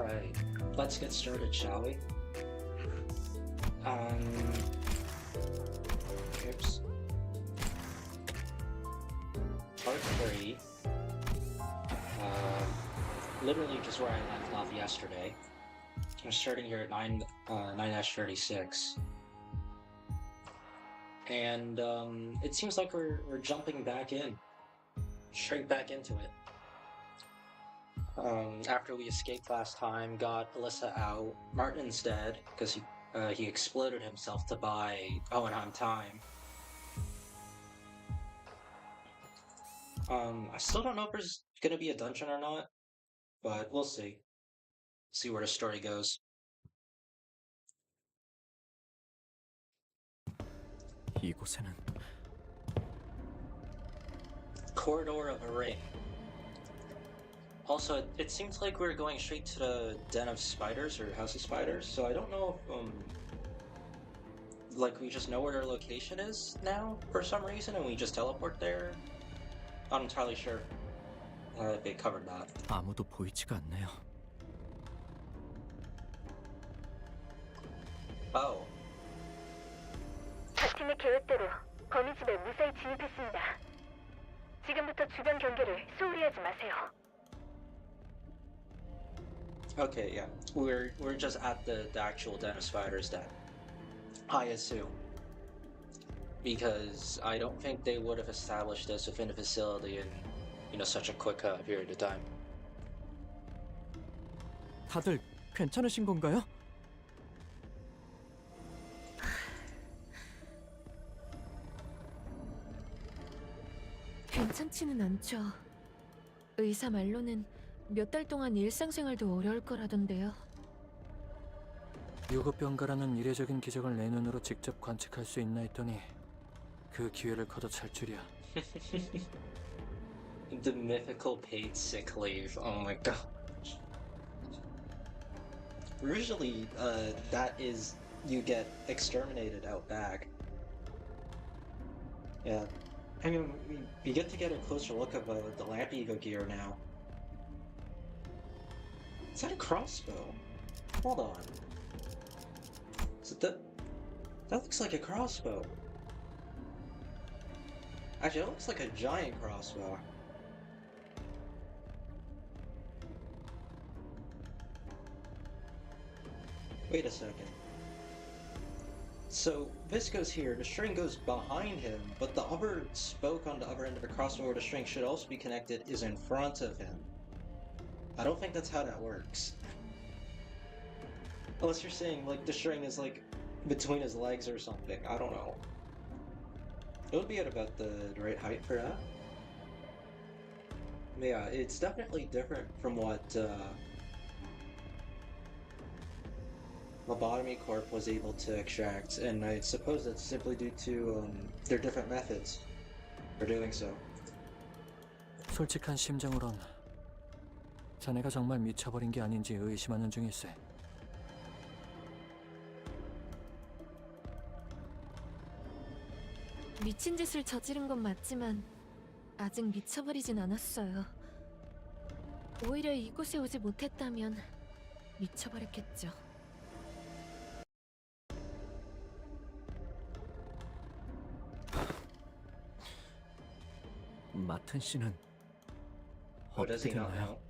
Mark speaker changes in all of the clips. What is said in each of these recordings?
Speaker 1: Alright, let's get started, shall we? Oops. Part 3. Literally just where I left off yesterday. I'm starting here at 9-36. And, it seems like we're jumping back in. Straight back into it. After we escaped last time, got Alyssa out. Martin's dead, because he exploded himself to buy Hohenheim time. I still don't know if there's gonna be a dungeon or not, but we'll see. See where the story goes.
Speaker 2: 이곳에는
Speaker 1: Corridor of a Ring. Also, it seems like we're going straight to the Den of Spiders, or House of Spiders, so I don't know if, like, we just know where their location is now, for some reason, and we just teleport there? Not entirely sure if they covered that.
Speaker 2: 아무도 보이지가 않네요.
Speaker 1: Oh.
Speaker 3: 팀의 계획대로 거미집에 무사히 진입했습니다. 지금부터 주변 경계를 소홀히 하지 마세요.
Speaker 1: Okay, yeah. We're just at the actual Den of Spiders then. I assume. Because I don't think they would have established this within the facility in, such a quick period of time.
Speaker 2: 다들 괜찮으신 건가요?
Speaker 4: 괜찮지는 않죠. 의사 말로는 몇 달 동안 일상생활도 어려울 거라던데요.
Speaker 2: 유급병가라는 이례적인 기적을 내 눈으로 직접 관측할 수 있나 했더니 그 기회를 걷어찰 줄이야.
Speaker 1: The mythical paid sick leave. Oh my god. Usually, that is you get exterminated out back. Yeah. I mean, we get to get a closer look of the Lamp Eagle gear now. Is that a crossbow? Hold on. Is it that looks like a crossbow. Actually, it looks like a giant crossbow. Wait a second. So, this goes here, the string goes behind him, but the other spoke on the other end of the crossbow where the string should also be connected is in front of him. I don't think that's how that works. Unless you're saying, like, the string is, like, between his legs or something. I don't know. It would be at about the right height for that. Yeah, it's definitely different from what, Lobotomy Corp was able to extract, and I suppose that's simply due to their different methods for doing so.
Speaker 2: 솔직한 심정으론 자네가 정말 미쳐버린 게 아닌지 의심하는 중일세.
Speaker 4: 미친 짓을 저지른 건 맞지만 아직 미쳐버리진 않았어요. 오히려 이곳에 오지 못했다면 미쳐버렸겠죠.
Speaker 2: 마튼 씨는
Speaker 1: What does
Speaker 2: 어떻게
Speaker 1: he not
Speaker 2: 되나요?
Speaker 1: know?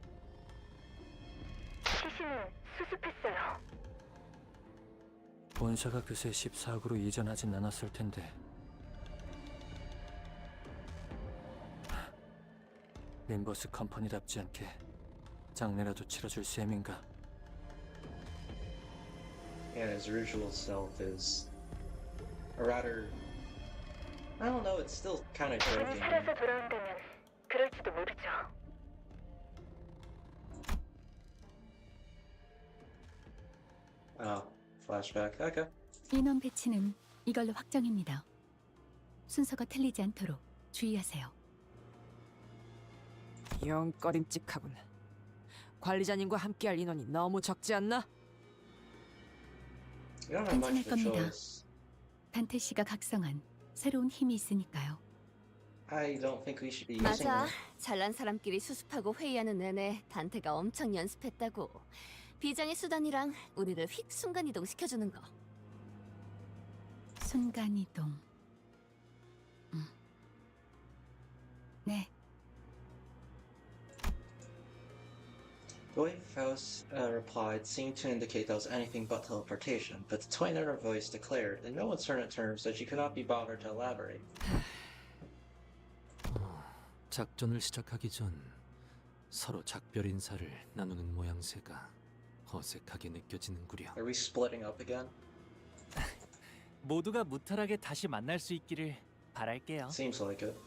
Speaker 3: 시신은 수습했어요.
Speaker 2: 본사가 그새 14억으로 이전하진 않았을 텐데. 림버스 컴퍼니답지 않게 장례라도 치러줄 셈인가?
Speaker 1: Yeah, his usual self is rather, I don't know, it's still kind of
Speaker 3: 그분이
Speaker 1: joking.
Speaker 3: 살아서 돌아온다면 그럴지도 모르죠.
Speaker 1: Oh, flashback. Okay.
Speaker 5: 인원 배치는 이걸로 확정입니다. 순서가 틀리지 않도록 주의하세요.
Speaker 6: 영 꺼림칙하군. 관리자님과 함께할 인원이 너무 적지 않나?
Speaker 1: You don't have much
Speaker 5: 괜찮을
Speaker 1: of a
Speaker 5: 겁니다.
Speaker 1: choice.
Speaker 5: 단테 씨가 각성한 새로운 힘이 있으니까요.
Speaker 1: I don't think we should be using
Speaker 7: 맞아.
Speaker 1: that.
Speaker 7: 잘난 사람끼리 수습하고 회의하는 내내 단테가 엄청 연습했다고. 비장의 수단이랑 우리를 휙 순간이동 시켜주는 거.
Speaker 5: 순간이동. 네.
Speaker 1: The way Faust replied seemed to indicate that was anything but teleportation, but the tone in her voice declared, in no uncertain terms, that she could not be bothered to elaborate.
Speaker 8: 작전을 시작하기 전 서로 작별 인사를 나누는 모양새가 어색하게 느껴지는구려.
Speaker 1: Are we splitting up again?
Speaker 9: 모두가 무탈하게 다시 만날 수 있기를 바랄게요.
Speaker 1: Seems like it.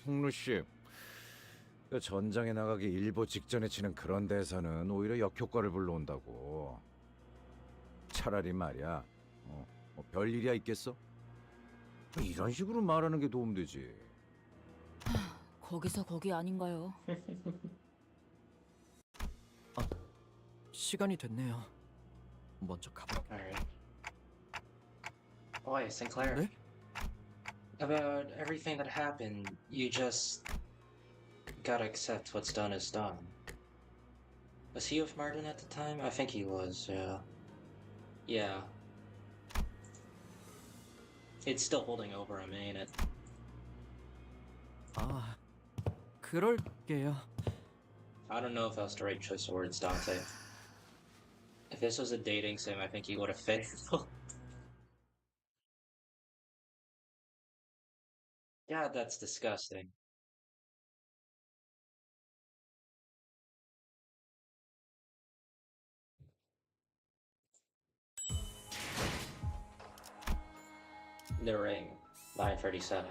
Speaker 10: 홍루 씨. 전장에 나가기 일보 직전에 치는 그런 대사는 오히려 역효과를 불러온다고. 차라리 말이야. 별일이야 있겠어? 이런 식으로 말하는 게 도움되지.
Speaker 7: 거기서 거기 아닌가요?
Speaker 2: 시간이 됐네요. 먼저 가볼게요.
Speaker 1: Alright. Boy, Sinclair.
Speaker 2: 네?
Speaker 1: About everything that happened, you just gotta accept what's done is done. Was he with Martin at the time? I think he was, yeah. Yeah. It's still holding over him, ain't it?
Speaker 2: 아, 그럴게요.
Speaker 1: I don't know if that was the right choice of words, Dante. If this was a dating sim, I think he would have failed. Yeah, that's disgusting. The ring, 937.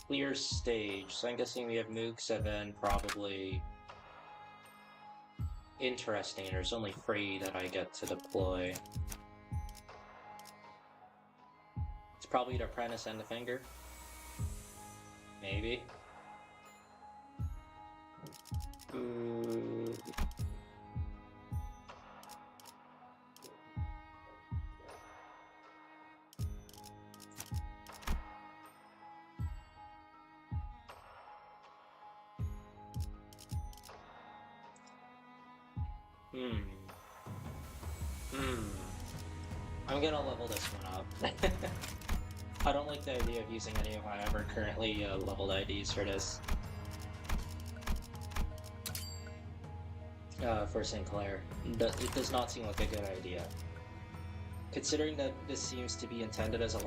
Speaker 1: Clear stage. So I'm guessing we have Moog 7, probably. Interesting, there's only 3 that I get to deploy. It's probably the apprentice and the finger. Maybe. Ooh. I'm gonna level this one up. I don't like the idea of using any of my ever currently leveled IDs for this. For Sinclair. It does not seem like a good idea. Considering that this seems to be intended as a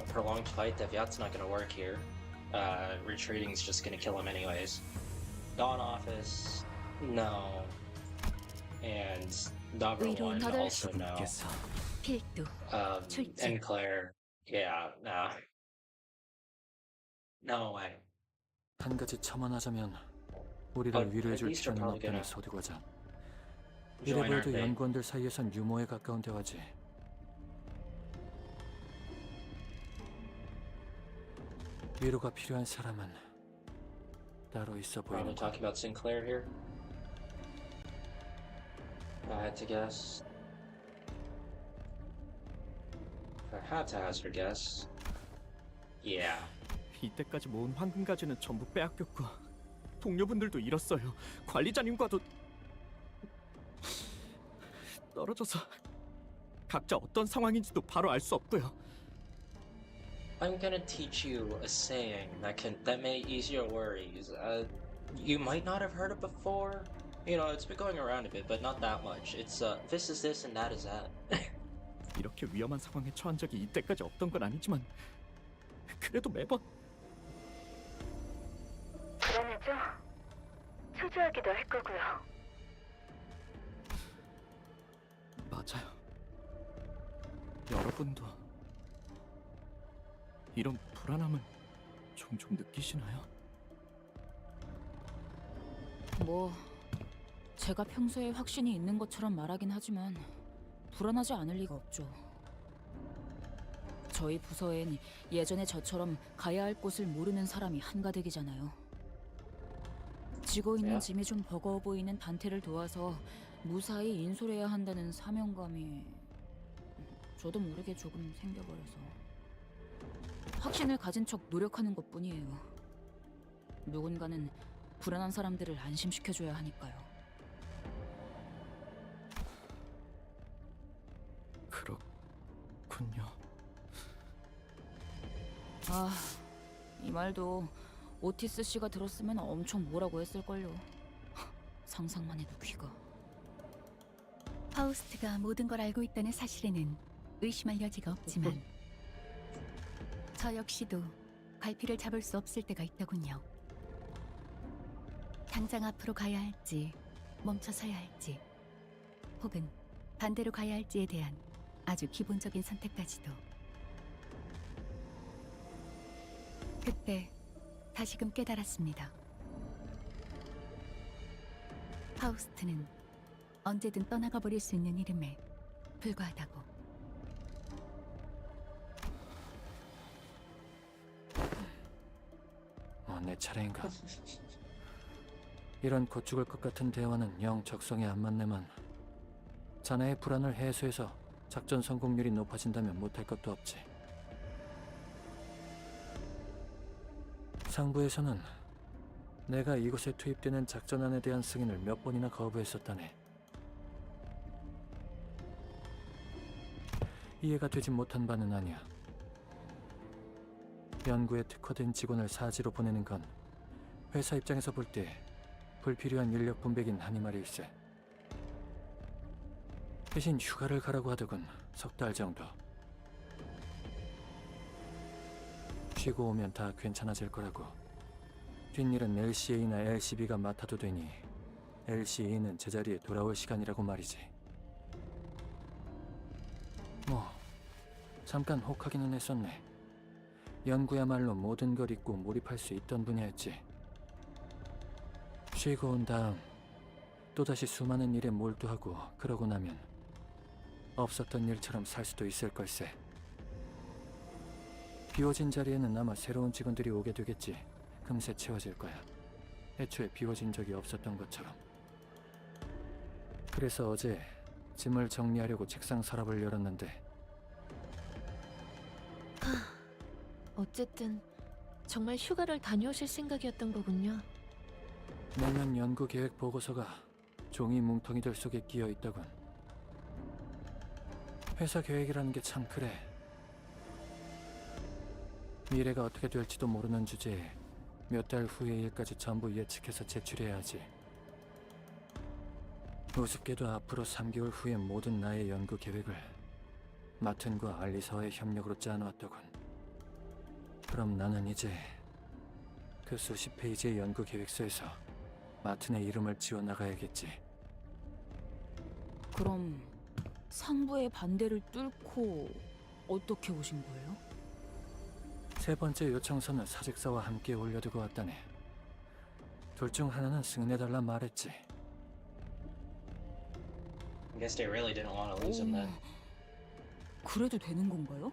Speaker 1: prolonged fight, Devyat's not gonna work here. Retreating is just gonna kill him anyways. Dawn Office, no. And Dogger 1, also no.
Speaker 5: 필두.
Speaker 1: And Claire, yeah, no. No way.
Speaker 2: 한 가지 첨언하자면 우리를 위로해줄
Speaker 1: at least you're
Speaker 2: 필요는
Speaker 1: probably
Speaker 2: 없다는
Speaker 1: gonna
Speaker 2: 소리과자.
Speaker 1: join our
Speaker 2: 이래봬도
Speaker 1: thing.
Speaker 2: 연구원들 사이에선 유머에 가까운 대화지. 위로가 필요한 사람은 따로 있어
Speaker 1: Probably
Speaker 2: 보이는 거.
Speaker 1: talking about Sinclair here. If I had to guess. If I had to hazard a guess. Yeah.
Speaker 9: 이때까지 모은 황금 가지는 전부 빼앗겼고 동료분들도 잃었어요. 관리자님과도 떨어져서 각자 어떤 상황인지도 바로 알 수 없고요.
Speaker 1: I'm gonna teach you a saying that may ease your worries. You might not have heard it before. You know, it's been going around a bit, but not that much. It's this is this and that is that.
Speaker 9: 이렇게 위험한 상황에 처한 적이 이때까지 없던 건 아니지만 그래도 매번
Speaker 3: 불안하죠? 초조하기도 할 거고요.
Speaker 9: 맞아요. 여러분도 이런 불안함을 종종 느끼시나요?
Speaker 7: 뭐 제가 평소에 확신이 있는 것처럼 말하긴 하지만 불안하지 않을 리가 없죠. 저희 부서엔 예전에 저처럼 가야 할 곳을 모르는 사람이 한가득이잖아요. 지고 있는 짐이 좀 버거워 보이는 단테를 도와서 무사히 인솔해야 한다는 사명감이 저도 모르게 조금 생겨버려서 확신을 가진 척 노력하는 것뿐이에요. 누군가는 불안한 사람들을 안심시켜줘야 하니까요.
Speaker 9: 그렇군요.
Speaker 7: 아, 이 말도 오티스 씨가 들었으면 엄청 뭐라고 했을걸요. 상상만 해도 귀가.
Speaker 5: 파우스트가 모든 걸 알고 있다는 사실에는 의심할 여지가 없지만 저 역시도 갈피를 잡을 수 없을 때가 있더군요. 당장 앞으로 가야 할지 멈춰서야 할지 혹은 반대로 가야 할지에 대한 아주 기본적인 선택까지도. 그때 다시금 깨달았습니다. 파우스트는 언제든 떠나가 버릴 수 있는 이름에 불과하다고.
Speaker 2: 내 차례인가? 이런 곧 죽을 것 같은 대화는 영 적성에 안 맞네만. 자네의 불안을 해소해서 작전 성공률이 높아진다면 못할 것도 없지. 상부에서는 내가 이곳에 투입되는 작전안에 대한 승인을 몇 번이나 거부했었다네. 이해가 되지 못한 바는 아니야. 연구에 특화된 직원을 사지로 보내는 건 회사 입장에서 볼 때 불필요한 인력 분배긴 하니 말일세. 대신 휴가를 가라고 하더군. 3달 정도. 쉬고 오면 다 괜찮아질 거라고. 뒷일은 LCA나 LCB가 맡아도 되니 LCA는 제자리에 돌아올 시간이라고 말이지. 뭐 잠깐 혹하기는 했었네. 연구야말로 모든 걸 잊고 몰입할 수 있던 분야였지. 쉬고 온 다음 또다시 수많은 일에 몰두하고 그러고 나면 없었던 일처럼 살 수도 있을 걸세. 비워진 자리에는 아마 새로운 직원들이 오게 되겠지. 금세 채워질 거야. 애초에 비워진 적이 없었던 것처럼. 그래서 어제 짐을 정리하려고 책상 서랍을 열었는데
Speaker 4: 어쨌든 정말 휴가를 다녀오실 생각이었던 거군요.
Speaker 2: 내년 연구 계획 보고서가 종이 뭉텅이들 속에 끼어 있더군. 회사 계획이라는 게 참 그래. 미래가 어떻게 될지도 모르는 주제에 몇 달 후의 일까지 전부 예측해서 제출해야 하지. 우습게도 앞으로 3개월 후의 모든 나의 연구 계획을 마튼과 알리사와의 협력으로 짜놓았더군. 그럼 나는 이제 그 수십 페이지의 연구 계획서에서 마튼의 이름을 지워나가야겠지.
Speaker 7: 그럼 상부의 반대를 뚫고 어떻게 오신 거예요?
Speaker 2: 세 번째 요청서는 사직서와 함께 올려두고 왔다네. 둘 중 하나는 승인해달라 말했지.
Speaker 1: I guess they really didn't want to lose him then.
Speaker 7: 그래도 되는 건가요?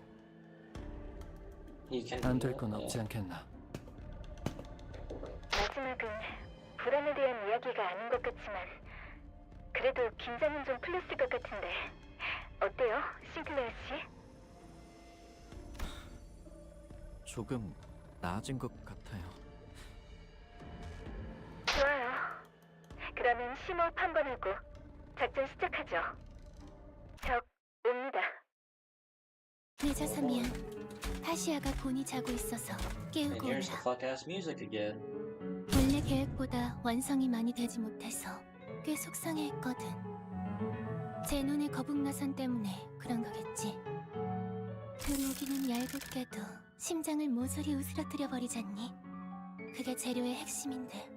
Speaker 1: You can.
Speaker 2: 안 될 건 없지 않겠나.
Speaker 3: 마지막은 불안에 대한 이야기가 아닌 것 같지만 그래도 긴장은 좀 풀렸을 것 같은데 어때요, 싱클레어 씨?
Speaker 9: 조금 나아진 것 같아요.
Speaker 3: 좋아요. 그러면 심호흡 한번 하고 작전 시작하죠. 적 옵니다.
Speaker 11: 늦어서 미안. 타시아가 곤히 자고 있어서
Speaker 1: And
Speaker 11: 깨우고
Speaker 1: here's the
Speaker 11: 온다.
Speaker 1: fuck ass music again.
Speaker 11: 원래 계획보다 완성이 많이 되지 못해서 꽤 속상해했거든. 제 눈의 거북나선 때문에 그런 거겠지. 그 무기는 얄궂게도 심장을 모조리 으스러뜨려 버리잖니. 그게 재료의 핵심인데.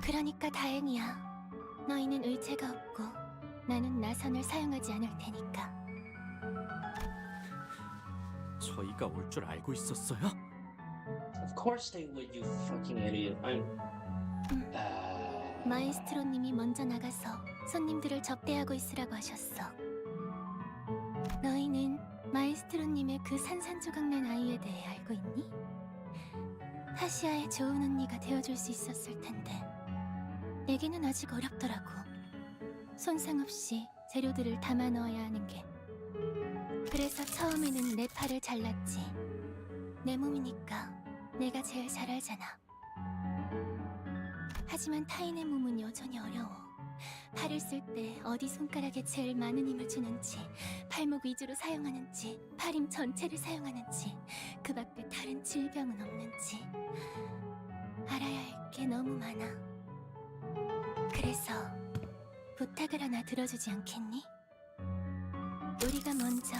Speaker 11: 그러니까 다행이야. 너희는 의체가 없고 나는 나선을 사용하지 않을 테니까.
Speaker 9: 저희가 올 줄 알고 있었어요?
Speaker 1: Of course they would, you fucking idiot. I'm.
Speaker 11: 마에스트로님이 먼저 나가서 손님들을 접대하고 있으라고 하셨어. 너희는 마에스트로님의 그 산산조각난 아이에 대해 알고 있니? 타시아의 좋은 언니가 되어줄 수 있었을 텐데 내게는 아직 어렵더라고. 손상 없이 재료들을 담아 넣어야 하는 게. 그래서 처음에는 내 팔을 잘랐지. 내 몸이니까 내가 제일 잘 알잖아. 하지만 타인의 몸은 여전히 어려워. 팔을 쓸 때 어디 손가락에 제일 많은 힘을 주는지, 팔목 위주로 사용하는지, 팔힘 전체를 사용하는지, 그 밖에 다른 질병은 없는지 알아야 할 게 너무 많아. 그래서 부탁을 하나 들어주지 않겠니? 우리가 먼저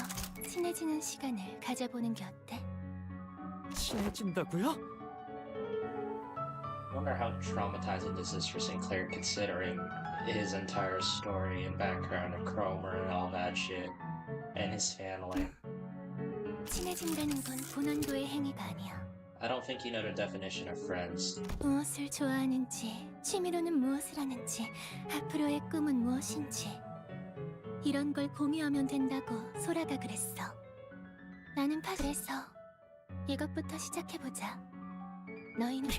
Speaker 11: 친해지는 시간을 가져보는 게 어때?
Speaker 9: 친해진다고요?
Speaker 1: I wonder how traumatizing this is for Sinclair, considering his entire story and background of Cromer and all that shit, and his family.
Speaker 11: 친해진다는 건 본원도의 행위가 아니야.
Speaker 1: I don't think you know the definition of friends.
Speaker 11: 무엇을 좋아하는지, 취미로는 무엇을 하는지, 앞으로의 꿈은 무엇인지 이런 걸 공유하면 된다고 소라가 그랬어. 나는 그래서 이것부터 시작해보자. 너희는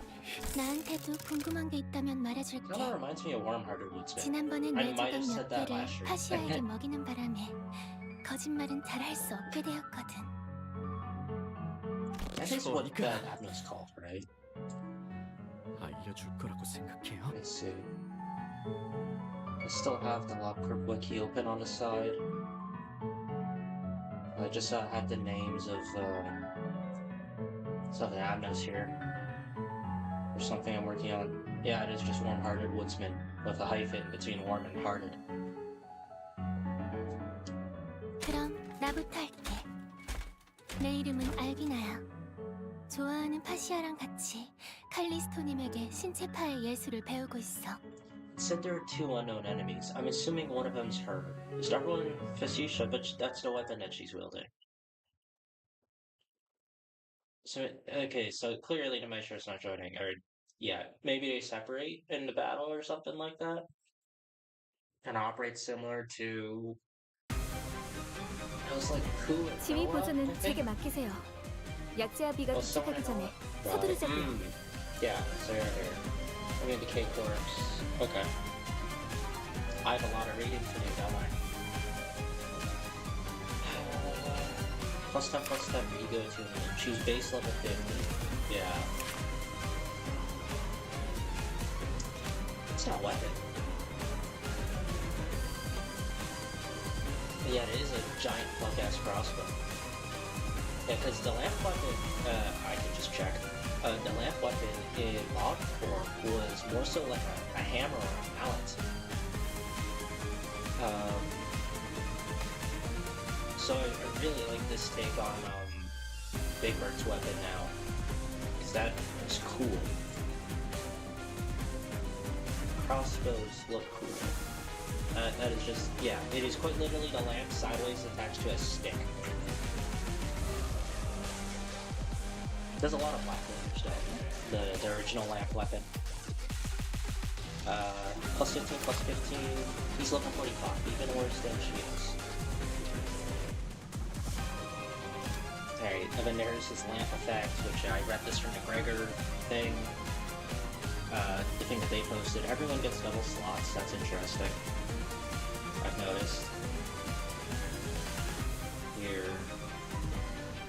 Speaker 11: 나한테도 궁금한 게 있다면 말해줄게.
Speaker 1: Kind of reminds me of Warm-Hearted Woodsman.
Speaker 11: 지난번에
Speaker 1: I
Speaker 11: 내
Speaker 1: might have
Speaker 11: 조각
Speaker 1: said
Speaker 11: 몇
Speaker 1: that
Speaker 11: 개를
Speaker 1: last year.
Speaker 11: 파시아에게 먹이는 바람에 거짓말은 잘할 수 없게 되었거든.
Speaker 1: That is what
Speaker 9: 저리가.
Speaker 1: Admiral's called, right?
Speaker 9: 알려줄 거라고 생각해요?
Speaker 1: Let's see. I still have the LabCorp wiki open on the side. I just had the names of some of the admins here. There's something I'm working on. Yeah, it is just Warm-Hearted Woodsman with a hyphen between warm and hearted.
Speaker 11: 그럼 나부터 할게. 내 이름은 알비나야. 좋아하는 파시아랑 같이 칼리스토님에게 신체파의 예술을 배우고 있어.
Speaker 1: It said there are two unknown enemies. I'm assuming one of them's her. Is that one Facetious? But that's the weapon that she's wielding. So, okay, so clearly the Maestro's not joining. Or, yeah, maybe they separate in the battle or something like that? And operate similar to... It was like who and
Speaker 3: 지휘
Speaker 1: Noah, I
Speaker 3: 보조는
Speaker 1: think?
Speaker 3: 제게 맡기세요. 약제아비가
Speaker 1: Oh, someone
Speaker 3: 도착하기
Speaker 1: and
Speaker 3: 전에
Speaker 1: Noah?
Speaker 3: 서두르자고요.
Speaker 1: Yeah, so here. I mean the K-Corps. Okay. I have a lot of reading to do, don't I? Plus step, ego to choose base level 50. Yeah. It's not a weapon. But yeah, it is a giant fuck-ass crossbow. Yeah, because the lamp weapon, I can just check. The lamp weapon in Log Corps was more so like a hammer or a mallet. So I really like this take on Big Bird's weapon now, because that is cool. Crossbows look cool. That is just, yeah, it is quite literally the lamp sideways attached to a stick. There's a lot of black damage though, the original lamp weapon. Plus 15, plus 15, he's level 45, even worse than she is. Alright, and then there's his lamp effect, which I read this from the Gregor thing. The thing that they posted. Everyone gets double slots, that's interesting. I've noticed. Here,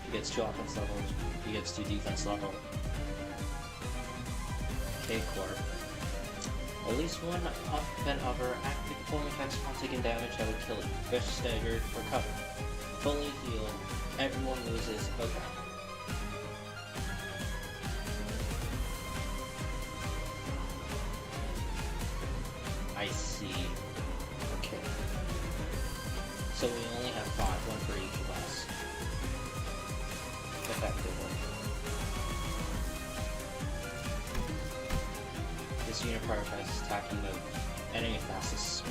Speaker 1: he gets 2 offense levels, he gets 2 defense level. K-Corp. At least one and other active deployment attacks upon taking damage that would kill it. If staggered, recover. Fully healed. Everyone loses. Okay. I see. Okay. So we only have 5, one for each of us. Effectively. This unit prioritizes attacking the enemy fastest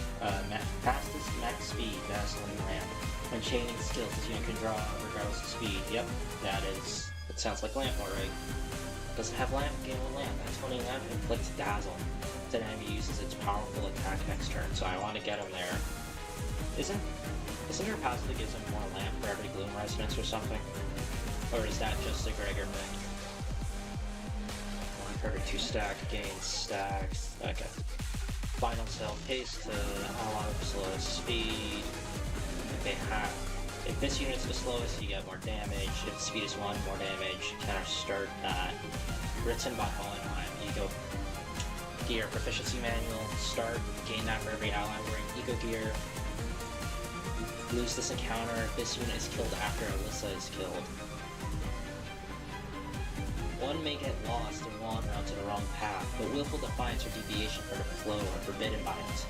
Speaker 1: max speed dazzling ramp. When chaining skills, this unit can draw regardless of speed. Yep, it sounds like lamp, alright. Doesn't have lamp, gain 1 lamp. That's 20 lamp, inflicts dazzle. Then enemy uses its powerful attack next turn, so I want to get him there. Isn't there a passive that gives him more lamp for every gloom resonance or something? Or is that just a Gregor thing? 1 for every 2 stack, gains stacks. Okay. Final cell pace to allow slowest speed. If this unit's the slowest, you get more damage. If the speed is 1, more damage. Counter start that. Written by Hohenheim. You go Gear Proficiency Manual. Start. Gain that for every ally wearing Eco Gear. Lose this encounter if this unit is killed after Alyssa is killed. One may get lost and wander onto the wrong path, but willful defiance or deviation from the flow are forbidden by it.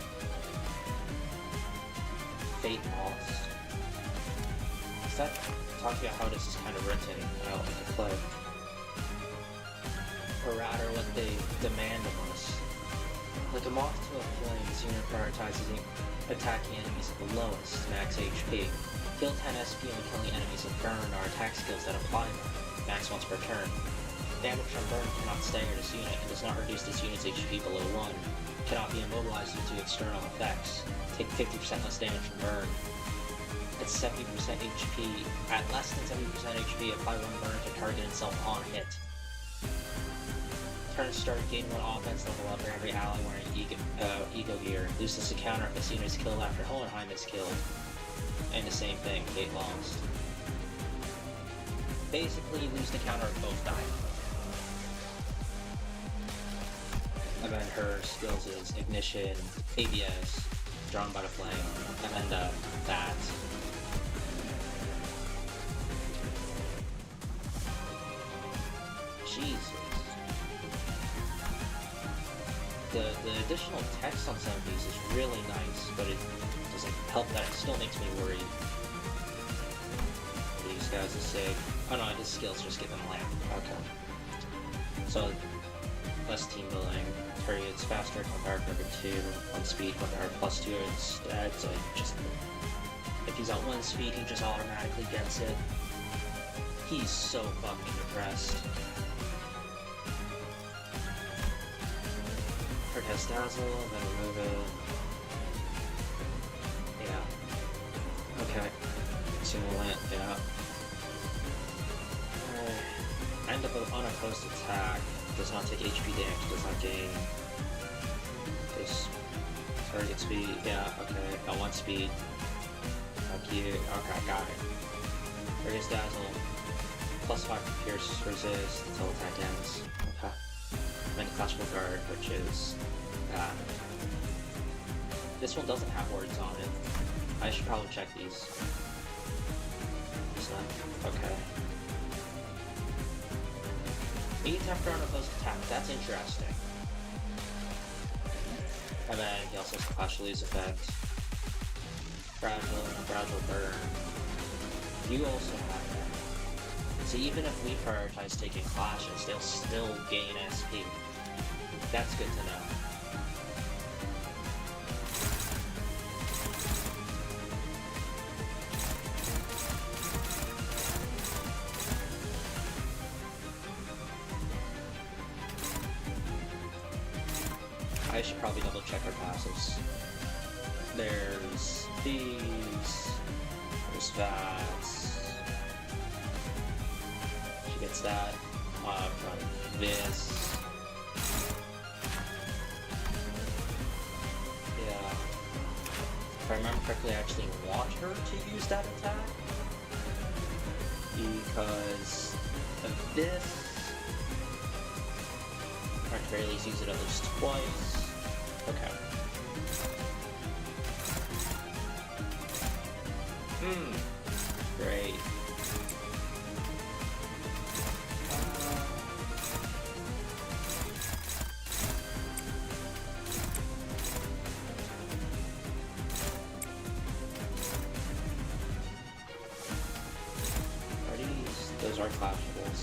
Speaker 1: Fate Lost. Is that talking about how this is kind of written out in the play? Or rather, what they demand of us. Like a moth to a flame, this unit prioritizes attacking enemies at the lowest, max HP. Kill 10 SP when killing enemies with burn are attack skills that apply them, max once per turn. Damage from burn cannot stagger this unit and does not reduce this unit's HP below 1. Cannot be immobilized due to external effects. Take 50% less damage from burn. At 70% HP, at less than 70% HP, apply 1 burn to target itself on hit. Turn start, gain 1 offense level up for every ally wearing Eco Gear. Lose this encounter if this unit is killed after Hohenheim is killed. And the same thing, Fate Lost. Basically, you lose the counter of both dying. And then her skills is Ignition, ABS, Drawn by the Flame, and then that. Jesus. The additional text on some of these is really nice, but it doesn't help that it still makes me worried. These guys are sick. Oh no, his skills just give him lamp. Okay. So, less team building. Target's faster, compared number 2, 1 speed, compared +2 instead, so just if he's at 1 speed, he just automatically gets it. He's so fucking depressed. Protest Dazzle, then remove it. Yeah. Okay. Single lamp, yeah. End up with unopposed attack. Does not take HP damage, does not gain this target speed. Yeah, okay, at 1 speed. Fuck you. Okay, got it. Target's Dazzle. +5 to Pierce resist until attack ends. Okay. Then Classical Guard, which is this one doesn't have words on it. I should probably check these. So, okay. 8 after unopposed attack, that's interesting. And then he also has Clash Release effect. Fragile Burn. You also have that. So even if we prioritize taking clashes, they'll still gain SP. That's good to know. I should probably double check her passives. There's these. There's that. She gets that from this. Yeah. If I remember correctly, I actually want her to use that attack. Because of this. Or at the very least use it at least twice. Okay. Great. Are these? Those are clashables.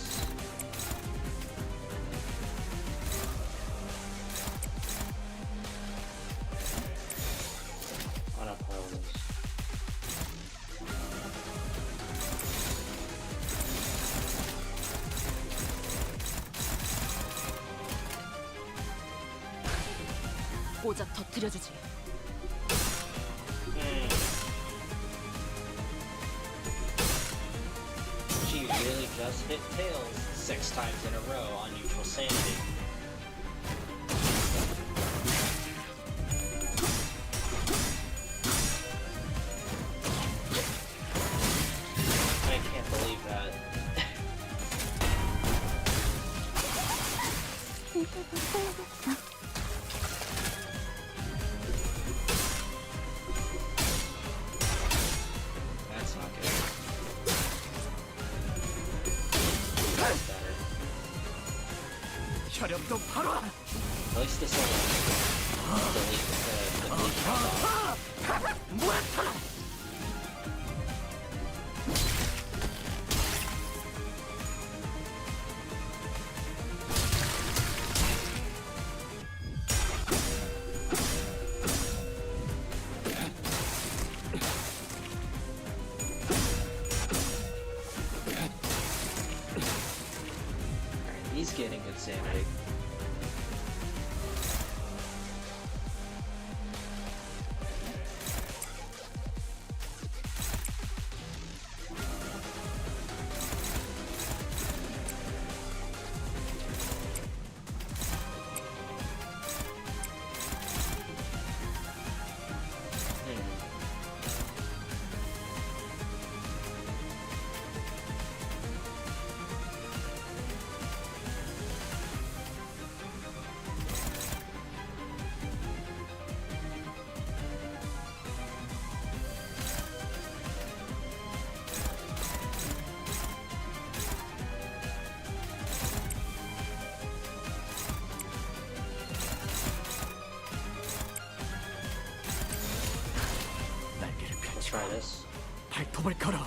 Speaker 7: 고작 터뜨려주지.
Speaker 1: She really just hit tails 6 times in a row on neutral sanity. I can't believe that. At least this will delete the bleeding off. He's getting good sanity. Let's try this.
Speaker 9: 발톱을 걸어.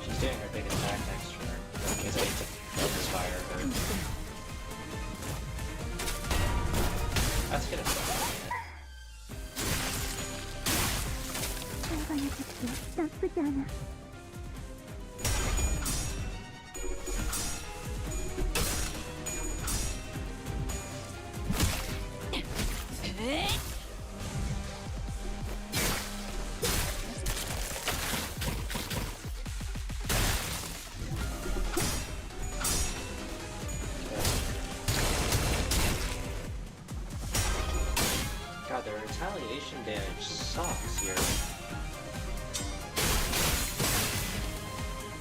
Speaker 1: She's doing her big attack next turn. Because I need to focus fire her. That's gonna suck.
Speaker 11: 나쁘지 않아.
Speaker 1: God, their retaliation damage sucks here.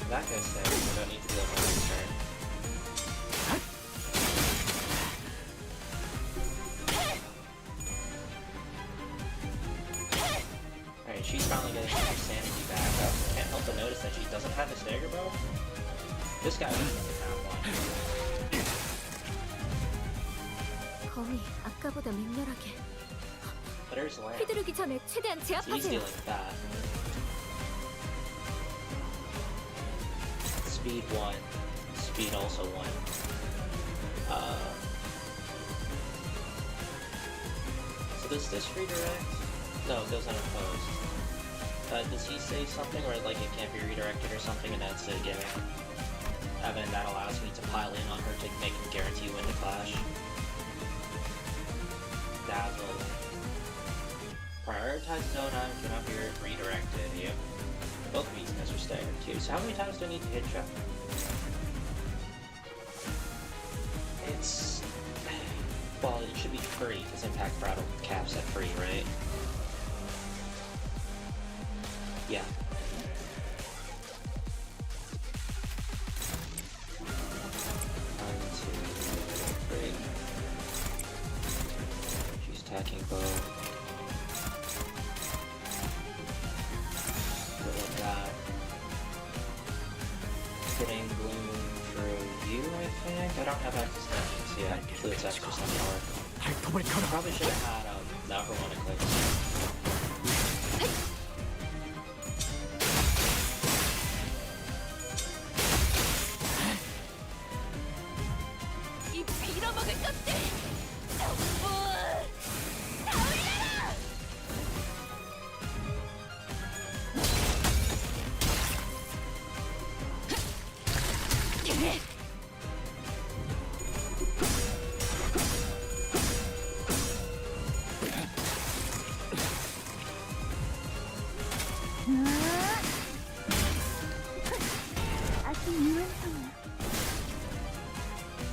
Speaker 1: That guy's dead, so I don't need to deal with my next turn. Alright, she's finally getting her sanity back. I can't help but notice that she doesn't have a stagger bow. This guy doesn't have one.
Speaker 11: 검이 아까보다 맹렬하게.
Speaker 1: But there's Lamb.
Speaker 11: 휘두르기 전에 최대한
Speaker 1: So he's
Speaker 11: 제압하세요.
Speaker 1: dealing with that. Speed 1. Speed also 1. So does this redirect? No, it goes unopposed. Does he say something where like it can't be redirected or something and that's a gimmick? And then that allows me to pile in on her to make him guarantee win the clash. Dazzle. Prioritize zone item cannot be redirected. Yep. Both of these guys are staggered too. So how many times do I need to hit check? It's... Well, it should be free, because Impact Battle caps at free, right? Yeah. One, two, three. She's attacking both. Getting Bloom through you, I think? I don't have access to that yet. Fluid's extra some more.
Speaker 9: 발톱을 걸어.
Speaker 1: Probably should have had the upper one equipped.
Speaker 11: 이 빌어먹을 것들! 전부 다 올려라!
Speaker 3: 아직 유연성이야.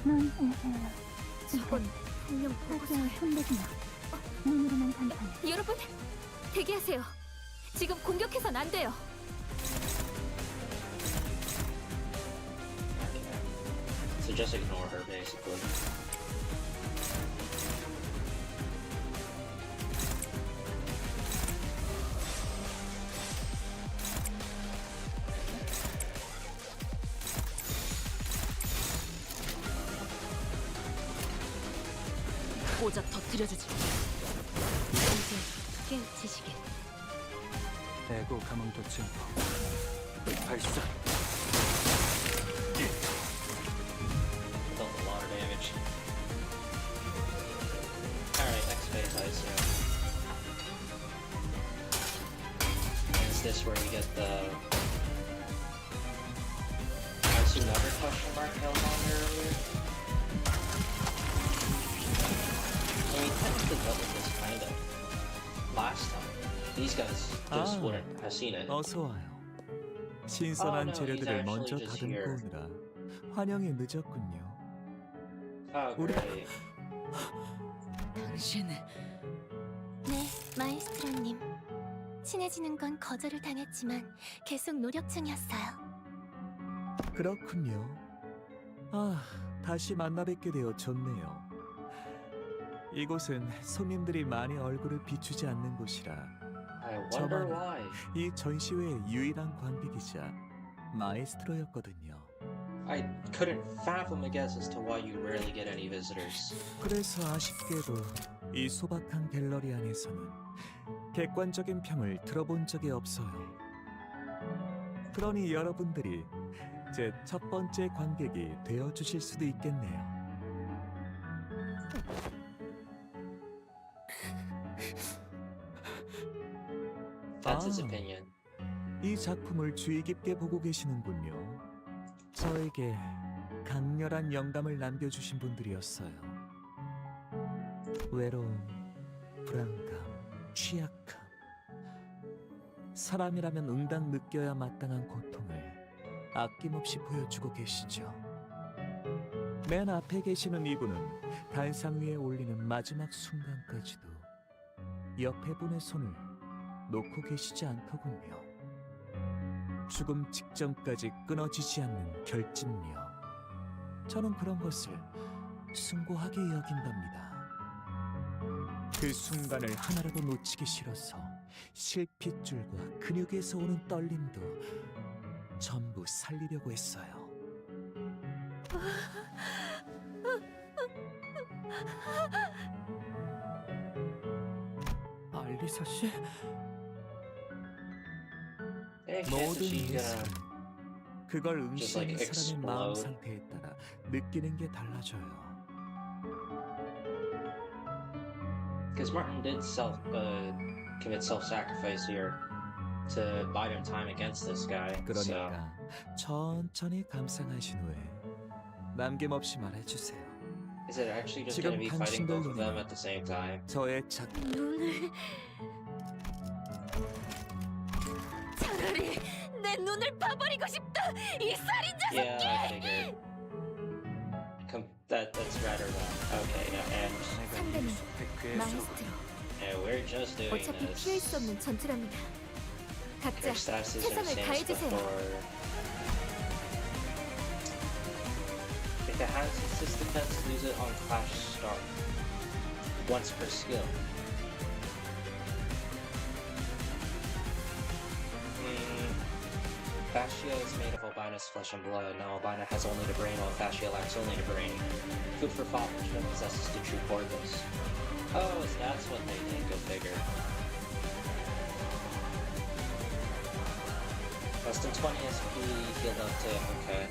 Speaker 3: 넌
Speaker 11: 저건 분명
Speaker 3: 사자와 손대지마. 눈으로만 간판해.
Speaker 11: 여러분, 대기하세요. 지금 공격해선 안 돼요.
Speaker 1: Okay. So just ignore her, basically.
Speaker 7: 고작 터뜨려주지.
Speaker 11: 이제 깨우치시길.
Speaker 2: 에고 감흥도 증폭. 발사.
Speaker 1: Dealt a lot of damage. Alright, next phase, I assume. Is this where we get the... I assume another question mark held on there earlier? I mean, technically dealt with this kind of last time. These guys just wouldn't have seen it.
Speaker 9: 어서 와요. 신선한
Speaker 1: no,
Speaker 9: 재료들을
Speaker 1: he's
Speaker 9: 먼저
Speaker 1: actually just
Speaker 9: 다듬고
Speaker 1: here.
Speaker 9: 오느라 환영이 늦었군요.
Speaker 1: Oh,
Speaker 9: 우리-
Speaker 1: great.
Speaker 7: 당신
Speaker 11: 네, 마에스트로님. 친해지는 건 거절을 당했지만 계속 노력 중이었어요.
Speaker 9: 그렇군요. 아, 다시 만나 뵙게 되어 좋네요. 이곳은 손님들이 많이 얼굴을 비추지 않는 곳이라
Speaker 1: I wonder
Speaker 9: 저만은
Speaker 1: why.
Speaker 9: 이 전시회의 유일한 관객이자 마에스트로였거든요.
Speaker 1: I couldn't fathom a guess as to why you rarely get any visitors.
Speaker 9: 그래서 아쉽게도 이 소박한 갤러리 안에서는 객관적인 평을 들어본 적이 없어요. 그러니 여러분들이 제 첫 번째 관객이 되어 주실 수도 있겠네요.
Speaker 1: That's his
Speaker 9: 아.
Speaker 1: opinion.
Speaker 9: 이 작품을 주의 깊게 보고 계시는군요. 저에게 강렬한 영감을 남겨주신 분들이었어요. 외로움, 불안감, 취약함. 사람이라면 응당 느껴야 마땅한 고통을 아낌없이 보여주고 계시죠. 맨 앞에 계시는 이분은 단상 위에 올리는 마지막 순간까지도 옆에 분의 손을 놓고 계시지 않더군요. 죽음 직전까지 끊어지지 않는 결집력. 저는 그런 것을 숭고하게 여긴답니다. 그 순간을 하나라도 놓치기 싫어서 실핏줄과 근육에서 오는 떨림도 전부 살리려고 했어요.
Speaker 2: 알리사 씨?
Speaker 1: Hey,
Speaker 9: 모든
Speaker 1: she's
Speaker 9: 예술은
Speaker 1: gonna
Speaker 9: 그걸
Speaker 1: just, like,
Speaker 9: 응시하는 사람의 마음
Speaker 1: explode.
Speaker 9: 상태에 따라 느끼는 게 달라져요.
Speaker 1: Because Martin did commit self-sacrifice here to buy him time against this guy. So
Speaker 9: 그러니까 천천히 감상하신 후에 남김없이 말해주세요.
Speaker 1: is it actually just
Speaker 9: 지금
Speaker 1: gonna be fighting
Speaker 9: 당신들
Speaker 1: both of them
Speaker 9: 눈에
Speaker 1: at the same time?
Speaker 9: 저의 작
Speaker 11: 눈을... 차라리 내 눈을 봐버리고 싶다! 이 살인자
Speaker 1: Yeah, I figured. That's right or wrong. Okay, yeah, and
Speaker 11: 상대는 마에스트로.
Speaker 1: yeah, we're just doing
Speaker 11: 어차피 피할 수
Speaker 1: this.
Speaker 11: 없는 전투랍니다. 각자
Speaker 1: Their statuses are the
Speaker 11: 최선을
Speaker 1: same as
Speaker 11: 다해주세요.
Speaker 1: before. If it has assist defense, use it on clash start. Once per skill. Fascia is made of albino's flesh and blood. Now albino has only the brain, while Fascia lacks only the brain. Food for thought, which then possesses the true corpus. Oh, so that's what they think. Go figure. Less than 20 SP healed up to, okay.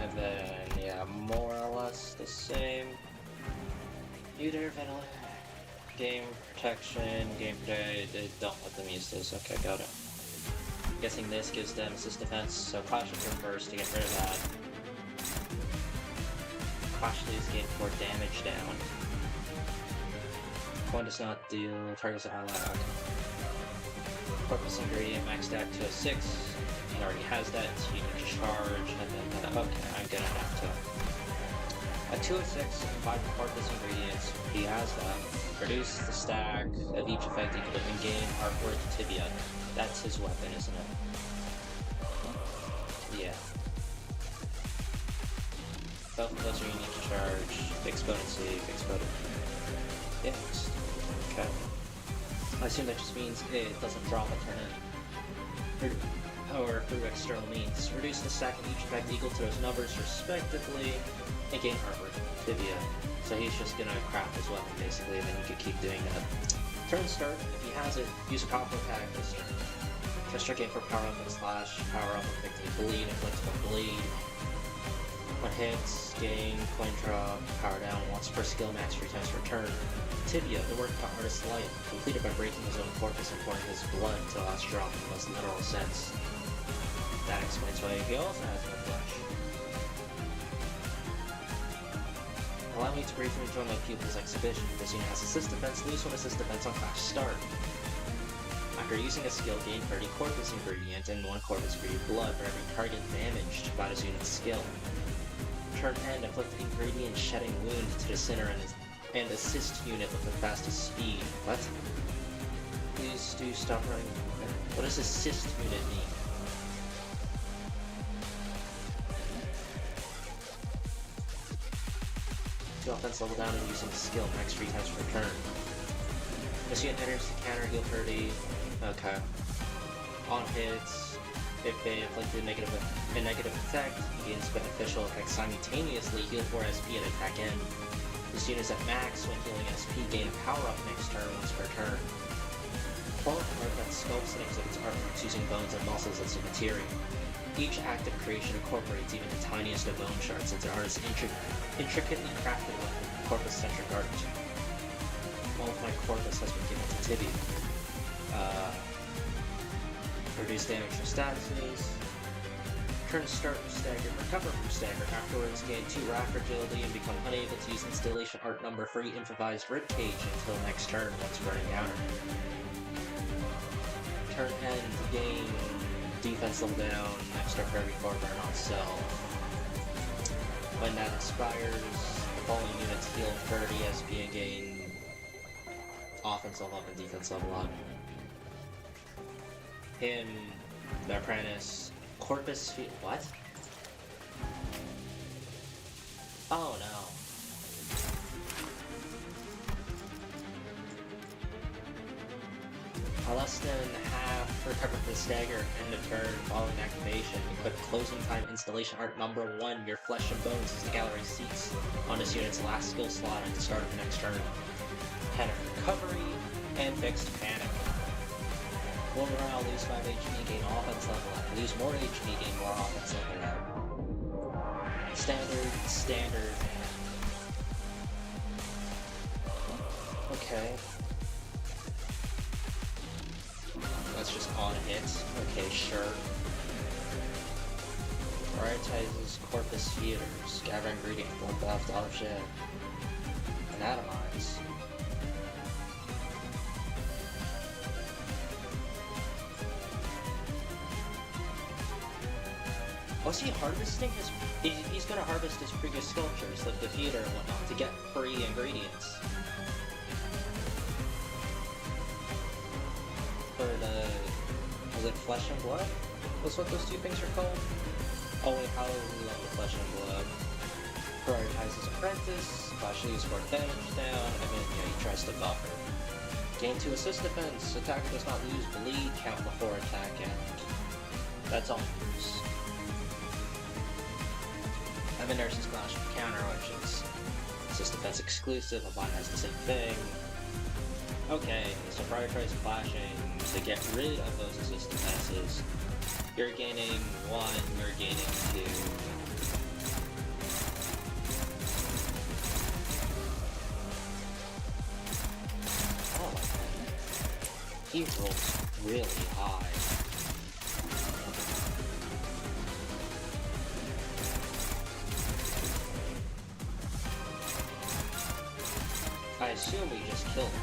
Speaker 1: And then, yeah, more or less the same. Uter, ventilator, game protection, gameplay, they don't let them use this. Okay, got it. I'm guessing this gives them assist defense, so Clash will go first to get rid of that. Clash leaves gain 4 damage down. One does not deal targets an ally. Okay. Corpus ingredient maxed out to a 6. He already has that, so you can charge, and then, okay, I'm gonna have to. At 2 of 6, 5 corpus ingredients, he has that. Reduce the stack of each effect equal to in-game artwork tibia. That's his weapon, isn't it? Yeah. Both of those are unique to charge. Fixed potency, fixed potency. Fixed. Okay. I assume that just means it doesn't drop a turn or through external means. Reduce the stack of each effect equal to those numbers respectively. and gain artwork, tibia. So he's just gonna craft his weapon basically, and then you could keep doing that. Turn start, if he has it, use a combo attack this turn. Turn start, gain for power up and slash, power up, inflicting bleed, inflicts 1 bleed. When hits, gain, coin drop, power down once per skill, max 3 times per turn. Tibia, the work of artist's life, completed by breaking his own corpus and pouring his blood to the last drop in the most literal sense. That explains why he also has no flesh. Allow me to briefly join my pupil's exhibition. This unit has assist defense, lose 1 assist defense on flash start. After using a skill, gain 30 corpus ingredient and 1 corpus ingredient blood for every target damaged by this unit's skill. Turn end, inflict ingredient shedding wound to the center and assist unit with the fastest speed. What? Please do stop running. What does assist unit mean? The offense level down and using skill max 3 times per turn. This unit enters the counter, heal 30. Okay. On hits, if they inflict a negative effect, he gains beneficial effect simultaneously, heal 4 SP and attack end. This unit is at max when healing SP, gain a power up next turn once per turn. Form art that sculpts and exhibits artworks using bones and muscles as a material. Each active creation incorporates even the tiniest of bone shards into the artist's intricately crafted weapon, corpus-centric art. All of my corpus has been given to tibia. Reduce damage from statuses. Turn start with stagger, recover from stagger. Afterwards, gain 2 rack agility and become unable to use installation art number for improvised ribcage until next turn once burning counter. Turn end, gain defense level down, next turn for every 4 burn on cell. When that expires, the following units heal 30 SP and gain offense level up and defense level up. Him, the apprentice, corpus field. What? Oh no. Less than half recover from stagger end of turn following activation. Equip closing time installation art number 1. Your flesh and bones as the gallery seats on this unit's last skill slot at the start of the next turn. 10 of recovery and fixed panic. Full morale, lose 5 HP, gain offense level up. Lose more HP, gain more offense level up. Standard. Okay. That's just on hits. Okay, sure. Prioritizes corpus theaters. Gather ingredient, blood buffed object. Anatomize. Was he harvesting his... He's gonna harvest his previous sculptures, like the theater and whatnot, to get free ingredients. For the... Was it Flesh and Blood? That's what those 2 things are called? Oh wait, how do we love the Flesh and Blood? Prioritizes Apprentice, partially use more damage down, and then, he tries to buffer. Gain 2 assist defense, attacker does not lose bleed, count before attack end. That's all moves. And then there's his Clash of Counter, which is assist defense exclusive, a bot has the same thing. Okay, so prioritize flashing to get rid of those assist defenses. You're gaining 1, you're gaining 2. Oh my god. He rolls really high. I assume we just killed him.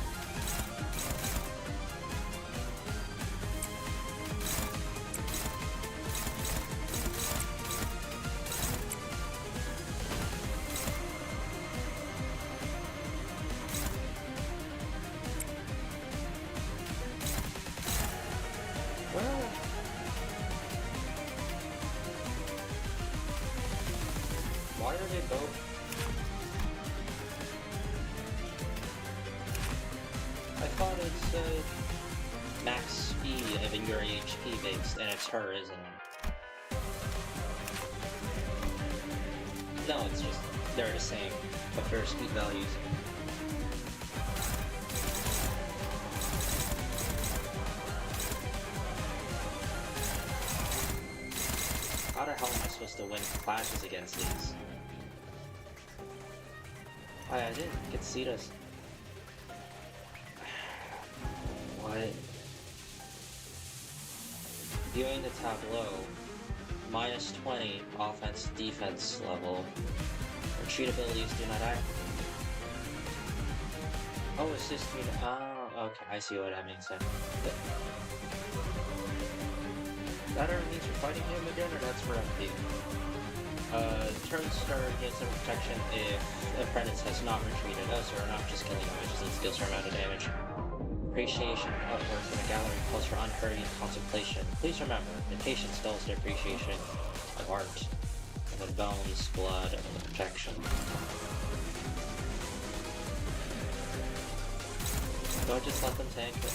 Speaker 1: Well... Why are they both... I thought it said max speed and your HP based, and it's her, isn't it? No, it's just they're the same, but for speed values. How the hell am I supposed to win clashes against these? Oh, I didn't get to see this. What? Viewing the tableau, minus 20 offense defense level. Retreat abilities do not act. Oh, assist me. Oh, okay, I see what that means then. That already means you're fighting him again, or that's for MP? Turn start against some protection if apprentice has not retreated. Oh, so we're not just killing him, I just need skills for amount of damage. Appreciation upward from the gallery calls for unhurried contemplation. Please remember, the patient spells the appreciation of art, and the bones, blood, and the protection. Do I just let them tank it?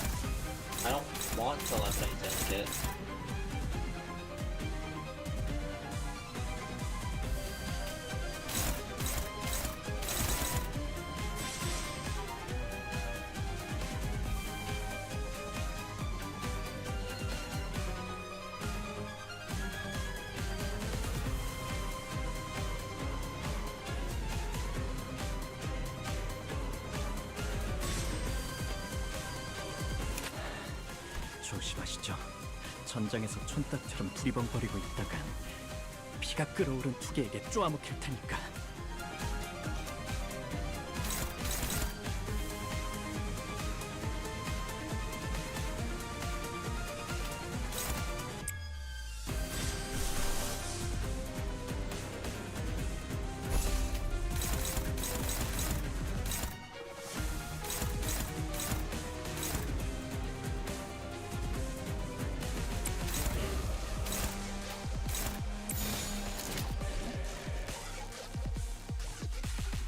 Speaker 1: I don't want to let them tank it.
Speaker 2: 조심하시죠. 전장에서 촌딱처럼 두리번거리고 있다간 피가 끓어오른 투개에게 쪼아먹힐 테니까.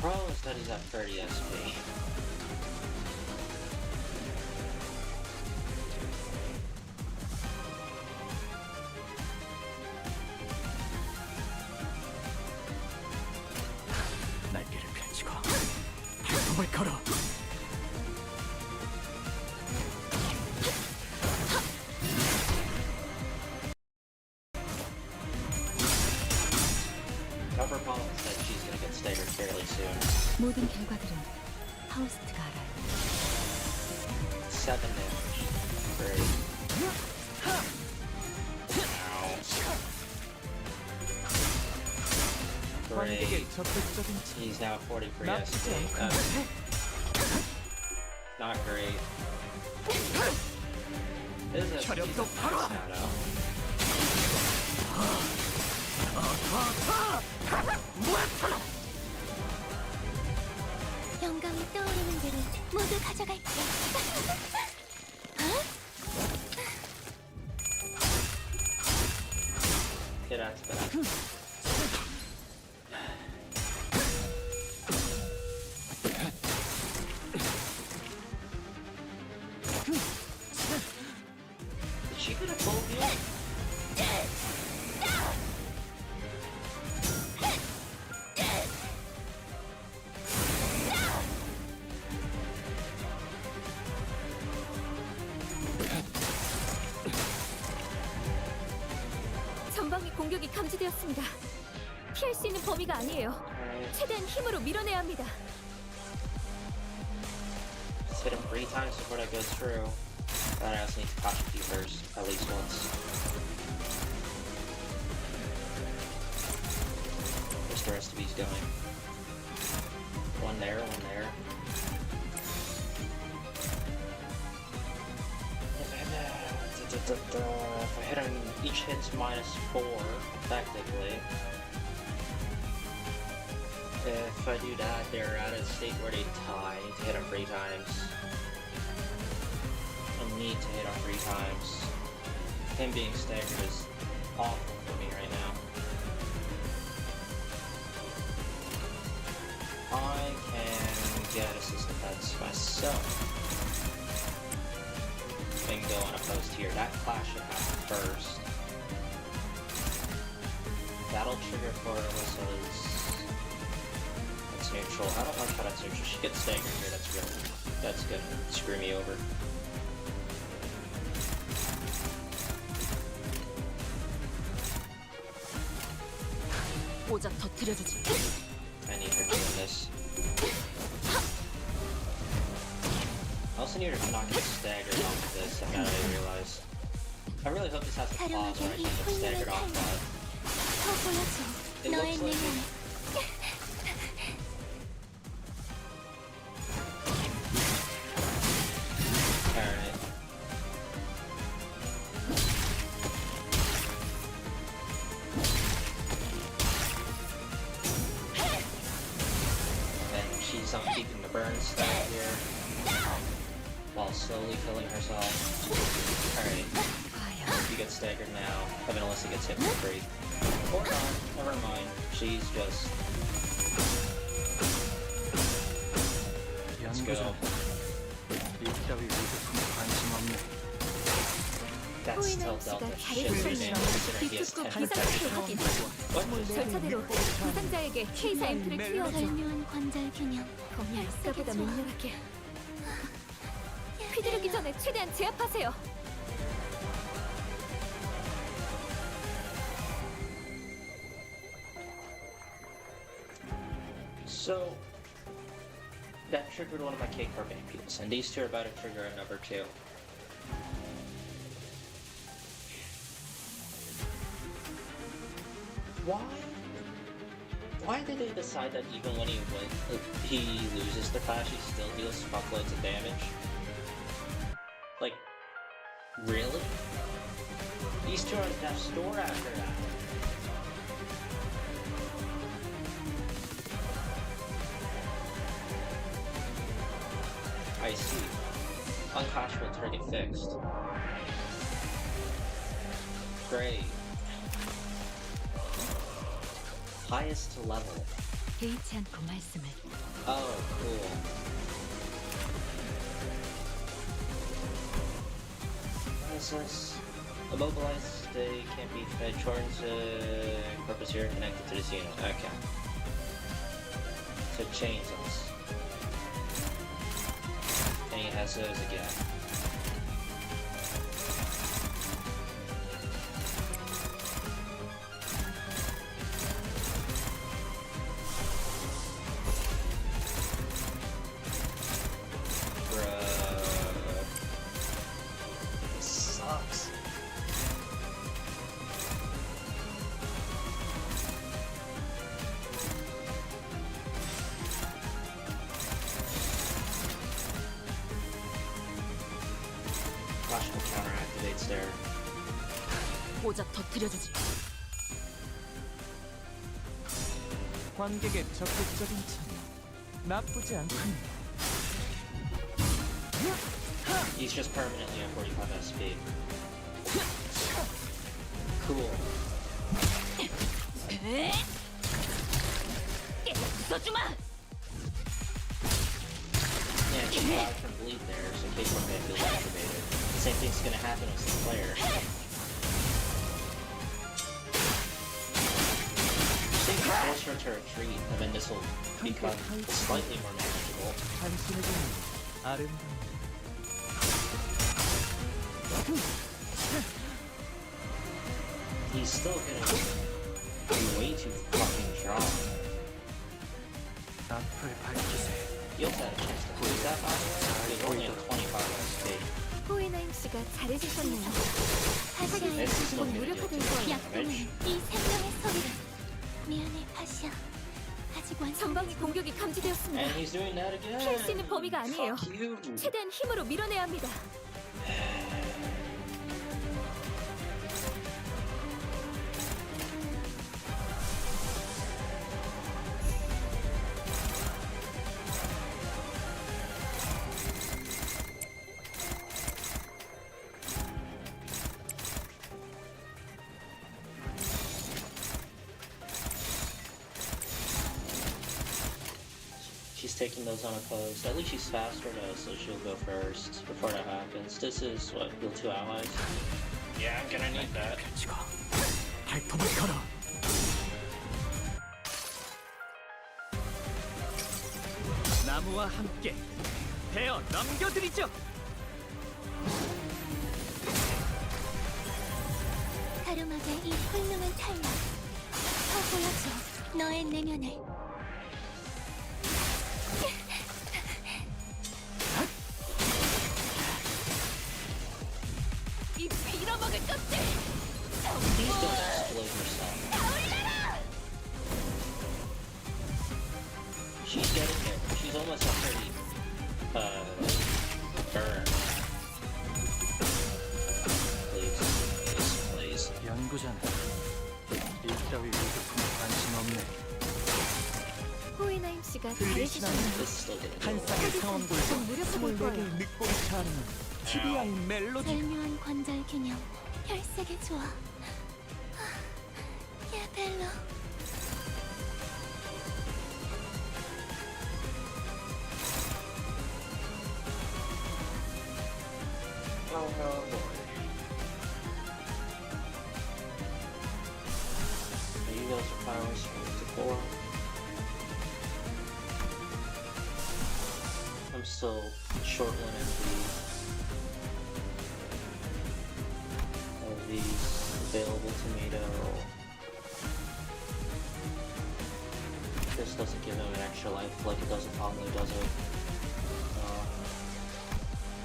Speaker 1: Problem is that he's at 30 SP.
Speaker 2: 날개를 펼치고 발톱을 걸어.
Speaker 1: Cover Palm said she's gonna get staggered fairly soon.
Speaker 5: 모든 결과들은 파우스트가 알아요.
Speaker 1: 7 damage. Great. Ow. Great. He's now 43 SP. Not great. This is a shadow.
Speaker 11: 영감이 떠오르는 대로 모두 가져갈게.
Speaker 1: Get out to that. Is she gonna pull you?
Speaker 3: 전방의 공격이 감지되었습니다. 피할 수 있는 범위가 아니에요. 최대한 힘으로 밀어내야 합니다.
Speaker 1: Just hit him 3 times before that goes through. But I also need to caution you first, at least once. Where's the rest of these going? One there, one there. If I hit him, each hit's -4, effectively. If I do that, they're at a state where they tie. I need to hit him 3 times. I need to hit him 3 times. Him being staggered is awful for me right now. I can get assist defense myself. Bingo on a post here. That clash should happen first. That'll trigger for Alyssa's neutral. I don't like how that's neutral. She gets staggered here. That's gonna screw me over.
Speaker 7: 오자 터뜨려주지.
Speaker 1: I need her doing this. I also need her to not get staggered off of this. I gotta realize. I really hope this has a clause where I can get staggered off that.
Speaker 11: 더 보여줘.
Speaker 1: It
Speaker 11: 너의
Speaker 1: looks like
Speaker 11: 내면을.
Speaker 1: Alright. And she's keeping the burn stack here while slowly killing herself. Alright. You get staggered now. I mean, unless he gets hit for free. Or not. Never mind. She's just. Let's go. That's still dealt a shit damage considering he has 10 protection. What?
Speaker 3: 절차대로 부상자에게 K사 앰플을 투여하죠.
Speaker 11: 절묘한 관절 균형.
Speaker 3: 아까보다 맹렬하게. 휘두르기 전에 최대한 제압하세요.
Speaker 1: So, that triggered one of my K-Corp ampules, and these two are about to trigger another two. Why did they decide that even when he loses the clash, he still deals fuckloads of damage? Like, really? These two are at death's door after that. I see. Unclashable turning fixed. Great. Highest level.
Speaker 5: 개의치 않고 말씀을.
Speaker 1: Oh, cool. What is this? Immobilized, they can't be fed. Chorn's purpose here connected to the unit. Okay. So chains us. And he has those again. Flash will counteractivates there.
Speaker 7: 오자 터뜨려주지.
Speaker 9: 관객의 적극적인 참여 나쁘지 않군요.
Speaker 1: He's just permanently at 45 SP. Cool.
Speaker 7: 써주마.
Speaker 1: Yeah, she died from bleed there, so K-Corp may feel activated. The same thing's gonna happen with the player. Think force her to retreat, and then this will become slightly more manageable.
Speaker 9: 당신에게는 아름다운
Speaker 1: He's still gonna be way too fucking strong.
Speaker 2: 앞을 밝히세.
Speaker 1: You also had a chance to lose that, by the way. He's only at 25 SP.
Speaker 3: 호이나임 씨가 잘해주셨네요.
Speaker 11: 파시아의
Speaker 1: This is still
Speaker 3: 곧
Speaker 1: gonna
Speaker 3: 무력화될
Speaker 1: deal too much
Speaker 3: 거예요.
Speaker 11: 약품은
Speaker 1: damage.
Speaker 11: 이 생명의 소리를. 미안해, 파시아. 아직 완성.
Speaker 3: 전방위 공격이 감지되었습니다.
Speaker 1: And he's doing that again.
Speaker 3: 피할 수 있는 범위가 아니에요.
Speaker 1: Fuck you.
Speaker 3: 최대한 힘으로 밀어내야 합니다.
Speaker 1: She's taking those unopposed. At least she's faster though, so she'll go first before that happens. This is what, heal 2 allies? Yeah, I'm gonna need that.
Speaker 2: 펼치고 발톱을 걸어.
Speaker 9: 나무와 함께 베어 넘겨드리죠.
Speaker 11: 가lum하게 이 훌륭한 탄력. 더 보여줘, 너의 내면을.
Speaker 3: 이 빌어먹을 것들!
Speaker 1: Please don't explode yourself. She's getting there. She's almost already burned. Please.
Speaker 2: 연구자는 일따위 의료품에 관심 없네.
Speaker 3: 호이나임 씨가
Speaker 9: 들리시나요?
Speaker 3: 잘해주셨네요.
Speaker 1: This is still getting
Speaker 9: 한
Speaker 1: good.
Speaker 9: 쌍의
Speaker 3: 좀
Speaker 9: 상원골과
Speaker 3: 무력해볼
Speaker 9: 24개의 늑골이 차는 TVI 멜로디.
Speaker 11: 절묘한 관절 균형, 혈색의 조화. 예, 벨로.
Speaker 1: Oh boy. You guys are finally supposed to go. I'm still short one of these available tomato. This doesn't give him an extra life like it does in Ponglu, does it?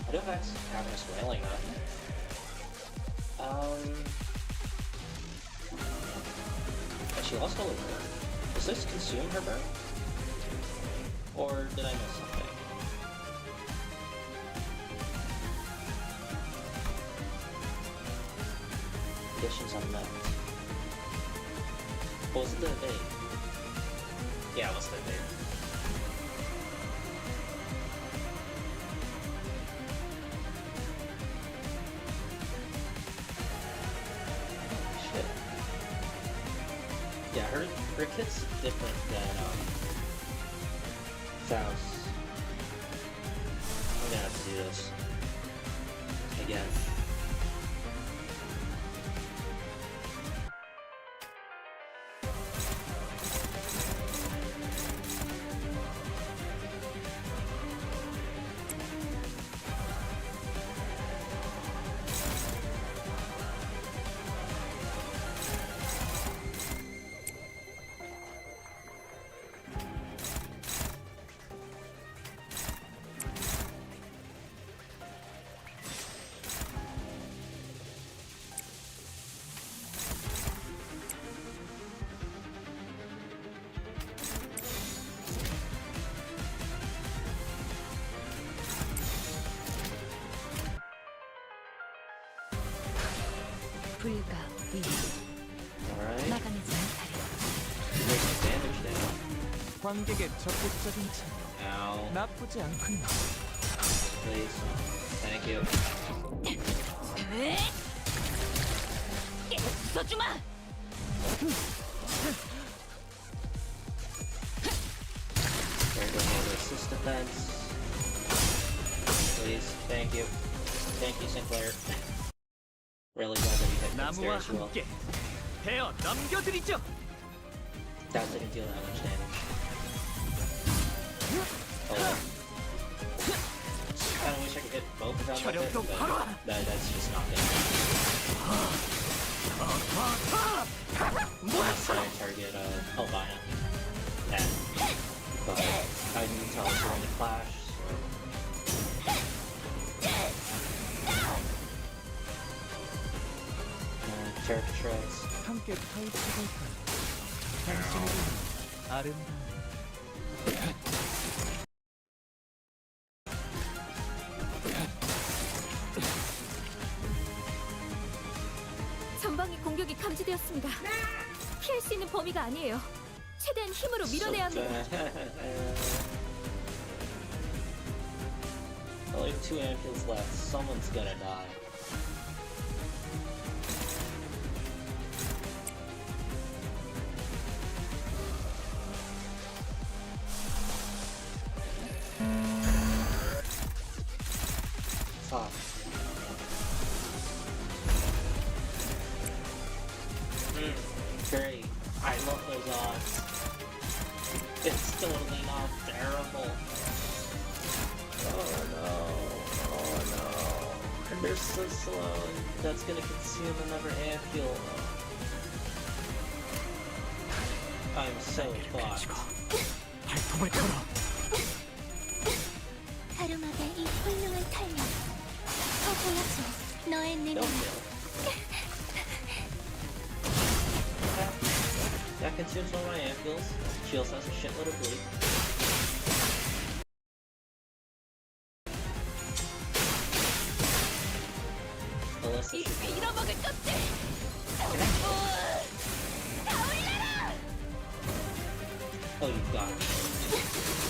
Speaker 1: I do have Cavernous Wailing though. And she lost all of her. Does this consume her burn? Or did I miss something? Conditions unmet. What was the date? Yeah, what's the date? Shit. Yeah, her kit's different than Faust. I'm gonna have to do this again.
Speaker 4: 불가 위
Speaker 1: Alright.
Speaker 4: 막아내지 못하리.
Speaker 1: There's some damage now.
Speaker 9: 관객의 적극적인 참여
Speaker 1: Ow.
Speaker 9: 나쁘지 않군요.
Speaker 1: Please. Thank you.
Speaker 3: 써주마!
Speaker 1: There goes another assist defense. Please. Thank you. Thank you, Sinclair. Really glad that you hit Fitz there
Speaker 9: 나무와
Speaker 1: as well.
Speaker 9: 함께 베어 넘겨드리죠.
Speaker 1: That didn't deal that much damage. Oh well. Kinda wish I could hit both of them with it,
Speaker 9: 혈액도
Speaker 1: but
Speaker 9: 바로!
Speaker 1: that's just not good. Unless I target Albina. Yeah. But I didn't tell her during the clash, so... Turret shreds.
Speaker 9: 함께 파헤쳐볼까요? 당신에게는 아름다운
Speaker 3: 전방의 공격이 감지되었습니다. 피할 수 있는 범위가 아니에요. 최대한 힘으로 밀어내야 합니다.
Speaker 1: Only 2 ampoules left. Someone's gonna die. Fuck. Great. I love those odds. It's totally not terrible. They're so slow. That's gonna consume another airfield. I'm so fucked.
Speaker 2: 발톱을 걸어.
Speaker 11: 가루막의 이 훌륭한 탄력. 더 보여줘. 너의
Speaker 1: Don't
Speaker 11: 능력.
Speaker 1: kill. That consumes one of my ampoules. She also has a shitload of bleed. Alyssa should be.
Speaker 3: 잃어먹을 것들!
Speaker 1: Oh, you got it.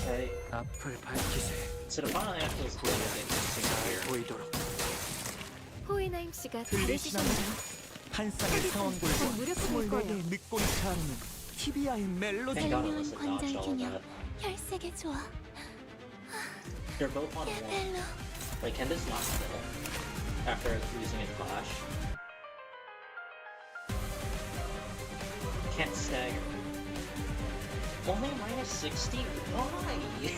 Speaker 1: Okay,
Speaker 2: 앞을 밝히세.
Speaker 1: so the final ampoule's bleed and it's higher.
Speaker 2: 보이도록.
Speaker 3: 호이나임 씨가
Speaker 9: 들리시나요?
Speaker 3: 잘해주셨네요.
Speaker 9: 한 쌍의
Speaker 3: 좀
Speaker 9: 상황들과
Speaker 3: 무력해질 거예요.
Speaker 9: 24개의 늦고리 차오르는 TBI의 멜로디.
Speaker 1: Thank God
Speaker 11: 훌륭한
Speaker 1: Alyssa dodged
Speaker 11: 관절
Speaker 1: all of
Speaker 11: 균형.
Speaker 1: that.
Speaker 11: 혈색의 조화.
Speaker 1: They're both on one.
Speaker 11: 벨로.
Speaker 1: Like, can this not kill? After using a flash? Can't stagger. Only minus 60? Why?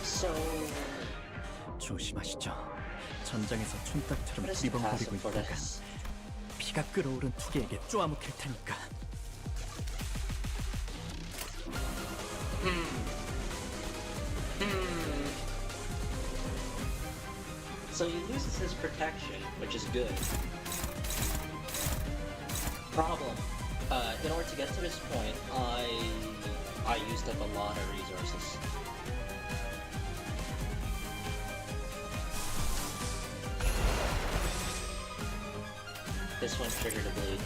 Speaker 1: So...
Speaker 2: 조심하시죠. 전장에서 촌딱처럼
Speaker 1: What is the
Speaker 2: 두리번거리고
Speaker 1: passive for
Speaker 2: 있다가
Speaker 1: this?
Speaker 2: 피가 끓어오른 투개에게 쪼아묵힐 테니까.
Speaker 1: So he loses his protection, which is good. Problem. In order to get to this point, I used up a lot of resources. This one triggered a bleed.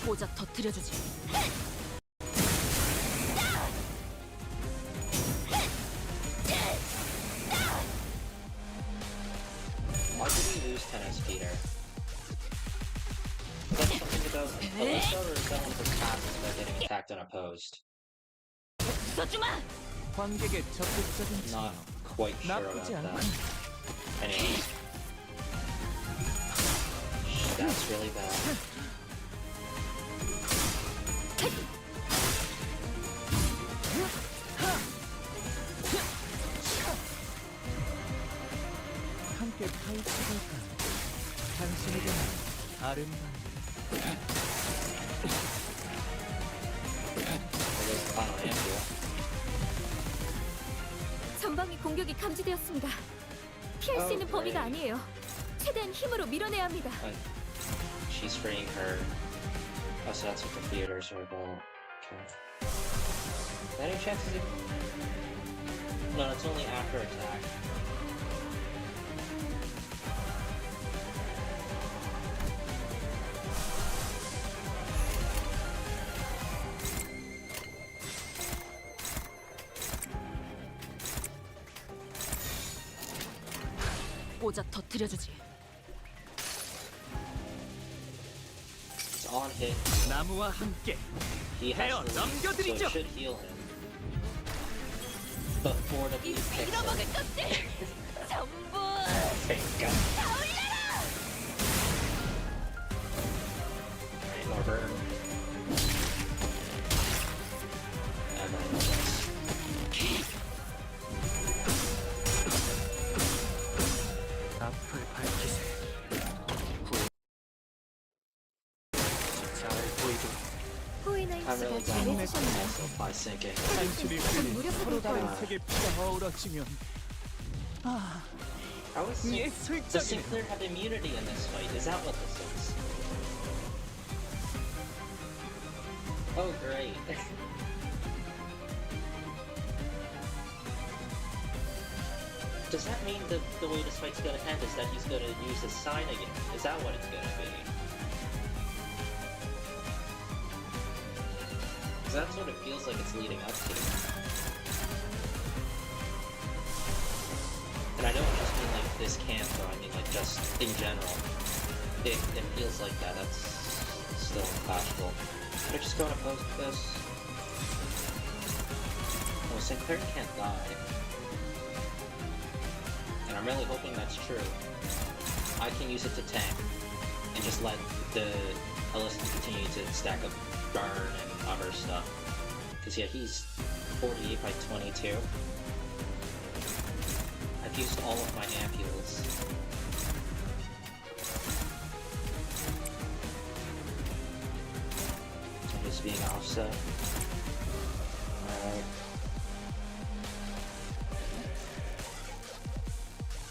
Speaker 7: 고작 터뜨려주지.
Speaker 1: Why did we lose 10 SP there? Is that something about Alyssa, or is that one of her passes about getting attacked unopposed?
Speaker 7: 써주마!
Speaker 9: 관객의 적극적인
Speaker 1: Not quite sure about
Speaker 9: 나쁘지
Speaker 1: that.
Speaker 9: 않군.
Speaker 1: Anyways. That's really bad.
Speaker 9: 함께 파헤쳐볼까? 당신에게 아름다운
Speaker 1: There goes the final ampule.
Speaker 3: 전방위 공격이 감지되었습니다. 피할 수 있는 범위가 아니에요. 최대한 힘으로 밀어내야 합니다.
Speaker 1: She's freeing her. Oh, so that's what the theaters are about. Okay. Any chances of... No, it's only after attack.
Speaker 7: 고작 터뜨려주지.
Speaker 1: It's on hit.
Speaker 9: 나무와 함께
Speaker 1: He has
Speaker 9: 헤어
Speaker 1: to leave, so it
Speaker 9: 넘겨드리죠.
Speaker 1: should heal him. Before the bleed kicks
Speaker 3: 잃어먹을
Speaker 1: in.
Speaker 3: 것들! 전부
Speaker 1: Thank God.
Speaker 3: 다 올려라!
Speaker 1: Alright, more burn. And then this.
Speaker 2: 앞을 밝히세. 잘 보이도록.
Speaker 3: 호이나임
Speaker 1: I'm really
Speaker 3: 씨가
Speaker 1: glad I
Speaker 3: 잘해주셨네요.
Speaker 1: myself by sinking.
Speaker 9: 한심이
Speaker 3: 좀
Speaker 9: 끌린
Speaker 3: 무력해질
Speaker 9: 서로 다른
Speaker 3: 거예요.
Speaker 9: 색의 피가 어우러지면 아,
Speaker 1: How is Does
Speaker 9: 예술적인
Speaker 1: Sinclair have immunity in this fight? Is that what this is? Oh, great. Does that mean that the way this fight's gonna end is that he's gonna use his sign again? Is that what it's gonna be? Because that's what it feels like it's leading up to. And I don't just mean like this Canto, I mean like just in general. It feels like that. That's still impossible. Should I just go and oppose this? Oh, Sinclair can't die. And I'm really hoping that's true. I can use it to tank and just let the Alyssa continue to stack up burn and other stuff. Because yeah, he's 48 by 22. I've used all of my ampules. I'm just being offset. Alright.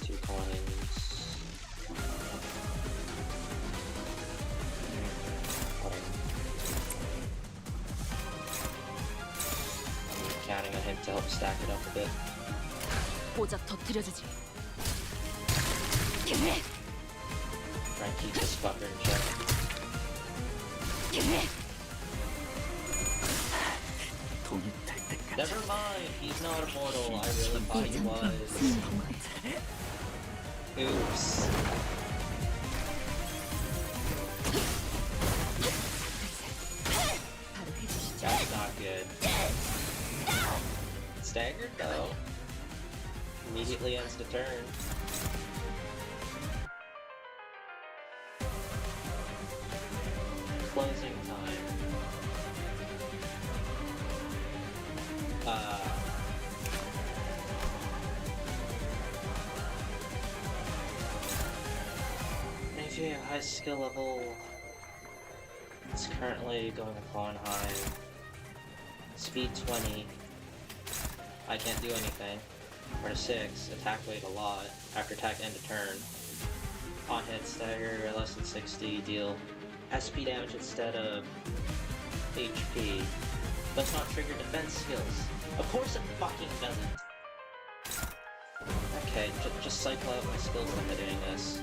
Speaker 1: 2 coins. I'm counting on him to help stack it up a bit.
Speaker 7: 고작 터뜨려주지.
Speaker 1: Try and keep this fucker in check. Never mind, he's not immortal. I really thought he was. Oops. That's not good. Staggered though. Immediately ends the turn. Closing time. Maybe a high skill level. It's currently going upon high. Speed 20. I can't do anything. For 6, attack weight a lot. After attack end of turn. On hit stagger less than 60, deal SP damage instead of HP. Does not trigger defense skills. Of course it fucking doesn't. Okay, just cycle out my skills limiting this.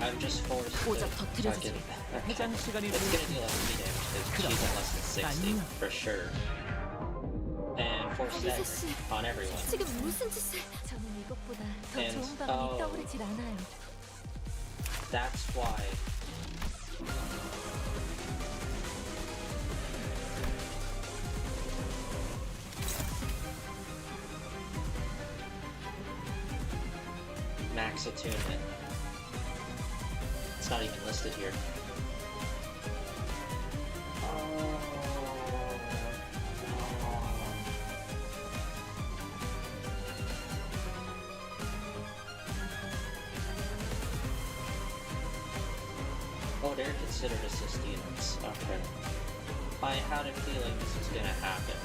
Speaker 1: I'm just forced to fucking... It's gonna deal SP damage because she's at less than 60, for sure. And force stagger on everyone.
Speaker 4: 지금 무슨 짓을? 저는 이것보다 더
Speaker 1: And,
Speaker 4: 좋은 방법이 떠오르질 않아요.
Speaker 1: That's why. Max attunement. It's not even listed here. Oh, they're considered assist units. Okay. I had a feeling this was gonna happen.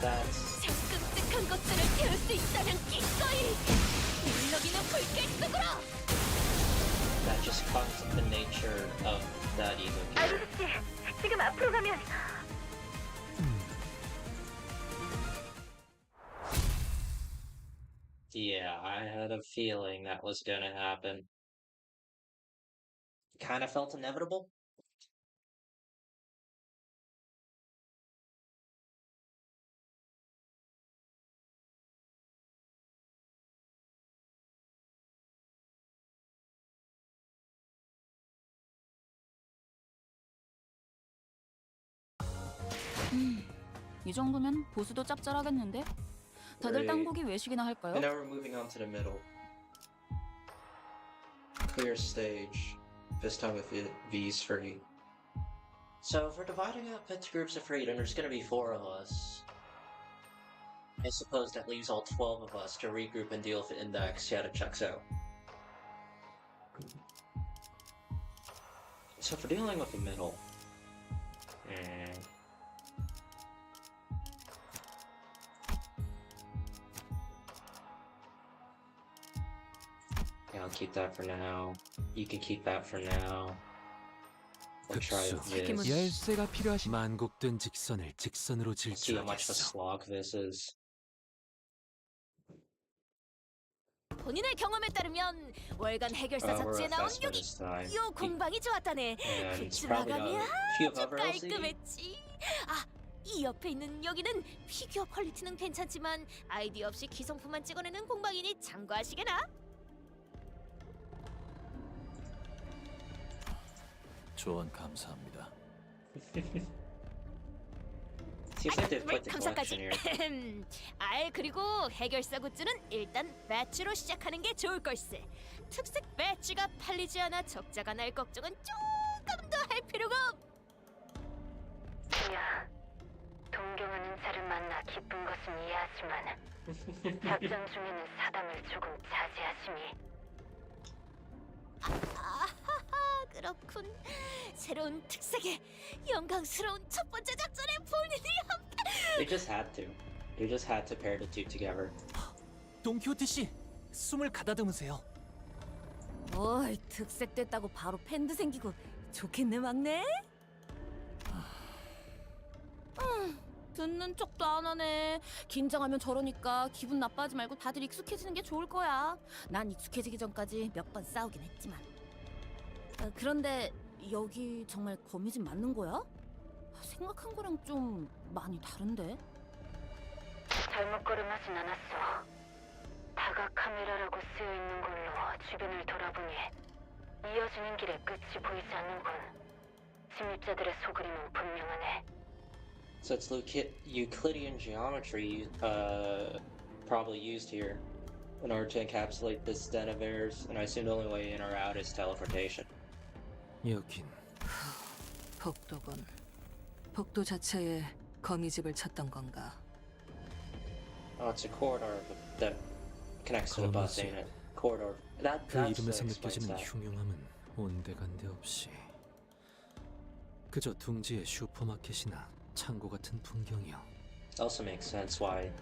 Speaker 1: That's...
Speaker 11: 저 끔찍한 것들을 태울 수 있다면 기꺼이 물러기는 불길 속으로.
Speaker 1: That just comes with the nature of that evil gear.
Speaker 3: 아저씨, 지금 앞으로 가면
Speaker 1: Yeah, I had a feeling that was gonna happen. Kinda felt inevitable.
Speaker 7: 이 정도면 보수도 짭짤하겠는데? 다들
Speaker 1: Great.
Speaker 7: 땅보기 외식이나 할까요?
Speaker 1: And now we're moving on to the middle. Clear stage. This time with V's free. So if we're dividing up into groups of 3, then there's gonna be 4 of us. I suppose that leaves all 12 of us to regroup and deal with the index. Yeah, that checks out. So if we're dealing with the middle... Yeah, I'll keep that for now. You can keep that for now. try
Speaker 8: 흑수.
Speaker 1: this.
Speaker 9: 열쇠가 필요하신
Speaker 8: 만곡된 직선을 직선으로
Speaker 1: See how much of a
Speaker 8: 질주하겠어.
Speaker 1: slog this is.
Speaker 12: 본인의 경험에 따르면 월간 해결사
Speaker 1: We're
Speaker 12: 잡지에
Speaker 1: at
Speaker 12: 나온
Speaker 1: Vespa
Speaker 12: 여기
Speaker 1: this time.
Speaker 12: 요 공방이 좋았다네.
Speaker 1: And it's
Speaker 12: 굿즈
Speaker 1: probably
Speaker 12: 마감이
Speaker 1: a few
Speaker 12: 아주
Speaker 1: of overall CD.
Speaker 12: 깔끔했지. 아, 이 옆에 있는 여기는 피규어 퀄리티는 괜찮지만 아이디어 없이 기성품만 찍어내는 공방이니 참고하시게나.
Speaker 2: 조언 감사합니다.
Speaker 1: Seems like they've put the collection here.
Speaker 12: 그리고 해결사 굿즈는 일단 배지로 시작하는 게 좋을 걸세. 특색 배지가 팔리지 않아 적자가 날 걱정은 조금 더 할 필요가 없.
Speaker 3: 야, 동경하는 자를 만나 기쁜 것은 이해하지만 작전 중에는 사담을 조금 자제하시니.
Speaker 12: 아하하, 그렇군. 새로운 특색에 영광스러운 첫 번째 작전에 본인이 함께.
Speaker 1: They just had to. They just had to pair the two together.
Speaker 9: 돈키호테 씨, 숨을 가다듬으세요.
Speaker 12: 어이, 특색 됐다고 바로 팬도 생기고 좋겠네 막내. 듣는 척도 안 하네. 긴장하면 저러니까 기분 나빠하지 말고 다들 익숙해지는 게 좋을 거야. 난 익숙해지기 전까지 몇 번 싸우긴 했지만. 그런데 여기 정말 거미집 맞는 거야? 생각한 거랑 좀 많이 다른데?
Speaker 3: 잘못 걸음하진 않았어. 다각 카메라라고 쓰여 있는 걸로 주변을 돌아보니 이어지는 길에 끝이 보이지 않는군. 침입자들의 속그림은 분명하네.
Speaker 1: So it's Euclidean geometry probably used here in order to encapsulate this den of errors, and I assume the only way in or out is teleportation.
Speaker 8: 여긴
Speaker 6: 복도군. 복도 자체에 거미집을 찾던 건가?
Speaker 1: Oh, it's a corridor that connects to the bus, ain't it? Corridor.
Speaker 8: 그
Speaker 1: That
Speaker 8: 이름에서
Speaker 1: explains
Speaker 8: 느껴지는
Speaker 1: that.
Speaker 8: 흉흉함은 온데간데 없이 그저 둥지의 슈퍼마켓이나 창고 같은 풍경이요.
Speaker 1: Also makes sense why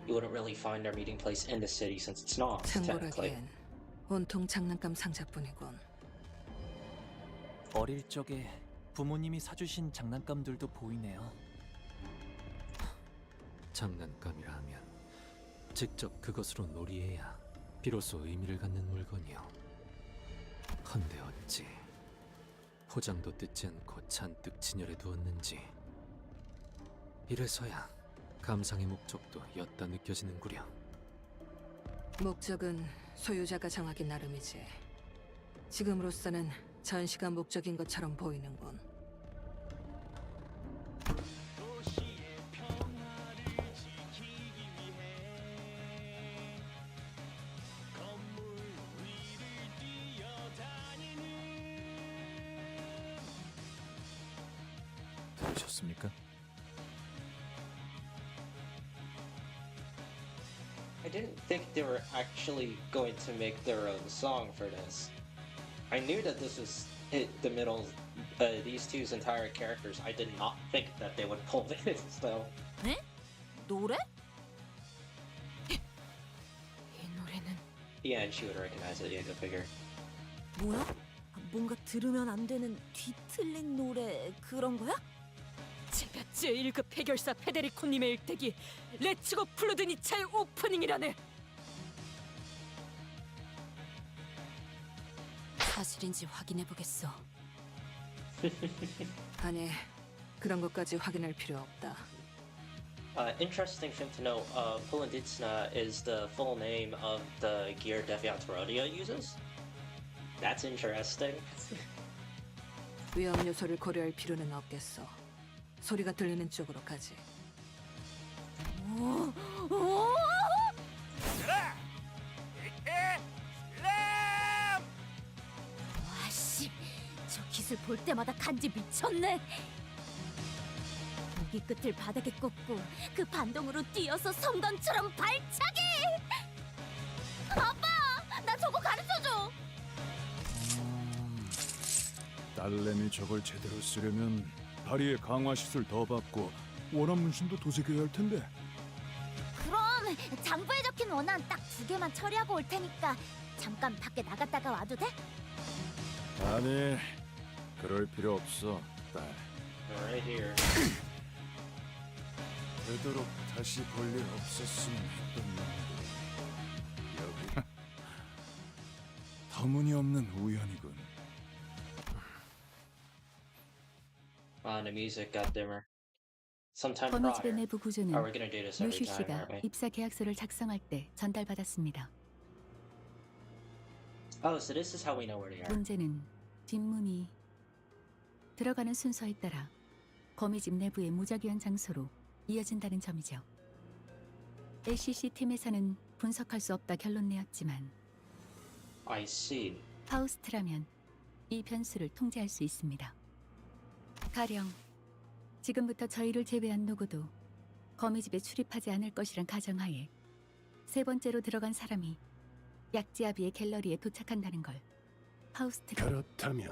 Speaker 1: you wouldn't really find our meeting place in the city since it's not technically.
Speaker 6: 창고라기엔 온통 장난감 상자뿐이군.
Speaker 9: 어릴 적에 부모님이 사주신 장난감들도 보이네요.
Speaker 8: 장난감이라 하면 직접 그것으로 놀이해야 비로소 의미를 갖는 물건이요. 헌데 어찌 포장도 뜯지 않고 잔뜩 진열해 두었는지. 이래서야 감상의 목적도 엿다 느껴지는구려.
Speaker 6: 목적은 소유자가 정하기 나름이지. 지금으로서는 전시가 목적인 것처럼 보이는군.
Speaker 9: 들으셨습니까?
Speaker 1: I didn't think they were actually going to make their own song for this. I knew that this was the middle, these two's entire characters. I did not think that they would pull this, though.
Speaker 12: 네? 노래? 이 노래는
Speaker 1: Yeah, and she would recognize it, yeah, go figure.
Speaker 12: 뭐야? 뭔가 들으면 안 되는 뒤틀린 노래 그런 거야? 제가 제1급 해결사 페데리코님의 일대기 레츠고 플루드니 차의 오프닝이라네. 사실인지 확인해보겠어.
Speaker 6: 아니, 그런 것까지 확인할 필요 없다.
Speaker 1: Interesting thing to know, Polenditsna is the full name of the gear Deviant Rodia uses. That's interesting.
Speaker 6: 위험 요소를 고려할 필요는 없겠어. 소리가 들리는 쪽으로 가지.
Speaker 12: 와씨, 저 기술 볼 때마다 간지 미쳤네. 무기 끝을 바닥에 꽂고 그 반동으로 뛰어서 섬광처럼 발차기. 아빠, 나 저거 가르쳐줘.
Speaker 13: 딸내미 저걸 제대로 쓰려면 다리에 강화 시술 더 받고 원한 문신도 도색해야 할 텐데.
Speaker 12: 그럼 장부에 적힌 원안 딱 2개만 처리하고 올 테니까 잠깐 밖에 나갔다가 와도 돼?
Speaker 13: 아니, 그럴 필요 없어, 딸.
Speaker 1: Right here.
Speaker 13: 되도록 다시 볼 일 없었으면 했던 놈들. 여기 터무니없는 우연이군.
Speaker 1: The music got dimmer. Sometime
Speaker 5: 거미집의
Speaker 1: prior.
Speaker 5: 내부 구조는
Speaker 1: Oh, we're gonna do this every
Speaker 5: 류슈
Speaker 1: time,
Speaker 5: 씨가
Speaker 1: aren't we?
Speaker 5: 입사 계약서를 작성할 때 전달받았습니다.
Speaker 1: Oh, so this is how we know where they are.
Speaker 5: 문제는 뒷문이 들어가는 순서에 따라 거미집 내부의 무작위한 장소로 이어진다는 점이죠. LCC 팀에서는 분석할 수 없다 결론 내었지만
Speaker 1: I see.
Speaker 5: 파우스트라면 이 변수를 통제할 수 있습니다. 가령 지금부터 저희를 제외한 누구도 거미집에 출입하지 않을 것이란 가정하에 세 번째로 들어간 사람이 약지아비의 갤러리에 도착한다는 걸 파우스트라
Speaker 14: 그렇다면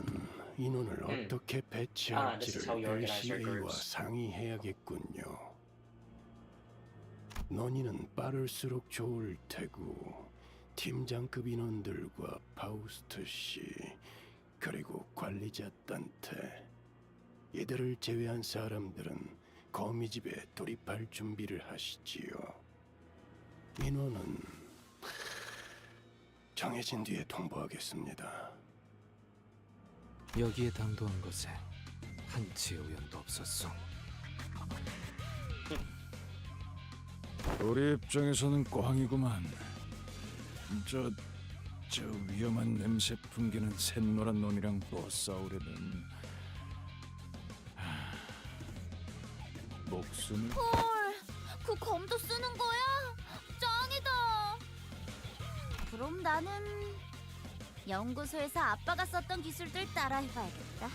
Speaker 14: 인원을 어떻게
Speaker 1: this is how you
Speaker 14: 배치할지를
Speaker 1: organize your
Speaker 14: LCA와
Speaker 1: groups.
Speaker 14: 상의해야겠군요. 논의는 빠를수록 좋을 테고 팀장급 인원들과 파우스트 씨 그리고 관리자 단테 이들을 제외한 사람들은 거미집에 돌입할 준비를 하시지요. 인원은 정해진 뒤에 통보하겠습니다.
Speaker 8: 여기에 당도한 것에 한치의 우연도 없었소.
Speaker 13: 우리 입장에서는 꽝이구만. 저 위험한 냄새 풍기는 샛노란 놈이랑 또 싸우려면 목숨을
Speaker 12: 헐, 그 검도 쓰는 거야? 짱이다. 그럼 나는 연구소에서 아빠가 썼던 기술들 따라해봐야겠다.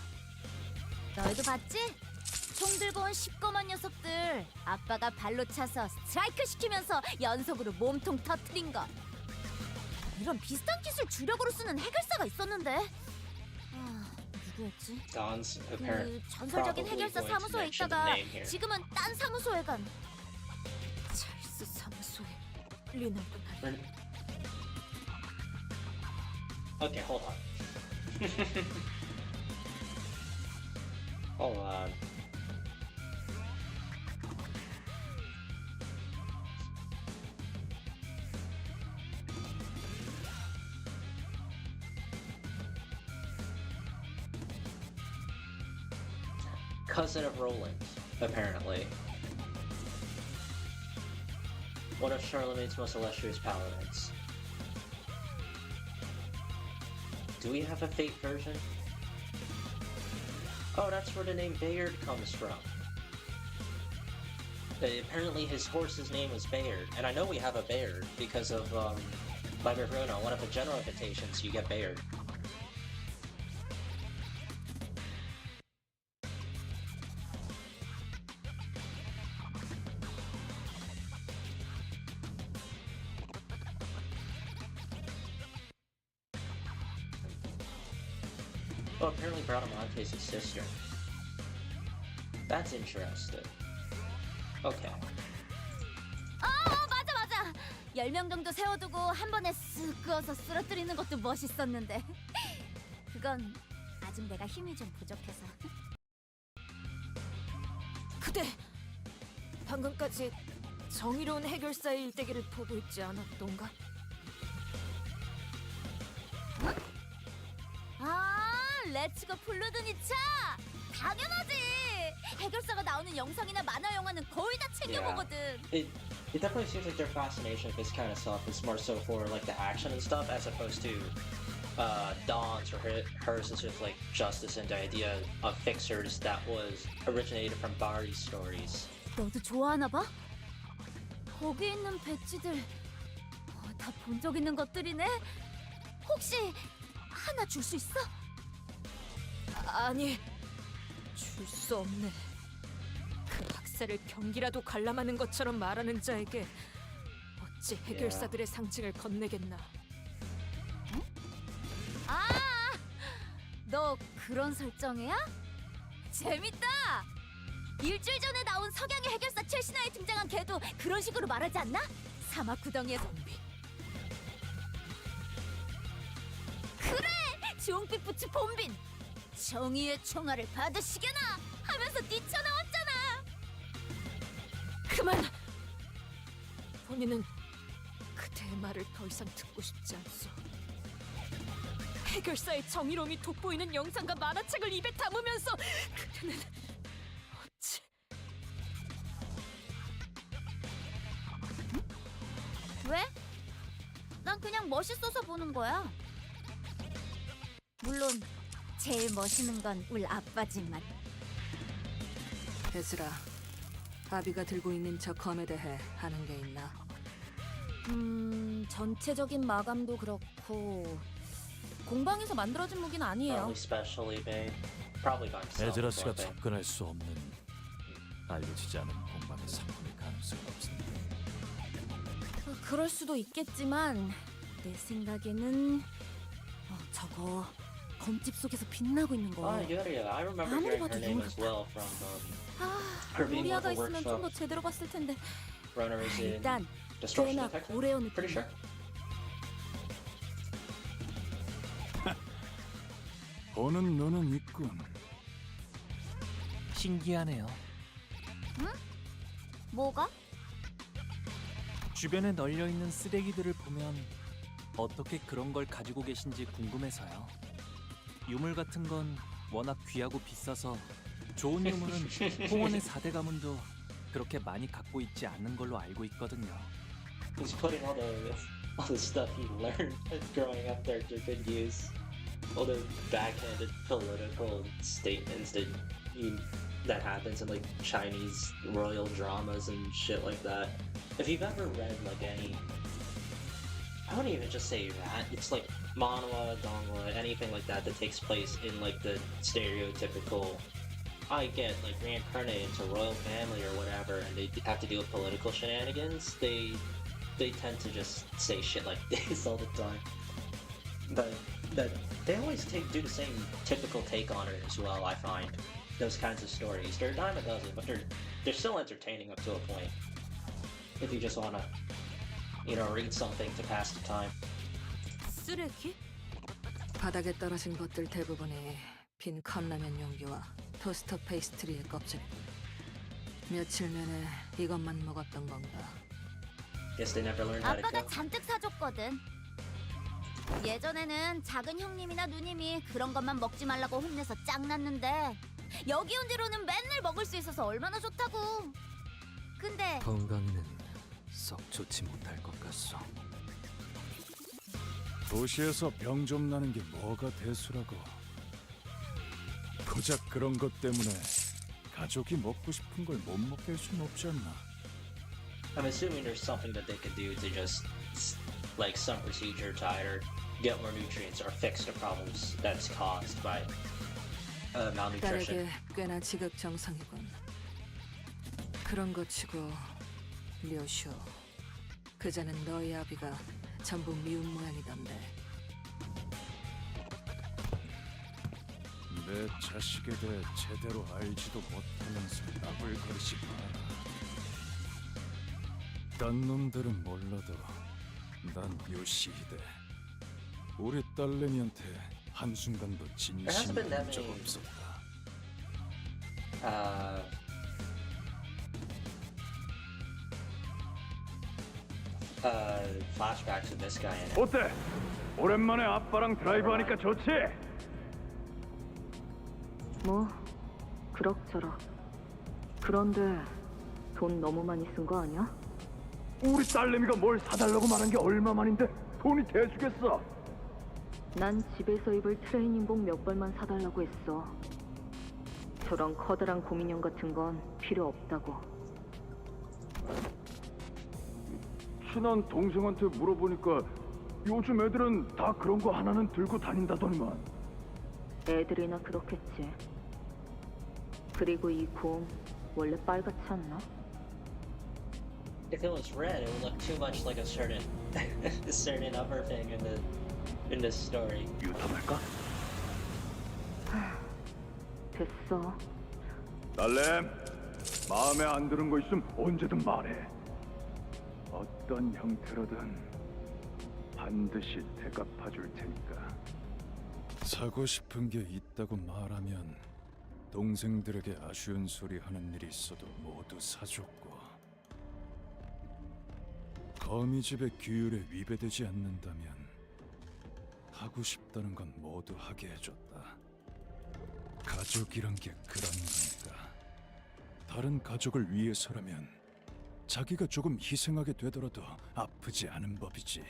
Speaker 12: 너희도 봤지? 총 들고 온 시꺼먼 녀석들 아빠가 발로 차서 스트라이크 시키면서 연속으로 몸통 터트린 거. 이런 비슷한 기술 주력으로 쓰는 해결사가 있었는데 누구였지?
Speaker 1: Don's apparent.
Speaker 12: 그 전설적인
Speaker 1: probably
Speaker 12: 해결사
Speaker 1: going to
Speaker 12: 사무소에
Speaker 1: mention
Speaker 12: 있다가
Speaker 1: the name here.
Speaker 12: 지금은 딴 사무소에 간 찰스 사무소에 리나도 날
Speaker 1: Okay, hold on. Hold on. Cousin of Roland, apparently. One of Charlemagne's most illustrious paladins. Do we have a fake version? Oh, that's where the name Bayard comes from. Apparently his horse's name was Bayard, and I know we have a Bayard because of, by Verona, one of the general invitations, you get Bayard. Oh, apparently Bradamante's his sister. That's interesting. Okay.
Speaker 12: 맞아 10명 정도 세워두고 한 번에 쓱 그어서 쓰러뜨리는 것도 멋있었는데 그건 아직 내가 힘이 좀 부족해서.
Speaker 4: 그대 방금까지 정의로운 해결사의 일대기를 보고 있지 않았던가?
Speaker 12: 렛츠고 블루드니차! 당연하지! 해결사가 나오는 영상이나 만화 영화는 거의 다 챙겨보거든.
Speaker 1: It definitely seems like their fascination with this kind of stuff is more so for like the action and stuff as opposed to Dawn's or hers is just like justice and the idea of fixers that was originated from Bari's stories.
Speaker 12: 너도 좋아하나 봐? 거기 있는 배지들 다 본 적 있는 것들이네? 혹시 하나 줄 수 있어?
Speaker 4: 아니, 줄 수 없네. 그 학살을 경기라도 관람하는 것처럼 말하는 자에게 어찌 해결사들의 상징을 건네겠나.
Speaker 12: 너 그런 설정이야? 재밌다! 일주일 전에 나온 석양의 해결사 첼시나에 등장한 걔도 그런 식으로 말하지 않나? 사막 구덩이의 좀비. 그래! 주홍빛 부츠 봄빈! 정의의 총알을 받으시게나 하면서 뛰쳐나왔잖아.
Speaker 4: 그만! 본인은 그대의 말을 더 이상 듣고 싶지 않소. 해결사의 정의로움이 돋보이는 영상과 만화책을 입에 담으면서 그대는 어찌...
Speaker 12: 왜? 난 그냥 멋있어서 보는 거야. 물론 제일 멋있는 건 울 아빠지만.
Speaker 6: 에즈라, 아비가 들고 있는 저 검에 대해 아는 게 있나?
Speaker 12: 전체적인 마감도 그렇고 공방에서 만들어진 무기는 아니에요.
Speaker 1: Probably special eBay. Probably by himself.
Speaker 13: 에즈라 씨가
Speaker 1: probably.
Speaker 13: 접근할 수 없는 알려지지 않은 공방의 상품일 가능성이 없습니다.
Speaker 12: 그럴 수도 있겠지만 내 생각에는 저거 검집 속에서 빛나고 있는 거.
Speaker 1: Oh, yeah. I remember
Speaker 12: 아무리
Speaker 1: hearing
Speaker 12: 봐도
Speaker 1: her name
Speaker 12: 너무
Speaker 1: as well from her being
Speaker 12: 로리아가
Speaker 1: with the
Speaker 12: 있으면 좀 더
Speaker 1: workshop
Speaker 12: 제대로 봤을 텐데.
Speaker 1: runners in
Speaker 12: 일단
Speaker 1: Destruction
Speaker 12: 꽤나
Speaker 1: Detective.
Speaker 12: 고래어
Speaker 1: Pretty
Speaker 12: 느낌.
Speaker 1: sure.
Speaker 13: 보는 눈은 있군.
Speaker 2: 신기하네요.
Speaker 12: 응? 뭐가?
Speaker 2: 주변에 널려 있는 쓰레기들을 보면 어떻게 그런 걸 가지고 계신지 궁금해서요. 유물 같은 건 워낙 귀하고 비싸서 좋은 유물은 홍원의 4대 가문도 그렇게 많이 갖고 있지 않는 걸로 알고 있거든요.
Speaker 1: He's putting all the stuff he learned growing up there to good use. All the backhanded political statements that happens in like Chinese royal dramas and shit like that. If you've ever read like any, I wouldn't even just say that. It's like manhwa, donghua, anything like that takes place in like the stereotypical. I get like reincarnated into royal family or whatever, and they have to deal with political shenanigans. They tend to just say shit like this all the time. But they always do the same typical take on it as well. I find those kinds of stories. They're a dime a dozen, but they're still entertaining up to a point. If you just wanna, read something to pass the time.
Speaker 4: 쓰레기?
Speaker 6: 바닥에 떨어진 것들 대부분이 빈 컵라면 용기와 토스터 페이스트리의 껍질. 며칠 내내 이것만 먹었던 건가.
Speaker 1: Guess they never learned how to
Speaker 12: 아빠가
Speaker 1: cook.
Speaker 12: 잔뜩 사줬거든. 예전에는 작은 형님이나 누님이 그런 것만 먹지 말라고 혼내서 짱났는데 여기 온 뒤로는 맨날 먹을 수 있어서 얼마나 좋다고. 근데
Speaker 8: 건강에는 썩 좋지 못할 것 같소.
Speaker 13: 도시에서 병 좀 나는 게 뭐가 대수라고. 고작 그런 것 때문에 가족이 먹고 싶은 걸 못 먹게 할 수는 없지 않나.
Speaker 1: I'm assuming there's something that they could do to just, like some procedure to either get more nutrients or fix the problems that's caused by malnutrition.
Speaker 6: 딸에게 꽤나 지극정성이군. 그런 거 치고 료쇼, 그자는 너희 아비가 전부 미운 모양이던데.
Speaker 13: 내 자식에 대해 제대로 알지도 못하면서 나불거리지 마라. 딴 놈들은 몰라도 난 요시히데 우리 딸내미한테 한순간도 진심이
Speaker 1: been that
Speaker 13: 본 적
Speaker 1: many-
Speaker 13: 없었다.
Speaker 1: Flashbacks with this guy in it.
Speaker 13: 어때? 오랜만에 아빠랑 드라이브하니까 좋지?
Speaker 3: 뭐 그럭저럭. 그런데 돈 너무 많이 쓴 거 아니야?
Speaker 13: 우리 딸내미가 뭘 사달라고 말한 게 얼마만인데 돈이 대주겠어?
Speaker 3: 난 집에서 입을 트레이닝복 몇 벌만 사달라고 했어. 저런 커다란 곰인형 같은 건 필요 없다고.
Speaker 13: 친한 동생한테 물어보니까 요즘 애들은 다 그런 거 하나는 들고 다닌다더니만.
Speaker 3: 애들이나 그렇겠지. 그리고 이 곰 원래 빨갛지 않나?
Speaker 1: If it was red, it would look too much like a certain upper thing in this story.
Speaker 13: 유담할까?
Speaker 3: 됐어.
Speaker 13: 딸내미, 마음에 안 드는 거 있으면 언제든 말해. 어떤 형태로든 반드시 대갚아줄 테니까. 사고 싶은 게 있다고 말하면 동생들에게 아쉬운 소리 하는 일이 있어도 모두 사줬고, 거미집의 규율에 위배되지 않는다면 하고 싶다는 건 모두 하게 해줬다. 가족이란 게 그런 거니까. 다른 가족을 위해서라면 자기가 조금 희생하게 되더라도 아프지 않은 법이지.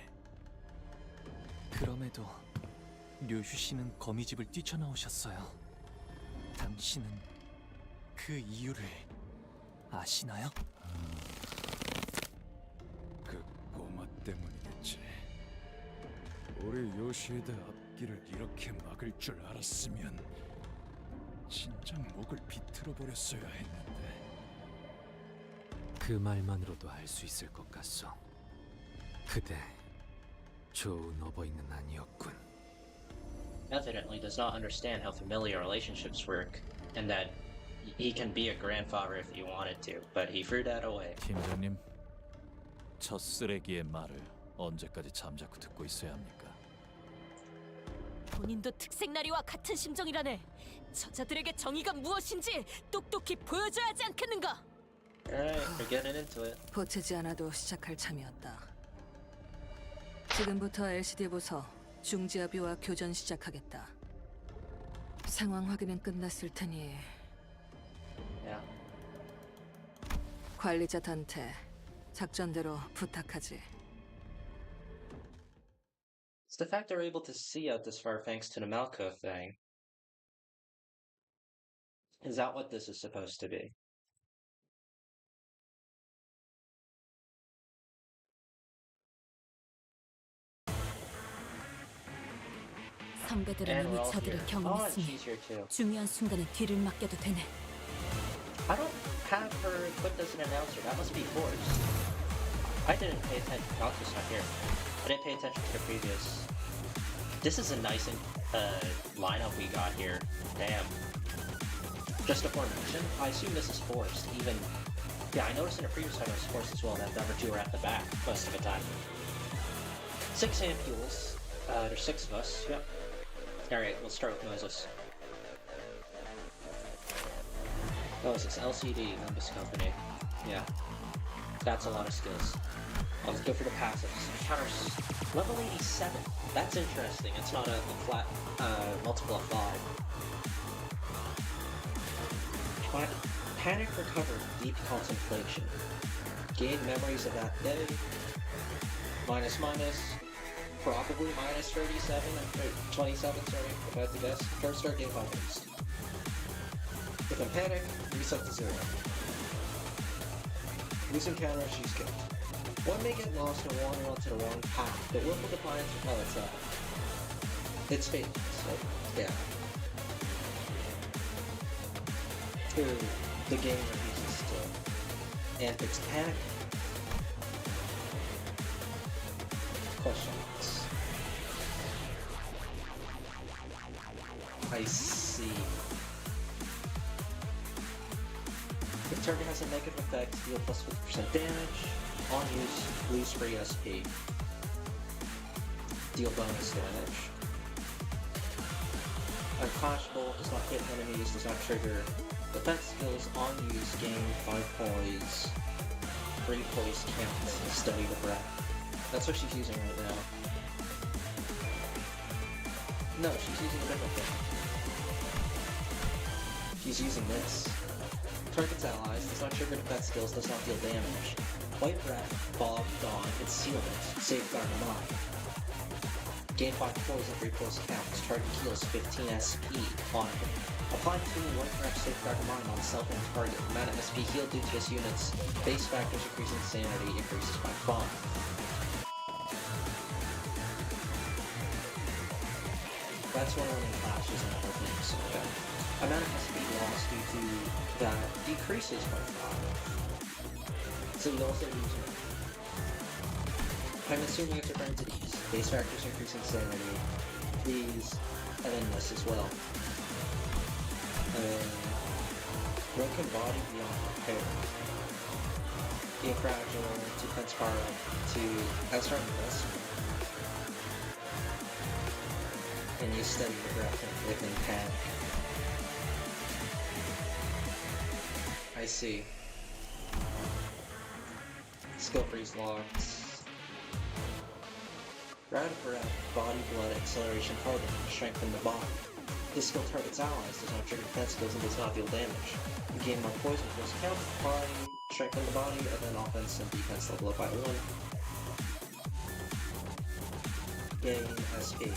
Speaker 2: 그럼에도 류휴 씨는 거미집을 뛰쳐나오셨어요. 당신은 그 이유를 아시나요?
Speaker 13: 그 꼬마 때문이겠지. 우리 요시에다 앞길을 이렇게 막을 줄 알았으면 진작 목을 비틀어 버렸어야 했는데.
Speaker 8: 그 말만으로도 알 수 있을 것 같소. 그대 좋은 어버이는 아니었군.
Speaker 1: Evidently does not understand how familiar relationships work, and that he can be a grandfather if he wanted to, but he threw that away.
Speaker 15: 팀장님, 저 쓰레기의 말을 언제까지 잠자코 듣고 있어야 합니까?
Speaker 4: 본인도 특색나리와 같은 심정이라네. 저자들에게 정의가 무엇인지 똑똑히 보여줘야 하지 않겠는가?
Speaker 1: Alright, we're getting into it.
Speaker 6: 보채지 않아도 시작할 참이었다. 지금부터 LCD 부서 중지합의와 교전 시작하겠다. 상황 확인은 끝났을 테니
Speaker 1: Yeah.
Speaker 6: 관리자 단테 작전대로 부탁하지.
Speaker 1: It's the fact they're able to see out this far thanks to the Malco thing. Is that what this is supposed to be?
Speaker 7: 선배들은
Speaker 1: And we're
Speaker 7: 이미
Speaker 1: all
Speaker 7: 저들을
Speaker 1: here. Oh,
Speaker 7: 경험했으니
Speaker 1: she's here too.
Speaker 7: 중요한 순간에 뒤를 맡겨도 되네.
Speaker 1: I don't have her equipped as an announcer. That must be forced. I didn't pay attention. Malco's not here. I didn't pay attention to the previous. This is a nice lineup we got here. Damn. Just a formation. I assume this is forced. Even yeah, I noticed in the previous time it was forced as well. That number 2 are at the back most of the time. 6 ampules. There's 6 of us. Yep. All right, we'll start with Moses. Oh, is this LCD, Limbus Company? Yeah. That's a lot of skills. Let's go for the passives. Counters. Level 87. That's interesting. It's not a flat multiple of 5. Panic recover. Deep contemplation. Gain memories of that day. Minus. Probably minus 37 or 27, sorry, if I had to guess. First start game confidence. If I'm panic, reset to 0. Losing counter, she's killed. One may get lost or wander onto the wrong path, but willful defiance will tell it's fate, so yeah. Ooh, the game refuses to. And fix panic. Questions. I see. If target has a negative effect, deal plus 50% damage. On use, lose free SP. Deal bonus damage. Unclashable, does not hit enemies, does not trigger. Defense skills on use, gain 5 poise. 3 poise counts, study the breath. That's what she's using right now. No, she's using a different thing. She's using this. Target's allies, does not trigger defense skills, does not deal damage. White Breath, Fog, Dawn, Concealment, Safeguard Mind. Gain 5 poison, 3 poise counts. Target heals 15 SP on him. Apply 2 White Breath Safeguard Mind on self and target. Amount of SP healed due to his units. Base factors increasing sanity increases by 5. That's one of the clashes and other things. Okay. Amount of SP lost due to that decreases by 5. So you also use it. I'm assuming it's referring to these. Base factors increasing sanity. These, and then this as well. Broken body beyond repair. Being fragile, to defense power up, to... I was starting with this. and you steady your breath and panic. I see. Skill freeze locked. Rapid breath, body blood, acceleration, harden, strengthen the body. This skill targets allies, does not trigger defense skills, and does not deal damage. You gain more poison, force count, body, strengthen the body, and then offense and defense level up by 1. Gain SP.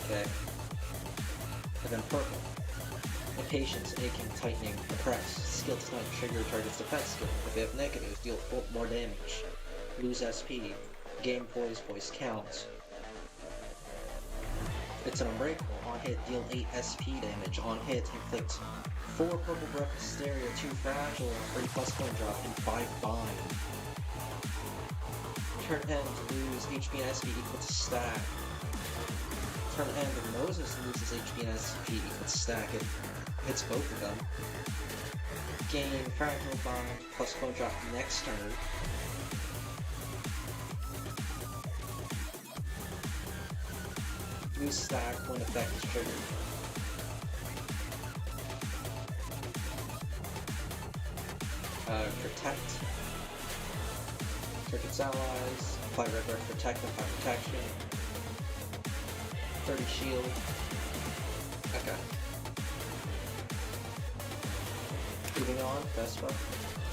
Speaker 1: Okay. And then purple. Impatience, aching, tightening, oppress. Skill does not trigger target's defense skill. If you have negative, deal more damage. Lose SP. Gain poise, voice count. It's an unbreakable. On hit, deal 8 SP damage. On hit, inflict 4 purple breath hysteria, 2 fragile, 3 plus point drop, and 5 bind. Turn end, lose HP and SP equal to stack. Turn end, Moses loses HP and SP equal to stack. It hits both of them. Gain fragile bind plus point drop next turn. Lose stack when effect is triggered. Protect. Target's allies. Apply red breath protect, apply protection. 30 shield. Okay. Moving on, Vespa.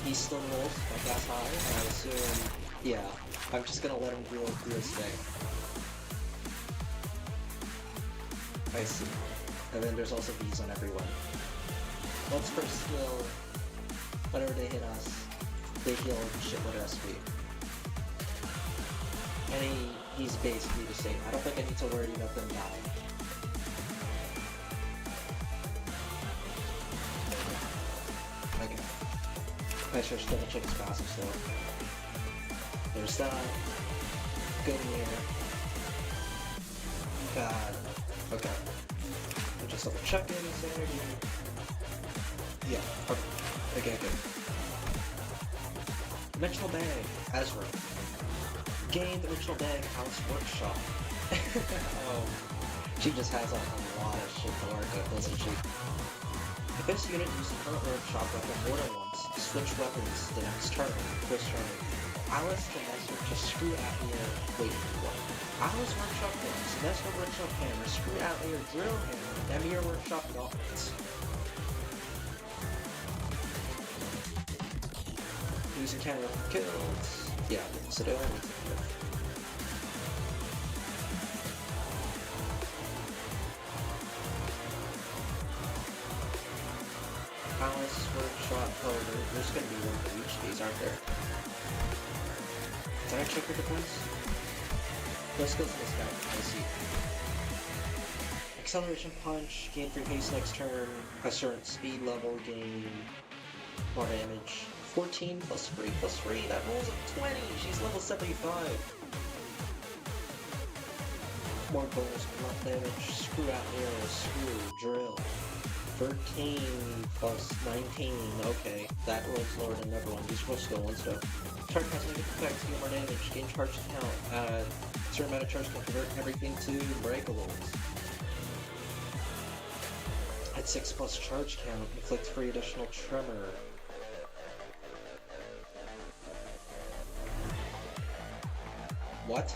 Speaker 1: He still rolls like that high, and I assume, yeah, I'm just gonna let him grow through his thing. I see. And then there's also these on everyone. Once per skill, whenever they hit us, they heal shitload of SP. And he's basically the same. I don't think I need to worry about them dying. Okay. I should double check his passive still. There's that. Good in the air. God. Okay. We'll just double check it, insanity. Yeah, okay, good. Dimensional Bag, Ezra. Gain Dimensional Bag, House Workshop. Oh, she just has a lot of shit to work with, doesn't she? If this unit uses the current workshop weapon more than once, switch weapons the next turn. This turn. Alice can Nestor just screw at the air. Wait, what? Alice Workshop Guns, Nestor Workshop Hammer, Screw Outlayer Drill Hammer, Emir Workshop Gauntlets. Using counter kills. Yeah, so they only take it. Alice Workshop, oh, there's gonna be one for each of these, aren't there? Did I check the defense? Let's go to this guy. I see. Acceleration Punch, gain 3 haste next turn, a certain speed level, gain more damage. 14 plus 3 plus 3, that rolls a 20! She's level 75! More goals, blunt damage, screw out arrow, screw, drill. 13 plus 19, okay. That rolls lower than everyone. You're supposed to go 1 step. Target has negative effects, deal more damage, gain charge count. Certain amount of charge can convert everything to breakables. At 6 plus charge count, inflict free additional tremor. What?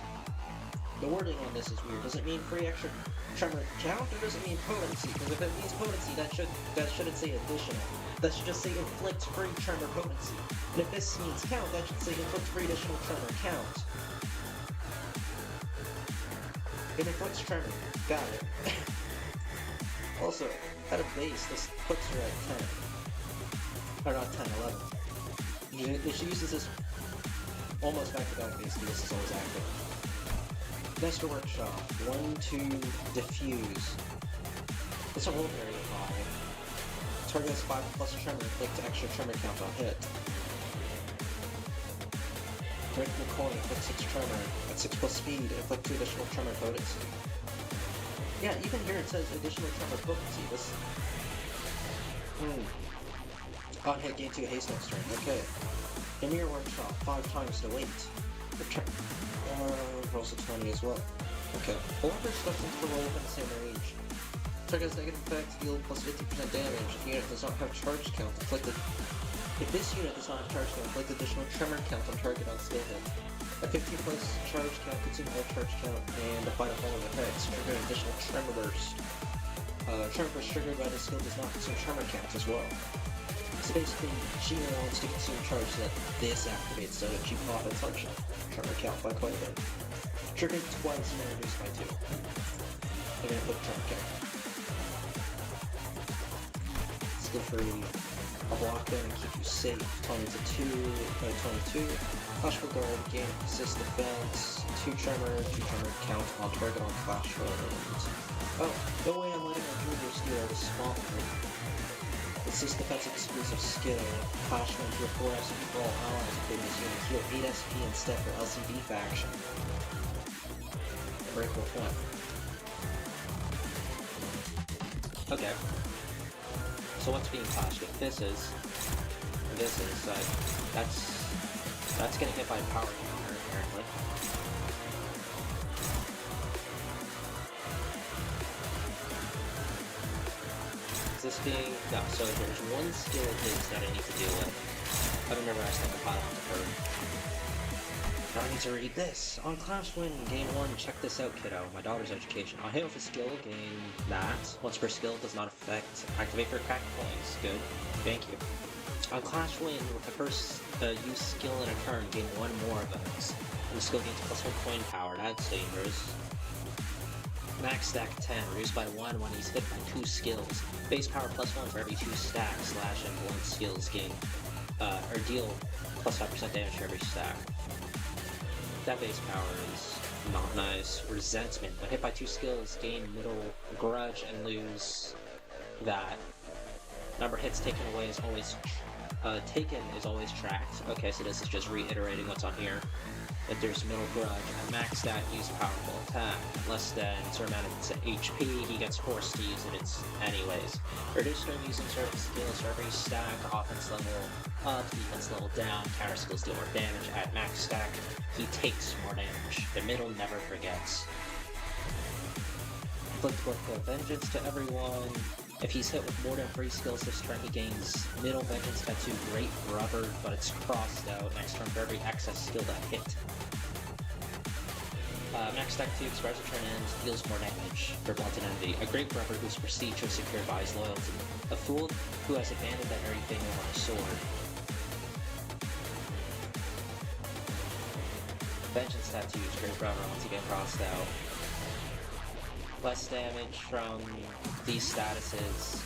Speaker 1: The wording on this is weird. Does it mean free extra tremor count, or does it mean potency? Because if it means potency, that shouldn't say additional. That should just say inflict free tremor potency. And if this means count, that should say inflict free additional tremor count. It inflicts tremor. Got it. Also, at a base, this puts her at 10. Or not 10, 11. She uses this almost back-to-back basically, this is always active. Nestor Workshop, 1, 2, diffuse. It's a roll area 5. Target has 5 plus tremor, inflict extra tremor count on hit. Break the coin, inflict 6 tremor. At 6 plus speed, inflict 2 additional tremor potency. Yeah, even here it says additional tremor potency. This. On hit, gain 2 haste next turn. Okay. Emir Workshop, 5 times the weight. Rolls a 20 as well. Okay. However, specials for roll within the same range. Target has negative effect, deal plus 50% damage. If the unit does not have charge count, if this unit does not have charge count, inflict additional tremor count on target on skill hit. A 15 plus charge count consume all charge count and apply the following effects. Trigger an additional tremor burst. Tremor burst triggered by the skill does not consume tremor count as well. So basically, she wants to consume charge so that this activates so that she profits on tremor count by quite a bit. Triggered twice and then reduced by 2. I'm gonna put tremor count. Skill free. I'll block them and keep you safe. 22. Clash will guard, gain assist defense, 2 tremor count on target on clash wounds. Oh, no way I'm letting our junior steal the swamp. Assist defense exclusive skill. Clash wounds with 4 SP for all allies within this unit. Heal 8 SP instead for LCD faction. Breakable point. Okay. So what's being clashed with? This is that's getting hit by a power counter apparently. Is this being no? So there's one skill hits that I need to deal with. I've memorized that the pile onto her. Now I need to read this. On Clash Win, Game 1, check this out, kiddo. My daughter's education. On hit with a skill, gain that. Once per skill, does not affect. Activate for crack points. Good. Thank you. On Clash Win, with the first use skill in a turn, gain 1 more of those. And the skill gains +1 coin power. That's dangerous. Max stack 10, reduced by 1 when he's hit by 2 skills. Base power +1 for every 2 stacks. Slash and blunt skills gain, or deal +5% damage to every stack. That base power is not nice. Resentment. When hit by 2 skills, gain middle grudge and lose that. Number of hits taken away is always tracked. Okay, so this is just reiterating what's on here. If there's middle grudge, a max stat use powerful attack. Less than certain amount of HP, he gets forced to use it anyways. Reduce turn using certain skills for every stack, offense level up, defense level down, counter skills deal more damage. At max stack, he takes more damage. The middle never forgets. Inflict Corporal Vengeance to everyone. If he's hit with more than 3 skills this turn, he gains Middle Vengeance Tattoo, Great Rubber, but it's crossed out next turn for every excess skill that hit. Max Stack 2, expires a turn ends, deals more damage for Blunt and Envy. A Great Rubber whose prestige is secured by his loyalty. A Fool who has abandoned everything over a sword. Vengeance Tattoos, Great Rubber, once again crossed out. Less damage from these statuses.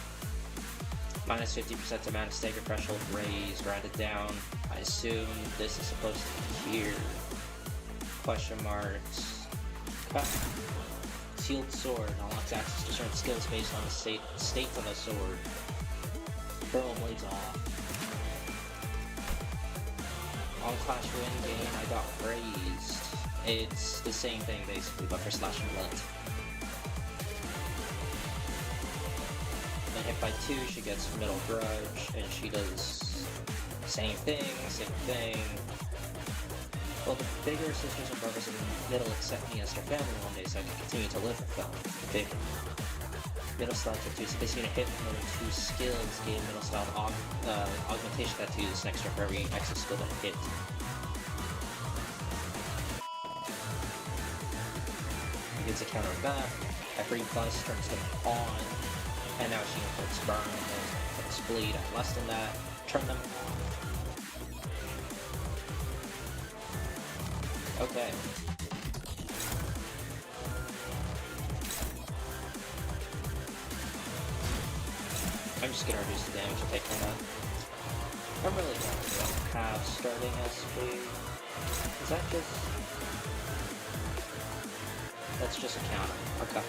Speaker 1: Minus 50% to mana stagger threshold raised, rounded down. I assume this is supposed to be here. Question marks. Cut. Sealed sword unlocks access to certain skills based on the state of a sword. Burl blades off. On Clash Win game, I got raised. It's the same thing basically, but for slash and blunt. When hit by 2, she gets middle grudge, and she does same thing. Well, the bigger sisters and brothers in the middle accept me as their family one day, so I can continue to live with them. Big middle style tattoos. This unit hit with more than 2 skills, gain middle style augmentation tattoos next turn for every extra skill that hit. Gets a counter back. Every plus turns them on. And now she inflicts burn, and inflicts bleed. At less than that, turn them off. Okay. I'm just gonna reduce the damage I take from that. I'm really glad we don't have starting SP. Is that just... That's just a counter. Okay.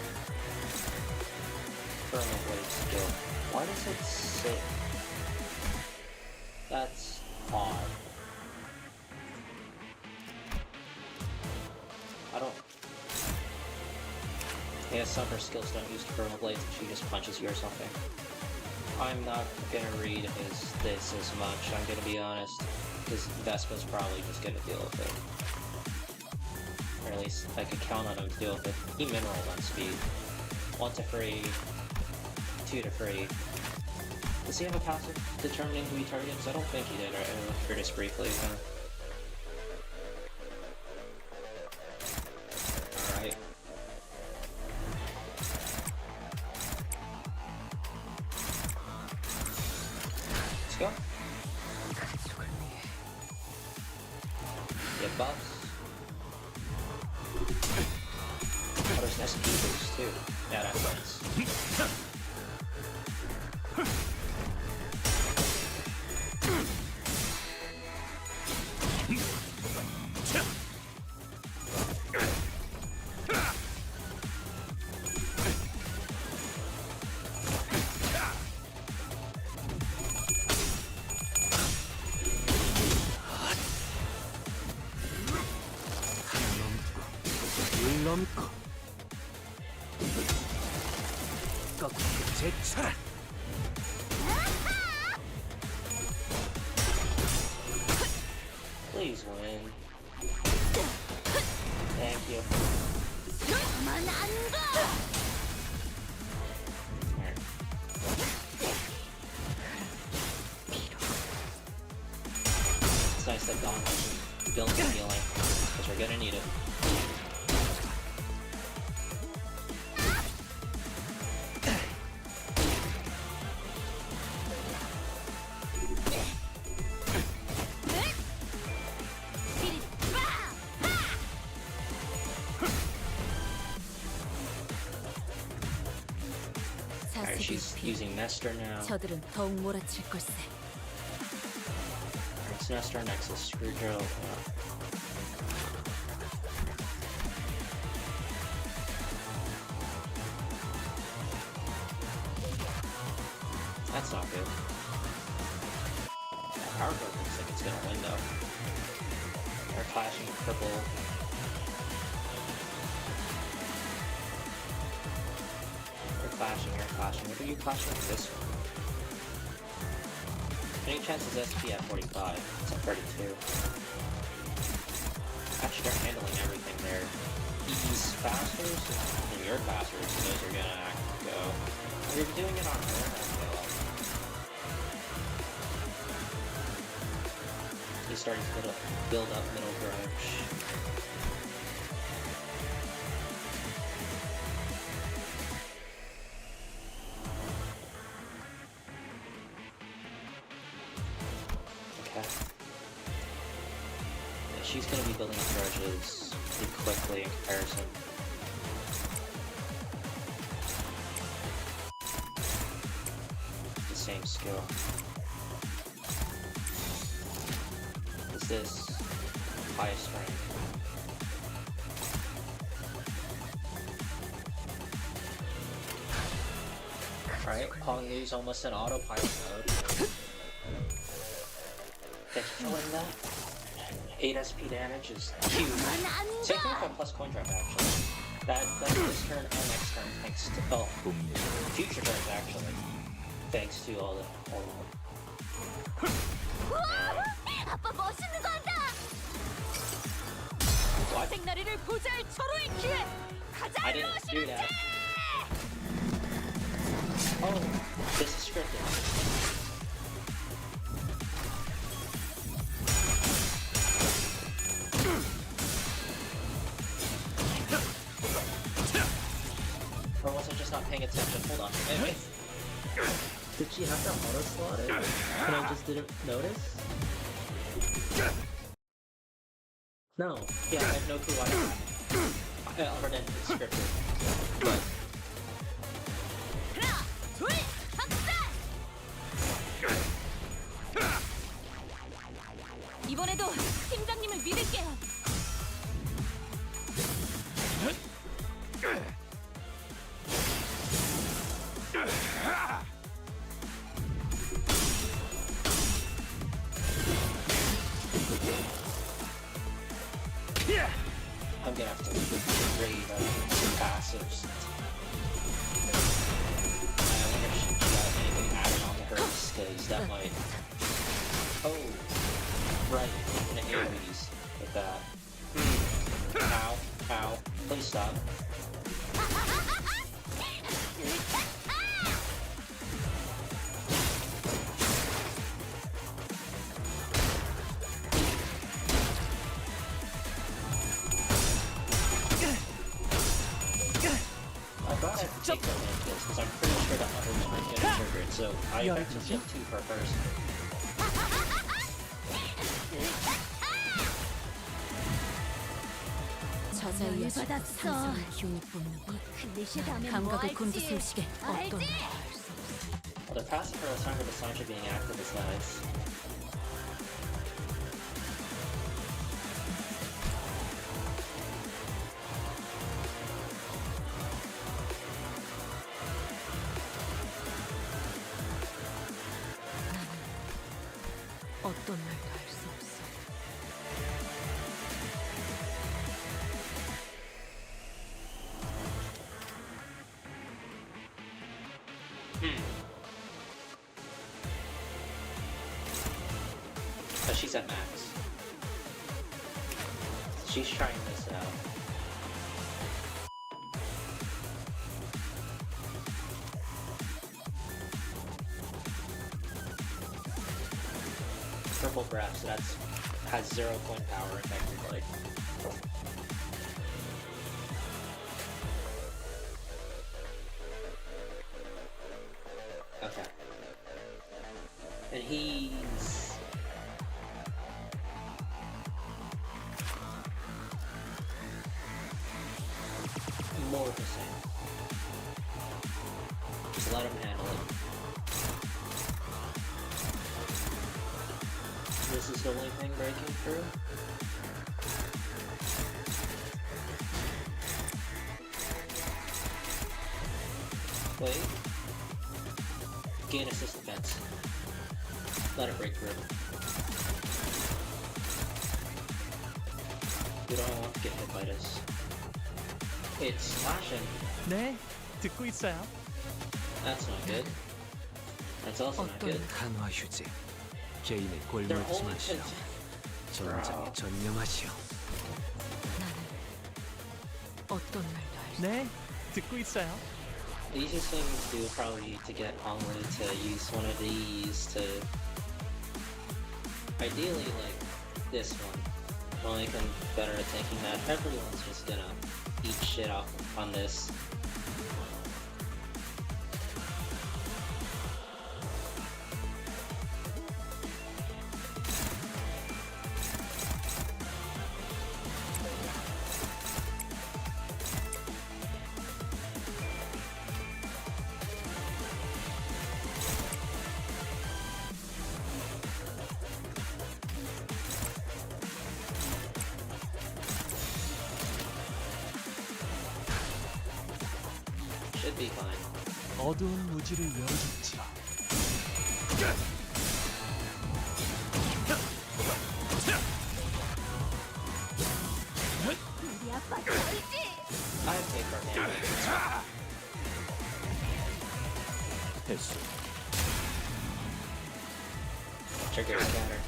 Speaker 1: Thermal blade skill. Why does it say... That's odd. I don't... Yeah, some of her skills don't use thermal blades and she just punches you or something. I'm not gonna read this as much, I'm gonna be honest. Because Vespa's probably just gonna deal with it. Or at really I could count on him to deal with it. He mineraled on speed. 1 to free, 2 to free. Does he have a passive determining who he targets? I don't think he did. I looked for this briefly. Alright. Let's go. Get buffs. Oh, there's an SP boost too. Yeah, that's nice. Please win. Thank you. It's nice that Dawn has built some healing, because we're gonna need it. Alright, she's using Nestor now.
Speaker 7: 저들은 더욱 몰아칠 걸세.
Speaker 1: It's Nestor next is Screwdrill. That's not good. Power Growth looks like it's gonna win though. They're clashing with purple. You're clashing. What are you clashing with this one? Any chances SP at 45? It's at 32. Actually, they're handling everything there. He's faster, and you're faster, so those are gonna go. You're doing it on her, I feel like. He's starting to build up middle grudge. She's going to be building up grudges pretty quickly in comparison. The same skill. Is this high strength? Alright, Pong Li's almost in autopilot mode. Thanks for killing that. 8 SP damage is huge. Same thing with plus coin drop actually. That's this turn and next turn thanks to future turns actually. Thanks to all the
Speaker 12: 아빠 멋있는 거 한다. 생나리를 보잘 절호의 기회. 가자.
Speaker 1: I didn't do that. Oh, this is scripted. Or was I just not paying attention? Hold on. Wait. Did she have that auto slotted? And I just didn't notice? No. Yeah, I have no clue why. Other than it's scripted. But
Speaker 12: 이번에도 팀장님을 믿을게요.
Speaker 1: I'm gonna have to raid passives. I wonder if she got anything added on to hers, because that might... Oh, right, infinite AoEs with that. Ow, ow, Please stop. I thought I could take the land kills because I'm pretty sure that others aren't getting triggered, so I effectively get 2 per person.
Speaker 7: 저자의
Speaker 11: 열 받았어.
Speaker 7: 상승의 기운을 뿜는 것.
Speaker 11: 클리셰 다음에
Speaker 7: 감각을
Speaker 11: 뭐
Speaker 7: 곤두세울
Speaker 11: 할지
Speaker 7: 시계 어떤
Speaker 11: 알지?
Speaker 7: 말도 할수 없어.
Speaker 1: Well, the passive for Asanga the Sancho being active is nice.
Speaker 4: 어떤 말도 할 수 없어.
Speaker 1: But she's at max. She's trying this out. Purple breath, so that's has 0 coin power effectively. Okay. And he's more of the same. Just let him handle it. This is the only thing breaking through. Wait. Gain assist defense. Let it break through. We don't want to get hit by this. It's slashing.
Speaker 16: 네, 듣고 있어요.
Speaker 1: That's not good. That's also not good.
Speaker 8: 한화 휴지. 개인의
Speaker 1: They're
Speaker 8: 골몰지
Speaker 1: only
Speaker 8: 마시오. 전장에 전념하시오.
Speaker 4: 어떤 말도 할 수.
Speaker 16: 네, 듣고 있어요.
Speaker 1: The easiest thing to do would probably be to get Honglu to use one of these to... Ideally, like, this one. Will make him better at thinking that everyone's just gonna eat shit off on this. Should be fine.
Speaker 16: 어두운 무지를 열어줬지라.
Speaker 11: 우리 아빠 알지?
Speaker 1: I have paper damage.
Speaker 15: 횟수.
Speaker 1: Trigger scatter.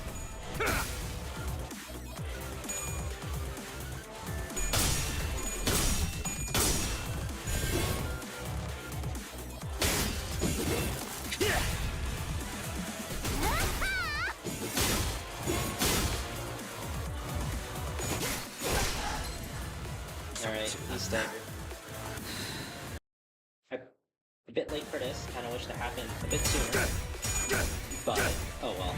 Speaker 1: Alright, he's staggered. A bit late for this, kinda wish to happen a bit sooner. But, oh well.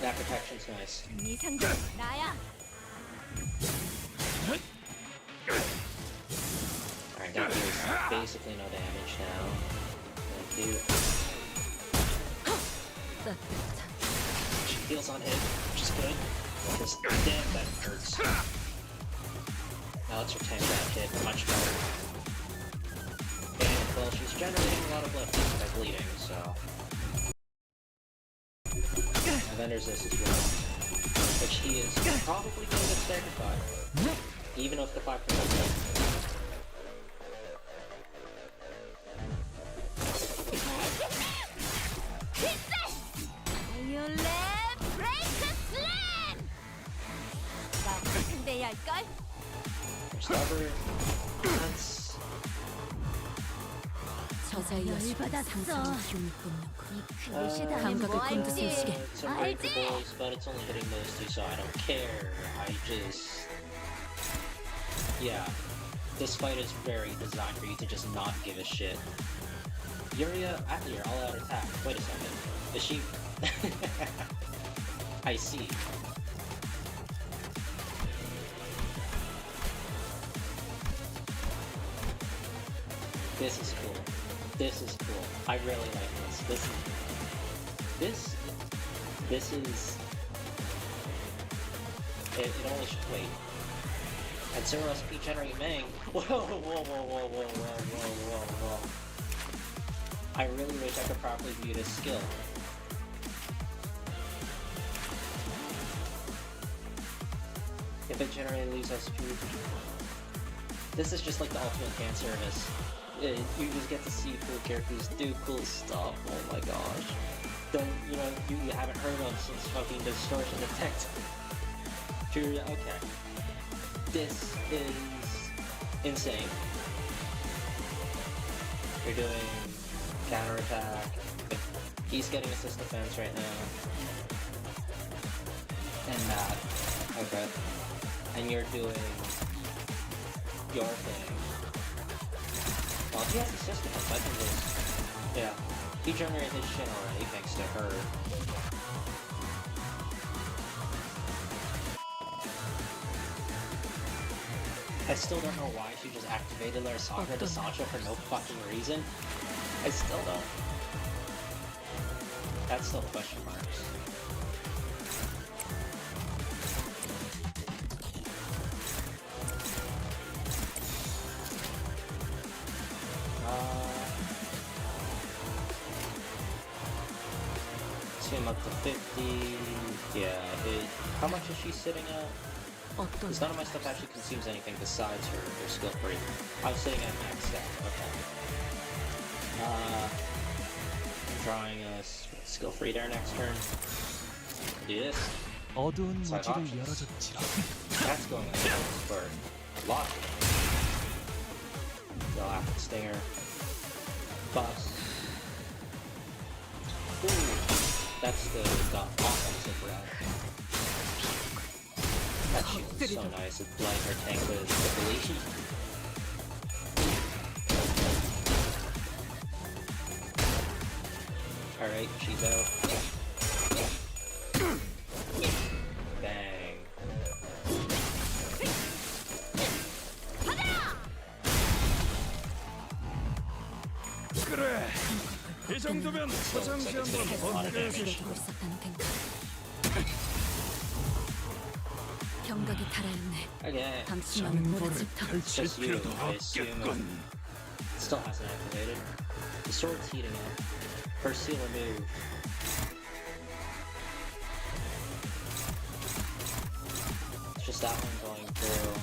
Speaker 1: That protection's nice.
Speaker 11: 네 상대 나야.
Speaker 1: Alright, that deals basically no damage now. Thank you. She heals on hit, which is good. Because damn, that hurts. Now let's her tank that hit much better. And well, she's generating a lot of blood by bleeding, so. And then there's this as well. Which he is probably gonna get staggered by. Even with the 5% hit.
Speaker 11: 바이올렛 브레이크 슬램! 나부터 상대해야 할걸?
Speaker 1: damaged ever. That's...
Speaker 7: 저자의
Speaker 11: 열받았어.
Speaker 7: 상상의 기운을 뿜는 것.
Speaker 11: 이 글씨다면
Speaker 7: 감각을
Speaker 11: 뭐
Speaker 7: 컨트롤
Speaker 11: 알지?
Speaker 7: 시계.
Speaker 1: It's unbreakables, but it's only hitting those two, so I don't care. I just... Yeah. This fight is very designed for you to just not give a shit. Yuria, after your all-out attack. Wait a second. Is she... I see. This is cool. This is cool. I really like this. This is... It only should wait. At 0 SP generate Meng. Whoa, whoa, whoa, whoa, whoa, whoa, whoa, whoa. I really wish I could properly view this skill. If it generated leaves SP. This is just like the ultimate fan service. You just get to see cool characters do cool stuff. Oh my gosh. Then, you know, you haven't heard of since fucking Distortion Detect. Okay. This is insane. You're doing counterattack. He's getting assist defense right now. And that. Okay. And you're doing your thing. Well, he has assist defense, I can just... Yeah. He generated his shit already thanks to her. I still don't know why she just activated her Sakura to Sancho for no fucking reason. I still don't. That's still question marks. Assume up to 50. Yeah, how much is she sitting at? Because none of my stuff actually consumes anything besides her skill free. I was sitting at max stat. Okay. I'm drawing a skill free there next turn. Do this.
Speaker 16: 어두운
Speaker 1: It's like
Speaker 16: 무지를
Speaker 1: options.
Speaker 16: 열어줬지요.
Speaker 1: That's going on for a lot. Go after Stinger. Bust. Ooh. That's the offensive route. That shit was so nice with blighting her tank with ability. Alright, she's out. Bang.
Speaker 13: 그래. 이 정도면 화장실 한번 번개해서
Speaker 5: 두고 있었다는 탱크. 경각이 달아있네.
Speaker 1: Okay.
Speaker 5: 당신은 모르지 터.
Speaker 1: Just you, I assume. Still hasn't activated. The sword's heating up. First seal removed. It's just that one going through.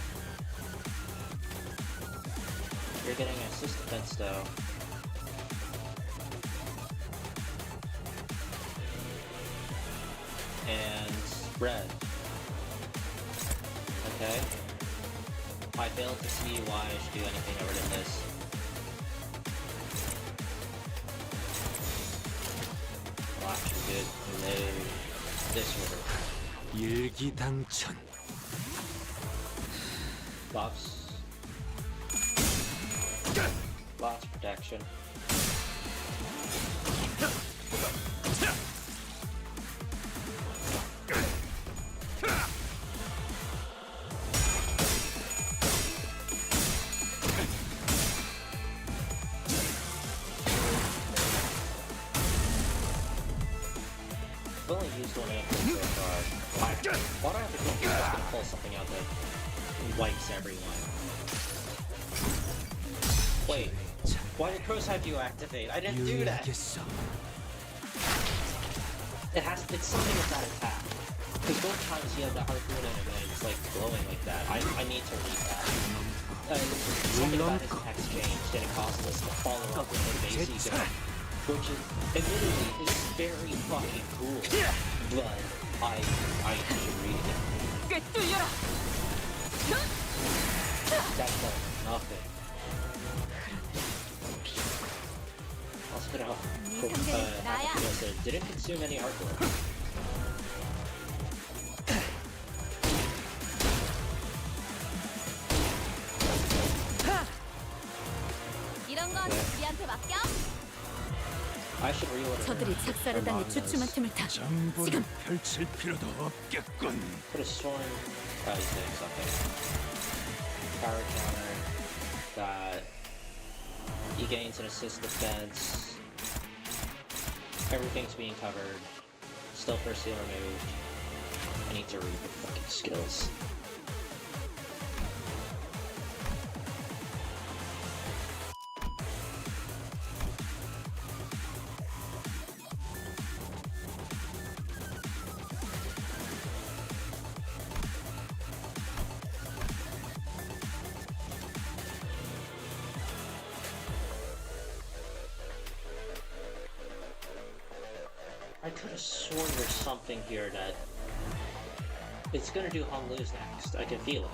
Speaker 1: You're getting an assist defense though. And red. Okay. I failed to see why I should do anything other than this. Watch good. No. This order.
Speaker 13: 일기당천.
Speaker 1: Buffs. Lots of protection. I've only used one answer so far. Why do I have to think he's just gonna pull something out that wipes everyone? Wait, why did Crow's Hive activate? I didn't do that! It's something with that attack. Because both times he had the harpoon in him and it's like glowing like that. I need to read that. Something about his attack changed and it caused us to follow up with the base ego. Which is, admittedly, is very fucking cool. But I need to read it.
Speaker 4: 꿰뚫려라!
Speaker 1: nothing. Also, didn't consume any hardware.
Speaker 12: 이런 건 우리한테 맡겨.
Speaker 1: I should reorder.
Speaker 5: 저들이 작사를 당해 주춤한 틈을 타. 지금
Speaker 13: 펼칠 필요도 없겠군.
Speaker 1: Could have sworn he's saying something. Power counter. That he gains an assist defense. Everything's being covered. Still first seal removed. I need to read the fucking skills. I could have sworn there's something here that it's gonna do Hung lose next. I can feel it.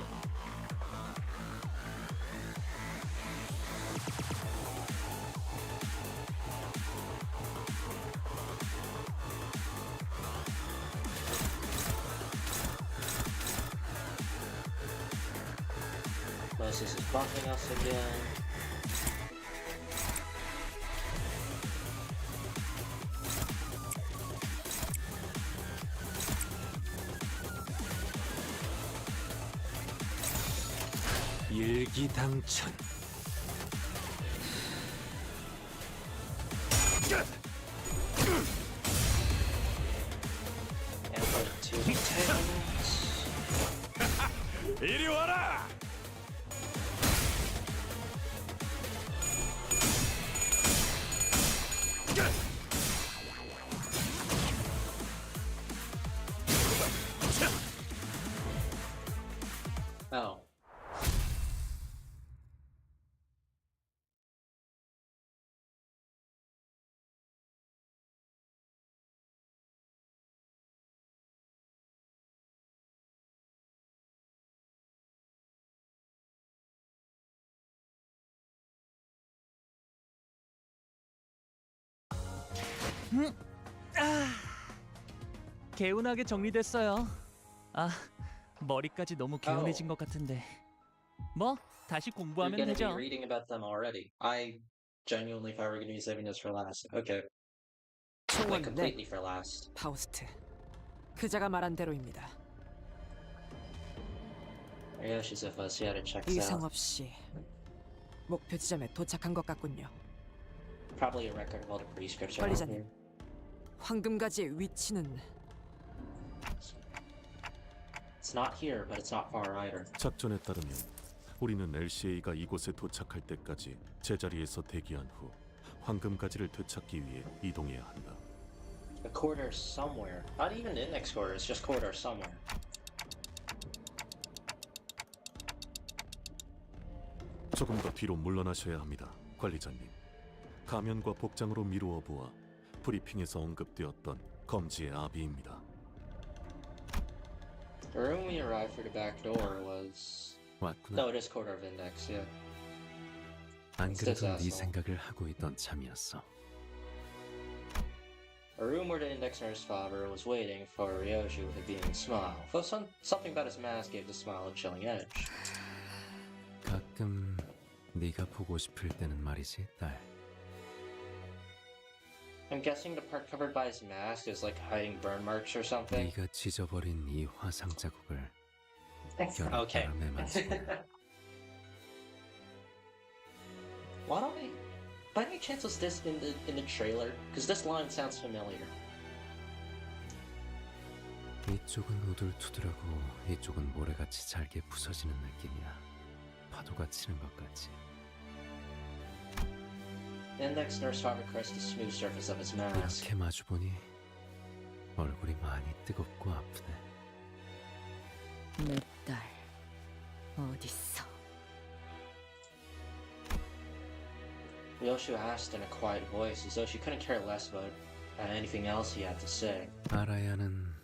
Speaker 1: Moses is buffing us again.
Speaker 13: 일기당천. 이리 와라.
Speaker 1: Oh.
Speaker 16: 개운하게 정리됐어요. 아, 머리까지 너무 개운해진 것 같은데. 뭐 다시
Speaker 1: You're
Speaker 16: 공부하면
Speaker 1: gonna be
Speaker 16: 되죠.
Speaker 1: reading about them already. I genuinely thought we were gonna be saving this for last. Okay. Went
Speaker 17: 총원
Speaker 1: completely
Speaker 17: 넷.
Speaker 1: for last.
Speaker 17: 파우스트. 그자가 말한 대로입니다.
Speaker 1: Yeah, she's with us. She had to check
Speaker 17: 이상
Speaker 1: out.
Speaker 17: 없이 목표 지점에 도착한 것 같군요.
Speaker 1: Probably a record of all the prescripts around
Speaker 17: 관리자님,
Speaker 1: here.
Speaker 17: 황금가지의 위치는
Speaker 1: It's not here, but it's not far either.
Speaker 18: 작전에 따르면 우리는 LCA가 이곳에 도착할 때까지 제자리에서 대기한 후 황금가지를 되찾기 위해 이동해야 한다.
Speaker 1: A corridor somewhere. Not even in next corridor, it's just corridor somewhere.
Speaker 18: 조금 더 뒤로 물러나셔야 합니다, 관리자님. 가면과 복장으로 미루어 보아 브리핑에서 언급되었던 검지의 아비입니다.
Speaker 1: The room we arrived through the back door was...
Speaker 8: 왔구나.
Speaker 1: No, it is corridor of index, yeah.
Speaker 8: 안
Speaker 1: It's
Speaker 8: 그래도 네
Speaker 1: disaster.
Speaker 8: 생각을 하고 있던 참이었어.
Speaker 1: A room where the index nurse father was waiting for Ryoju with a beaming smile. Though something about his mask gave the smile a chilling edge.
Speaker 8: 가끔 네가 보고 싶을 때는 말이지, 딸.
Speaker 1: I'm guessing the part covered by his mask is like hiding burn marks or something.
Speaker 8: 네가 찢어버린 이 화상 자국을
Speaker 1: Okay.
Speaker 8: 바람에 만지고
Speaker 1: Why don't I... By any chance was this in the trailer? Because this line sounds familiar.
Speaker 8: 이쪽은 우둘투둘하고 이쪽은 모래같이 잘게 부서지는 느낌이야. 파도가 치는 것 같지.
Speaker 1: The index nurse father caressed the smooth surface of his mask.
Speaker 8: 이렇게 마주보니 얼굴이 많이 뜨겁고 아프네.
Speaker 5: 내 딸 어딨어?
Speaker 1: Ryoshu asked in a quiet voice, as though she couldn't care less about anything else he had to say.
Speaker 8: 아라야는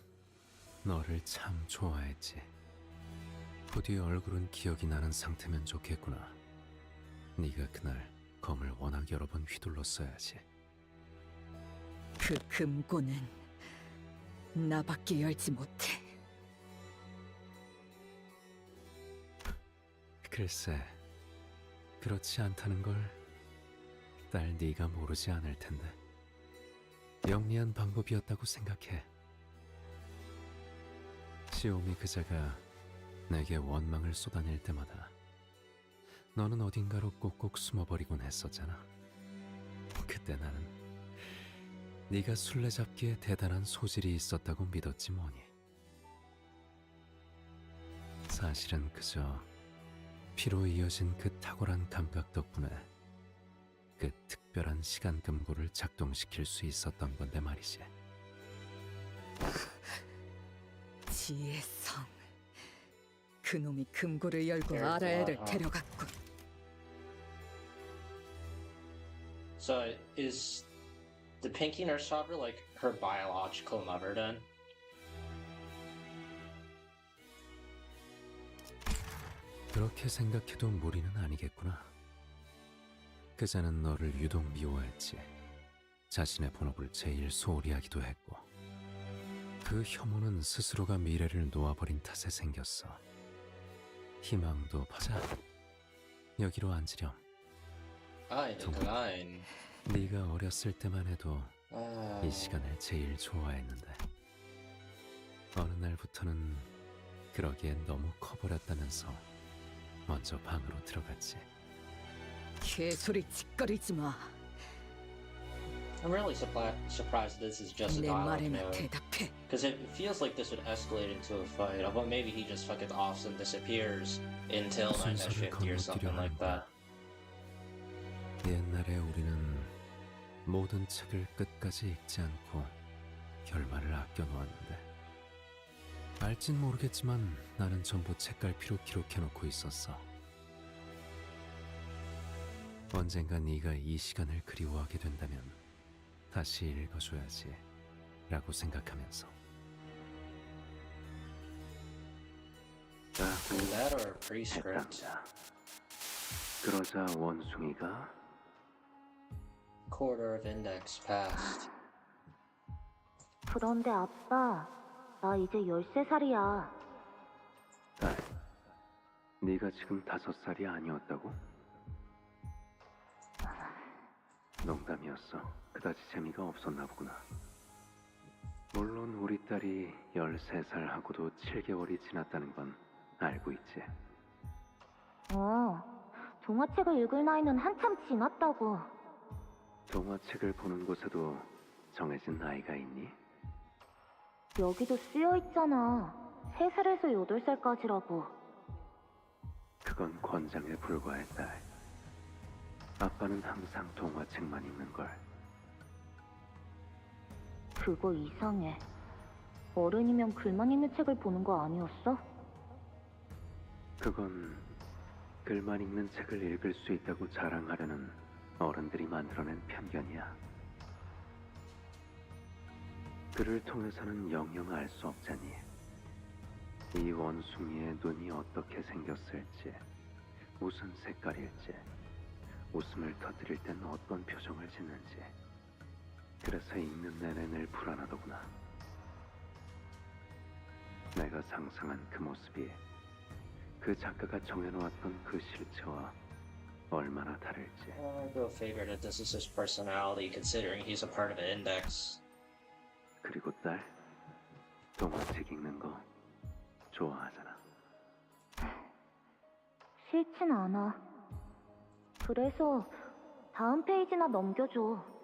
Speaker 8: 너를 참 좋아했지. 부디 얼굴은 기억이 나는 상태면 좋겠구나. 네가 그날 검을 워낙 여러 번 휘둘렀어야지.
Speaker 7: 그 금고는 나밖에 열지 못해.
Speaker 8: 글쎄, 그렇지 않다는 걸 딸 네가 모르지 않을 텐데. 영리한 방법이었다고 생각해. 시오미 그자가 내게 원망을 쏟아낼 때마다 너는 어딘가로 꼭꼭 숨어버리곤 했었잖아. 그때 나는 네가 술래잡기에 대단한 소질이 있었다고 믿었지 뭐니. 사실은 그저 피로 이어진 그 탁월한 감각 덕분에 그 특별한 시간 금고를 작동시킬 수 있었던 건데 말이지.
Speaker 7: 지혜의 성. 그놈이 금고를 열고 아라엘을 데려갔군.
Speaker 1: So is the Pinky Nurse Chopper like her biological mother then?
Speaker 8: 그렇게 생각해도 무리는 아니겠구나. 그자는 너를 유독 미워했지. 자신의 본업을 제일 소홀히 하기도 했고. 그 혐오는 스스로가 미래를 놓아버린 탓에 생겼어. 희망도 보자. 여기로 앉으렴.
Speaker 1: Decline.
Speaker 8: 네가 어렸을 때만 해도 이 시간을 제일 좋아했는데 어느 날부터는 그러기엔 너무 커버렸다면서 먼저 방으로 들어갔지.
Speaker 7: 개소리 짓거리지 마.
Speaker 1: I'm really surprised this is just a
Speaker 7: 내
Speaker 1: dialogue
Speaker 7: 말에나
Speaker 1: note.
Speaker 7: 대답해.
Speaker 1: Because it feels like this would escalate into a fight. Although maybe he just fucking offs and disappears until
Speaker 8: 순서를
Speaker 1: 9-50 or something
Speaker 8: 건너뛰려
Speaker 1: like that.
Speaker 8: 옛날에 우리는 모든 책을 끝까지 읽지 않고 결말을 아껴놓았는데 알진 모르겠지만 나는 전부 책갈피로 기록해놓고 있었어. 언젠가 네가 이 시간을 그리워하게 된다면 다시 읽어줘야지 라고 생각하면서.
Speaker 1: That or prescript.
Speaker 8: 그러자 원숭이가
Speaker 1: Quarter of index passed.
Speaker 3: 그런데 아빠, 나 이제 13살이야.
Speaker 8: 딸, 네가 지금 5살이 아니었다고? 농담이었어. 그다지 재미가 없었나 보구나. 물론 우리 딸이 13살하고도 7개월이 지났다는 건 알고 있지.
Speaker 3: 동화책을 읽을 나이는 한참 지났다고.
Speaker 8: 동화책을 보는 곳에도 정해진 나이가 있니?
Speaker 3: 여기도 쓰여 있잖아. 3살에서 8살까지라고.
Speaker 8: 그건 권장에 불과해, 딸. 아빠는 항상 동화책만 읽는걸.
Speaker 3: 그거 이상해. 어른이면 글만 읽는 책을 보는 거 아니었어?
Speaker 8: 그건 글만 읽는 책을 읽을 수 있다고 자랑하려는 어른들이 만들어낸 편견이야. 글을 통해서는 영영 알 수 없자니. 이 원숭이의 눈이 어떻게 생겼을지, 무슨 색깔일지, 웃음을 터뜨릴 땐 어떤 표정을 짓는지. 그래서 읽는 내내 늘 불안하더구나. 내가 상상한 그 모습이 그 작가가 정해놓았던 그 실체와 얼마나 다를지.
Speaker 1: I go figure that this is his personality, considering he's a part of the index.
Speaker 8: 그리고 딸, 동화책 읽는 거 좋아하잖아.
Speaker 3: 싫진 않아. 그래서 다음 페이지나 넘겨줘.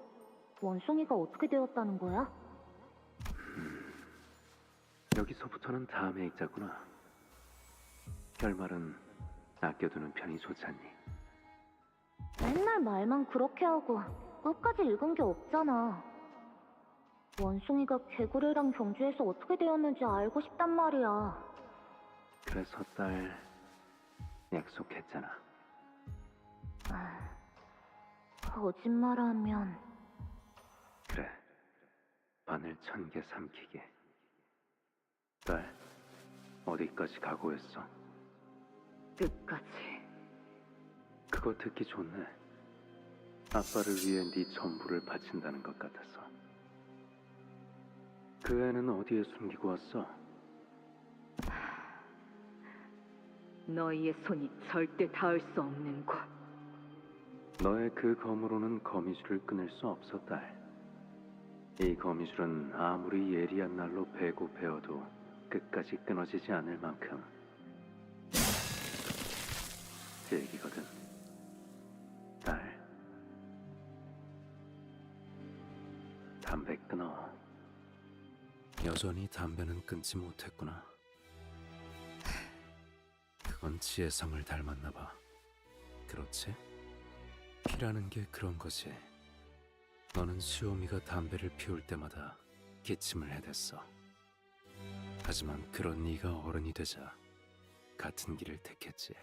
Speaker 3: 원숭이가 어떻게 되었다는 거야?
Speaker 8: 여기서부터는 다음에 읽자꾸나. 결말은 아껴두는 편이 좋잖니.
Speaker 3: 맨날 말만 그렇게 하고 끝까지 읽은 게 없잖아. 원숭이가 개구리랑 경주에서 어떻게 되었는지 알고 싶단 말이야.
Speaker 8: 그래서 딸 약속했잖아.
Speaker 3: 거짓말하면
Speaker 8: 그래, 바늘 1000개 삼키게. 딸, 어디까지 각오했어?
Speaker 3: 끝까지.
Speaker 19: 그거 듣기 좋네. 아빠를 위해 네 전부를 바친다는 것 같아서. 그 애는 어디에 숨기고 왔어?
Speaker 3: 너희의 손이 절대 닿을 수 없는 곳.
Speaker 19: 너의 그 검으로는 거미줄을 끊을 수 없어, 딸. 이 거미줄은 아무리 예리한 날로 베고 베어도 끝까지 끊어지지 않을 만큼 질기거든. 딸, 담배 끊어.
Speaker 8: 여전히 담배는 끊지 못했구나. 그건 지혜성을 닮았나 봐. 그렇지? 피라는 게 그런 거지. 너는 시오미가 담배를 피울 때마다 기침을 해댔어. 하지만 그런 네가 어른이 되자 같은 길을 택했지.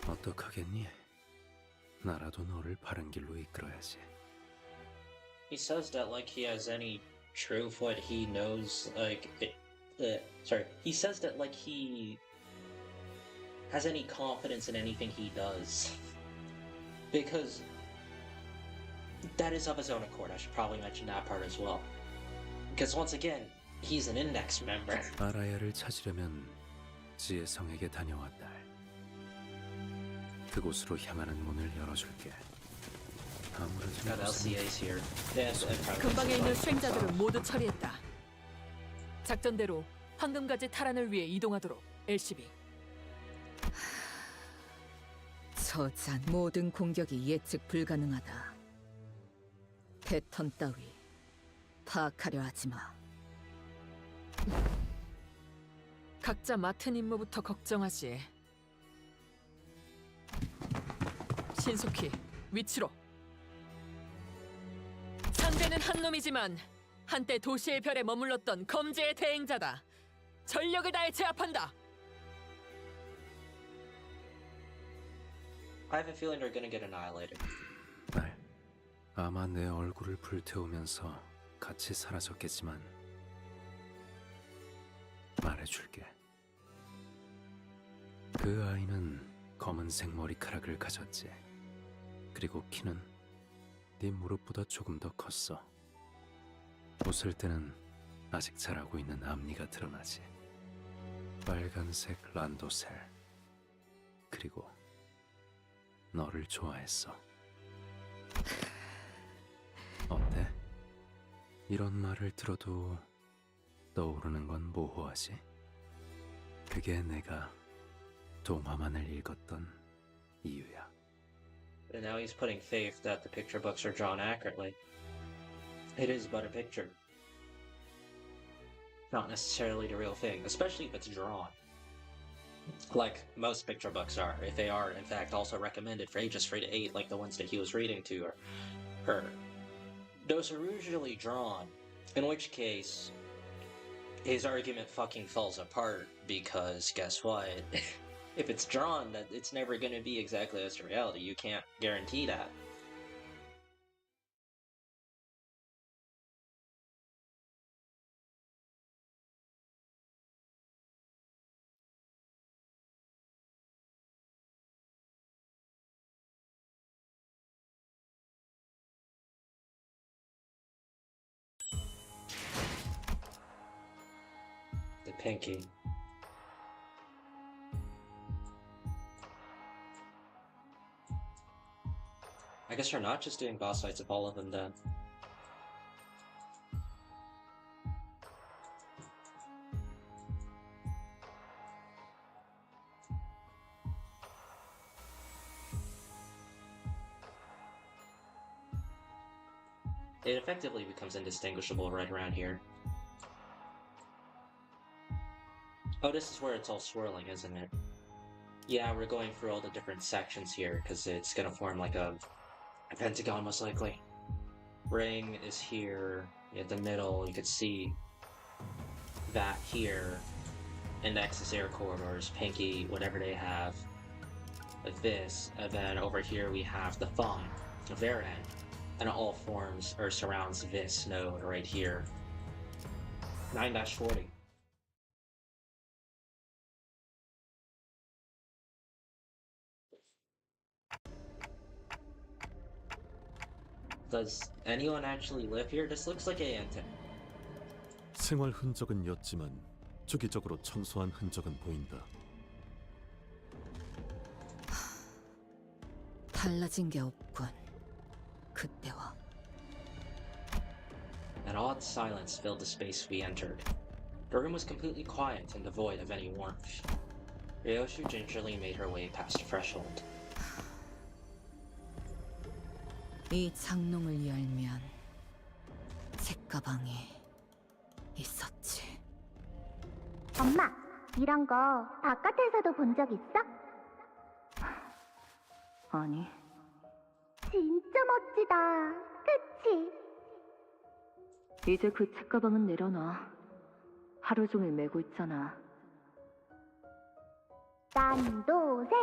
Speaker 8: 어떡하겠니? 나라도 너를 바른 길로 이끌어야지.
Speaker 1: He says that like he has any truth what he knows, like sorry. He says that like he has any confidence in anything he does. Because that is of his own accord. I should probably mention that part as well. Because once again, he's an index member.
Speaker 8: 아라야를 찾으려면 지혜성에게 다녀와, 딸. 그곳으로 향하는 문을 열어줄게. 아무래도
Speaker 1: Got LCA's here.
Speaker 4: 근방에 있는 수행자들을 모두 처리했다. 작전대로 황금가지 탈환을 위해 이동하도록, LCB.
Speaker 7: 저잔 모든 공격이 예측 불가능하다. 패턴 따위 파악하려 하지 마.
Speaker 4: 각자 맡은 임무부터 걱정하지. 신속히 위치로. 상대는 한 놈이지만 한때 도시의 별에 머물렀던 검제의 대행자다. 전력을 다해 제압한다.
Speaker 1: I have a feeling they're gonna get annihilated.
Speaker 8: 딸, 아마 내 얼굴을 불태우면서 같이 사라졌겠지만 말해줄게. 그 아이는 검은색 머리카락을 가졌지. 그리고 키는 네 무릎보다 조금 더 컸어. 웃을 때는 아직 자라고 있는 앞니가 드러나지. 빨간색 란도셀. 그리고 너를 좋아했어. 어때? 이런 말을 들어도 떠오르는 건 모호하지? 그게 내가 동화만을 읽었던 이유야.
Speaker 1: And now he's putting faith that the picture books are drawn accurately. It is but a picture. Not necessarily the real thing, especially if it's drawn. Like most picture books are, if they are in fact also recommended for ages 3 to 8, like the ones that he was reading to her. Those are usually drawn, in which case his argument fucking falls apart because guess what? If it's drawn, that it's never going to be exactly as the reality. You can't guarantee that. The pinky. I guess we're not just doing boss fights of all of them then. It effectively becomes indistinguishable right around here. Oh, this is where it's all swirling, isn't it? Yeah, we're going through all the different sections here, because it's gonna form like a pentagon, most likely. Ring is here, at the middle, you could see that here. Index is air corridors, pinky, whatever they have. Like this, and then over here we have the thumb, their end. And it all forms, or surrounds this node right here. 9-40. Does anyone actually live here? This looks like a
Speaker 18: 생활 흔적은 였지만 주기적으로 청소한 흔적은 보인다.
Speaker 6: 달라진 게 없군. 그때와.
Speaker 1: An odd silence filled the space we entered. The room was completely quiet and devoid of any warmth. Ryoshu gingerly made her way past the threshold.
Speaker 6: 이 장롱을 열면 책가방이 있었지.
Speaker 3: 엄마, 이런 거 바깥에서도 본 적 있어?
Speaker 5: 아니,
Speaker 3: 진짜 멋지다. 그치?
Speaker 5: 이제 그 책가방은 내려놔. 하루 종일 메고 있잖아.
Speaker 3: 난도새.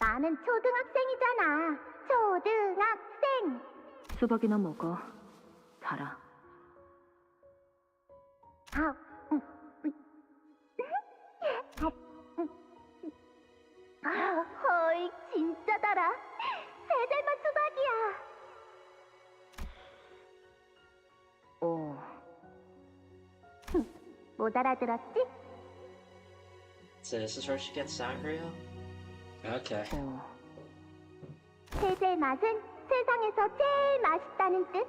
Speaker 3: 나는 초등학생이잖아. 초등학생.
Speaker 5: 수박이나 먹어. 달아.
Speaker 3: 아, 헐, 진짜 달아. 세살맛 수박이야. 못 알아들었지?
Speaker 1: So this is where she gets sangria? Okay.
Speaker 3: 세살 맛은 세상에서 제일 맛있다는 뜻.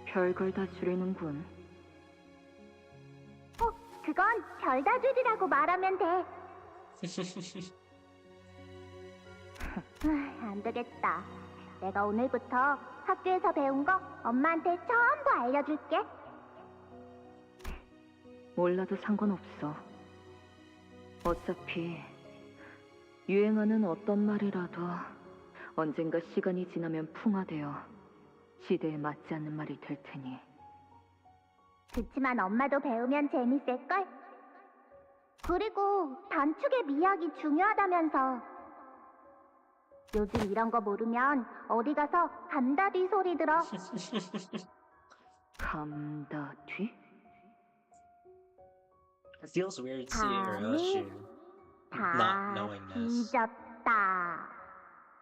Speaker 5: 별걸 다 줄이는군.
Speaker 3: 그건 별다줄이라고 말하면 돼. 안 되겠다. 내가 오늘부터 학교에서 배운 거 엄마한테 전부 알려줄게.
Speaker 5: 몰라도 상관없어. 어차피 유행하는 어떤 말이라도 언젠가 시간이 지나면 풍화되어 시대에 맞지 않는 말이 될 테니.
Speaker 3: 그치만 엄마도 배우면 재밌을걸? 그리고 단축의 미학이 중요하다면서. 요즘 이런 거 모르면 어디 가서 감다디 소리 들어.
Speaker 5: 감다디?
Speaker 1: It feels weird seeing Ryoshu not knowing this.
Speaker 3: 잊었다.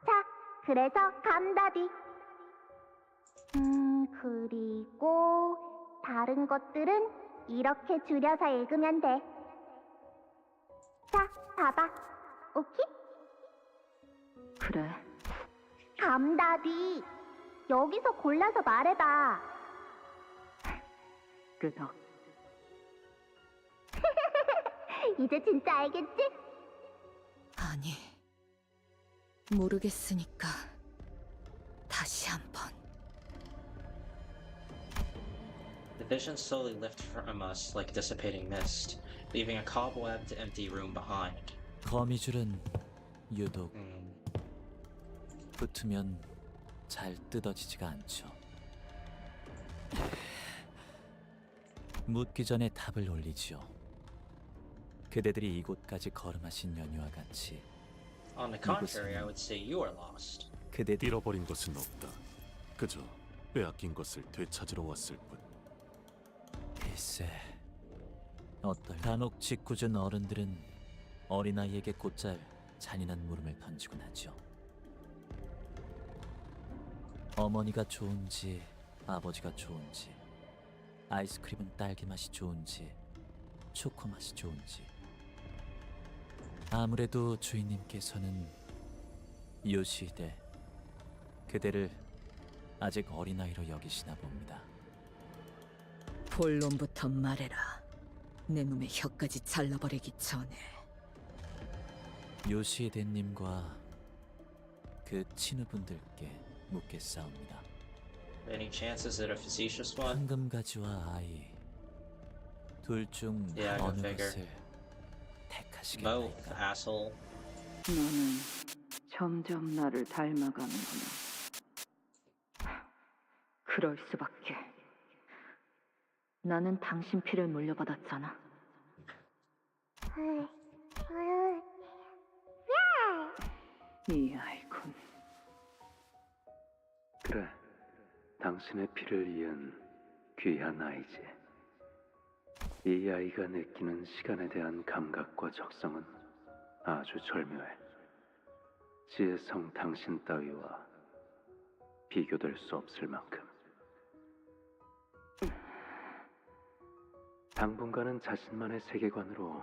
Speaker 3: 자, 그래서 감다디. 그리고 다른 것들은 이렇게 줄여서 읽으면 돼. 자, 봐봐. 오케이?
Speaker 5: 그래.
Speaker 3: 감다디. 여기서 골라서 말해봐.
Speaker 5: 끄덕.
Speaker 3: 이제 진짜 알겠지?
Speaker 6: 아니, 모르겠으니까 다시 한번.
Speaker 1: The vision slowly lifted from us like dissipating mist, leaving a cobwebbed, empty room behind.
Speaker 15: 거미줄은 유독 붙으면 잘 뜯어지지가 않죠. 묻기 전에 답을 올리지요. 그대들이 이곳까지 걸음하신 연유와 같이
Speaker 1: On the contrary, I would say you are lost.
Speaker 15: 그대들
Speaker 18: 잃어버린 것은 없다. 그저 빼앗긴 것을 되찾으러 왔을 뿐.
Speaker 15: 글쎄, 어떨 간혹 짓궂은 어른들은 어린아이에게 곧잘 잔인한 물음을 던지곤 하죠. 어머니가 좋은지 아버지가 좋은지, 아이스크림은 딸기 맛이 좋은지 초코 맛이 좋은지. 아무래도 주인님께서는 요시대 그대를 아직 어린아이로 여기시나 봅니다.
Speaker 6: 본론부터 말해라. 내 놈의 혀까지 잘라버리기 전에.
Speaker 15: 요시대님과 그 친구분들께 묻겠사옵니다.
Speaker 1: Any chances at a facetious one?
Speaker 15: 황금가지와 아이 둘 중
Speaker 1: Yeah, I go
Speaker 15: 어느
Speaker 1: figure.
Speaker 15: 것을
Speaker 1: Both,
Speaker 15: 택하시겠나이까?
Speaker 1: asshole.
Speaker 5: 너는 점점 나를 닮아가는구나. 그럴 수밖에. 나는 당신 피를 물려받았잖아. 이 아이군.
Speaker 19: 그래, 당신의 피를 이은 귀한 아이지. 이 아이가 느끼는 시간에 대한 감각과 적성은 아주 절묘해. 지혜성 당신 따위와 비교될 수 없을 만큼. 당분간은 자신만의 세계관으로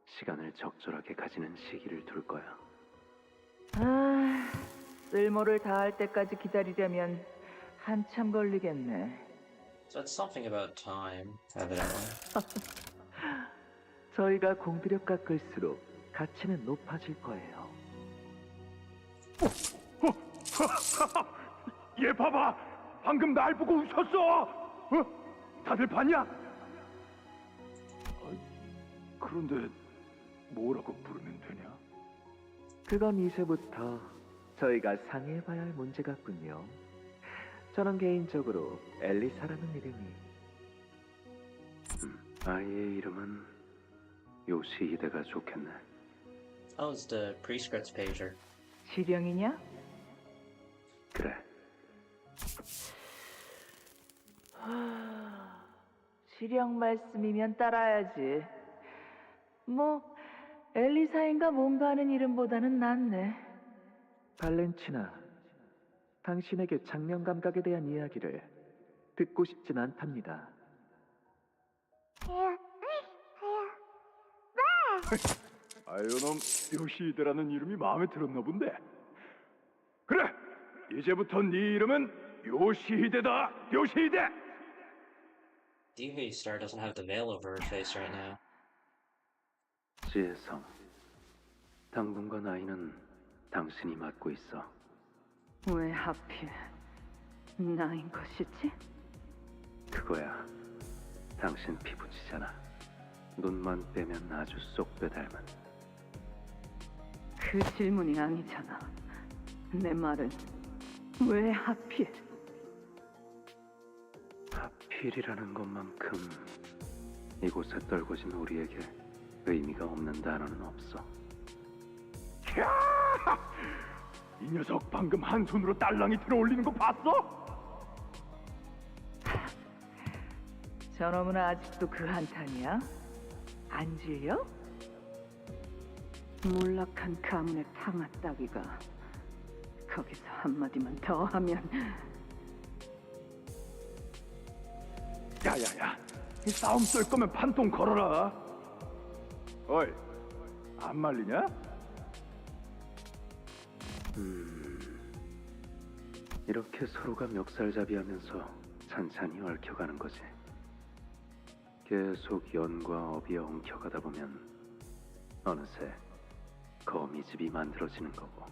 Speaker 19: 시간을 적절하게 가지는 시기를 둘 거야.
Speaker 20: 아, 쓸모를 다할 때까지 기다리려면 한참 걸리겠네.
Speaker 1: So it's something about time, evidently.
Speaker 20: 저희가 공들여 깎을수록 가치는 높아질 거예요.
Speaker 14: 얘 봐봐! 방금 날 보고 웃었어! 다들 봤냐? 그런데 뭐라고 부르면 되냐?
Speaker 20: 그건 이제부터 저희가 상의해봐야 할 문제 같군요. 저는 개인적으로 앨리사라는 이름이
Speaker 19: 아이의 이름은 요시히데가 좋겠네.
Speaker 1: Oh, it's the prescripts pager.
Speaker 20: 시령이냐?
Speaker 19: 그래.
Speaker 20: 시령 말씀이면 따라야지. 뭐 엘리사인가 뭔가 하는 이름보다는 낫네. 발렌치나, 당신에게 장면 감각에 대한 이야기를 듣고 싶진 않답니다.
Speaker 14: 아유놈 요시히데라는 이름이 마음에 들었나 본데. 그래! 이제부터 네 이름은 요시히데다! 요시히데!
Speaker 1: DH Star doesn't have the veil over her face right now.
Speaker 19: 지혜성, 당분간 아이는 당신이 맡고 있어.
Speaker 20: 왜 하필 나인 것이지?
Speaker 19: 그거야. 당신 피부치잖아. 눈만 빼면 아주 쏙빼 닮은.
Speaker 20: 그 질문이 아니잖아. 내 말은 왜 하필?
Speaker 19: 하필이라는 것만큼 이곳에 떨궈진 우리에게 의미가 없는 단어는 없어.
Speaker 14: 이 녀석 방금 한 손으로 딸랑이 들어올리는 거 봤어?
Speaker 20: 저놈은 아직도 그 한탄이야? 안 질려? 몰락한 가문의 탕아 따위가 거기서 한마디만 더 하면
Speaker 14: 야야야, 이 싸움 쏠 거면 판통 걸어라. 어이, 안 말리냐?
Speaker 19: 이렇게 서로가 멱살잡이하면서 찬찬히 얽혀가는 거지. 계속 연과 업이 엉켜가다 보면 어느새 거미집이 만들어지는 거고.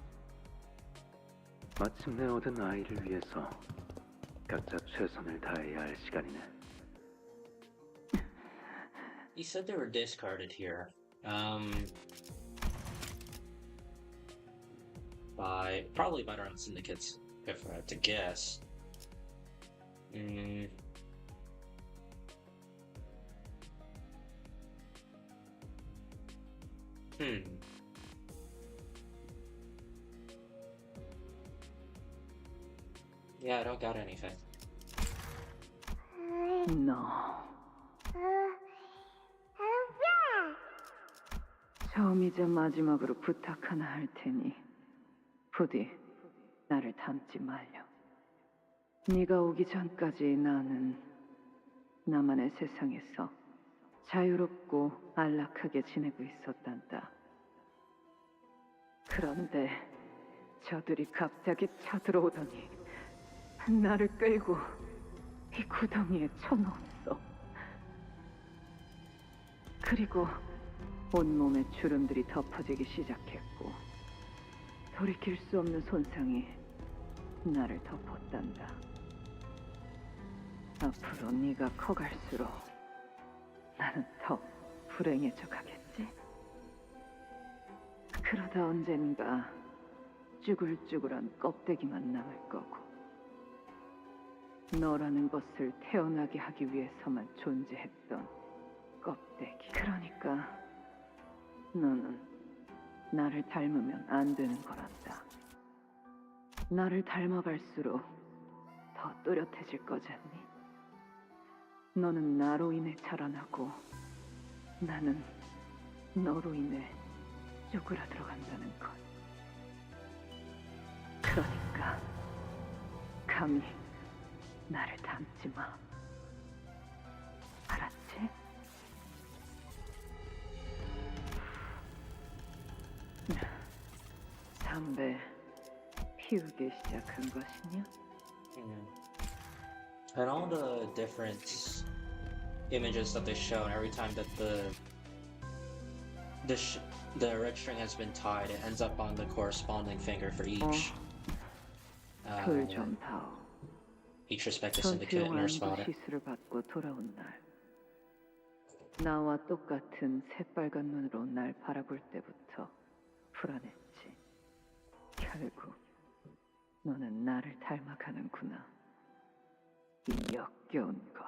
Speaker 19: 마침내 얻은 아이를 위해서 각자 최선을 다해야 할 시간이네.
Speaker 1: He said they were discarded here. Probably by our own syndicates, if I had to guess. Yeah, I don't got anything.
Speaker 20: 너 처음이자 마지막으로 부탁 하나 할 테니 부디 나를 닮지 말려. 네가 오기 전까지 나는 나만의 세상에서 자유롭고 안락하게 지내고 있었단다. 그런데 저들이 갑자기 쳐들어오더니 나를 끌고 이 구덩이에 쳐넣었어. 그리고 온몸에 주름들이 덮어지기 시작했고 돌이킬 수 없는 손상이 나를 덮었단다. 앞으로 네가 커갈수록 나는 더 불행해져 가겠지? 그러다 언젠가 쭈글쭈글한 껍데기만 남을 거고 너라는 것을 태어나게 하기 위해서만 존재했던 껍데기. 그러니까 너는 나를 닮으면 안 되는 거란다. 나를 닮아갈수록 더 또렷해질 거잖니? 너는 나로 인해 자라나고 나는 너로 인해 쪼그라들어간다는 것. 그러니까 감히 나를 담지 마. 알았지? 담배 피우기 시작한 것이냐?
Speaker 1: And all the different images that they show, and every time that the red string has been tied, it ends up on the corresponding finger for each.
Speaker 20: 불좀 다오.
Speaker 1: Each respective syndicate and their spotter.
Speaker 20: 시술을 받고 돌아온 날, 나와 똑같은 새빨간 눈으로 날 바라볼 때부터 불안했지. 결국 너는 나를 닮아가는구나. 이 역겨운 것.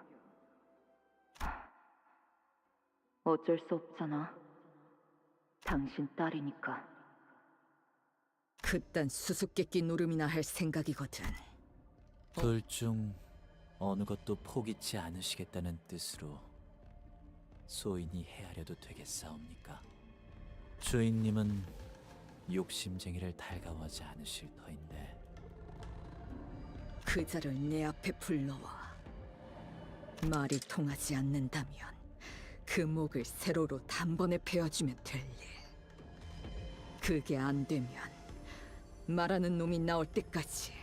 Speaker 20: 어쩔 수 없잖아. 당신 딸이니까.
Speaker 6: 그딴 수수께끼 노름이나 할 생각이거든.
Speaker 15: 둘 중 어느 것도 포기치 않으시겠다는 뜻으로 소인이 헤아려도 되겠사옵니까? 주인님은 욕심쟁이를 달가워하지 않으실 터인데.
Speaker 6: 그자를 내 앞에 불러와. 말이 통하지 않는다면 그 목을 세로로 단번에 베어주면 될 일. 그게 안 되면 말하는 놈이 나올 때까지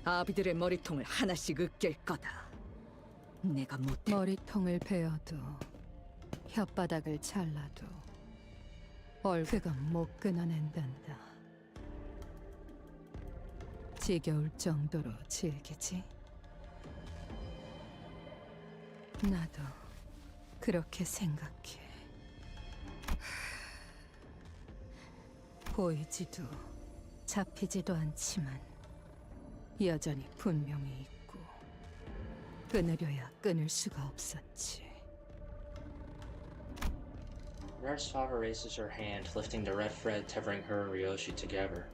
Speaker 6: 아비들의 머리통을 하나씩 으깰 거다. 내가 못해.
Speaker 21: 머리통을 베어도 혓바닥을 잘라도 그건 못 끊어낸단다. 지겨울 정도로 즐기지? 나도 그렇게 생각해. 보이지도 잡히지도 않지만 여전히 분명히 있고 끊으려야 끊을 수가 없었지.
Speaker 1: Nurse Fava raises her hand, lifting the red thread tethering her and Ryoshi together.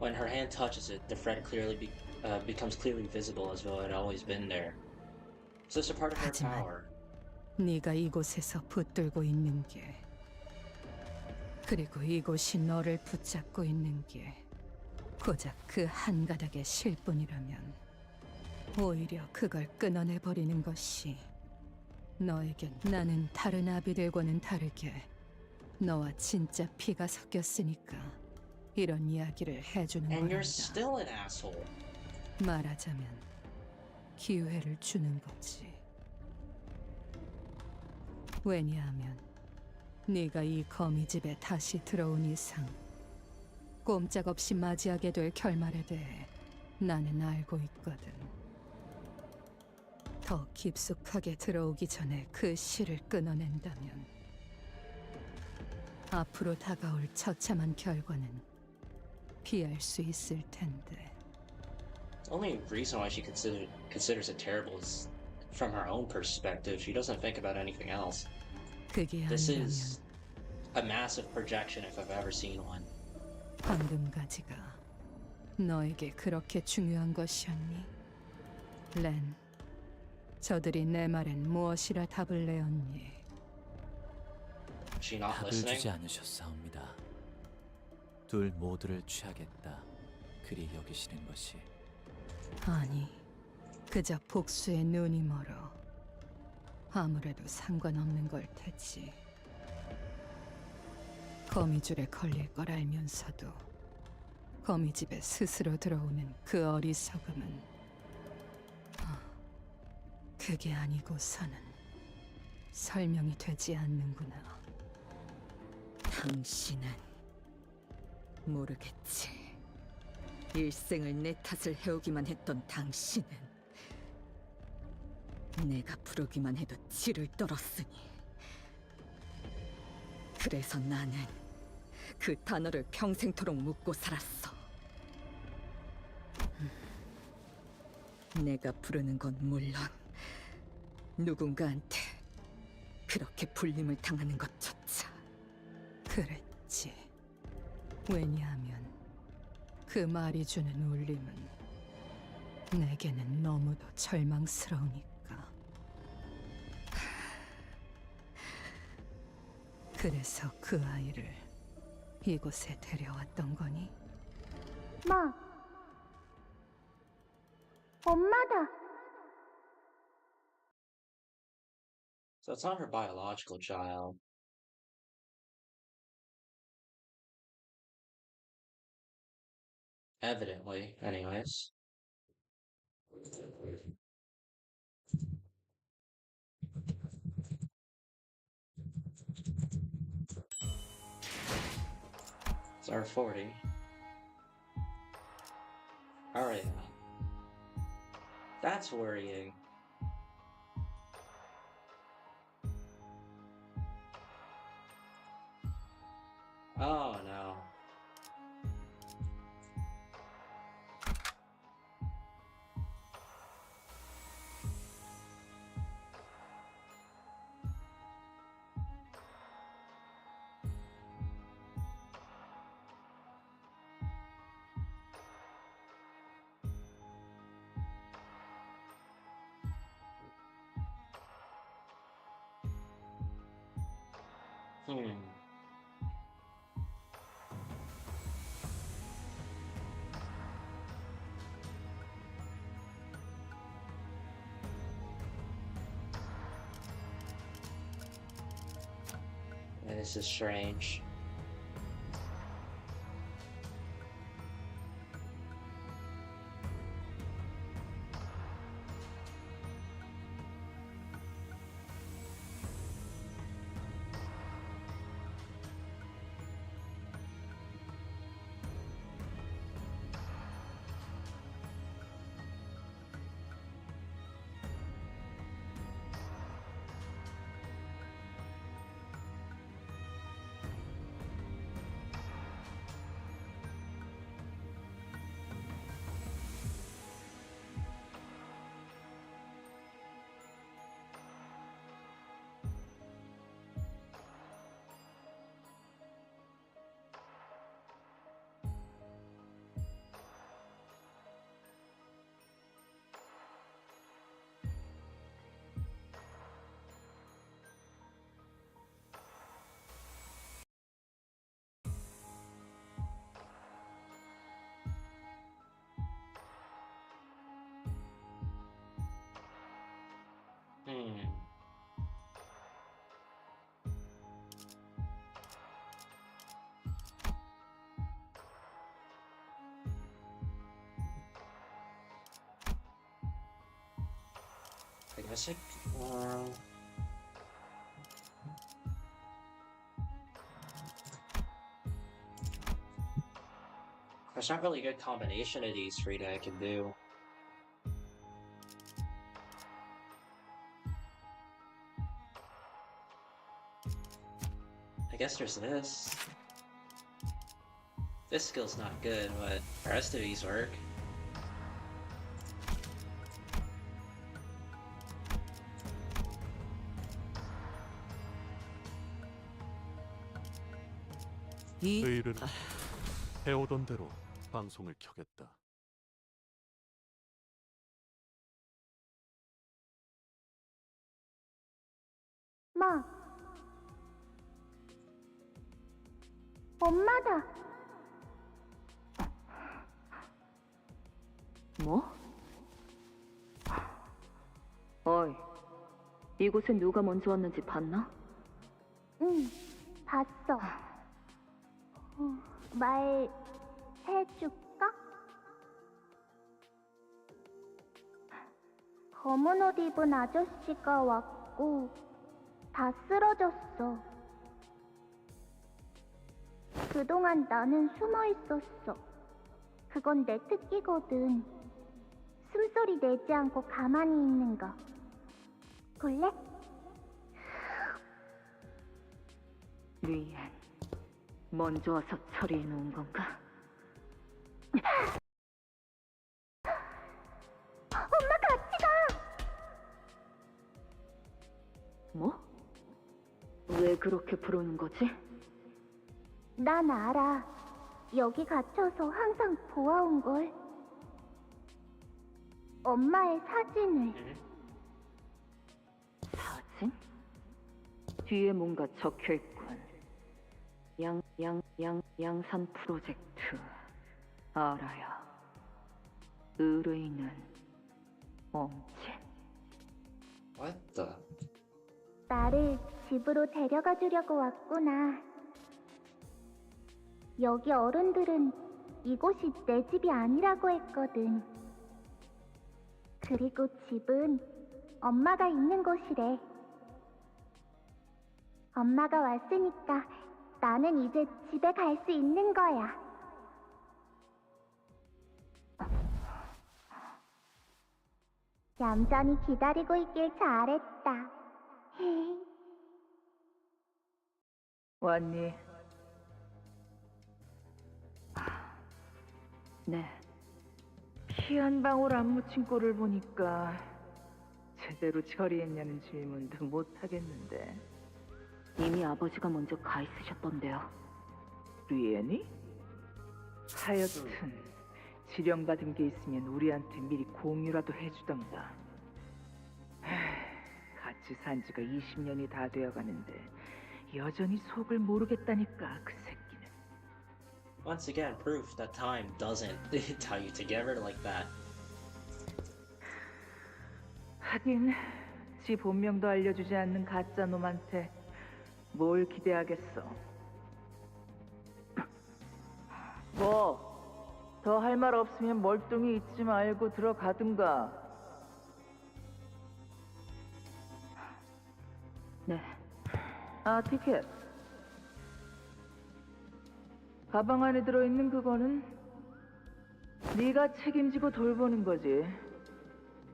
Speaker 1: When her hand touches it, the thread becomes clearly visible as though it had always been there. Is this a part of her power?
Speaker 21: 네가 이곳에서 붙들고 있는 게, 그리고 이곳이 너를 붙잡고 있는 게 고작 그 한 가닥의 실뿐이라면 오히려 그걸 끊어내버리는 것이 너에겐, 나는 다른 아비들과는 다르게 너와 진짜 피가 섞였으니까 이런 이야기를 해주는
Speaker 1: And you're
Speaker 21: 거란다.
Speaker 1: still an asshole.
Speaker 21: 말하자면 기회를 주는 거지. 왜냐하면 네가 이 거미집에 다시 들어온 이상 꼼짝없이 맞이하게 될 결말에 대해 나는 알고 있거든. 더 깊숙하게 들어오기 전에 그 실을 끊어낸다면 앞으로 다가올 처참한 결과는 피할 수 있을 텐데.
Speaker 1: The only reason why she considers it terrible is from her own perspective. She doesn't think about anything else.
Speaker 21: 그게
Speaker 1: This
Speaker 21: 아니라면
Speaker 1: is a massive projection if I've ever seen one.
Speaker 21: 황금가지가 너에게 그렇게 중요한 것이었니? 렌, 저들이 내 말엔 무엇이라 답을 내었니?
Speaker 1: She not
Speaker 15: 답을
Speaker 1: listening?
Speaker 15: 주지 않으셨사옵니다. 둘 모두를 취하겠다 그리 여기시는 것이.
Speaker 21: 아니, 그저 복수에 눈이 멀어. 아무래도 상관없는 걸 테지. 거미줄에 걸릴 걸 알면서도 거미집에 스스로 들어오는 그 어리석음은 그게 아니고서는 설명이 되지 않는구나.
Speaker 6: 당신은 모르겠지. 일생을 내 탓을 해오기만 했던 당신은 내가 부르기만 해도 치를 떨었으니. 그래서 나는 그 단어를 평생토록 묻고 살았어. 내가 부르는 건 물론 누군가한테 그렇게 불림을 당하는 것조차.
Speaker 21: 그랬지. 왜냐하면 그 말이 주는 울림은 내게는 너무도 절망스러우니까. 그래서 그 아이를 이곳에 데려왔던 거니?
Speaker 3: 마, 엄마다.
Speaker 1: So it's not her biological child. Evidently, anyways. It's R40. Alright. That's worrying. Oh no. Hmm. Yeah, this is strange. Hmm. I guess there's not really a good combination of these three that I can do. I guess there's this. This skill's not good, but the rest of these work.
Speaker 18: 내일은 해오던 대로 방송을 켜겠다.
Speaker 3: 마. 엄마다.
Speaker 10: 뭐? 어이, 이곳에 누가 먼저 왔는지 봤나?
Speaker 3: 응, 봤어. 말 해줄까? 검은 옷 입은 아저씨가 왔고 다 쓰러졌어. 그동안 나는 숨어 있었어. 그건 내 특기거든. 숨소리 내지 않고 가만히 있는 거. 볼래?
Speaker 10: 리엔, 먼저 와서 처리해 놓은 건가?
Speaker 3: 엄마 같이 가!
Speaker 10: 뭐? 왜 그렇게 부르는 거지?
Speaker 3: 난 알아. 여기 갇혀서 항상 보아온걸. 엄마의 사진을.
Speaker 10: 사진? 뒤에 뭔가 적혀있군. 양산 프로젝트. 알아요. 의뢰인은
Speaker 20: 멈치.
Speaker 1: What the?
Speaker 3: 나를 집으로 데려가 주려고 왔구나. 여기 어른들은 이곳이 내 집이 아니라고 했거든. 그리고 집은 엄마가 있는 곳이래. 엄마가 왔으니까 나는 이제 집에 갈 수 있는 거야. 얌전히 기다리고 있길 잘했다.
Speaker 20: 왔니? 네. 피 한 방울 안 묻힌 꼴을 보니까 제대로 처리했냐는 질문도 못 하겠는데.
Speaker 10: 이미 아버지가 먼저 가 있으셨던데요.
Speaker 20: 리엔이? 하여튼 지령받은 게 있으면 우리한테 미리 공유라도 해주던가. 같이 산 지가 20년이 다 되어가는데 여전히 속을 모르겠다니까, 그 새끼는.
Speaker 1: Once again, proof that time doesn't tie you together like that.
Speaker 20: 하긴 지 본명도 알려주지 않는 가짜 놈한테 뭘 기대하겠어. 뭐 더 할 말 없으면 멀뚱히 있지 말고 들어가든가.
Speaker 10: 네.
Speaker 20: 아, 티켓. 가방 안에 들어있는 그거는 네가 책임지고 돌보는 거지.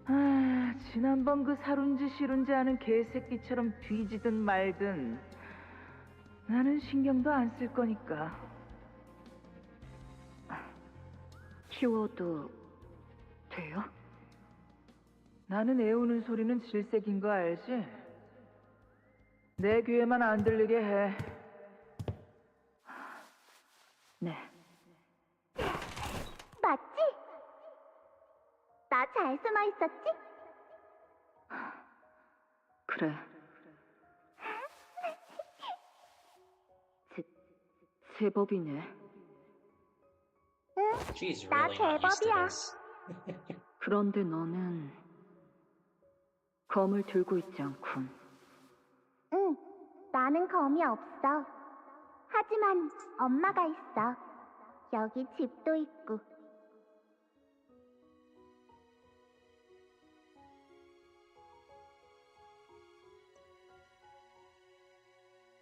Speaker 20: 아, 지난번 그 사룬지 시룬지 하는 개새끼처럼 뒤지든 말든 나는 신경도 안 쓸 거니까.
Speaker 10: 키워도 돼요?
Speaker 20: 나는 애우는 소리는 질색인 거 알지? 내 귀에만 안 들리게 해.
Speaker 10: 네.
Speaker 3: 맞지? 나 잘 숨어 있었지?
Speaker 10: 그래. 제법이네.
Speaker 1: She's
Speaker 3: 나
Speaker 1: really not used to
Speaker 3: 제법이야.
Speaker 1: this.
Speaker 10: 그런데 너는 검을 들고 있지 않군.
Speaker 3: 응, 나는 검이 없어. 하지만 엄마가 있어. 여기 집도 있고.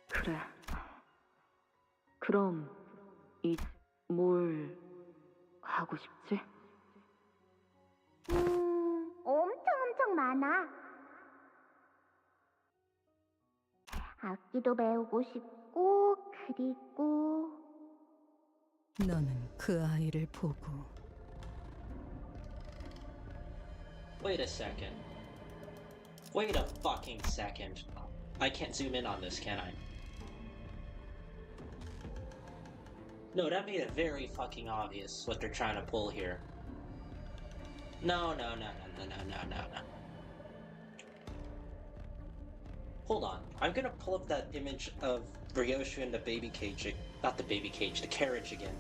Speaker 10: 그래. 그럼 뭘 하고 싶지?
Speaker 3: 엄청 많아. 악기도 배우고 싶고, 그리고
Speaker 21: 너는 그 아이를 보고
Speaker 1: Wait a second. Wait a fucking second. I can't zoom in on this, can I? No, that made it very fucking obvious what they're trying to pull here. No. Hold on. I'm gonna pull up that image of Ryoshu in the baby cage. Not the baby cage, the carriage again.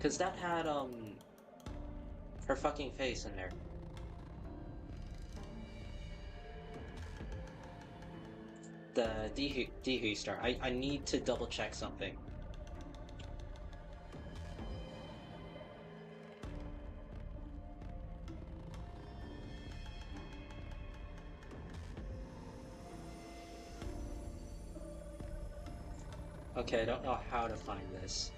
Speaker 1: Cause that had, her fucking face in there. The Dihu star. I need to double check something. Okay, I don't know how to find this.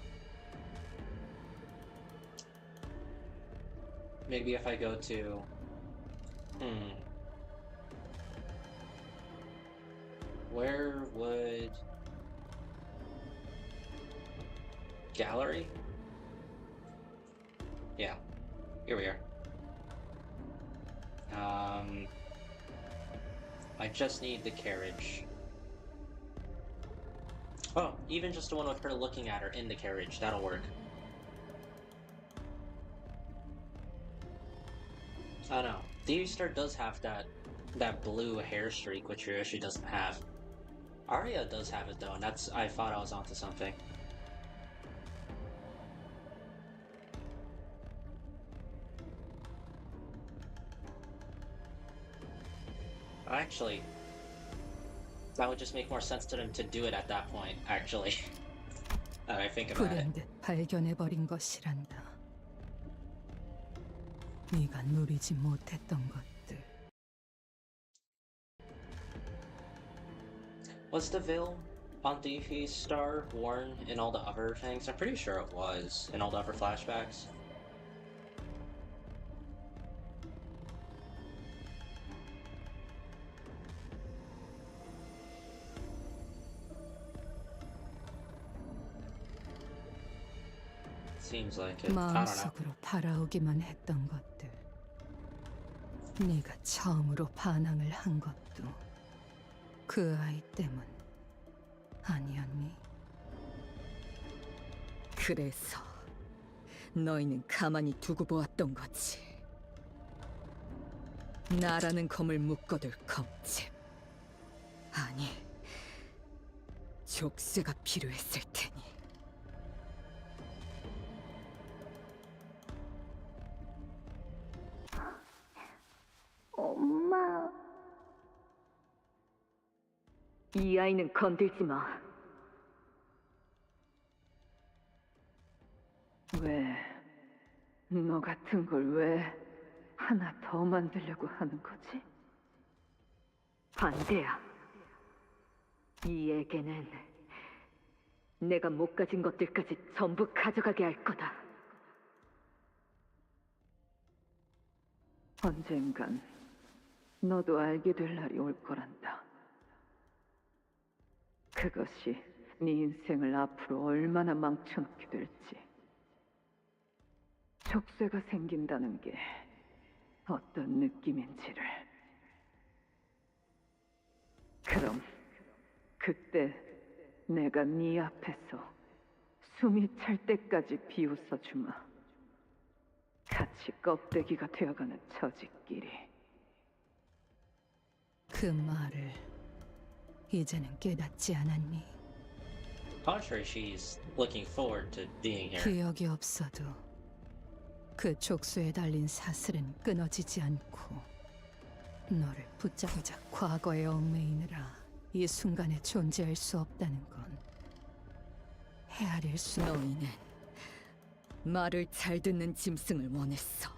Speaker 1: Maybe if I go to... Where would... Gallery? Yeah, here we are. I just need the carriage. Oh, even just the one with her looking at her in the carriage, that'll work. I know. The Star does have that blue hair streak, which Ryoshu doesn't have. Arya does have it though, and I thought I was onto something. Actually, that would just make more sense to them to do it at that point, actually. I think about it.
Speaker 21: 불현듯 발견해버린 것이란다. 네가 누리지 못했던 것들.
Speaker 1: Was the veil on the star worn in all the other things? I'm pretty sure it was in all the other flashbacks. Seems like it. I don't know.
Speaker 21: 마음속으로 바라오기만 했던 것들. 네가 처음으로 반항을 한 것도 그 아이 때문 아니었니?
Speaker 6: 그래서 너희는 가만히 두고 보았던 거지. 나라는 검을 묶어둘 검체. 아니, 족쇄가 필요했을 테니.
Speaker 3: 엄마.
Speaker 10: 이 아이는 건들지 마.
Speaker 20: 왜? 너 같은 걸 왜 하나 더 만들려고 하는 거지?
Speaker 10: 반대야. 이 애게는 내가 못 가진 것들까지 전부 가져가게 할 거다.
Speaker 20: 언젠간 너도 알게 될 날이 올 거란다. 그것이 네 인생을 앞으로 얼마나 망쳐놓게 될지. 족쇄가 생긴다는 게 어떤 느낌인지를. 그럼 그때 내가 네 앞에서 숨이 찰 때까지 비웃어 주마. 같이 껍데기가 되어가는 처지끼리.
Speaker 21: 그 말을 이제는 깨닫지 않았니?
Speaker 1: I'm sure she's looking forward to being here.
Speaker 21: 기억이 없어도 그 족쇄에 달린 사슬은 끊어지지 않고 너를 붙잡고자 과거에 얽매이느라 이 순간에 존재할 수 없다는 건 헤아릴 수.
Speaker 6: 너희는 말을 잘 듣는 짐승을 원했어.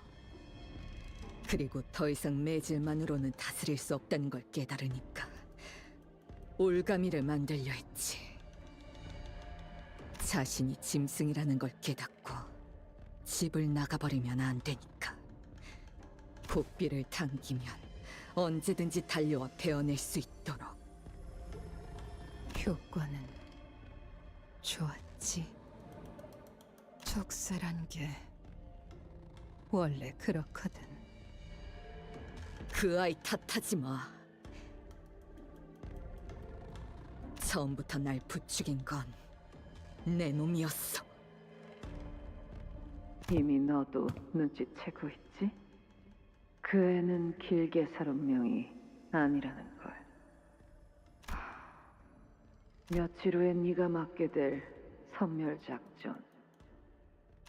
Speaker 6: 그리고 더 이상 매질만으로는 다스릴 수 없다는 걸 깨달으니까 올가미를 만들려 했지. 자신이 짐승이라는 걸 깨닫고 집을 나가버리면 안 되니까. 고삐를 당기면 언제든지 달려와 베어낼 수 있도록.
Speaker 21: 효과는 좋았지. 족쇄란 게 원래 그렇거든.
Speaker 6: 그 아이 탓하지 마. 처음부터 날 부추긴 건 내 놈이었어.
Speaker 20: 이미 너도 눈치채고 있지? 그 애는 길게 살 운명이 아니라는 걸. 며칠 후에 네가 맡게 될 선멸작전.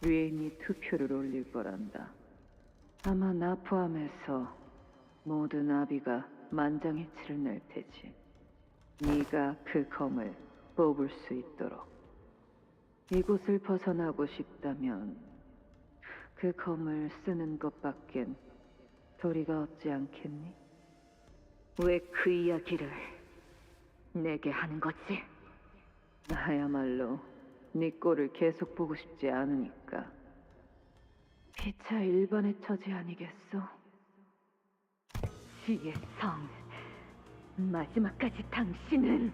Speaker 20: 위인이 투표를 올릴 거란다. 아마 나 포함해서 모든 아비가 만장일치를 낼 테지. 네가 그 검을 뽑을 수 있도록. 이곳을 벗어나고 싶다면 그 검을 쓰는 것밖엔 도리가 없지 않겠니?
Speaker 10: 왜 그 이야기를 내게 하는 거지?
Speaker 20: 나야말로 네 꼴을 계속 보고 싶지 않으니까. 피차 일반의 처지 아니겠어?
Speaker 10: 지의 성, 마지막까지 당신은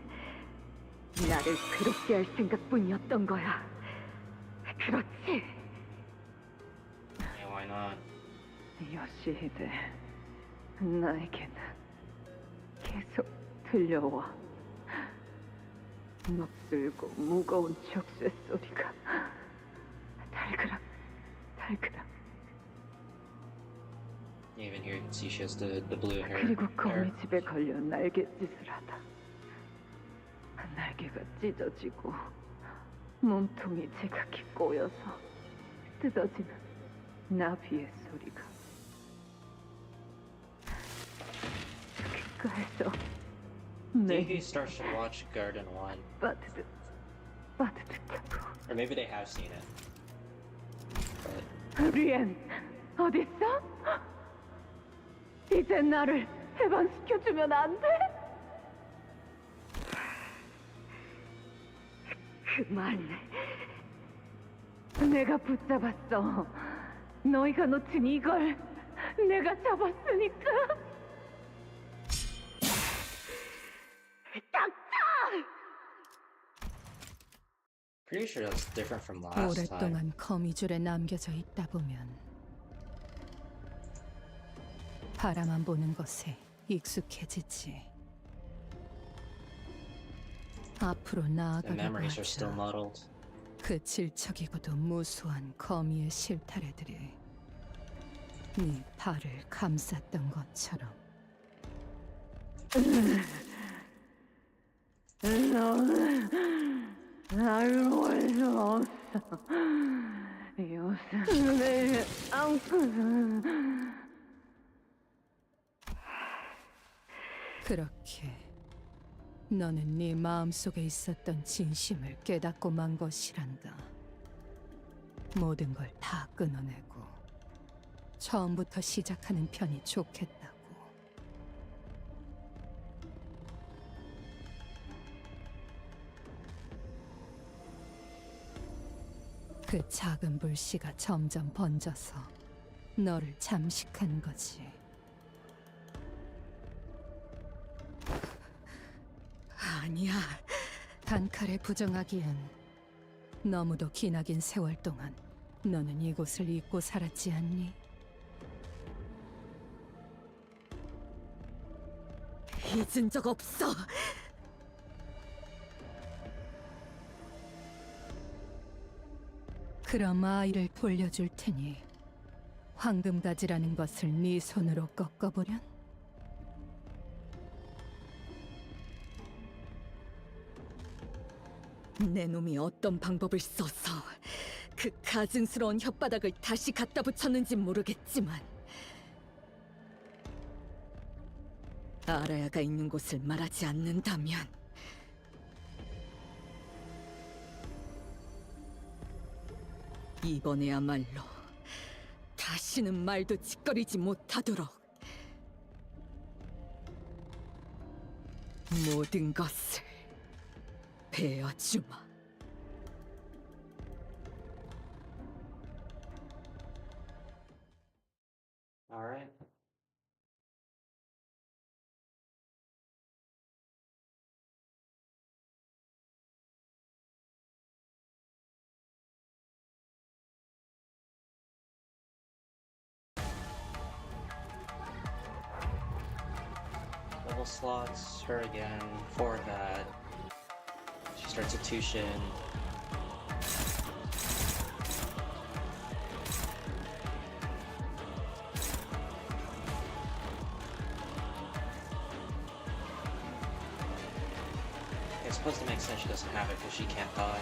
Speaker 10: 나를 괴롭게 할 생각뿐이었던 거야. 그렇지?
Speaker 1: Yeah, why not?
Speaker 20: 요시히데, 나에게는 계속 들려와. 넋들고 무거운 족쇄 소리가 달그락 달그락.
Speaker 1: You even here see she has the blue hair.
Speaker 20: 그리고 거미집에 걸려 날갯짓을 하다 날개가 찢어지고 몸통이 제각기 꼬여서 뜯어지는 나비의 소리가 가서
Speaker 1: Maybe
Speaker 20: 내
Speaker 1: you start to watch Garden One,
Speaker 20: 빠뜨득하고
Speaker 1: or maybe they have seen it. But
Speaker 20: 리엔 어딨어? 이제 나를 해방시켜주면 안 돼? 그만. 내가 붙잡았어. 너희가 놓친 이걸 내가 잡았으니까. 닥쳐!
Speaker 1: pretty sure that's different from last time.
Speaker 21: 오랫동안 거미줄에 남겨져 있다 보면 바라만 보는 것에 익숙해지지. 앞으로
Speaker 1: The
Speaker 21: 나아가다가
Speaker 1: memories are still
Speaker 21: 하자.
Speaker 1: muddled.
Speaker 21: 그 질척이고도 무수한 거미의 실타래들이 네 발을 감쌌던 것처럼.
Speaker 20: 너는 날 놓을 수 없어. 요새 내 안고는
Speaker 21: 그렇게 너는 네 마음속에 있었던 진심을 깨닫고 만 것이란다. 모든 걸 다 끊어내고 처음부터 시작하는 편이 좋겠다고. 그 작은 불씨가 점점 번져서 너를 잠식한 거지. 아니야. 단칼에 부정하기엔 너무도 기나긴 세월 동안 너는 이곳을 잊고 살았지 않니?
Speaker 6: 잊은 적 없어.
Speaker 21: 그럼 아이를 돌려줄 테니 황금가지라는 것을 네 손으로 꺾어보련?
Speaker 6: 내 놈이 어떤 방법을 써서 그 가증스러운 혓바닥을 다시 갖다 붙였는지 모르겠지만 아라야가 있는 곳을 말하지 않는다면 이번에야말로 다시는 말도 짓거리지 못하도록 모든 것을 베어주마.
Speaker 1: All right. Level slots her again for that. She starts a Tushin. It's supposed to make sense she doesn't have it because she can't die.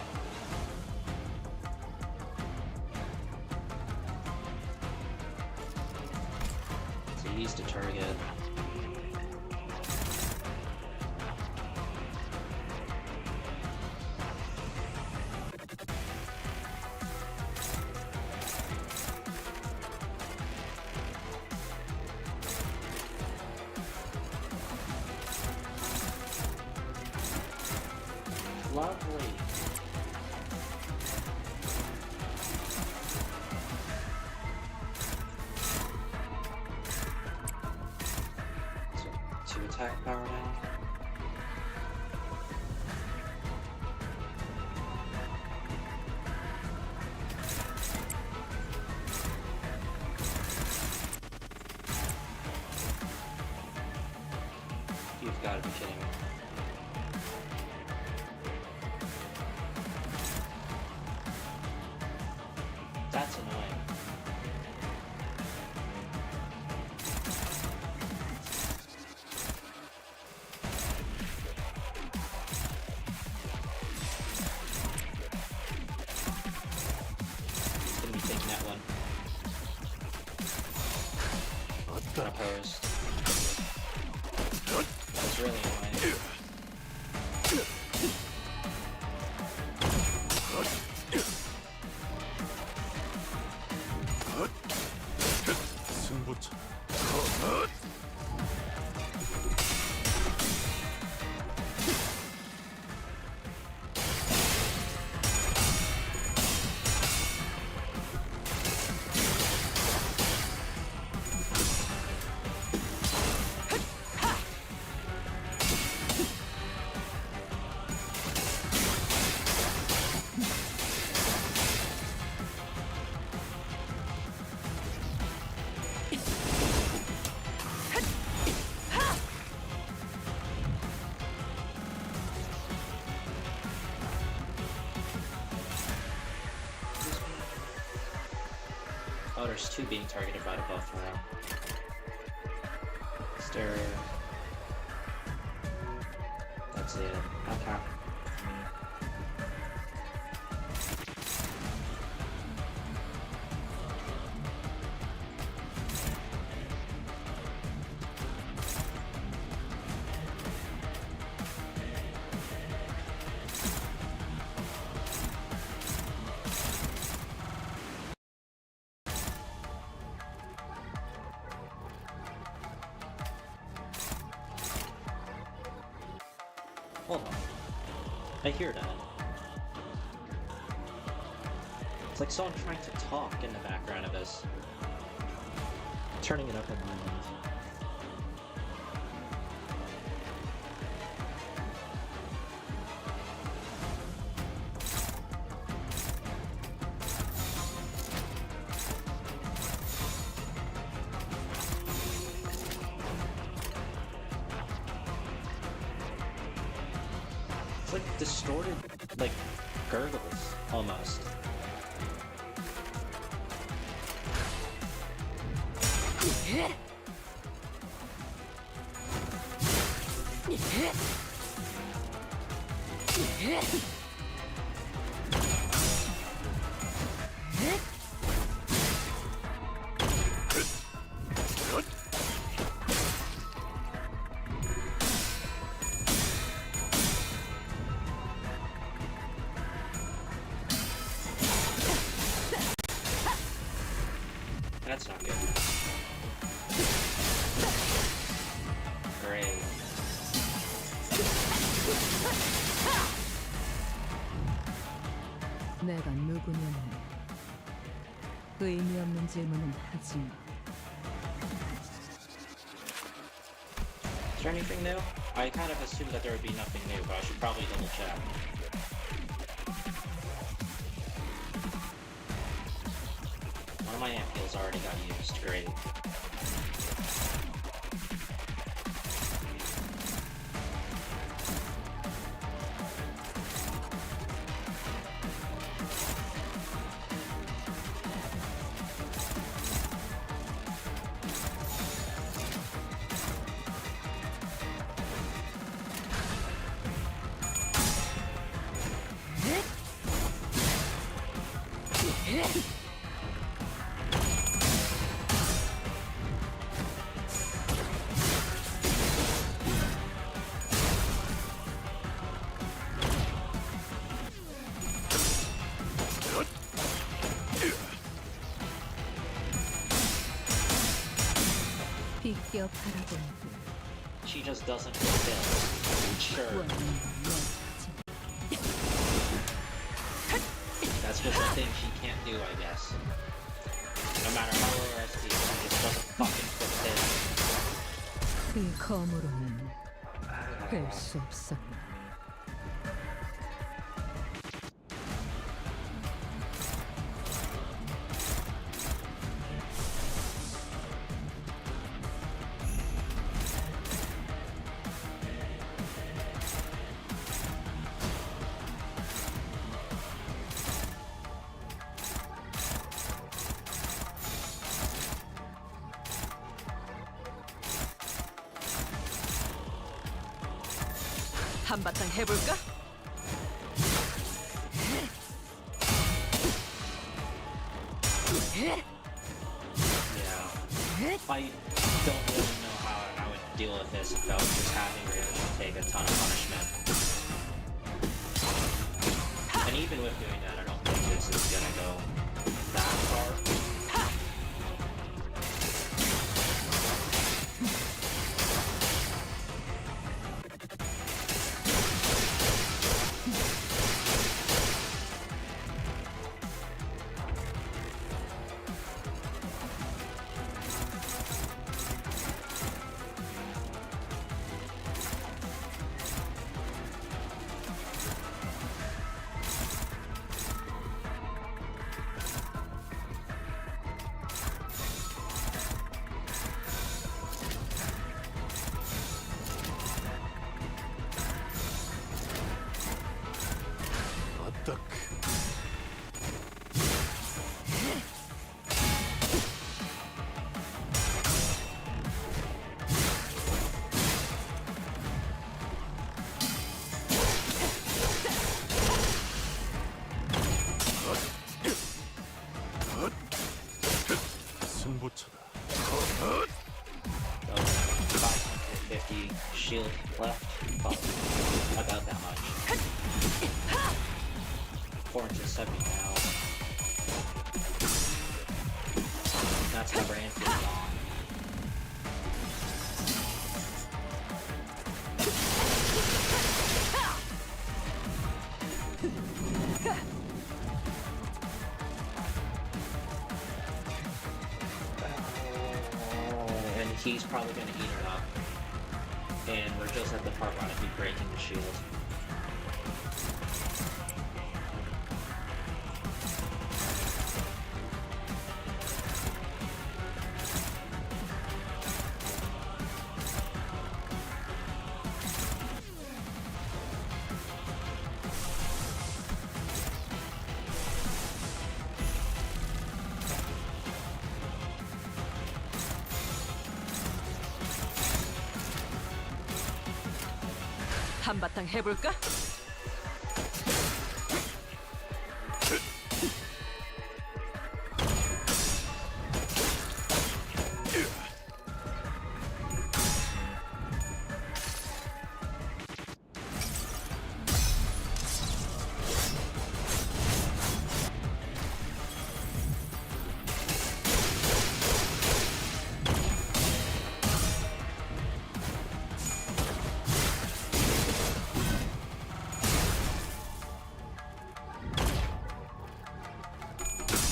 Speaker 1: So he used a target. Lovely. So, 2 attack power now. You've got to be kidding me. That's annoying. He's gonna be taking that one. Unopposed. really annoying.
Speaker 18: 승부처.
Speaker 1: Oh, there's two being targeted by the buff now. Stereo. That's it. Okay. Hold on. I hear that. It's like someone trying to talk in the background of this. Turning it up on my end. It's like distorted, like, gurgles, almost. That's not good. Great.
Speaker 21: 내가 누구냐는 의미 없는 질문은 하지 마.
Speaker 1: Is there anything new? I kind of assumed that there would be nothing new, but I should probably double check. One of my amp heals already got used. Great.
Speaker 21: 비껴 바라보는
Speaker 1: She just doesn't fulfill. Sure. That's just a thing she can't do, I guess. No matter how low SP, she just doesn't fucking fulfill.
Speaker 21: 그 검으로는 할 수 없었나.
Speaker 6: 한바탕 해볼까?
Speaker 1: Yeah. I don't really know how I would deal with this without just having Ryoshi take a ton of punishment. And even with doing that, I don't think this is gonna go that far.
Speaker 18: 승부처다.
Speaker 1: 550 shield left. Oh, about that much. 470 now. That's the brand is gone. And he's probably going to eat it up. And we're just at the part where I'd be breaking the shield.
Speaker 6: 한바탕 해볼까?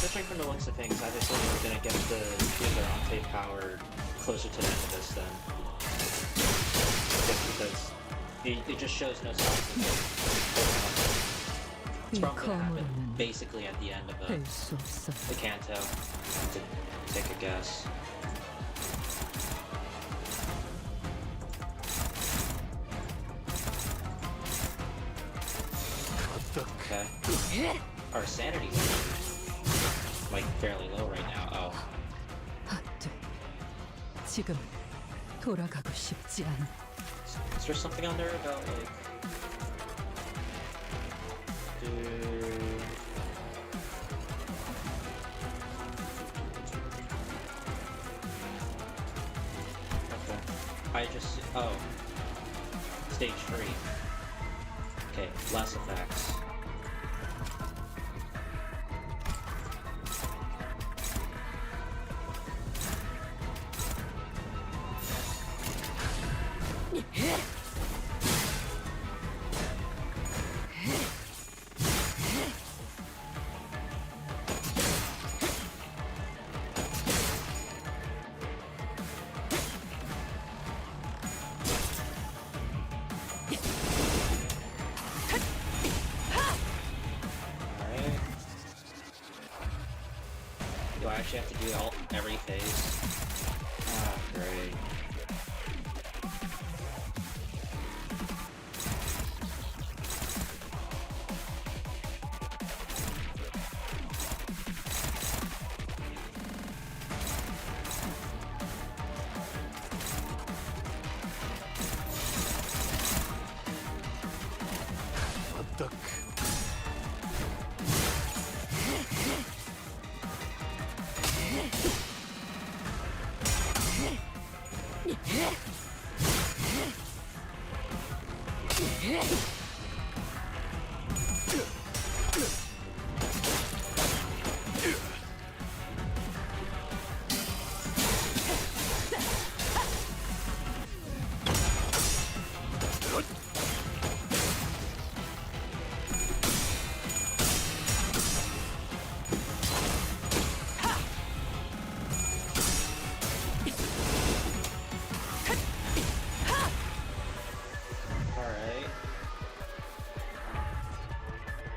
Speaker 1: Judging from the looks of things, I just think we're gonna get the Enclave power closer to the end of this then. Just because it just shows no signs of it. It's probably gonna happen basically at the end of the Canto, to take a guess. Okay. Our sanity's like fairly low right now. Oh.
Speaker 21: 지금 돌아가고 싶지 않아.
Speaker 1: Is there something on there about like Okay. I just stage 3. Okay, less effects. Do I actually have to do every phase? Ah, great. Alright.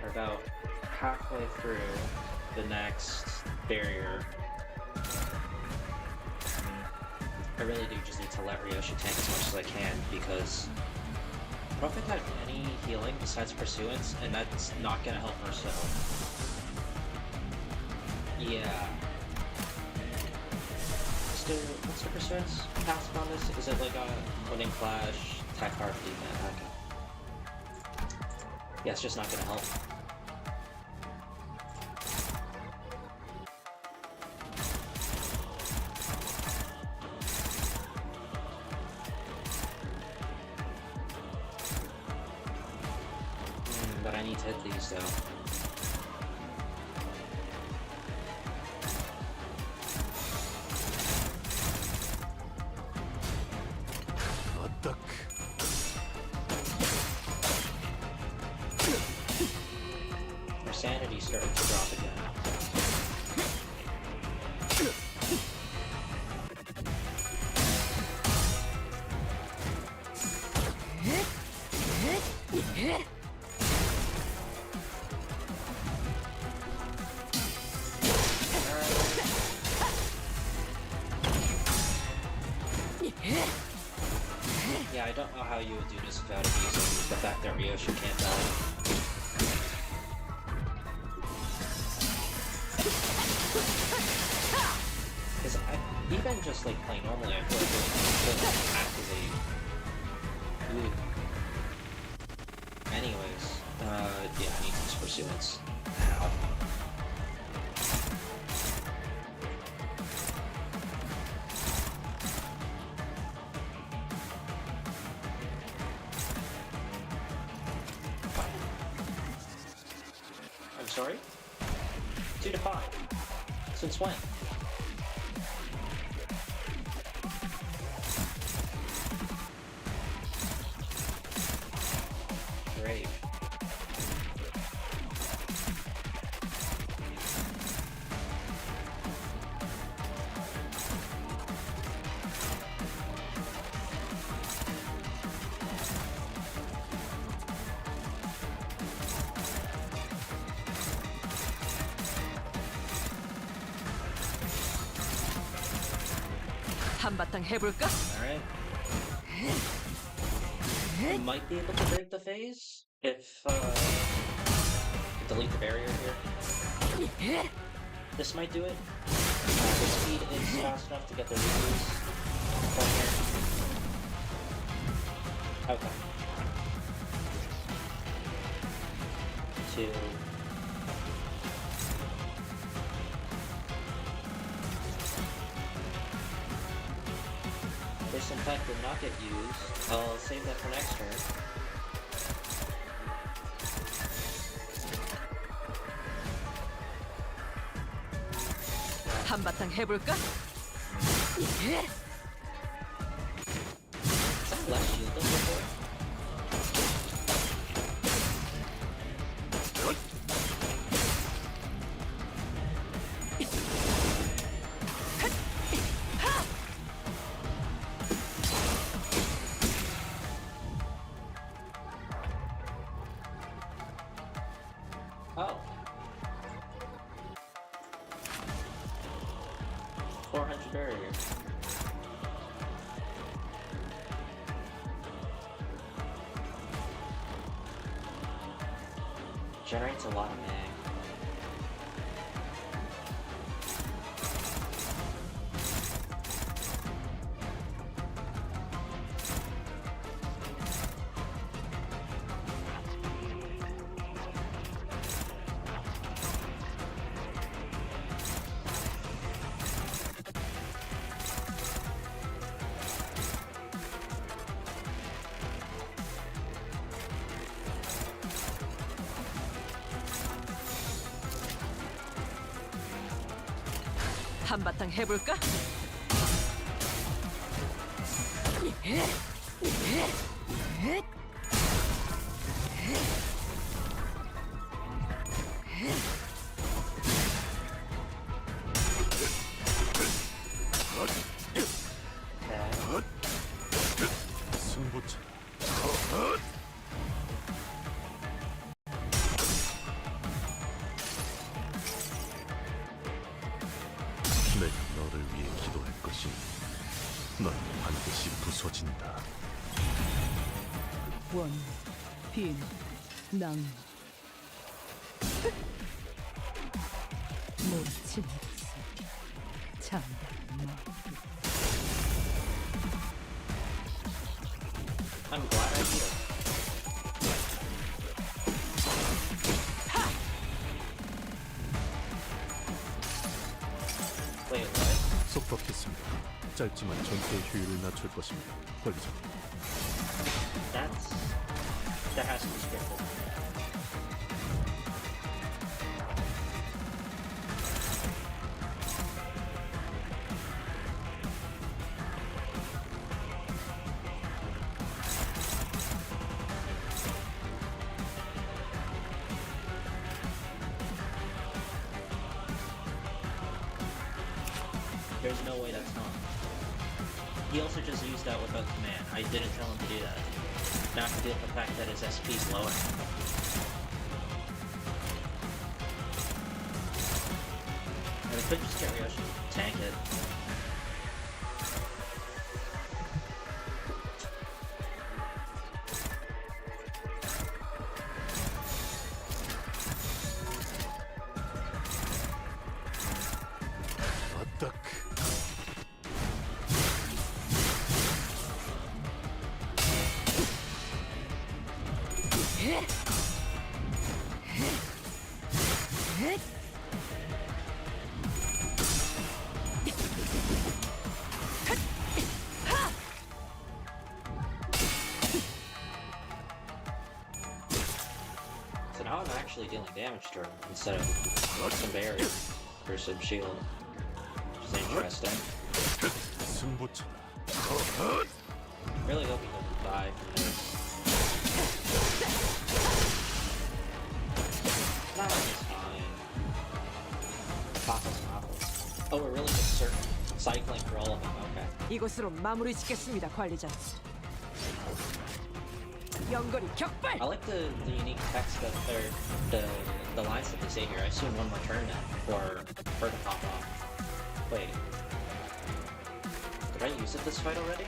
Speaker 1: We're about halfway through the next barrier. I really do just need to let Ryoshi tank as much as I can because I don't think I have any healing besides Pursuance, and that's not gonna help herself. Yeah. What's the Pursuance passive on this? Is it like a Winning Flash, Attack Hard, Defense? Okay. Yeah, it's just not gonna help. But I need to hit these though. Our sanity's starting to drop again. Yeah, I don't know how you would do this without abusing the fact that Ryoshi can't die. Because even just like playing normally, I feel like it doesn't activate. Ooh. Anyways, yeah, I need these Pursuance. Ow. I'm sorry? 2 to 5. Since when? Great.
Speaker 6: 한바탕 해볼까?
Speaker 1: Alright. I might be able to break the phase if delete the barrier here. This might do it. The speed is fast enough to get the reviews from here. Okay. 2. This in fact did not get used. I'll save that for next turn.
Speaker 6: 한바탕 해볼까?
Speaker 1: Is that less shield than before? Oh. 400 barrier. Generates a lot of mag.
Speaker 6: 한바탕 해볼까?
Speaker 18: 승부처. 내가 너를 위해 기도할 것이니 넌 반드시 부서진다.
Speaker 21: 원, 빈, 낭. 모친 장마.
Speaker 1: I'm glad I did. Wait, what?
Speaker 18: 속박했습니다. 짧지만 전투의 효율을 낮출 것입니다. 관리자님.
Speaker 1: That has to be scripted. There's no way that's not. He also just used that without command. I didn't tell him to do that. Not to deal with the fact that his SP is lower. And I could just get Ryoshi to tank it. So now I'm actually dealing damage to her instead of some barrier or some shield. Which is interesting. Really hoping he'll die from this. Not like it's fine. Papa's. Oh, we're really just cycling for all of them. Okay.
Speaker 17: 이곳으로 마무리 짓겠습니다, 관리자님. 연거리 격발!
Speaker 1: I like the unique text that the lines that they say here. I assume one more turn now for her to pop off. Wait. Did I use it this fight already?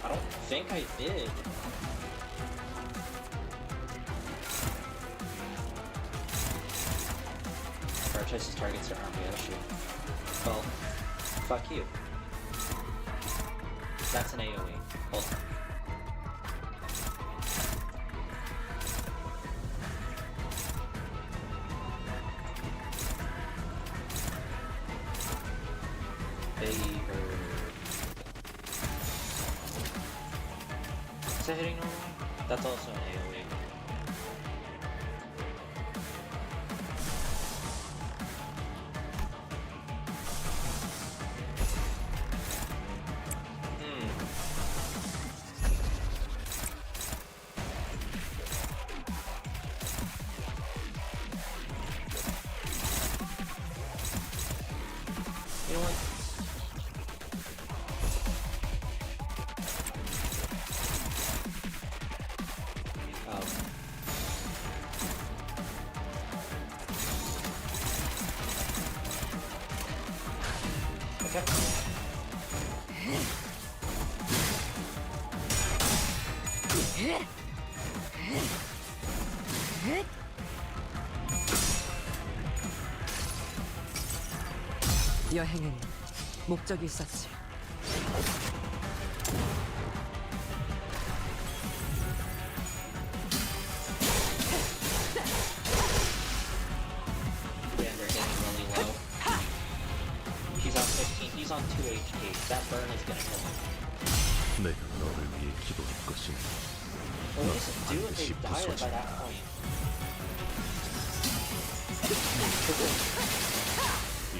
Speaker 1: I don't think I did. Prioritize his targets are army issue. Well, fuck you. That's an AoE. Hold on. Is that hitting normal? That's also an AoE. You know what?
Speaker 17: 여행엔 목적이 있었지.
Speaker 1: Yeah, they're getting really low. He's on 15, he's on 2 HP. That burn is gonna kill him.
Speaker 18: 내가 너를 위해 기도할 것이니
Speaker 1: What does it do if they die by that point?
Speaker 18: 이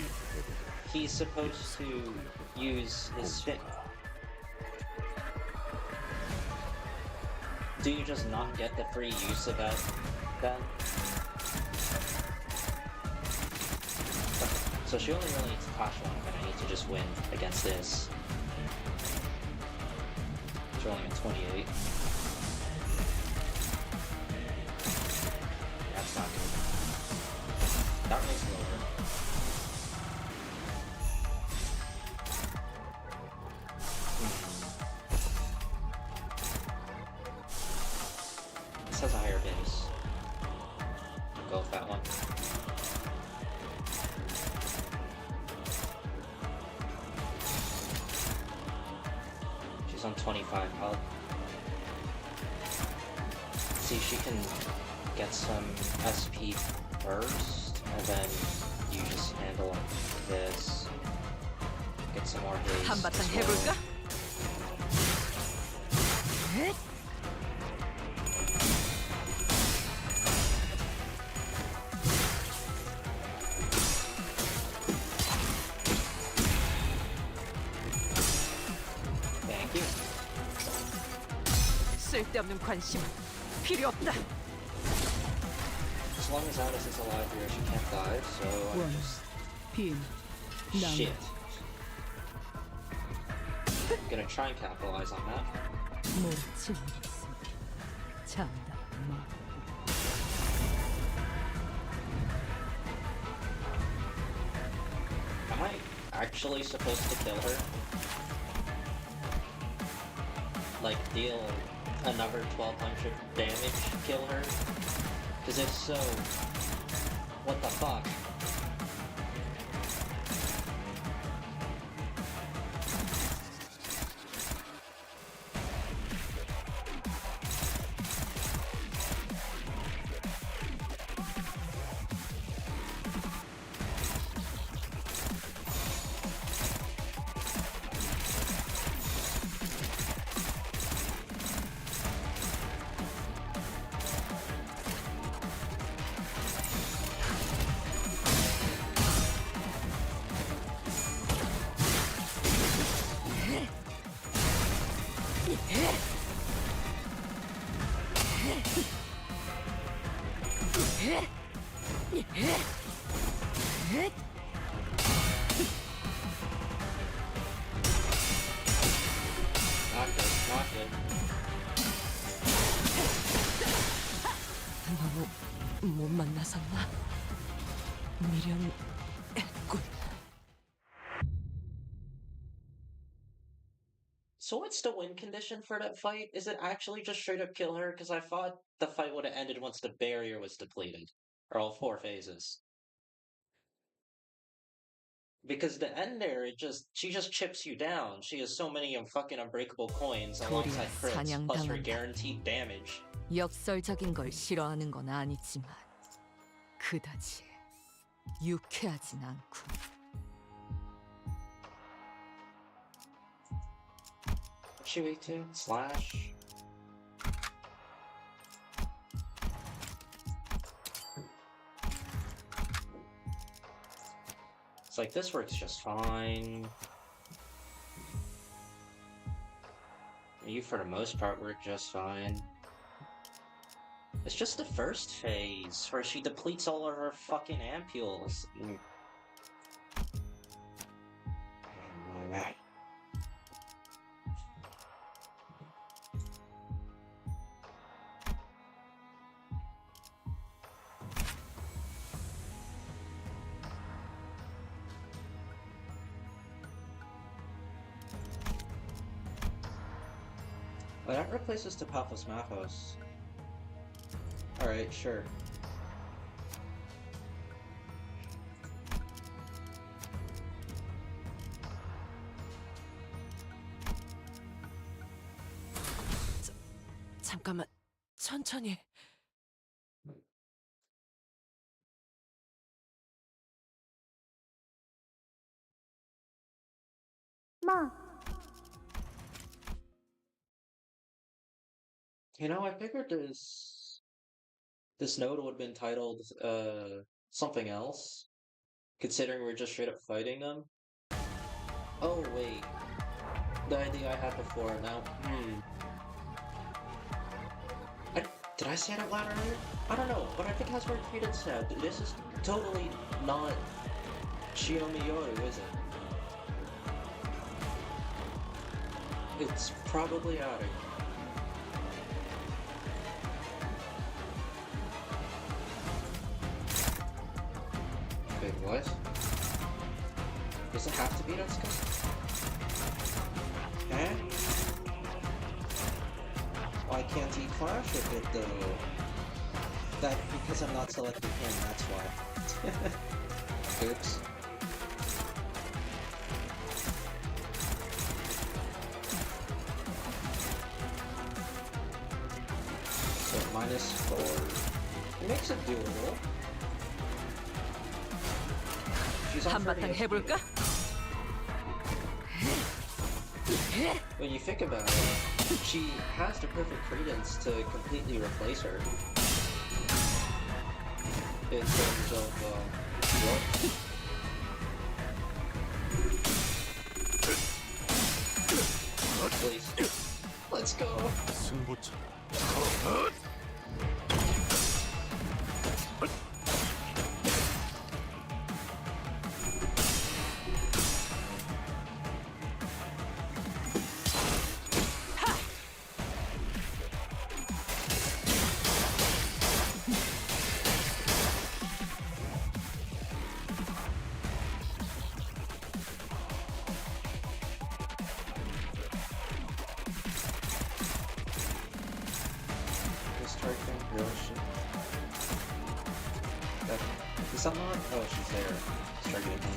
Speaker 1: he's supposed to use his spin. Do you just not get the free use of that then? Okay, so she only really needs to clash one, but I need to just win against this. She's only at 28. That's not good. That was lower. This has a higher base. Go with that one. She's on 25 health. See, she can get some SP first, and then you just handle this. Get some more haste.
Speaker 6: 한바탕
Speaker 1: as
Speaker 6: 해볼까?
Speaker 1: well. Thank you.
Speaker 6: 쓸데없는 관심은 필요 없다.
Speaker 1: As long as Alice is alive here, she can't die, so I'm
Speaker 21: 원,
Speaker 1: just...
Speaker 21: 빈, 낭.
Speaker 1: Shit. Gonna try and capitalize on that.
Speaker 21: 모르친 일 있음. 참다 마.
Speaker 1: Am I actually supposed to kill her? Like, deal another 1200 damage, kill her? Because if so, what the fuck? Not good, not good.
Speaker 6: 너무 못 만나섰나? 미련했군.
Speaker 1: So what's the win condition for that fight? Is it actually just straight up kill her? Because I thought the fight would have ended once the barrier was depleted. Or all 4 phases. Because the end there, she just chips you down. She has so many fucking unbreakable coins alongside crits, plus her
Speaker 6: 사냥당한다.
Speaker 1: guaranteed damage.
Speaker 6: 역설적인 걸 싫어하는 건 아니지만 그다지 유쾌하진 않군.
Speaker 1: What's she weak to? Slash? It's like, this works just fine. You, for the most part, work just fine. It's just the first phase, where she depletes all of her fucking ampules. Well, that replaces Tapathos Mathos. Alright, sure.
Speaker 6: 잠깐만, 천천히.
Speaker 3: 마,
Speaker 1: You know, I figured this node would have been titled something else, considering we're just straight up fighting them. Oh wait, the idea I had before now. Did I say it out loud earlier? I don't know, but I think that's where Credence said. This is totally not Shiomiyoru, is it? It's probably Ari. Wait, what? Does it have to be Natsuko? Eh? Why can't he clash with it though? That because I'm not selecting him, that's why. Oops. So -4. It makes it doable. She's on 30
Speaker 4: 한바탕
Speaker 1: SP.
Speaker 4: 해볼까?
Speaker 1: When you think about it, she has the perfect credence to completely replace her. In terms of, what? Please. Let's go!
Speaker 18: 승부처.
Speaker 1: Is that not? Oh, she's there. Striking at me.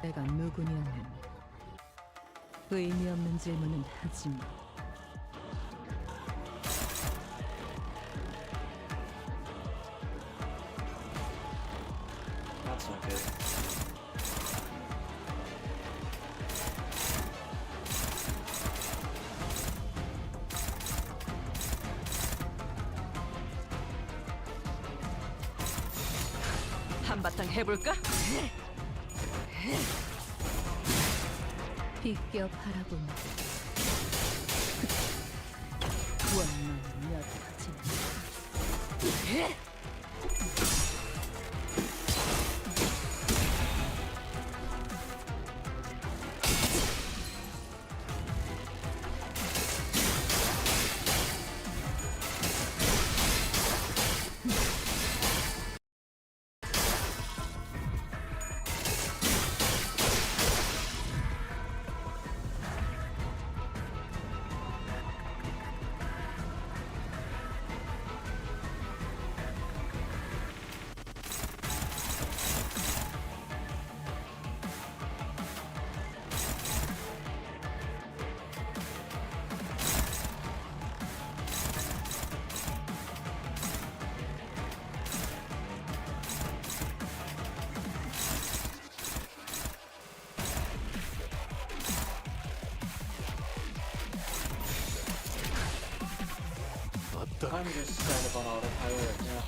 Speaker 21: 내가 누구냐는 의미 없는 질문은 하지 마.
Speaker 1: That's not good.
Speaker 4: 한바탕 해볼까?
Speaker 21: 비껴바라보는 원망은 여타지.
Speaker 1: I'm just kind of on autopilot, yeah.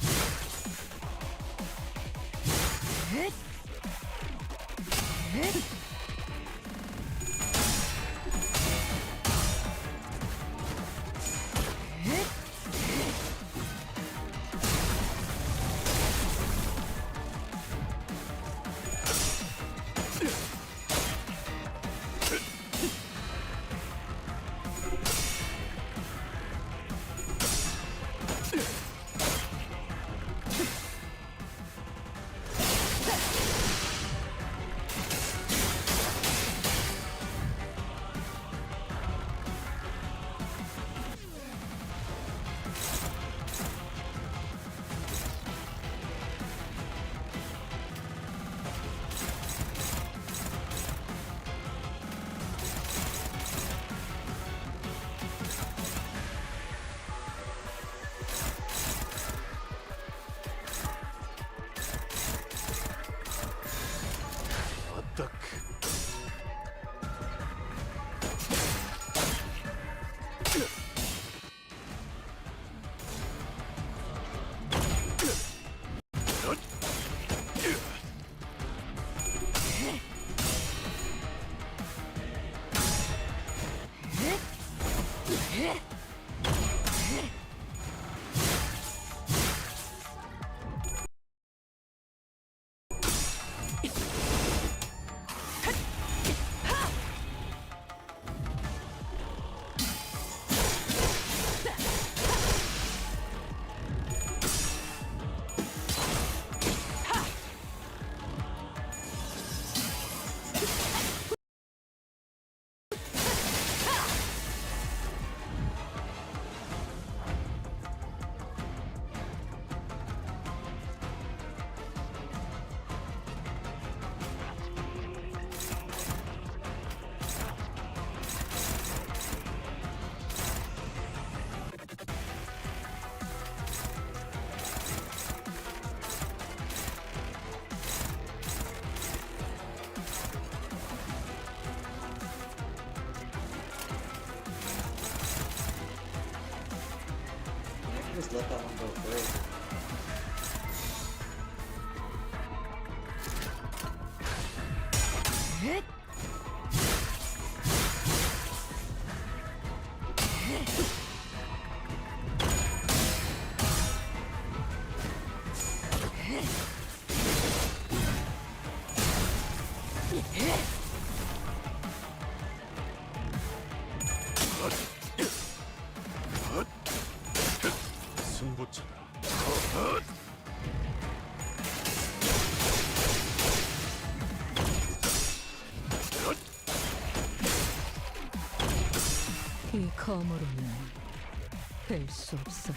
Speaker 1: Just let that one go through.
Speaker 21: 이 검으로는 될 수 없어.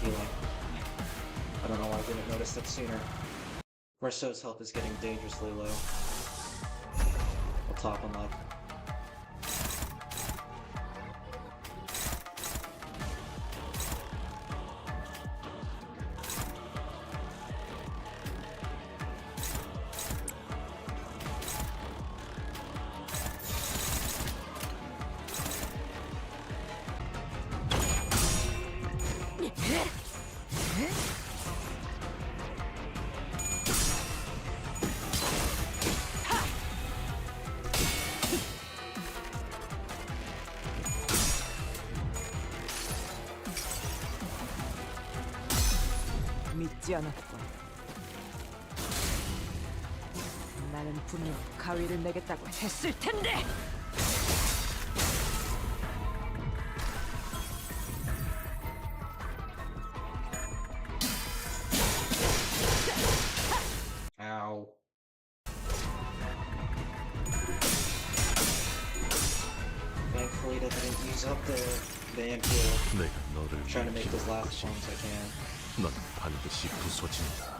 Speaker 1: Healing. I don't know why I didn't notice that sooner. Marceau's health is getting dangerously low. I'll top him up.
Speaker 17: 쉽지 않았군. 나는 분명 가위를 내겠다고 했을 텐데.
Speaker 1: Ow. Thankfully that didn't use up the ampule.
Speaker 18: 내가 너를
Speaker 1: Trying to make this
Speaker 18: 필요할
Speaker 1: last as long as I can.
Speaker 18: 넌 반드시 부서진다.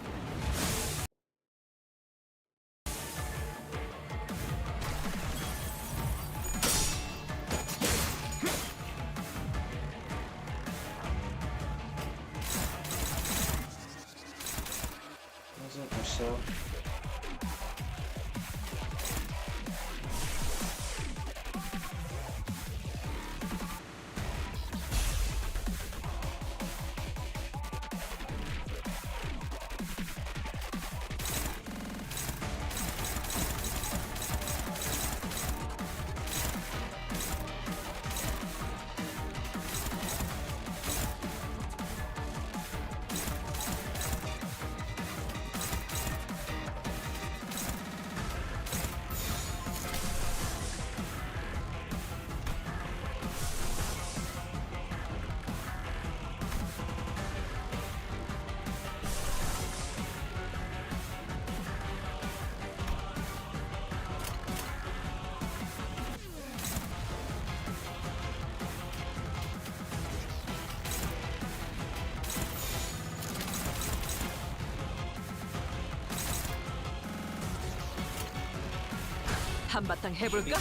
Speaker 1: Wasn't so.
Speaker 17: 한바탕 해볼까?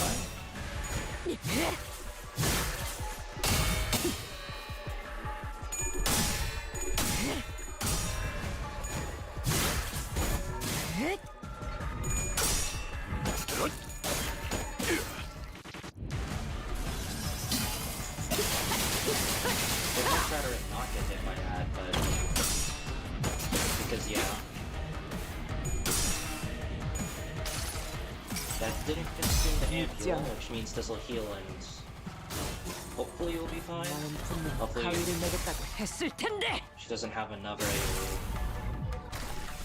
Speaker 1: If I try to not get hit by that, but because yeah. That didn't consume the ampule, which means this will heal and hopefully you'll be fine. Hopefully
Speaker 17: 가위를 내겠다고 했을 텐데.
Speaker 1: she doesn't have another AoE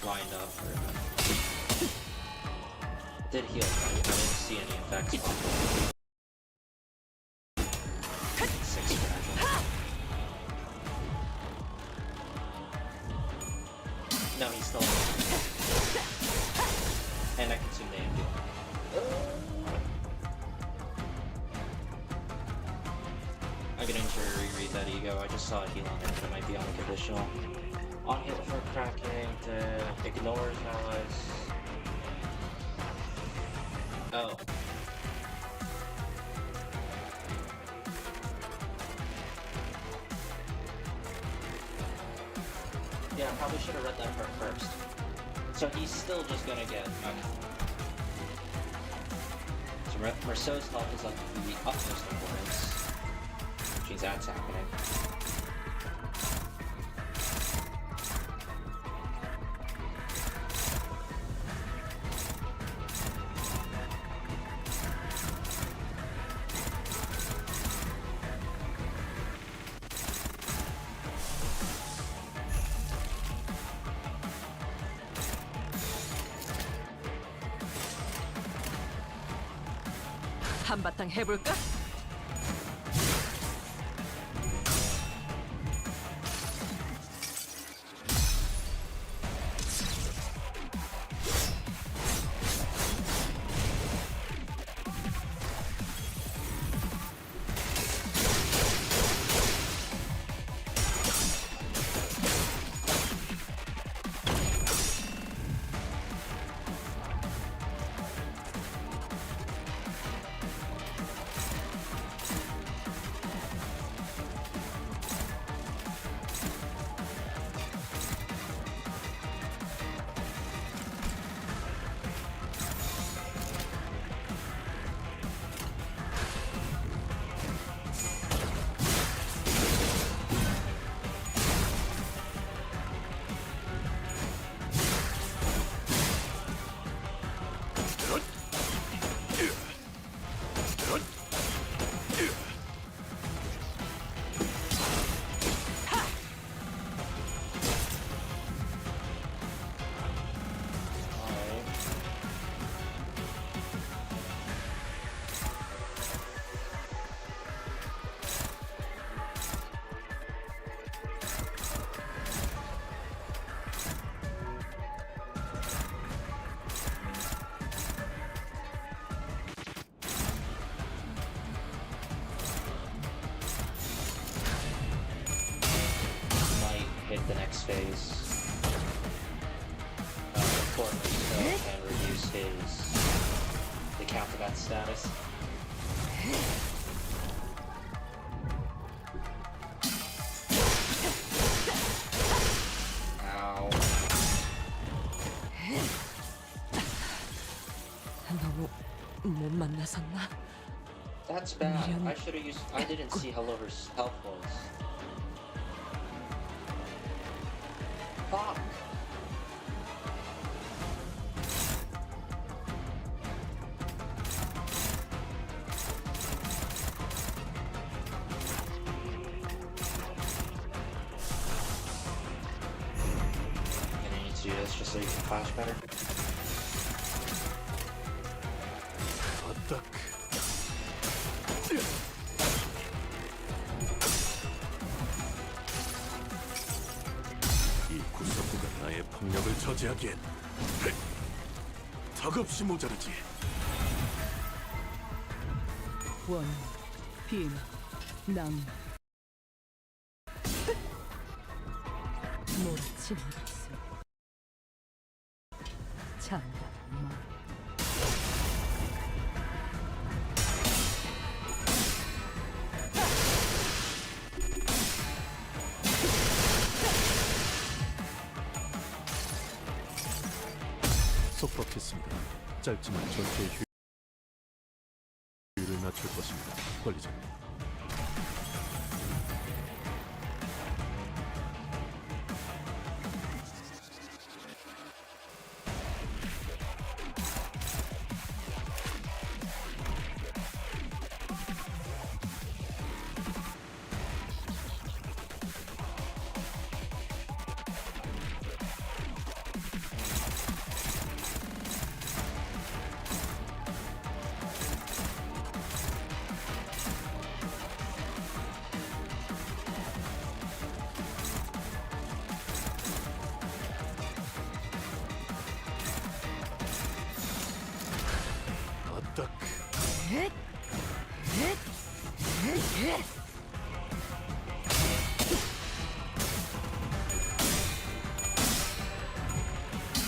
Speaker 1: lined up for that. Did heal, I didn't see any effects on it. 6 fragile. No, he's still and I consumed the ampule. I'm gonna ensure to reread that ego. I just saw a heal on it, but it might be on the conditional. On hit for cracking to ignore his allies. Oh. Yeah, I probably should have read that part first. So he's still just gonna get... Okay. So Merceau's health is of the utmost importance. Which means that's happening.
Speaker 17: 한바탕 해볼까?
Speaker 1: reduce phase. Importantly, so can reduce the count of that status. Ow.
Speaker 6: 너무 못 만나섰나?
Speaker 1: That's bad. I should have used. I didn't see how low her health was. Fuck. And you need to do this just so you can flash better.
Speaker 18: 어떡. 이 구석구가 나의 폭력을 저지하기엔 턱없이 모자르지.
Speaker 21: 원, 빈, 남. 모르지 못했어. 장담 마.
Speaker 18: 속박했습니다. 짧지만 전투의 효율을 낮출 것입니다. 관리자님. 어떡.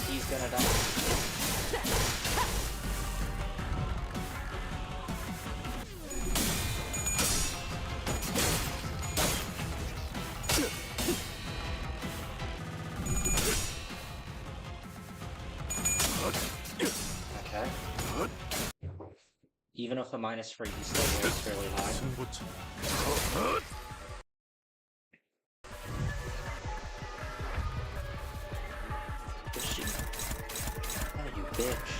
Speaker 1: He's gonna die. Okay. Even with a -3, he still rolls fairly high. Is she? Oh, you bitch.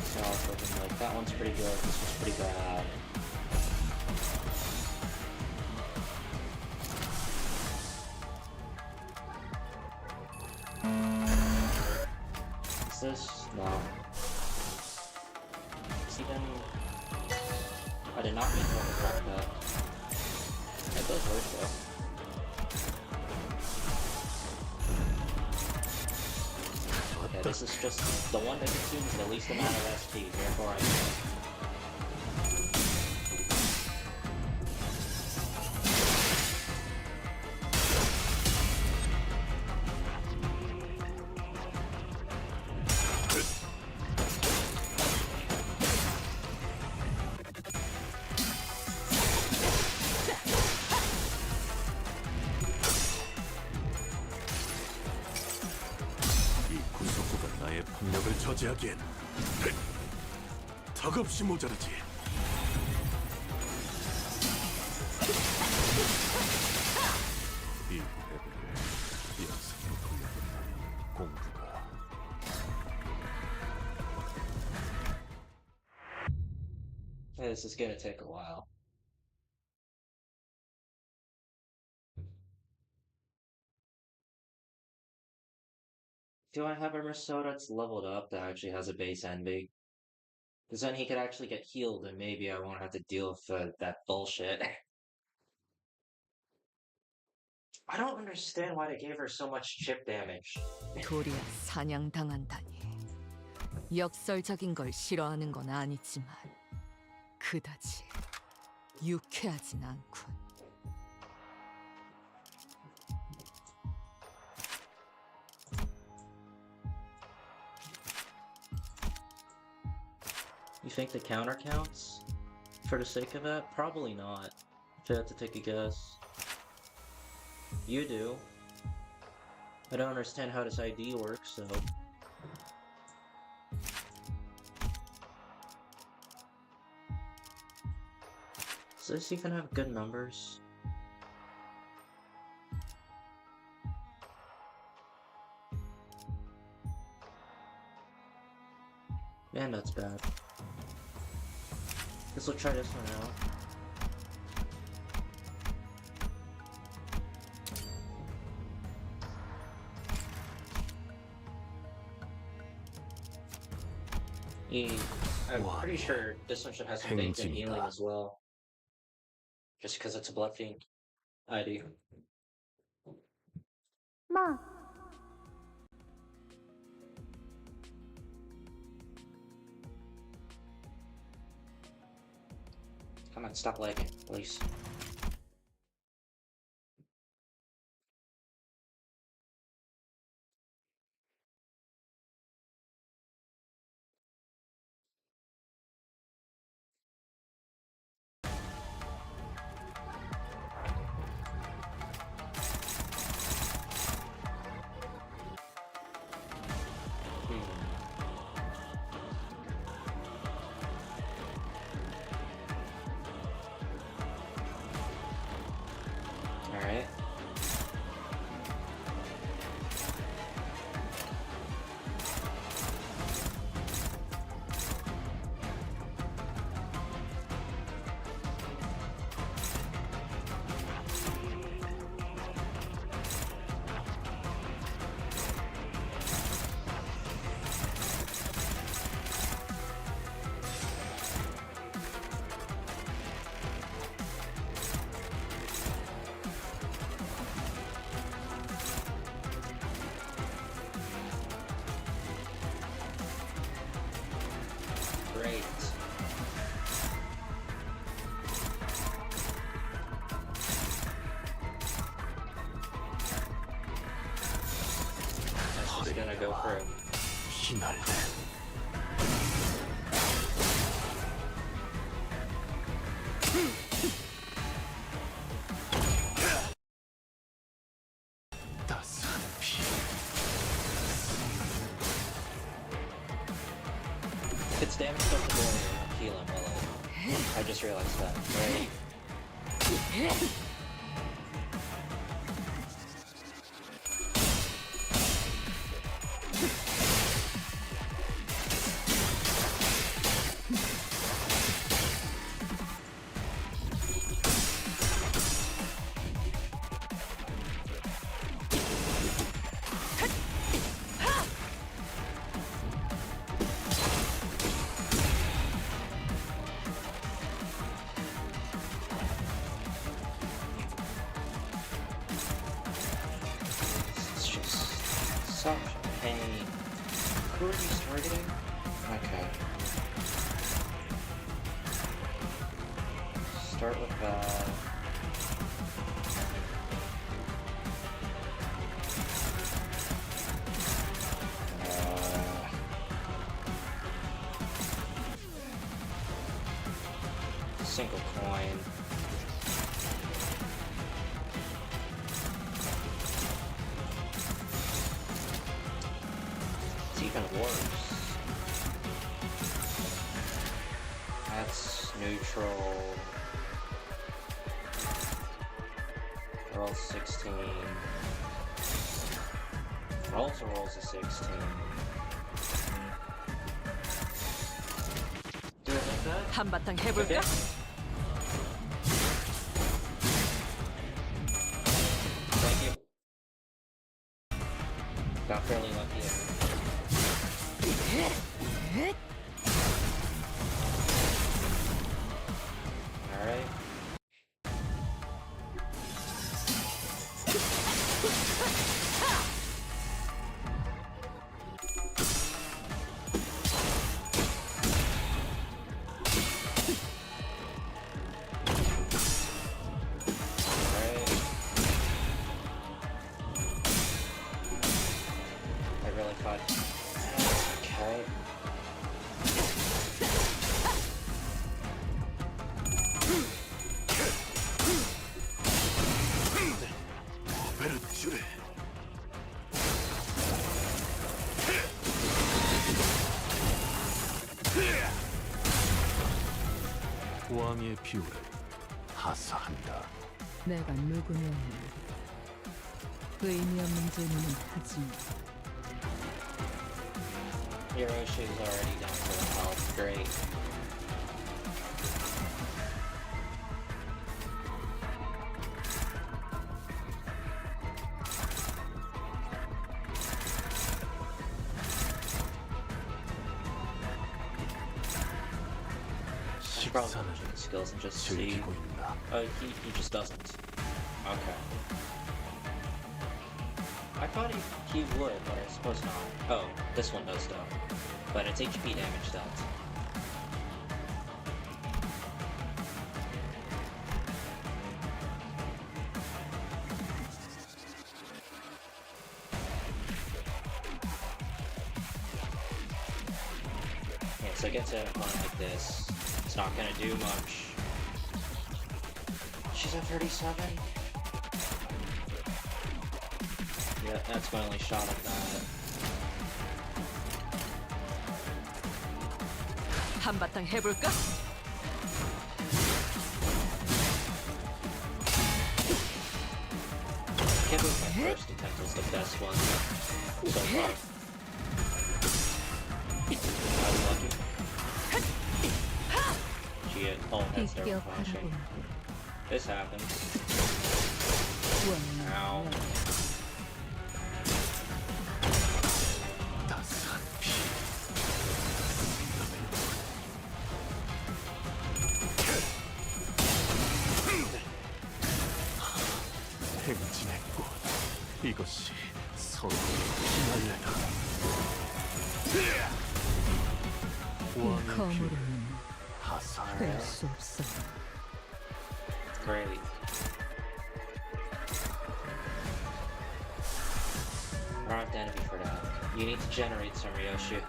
Speaker 1: So I was looking like, that one's pretty good, this one's pretty bad. Is this? No. Is even... I did not mean to overclock that. It does work though. Okay, this is just the one that consumes the least amount of SP, therefore I know.
Speaker 18: 나의 폭력을 저지하기엔 턱없이 모자르지. 이 패배를 연습으로 돌려본다니 공부가.
Speaker 1: This is gonna take a while. Do I have a Risotto that's leveled up that actually has a base envy? Because then he could actually get healed and maybe I won't have to deal with that bullshit. I don't understand why they gave her so much chip damage.
Speaker 6: 도리야 사냥당한다니. 역설적인 걸 싫어하는 건 아니지만 그다지 유쾌하진 않군.
Speaker 1: You think the counter counts? For the sake of it? Probably not. If I had to take a guess. You do. I don't understand how this ID works, so... Does this even have good numbers? Man, that's bad. Guess we'll try this one out. I'm pretty sure this one should have some baked in healing as well. Just because it's a blood fiend ID.
Speaker 3: 마,
Speaker 1: Come on, stop lagging, please. Alright. Great. That's just gonna go for it. If it's damage doesn't go anywhere, heal him, I just realized that, right? It's just such pain. Who are these targeting? Okay. Start with that. Single coin. It's even worse. That's neutral. Roll 16. It also rolls a 16. Do it like that?
Speaker 6: 한바탕 해볼까?
Speaker 1: Thank you. Got fairly lucky there. Alright.
Speaker 18: 왕의 비호를 하사한다.
Speaker 21: 내가 누구냐니 의미 없는 질문은 하지 마.
Speaker 1: Hiroshi is already down for the health. Great. Should probably change the skills and just see. He just doesn't. Okay. I thought he would, but I suppose not. Oh, this one does though. But it's HP damage that. Okay, so against an opponent like this, it's not gonna do much. She's at 37. Yeah, that's my only shot at that.
Speaker 17: 한바탕 해볼까?
Speaker 1: Can't believe my first attempt was the best one so far. I was lucky. She had that's their flashing. This happens. Ow.
Speaker 18: 행진의 꽃, 이것이 서로 피날레다.
Speaker 21: 이 검으로는
Speaker 18: 하사.
Speaker 21: 뺄수 없어.
Speaker 1: Great. I don't have the enemy for that. You need to generate some Ryoshi.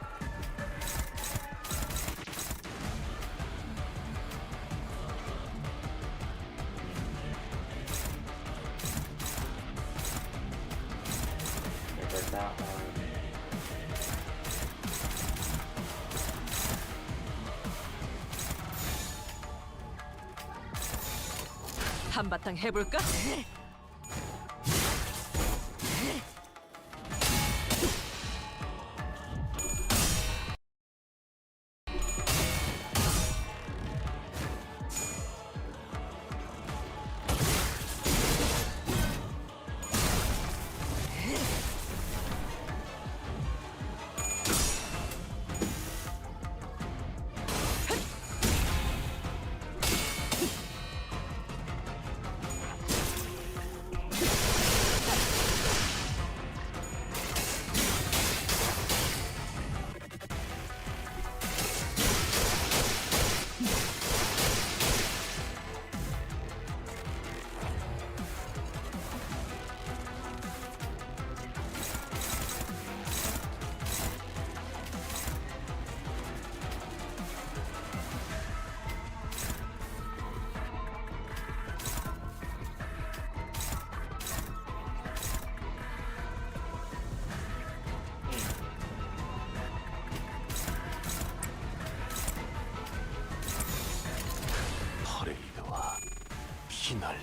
Speaker 1: There's that one.
Speaker 17: 한바탕 해볼까?
Speaker 18: 퍼레이드와 피날레.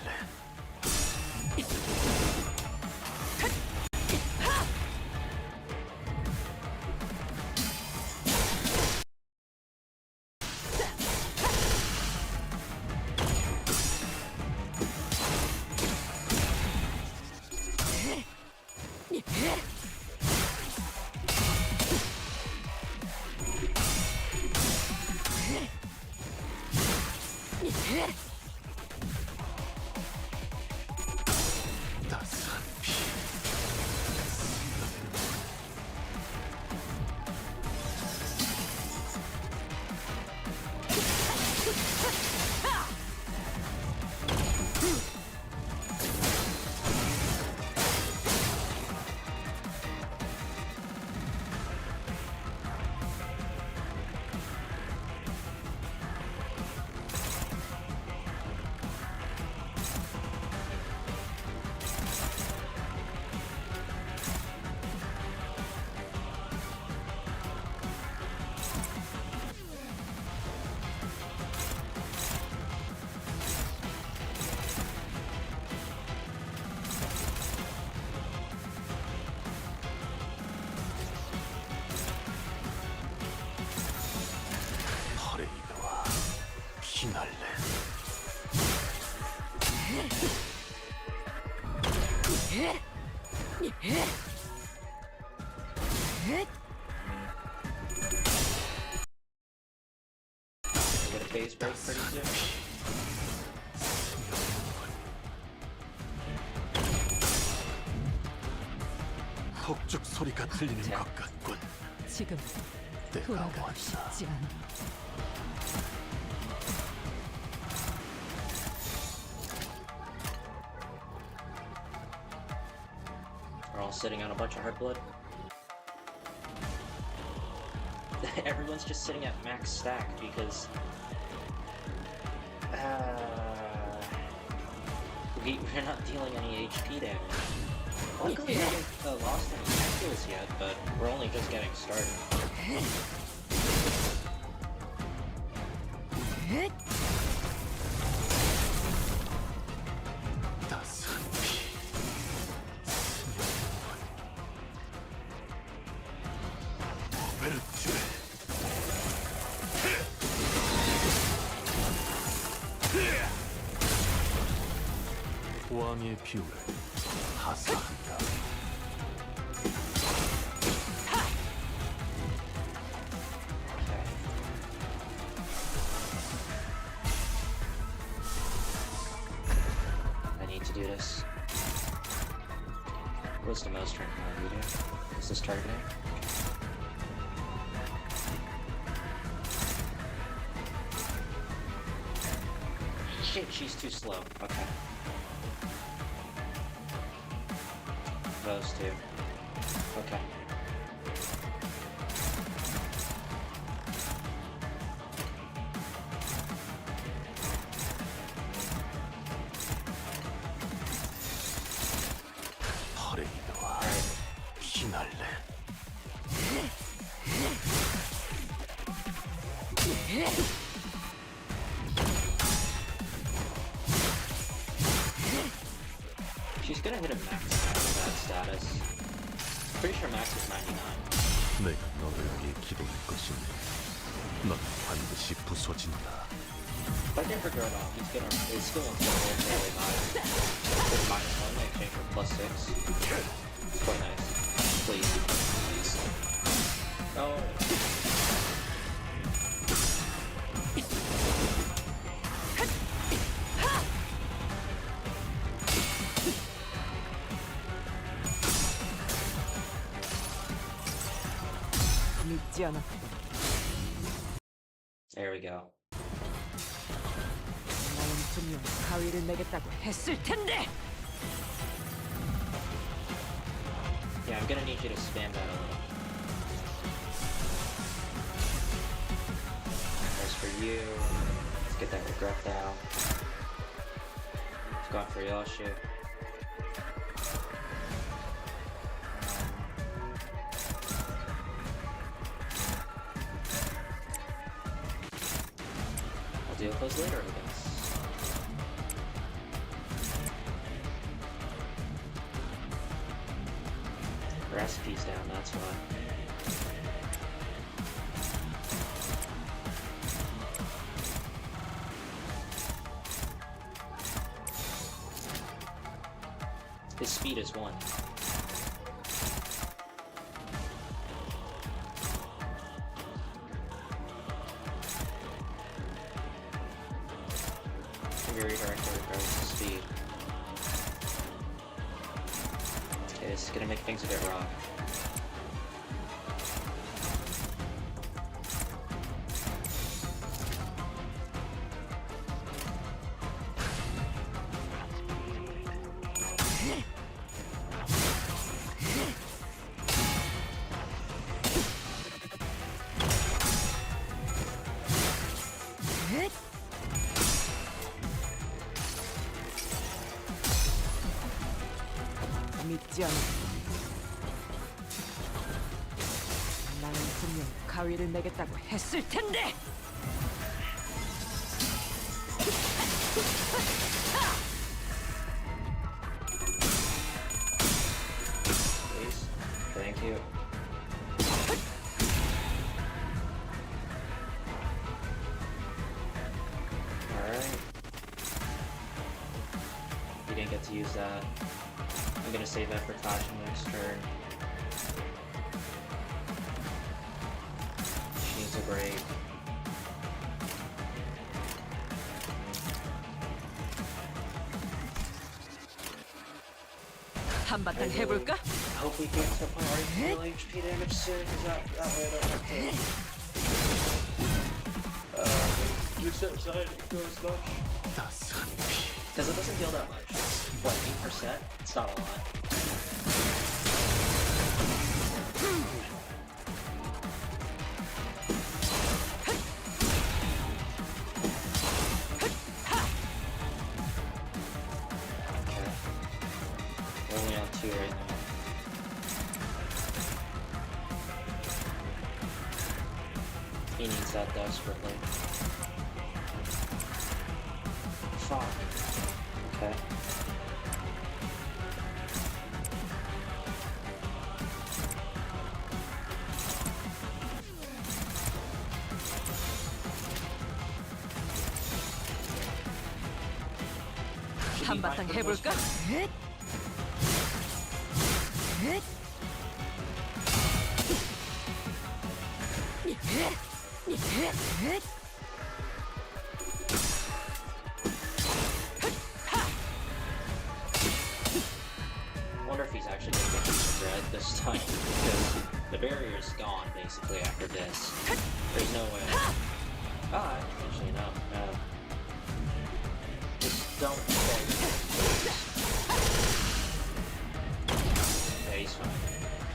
Speaker 18: 따스한 피. 피날레.
Speaker 1: Get a phase break pretty soon.
Speaker 18: 폭죽 소리가 들리는 것 같군.
Speaker 21: 지금
Speaker 18: 내가
Speaker 21: 돌아가고
Speaker 18: 왔다.
Speaker 21: 싶지 않아.
Speaker 1: We're all sitting on a bunch of heart blood. Everyone's just sitting at max stack because we're not dealing any HP damage. Luckily, we haven't lost any kills yet, but we're only just getting started.
Speaker 18: 왕의 비율을 하사한다.
Speaker 1: I need to do this. What's the most strength I do? Is this targeting? Shit, she's too slow. Okay. Those two. Okay.
Speaker 18: 퍼레이드와 피날레.
Speaker 1: She's gonna hit a max that status. Pretty sure max is 99.
Speaker 18: 내가 너를 위해 기도할 것이니 넌 반드시 부서진다.
Speaker 1: If I can figure it out, his skill one's gonna roll fairly nice. With -1 in exchange for +6. It's quite nice. Please. Oh.
Speaker 17: 믿지 않아.
Speaker 1: There we go.
Speaker 17: 나는 분명 가위를 내겠다고 했을 텐데.
Speaker 1: Yeah, I'm gonna need you to spam that a little. As for you, let's get that regret down. Let's go out for Yoshi. I'll deal with those later, I guess. Recipe's down, that's why. His speed is 1. Your redirector regards to speed. Okay, this is gonna make things a bit rough.
Speaker 17: 믿지 않아. 나는 분명 가위를 내겠다고 했을 텐데.
Speaker 1: Please. Thank you. get to use that. I'm gonna save that for Tasha next turn. She needs a break.
Speaker 6: 한바탕 해볼까?
Speaker 1: I hope we get to a point where we can deal HP damage soon, because that way I don't have to use that side to go as much. Because it doesn't deal that much. It's, what, 8%? It's not a lot. Only on 2 right now. He needs that desperately. Fuck. Okay.
Speaker 6: 한바탕 해볼까?
Speaker 1: I wonder if he's actually going to get this red this time, because the barrier is gone basically after this. There's no way. Ah, actually no. Just don't say. Yeah, he's fine.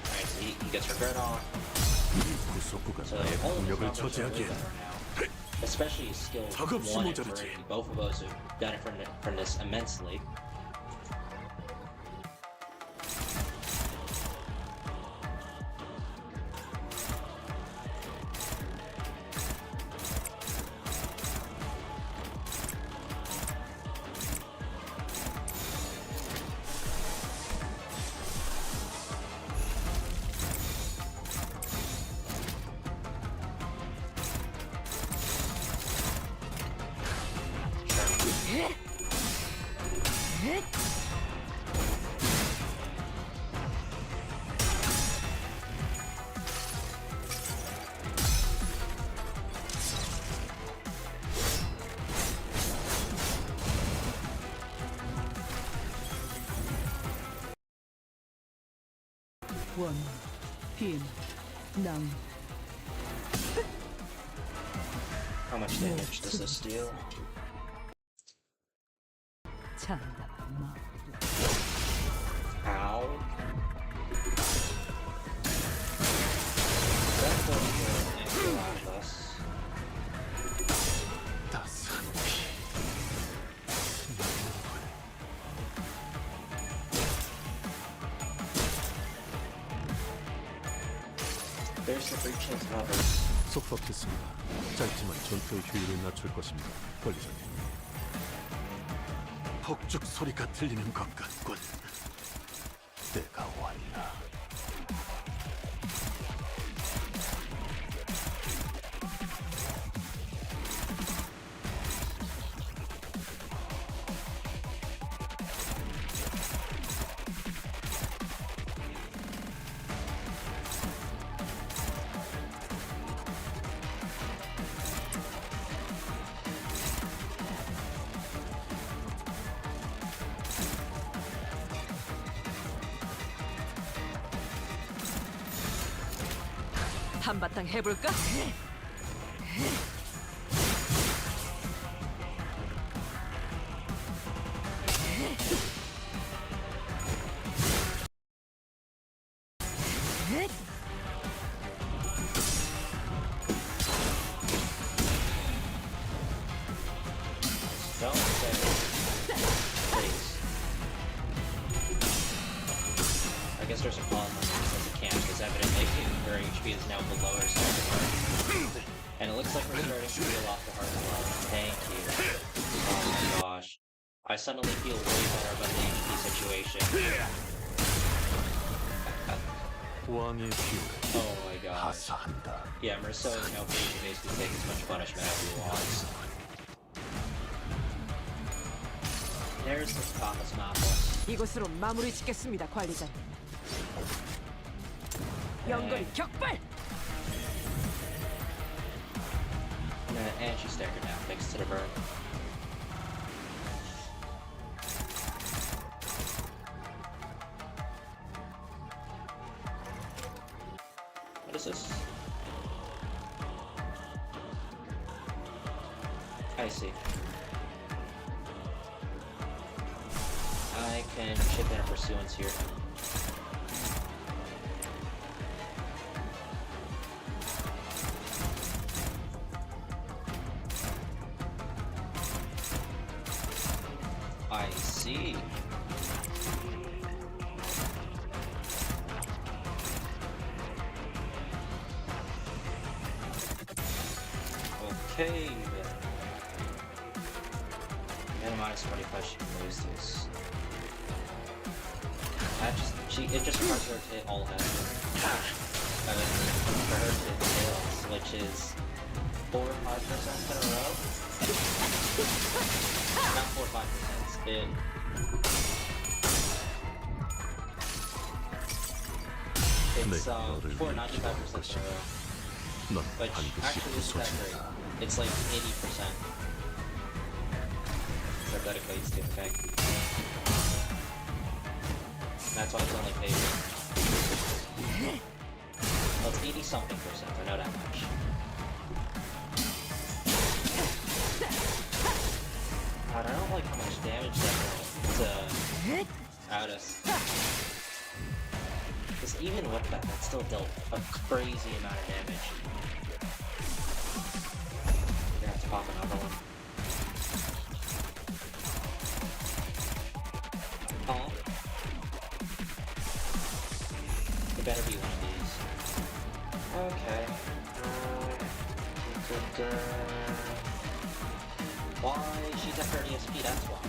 Speaker 1: Alright, so he gets regret off. So
Speaker 18: 공력을 저지하기엔
Speaker 1: especially skills
Speaker 18: 턱없이
Speaker 1: 1 and
Speaker 18: 모자르지.
Speaker 1: 3. Both of us have benefited from this immensely.
Speaker 21: 원, 빈, 낭.
Speaker 1: How much damage does this deal?
Speaker 21: 찬답한 마음.
Speaker 1: Ow. That's what we're going to us. There's the 3 chance of others.
Speaker 18: 속박했습니다. 짧지만 전투의 효율을 낮출 것입니다, 관리자님. 폭죽 소리가 들리는 것 같군. 때가 왔나.
Speaker 6: 한바탕 해볼까?
Speaker 1: Don't say. Please. I guess there's a problem since it can't, because evidently her HP is now below her starting heart. And it looks like we're starting to feel off the heart as well. Thank you. Oh my gosh. I suddenly feel way better about the HP situation.
Speaker 18: 왕의 피를
Speaker 1: Oh my gosh.
Speaker 18: 하사한다.
Speaker 1: Yeah, Merceau is now free to basically take as much punishment as he wants. There's the Papa's Maples.
Speaker 17: 이곳으로 마무리 짓겠습니다, 관리자님. 연거리 격발!
Speaker 1: And she's staggered now, thanks to the burn. What is this? I see. I can chip in a pursuance here. I see. Okay. Minimize 25, she can lose this. It just requires her to hit all heads. For her to hit tails, which is 4 or 5% in a row. Not 4 or 5%. It's 4 95% in a row. Which actually isn't that great. It's like 80%. So that equates to, okay? That's why it's only paid. Well, it's 80 something percent, I know that much. God, I don't like how much damage that out us. Because even with that still dealt a crazy amount of damage. We're gonna have to pop another one. Oh. It better be one of these. Okay. Why? She's at 30 SP, that's why.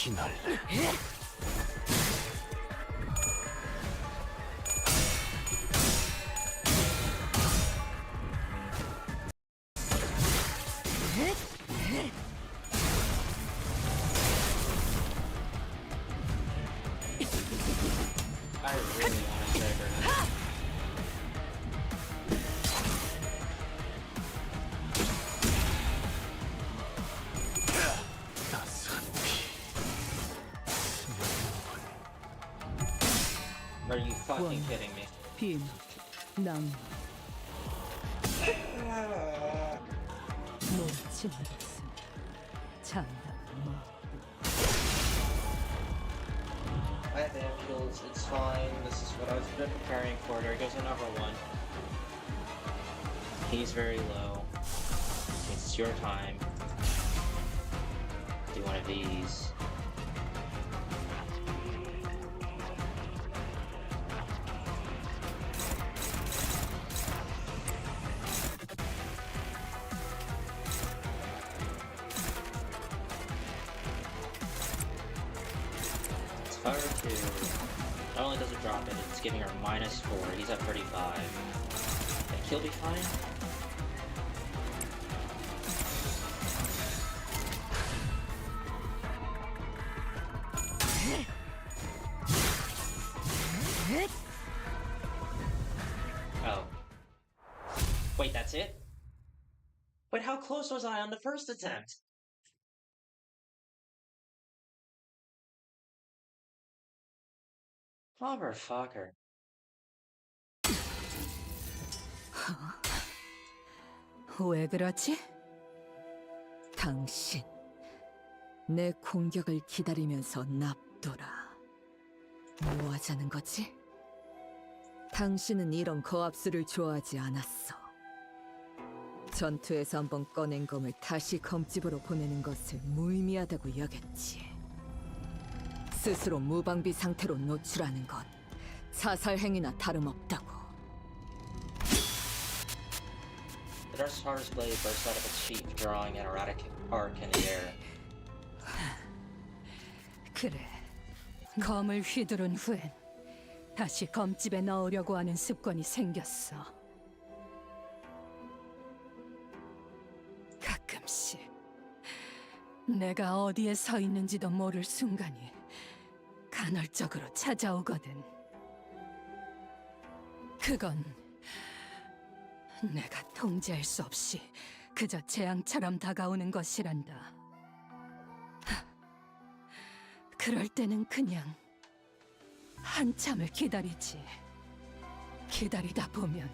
Speaker 18: 피날레.
Speaker 1: I really want to trigger her. Are you fucking kidding me?
Speaker 21: 빔, 낭. 놓친 것은 장담 마.
Speaker 1: I have ampules, it's fine. This is what I've been preparing for. There goes another one. He's very low. It's your time. Do one of these. Fire 2. Not only does it drop it, it's giving her -4. He's at 35. I think he'll be fine. Oh. Wait, that's it? Wait, how close was I on the first attempt? Motherfucker.
Speaker 6: 왜 그러지? 당신, 내 공격을 기다리면서 납둬라. 뭐 하자는 거지? 당신은 이런 거압수를 좋아하지 않았어. 전투에서 한번 꺼낸 검을 다시 검집으로 보내는 것을 무의미하다고 여겼지. 스스로 무방비 상태로 노출하는 건 자살 행위나 다름없다고.
Speaker 1: The Dark Scar's blade burst out of its sheath, drawing an erratic arc in the air.
Speaker 21: 그래. 검을 휘두른 후엔 다시 검집에 넣으려고 하는 습관이 생겼어. 가끔씩 내가 어디에 서 있는지도 모를 순간이 간헐적으로 찾아오거든. 그건 내가 통제할 수 없이 그저 재앙처럼 다가오는 것이란다. 그럴 때는 그냥 한참을 기다리지. 기다리다 보면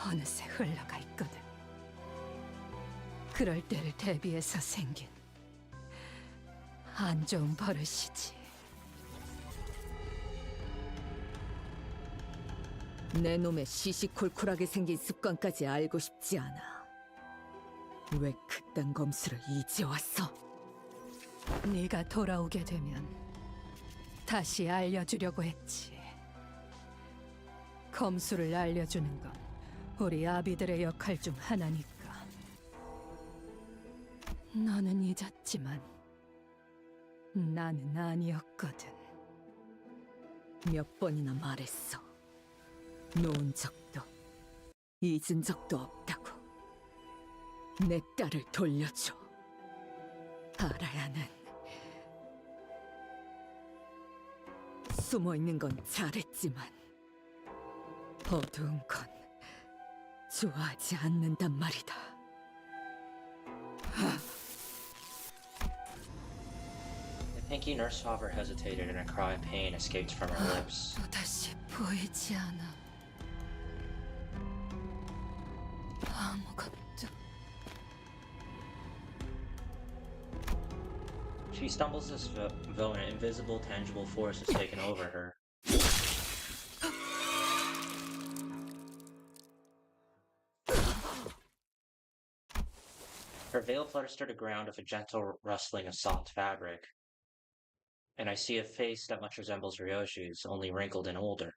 Speaker 21: 어느새 흘러가 있거든. 그럴 때를 대비해서 생긴 안 좋은 버릇이지.
Speaker 6: 내 놈의 시시콜콜하게 생긴 습관까지 알고 싶지 않아. 왜 그딴 검수를 이제 왔어?
Speaker 21: 네가 돌아오게 되면 다시 알려주려고 했지. 검수를 알려주는 건 우리 아비들의 역할 중 하나니까. 너는 잊었지만 나는 아니었거든.
Speaker 6: 몇 번이나 말했어. 놓은 적도 잊은 적도 없다고. 내 딸을 돌려줘. 알아야는 숨어있는 건 잘했지만 어두운 건 좋아하지 않는단 말이다.
Speaker 1: The pinky nurse father hesitated and a cry of pain escaped from her lips.
Speaker 21: 또다시 보이지 않아. 아무것도.
Speaker 1: She stumbles as though an invisible, tangible force has taken over her. Her veil flutters to the ground with a gentle rustling of soft fabric, and I see a face that much resembles Ryoshi's, only wrinkled and older.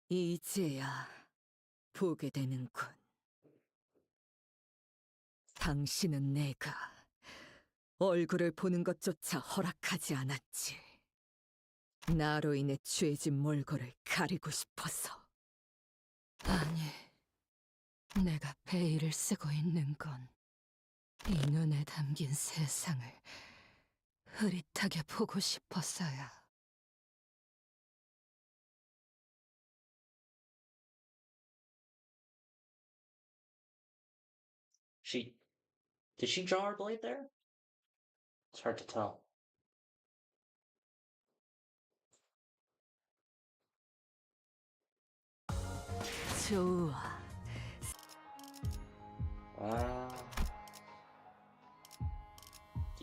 Speaker 6: 이제야 보게 되는군. 당신은 내가 얼굴을 보는 것조차 허락하지 않았지. 나로 인해 취해진 몰골을 가리고 싶어서.
Speaker 21: 아니, 내가 베일을 쓰고 있는 건 이 눈에 담긴 세상을 흐릿하게 보고 싶어서야.
Speaker 1: Did she draw her blade there? It's hard to tell.
Speaker 6: 좋아.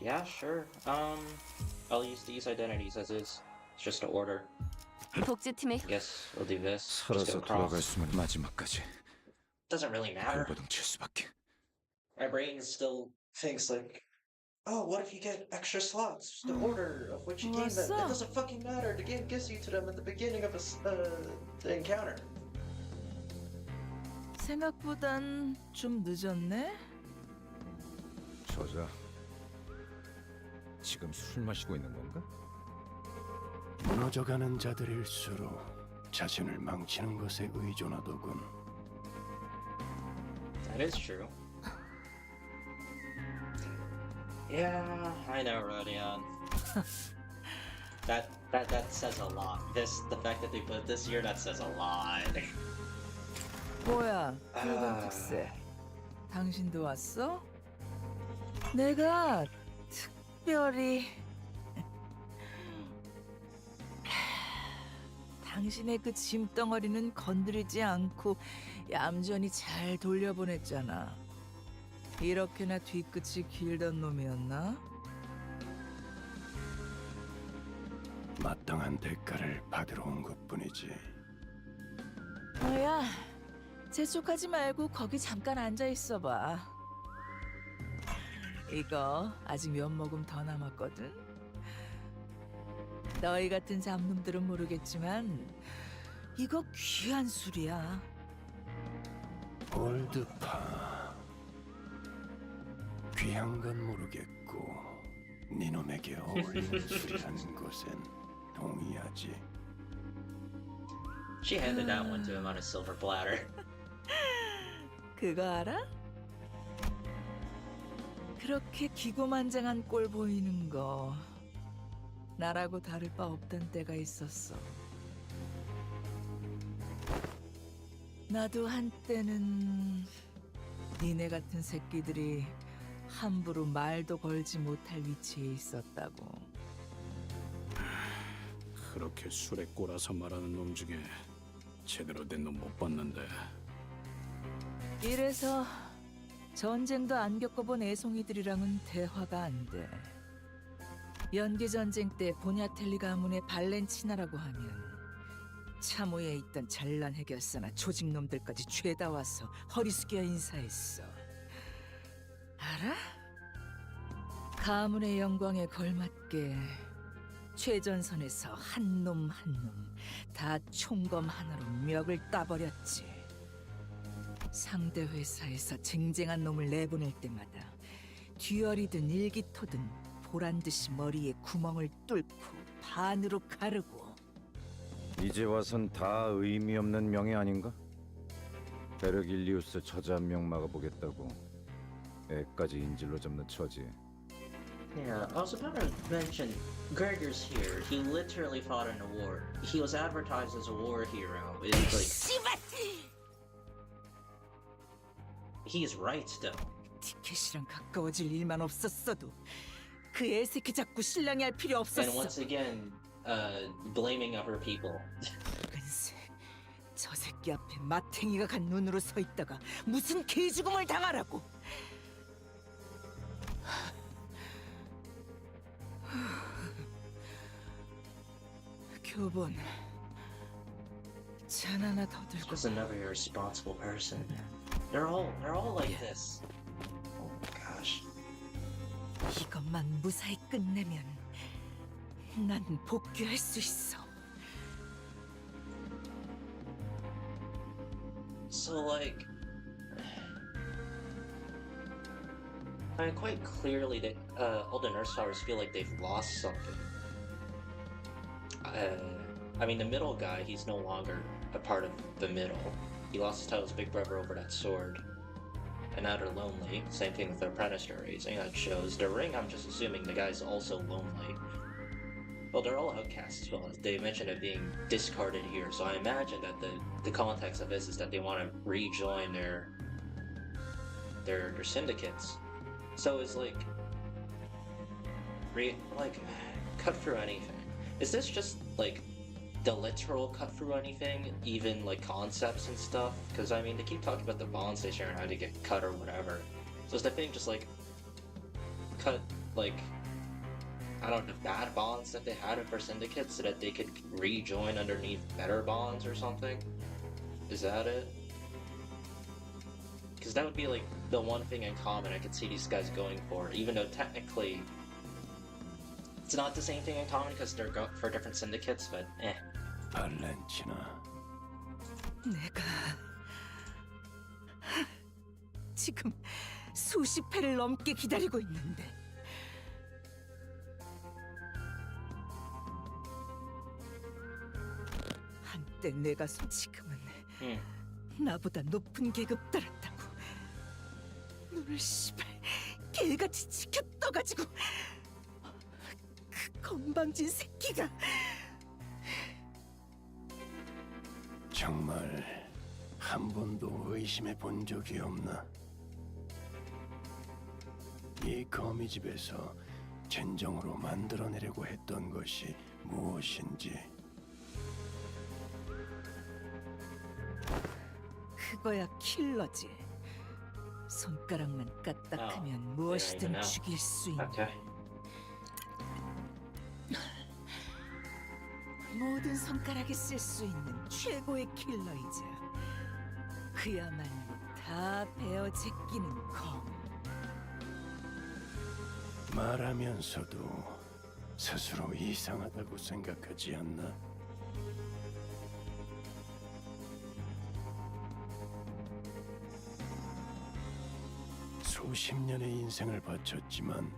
Speaker 1: Yeah, sure. I'll use these identities as is. It's just an order.
Speaker 12: 복지팀에
Speaker 1: Guess we'll do this. Just
Speaker 13: 살아서
Speaker 1: go
Speaker 13: 돌아갈
Speaker 1: across.
Speaker 13: 수면 마지막까지
Speaker 1: Doesn't really matter.
Speaker 13: 발버둥 칠 수밖에.
Speaker 1: My brain still thinks like, oh, what if you get extra slots? The order of which you gain them. That doesn't fucking matter. The game gives you to them at the beginning of the encounter.
Speaker 9: 생각보단 좀 늦었네.
Speaker 13: 저자, 지금 술 마시고 있는 건가?
Speaker 14: 무너져가는 자들일수록 자신을 망치는 것에 의존하더군.
Speaker 1: That is true. Yeah, I know, Rodion. that says a lot. The fact that they put this here, that says a lot.
Speaker 9: 뭐야, 붉은 특세. 당신도 왔어? 내가 특별히 당신의 그 짐덩어리는 건드리지 않고 얌전히 잘 돌려보냈잖아. 이렇게나 뒤끝이 길던 놈이었나?
Speaker 13: 마땅한 대가를 받으러 온 것뿐이지.
Speaker 9: 뭐야, 재촉하지 말고 거기 잠깐 앉아 있어봐. 이거 아직 몇 모금 더 남았거든. 너희 같은 잡놈들은 모르겠지만 이거 귀한 술이야.
Speaker 13: 올드파. 귀한 건 모르겠고 니놈에게 어울리는 술이라는 것엔 동의하지.
Speaker 1: She handed that one to him on a silver platter.
Speaker 9: 그거 알아? 그렇게 기고만장한 꼴 보이는 거 나라고 다를 바 없던 때가 있었어. 나도 한때는 니네 같은 새끼들이 함부로 말도 걸지 못할 위치에 있었다고.
Speaker 13: 그렇게 술에 꼬라서 말하는 놈 중에 제대로 된 놈 못 봤는데.
Speaker 9: 이래서 전쟁도 안 겪어본 애송이들이랑은 대화가 안 돼. 연기전쟁 때 보냐텔리 가문의 발렌치나라고 하면 참호에 있던 잘난 해결사나 조직놈들까지 죄다 와서 허리 숙여 인사했어. 알아? 가문의 영광에 걸맞게 최전선에서 한 놈 한 놈 다 총검 하나로 멱을 따버렸지. 상대 회사에서 쟁쟁한 놈을 내보낼 때마다 듀얼이든 일기토든 보란듯이 머리에 구멍을 뚫고 반으로 가르고.
Speaker 2: 이제 와선 다 의미 없는 명예 아닌가? 베르길리우스 처자 한 명 막아보겠다고 애까지 인질로 잡는 처지.
Speaker 1: Yeah, I was about to mention, Gregor's here. He literally fought in a war. He was advertised as a war hero. It's like... He's right, though.
Speaker 9: 티켓이랑 가까워질 일만 없었어도 그 애새끼 잡고 신랑이 할 필요
Speaker 1: And
Speaker 9: 없었어.
Speaker 1: once again, blaming other people.
Speaker 9: 근세, 저 새끼 앞에 마탱이가 간 눈으로 서 있다가 무슨 개죽음을 당하라고. 교본 잔 하나 더 들고.
Speaker 1: Just another irresponsible person. They're all like this. Oh my gosh.
Speaker 9: 이것만 무사히 끝내면 난 복귀할 수 있어.
Speaker 1: So like, I mean, quite clearly that all the nurse towers feel like they've lost something. I mean, the middle guy, he's no longer a part of the middle. He lost his title as Big Brother over that sword. And now they're lonely. Same thing with the apprentice they're raising. That shows. The ring, I'm just assuming the guy's also lonely. Well, they're all outcasts as well. They mentioned it being discarded here, so I imagine that the context of this is that they want to rejoin their syndicates. So it's like cut through anything. Is this just like the literal cut through anything, even like concepts and stuff? Because I mean, they keep talking about the bond station and how to get cut or whatever. So is the thing just like cut, like, I don't know, the bad bonds that they had for syndicates so that they could rejoin underneath better bonds or something? Is that it? Because that would be like the one thing in common I could see these guys going for, even though technically it's not the same thing in common because they're for different syndicates, but eh.
Speaker 13: 발렌치나.
Speaker 9: 내가 지금 수십 회를 넘게 기다리고 있는데 한때 내가 지금은 나보다 높은 계급 따랐다고 눈을 씨발 개같이 지켜 떠가지고 그 건방진 새끼가
Speaker 13: 정말 한 번도 의심해 본 적이 없나? 이 거미집에서 진정으로 만들어내려고 했던 것이 무엇인지.
Speaker 9: 그거야 킬러지. 손가락만 까딱하면 무엇이든 죽일 수 있는. 모든 손가락에 쓸 수 있는 최고의 킬러이자 그야말로 다 베어 제끼는 검.
Speaker 11: 말하면서도 스스로 이상하다고 생각하지 않나? 수십 년의 인생을 바쳤지만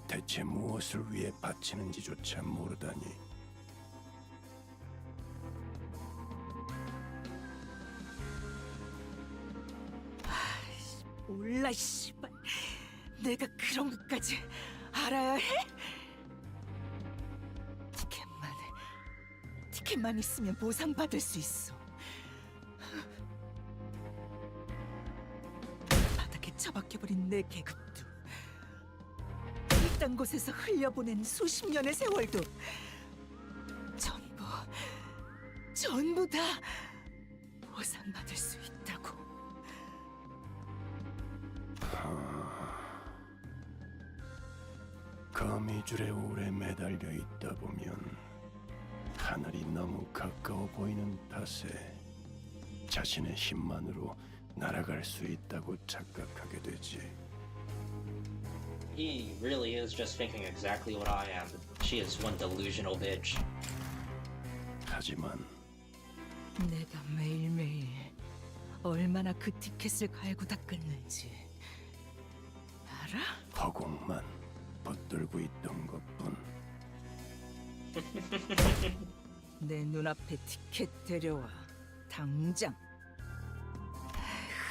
Speaker 11: 대체 무엇을 위해 바치는지조차 모르다니.
Speaker 9: 몰라, 씨발. 내가 그런 것까지 알아야 해? 티켓만 있으면 보상받을 수 있어. 바닥에 처박혀버린 내 계급도, 이딴 곳에서 흘려보낸 수십 년의 세월도 전부 다 보상받을 수 있다고.
Speaker 11: 거미줄에 오래 매달려 있다 보면 하늘이 너무 가까워 보이는 탓에 자신의 힘만으로 날아갈 수 있다고 착각하게 되지.
Speaker 1: He really is just thinking exactly what I am. She is one delusional bitch.
Speaker 11: 하지만
Speaker 9: 내가 매일매일 얼마나 그 티켓을 갈고 닦았는지 알아?
Speaker 11: 허공만 붙들고 있던 것뿐.
Speaker 9: 내 눈앞에 티켓 데려와, 당장.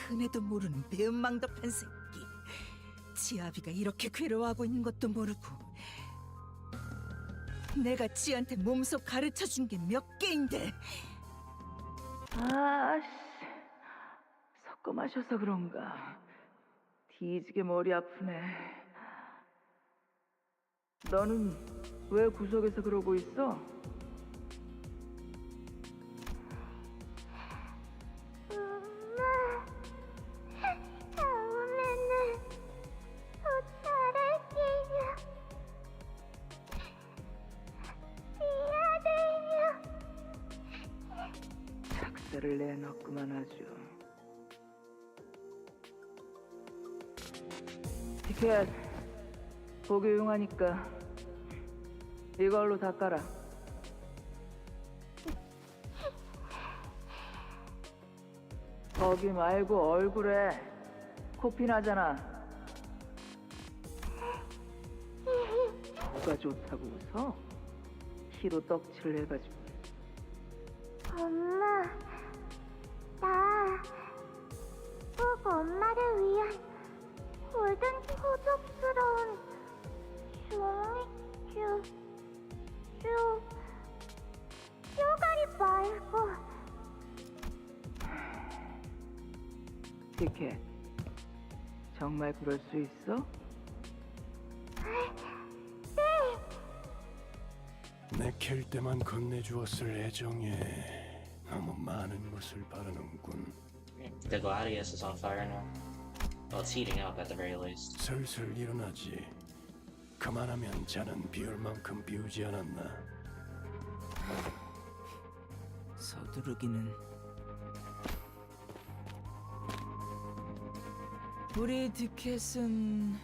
Speaker 9: 흔해도 모르는 배은망덕한 새끼. 지아비가 이렇게 괴로워하고 있는 것도 모르고 내가 지한테 몸소 가르쳐준 게 몇 개인데.
Speaker 20: 아씨, 섞어 마셔서 그런가 뒤지게 머리 아프네. 너는 왜 구석에서 그러고 있어?
Speaker 3: 다음에는 더 잘할게요. 미안해요.
Speaker 20: 작사를 내놨구만 아주. 티켓 보기 용하니까 이걸로 닦아라. 거기 말고 얼굴에 코피 나잖아. 뭐가 좋다고 웃어? 피로 떡칠을 해가지고.
Speaker 3: 엄마, 나 꼭 엄마를 위한 골든 호적스러운 쪼가리 말고.
Speaker 20: 티켓 정말 그럴 수 있어?
Speaker 3: 네.
Speaker 11: 내킬 때만 건네주었을 애정에 너무 많은 것을 바라는군.
Speaker 1: The Gladius is on fire now. Well, it's heating up at the very least.
Speaker 11: 슬슬 일어나지. 그만하면 자는 비울 만큼 비우지 않았나?
Speaker 9: 서두르기는. 우리 티켓은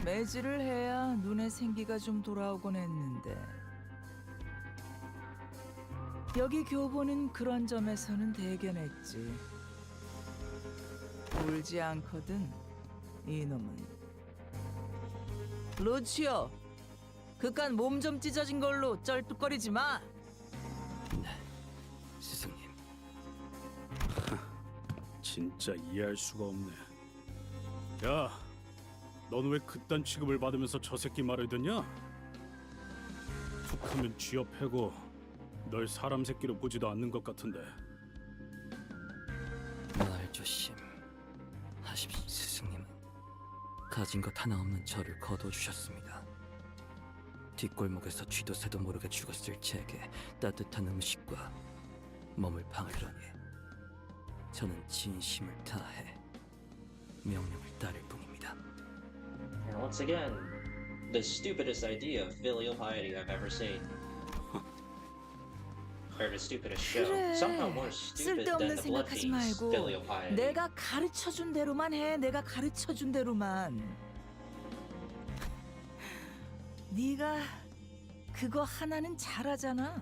Speaker 9: 매질을 해야 눈에 생기가 좀 돌아오곤 했는데 여기 교보는 그런 점에서는 대견했지. 울지 않거든 이놈은. 루치오, 그깟 몸 좀 찢어진 걸로 쩔뚝거리지 마.
Speaker 22: 스승님. 진짜 이해할 수가 없네. 야, 넌 왜 그딴 취급을 받으면서 저 새끼 말을 듣냐? 툭하면 쥐어 패고 널 사람 새끼로 보지도 않는 것 같은데.
Speaker 23: 말 조심하십시오. 스승님은 가진 것 하나 없는 저를 거둬주셨습니다. 뒷골목에서 쥐도 새도 모르게 죽었을 제게 따뜻한 음식과 몸을 방으려니 저는 진심을 다해 명령을 따를 뿐입니다.
Speaker 1: And once again, the stupidest idea of filial piety I've ever seen. or the stupidest show. Somehow more stupid than
Speaker 9: 쓸데없는
Speaker 1: the Blood
Speaker 9: 생각하지
Speaker 1: Fiends
Speaker 9: 말고
Speaker 1: filial piety.
Speaker 9: 내가 가르쳐준 대로만 해. 내가 가르쳐준 대로만. 네가 그거 하나는 잘하잖아.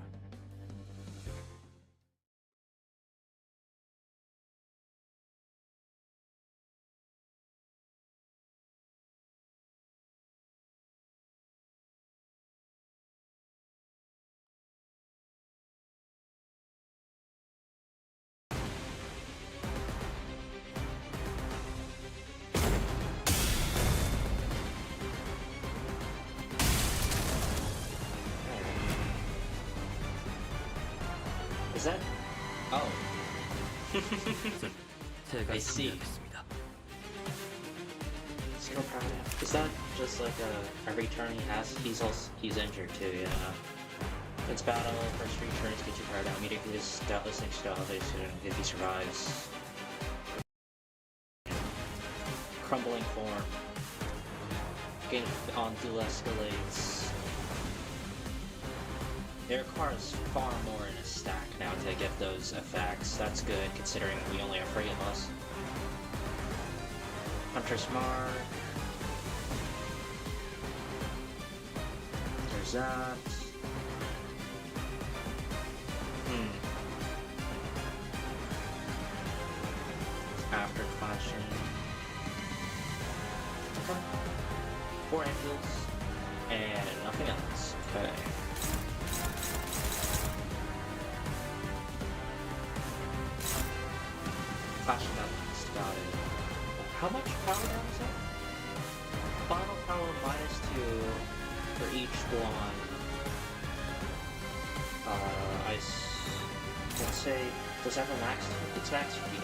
Speaker 1: Is that? Oh. I see. Zero power down. Is that just like every turn he has? He's injured too, yeah. It's battle, first 3 turns get you power down. Immediately his doubtless next to elevation if he survives. Crumbling form. Gain on dual escalates. It requires far more in a stack now to get those effects. That's good, considering we only have 3 of us. Hunter's Mark. There's that. After clashing. Okay. 4 angels. And nothing else. Okay. Flashing up, that's about it. How much power down is that? Final power -2 for each one. Let's say, does that have a max? It's max speed.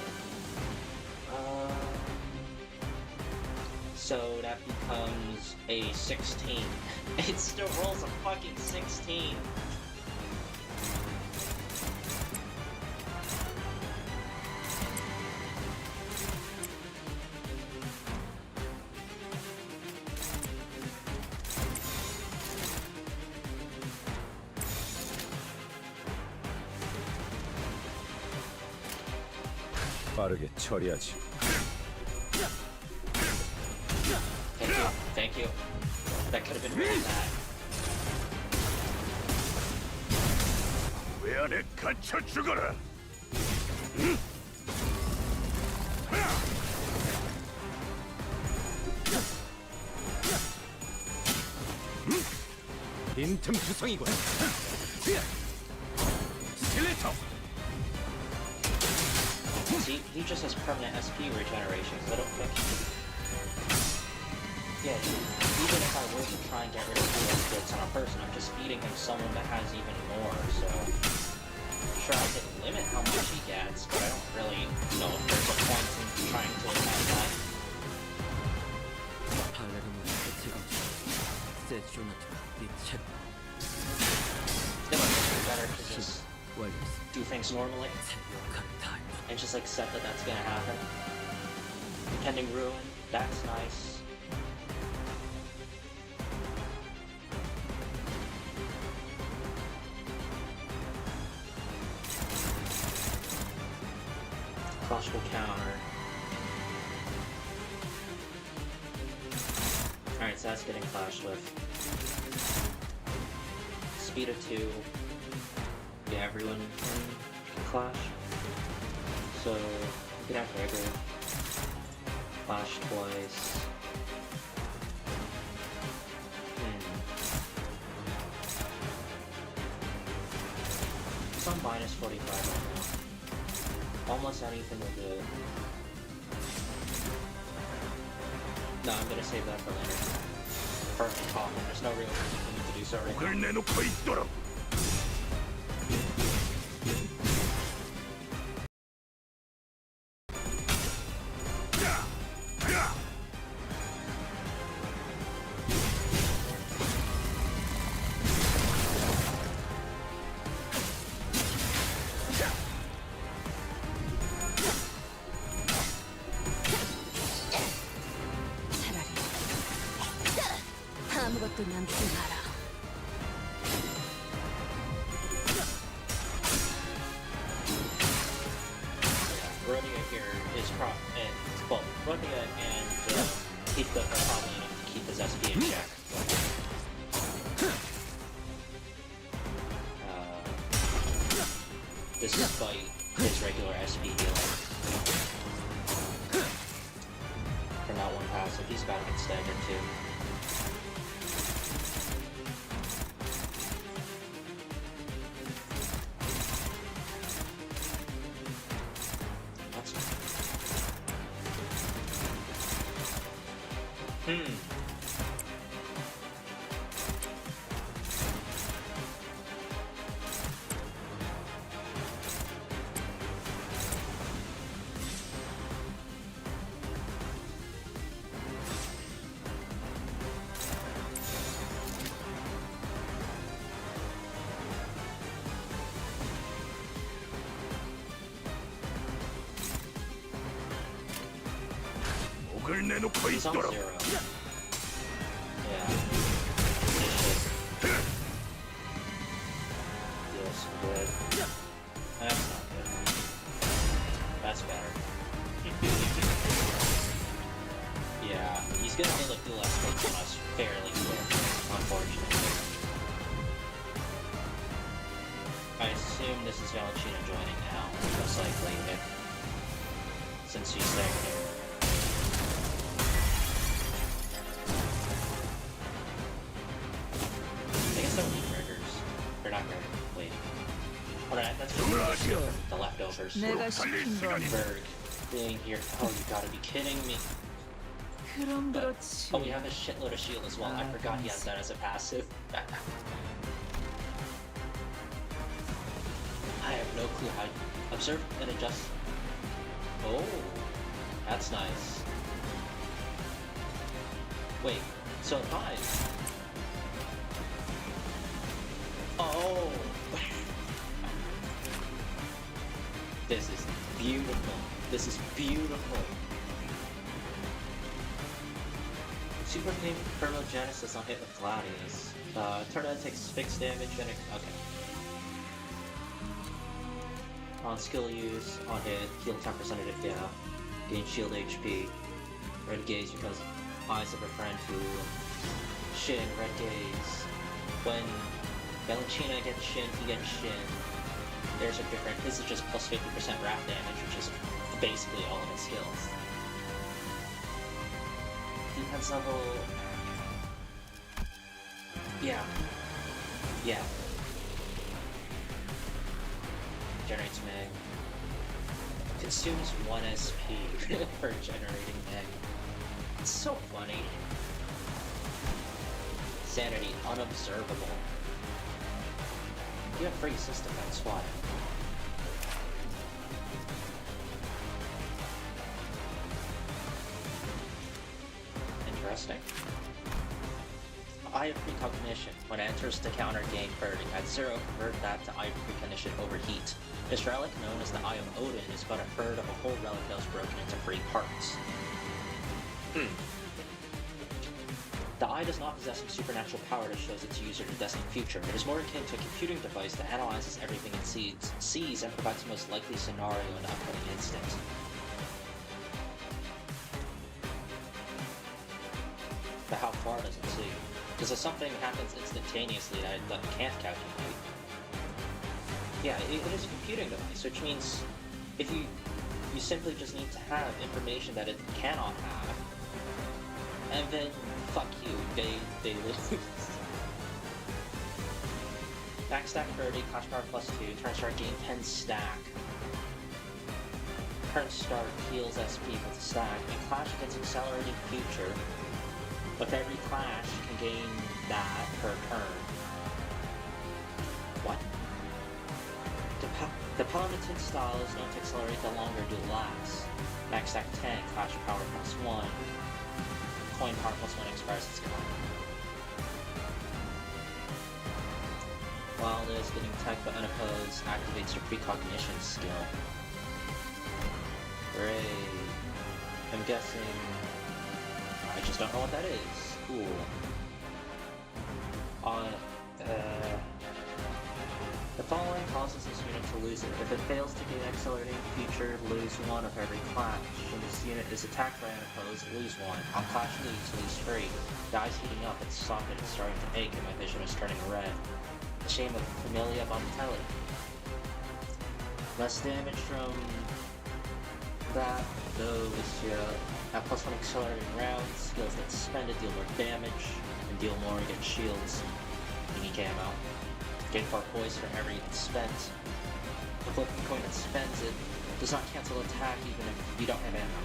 Speaker 1: So that becomes a 16. It still rolls a fucking 16.
Speaker 2: 빠르게 처리하지.
Speaker 1: Thank you. That could have been really bad.
Speaker 14: 왜 안에 갇혀 죽어라.
Speaker 2: 빈틈 투성이군.
Speaker 14: 스켈레터.
Speaker 1: See, he just has permanent SP regeneration, so I don't think yeah, even if I were to try and get rid of 2 hits on a person, I'm just feeding him someone that has even more, so sure I can limit how much he gets, but I don't really know if there's a point in trying to attack that. It might be better to just do things normally and just accept that that's gonna happen. Pending ruin, that's nice. Clash will counter. Alright, so that's getting clashed with. Speed of 2. Yeah, everyone can clash. So, you can have Gregor. Clash twice. It's on -45 right now. Almost anything will do. No, I'm gonna save that for later. Perfect coffin. There's no real reason for me to do so right
Speaker 14: 목을
Speaker 1: now.
Speaker 14: 내놓고 있도록.
Speaker 12: 아무것도 남지 마라.
Speaker 1: keep the probably enough to keep his SP in check. Despite his regular SP healing. From that one passive, he's about to get staggered too. That's
Speaker 14: 목을 내놓고
Speaker 1: He's on
Speaker 14: 있도록.
Speaker 1: 0. Yeah. Feels good. That's not good. That's better. Yeah, he's gonna be like the less hits on us fairly quick, unfortunately. I assume this is Valentina joining now, most likely, since she's there. I guess that would be Gregors. They're not Gregors. Wait. Alright, that's the leftovers.
Speaker 6: 내가 시킨 건
Speaker 1: Berg being here. Oh, you gotta be kidding me.
Speaker 6: 그럼 그렇지.
Speaker 1: Oh, we have a shitload of shield as well. I forgot he has that as a passive. I have no clue how to observe and adjust. Oh, that's nice. Wait, so it dies. Oh! This is beautiful. This is beautiful. Super Thermogenesis on hit with Gladius. Tornado takes fixed damage and okay. On skill use, on hit, heal 10% if down. Gain shield HP. Red gaze because eyes of a friend who Shin, red gaze. When Valentina gets Shin, he gets Shin. There's a different. This is just plus 50% wrap damage, which is basically all of his skills. Defense level. Yeah. Yeah. Generates mag. Consumes 1 SP for generating mag. It's so funny. Sanity unobservable. You have free system, that's why. Interesting. Eye of Precognition. When it enters the counter, gain birding. At 0, convert that to Eye of Precognition overheat. This relic, known as the Eye of Odin, is but a third of a whole relic that was broken into 3 parts. The Eye does not possess some supernatural power that shows its user the destined future. It is more akin to a computing device that analyzes everything it sees and provides the most likely scenario in the upcoming instant. But how far does it see? Because if something happens instantaneously that it can't calculate. Yeah, it is a computing device, which means if you simply just need to have information that it cannot have, and then fuck you, they lose. Max stack 30, clash power plus 2, turn start gain 10 stack. Turn start heals SP with a stack, and clash gets accelerated future. With every clash, you can gain that per turn. What? The Paladin style is known to accelerate the longer duel lasts. Max stack 10, clash power plus 1. Coin power plus 1 expires its coin. While it is getting attacked by unopposed, activates your precognition skill. Great. I'm guessing. I just don't know what that is. Cool. The Falling causes this unit to lose it. If it fails to gain accelerating feature, lose 1 of every clash. When this unit is attacked by an opposed, lose 1. On clash lose 3. The eye's heating up, its socket is starting to ache, and my vision is turning red. The shame of Familia Bonatelli. Less damage from that, though Lucio at +1 accelerating rounds, skills that suspended deal more damage, and deal more against shields. Unique ammo. Gain 4 poise for every spent. The flipping coin that spends it does not cancel attack even if you don't have ammo.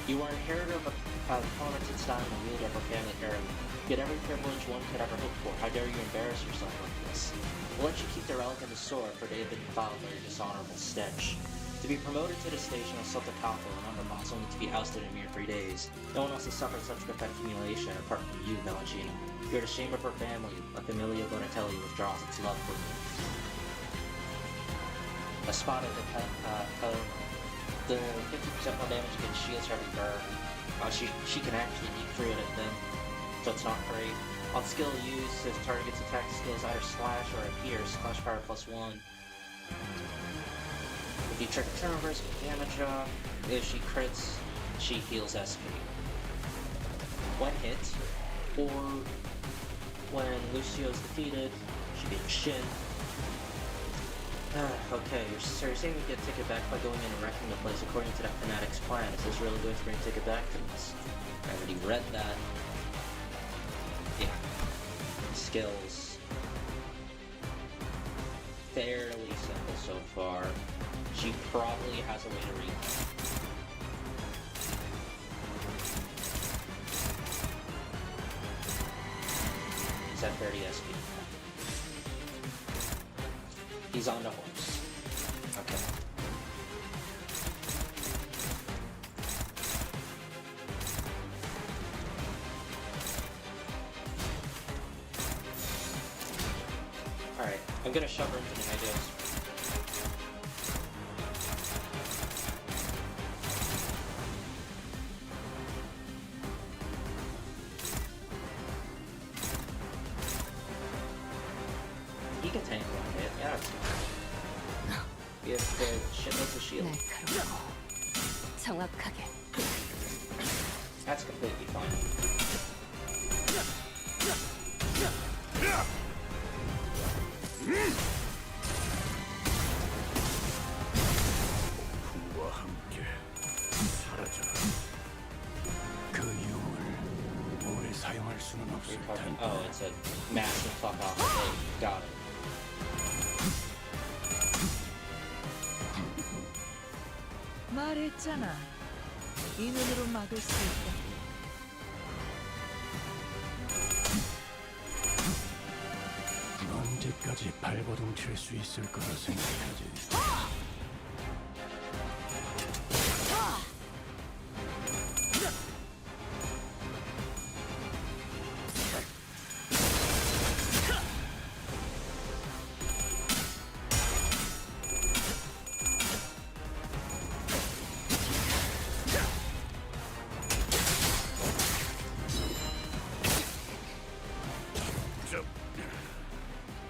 Speaker 1: You are inheritor of a talented style and wielder of a family heirloom. Get every privilege one could ever hope for. How dare you embarrass yourself like this? We'll let you keep the relic and the sword, for they have been filed by your dishonorable stench. To be promoted to the station of Sotto Capo and underboss only to be ousted in a mere 3 days. No one else has suffered such pathetic humiliation apart from you, Bellagina. You're the shame of her family. La Familia Bonatelli withdraws its love from you. A spot of the the 50% more damage against shields for every burn. She can actually eat through it then, so it's not great. On skill use, if target gets attack skills either slash or appear, slash power +1. If you trick turnovers with damage off, if she crits, she heals SP. When hit, or when Lucio's defeated, she gets shin. Okay, so you're saying we get ticket back by going in and wrecking the place according to that fanatic's plan. Is this really going to bring ticket back to us? I already read that. Yeah. Skills. Fairly simple so far. She probably has a way to read that. He's at 30 SP. He's on the horse. Okay. Alright, I'm gonna shove her into the negatives. He can tank one hit, yeah. We have the shitloads of shield.
Speaker 5: 날카롭고 정확하게.
Speaker 1: That's completely fine.
Speaker 11: 풍과 함께 사라져라. 그 유물 오래 사용할 수는 없을 텐데.
Speaker 1: Oh, it's a massive fuck off. Okay, got it.
Speaker 6: 말했잖아. 이 눈으로 막을 수 있다.
Speaker 11: 언제까지 발버둥 칠 수 있을 거라 생각하지?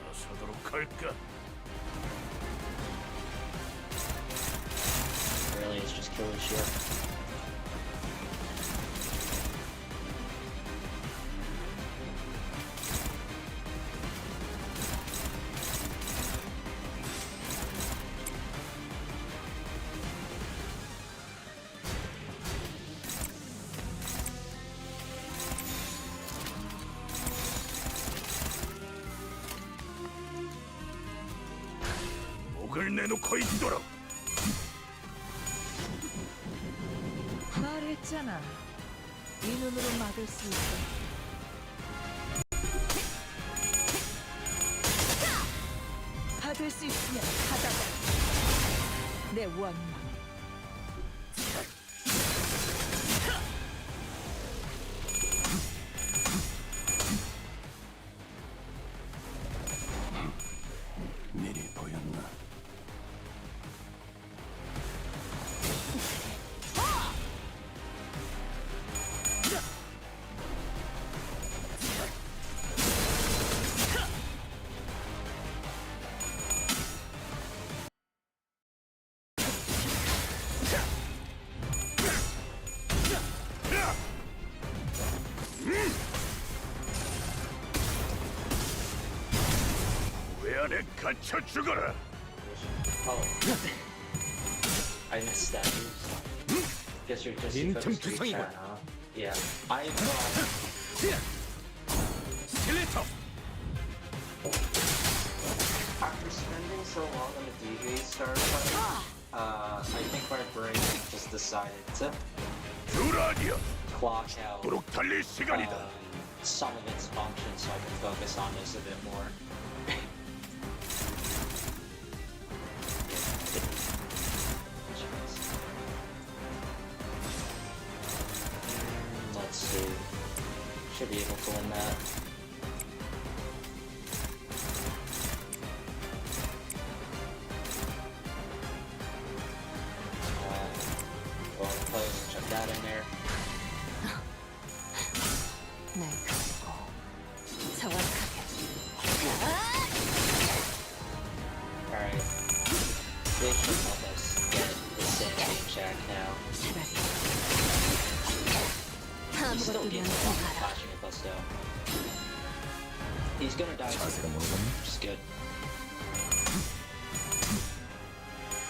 Speaker 11: 나서도록 할까?
Speaker 1: Really, it's just killing shit.
Speaker 11: 목을 내놓고 있도록.
Speaker 6: 말했잖아. 이 눈으로 막을 수 있다. 받을 수 있으면 받아라. 내 원망.
Speaker 11: 미리 보였나?
Speaker 14: 안에 갇혀 죽어라.
Speaker 1: Oh. I missed that. Guess you're just supposed to reach that, huh? Yeah. After spending so long on the DV star fight, I think my brain just decided to clock out some of its functions so I can focus on this a bit more. Let's see. Should be able to win that. Well, close. Check that in there.
Speaker 21: 날 그리고 정확하게.
Speaker 1: Alright. They should help us get the same game check now. He's still getting a lot of flashing at us though. He's gonna die soon, which is good.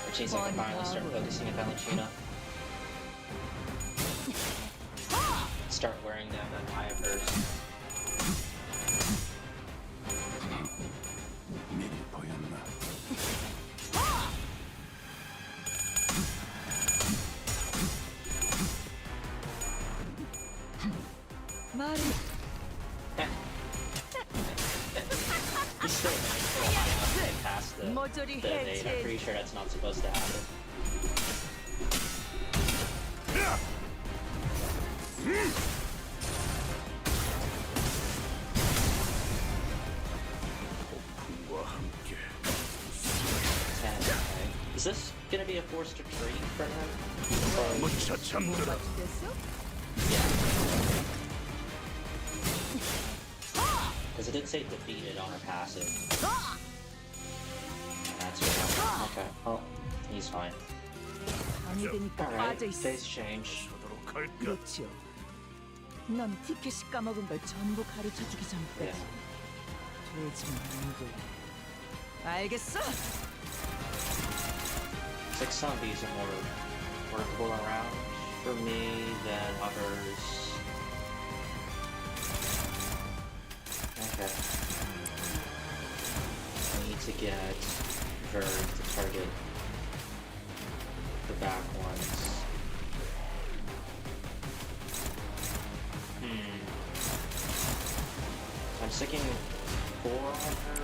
Speaker 1: Which means I can finally start focusing on Valentina. Start wearing them that eye of hers.
Speaker 11: 미리 보였나?
Speaker 6: 말이
Speaker 1: He's still past the nade. I'm pretty sure that's not supposed to happen. Is this gonna be a forced retreat for him? Yeah. Because it did say defeated on her passive. That's what. Okay. Oh, he's fine. Alright, face change.
Speaker 6: 그렇죠. 넌 티켓이 까먹은 걸 전부 가르쳐주기 전까지 되지만 안 돼. 알겠어?
Speaker 1: 6 zombies are more workable around for me than others. Okay. I need to get Verg to target the back ones. I'm sticking 4 on her.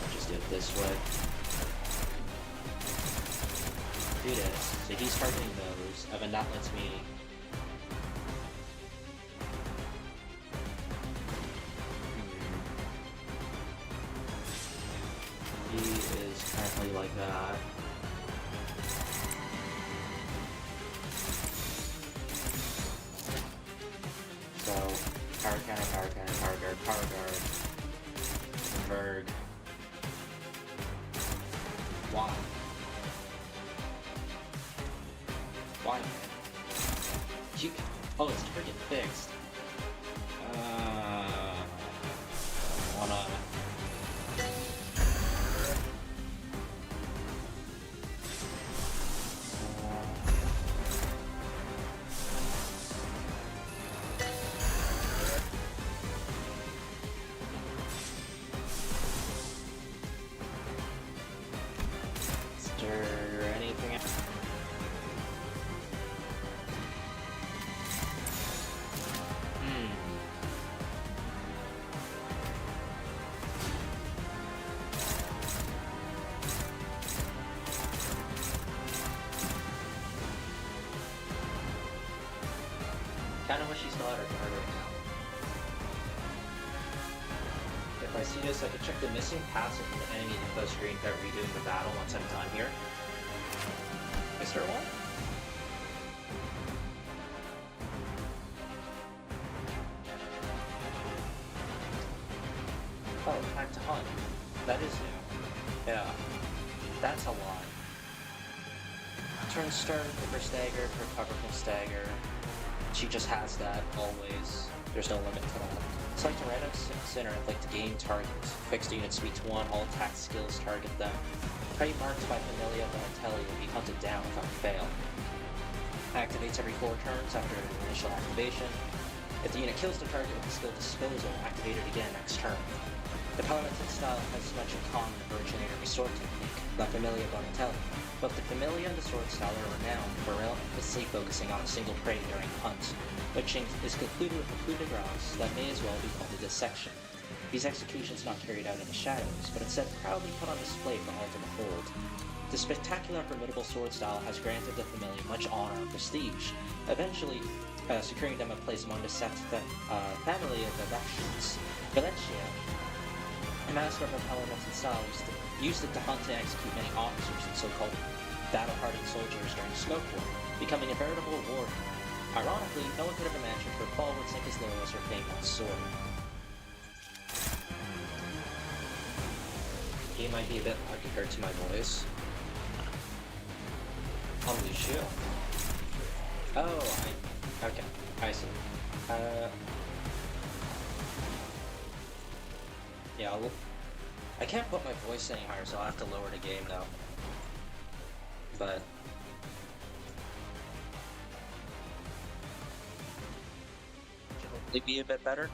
Speaker 1: I'll just do it this way. Do this. So he's targeting those, and then that lets me. He is currently like that. So, power cannon, power cannon, power guard, Verg. Why? Why? You, oh, it's target fixed. Wanna. Is there anything else? Kinda wish he still had her guard right now. If I see this, I can check the missing passive from the enemy info screen without redoing the battle once I'm done here. Is there one? Oh, time to hunt. That is new. Yeah. That's a lot. Turn stern, for stagger, recover from stagger. She just has that always. There's no limit to that. Select a random center and click to gain targets. Fixed units speed to 1, all attack skills target them. Prey marked by Familia Bonatelli will be hunted down without fail. Activates every 4 turns after an initial activation. If the unit kills the target with the skill Disposal, activate it again next turn. The Parliamented style has much in common with originator sword technique, La Familia Bonatelli. Both the Familia and the sword style are renowned for relentlessly focusing on a single prey during hunts, which is concluded with a coup de grace that may as well be called a dissection. These executions not carried out in the shadows, but instead proudly put on display for all to behold. The spectacular and formidable sword style has granted the Familia much honor and prestige, eventually securing them a place among the family of Valencia, a master of the Parliamented style, used it to hunt and execute many officers and so-called battle-hardened soldiers during Smoke War, becoming a veritable warrior. Ironically, no one could have imagined her fall would sink as low as her famous sword. He might be a bit loud compared to my voice. Unleash you. Oh, okay, I see. Yeah, I can't put my voice any higher, so I'll have to lower the game now. But should hopefully be a bit better.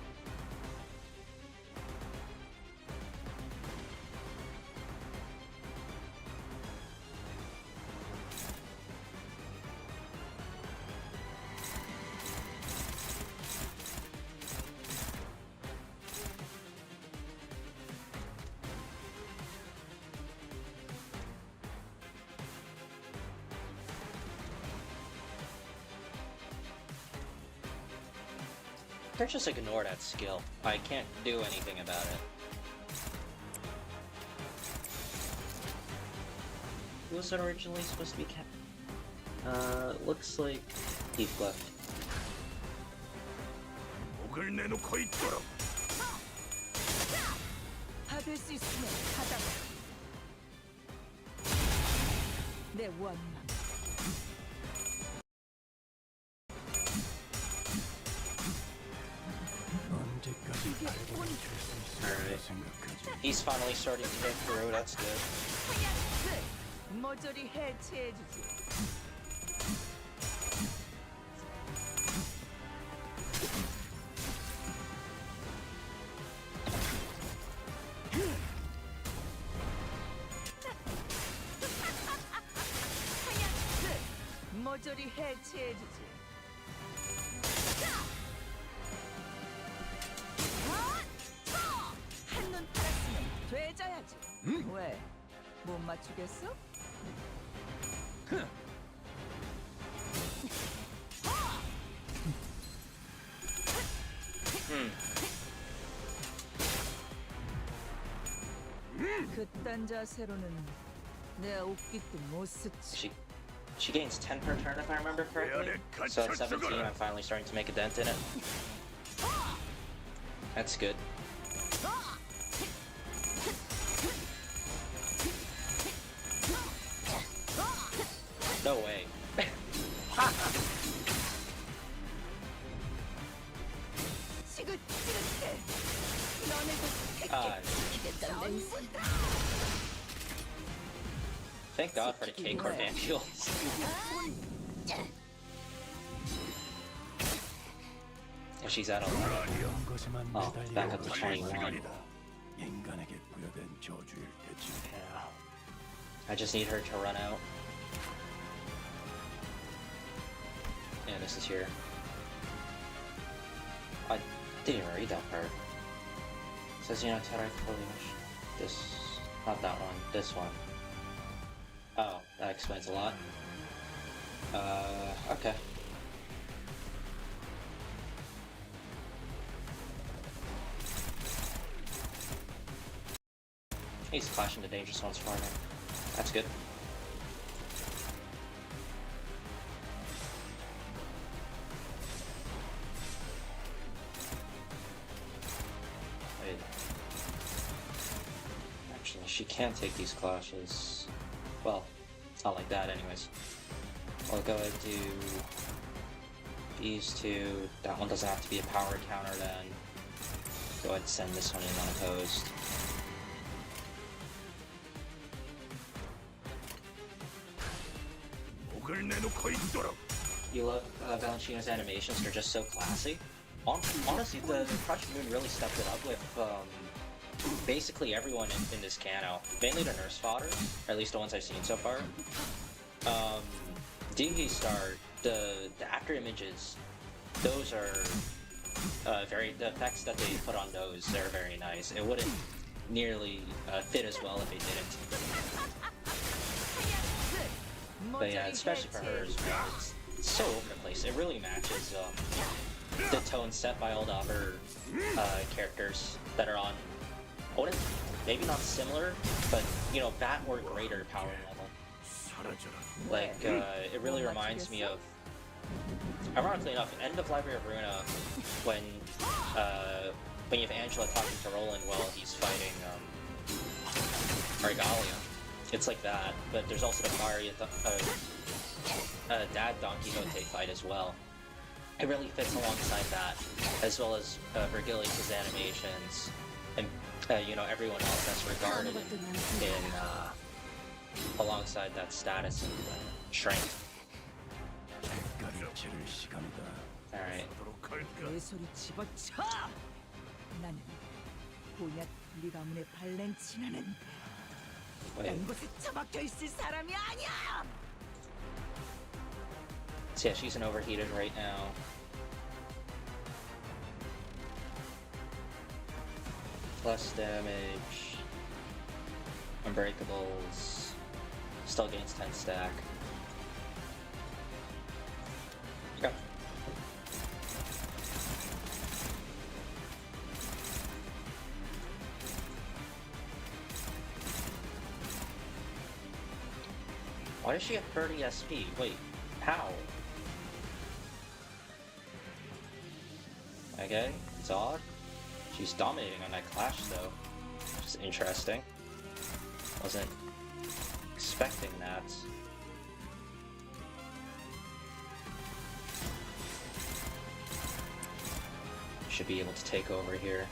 Speaker 1: Or just ignore that skill. I can't do anything about it. Who was it originally supposed to be looks like Heathcliff.
Speaker 6: 받을 수 있으면 받아. 내 원망.
Speaker 1: Alright. He's finally starting to get through, that's good.
Speaker 6: 모조리 해체해주지. 모조리 해체해주지. 한눈 팔았으면 되져야지. 왜? 못 맞추겠어? 그딴 자세로는 내가 웃기도 못 쓰지.
Speaker 1: She gains 10 per turn if I remember correctly. So at 17 I'm finally starting to make a dent in it. That's good. No way. Thank God for the K-Corp ambulance. She's at 11. Oh, back up to 21. I just need her to run out. Yeah, this is here. I didn't even read that part. It says you're not this, not that one, this one. Oh, that explains a lot. Okay. He's clashing the dangerous ones for me. That's good. Wait. Actually, she can take these clashes. Well, it's not like that anyways. I'll go ahead and do these two. That one doesn't have to be a power counter then. Go ahead and send this one in unopposed. You love Valentina's animations, they're just so classy. Honestly, the Project Moon really stepped it up with basically everyone in this Canto. Mainly the nurse fodder, or at least the ones I've seen so far. DG Star, the after images, those are the effects that they put on those, they're very nice. It wouldn't nearly fit as well if they didn't. But yeah, especially for hers, man, it's so over the place. It really matches the tone set by all the other characters that are on, I wouldn't, maybe not similar, but you know, that or greater power level. Like, it really reminds me of, ironically enough, end of Library of Runa, when you have Angela talking to Roland while he's fighting Regalia. It's like that, but there's also the Mario Dad Don Quixote fight as well. It really fits alongside that, as well as Vergilius' animations, and you know, everyone else that's regarded in alongside that status and strength. Alright.
Speaker 9: 개소리 집어쳐! 나는 본약 우리 가문의 발렌치나는 딴 곳에 처박혀 있을 사람이 아니야!
Speaker 1: So yeah, she's an overheated right now. Plus damage. Unbreakables. Still gains 10 stack. Okay. Why does she have 30 SP? Wait, how? Okay, it's odd. She's dominating on that clash though, which is interesting. Wasn't expecting that. Should be able to take over here.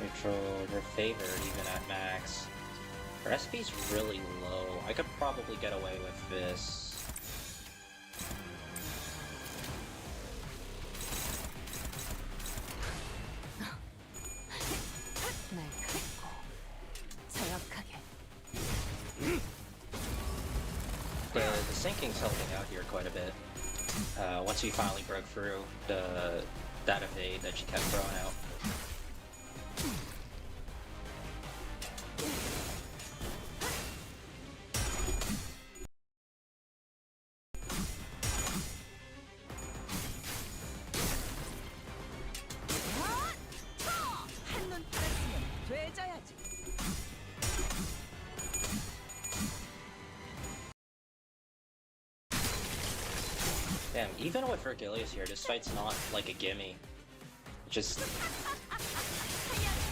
Speaker 1: Neutral, we're favored even at max. Her SP's really low. I could probably get away with this. The sinking's helping out here quite a bit. Once we finally broke through that evade that she kept throwing out. Damn, even with Vergilius here, this fight's not like a gimme. Just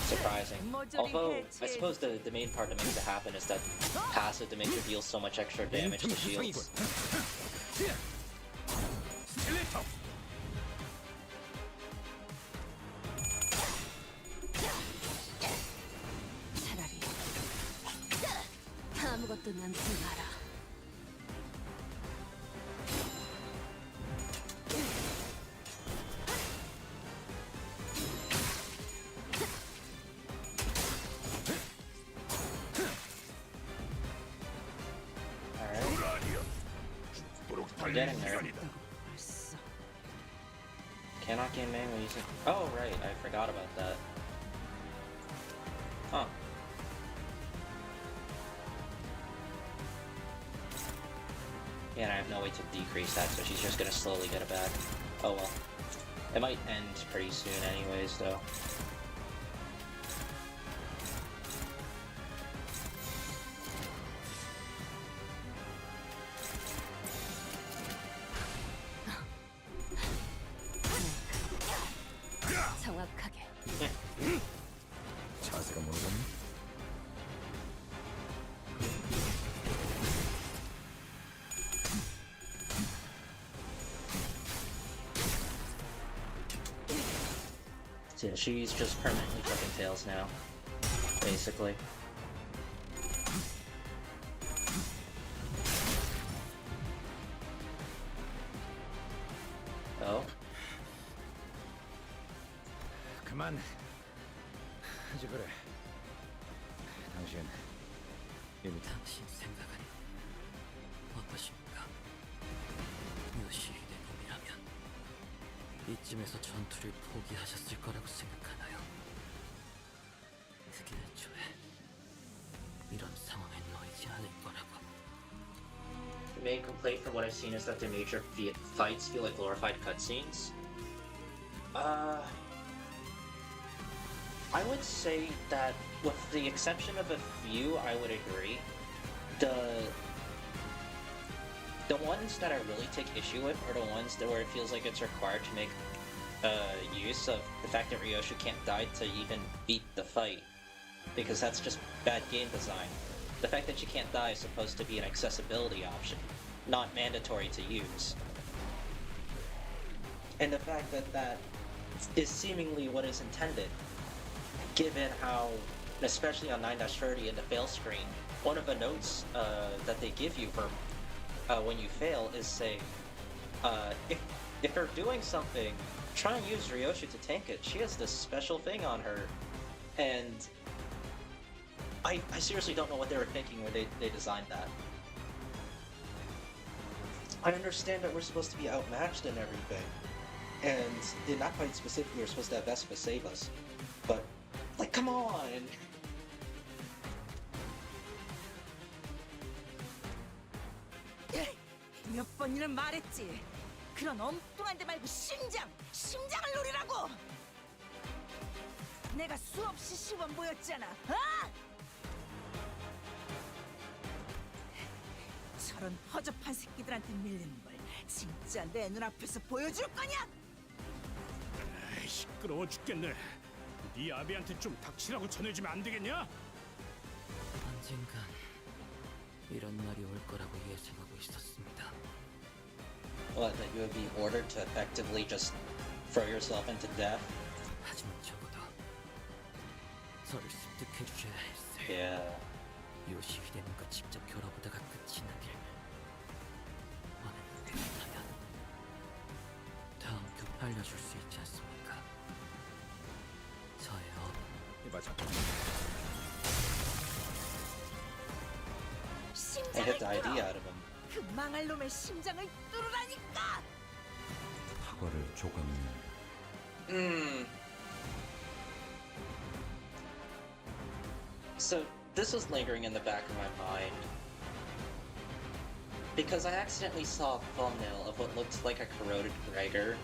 Speaker 1: surprising. Although, I suppose the main part that makes it happen is that passive to make her deal so much extra damage to shields.
Speaker 12: 아무것도 남지 마라.
Speaker 1: I'm getting there. Cannot gain mana using. Oh right, I forgot about that. Huh. Yeah, and I have no way to decrease that, so she's just gonna slowly get it back. Oh well. It might end pretty soon anyways, though.
Speaker 12: 정확하게.
Speaker 2: 자세가 모르겠네.
Speaker 1: Yeah, she's just permanently fucking tails now, basically. Oh?
Speaker 2: 그만 하지 그래. 당신 이미
Speaker 23: 당신 생각은 어떠십니까? 요시히데님이라면 이쯤에서 전투를 포기하셨을 거라고 생각하나요? 그게 애초에 이런 상황에 놓이지 않을 거라고.
Speaker 1: The main complaint from what I've seen is that the major fights feel like glorified cutscenes. I would say that, with the exception of a few, I would agree. The ones that I really take issue with are the ones where it feels like it's required to make use of the fact that Ryoshu can't die to even beat the fight, because that's just bad game design. The fact that she can't die is supposed to be an accessibility option, not mandatory to use. And the fact that that is seemingly what is intended, given how, especially on 9-30 in the fail screen, one of the notes that they give you for when you fail is say, if you're doing something, try and use Ryoshu to tank it. She has this special thing on her, and I seriously don't know what they were thinking when they designed that. I understand that we're supposed to be outmatched and everything, and in that fight specifically, we're supposed to have Vespa save us, but, like, come on!
Speaker 9: 몇 번이나 말했지. 그런 엉뚱한 데 말고 심장을 노리라고. 내가 수없이 시범 보였잖아. 어? 저런 허접한 새끼들한테 밀리는 걸 진짜 내 눈앞에서 보여줄 거냐?
Speaker 22: 에이, 시끄러워 죽겠네. 네 아비한테 좀 닥치라고 전해주면 안 되겠냐?
Speaker 23: 언젠간 이런 날이 올 거라고 예상하고 있었습니다.
Speaker 1: What, that you would be ordered to effectively just throw yourself into death?
Speaker 23: 하지만 적어도 저를 습득해 주셔야 했어요.
Speaker 1: Yeah.
Speaker 23: 요시히데님과 직접 겨뤄보다가 끝이 나길 원하는 듯하면 다음 큐 알려줄 수 있지 않습니까? 저의
Speaker 2: 이봐 잠깐.
Speaker 1: I hit the idea out of him.
Speaker 9: 그 망할 놈의 심장을 뚫으라니까!
Speaker 2: 사과를 조각내.
Speaker 1: So, this was lingering in the back of my mind, because I accidentally saw a thumbnail of what looked like a corroded Gregor.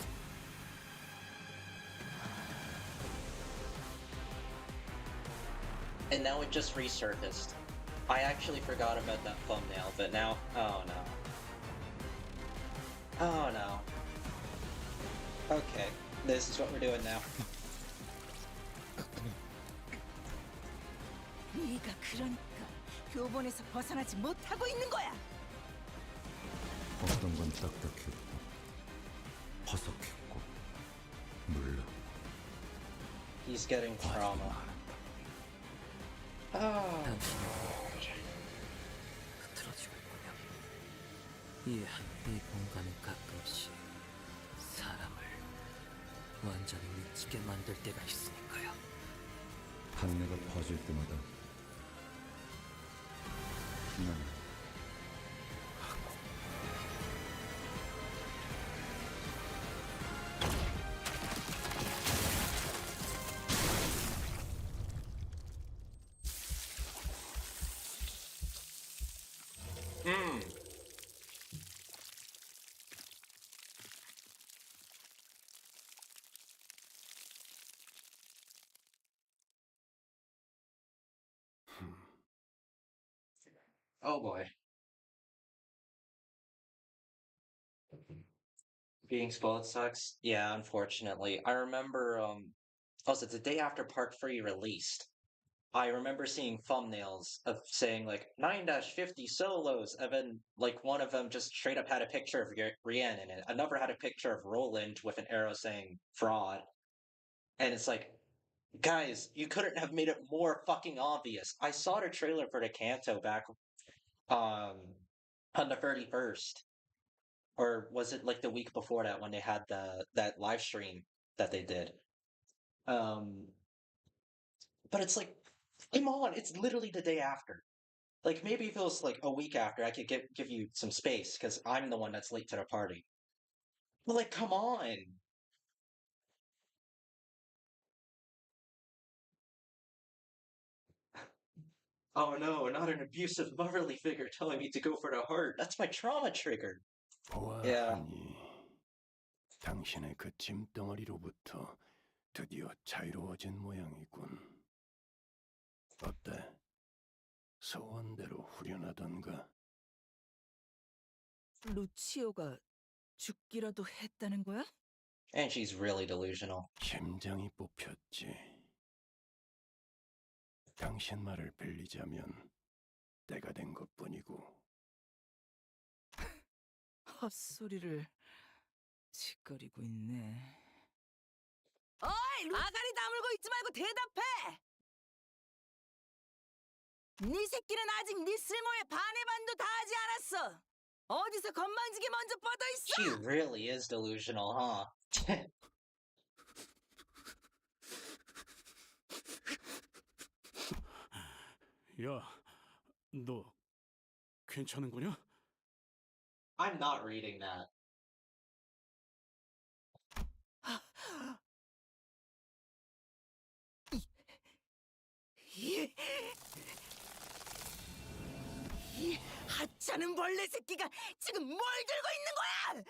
Speaker 1: And now it just resurfaced. I actually forgot about that thumbnail, but now, oh no. Oh no. Okay, this is what we're doing now.
Speaker 9: 네가 그러니까 교본에서 벗어나지 못하고 있는 거야.
Speaker 2: 어떤 건 딱딱했고, 퍼석했고, 물렀고.
Speaker 1: He's getting trauma.
Speaker 23: 흐트러지고 있군요. 이 공간은 가끔씩 사람을 완전히 미치게 만들 때가 있으니까요.
Speaker 2: 한내가 퍼질 때마다 난
Speaker 1: Oh boy. Being spoiled sucks. Yeah, unfortunately. I remember, also the day after Part 3 released, I remember seeing thumbnails of saying like 9-50 solos, and then like one of them just straight up had a picture of Rian in it. Another had a picture of Roland with an arrow saying fraud. And it's like, guys, you couldn't have made it more fucking obvious. I saw the trailer for the Canto back um on the 31st. Or was it like the week before that when they had that live stream that they did? Um but it's like, come on, it's literally the day after. Like maybe if it was like a week after, I could give you some space because I'm the one that's late to the party. But like, come on. Oh no, not an abusive motherly figure telling me to go for the heart. That's my trauma trigger. Yeah.
Speaker 11: 보아하니 당신의 그 짐덩어리로부터 드디어 자유로워진 모양이군. 어때? 소원대로 후련하던가?
Speaker 9: 루치오가 죽기라도 했다는 거야?
Speaker 1: And she's really delusional.
Speaker 11: 심장이 뽑혔지. 당신 말을 빌리자면 때가 된 것뿐이고.
Speaker 9: 헛소리를 짓거리고 있네. 어이! 아가리 다물고 있지 말고 대답해! 네 새끼는 아직 네 쓸모에 반의 반도 다 하지 않았어. 어디서 건방지게 먼저 뻗어 있어?
Speaker 1: She really is delusional, huh?
Speaker 22: 야, 너 괜찮은 거냐?
Speaker 1: I'm not reading that.
Speaker 9: 이 하찮은 벌레 새끼가 지금 뭘 들고 있는 거야?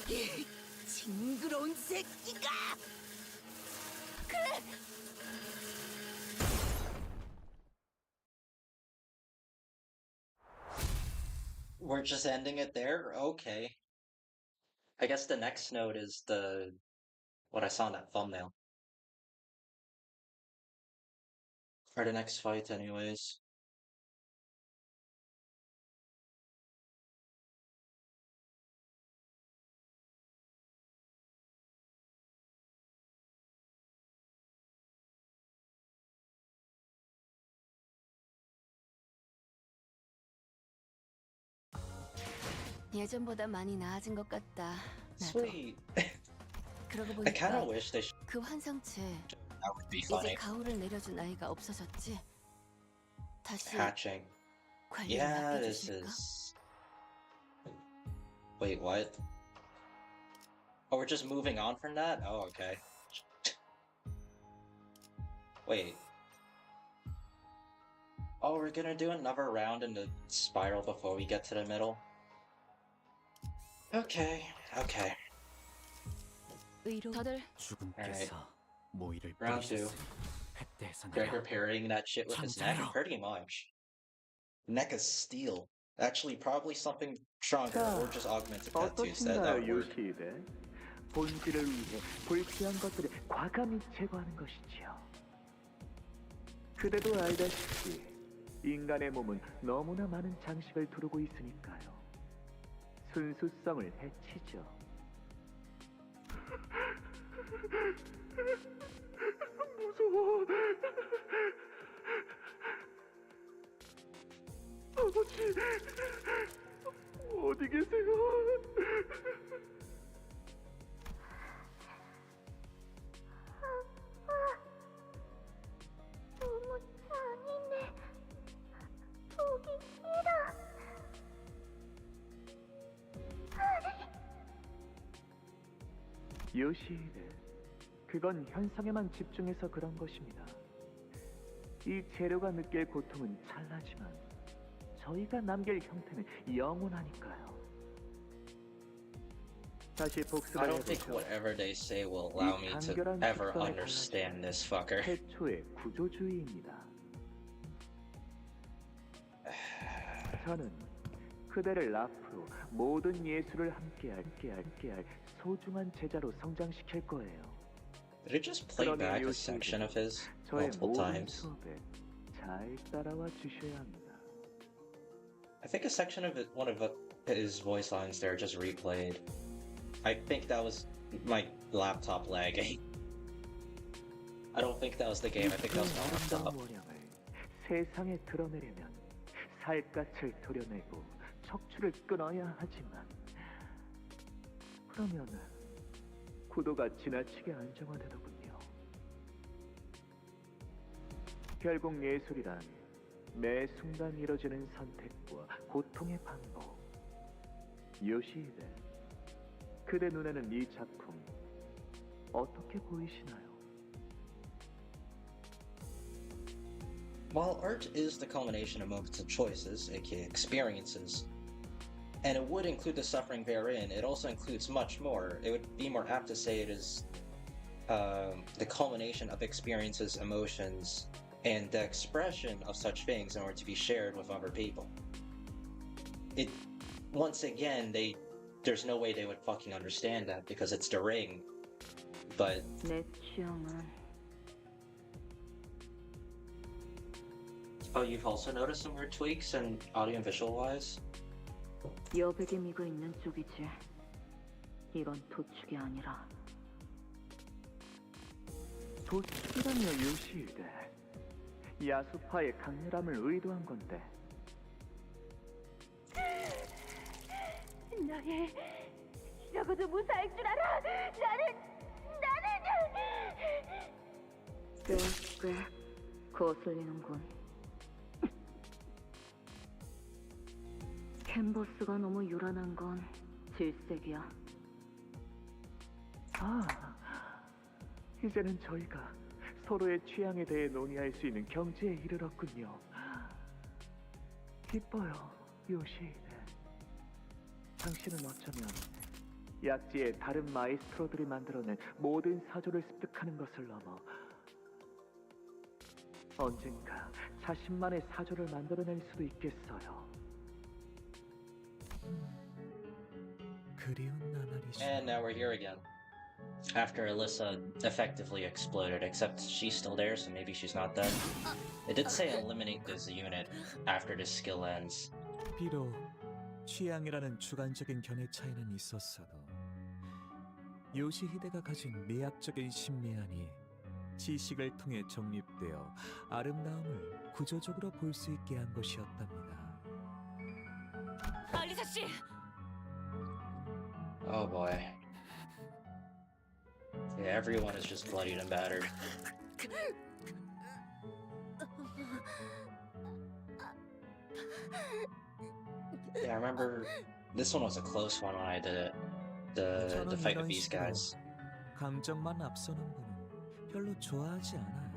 Speaker 9: 이 징그러운 새끼가! 그래!
Speaker 1: We're just ending it there? Okay. I guess the next note is what I saw in that thumbnail. Or the next fight, anyways.
Speaker 5: 예전보다 많이 나아진 것 같다. 나도.
Speaker 1: Sweet.
Speaker 5: 그러고
Speaker 1: I kind
Speaker 5: 보니까
Speaker 1: of wish they
Speaker 5: 그 환상체
Speaker 1: that would be
Speaker 5: 이제
Speaker 1: funny.
Speaker 5: 가오를 내려준 아이가 없어졌지? 다시
Speaker 1: Hatching.
Speaker 5: 관리를
Speaker 1: Yeah, this
Speaker 5: 맡겨주실까?
Speaker 1: is. Wait, what? Oh, we're just moving on from that? Oh, okay. Wait. Oh, we're gonna do another round in the spiral before we get to the middle? Okay, okay.
Speaker 5: 다들
Speaker 1: Alright. Round 2. Gregor parrying that shit with his neck? Pretty much. Neck is steel. Actually, probably something stronger or just augmented tattoos. That
Speaker 19: 어떠신가요,
Speaker 1: would work.
Speaker 19: 요시히데? 본질을 위해 불쾌한 것들을 과감히 제거하는 것이지요. 그대도 알다시피 인간의 몸은 너무나 많은 장식을 두르고 있으니까요. 순수성을 해치죠.
Speaker 14: 무서워. 아버지, 어디 계세요?
Speaker 3: 너무 잔인해. 보기 싫어.
Speaker 19: 요시히데, 그건 현상에만 집중해서 그런 것입니다. 이 재료가 느낄 고통은 찰나지만 저희가 남길 형태는 영원하니까요. 다시
Speaker 1: I
Speaker 19: 복습을
Speaker 1: don't think
Speaker 19: 해보죠.
Speaker 1: whatever they say will allow me to ever understand this fucker.
Speaker 19: 태초의 구조주의입니다. 저는 그대를 앞으로 모든 예술을 함께할 소중한 제자로 성장시킬 거예요.
Speaker 1: Did it just play
Speaker 19: 그러니
Speaker 1: back a
Speaker 19: 요시히데,
Speaker 1: section of his
Speaker 19: 저의
Speaker 1: multiple
Speaker 19: 모든
Speaker 1: times?
Speaker 19: 수업에 잘 따라와 주셔야 합니다.
Speaker 1: I think a section of it, one of his voice lines there just replayed. I think that was my laptop lagging. I don't think that was the game. I think that was my laptop.
Speaker 19: 모양을 세상에 드러내려면 살갗을 도려내고 척추를 끊어야 하지만 그러면 구도가 지나치게 안정화되더군요. 결국 예술이란 매 순간 이뤄지는 선택과 고통의 반복. 요시히데, 그대 눈에는 이 작품 어떻게 보이시나요?
Speaker 1: While art is the culmination of moments of choices, aka experiences, and it would include the suffering therein, it also includes much more. It would be more apt to say it is the culmination of experiences, emotions, and the expression of such things in order to be shared with other people. It, once again, there's no way they would fucking understand that because it's the ring. But
Speaker 10: 내 취향은
Speaker 1: oh, you've also noticed some weird tweaks in audio and visual wise?
Speaker 10: 여백의 미가 있는 쪽이지. 이건 도축이 아니라.
Speaker 19: 도축이라며 요시히데. 야수파의 강렬함을 의도한 건데.
Speaker 3: 나를 이러고도 무사할 줄 알아. 나는 꽤 거슬리는군. 캔버스가 너무 요란한 건 질색이야.
Speaker 19: 아, 이제는 저희가 서로의 취향에 대해 논의할 수 있는 경지에 이르렀군요. 기뻐요, 요시히데. 당신은 어쩌면 약지의 다른 마이스트로들이 만들어낸 모든 사조를 습득하는 것을 넘어 언젠가 자신만의 사조를 만들어낼 수도 있겠어요. 그리운 나날이죠.
Speaker 1: And now we're here again. After Alyssa effectively exploded, except she's still there, so maybe she's not dead. It did say eliminate this unit after this skill ends.
Speaker 7: 비록 취향이라는 주관적인 견해 차이는 있었어도 요시히데가 가진 미학적인 심미안이 지식을 통해 정립되어 아름다움을 구조적으로 볼 수 있게 한 것이었답니다.
Speaker 4: 알리사 씨.
Speaker 1: Oh boy. Yeah, everyone is just bloodied and battered. Yeah, I remember this one was a close one when I did it. The fight with these guys.
Speaker 7: 감정만 앞서는 분은 별로 좋아하지 않아요.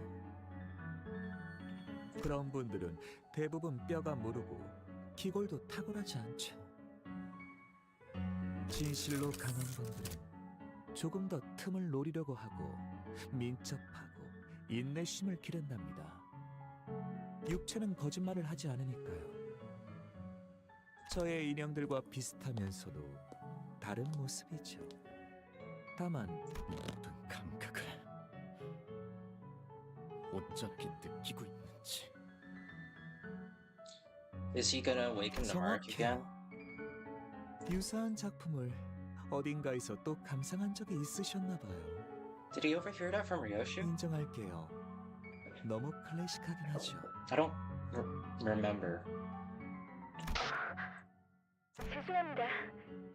Speaker 7: 그런 분들은 대부분 뼈가 무르고 기골도 탁월하지 않죠. 진실로 강한 분들은 조금 더 틈을 노리려고 하고 민첩하고 인내심을 기른답니다. 육체는 거짓말을 하지 않으니까요. 저의 인형들과 비슷하면서도 다른 모습이죠. 다만
Speaker 15: 모든 감각을 온전하게 느끼고 있는지.
Speaker 1: Is he gonna awaken the mark again?
Speaker 7: 유사한 작품을 어딘가에서 또 감상한 적이 있으셨나 봐요.
Speaker 1: Did he overhear that from Ryoshu?
Speaker 7: 인정할게요. 너무 클래식하긴 하죠.
Speaker 1: I don't remember.
Speaker 3: 죄송합니다.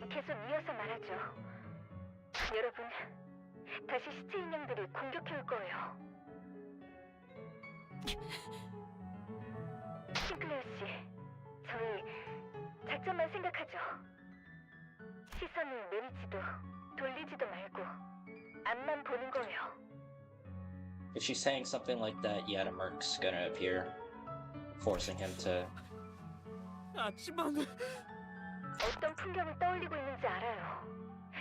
Speaker 3: 계속 이어서 말하죠. 여러분, 다시 시체 인형들이 공격해올 거예요. 싱클레어 씨, 저희 작전만 생각하죠. 시선을 내리지도 돌리지도 말고 앞만 보는 거예요.
Speaker 1: If she's saying something like that, yeah, the merc's gonna appear, forcing him to.
Speaker 3: 하지만 어떤 풍경을 떠올리고 있는지 알아요.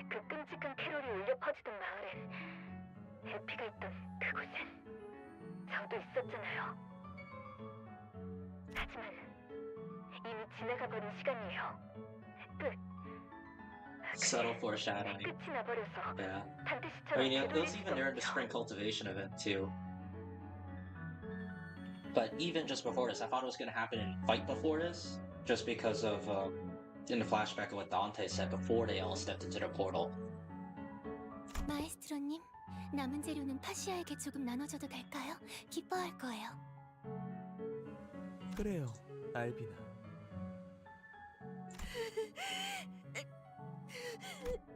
Speaker 3: 그 끔찍한 캐롤이 울려 퍼지던 마을엔 해피가 있던 그곳엔 저도 있었잖아요. 하지만 이미 지나가 버린 시간이에요. 끝.
Speaker 1: Subtle foreshadowing.
Speaker 3: 끝이 나버려서
Speaker 1: Yeah.
Speaker 3: 반드시처럼
Speaker 1: I mean, it was
Speaker 3: 되돌릴
Speaker 1: even
Speaker 3: 수
Speaker 1: there in the
Speaker 3: 없죠.
Speaker 1: spring cultivation event too. But even just before this, I thought it was gonna happen in fight before this, just because of in the flashback of what Dante said before they all stepped into the portal.
Speaker 8: 마에스트로님, 남은 재료는 파시아에게 조금 나눠줘도 될까요? 기뻐할 거예요.
Speaker 7: 그래요, 알비나.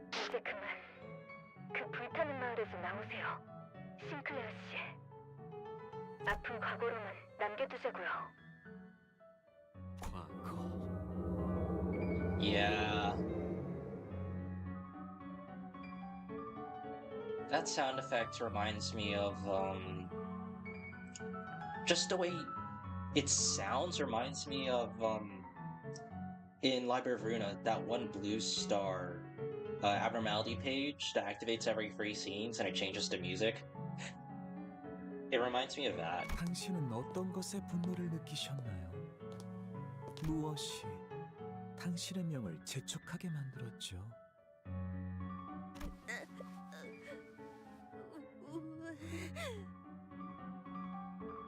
Speaker 3: 이제 그만. 그 불타는 마을에서 나오세요. 싱클레어 씨. 아픈 과거로만 남겨두자고요.
Speaker 1: Yeah. That sound effect reminds me of just the way it sounds reminds me of in Library of Runa, that one blue star abnormality page that activates every 3 scenes and it changes the music. It reminds me of that.
Speaker 7: 당신은 어떤 것에 분노를 느끼셨나요? 무엇이 당신의 명을 재촉하게 만들었죠?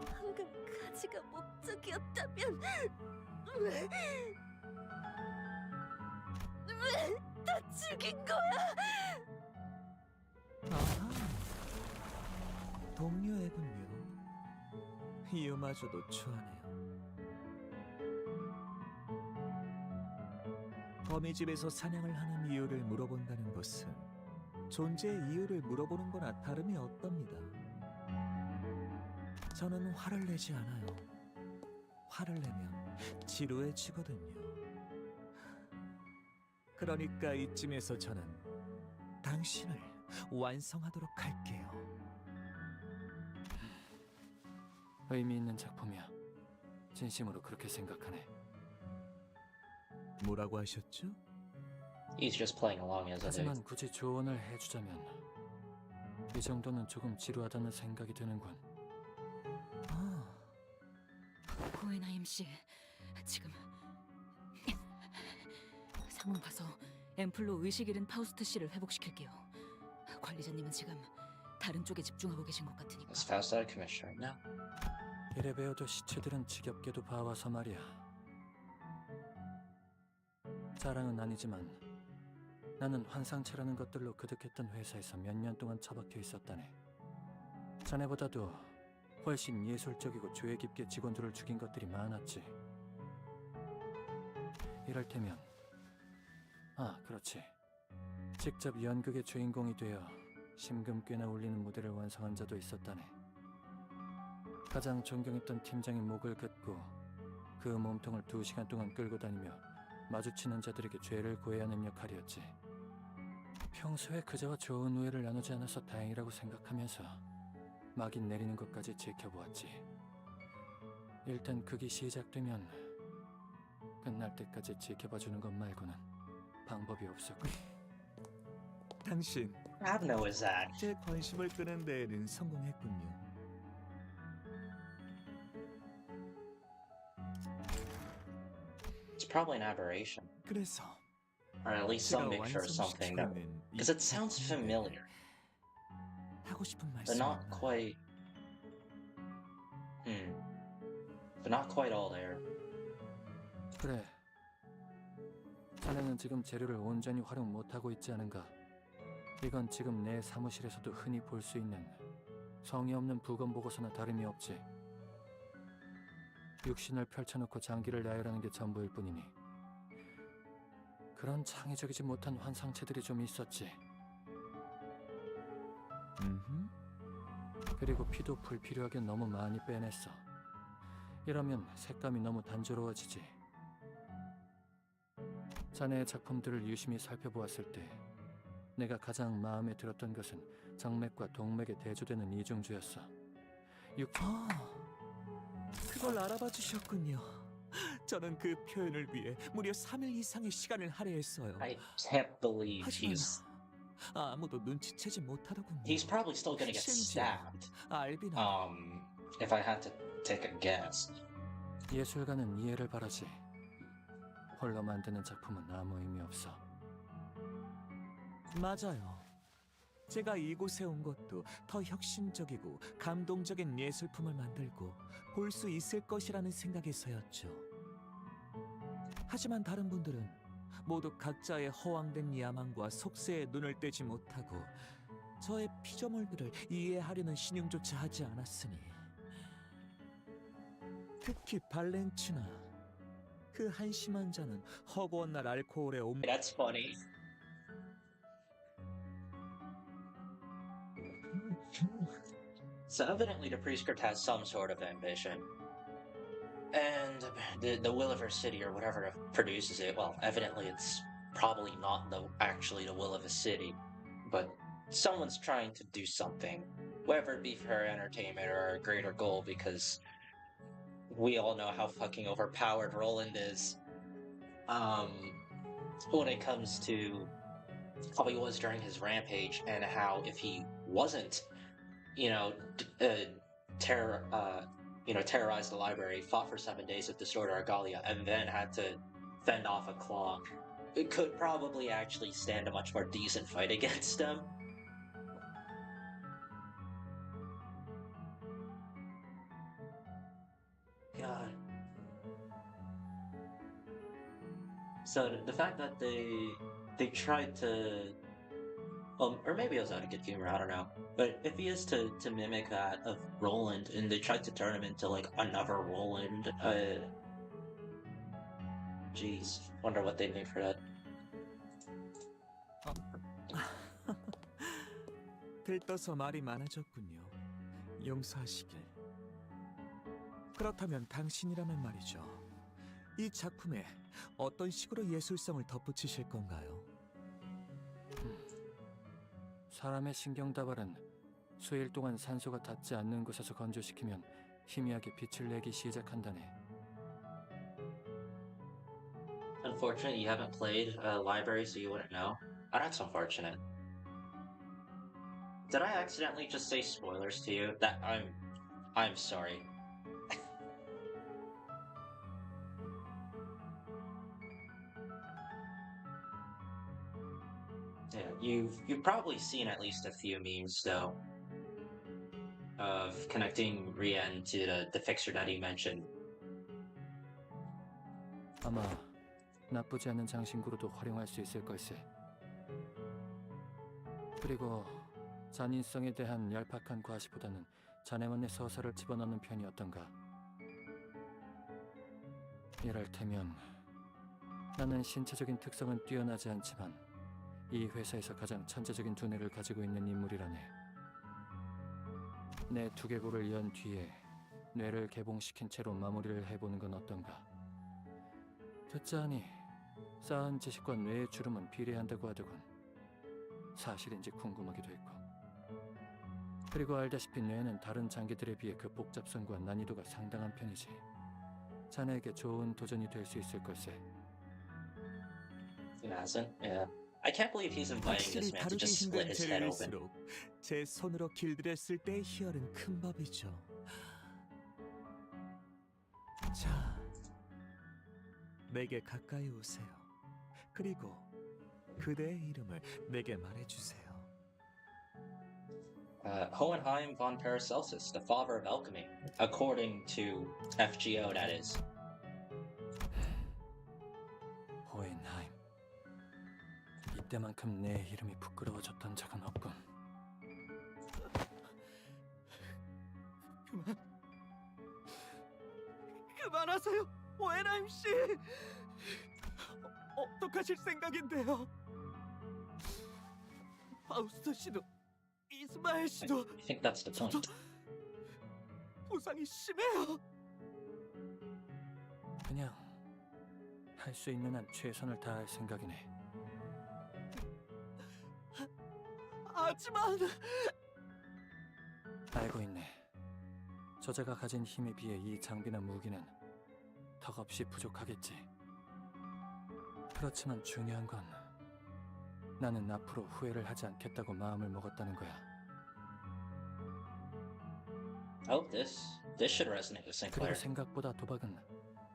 Speaker 8: 방금 가지가 목적이었다면 왜 다 죽인 거야?
Speaker 7: 아하, 동료애군요. 이유마저도 추하네요. 거미집에서 사냥을 하는 이유를 물어본다는 것은 존재의 이유를 물어보는 거나 다름이 없답니다. 저는 화를 내지 않아요. 화를 내면 지루해지거든요. 그러니까 이쯤에서 저는 당신을 완성하도록 할게요.
Speaker 16: 의미 있는 작품이야. 진심으로 그렇게 생각하네.
Speaker 7: 뭐라고 하셨죠?
Speaker 1: He's just playing along as it is.
Speaker 16: 하지만 굳이 조언을 해주자면 이 정도는 조금 지루하다는 생각이 드는군.
Speaker 4: 고에나임 씨, 지금 상황 봐서 앰플로 의식 잃은 파우스트 씨를 회복시킬게요. 관리자님은 지금 다른 쪽에 집중하고 계신 것 같으니까.
Speaker 1: Is Faust out of commission right now?
Speaker 16: 이래 배워도 시체들은 지겹게도 봐와서 말이야. 자랑은 아니지만 나는 환상체라는 것들로 그득했던 회사에서 몇 년 동안 처박혀 있었다네. 자네보다도 훨씬 예술적이고 조예 깊게 직원들을 죽인 것들이 많았지. 이럴테면 그렇지. 직접 연극의 주인공이 되어 심금 꽤나 울리는 무대를 완성한 자도 있었다네. 가장 존경했던 팀장의 목을 긋고 그 몸통을 2시간 동안 끌고 다니며 마주치는 자들에게 죄를 고해야 하는 역할이었지. 평소에 그자와 좋은 우애를 나누지 않아서 다행이라고 생각하면서 막이 내리는 것까지 지켜보았지. 일단 극이 시작되면 끝날 때까지 지켜봐주는 것 말고는 방법이 없었고.
Speaker 7: 당신
Speaker 1: How no is that?
Speaker 7: 제 관심을 끄는 데에는 성공했군요.
Speaker 1: It's probably an aberration.
Speaker 7: 그래서
Speaker 1: Or at least some mixture of something that, because it sounds familiar,
Speaker 7: 하고 싶은
Speaker 1: but
Speaker 7: 말씀
Speaker 1: not quite. But not quite all there.
Speaker 16: 그래. 자네는 지금 재료를 온전히 활용 못하고 있지 않은가? 이건 지금 내 사무실에서도 흔히 볼 수 있는 성의 없는 부검 보고서나 다름이 없지. 육신을 펼쳐놓고 장기를 나열하는 게 전부일 뿐이니 그런 창의적이지 못한 환상체들이 좀 있었지. 그리고 피도 불필요하게 너무 많이 빼냈어. 이러면 색감이 너무 단조로워지지. 자네의 작품들을 유심히 살펴보았을 때 내가 가장 마음에 들었던 것은 정맥과 동맥에 대조되는 이중주였어.
Speaker 7: 그걸 알아봐 주셨군요. 저는 그 표현을 위해 무려 3일 이상의 시간을 할애했어요.
Speaker 1: I can't believe
Speaker 7: 하지만
Speaker 1: he's
Speaker 7: 아무도 눈치채지 못하더군요.
Speaker 1: he's probably still gonna get
Speaker 7: 심지어
Speaker 1: stabbed.
Speaker 7: 알비나
Speaker 1: If I had to take a guess.
Speaker 16: 예술가는 이해를 바라지. 홀로 만드는 작품은 아무 의미 없어.
Speaker 7: 맞아요. 제가 이곳에 온 것도 더 혁신적이고 감동적인 예술품을 만들고 볼 수 있을 것이라는 생각에서였죠. 하지만 다른 분들은 모두 각자의 허황된 야망과 속세에 눈을 떼지 못하고 저의 피조물들을 이해하려는 신용조차 하지 않았으니, 특히 발렌치나 그 한심한 자는 허구한 날 알코올에
Speaker 1: That's funny. So evidently the prescript has some sort of ambition. And the will of her city or whatever produces it, well, evidently it's probably not actually the will of a city, but someone's trying to do something, whether it be for her entertainment or a greater goal, because we all know how fucking overpowered Roland is. When it comes to how he was during his rampage, and how if he wasn't, terrorized the library, fought for 7 days with Disorder Regalia, and then had to fend off a claw, it could probably actually stand a much more decent fight against him. God. So the fact that they tried to, or maybe it was out of good humor, I don't know. But if he is to mimic that of Roland, and they tried to turn him into like another Roland, jeez, wonder what they made for that.
Speaker 7: 들떠서 말이 많아졌군요. 용서하시길. 그렇다면 당신이라면 말이죠. 이 작품에 어떤 식으로 예술성을 덧붙이실 건가요?
Speaker 16: 사람의 신경다발은 수일 동안 산소가 닿지 않는 곳에서 건조시키면 희미하게 빛을 내기 시작한다네.
Speaker 1: Unfortunate you haven't played Library, so you wouldn't know. Oh, that's unfortunate. Did I accidentally just say spoilers to you? I'm sorry. Yeah, you've probably seen at least a few memes though, of connecting Rien to the fixer that he mentioned.
Speaker 16: 아마 나쁘지 않은 장신구로도 활용할 수 있을 걸세. 그리고 잔인성에 대한 얄팍한 과시보다는 자네만의 서사를 집어넣는 편이 어떤가? 이랄테면 나는 신체적인 특성은 뛰어나지 않지만 이 회사에서 가장 천재적인 두뇌를 가지고 있는 인물이라네. 내 두개골을 연 뒤에 뇌를 개봉시킨 채로 마무리를 해보는 건 어떤가? 듣자하니 쌓은 지식과 뇌의 주름은 비례한다고 하더군. 사실인지 궁금하기도 했고. 그리고 알다시피 뇌는 다른 장기들에 비해 그 복잡성과 난이도가 상당한 편이지. 자네에게 좋은 도전이 될 수 있을 걸세.
Speaker 1: Yeah. I can't believe he's inviting this
Speaker 7: 확실히
Speaker 1: man to
Speaker 7: 다루기
Speaker 1: just split
Speaker 7: 힘든
Speaker 1: his head open.
Speaker 7: 재료일수록 제 손으로 길들였을 때의 희열은 큰 법이죠. 자, 내게 가까이 오세요. 그리고 그대의 이름을 내게 말해주세요.
Speaker 1: Hohenheim von Paracelsus, the father of alchemy, according to FGO, that is.
Speaker 16: 호헨하임. 이때만큼 내 이름이 부끄러워졌던 적은 없군.
Speaker 7: 그만하세요, 호헨하임 씨. 어떡하실 생각인데요? 파우스트 씨도 이스마엘 씨도
Speaker 1: I think that's the point.
Speaker 7: 부상이 심해요.
Speaker 16: 그냥 할 수 있는 한 최선을 다할 생각이네.
Speaker 7: 하지만
Speaker 16: 알고 있네. 저자가 가진 힘에 비해 이 장비나 무기는 턱없이 부족하겠지. 그렇지만 중요한 건 나는 앞으로 후회를 하지 않겠다고 마음을 먹었다는 거야.
Speaker 1: Oh, this should resonate with
Speaker 16: 그리고
Speaker 1: Sinclair.
Speaker 16: 생각보다 도박은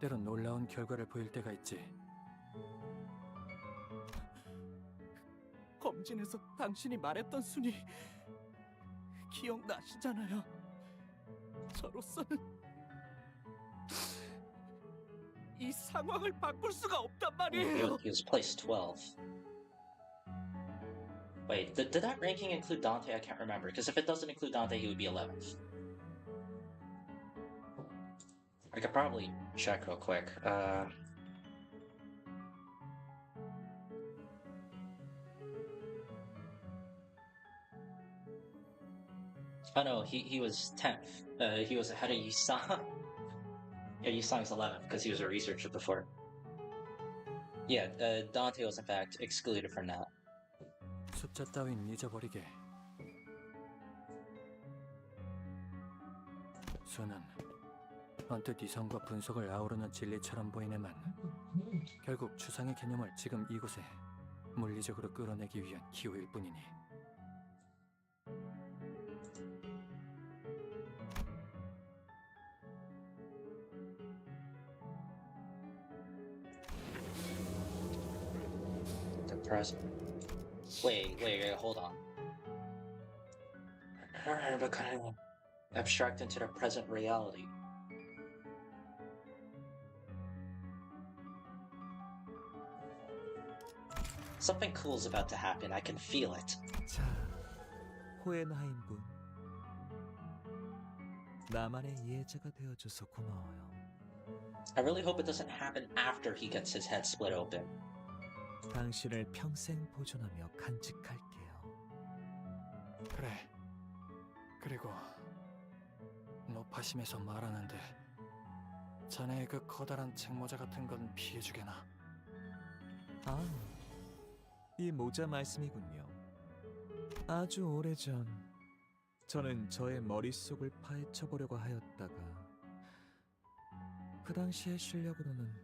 Speaker 16: 때론 놀라운 결과를 보일 때가 있지.
Speaker 7: 검진에서 당신이 말했던 순위 기억나시잖아요. 저로서는 이 상황을 바꿀 수가 없단
Speaker 1: He
Speaker 7: 말이에요.
Speaker 1: was placed 12. Wait, did that ranking include Dante? I can't remember, because if it doesn't include Dante, he would be 11th. I could probably check real quick. Oh no, he was 10th. He was ahead of Yisang. Yeah, Yisang's 11th because he was a researcher before. Yeah, Dante was in fact excluded from that.
Speaker 16: 숫자 따윈 잊어버리게. 수는 언뜻 이성과 분석을 아우르는 진리처럼 보이네만 결국 추상의 개념을 지금 이곳에 물리적으로 끌어내기 위한 기호일 뿐이니.
Speaker 1: The present. Wait, hold on. Becoming abstract into the present reality. Something cool's about to happen. I can feel it.
Speaker 7: 자, 호엔하임군. 나만의 이해자가 되어줘서 고마워요.
Speaker 1: I really hope it doesn't happen after he gets his head split open.
Speaker 7: 당신을 평생 보존하며 간직할게요.
Speaker 16: 그래. 그리고 노파심에서 말하는데 자네의 그 커다란 책모자 같은 건 피해주게나.
Speaker 7: 아, 이 모자 말씀이군요. 아주 오래전 저는 저의 머릿속을 파헤쳐보려고 하였다가 그 당시의 실력으로는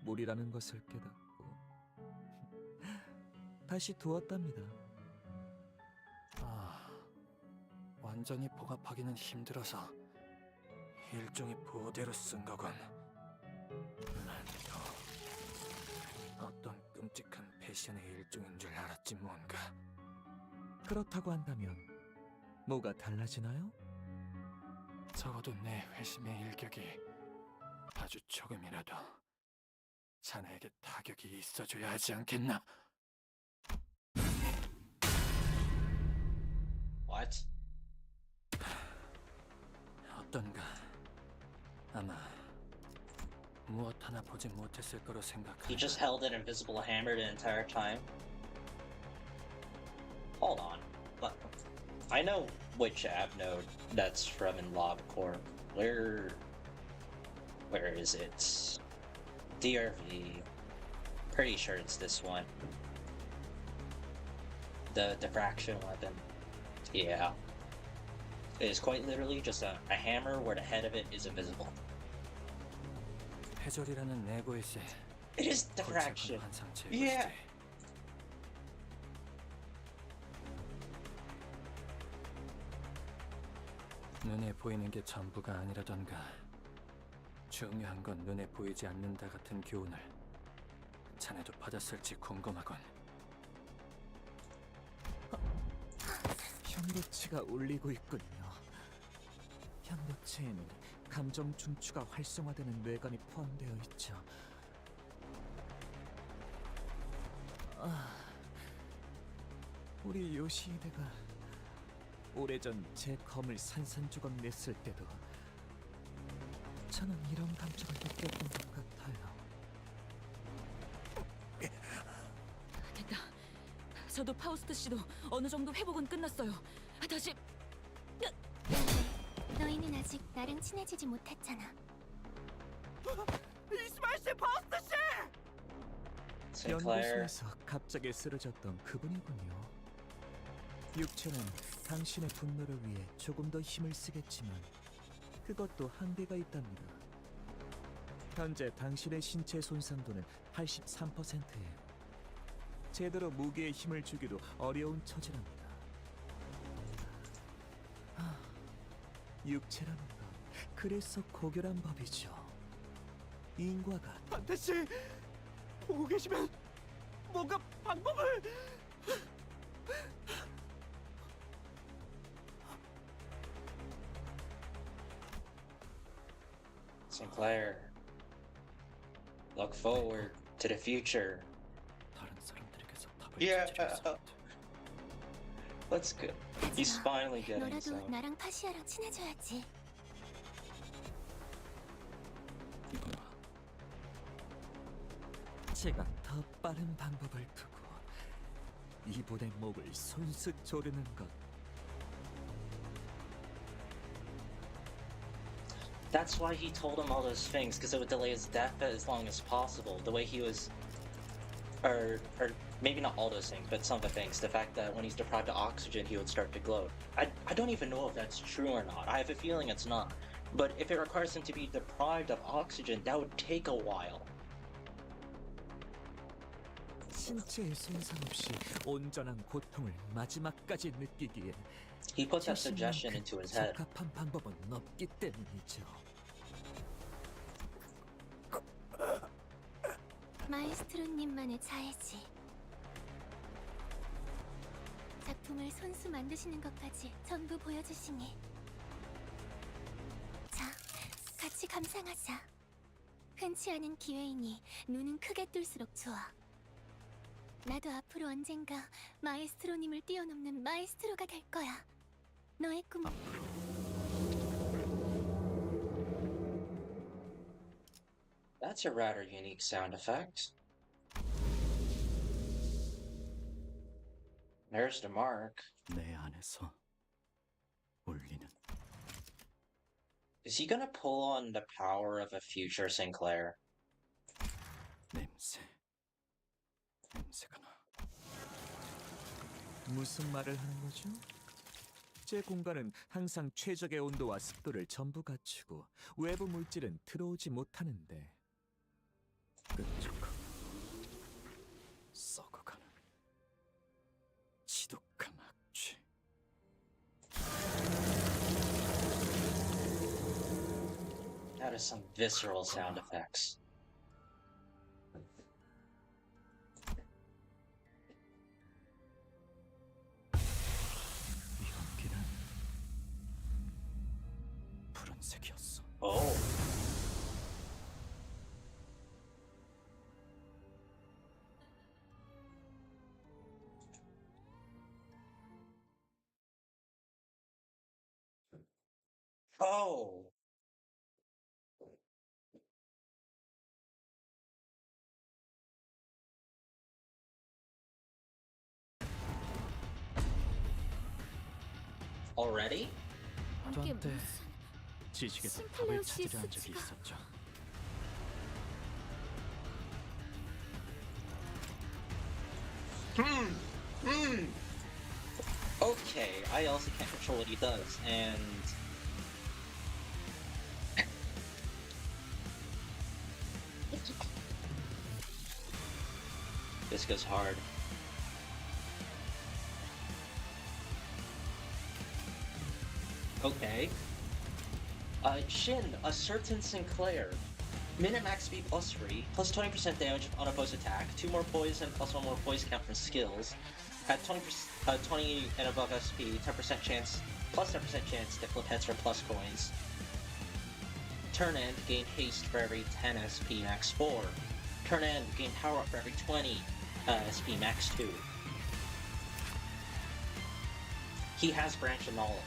Speaker 7: 무리라는 것을 깨닫고 다시 두었답니다.
Speaker 16: 아, 완전히 봉합하기는 힘들어서 일종의 부호대로 쓴 거군. 난 또 어떤 끔찍한 패션의 일종인 줄 알았지 뭔가.
Speaker 7: 그렇다고 한다면 뭐가 달라지나요?
Speaker 16: 적어도 내 회심의 일격이 아주 조금이라도 자네에게 타격이 있어줘야 하지 않겠나?
Speaker 1: What?
Speaker 16: 어떤가? 아마 무엇 하나 보지 못했을 거로 생각하네.
Speaker 1: He just held an invisible hammer the entire time? Hold on. But I know which app node that's from in LobCorp. Where is it? DRV. Pretty sure it's this one. The diffraction weapon. Yeah. It is quite literally just a hammer where the head of it is invisible.
Speaker 16: 해절이라는 네고에세.
Speaker 1: It is diffraction. Yeah.
Speaker 16: 눈에 보이는 게 전부가 아니라던가 중요한 건 눈에 보이지 않는다 같은 교훈을 자네도 받았을지 궁금하군.
Speaker 7: 현도체가 울리고 있군요. 현도체에는 감정 중추가 활성화되는 뇌관이 포함되어 있죠. 우리 요시히데가 오래전 제 검을 산산조각 냈을 때도 저는 이런 감정을 느꼈던 것 같아요.
Speaker 12: 됐다. 저도 파우스트 씨도 어느 정도 회복은 끝났어요. 다시.
Speaker 8: 너희는 아직 나랑 친해지지 못했잖아.
Speaker 7: 이스마엘 씨, 파우스트 씨! 연구소에서 갑자기 쓰러졌던 그분이군요. 육체는 당신의 분노를 위해 조금 더 힘을 쓰겠지만 그것도 한계가 있답니다. 현재 당신의 신체 손상도는 83%예요. 제대로 무기에 힘을 주기도 어려운 처지랍니다. 육체라는 건 그래서 고결한 법이죠. 인과가 반드시 보고 계시면 뭔가 방법을...
Speaker 1: Sinclair. Look forward to the future.
Speaker 16: 다른 사람들에게서 답을
Speaker 1: Yeah.
Speaker 16: 찾으려 해서
Speaker 1: Let's go. He's finally getting
Speaker 8: 너라도
Speaker 1: some.
Speaker 8: 나랑 파시아랑 친해져야지.
Speaker 7: 제가 더 빠른 방법을 두고 이분의 목을 손수 조르는 것.
Speaker 1: That's why he told him all those things, because it would delay his death as long as possible. The way he was, or maybe not all those things, but some of the things. The fact that when he's deprived of oxygen, he would start to glow. I don't even know if that's true or not. I have a feeling it's not. But if it requires him to be deprived of oxygen, that would take a while.
Speaker 7: 신체의 손상 없이 온전한 고통을 마지막까지 느끼기에
Speaker 1: He put that suggestion into his head.
Speaker 7: 적합한 방법은 없기 때문이죠.
Speaker 8: 마에스트로님만의 자해지. 작품을 손수 만드시는 것까지 전부 보여주시니. 자, 같이 감상하자. 흔치 않은 기회이니 눈은 크게 뜰수록 좋아. 나도 앞으로 언젠가 마에스트로님을 뛰어넘는 마에스트로가 될 거야. 너의 꿈.
Speaker 1: That's a rather unique sound effect. There's the mark.
Speaker 16: 내 안에서 울리는
Speaker 1: Is he gonna pull on the power of a future Sinclair?
Speaker 16: 냄새가 나.
Speaker 7: 무슨 말을 하는 거죠? 제 공간은 항상 최적의 온도와 습도를 전부 갖추고 외부 물질은 들어오지 못하는데
Speaker 16: 끈적하고 썩어가는 지독한 악취.
Speaker 1: That is some visceral sound effects.
Speaker 16: 연기는 푸른색이었어.
Speaker 1: Oh. Oh. Already?
Speaker 12: 이게
Speaker 16: 한때
Speaker 12: 무슨
Speaker 16: 지식에서 답을 찾으려 한 적이
Speaker 12: 심플레오시스가.
Speaker 16: 있었죠.
Speaker 1: Okay, I also can't control what he does, and this goes hard. Okay. Shin, a certain Sinclair. Minimax speed +3, plus 20% damage on opposed attack, 2 more poison, plus 1 more poison count from skills. At 20 and above SP, 10% chance, plus 10% chance to flip heads for plus coins. Turn end, gain haste for every 10 SP max 4. Turn end, gain power up for every 20 SP max 2. He has branch of knowledge.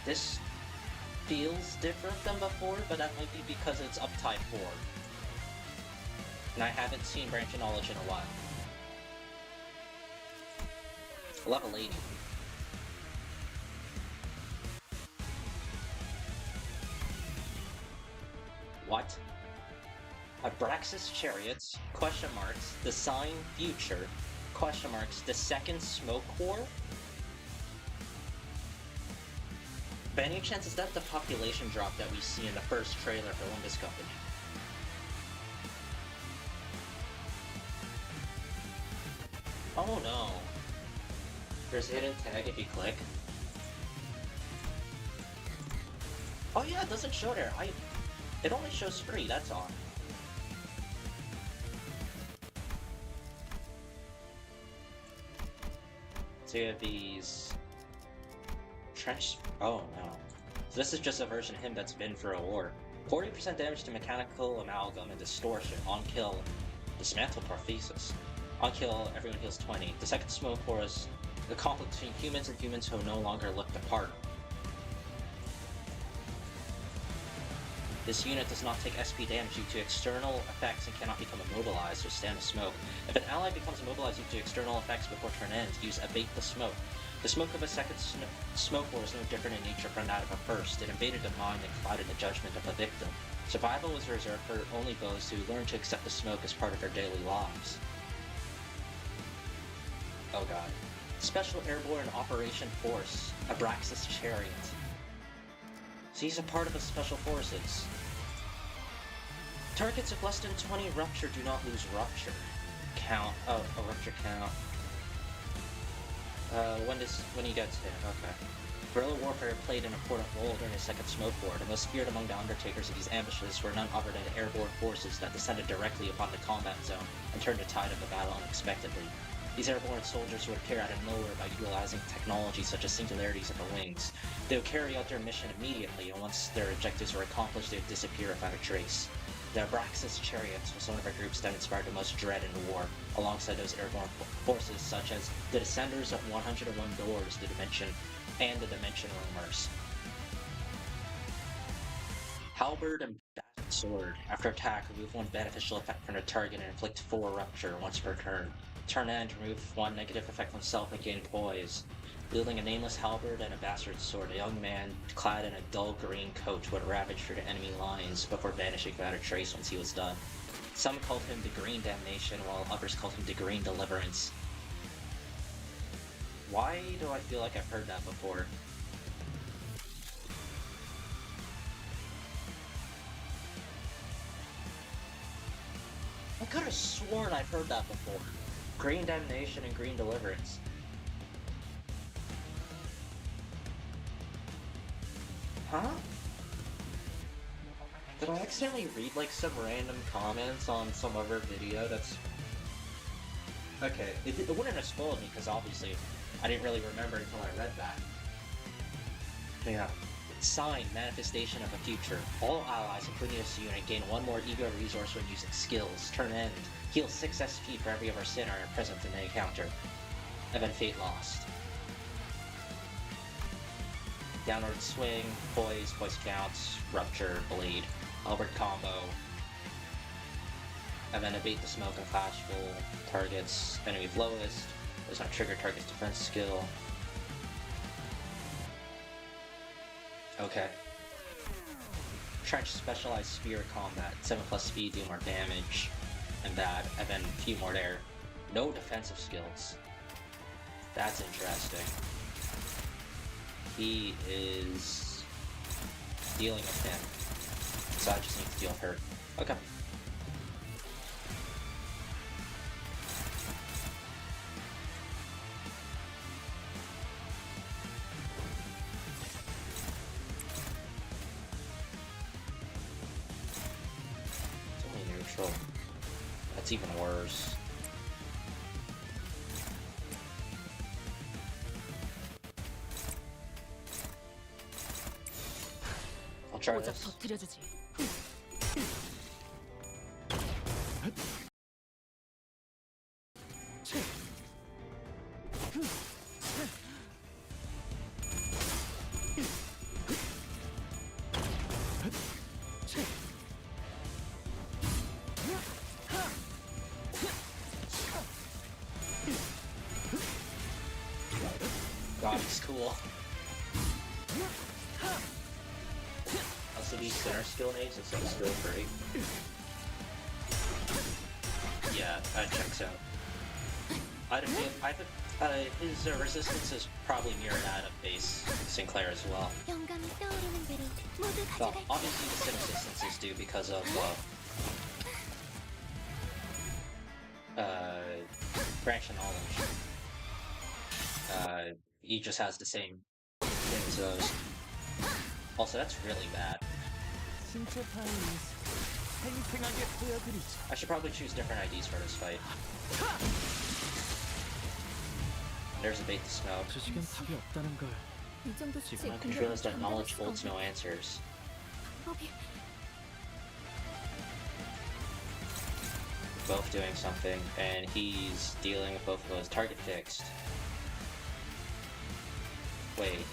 Speaker 1: This feels different than before, but that might be because it's up type 4. And I haven't seen Branch of Knowledge in a while. Level 80. What? Abraxas Chariots, question marks, the sign Future, question marks, the second Smoke War? By any chance, is that the population drop that we see in the first trailer for Limbus Company? Oh no. There's a hidden tag if you click. Oh yeah, it doesn't show there. It only shows free, that's all. So you have these trench. Oh no. So this is just a version of him that's been for a war. 40% damage to mechanical amalgam and distortion. On kill, dismantle prosthesis. On kill, everyone heals 20. The second smoke was the conflict between humans and humans who no longer looked apart. This unit does not take SP damage due to external effects and cannot become immobilized or stand the smoke. If an ally becomes immobilized due to external effects before turn end, use Abate the Smoke. The smoke of a second smoke war is no different in nature from that of a first. It invaded the mind and clouded the judgment of the victim. Survival was reserved for only those who learned to accept the smoke as part of their daily lives. Oh god. Special Airborne Operation Force, Abraxas Chariot. So he's a part of the Special Forces. Targets of less than 20 rupture do not lose rupture. Count. Oh, a rupture count. When he gets hit, okay. Guerrilla warfare played an important role during the Second Smoke War. The most feared among the undertakers of these ambushes were none other than airborne forces that descended directly upon the combat zone and turned the tide of the battle unexpectedly. These airborne soldiers would appear out of nowhere by utilizing technology such as singularities of the wings. They would carry out their mission immediately, and once their objectives were accomplished, they would disappear without a trace. The Abraxas Chariots was one of the groups that inspired the most dread in the war, alongside those airborne forces such as the Descenders of 101 Doors, the Dimension, and the Dimension Roamers. Halberd and Battered Sword. After attack, remove one beneficial effect from the target and inflict 4 rupture once per turn. Turn end, remove 1 negative effect on self and gain poise. Wielding a nameless halberd and a bastard sword, a young man clad in a dull green coat would ravage through the enemy lines before vanishing without a trace once he was done. Some called him the Green Damnation, while others called him the Green Deliverance. Why do I feel like I've heard that before? I could have sworn I've heard that before. Green Damnation and Green Deliverance. Huh? Did I accidentally read like some random comments on some other video that's... Okay, it wouldn't have spoiled me because obviously I didn't really remember until I read that. Yeah. Sign, Manifestation of the Future. All allies, including this unit, gain 1 more ego resource when using skills. Turn end. Heal 6 SP for every other sinner present in the encounter. Event Fate Lost. Downward Swing, Poise Counts, Rupture, Bleed, Albert Combo. And then Abate the Smoke and Clashful. Targets enemy lowest. Does not trigger target's defense skill. Okay. Trench Specialized Spear Combat. 7+ speed, do more damage. And that, and then a few more there. No defensive skills. That's interesting. He is dealing with him. So I just need to deal with her. Okay. It's only neutral. That's even worse. I'll try
Speaker 4: 고작
Speaker 1: this.
Speaker 4: 터뜨려주지.
Speaker 1: God, he's cool. Also, these center skill nades instead of skill 3. Yeah, that checks out. His resistance is probably mirror that of base Sinclair as well. Well, obviously the sim resistance is due because of branch of knowledge. He just has the same thing as those. Also, that's really bad. I should probably choose different IDs for this fight. There's a bait to smoke.
Speaker 16: 지식엔 답이 없다는 걸.
Speaker 12: 이 정도 수치에
Speaker 1: My
Speaker 12: 공격을
Speaker 1: control is that
Speaker 12: 전달할
Speaker 1: knowledge
Speaker 12: 수가
Speaker 1: holds no
Speaker 12: 없는
Speaker 1: answers.
Speaker 12: 방법이.
Speaker 1: Both doing something, and he's dealing with both of those. Target fixed. Wait.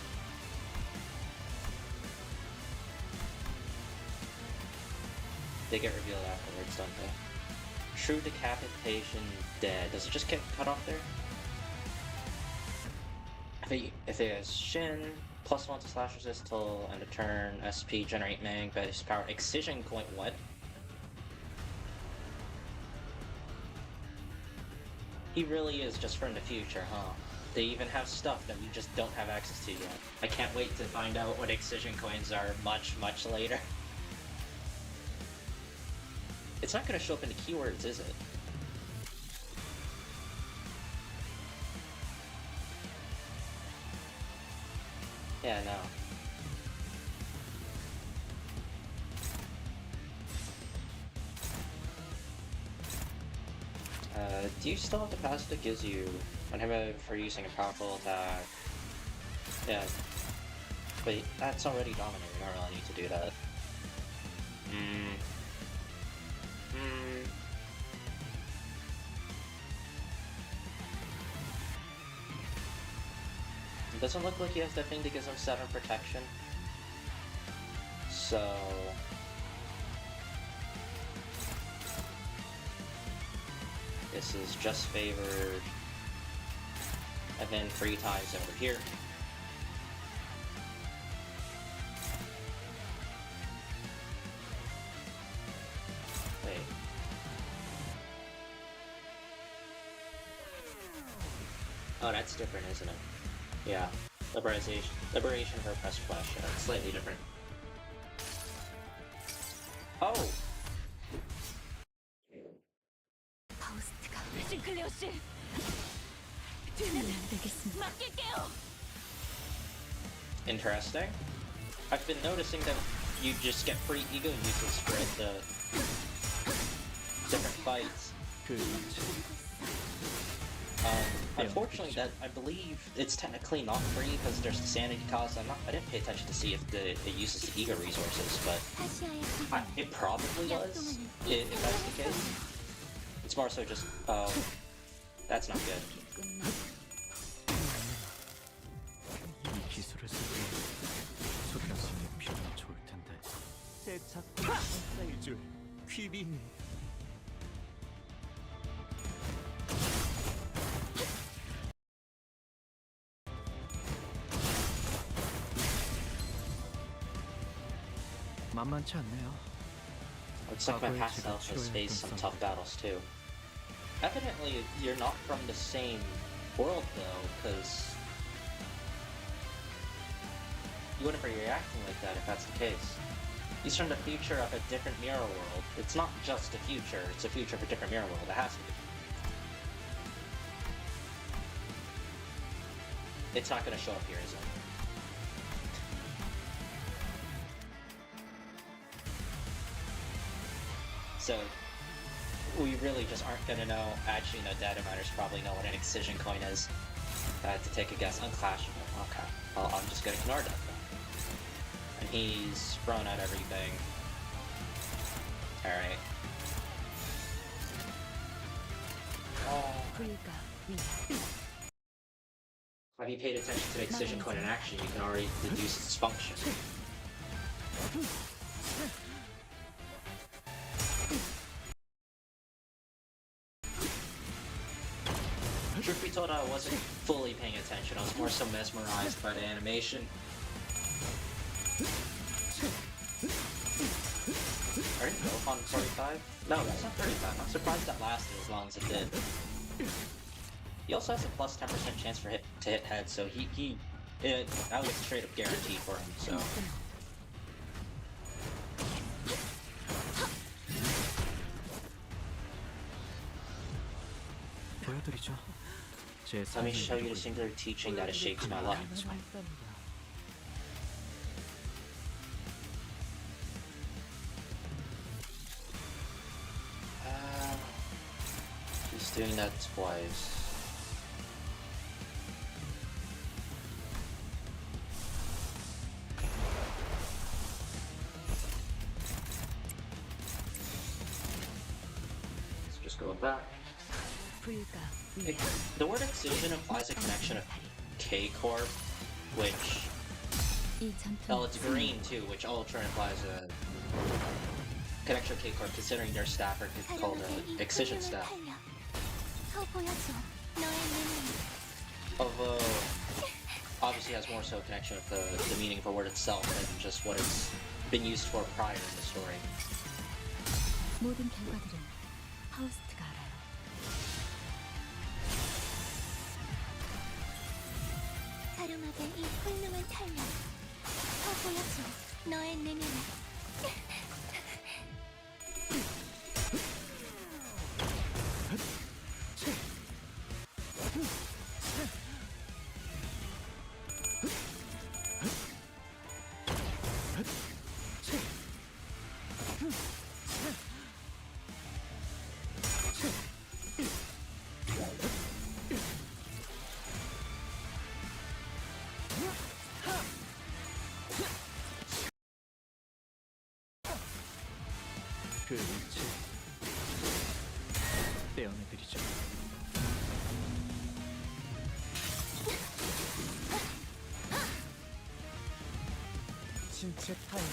Speaker 1: They get revealed afterwards, don't they? True decapitation dead. Does it just get cut off there? If it has Shin, +1 to slash resist till end of turn, SP, generate Mang, base power, excision coin, what? He really is just from the future, huh? They even have stuff that we just don't have access to yet. I can't wait to find out what excision coins are much, much later. It's not gonna show up in the keywords, is it? Yeah, no. Do you still have the pass that gives you whenever for using a powerful attack? Yeah. Wait, that's already dominating. I don't really need to do that. It doesn't look like he has that thing that gives him 7 protection. So... this is just favored, and then 3 times over here. Wait. Oh, that's different, isn't it? Yeah. Liberation for press flash. Yeah, it's slightly different. Oh!
Speaker 12: 싱클리어 씨, 뒤는 안 되겠습니다. 맡길게요.
Speaker 1: Interesting. I've been noticing that you just get free ego uses for the different fights. Unfortunately, that I believe it's technically not free because there's the sanity cost. I didn't pay attention to see if it uses the ego resources, but it probably does. If that's the case. It's more so just, oh, that's not good.
Speaker 16: 이 기술을 쓰고 소견성이 필요하면 좋을 텐데.
Speaker 7: 제 작품 쌓일 줄 귀빈.
Speaker 16: 만만치 않네요.
Speaker 1: Looks like my past self has faced some tough battles too. Evidently, you're not from the same world though, because you wouldn't be reacting like that if that's the case. He's from the future of a different mirror world. It's not just a future, it's a future of a different mirror world. It has to be. It's not going to show up here, is it? So, we really just aren't gonna know. Actually, no, data miners probably know what an excision coin is. I had to take a guess. Unclashable. Okay. Well, I'm just gonna ignore that then. And he's thrown out everything. Alright. Have you paid attention to the excision coin in action? You can already deduce its function. Truth be told, I wasn't fully paying attention. I was more so mesmerized by the animation. Alright, go on 45? No, that's not 35. I'm surprised that lasted as long as it did. He also has a plus 10% chance for to hit head, so that was straight up guaranteed for him, so.
Speaker 16: 보여드리죠.
Speaker 1: Let me show you the singular teaching that has shaped my life. He's doing that twice. just go with that.
Speaker 5: 불가
Speaker 1: The word excision implies a connection of K Corp, which
Speaker 5: 이
Speaker 1: oh,
Speaker 5: 전투는
Speaker 1: it's green too, which Ultra implies a connection of K Corp, considering their staff are called an excision staff.
Speaker 8: 더 보여줘. 너의 내면.
Speaker 1: Although obviously has more so a connection with the meaning of the word itself than just what it's been used for prior in the story.
Speaker 5: 모든 결과들은 파우스트가 알아요.
Speaker 8: 가lum하게 이 훌륭한 탄력. 더 보여줘. 너의 내면을.
Speaker 16: 그 일체 떼어내드리죠. 신체 타임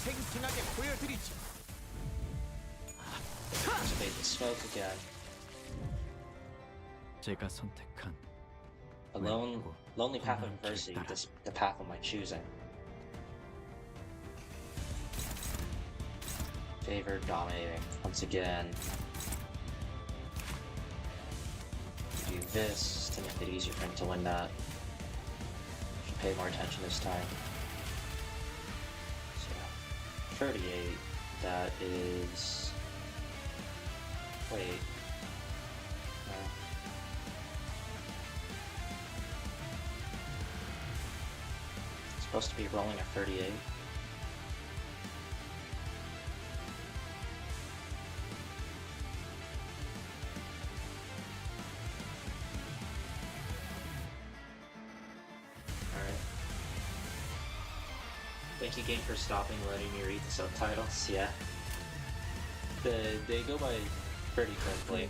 Speaker 16: 생생하게 보여드리죠.
Speaker 1: Activate the smoke again.
Speaker 16: 제가 선택한
Speaker 1: A lonely path of adversity, the path of my choosing. Favored, dominating. Once again, do this to make it easier for him to win that. Should pay more attention this time. So, 38. That is. Wait. No. It's supposed to be rolling a 38. Thank you, game, for stopping and letting me read the subtitles. Yeah. They go by pretty quickly.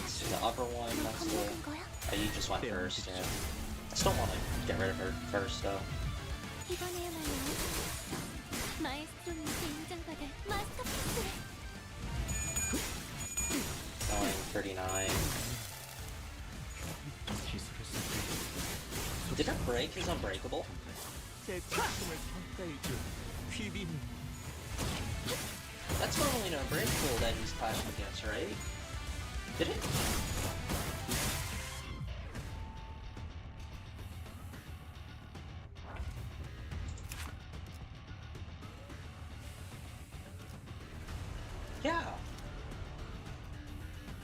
Speaker 1: So the upper one, that's the... you just went first, yeah. I still want to get rid of her first, though.
Speaker 8: 이번에야말로 마에스트로님께 인정받을 마스터피스를.
Speaker 1: Going 39. Did it break his unbreakable? That's normally an unbreakable that he's clashing against, right? Did it? Yeah.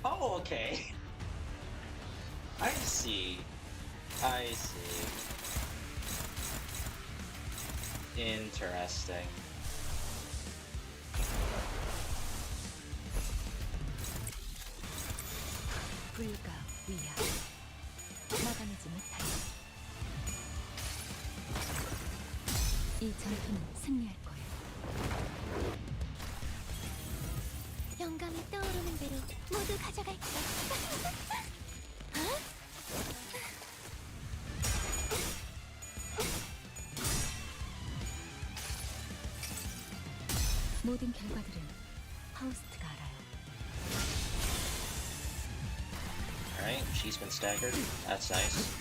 Speaker 1: Oh, okay. I see. I see. Interesting.
Speaker 5: 불가 위야 막아내지 못하여 이 전투는 승리할 거예요.
Speaker 8: 영감이 떠오르는 대로 모두 가져갈게.
Speaker 5: 모든 결과들은 파우스트가 알아요.
Speaker 1: Alright, she's been staggered. That's nice.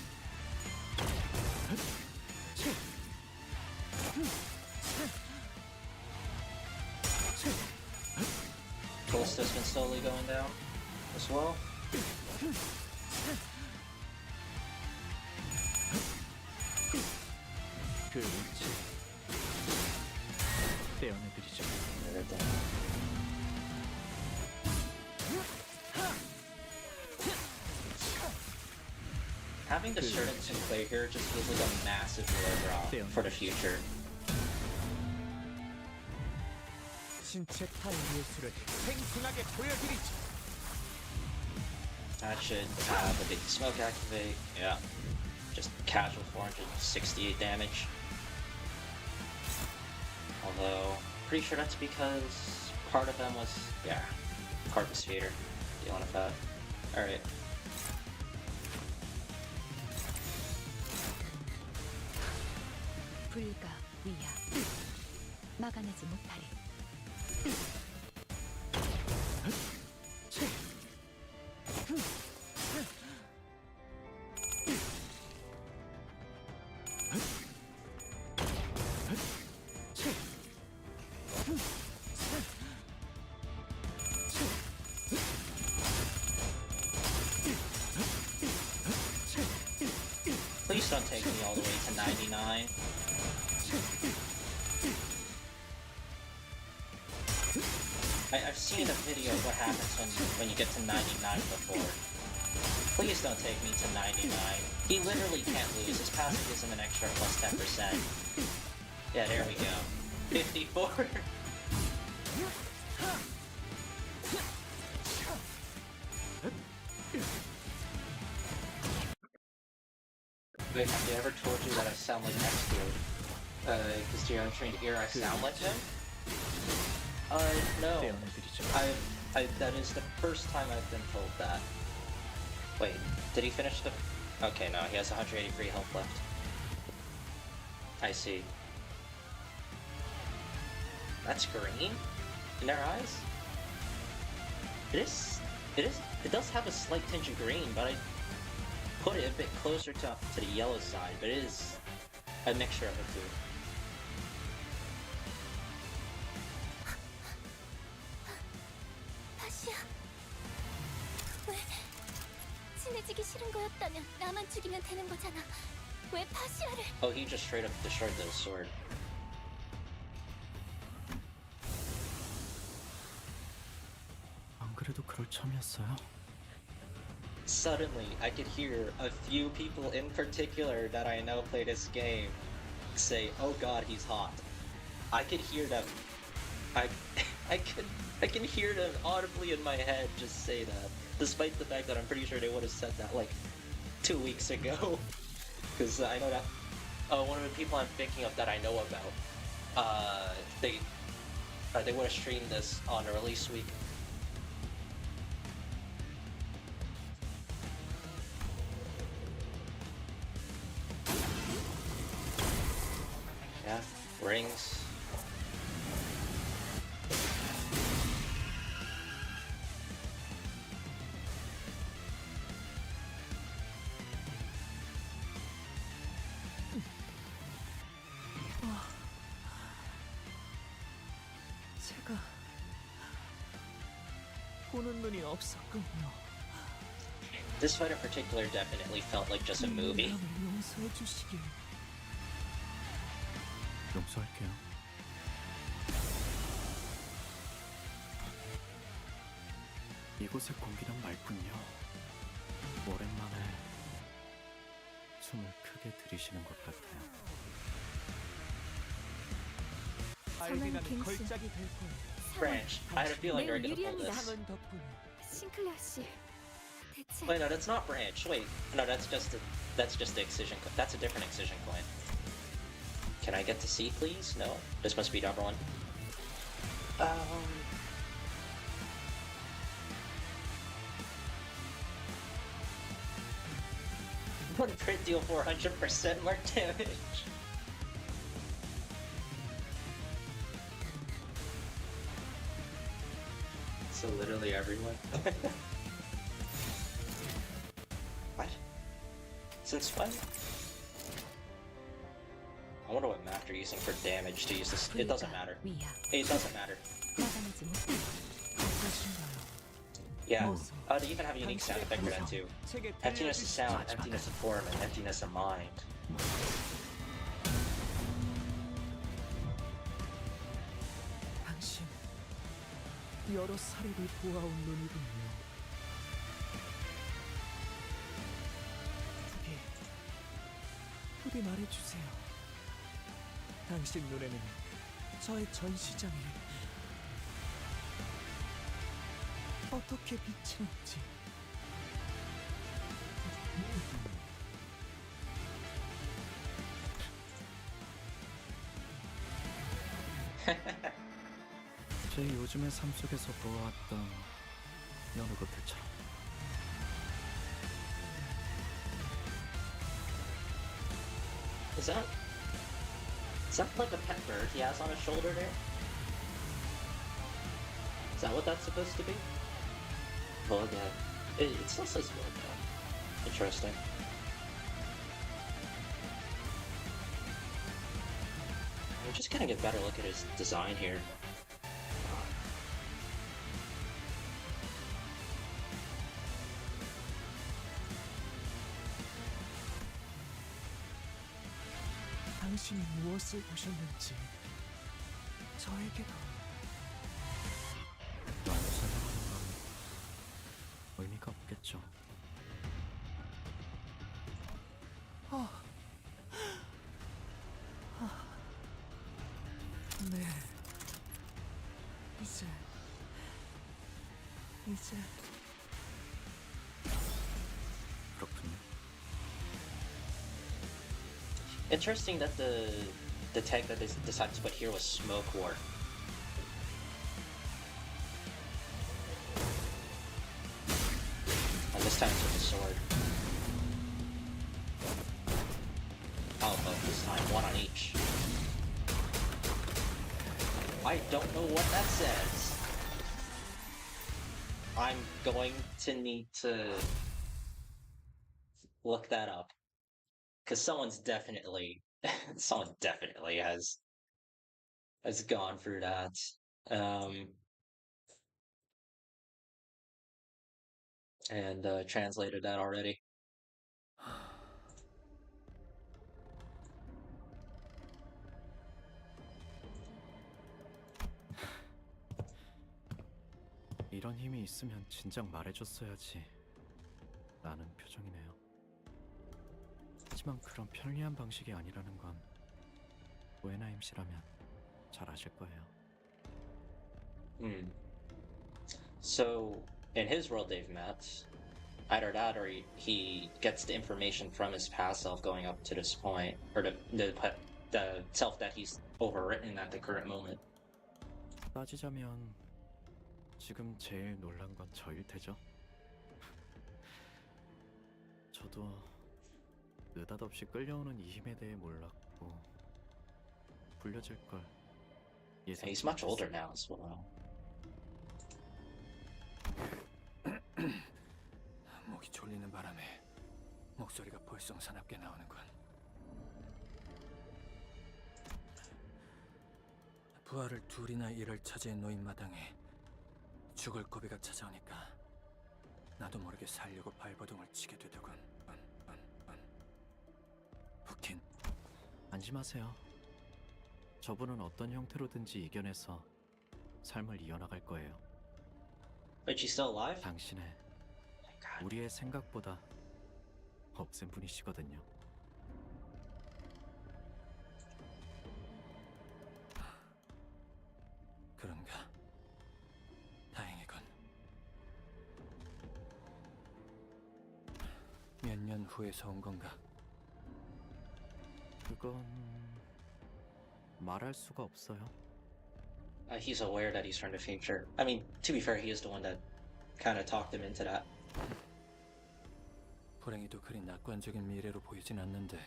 Speaker 1: Callista's been slowly going down as well.
Speaker 16: 그 일체 떼어내드리죠.
Speaker 1: Having the Servants in play here just feels like a massive lore drop for the future.
Speaker 7: 신체 타임 예술을 생생하게 보여드리죠.
Speaker 1: That should have a big smoke activate. Yeah. Just casual 468 damage. though. Pretty sure that's because part of them was, yeah, Corpus Feeder. Dealing with that. Alright.
Speaker 5: 불가 위야 막아내지 못하리.
Speaker 1: Please don't take me all the way to 99. I've seen a video of what happens when you get to 99 before. Please don't take me to 99. He literally can't lose. His passive gives him an extra plus 10%. Yeah, there we go. 54. Wait, have they ever told you that I sound like X-Field? Because during I'm trying to hear I sound like him? No. That is the first time I've been told that. Wait, did he finish the... Okay, no, he has 183 health left. I see. That's green? In their eyes? It does have a slight tinge of green, but I put it a bit closer to the yellow side, but it is a mixture of the two.
Speaker 8: 파시야, 왜 친해지기 싫은 거였다면 나만 죽이면 되는 거잖아. 왜 파시야를?
Speaker 1: Oh, he just straight up destroyed the sword.
Speaker 16: 안 그래도 그럴 참이었어요?
Speaker 1: Suddenly, I could hear a few people in particular that I know play this game say, "Oh God, he's hot." I could hear them. I can hear them audibly in my head just say that, despite the fact that I'm pretty sure they would have said that like 2 weeks ago. Because I know that one of the people I'm thinking of that I know about, they would have streamed this on the release week. Yeah, rings.
Speaker 7: 제가 보는 눈이 없었군요.
Speaker 1: This fight in particular definitely felt like just a movie.
Speaker 7: 용서해 주시길.
Speaker 16: 용서할게요. 이곳의 공기는 맑군요. 오랜만에 숨을 크게 들이쉬는 것 같아요.
Speaker 4: 알비나는 걸작이 될 거예요.
Speaker 1: Branch, I had a feeling you were gonna pull this.
Speaker 4: 남은 덕분에
Speaker 8: 싱클레어 씨, 대체
Speaker 1: Wait, no, that's not Branch. Wait, no, that's just the excision. That's a different excision coin. Can I get to see, please? No, this must be number one. What a crit deal 400% more damage. So literally everyone. What? Since when? I wonder what map they're using for damage to use this. It doesn't matter. It doesn't matter. Yeah. They even have a unique sound effect for that too. Emptiness of sound, emptiness of form, and emptiness of mind.
Speaker 7: 당신 여러 사례를 보아온 눈이군요. 부디 말해주세요. 당신 눈에는 저의 전시장이 어떻게 비치는지.
Speaker 16: 제 요즘의 삶 속에서 보아왔던 여느 것들처럼.
Speaker 1: Is that like a pet bird he has on his shoulder there? Is that what that's supposed to be? Well, again, it still says Will though. Interesting. I'm just getting a better look at his design here.
Speaker 7: 당신이 무엇을 보셨는지 저에게도
Speaker 16: 말로 설명하는 건 의미가 없겠죠.
Speaker 7: 네, 이제
Speaker 16: 그렇군요.
Speaker 1: Interesting that the tag that they decided to put here was Smoke War. And this time it's with a sword. Oh, but this time one on each. I don't know what that says. I'm going to need to look that up. Because someone definitely has gone through that. And translated that already.
Speaker 16: 이런 힘이 있으면 진작 말해줬어야지. 라는 표정이네요. 하지만 그런 편리한 방식이 아니라는 건 오에나임 씨라면 잘 아실 거예요.
Speaker 1: So, in his world they've met. Either that or he gets the information from his past self going up to this point. Or the self that he's overwritten at the current moment.
Speaker 16: 따지자면 지금 제일 놀란 건 저일 테죠. 저도 느닷없이 끌려오는 이 힘에 대해 몰랐고 불려질 걸 예상.
Speaker 1: He's much older now as well.
Speaker 16: 목이 졸리는 바람에 목소리가 벌써 사납게 나오는군. 부하를 둘이나 일을 차지해 놓인 마당에 죽을 고비가 찾아오니까 나도 모르게 살려고 발버둥을 치게 되더군. 부킨, 안심하세요. 저분은 어떤 형태로든지 이겨내서 삶을 이어나갈 거예요.
Speaker 1: But she's still alive?
Speaker 16: 당신의 우리의 생각보다 없앤 분이시거든요. 그런가? 다행이군. 몇 년 후에서 온 건가? 그건 말할 수가 없어요.
Speaker 1: He's aware that he's from the future. I mean, to be fair, he is the one that kind of talked him into that.
Speaker 16: 불행히도 그리 낙관적인 미래로 보이진 않는데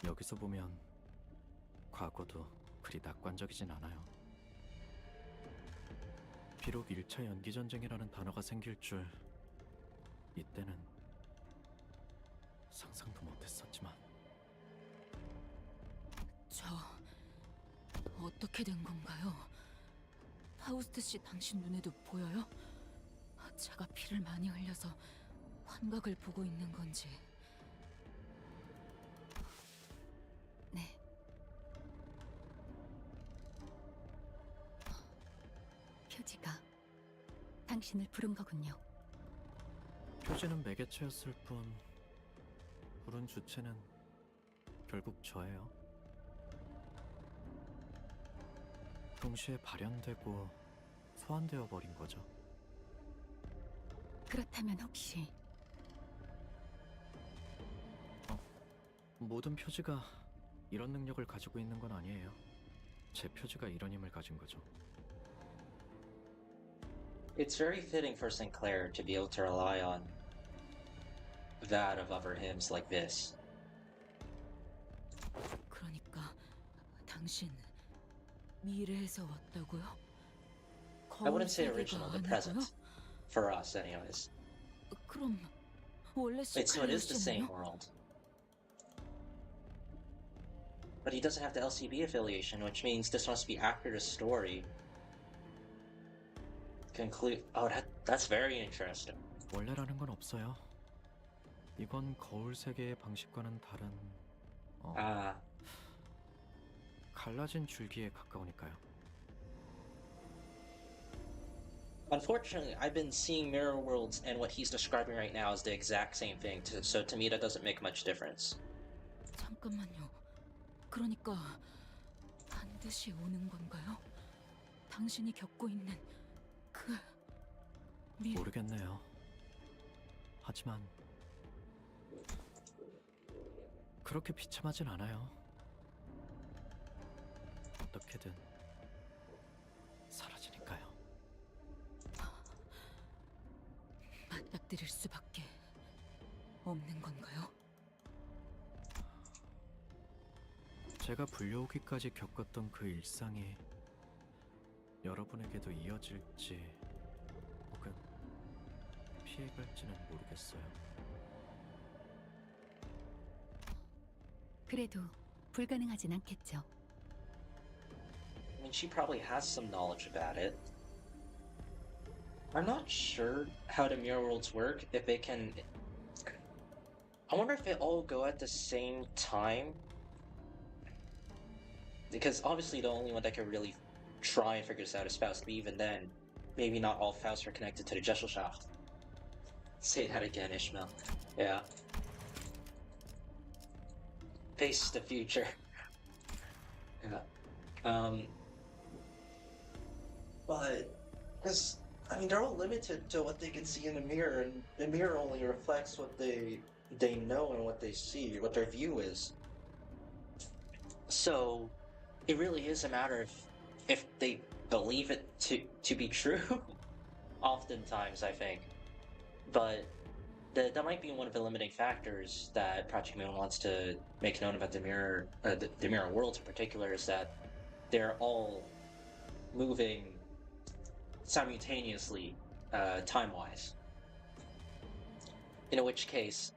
Speaker 16: 여기서 보면 과거도 그리 낙관적이진 않아요. 비록 1차 연기전쟁이라는 단어가 생길 줄 이때는 상상도 못했었지만.
Speaker 4: 저 어떻게 된 건가요? 파우스트 씨 당신 눈에도 보여요? 제가 피를 많이 흘려서 환각을 보고 있는 건지.
Speaker 5: 네. 표지가 당신을 부른 거군요.
Speaker 16: 표지는 매개체였을 뿐 부른 주체는 결국 저예요. 동시에 발현되고 소환되어 버린 거죠.
Speaker 5: 그렇다면 혹시
Speaker 16: 모든 표지가 이런 능력을 가지고 있는 건 아니에요. 제 표지가 이런 힘을 가진 거죠.
Speaker 1: It's very fitting for Sinclair to be able to rely on that of other hymns like this.
Speaker 4: 그러니까 당신 미래에서 왔다고요?
Speaker 1: I wouldn't say
Speaker 4: 거울
Speaker 1: original,
Speaker 4: 세계가
Speaker 1: the
Speaker 4: 아니고요?
Speaker 1: present. For us, anyways.
Speaker 4: 그럼 원래
Speaker 1: Wait, so it is the same
Speaker 4: 시칼리오시였나요?
Speaker 1: world. But he doesn't have the LCB affiliation, which means this must be after the story. Conclude. Oh, that's very interesting.
Speaker 16: 원래라는 건 없어요. 이건 거울 세계의 방식과는 다른 갈라진 줄기에 가까우니까요.
Speaker 1: Unfortunately, I've been seeing mirror worlds, and what he's describing right now is the exact same thing. So to me, that doesn't make much difference.
Speaker 4: 잠깐만요. 그러니까 반드시 오는 건가요? 당신이 겪고 있는 그
Speaker 16: 모르겠네요. 하지만 그렇게 비참하진 않아요. 어떻게든 사라지니까요.
Speaker 4: 맞닥뜨릴 수밖에 없는 건가요?
Speaker 16: 제가 불려오기까지 겪었던 그 일상이 여러분에게도 이어질지 혹은 피해갈지는 모르겠어요.
Speaker 5: 그래도 불가능하진 않겠죠.
Speaker 1: I mean, she probably has some knowledge about it. I'm not sure how the mirror worlds work, if they can... I wonder if they all go at the same time? Because obviously the only one that can really try and figure this out is Faust, but even then, maybe not all Fausts are connected to the Gesellschaft. Say that again, Ishmael. Yeah. Face the future. Yeah. But, because, I mean, they're all limited to what they can see in the mirror, and the mirror only reflects what they know and what they see, what their view is. So, it really is a matter of if they believe it to be true, oftentimes, I think. But that might be one of the limiting factors that Project Moon wants to make known about the mirror worlds in particular, is that they're all moving simultaneously, time-wise. In which case,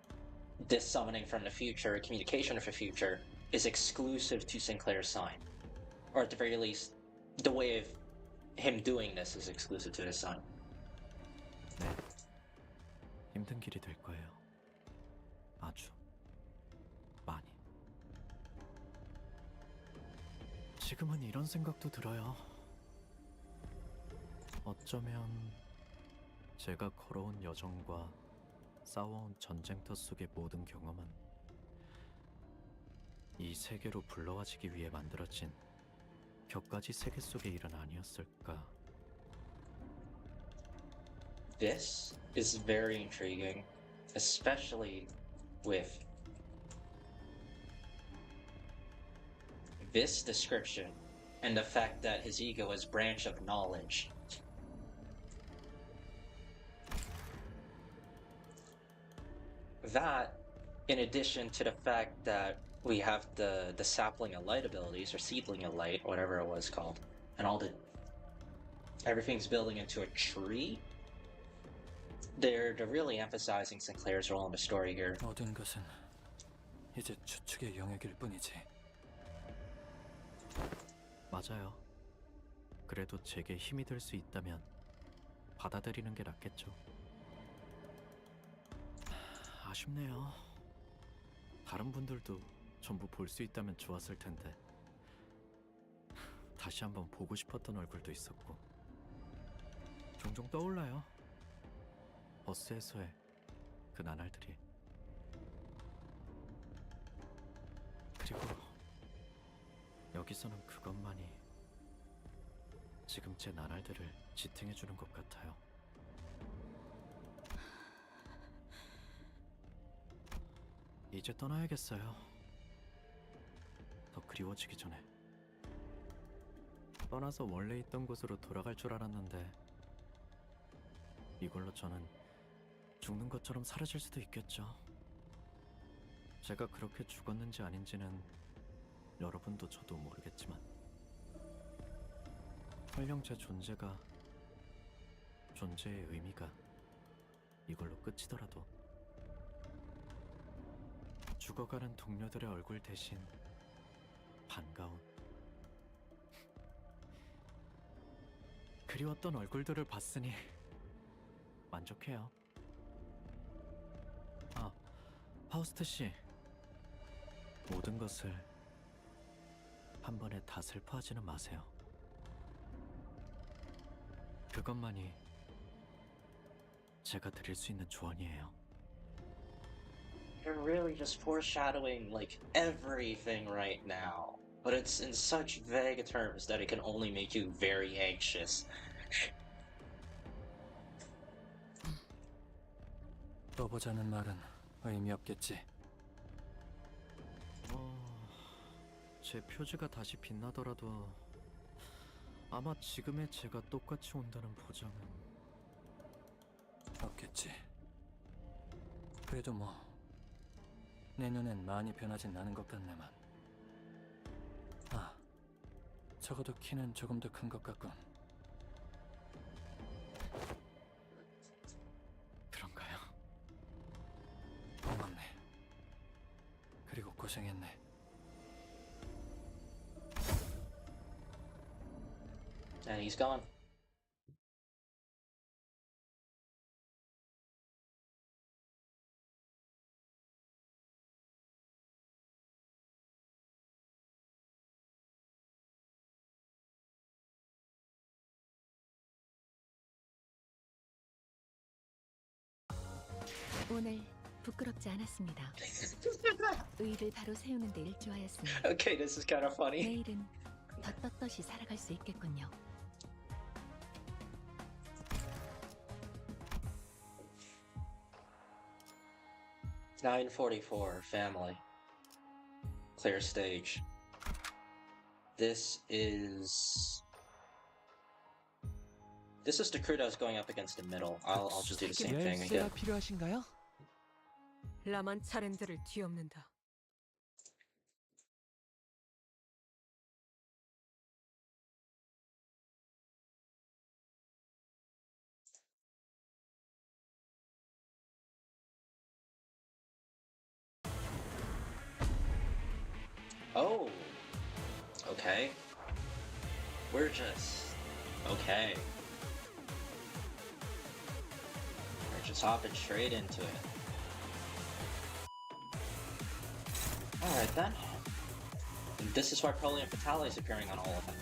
Speaker 1: this summoning from the future, communication of the future, is exclusive to Sinclair's sign. Or at the very least, the way of him doing this is exclusive to his sign.
Speaker 16: 네, 힘든 길이 될 거예요. 아주 많이. 지금은 이런 생각도 들어요. 어쩌면 제가 걸어온 여정과 싸워온 전쟁터 속의 모든 경험은 이 세계로 불러와지기 위해 만들어진 격가지 세계 속의 일은 아니었을까.
Speaker 1: This is very intriguing, especially with this description and the fact that his ego is branch of knowledge. That, in addition to the fact that we have the sapling of light abilities, or seedling of light, whatever it was called, and everything's building into a tree. They're really emphasizing Sinclair's role in the story here.
Speaker 16: 모든 것은 이제 추측의 영역일 뿐이지. 맞아요. 그래도 제게 힘이 될 수 있다면 받아들이는 게 낫겠죠. 아쉽네요. 다른 분들도 전부 볼 수 있다면 좋았을 텐데. 다시 한번 보고 싶었던 얼굴도 있었고. 종종 떠올라요. 버스에서의 그 나날들이. 그리고 여기서는 그것만이 지금 제 나날들을 지탱해주는 것 같아요. 이제 떠나야겠어요.
Speaker 13: 그리워지기 전에. 떠나서 원래 있던 곳으로 돌아갈 줄 알았는데 이걸로 저는 죽는 것처럼 사라질 수도 있겠죠. 제가 그렇게 죽었는지 아닌지는 여러분도 저도 모르겠지만 설령 제 존재의 의미가 이걸로 끝이더라도 죽어가는 동료들의 얼굴 대신 반가운 그리웠던 얼굴들을 봤으니 만족해요. 아, 파우스트 씨, 모든 것을 한 번에 다 슬퍼하지는 마세요. 그것만이 제가 드릴 수 있는 조언이에요.
Speaker 1: You're really just foreshadowing like everything right now, but it's in such vague terms that it can only make you very anxious.
Speaker 16: 또 보자는 말은 의미 없겠지.
Speaker 13: 제 표지가 다시 빛나더라도 아마 지금의 제가 똑같이 온다는 보장은
Speaker 16: 없겠지. 그래도 뭐 내 눈엔 많이 변하진 않은 것 같네만. 아, 적어도 키는 조금 더 큰 것 같군.
Speaker 13: 그런가요?
Speaker 16: 고맙네. 그리고 고생했네.
Speaker 1: And he's gone.
Speaker 5: 오늘 부끄럽지 않았습니다. 의를 바로 세우는 데 일조하였습니다.
Speaker 1: Okay, this is kind of funny.
Speaker 5: 내일은 더 떳떳이 살아갈 수 있겠군요.
Speaker 1: (9:44) family. Clear stage. This is the crew that's going up against the middle. I'll just do the same thing again.
Speaker 9: 필요하신가요? 라만 차렌드를 뒤엎는다.
Speaker 1: Oh, okay. We're just okay. We're just hopping straight into it. Alright then. This is why Prolium Fatale is appearing on all of them.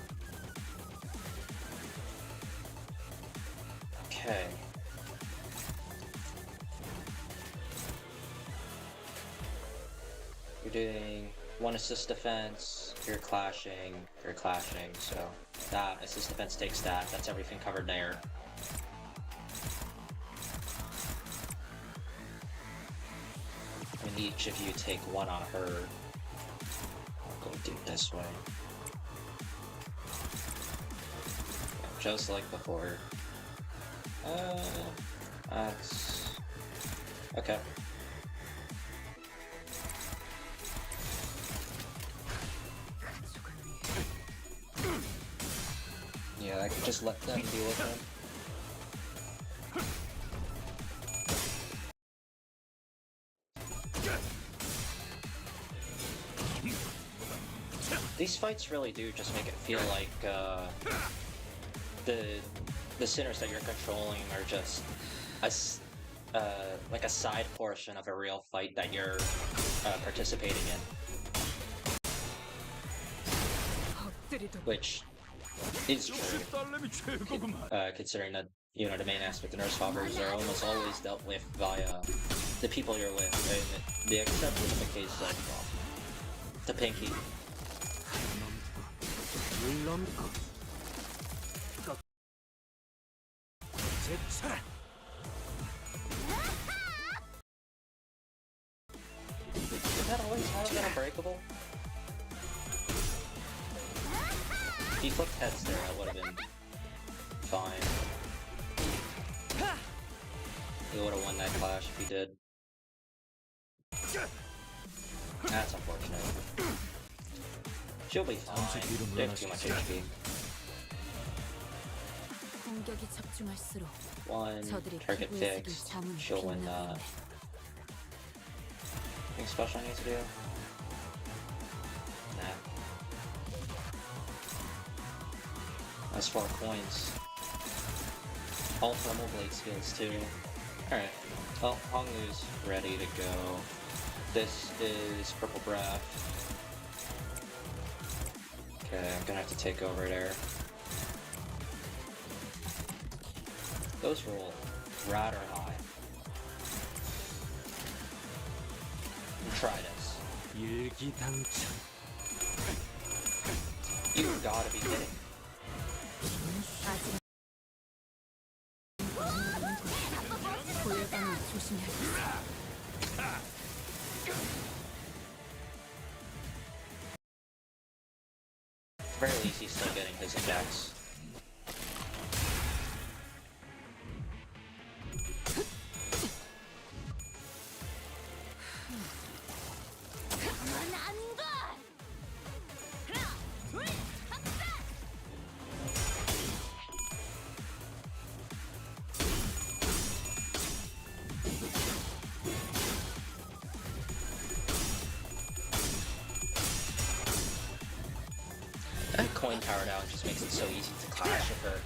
Speaker 1: Okay. You're doing one assist defense, you're clashing, so that assist defense takes that, that's everything covered there. And each of you take one on her. I'll go do it this way. Just like before. That's... okay. Yeah, I could just let them deal with him. These fights really do just make it feel like the sinners that you're controlling are just like a side portion of a real fight that you're participating in, which is true, considering that, you know, the main aspect of nurse fathers are almost always dealt with via the people you're with, and the exception in the case of the Pinky. Is that always how it's unbreakable? If he flipped heads there, that would have been fine. He would have won that clash if he did. That's unfortunate. She'll be fine. They have too much HP.
Speaker 4: 공격이 집중할수록
Speaker 1: One
Speaker 4: 저들이
Speaker 1: target
Speaker 4: 기부에 쓰길
Speaker 1: fixed.
Speaker 4: 자문을
Speaker 1: She'll win that. Anything special I need to do? Nah. That's 4 coins. All thermal blade skills too. Alright. Well, Honglu's ready to go. This is Purple Breath. Okay, I'm gonna have to take over there. Those roll rather high. Try this. You gotta be kidding.
Speaker 4: 고열감을 조심해야겠어.
Speaker 1: Very least he's still getting his attacks. That coin power down just makes it so easy to clash with her.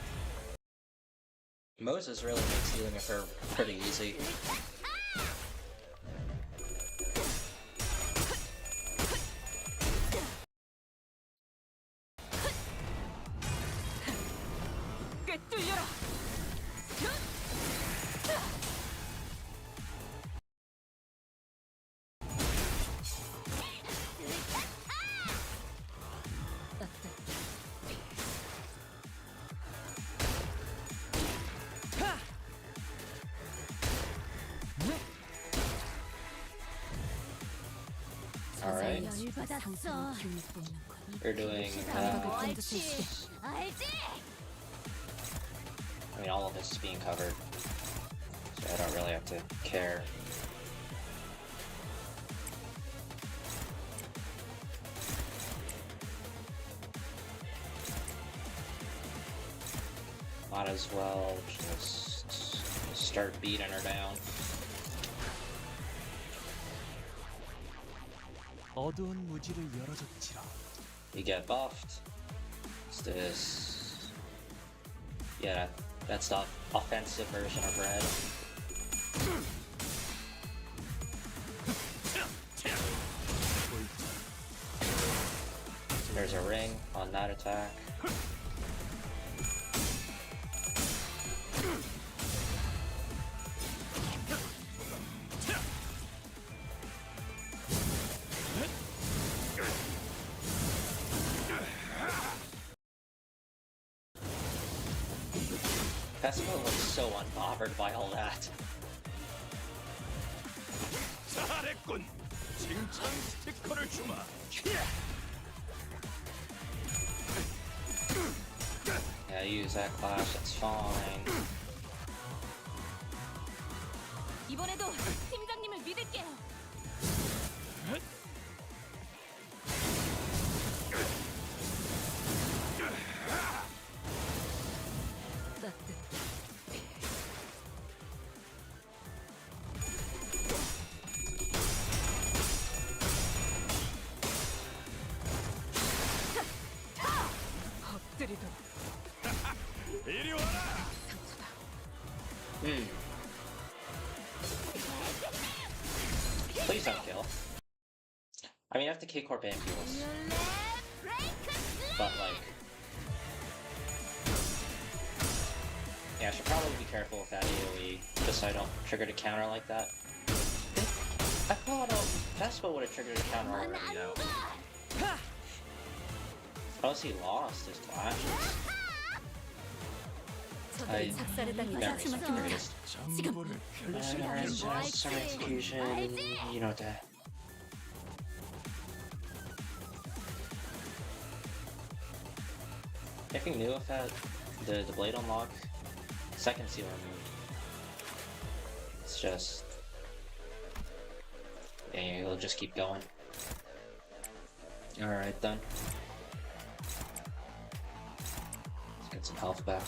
Speaker 1: Moses really makes dealing with her pretty easy. Alright. You're doing I mean, all of this is being covered, so I don't really have to care. Might as well just start beating her down.
Speaker 7: 어두운 무지를 열어줬지라.
Speaker 1: You get buffed. What's this? Yeah, that's the offensive version of red. There's a ring on that attack. Festival looks so unbothered by all that.
Speaker 11: 잘했군. 칭찬 스티커를 주마.
Speaker 1: Yeah, use that clash, that's fine.
Speaker 12: 이번에도 팀장님을 믿을게요.
Speaker 11: 이리 와라.
Speaker 1: Please don't kill. I mean, I have to K-Corp ambules. But, like... yeah, I should probably be careful with that AoE, just so I don't trigger the counter like that. I thought Vespa would have triggered a counter already, though. Unless he lost his clashes. I never experienced. Some execution, you know that. Anything new with that? The blade unlock? Second seal removed. It's just... yeah, it'll just keep going. Alright then. Let's get some health back.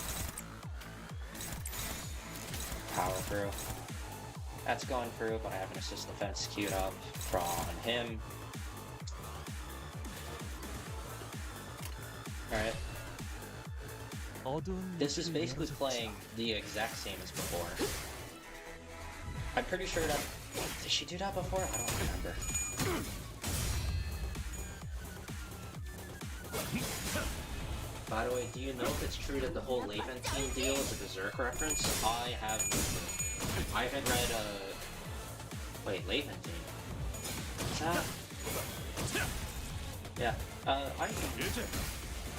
Speaker 1: Power through. That's going through, but I have an assist defense queued up from him. Alright. This is basically playing the exact same as before. I'm pretty sure that... did she do that before? I don't remember. By the way, do you know if it's true that the whole Levantine deal is a Berserk reference? I have no clue. I haven't read, wait, Levantine? Is that... yeah, I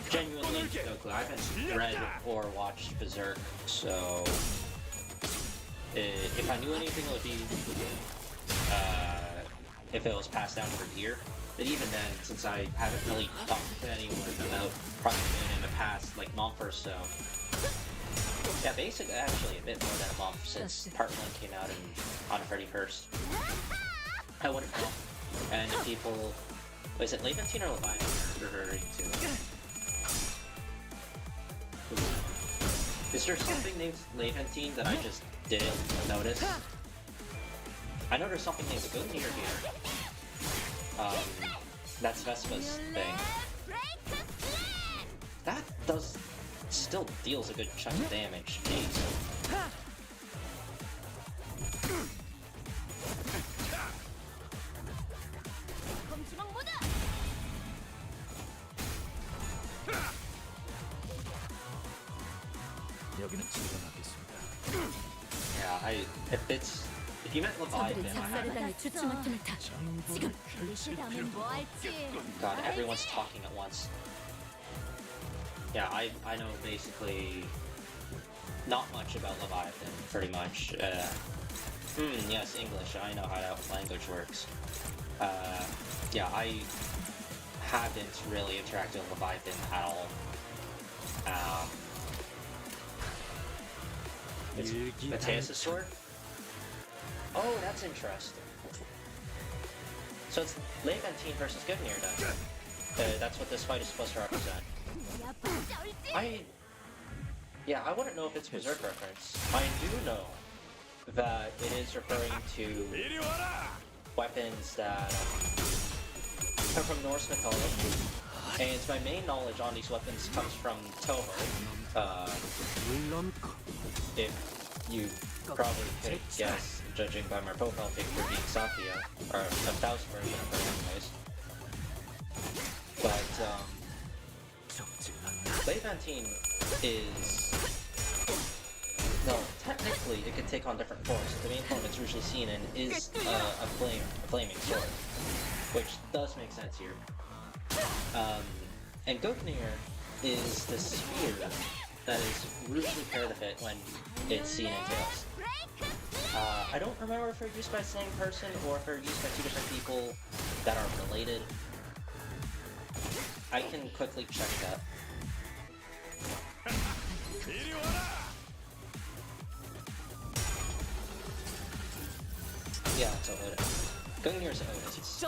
Speaker 1: genuinely no clue. I haven't read or watched Berserk, so... if I knew anything, it would be... if it was passed down from here. But even then, since I haven't really talked to anyone about Project Moon in the past, like, month or so. Yeah, basically, actually, a bit more than a month since Part 1 came out on Freddy 1st. I wouldn't know. And if people... was it Levantine or Leviathan referring to? Is there something named Levantine that I just didn't notice? I know there's something named Gungnir here. That's Vespa's thing. That still deals a good chunk of damage. Jeez. Yeah, if you meant Leviathan, God, everyone's talking at once. Yeah, I know basically not much about Leviathan, pretty much. Yes, English, I know how that language works. Yeah, I haven't really interacted with Leviathan at all. It's Matthias' sword? Oh, that's interesting. So it's Levantine versus Gungnir then. That's what this fight is supposed to represent. Yeah, I wouldn't know if it's Berserk reference. I do know that it is referring to weapons that come from Norse mythology. And my main knowledge on these weapons comes from Toho. If you probably could guess, judging by my profile picture being Sakia, or 1000 version of her anyways. But, Levantine is... no, technically it could take on different forms. The main form it's usually seen in is a flaming sword, which does make sense here. And Gungnir is the spear that is rudely paired with it when it's seen in Tales. I don't remember if they're used by the same person or if they're used by two different people that are related. I can quickly check that. Yeah, it's Otis. Gungnir's Otis.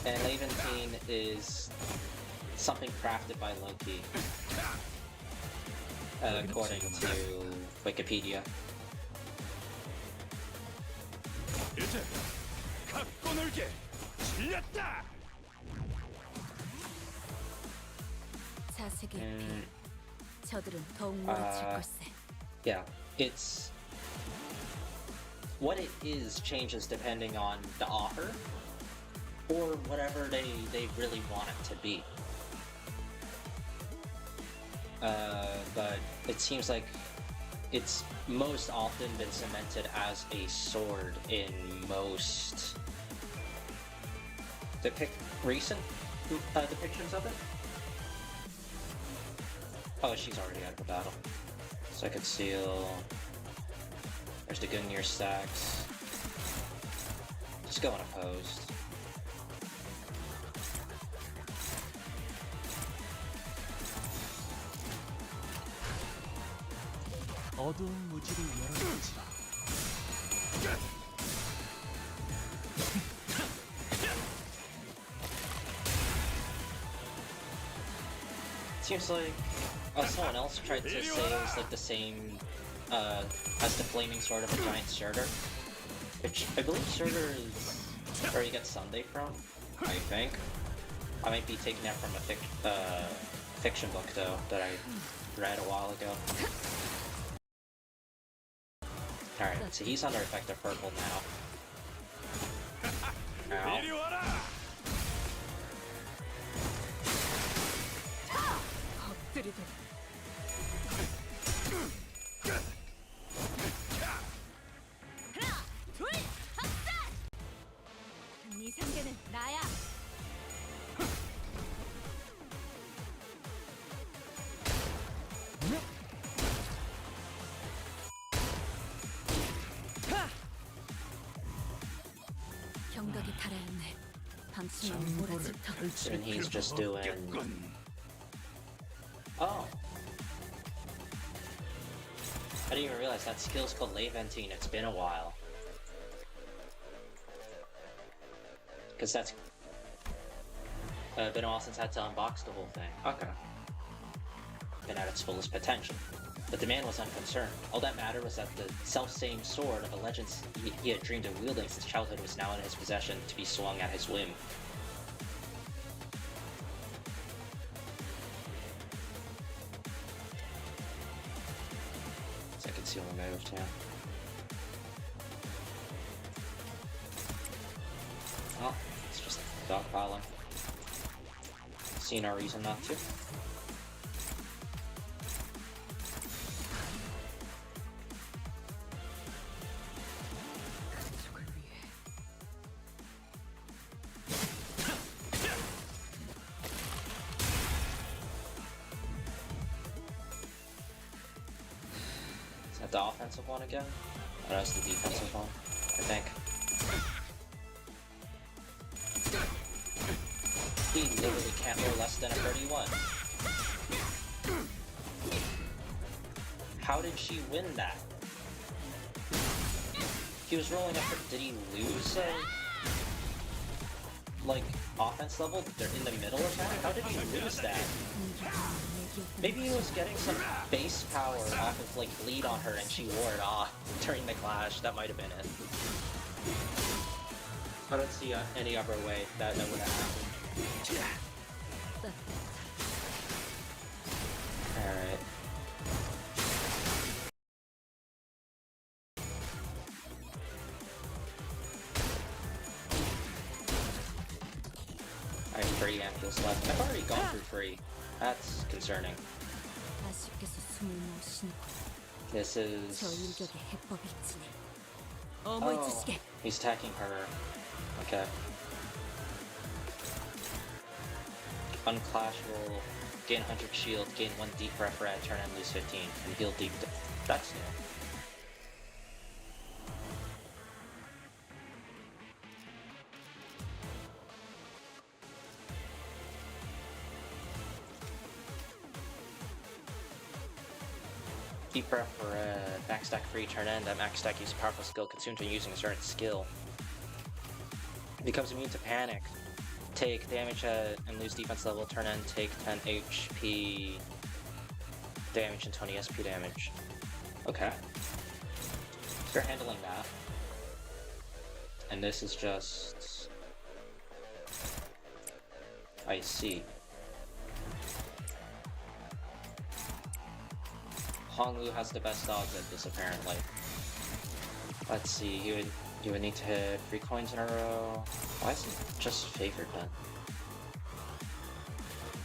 Speaker 1: And Levantine is something crafted by Loki, according to Wikipedia. Yeah, it's... what it is changes depending on the author, or whatever they really want it to be. But it seems like it's most often been cemented as a sword in most recent depictions of it. Oh, she's already out of the battle. Second seal. There's the Gungnir stacks. go unopposed.
Speaker 7: 어두운 무지를 열어주지라.
Speaker 1: Seems like someone else tried to say it was like the same as the flaming sword of a giant Surtur, which I believe Surtur is where you get Sunday from. I think I might be taking that from a fiction book though that I read a while ago. All right, so he's under effect of purple now. Ow.
Speaker 4: 네 상대는 나야. 경각에 달하였네. 당신은 몰아치다.
Speaker 1: And he's just doing. Oh. I didn't even realize that skill's called Leventine. It's been a while. Because that's been a while since I had to unbox the whole thing. Okay. Been at its fullest potential. But the man was unconcerned. All that mattered was that the self-same sword of a legend he had dreamed of wielding since childhood was now in his possession to be swung at his whim. So I can see when I moved, yeah. Oh, it's just dogpiling. See no reason not to. Is that the offensive one again? Or that's the defensive one, I think. He literally can't roll less than a 31. How did she win that? He was rolling up. Did he lose like offense level? They're in the middle of that? How did he lose that? Maybe he was getting some base power off of like bleed on her and she wore it off during the clash. That might have been it. I don't see any other way that would have happened. Alright. I have 3 ampules left. I've already gone through 3. That's concerning. This is... Oh, he's attacking her. Okay. Unclash will gain 100 shield, gain 1 deep breath for a turn and lose 15, and heal deep. That's new. Deep breath for a max stack free turn end. That max stack uses a powerful skill consumed when using a certain skill. Becomes immune to panic. Take damage and lose defense level, turn end, take 10 HP damage and 20 SP damage. Okay. You're handling that. And this is just... I see. Honglu has the best odds at this apparently. Let's see, you would need to hit 3 coins in a row. Why is it just favored then?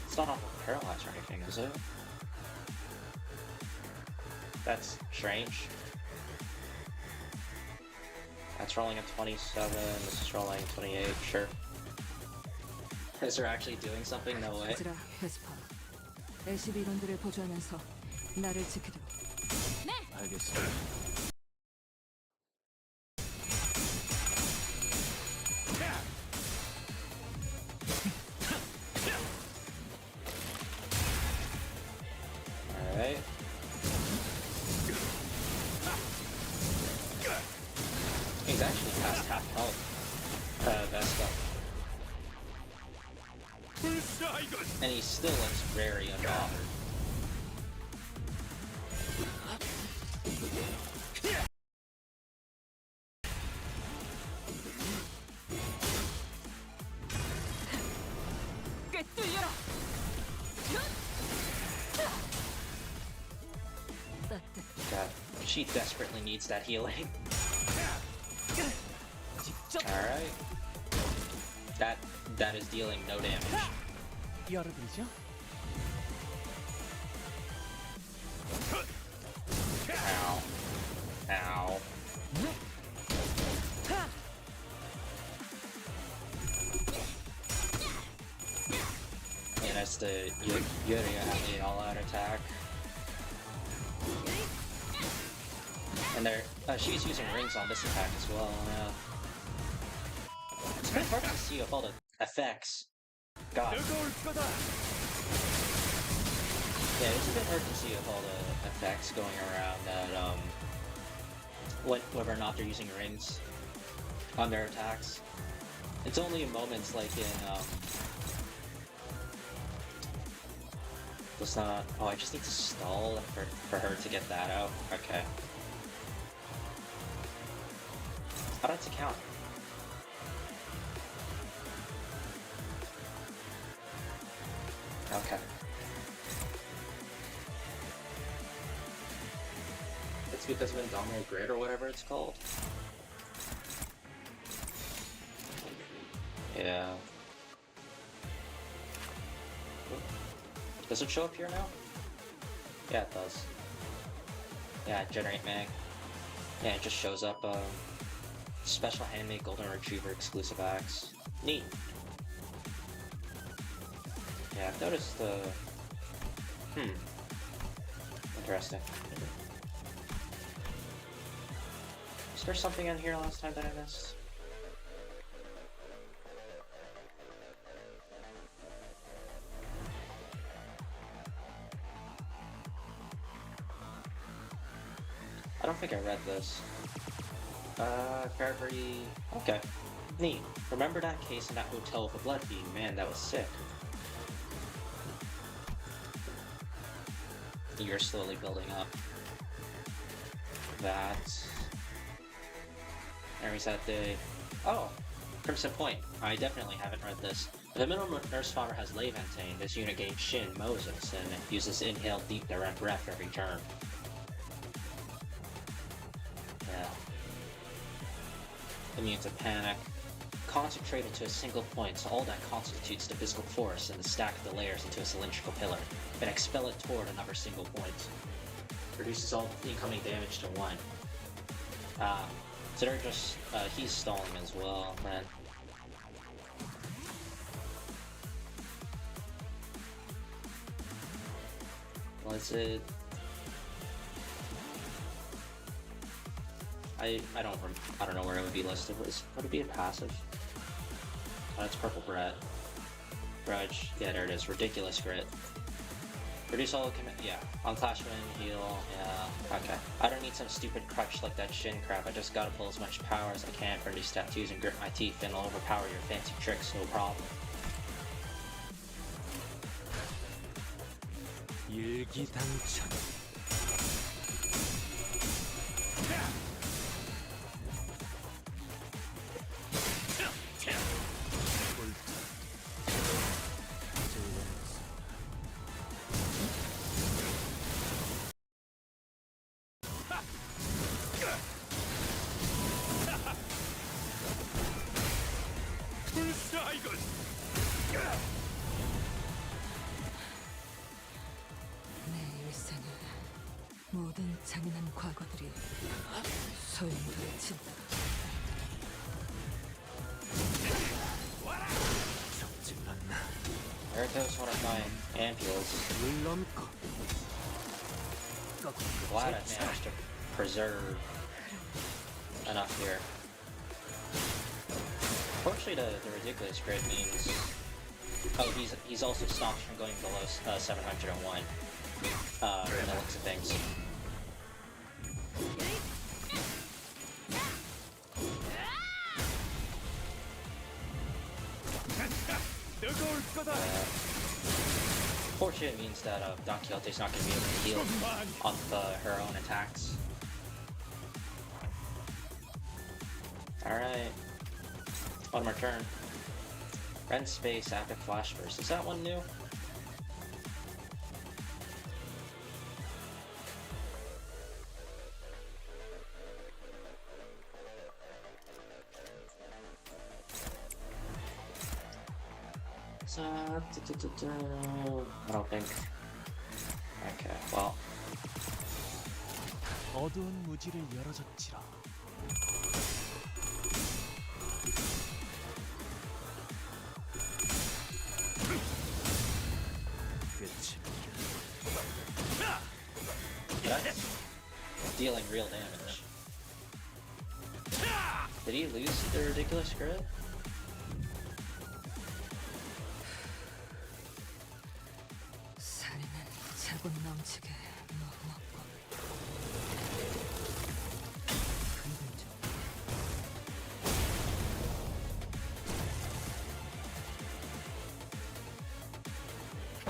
Speaker 1: It's not off of paralyzed or anything, is it? That's strange. That's rolling at 27, this is rolling 28, sure. Is there actually doing something? No way. He's actually past half health. Vespa. And he still looks very unbothered. God, she desperately needs that healing. Alright. That is dealing no damage.
Speaker 7: 열어드리죠.
Speaker 1: Ow. Ow. And that's the Yuria all-out attack. And she's using rings on this attack as well, yeah. It's been hard to see with all the effects. God. Yeah, it's a bit hard to see with all the effects going around that, whether or not they're using rings on their attacks. It's only in moments like in, it's not, oh, I just need to stall for her to get that out. Okay. How does it count? Okay. It's because of Indomitable Grid or whatever it's called. Yeah. Does it show up here now? Yeah, it does. Yeah, generate mag. Yeah, it just shows up, special handmade golden retriever exclusive axe. Neat. Yeah, I've noticed the... Interesting. Is there something in here last time that I missed? I don't think I read this. For every... Okay. Neat. Remember that case in that hotel with the blood feed? Man, that was sick. You're slowly building up. That... There is that day. Oh! Crimson Point. I definitely haven't read this. If the middle nurse farmer has Levantane, this unit gains Shin, Moses, and uses inhale deep direct breath every turn. Yeah. Immune to panic. Concentrate into a single point, so all that constitutes the physical force, and stack the layers into a cylindrical pillar. Then expel it toward another single point. Reduces all incoming damage to 1. So they're just, he's stalling as well, man. Was it? I don't know where it would be listed. Would it be a passive? Oh, that's purple bread. Grudge. Yeah, there it is. Ridiculous grit. Reduce all yeah. On Clash Win, heal, yeah. Okay. I don't need some stupid crutch like that Shin crap. I just gotta pull as much power as I can for these tattoos and grit my teeth, and I'll overpower your fancy tricks, no problem.
Speaker 7: 일기당천.
Speaker 21: 내 일생에 모든 잔인한 과거들이 소용돌이친다.
Speaker 1: There goes one of my ampules. Glad I managed to preserve enough here. Fortunately, the ridiculous grid means... Oh, he's also stopped from going below 701 from the looks of things. Fortunate means that Don Quixote's not going to be able to heal off her own attacks. Alright. On my turn. Rend Space, Active Flash Burst. Is that one new? I don't think. Okay, well.
Speaker 7: 어두운 무지를 열어줬지라.
Speaker 1: Dealing real damage. Did he lose the ridiculous crit?
Speaker 6: 살인은 자본 넘치게 무겁고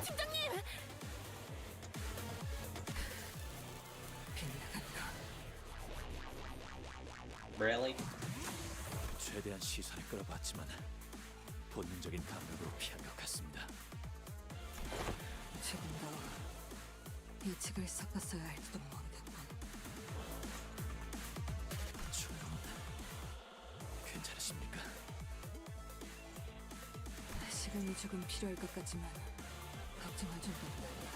Speaker 12: 팀장님!
Speaker 1: Really?
Speaker 15: 최대한 시선을 끌어봤지만 본능적인 감각으로 피한 것 같습니다.
Speaker 6: 조금 더 예측을 섞었어야 할지도 모르겠군.
Speaker 15: 주영은 괜찮으십니까?
Speaker 6: 시간이 조금 필요할 것 같지만 걱정할 정도는 아니야.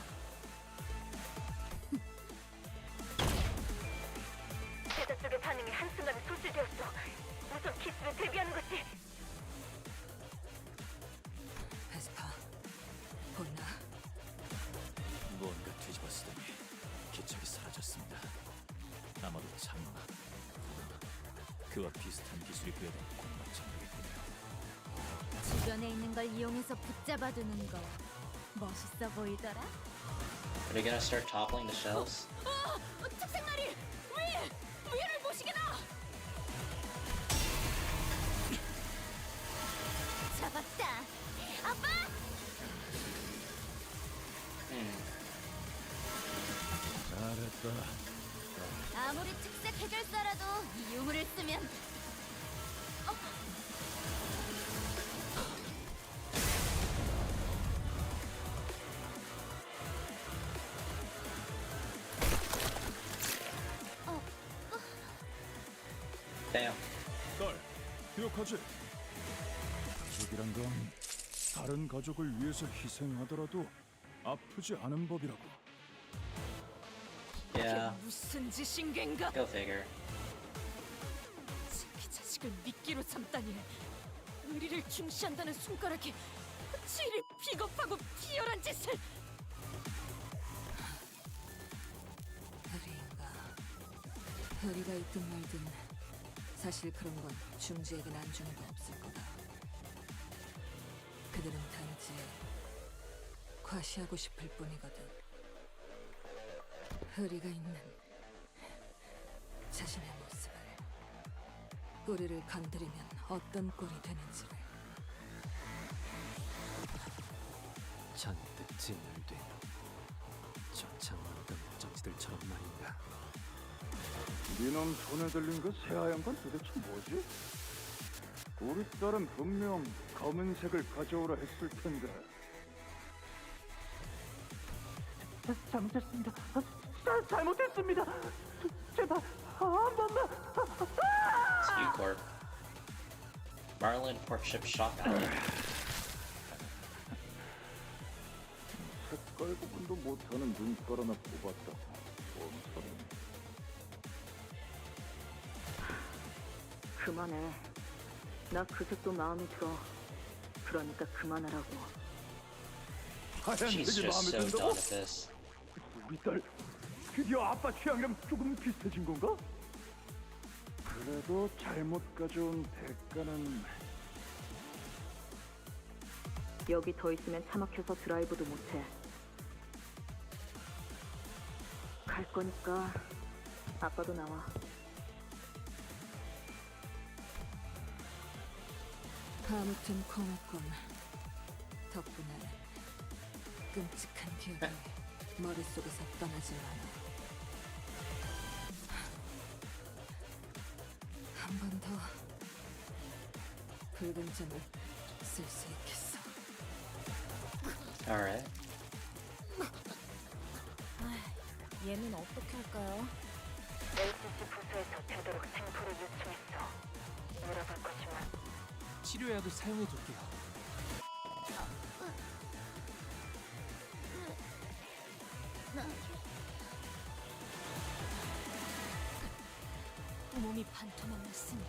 Speaker 3: 제자 쪽의 반응이 한순간에 소실되었어. 우선 키스를 대비하는 거지.
Speaker 6: 베스파, 보이나?
Speaker 15: 무언가 뒤집어 쓰더니 기척이 사라졌습니다. 아마도 장마, 그와 비슷한 기술이 부여된 공막 장력이군요.
Speaker 8: 주변에 있는 걸 이용해서 붙잡아두는 거 멋있어 보이더라.
Speaker 1: Are they gonna start toppling the shells?
Speaker 12: 특생마리! 위를 보시게나!
Speaker 8: 잡았다. 아빠!
Speaker 2: 잘했다.
Speaker 8: 아무리 특색 해결사라도 이 유물을 쓰면
Speaker 1: Damn.
Speaker 14: 딸, 기억하지? 가족이란 건 다른 가족을 위해서 희생하더라도 아프지 않은 법이라고.
Speaker 1: Yeah.
Speaker 12: 무슨 짓인겐가?
Speaker 1: Go figure.
Speaker 12: 자기 자식을 미끼로 삼다니. 의리를 중시한다는 손가락에 치리 비겁하고 비열한 짓을.
Speaker 6: 의리가 있든 말든 사실 그런 건 중지에겐 안중에도 없을 거다. 그들은 단지 과시하고 싶을 뿐이거든. 의리가 있는 자신의 모습을, 우리를 건드리면 어떤 꼴이 되는지를.
Speaker 13: 잔뜩 진열된 저창만던 목적지들처럼 말인가.
Speaker 14: 니놈 손에 들린 그 새하얀 건 도대체 뭐지? 우리 딸은 분명 검은색을 가져오라 했을 텐데.
Speaker 17: 잘못했습니다. 잘못했습니다. 제발 한 번만.
Speaker 1: Q-Corp. Marlin Port Ship Shop Alley.
Speaker 14: 색깔 구분도 못하는 눈깔 하나 뽑았다고. 뻔뻔해.
Speaker 10: 그만해. 나 그 색도 마음에 들어. 그러니까 그만하라고.
Speaker 1: She's
Speaker 14: 하얀색이
Speaker 1: just
Speaker 14: 마음에
Speaker 1: so done
Speaker 14: 든다고?
Speaker 1: with this.
Speaker 14: 우리 딸 드디어 아빠 취향이랑 조금 비슷해진 건가? 그래도 잘못 가져온 대가는.
Speaker 10: 여기 더 있으면 차 막혀서 드라이브도 못해. 갈 거니까 아빠도 나와.
Speaker 6: 아무튼 고맙군.
Speaker 4: 덕분에 끔찍한 기억이 머릿속에서 떠나질 않아. 한 번 더 붉은 점을 쓸 수 있겠어.
Speaker 1: Alright.
Speaker 12: 얘는 어떻게 할까요?
Speaker 10: LCC 부서에서 되도록 생포를 요청했어. 물어볼 거지만
Speaker 7: 치료약을 사용해줄게요.
Speaker 4: 몸이 반토막 났으니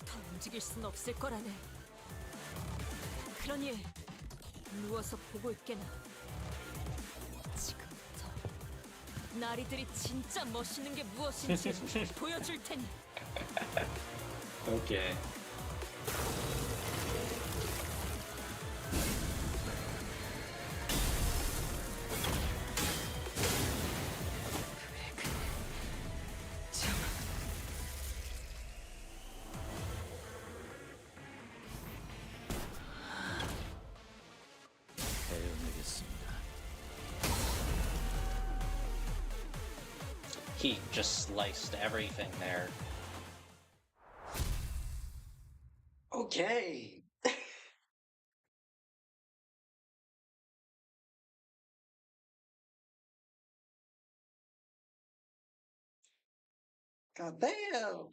Speaker 4: 더 움직일 순 없을 거라네. 그러니 누워서 보고 있게나. 지금부터 나리들이 진짜 멋있는 게 무엇인지 보여줄 테니.
Speaker 1: Okay.
Speaker 15: 배워내겠습니다.
Speaker 1: He just sliced everything there. Okay. God damn.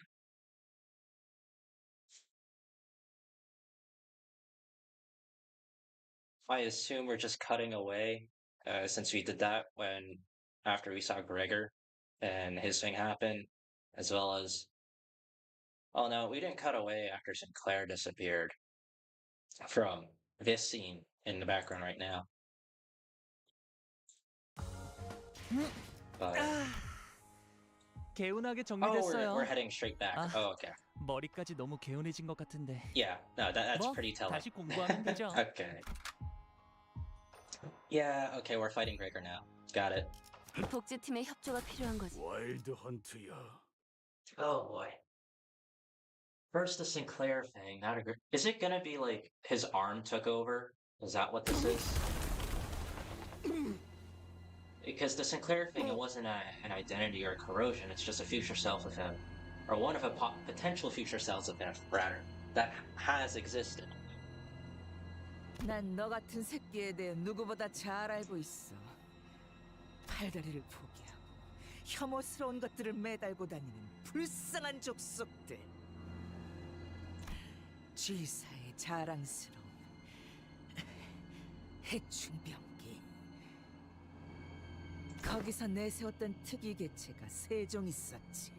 Speaker 1: I assume we're just cutting away, since we did that when after we saw Gregor and his thing happen, as well as oh no, we didn't cut away after Sinclair disappeared from this scene in the background right now. But
Speaker 7: 개운하게
Speaker 1: oh,
Speaker 7: 정리됐어요.
Speaker 1: we're heading straight back.
Speaker 7: 아,
Speaker 1: Oh, okay.
Speaker 7: 머리까지 너무 개운해진 것 같은데.
Speaker 1: Yeah, no, that's
Speaker 7: 뭐,
Speaker 1: pretty telling.
Speaker 7: 다시 공부하면 되죠.
Speaker 1: Okay. Yeah, okay, we're fighting Gregor now. Got it.
Speaker 12: 복제팀의 협조가 필요한 거지.
Speaker 22: 와일드 헌트야.
Speaker 1: Oh boy. First, the Sinclair thing. Not agree. Is it gonna be like his arm took over? Is that what this is? Because the Sinclair thing, it wasn't an identity or a corrosion. It's just a future self of him, or one of a potential future selves of him, rather, that has existed.
Speaker 9: 난 너 같은 새끼에 대해 누구보다 잘 알고 있어. 팔다리를 포기하고 혐오스러운 것들을 매달고 다니는 불쌍한 족속들. G사의 자랑스러운 해충병기. 거기서 내세웠던 특이 개체가 세 종 있었지.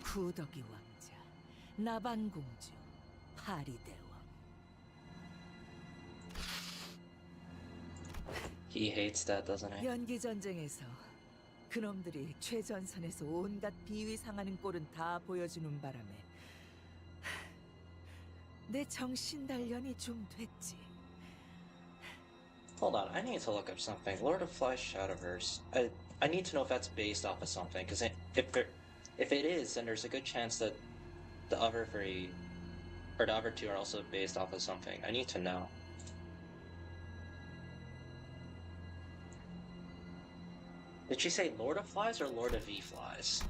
Speaker 9: 구더기 왕자, 나반공주, 파리대왕.
Speaker 1: He hates that, doesn't he?
Speaker 9: 연기 전쟁에서 그놈들이 최전선에서 온갖 비위 상하는 꼴은 다 보여주는 바람에 내 정신 단련이 좀 됐지.
Speaker 1: Hold on, I need to look up something. Lord of Flies Shadowverse. I need to know if that's based off of something, because if it is, then there's a good chance that the other three, or the other two, are also based off of something. I need to know. Did she say Lord of Flies or Lord of E-Flies?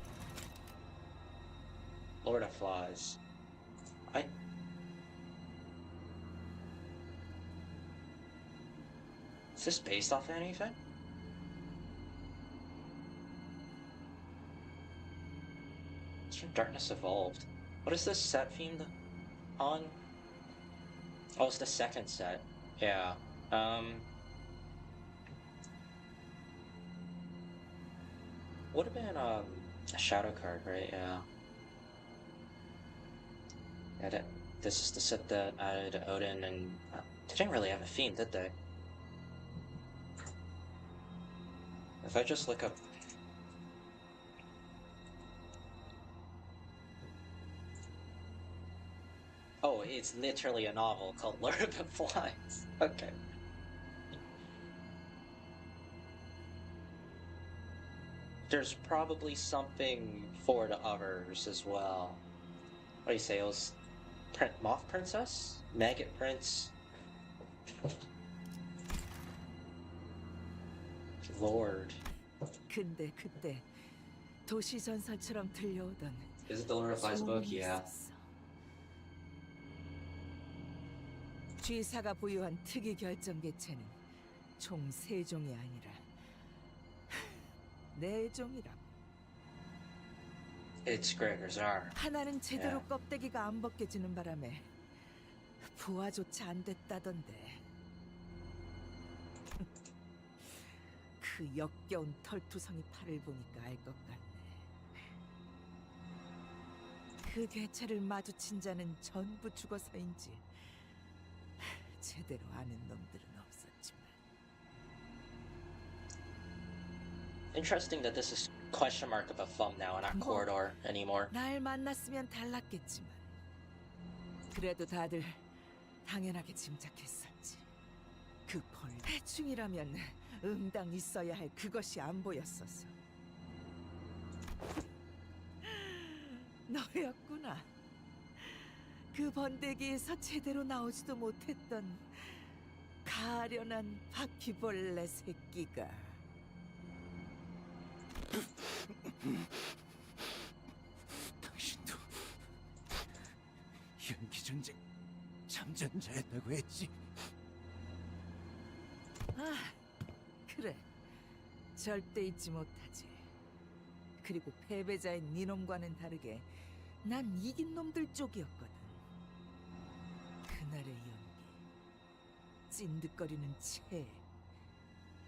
Speaker 1: Lord of Flies. Is this based off of anything? It's from Darkness Evolved. What is this set themed on? Oh, it's the second set. Yeah. Would have been a shadow card, right? Yeah. Yeah, this is the set that added Odin, and they didn't really have a theme, did they? If I just look up... Oh, it's literally a novel called Lord of the Flies. Okay. There's probably something for the others as well. What do you say? It was Moth Princess? Maggot Prince? Lord.
Speaker 9: 근데 그때 도시 전설처럼 들려오던
Speaker 1: Is it the Lord of Lies book?
Speaker 9: 소문이
Speaker 1: Yeah.
Speaker 9: 있었어. 쥐사가 부여한 특이 결정 개체는 총 3종이 아니라 4종이라고.
Speaker 1: It's Gregor's R.
Speaker 9: 하나는 제대로
Speaker 1: Yeah.
Speaker 9: 껍데기가 안 벗겨지는 바람에 부화조차 안 됐다던데. 그 역겨운 털투성이 팔을 보니까 알 것 같네. 그 개체를 마주친 자는 전부 죽어서인지 제대로 아는 놈들은 없었지만.
Speaker 1: Interesting that this is question mark of a thumb now and not corridor anymore.
Speaker 9: 날 만났으면 달랐겠지만 그래도 다들 당연하게 짐작했었지. 그 벌 해충이라면 응당 있어야 할 그것이 안 보였었어. 너였구나. 그 번데기에서 제대로 나오지도 못했던 가련한 바퀴벌레 새끼가.
Speaker 11: 당신도 연기전쟁 참전자였다고 했지.
Speaker 9: 아, 그래. 절대 잊지 못하지. 그리고 패배자인 니놈과는 다르게 난 이긴 놈들 쪽이었거든. 그날의 연기, 찐득거리는 채,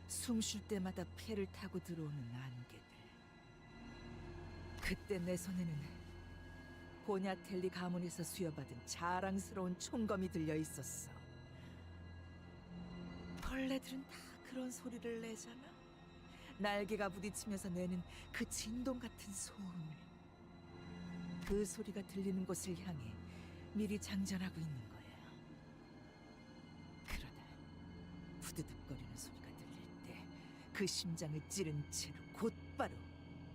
Speaker 9: 숨 쉴 때마다 폐를 타고 들어오는 안개들. 그때 내 손에는 보냐텔리 가문에서 수여받은 자랑스러운 총검이 들려 있었어. 벌레들은 다 그런 소리를 내잖아. 날개가 부딪히면서 내는 그 진동 같은 소음을. 그 소리가 들리는 곳을 향해 미리 장전하고 있는 거야. 그러다 부드득거리는 소리가 들릴 때 그 심장을 찌른 채로 곧바로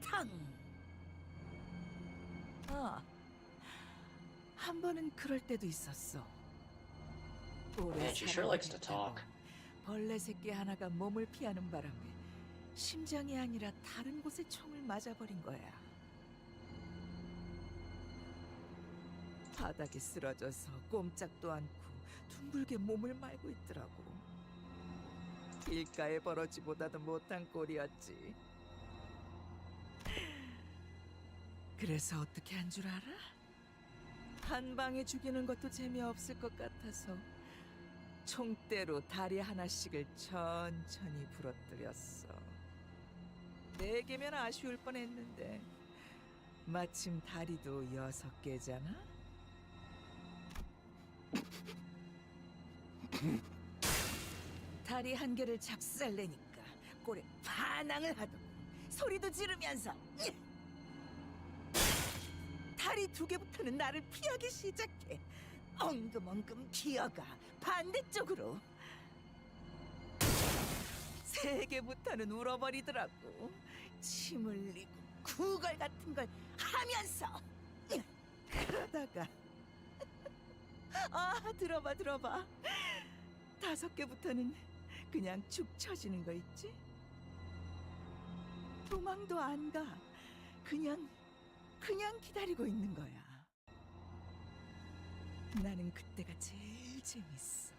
Speaker 9: 탕! 아, 한 번은 그럴 때도 있었어. 오래
Speaker 1: Man, she sure likes to talk.
Speaker 9: 벌레 새끼 하나가 몸을 피하는 바람에 심장이 아니라 다른 곳에 총을 맞아버린 거야. 바닥에 쓰러져서 꼼짝도 않고 둥글게 몸을 말고 있더라고. 길가에 벌어지보다도 못한 꼴이었지. 그래서 어떻게 한 줄 알아? 한 방에 죽이는 것도 재미없을 것 같아서 총대로 다리 하나씩을 천천히 부러뜨렸어. 4개면 아쉬울 뻔했는데 마침 다리도 6개잖아. 다리 1개를 작살내니까 꼴에 반항을 하더군. 소리도 지르면서. 다리 2개부터는 나를 피하기 시작해. 엉금엉금 기어가 반대쪽으로. 3개부터는 울어버리더라고. 침 흘리고 구걸 같은 걸 하면서. 그러다가 들어봐. 5개부터는 그냥 축 처지는 거 있지? 도망도 안 가. 그냥 기다리고 있는 거야. 나는 그때가 제일 재밌어.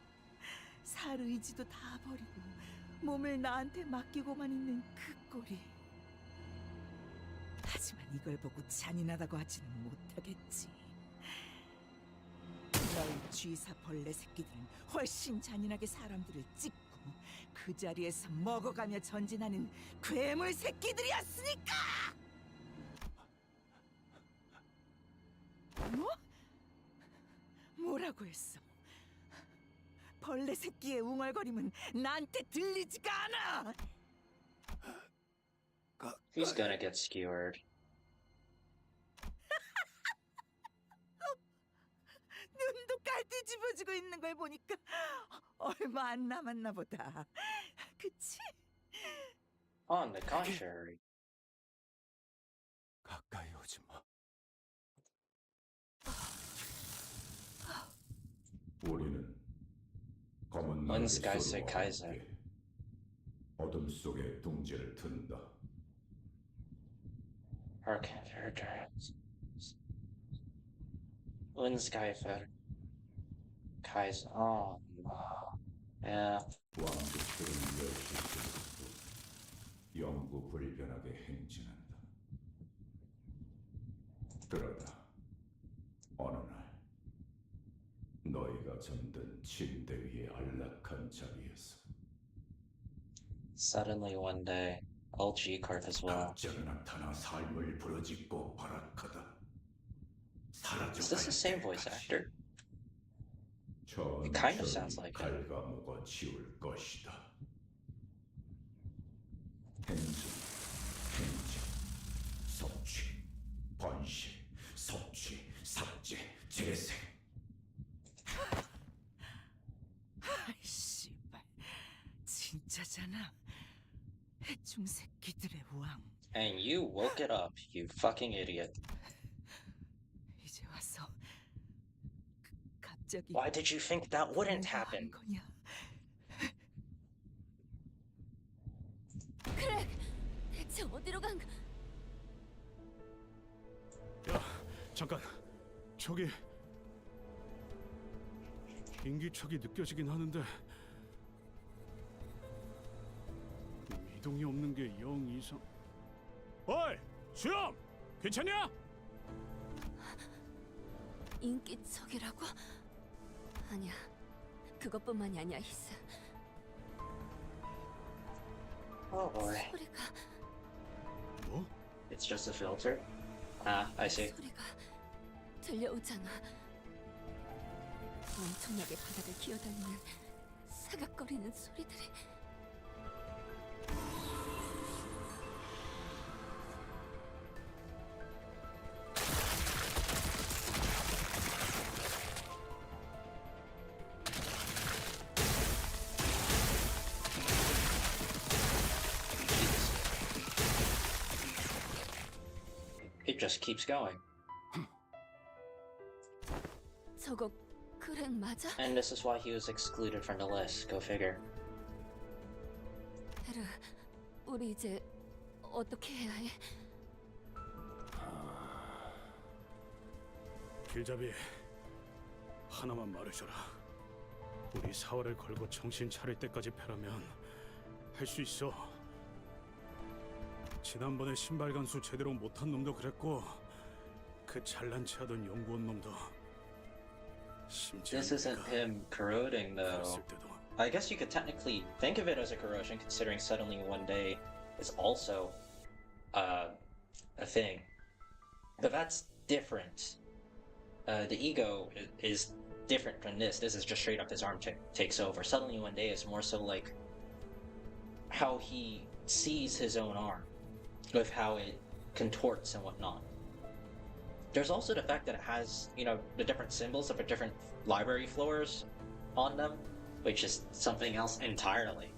Speaker 9: 살 의지도 다 버리고 몸을 나한테 맡기고만 있는 그 꼴이. 하지만 이걸 보고 잔인하다고 하지는 못하겠지. 너희 쥐사 벌레 새끼들은 훨씬 잔인하게 사람들을 찢고 그 자리에서 먹어가며 전진하는 괴물 새끼들이었으니까! 뭐? 뭐라고 했어? 벌레 새끼의 웅얼거림은 나한테 들리지가 않아!
Speaker 1: He's gonna get skewered.
Speaker 9: 눈도 깔띠 집어지고 있는 걸 보니까 얼마 안 남았나 보다. 그치?
Speaker 1: On the contrary.
Speaker 11: 가까이 오지 마.
Speaker 2: 우리는 검은
Speaker 1: When
Speaker 2: 나에게
Speaker 1: Geist
Speaker 2: 서로와
Speaker 1: Kaiser.
Speaker 2: 함께 어둠 속에 둥지를 튼다.
Speaker 1: Unskeifer. Kaiser. Oh, no. Yeah.
Speaker 2: 왕국들은 멸실되고 영구 불변하게 행진한다. 그러다 어느 날 너희가 잠든 침대 위의 안락한 자리에서
Speaker 1: Suddenly one day, LG card as well.
Speaker 2: 갑자기 나타나 삶을 부러짓고 발악하다.
Speaker 1: Is this the same voice actor? It kind of sounds like it.
Speaker 2: 갉아먹어 지울 것이다. 행진, 행진, 섭취, 번식, 섭취, 삭제, 재생.
Speaker 9: 아이 씨발, 진짜잖아. 해충 새끼들의 왕.
Speaker 1: And you woke it up, you fucking idiot.
Speaker 9: 이제 와서 갑자기.
Speaker 1: Why did you think that wouldn't happen?
Speaker 9: 거냐?
Speaker 12: 그래, 대체 어디로 간?
Speaker 22: 야, 잠깐. 저기 인기척이 느껴지긴 하는데 미동이 없는 게 영 이상. 어이, 수염! 괜찮냐?
Speaker 12: 인기척이라고? 아니야, 그것뿐만이 아니야, 히스.
Speaker 1: Oh boy.
Speaker 12: 소리가
Speaker 22: 뭐?
Speaker 1: It's just a filter? Ah, I see.
Speaker 12: 소리가 들려오잖아. 엄청나게 바닥을 기어다니는 사각거리는 소리들이.
Speaker 1: It just keeps going.
Speaker 12: 저거 그랭 맞아?
Speaker 1: And this is why he was excluded from the list. Go figure.
Speaker 12: 헤르, 우리 이제 어떻게 해야 해?
Speaker 22: 길잡이, 하나만 말해줘라. 우리 사활을 걸고 정신 차릴 때까지 패라면 할 수 있어. 지난번에 신발 간수 제대로 못한 놈도 그랬고 그 잘난 체하던 연구원 놈도.
Speaker 1: This isn't him corroding, though. I guess you could technically think of it as a corrosion, considering suddenly one day is also a thing. But that's different. The ego is different from this. This is just straight up his arm takes over. Suddenly one day is more so like how he sees his own arm, with how it contorts and whatnot. There's also the fact that it has, you know, the different symbols of the different library floors on them, which is something else entirely.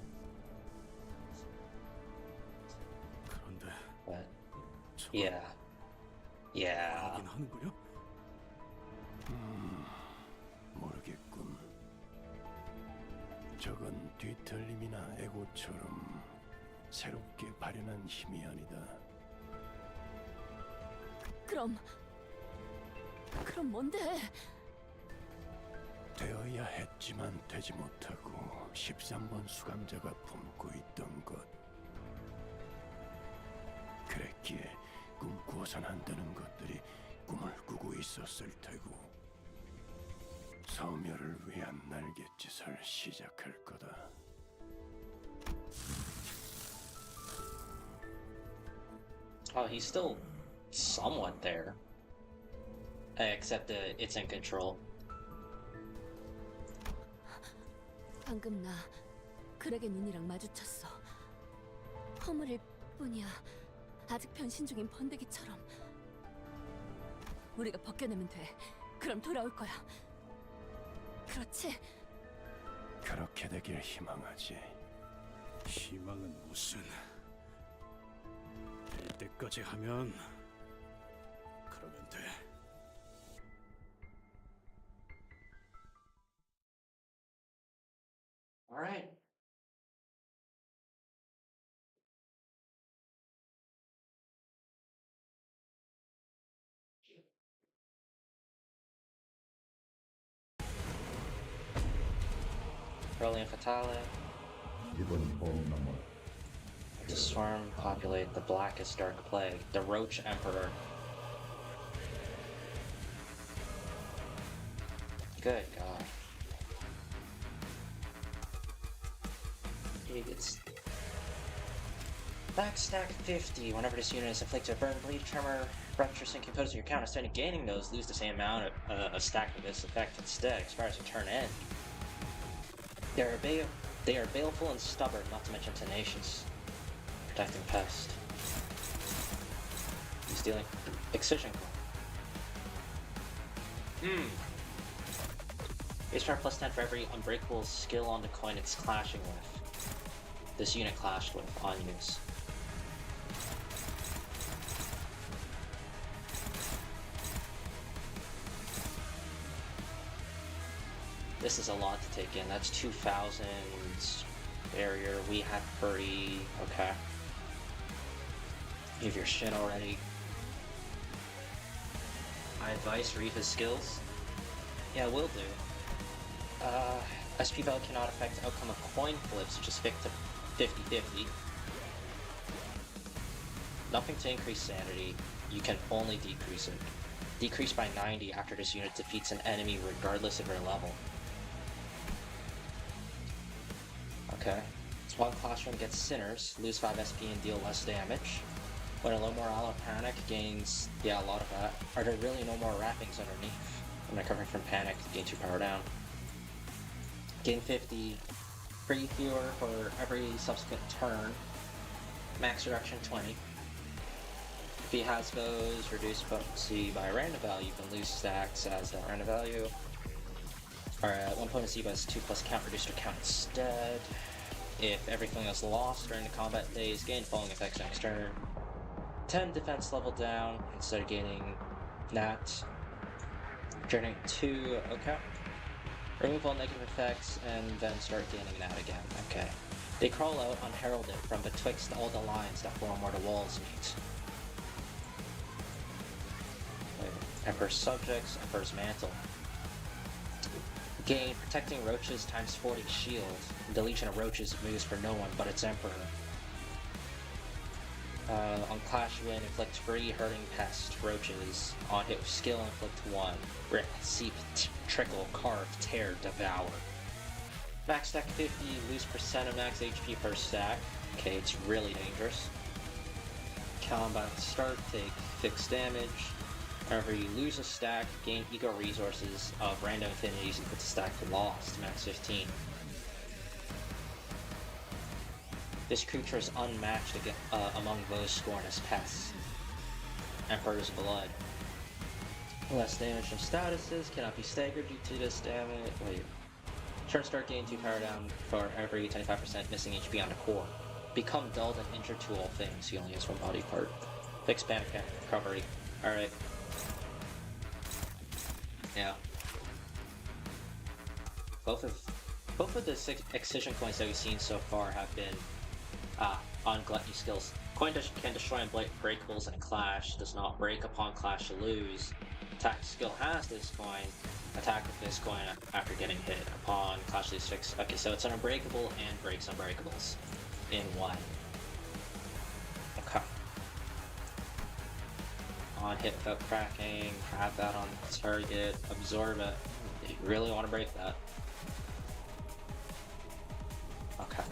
Speaker 1: But, yeah. Yeah.
Speaker 11: 모르겠군. 저건 뒤틀림이나 에고처럼 새롭게 발현한 힘이 아니다.
Speaker 12: 그럼 뭔데?
Speaker 11: 되어야 했지만 되지 못하고 13번 수감자가 품고 있던 것. 그랬기에 꿈꾸어선 안 되는 것들이 꿈을 꾸고 있었을 테고 소멸을 위한 날갯짓을 시작할 거다.
Speaker 1: Oh, he's still somewhat there. Except that it's in control.
Speaker 12: 방금 나 그렉의 눈이랑 마주쳤어. 허물일 뿐이야. 아직 변신 중인 번데기처럼. 우리가 벗겨내면 돼. 그럼 돌아올 거야. 그렇지?
Speaker 11: 그렇게 되길 희망하지.
Speaker 22: 희망은 무슨? 될 때까지 하면 그러면 돼.
Speaker 1: Prolium Fatale. To swarm, populate the blackest dark plague, the Roach Emperor. Good God. He gets backstack 50. Whenever this unit is afflicted burn, bleed, tremor, rupture, sinking, composed in your count, instead of gaining those, lose the same amount of a stack of this effect instead. Expires at turn end. They are baleful and stubborn, not to mention tenacious. Protecting pest. He's dealing excision coin. Base power plus 10 for every unbreakable skill on the coin it's clashing with. This unit clashed with on use. This is a lot to take in. That's 2,000 barrier. We had 30. Okay. You have your shit already. I advise read his skills. Yeah, will do. SP value cannot affect the outcome of coin flips, which is fixed to 50-50. Nothing to increase sanity. You can only decrease it. Decrease by 90 after this unit defeats an enemy regardless of their level. Okay. While Classroom gets Sinners, lose 5 SP and deal less damage. When a low morale or panic gains, yeah, a lot of that. Are there really no more wrappings underneath? When recovering from panic, gain 2 power down. Gain 50, free fewer for every subsequent turn. Max reduction 20. If he has those, reduce potency by a random value, you can lose stacks as that random value. Alright, 1 potency has 2+ count, reduced to count instead. If everything is lost during the combat phase, gain following effects next turn. 10 defense level down instead of gaining that. Generate 2, okay. Remove all negative effects and then start gaining that again. Okay. They crawl out unheralded from betwixt all the lines that form where the walls meet. Emperor's Subjects, Emperor's Mantle. Gain Protecting Roaches times 40 shield. The Legion of Roaches moves for no one but its Emperor. On Clash Win, inflict free hurting pest roaches. On hit with skill, inflict 1. Rip, seep, trickle, carve, tear, devour. Max stack 50, lose percent of max HP per stack. Okay, it's really dangerous. Combat start, take fixed damage. Whenever you lose a stack, gain ego resources of random affinities equal to stack lost, max 15. This creature is unmatched among those scorn as pests. Emperor's Blood. Less damage from statuses, cannot be staggered due to this damage. Wait. Turn start, gain 2 power down for every 25% missing HP on the core. Become dulled and injured to all things. He only has 1 body part. Fixed panic recovery. Alright. Yeah. Both of the 6 excision coins that we've seen so far have been on gluttony skills. Coin can destroy unbreakables in a clash, does not break upon clash to lose. Attack skill has this coin, attack with this coin after getting hit upon clash lose 6. Okay, so it's an unbreakable and breaks unbreakables in one. Okay. On hit without cracking, have that on target, absorb it. If you really want to break that. Okay.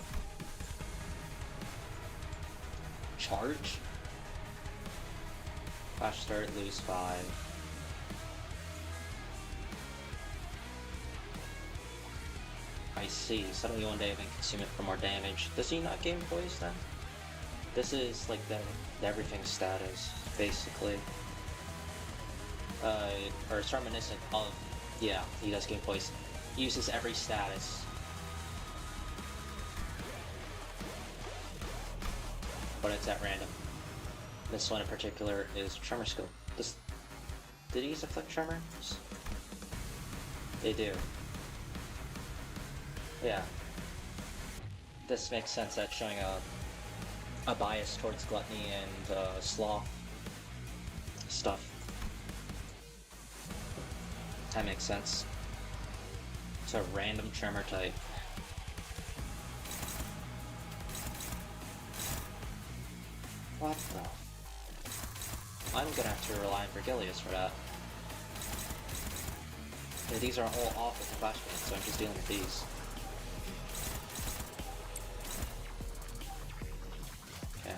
Speaker 1: Charge. Flash start, lose 5. I see. Suddenly one day I can consume it for more damage. Does he not gain poise then? This is like the everything status, basically. Or it's reminiscent of, yeah, he does gain poise. He uses every status. But it's at random. This one in particular is Tremor Skill. Did he use Afflict Tremor? They do. Yeah. This makes sense, that's showing a bias towards gluttony and sloth stuff. That makes sense. It's a random tremor type. What the? I'm gonna have to rely on Virgilius for that. Yeah, these are all awful flashbangs, so I'm just dealing with these. Okay.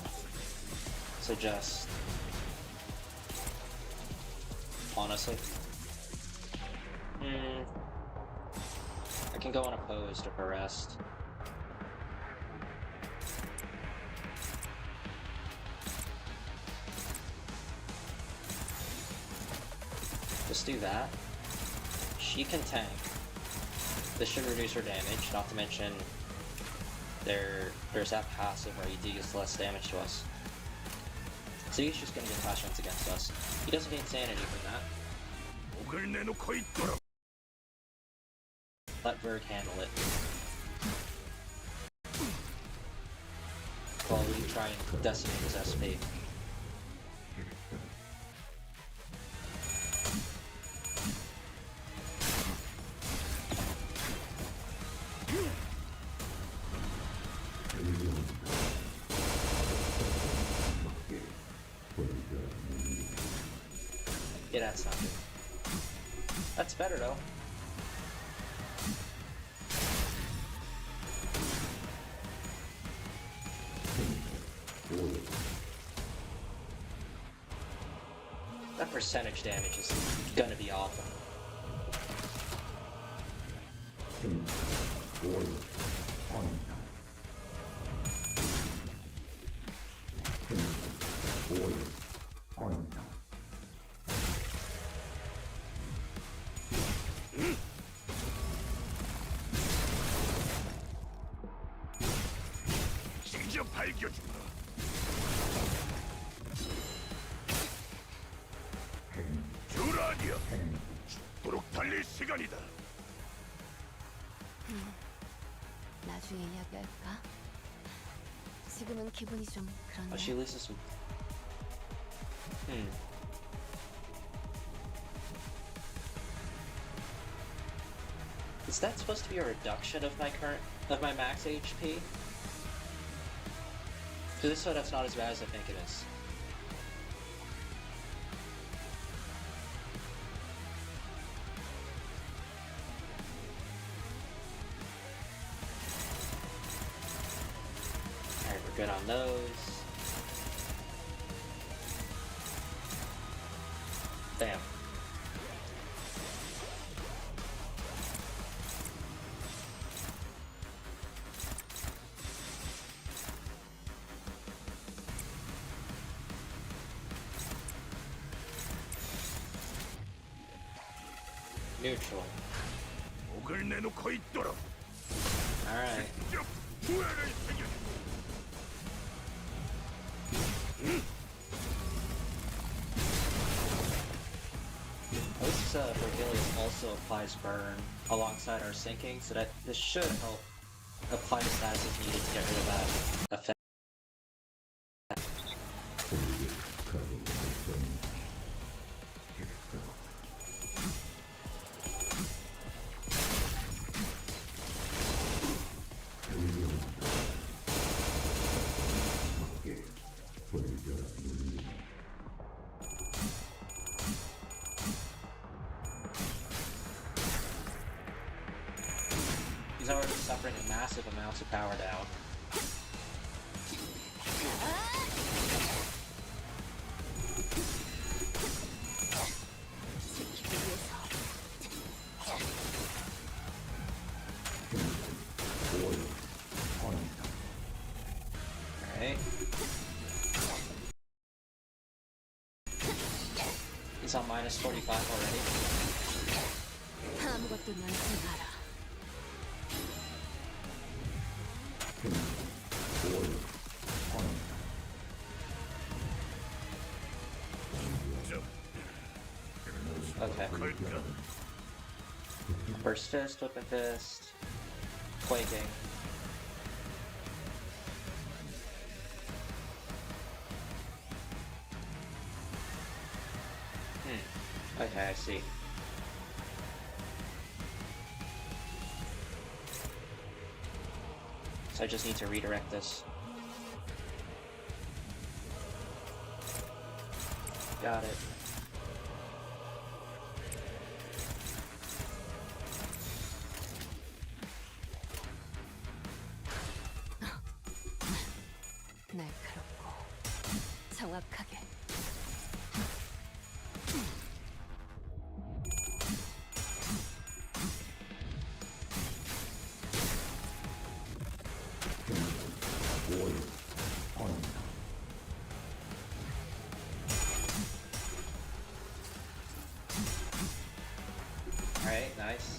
Speaker 1: So just... honestly... I can go unopposed for rest. Just do that. She can tank. This should reduce her damage, not to mention there's that passive where he deals less damage to us. So he's just gonna get passions against us. He doesn't gain sanity from that. Let Berg handle it. While we try and decimate his SP. Yeah, that's not good. That's better though. That percentage damage is gonna be awful.
Speaker 8: 나중에 이야기할까? 지금은 기분이 좀 그런데.
Speaker 1: Oh, she loses some. Is that supposed to be a reduction of my max HP? So this one, that's not as bad as I think it is. Alright, we're good on those. Damn. Neutral. Alright. At least Virgilius also applies burn alongside our sinking, so that this should help apply the stats as needed to get rid of that effect. He's already suffering massive amounts of power down. Alright. He's on minus 45 already.
Speaker 8: 아무것도 놓지 마라.
Speaker 1: Okay. Burst Fist, Whip and Fist, Quaking. Okay, I see. So I just need to redirect this. Got it.
Speaker 21: 날카롭고 정확하게.
Speaker 1: Alright, nice.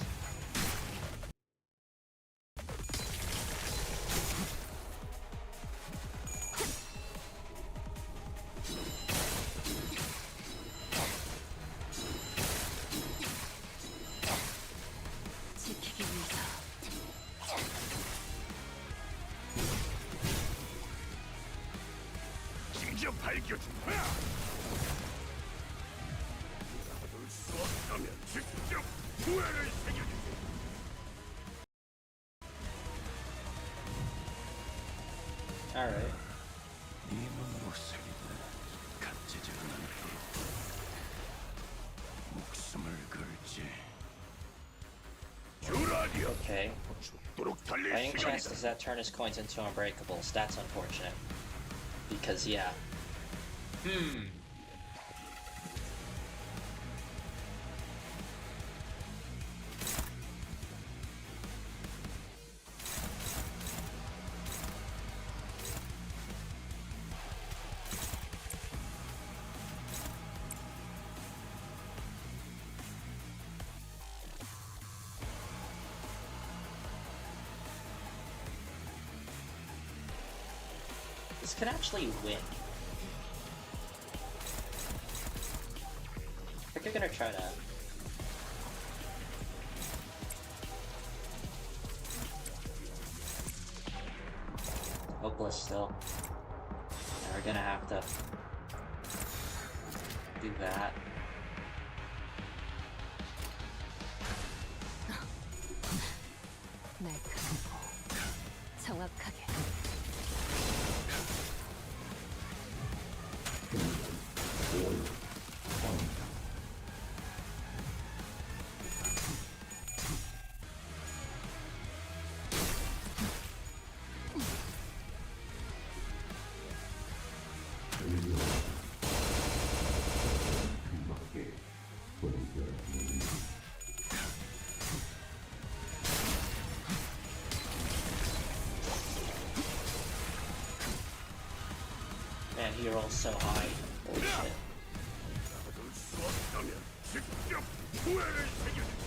Speaker 21: 지키기 위해서.
Speaker 11: 진짜 발견. 받을 수 없다면 직접 후회를 새겨주지.
Speaker 1: Alright.
Speaker 11: 네 눈으로 새기는 간지적인 얼굴. 목숨을 걸지. 듀라디아.
Speaker 1: Okay.
Speaker 11: 죽도록 달릴
Speaker 1: By any chance
Speaker 11: 시간이다.
Speaker 1: does that turn his coins into unbreakables? That's unfortunate. Because yeah. This can actually win. I think they're gonna try to. Hopeless still. We're gonna have to do that.
Speaker 21: 날카롭고 정확하게.
Speaker 1: Man, he rolls so high. Holy shit.
Speaker 11: 받을 수 없다면 직접 후회를 새겨주지.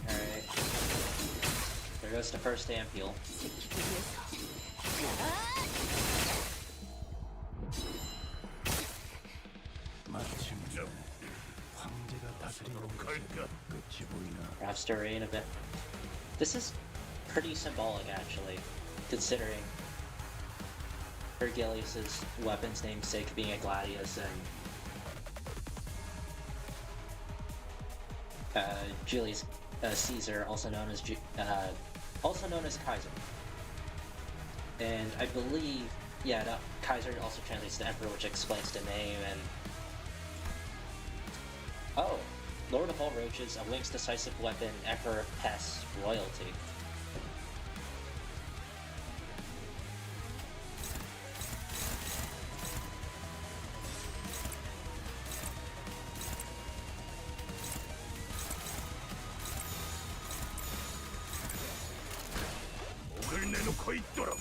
Speaker 1: Alright. There goes the first damn heal.
Speaker 11: 마침 황제가 다스리는 것이 끝이 보이나.
Speaker 1: Perhaps to rain a bit. This is pretty symbolic actually, considering Vergilius's weapon's namesake being a gladius and Julius Caesar, also known as Kaiser. And I believe, yeah, no, Kaiser also translates to emperor, which explains the name. And oh, Lord of all Roaches, a Link's decisive weapon, Emperor Pest, royalty.
Speaker 11: 목을 내놓고 있도록.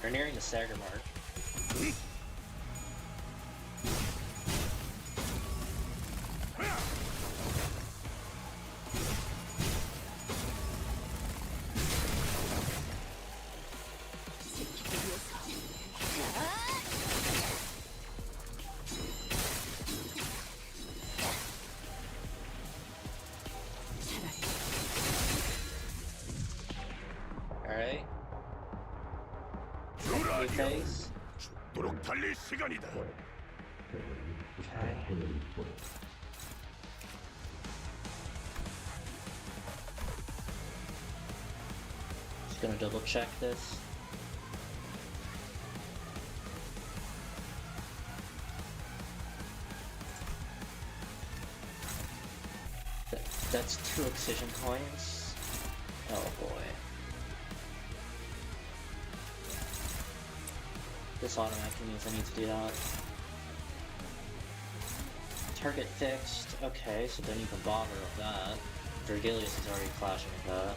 Speaker 1: We're nearing the stagger mark. Alright. New phase.
Speaker 11: 죽도록 달릴 시간이다.
Speaker 1: Okay. Just gonna double check this. That's 2 excision coins. Oh boy. This automatically means I need to do that. Target fixed. Okay, so don't even bother with that. Vergilius is already clashing with that.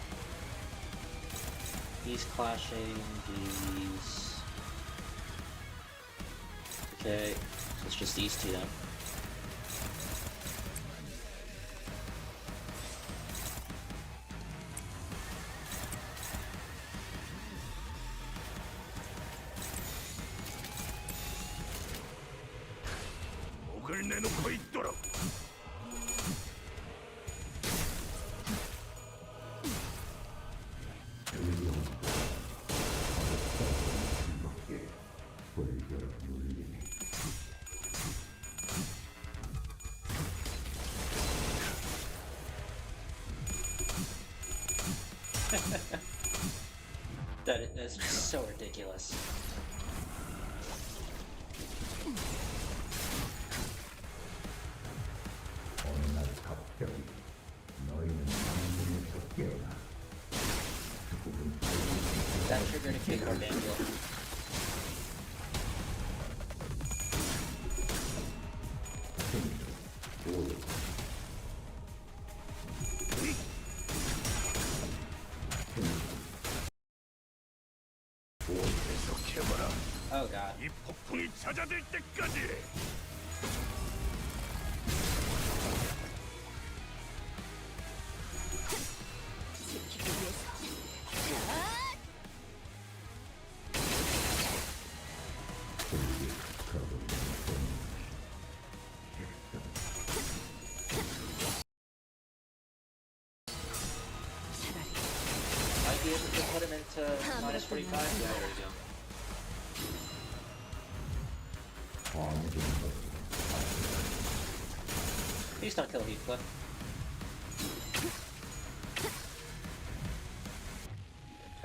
Speaker 1: He's clashing, these... Okay, so it's just these two then.
Speaker 11: 목을 내놓고 있도록.
Speaker 1: That is just so ridiculous. That triggered a kick or manual.
Speaker 11: 계속해봐라.
Speaker 1: Oh god.
Speaker 11: 이 폭풍이 잦아들 때까지.
Speaker 1: Might be able to put him into minus 45. Yeah, there we go. Please don't kill Heathcliff.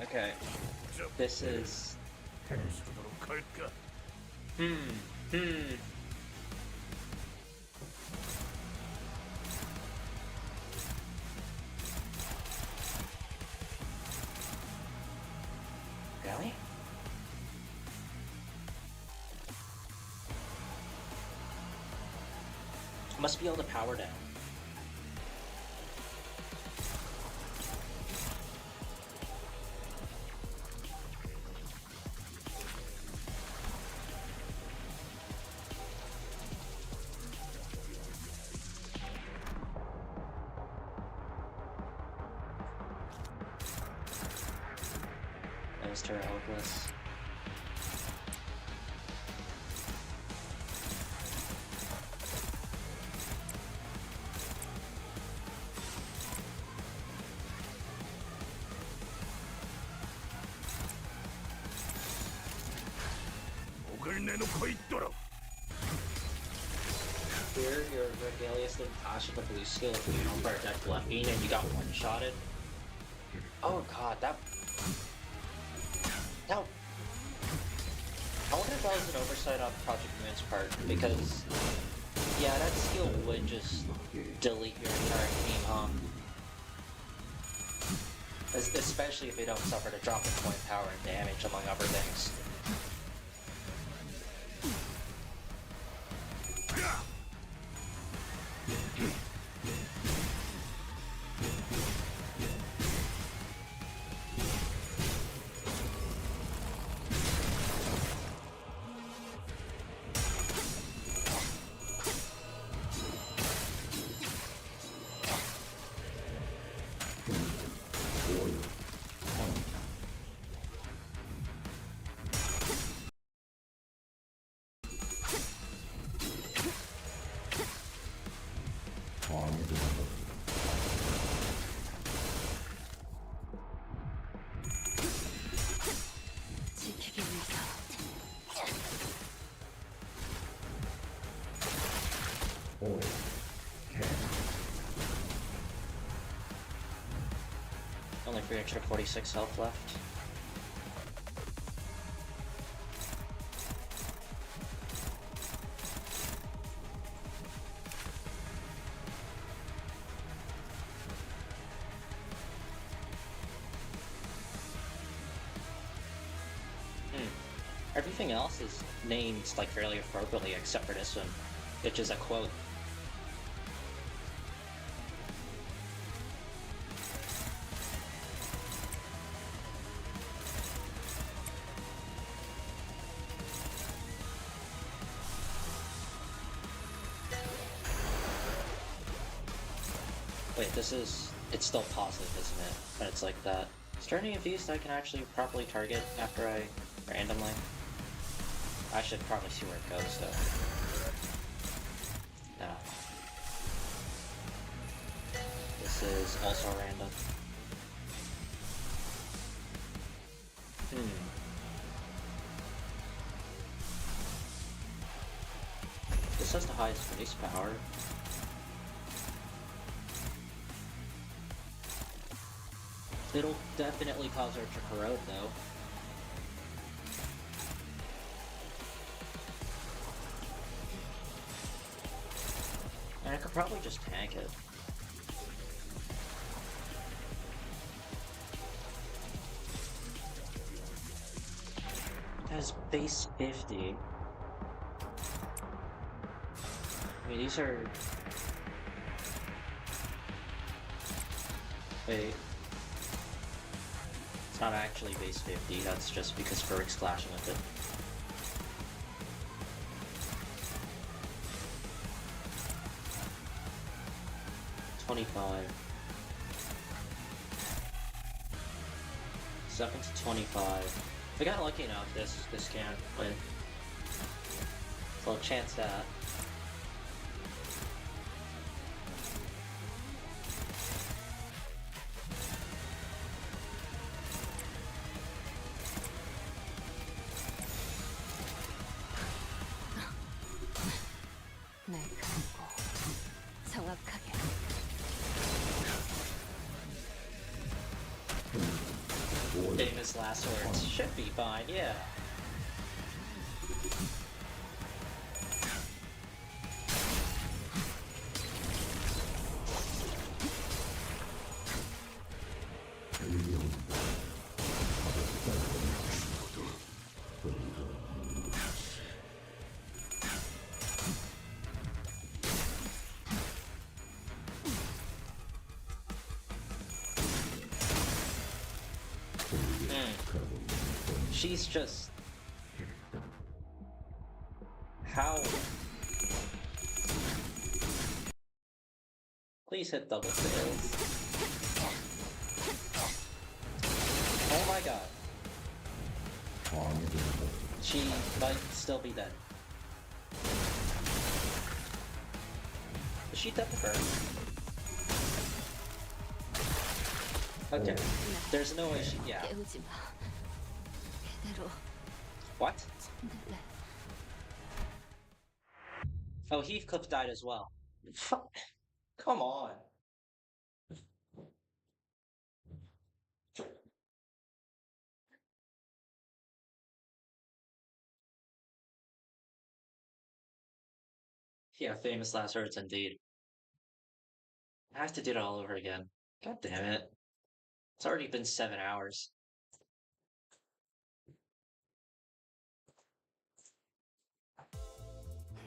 Speaker 1: Okay. This is... Really? Must be able to power down. That was Terra hopeless.
Speaker 11: 목을 내놓고 있도록.
Speaker 1: Here, your Regalius didn't clash with the blue skill if you don't burn that left beam and you got one-shotted. Oh god, that... I wonder if that was an oversight on Project Moon's part, because... Yeah, that skill would just delete your entire team, huh? Especially if they don't suffer the drop in point power and damage, among other things. Only 346 health left. Everything else is named like fairly appropriately except for this one, which is a quote. Wait, it's still positive, isn't it? But it's like that. Is there any of these that I can actually properly target after I randomly? I should probably see where it goes, though. No. This is also random. This has the highest base power. It'll definitely cause her to corrode, though. And I could probably just tank it. It has base 50. I mean, these are... Wait. It's not actually base 50, that's just because Ferric's clashing with it. Second to 25. If I got lucky enough, this can win. So chance that.
Speaker 4: 날 감고 정확하게.
Speaker 1: Famous last words. Should be fine, yeah. She's just... How? Please hit double fails. Oh my god. She might still be dead. Is she dead first? Okay. There's no way she... yeah. What? Oh, Heathcliff died as well. Fuck. Come on. Yeah, famous last words indeed. I have to do it all over again. God damn it. It's already been 7 hours.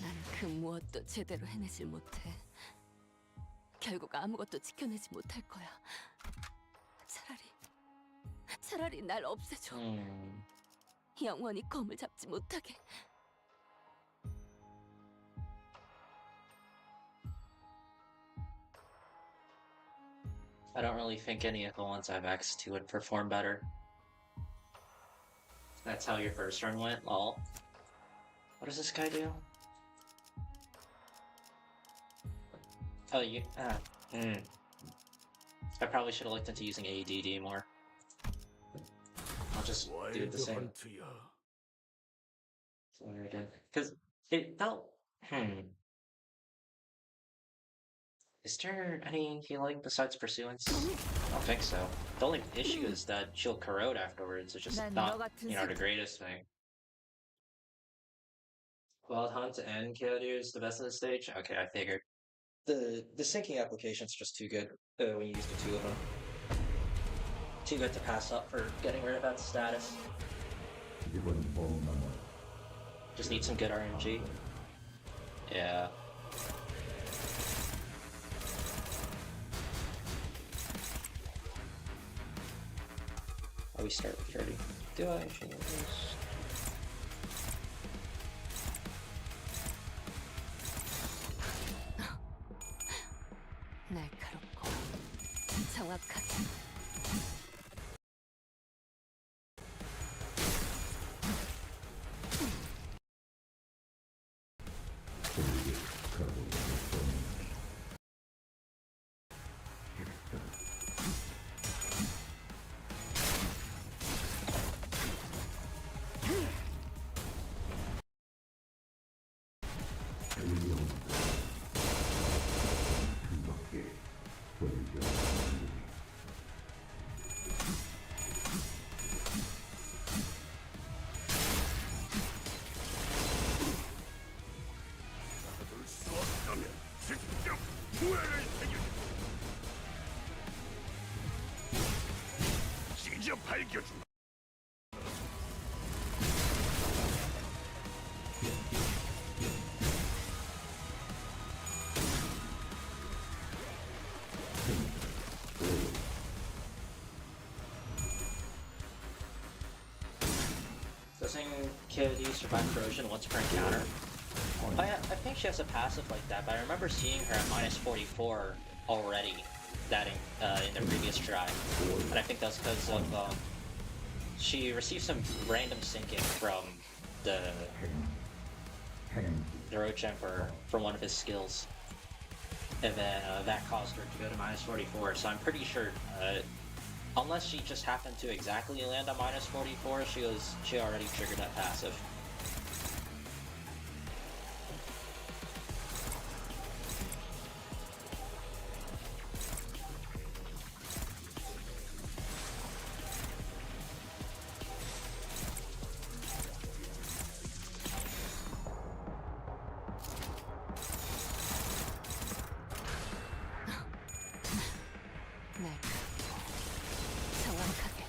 Speaker 4: 난 그 무엇도 제대로 해내질 못해. 결국 아무것도 지켜내지 못할 거야. 차라리 날 없애줘. 영원히 검을 잡지 못하게.
Speaker 1: I don't really think any of the ones I've access to would perform better. That's how your first run went? Lol. What does this guy do? Oh, you... I probably should have looked into using ADD more. I'll just do it the same. Again. Because it felt... Is there any healing besides Pursuance? I don't think so. The only issue is that she'll corrode afterwards. It's just
Speaker 5: 난
Speaker 1: not,
Speaker 5: 너 같은
Speaker 1: the greatest thing. Wild Hunt and Kyodyu is the best in the stage? Okay, I figured. The syncing application's just too good when you use the two of them. Too good to pass up for getting rid of that status. Just need some good RNG. Yeah. Oh, we start with 30. Do I change this?
Speaker 5: 날카롭고 정확하게.
Speaker 1: Doesn't Kyodyu survive corrosion once per encounter? I think she has a passive like that, but I remember seeing her at minus 44 already in the previous try. And I think that's because of she received some random syncing from the Roach Emperor from one of his skills. And then that caused her to go to minus 44, so I'm pretty sure unless she just happened to exactly land on minus 44, she already triggered that passive.
Speaker 5: 정확하게.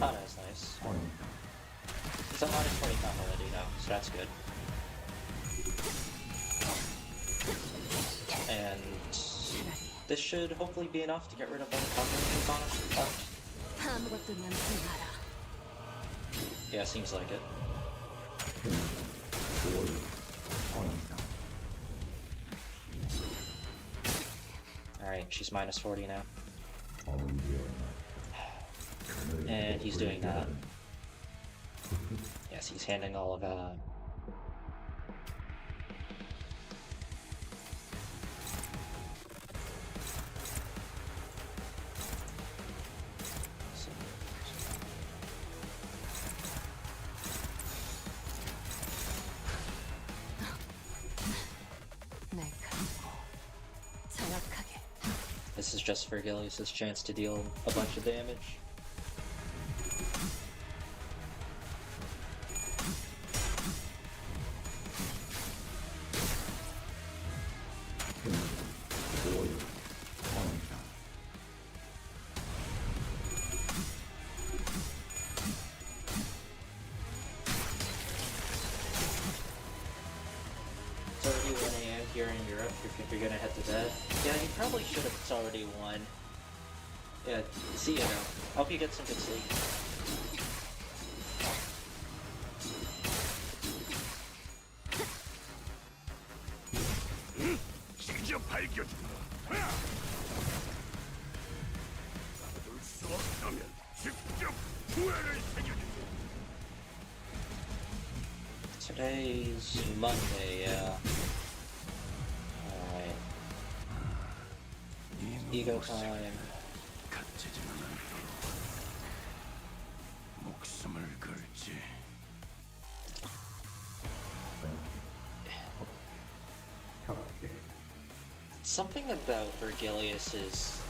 Speaker 1: Oh, that's nice. It's a minus 25 already though, so that's good. And this should hopefully be enough to get rid of all the combinations on it.
Speaker 5: 아무것도 남지 마라.
Speaker 1: Yeah, seems like it. Alright, she's minus 40 now. And he's doing that. Yes, he's handing all of that. This is just Vergilius' chance to deal a bunch of damage. if you're gonna head to bed. Yeah, you probably should have already won. Yeah, see you now. Hope you get some good sleep.
Speaker 11: 직접 밝혀준다. 받을 수 없다면 직접 후회를 새겨준다.
Speaker 1: Today's Monday, yeah. Alright. Ego time.
Speaker 11: 갇히지는 않도록 목숨을 걸지.
Speaker 1: Something about Virgilius's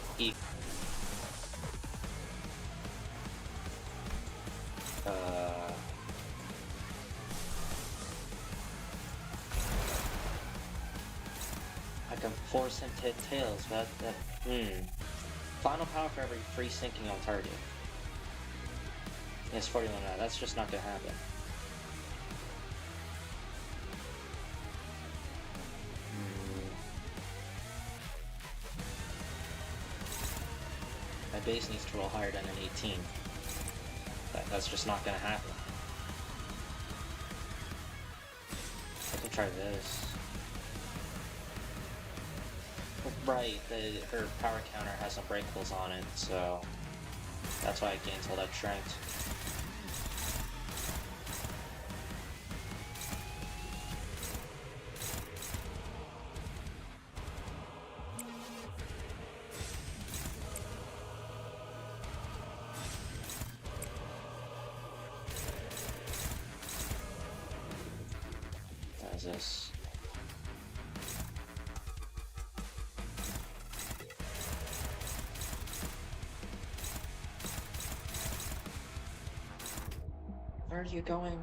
Speaker 1: I can force him to hit tails, but final power for every free sinking on target. Yes, 41 now. That's just not gonna happen. My base needs to roll higher than an 18. That's just not gonna happen. I can try this. Right, her power counter has some breakables on it, so that's why I gained all that strength. What is this? Where are you going?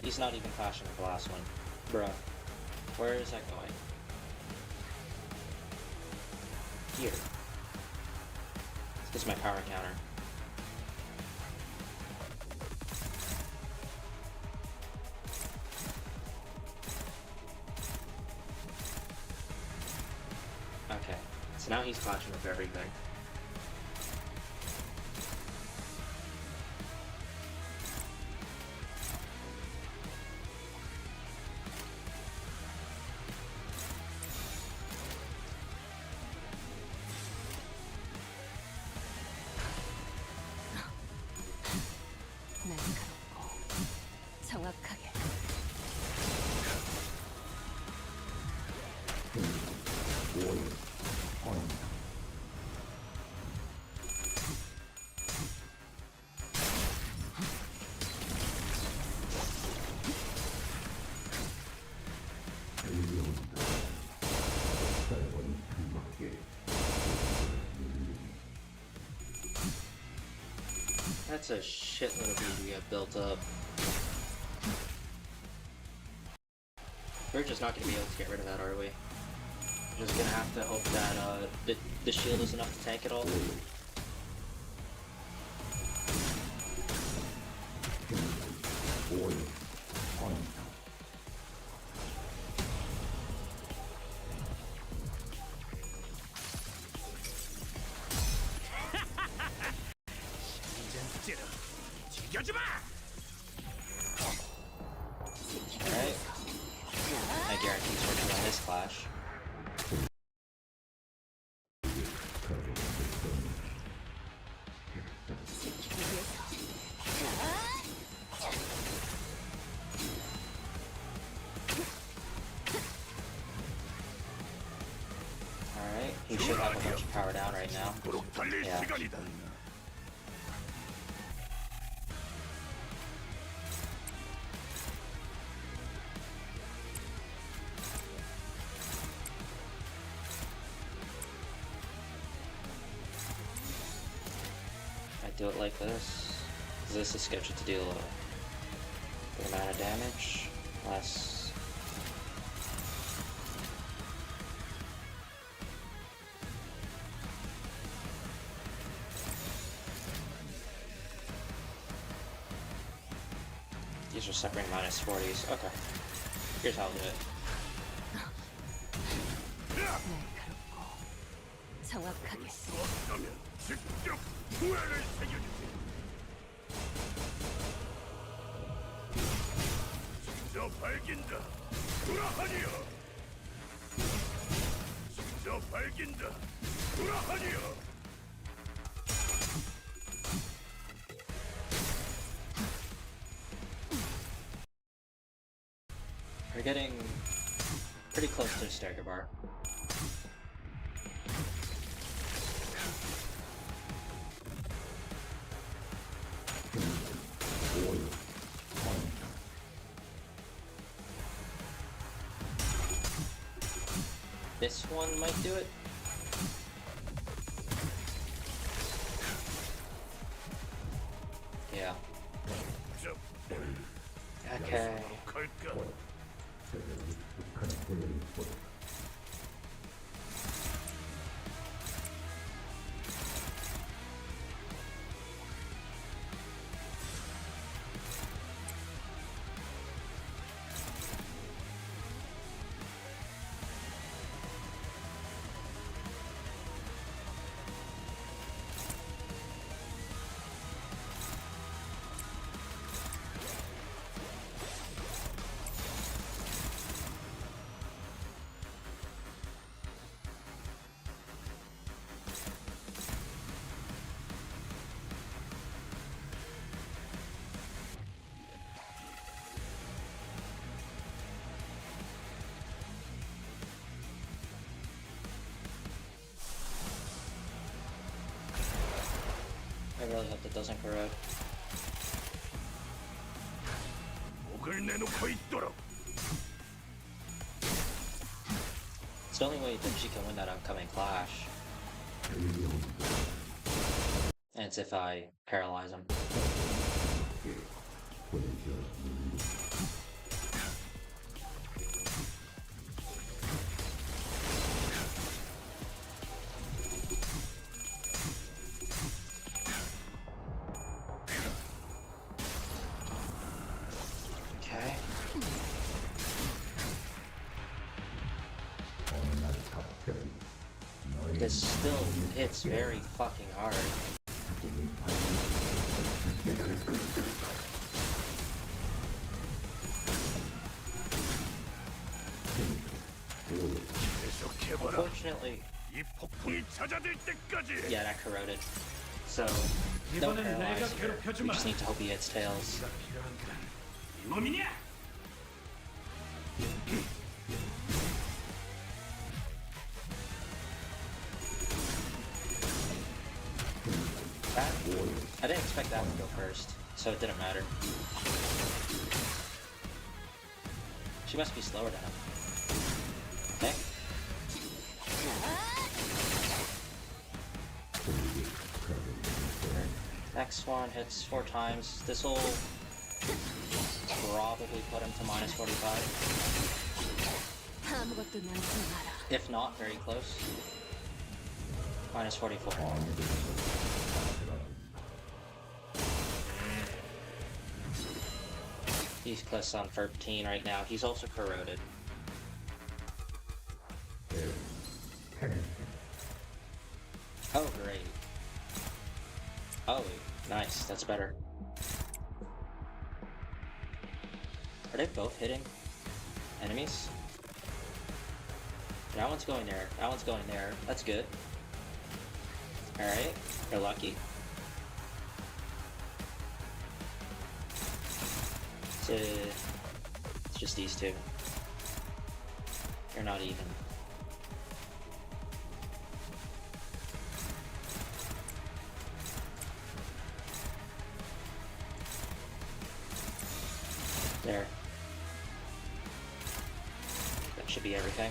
Speaker 1: He's not even flashing the last one. Bruh. Where is that going? Here. This is my power counter. Okay. So now he's clashing with everything.
Speaker 5: 날카롭고 정확하게.
Speaker 1: That's a shitload of food we have built up. We're just not gonna be able to get rid of that, are we? We're just gonna have to hope that the shield is enough to tank it all. Alright. I guarantee switching on this clash. Alright, he should have a bunch of power down right now. Yeah. I do it like this. This is scheduled to deal a good amount of damage. Less. These are separating -40s. Okay. Here's how I'll do it.
Speaker 4: 정확하게.
Speaker 11: 직접 후회를 새겨주지. 직접 밝긴다. 구라하니여. 직접 밝긴다. 구라하니여.
Speaker 1: We're getting pretty close to the stagger bar. This one might do it. Yeah. Okay. I really hope that doesn't corrode. It's the only way that she can win that upcoming clash. And it's if I paralyze him. Okay. This still hits very fucking hard. Unfortunately, yeah, that corroded. So, no paralyze here. We just need to hope he hits tails. That, I didn't expect that to go first, so it didn't matter. She must be slower than him. Okay. Next one hits 4 times. This will probably put him to -45. If not, very close. -44. He's close on 13 right now. He's also corroded. Oh, great. Oh, nice. That's better. Are they both hitting enemies? That one's going there. That one's going there. That's good. Alright. You're lucky. It's just these two. You're not even. There. That should be everything.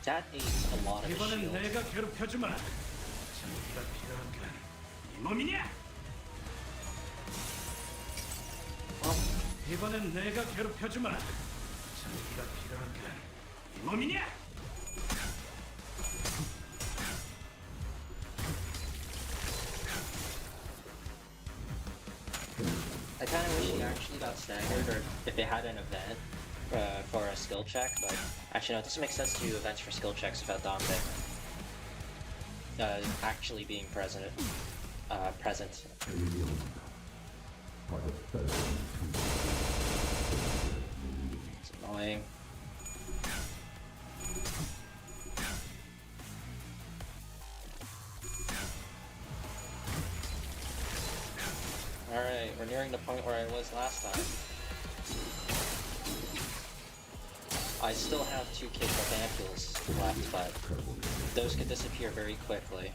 Speaker 1: That needs a lot of a shield.
Speaker 22: 이번엔 내가 괴롭혀주마. 장기가 필요한 건 이 몸이냐?
Speaker 1: I kind of wish he actually got staggered, or if they had an event for a skill check, but actually no, it doesn't make sense to do events for skill checks without Dante actually being present. It's annoying. Alright, we're nearing the point where I was last time. I still have 2 kick-up ampules left, but those could disappear very quickly.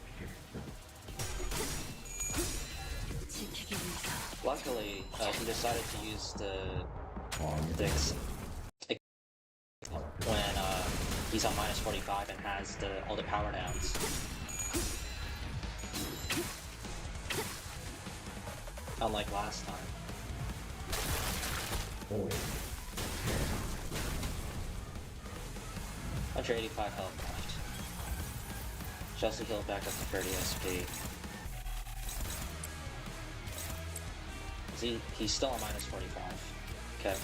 Speaker 1: Luckily, he decided to use the when he's on minus 45 and has all the power downs. Unlike last time. 185 health left. Just to heal back up to 30 SP. He's still on minus 45. Okay.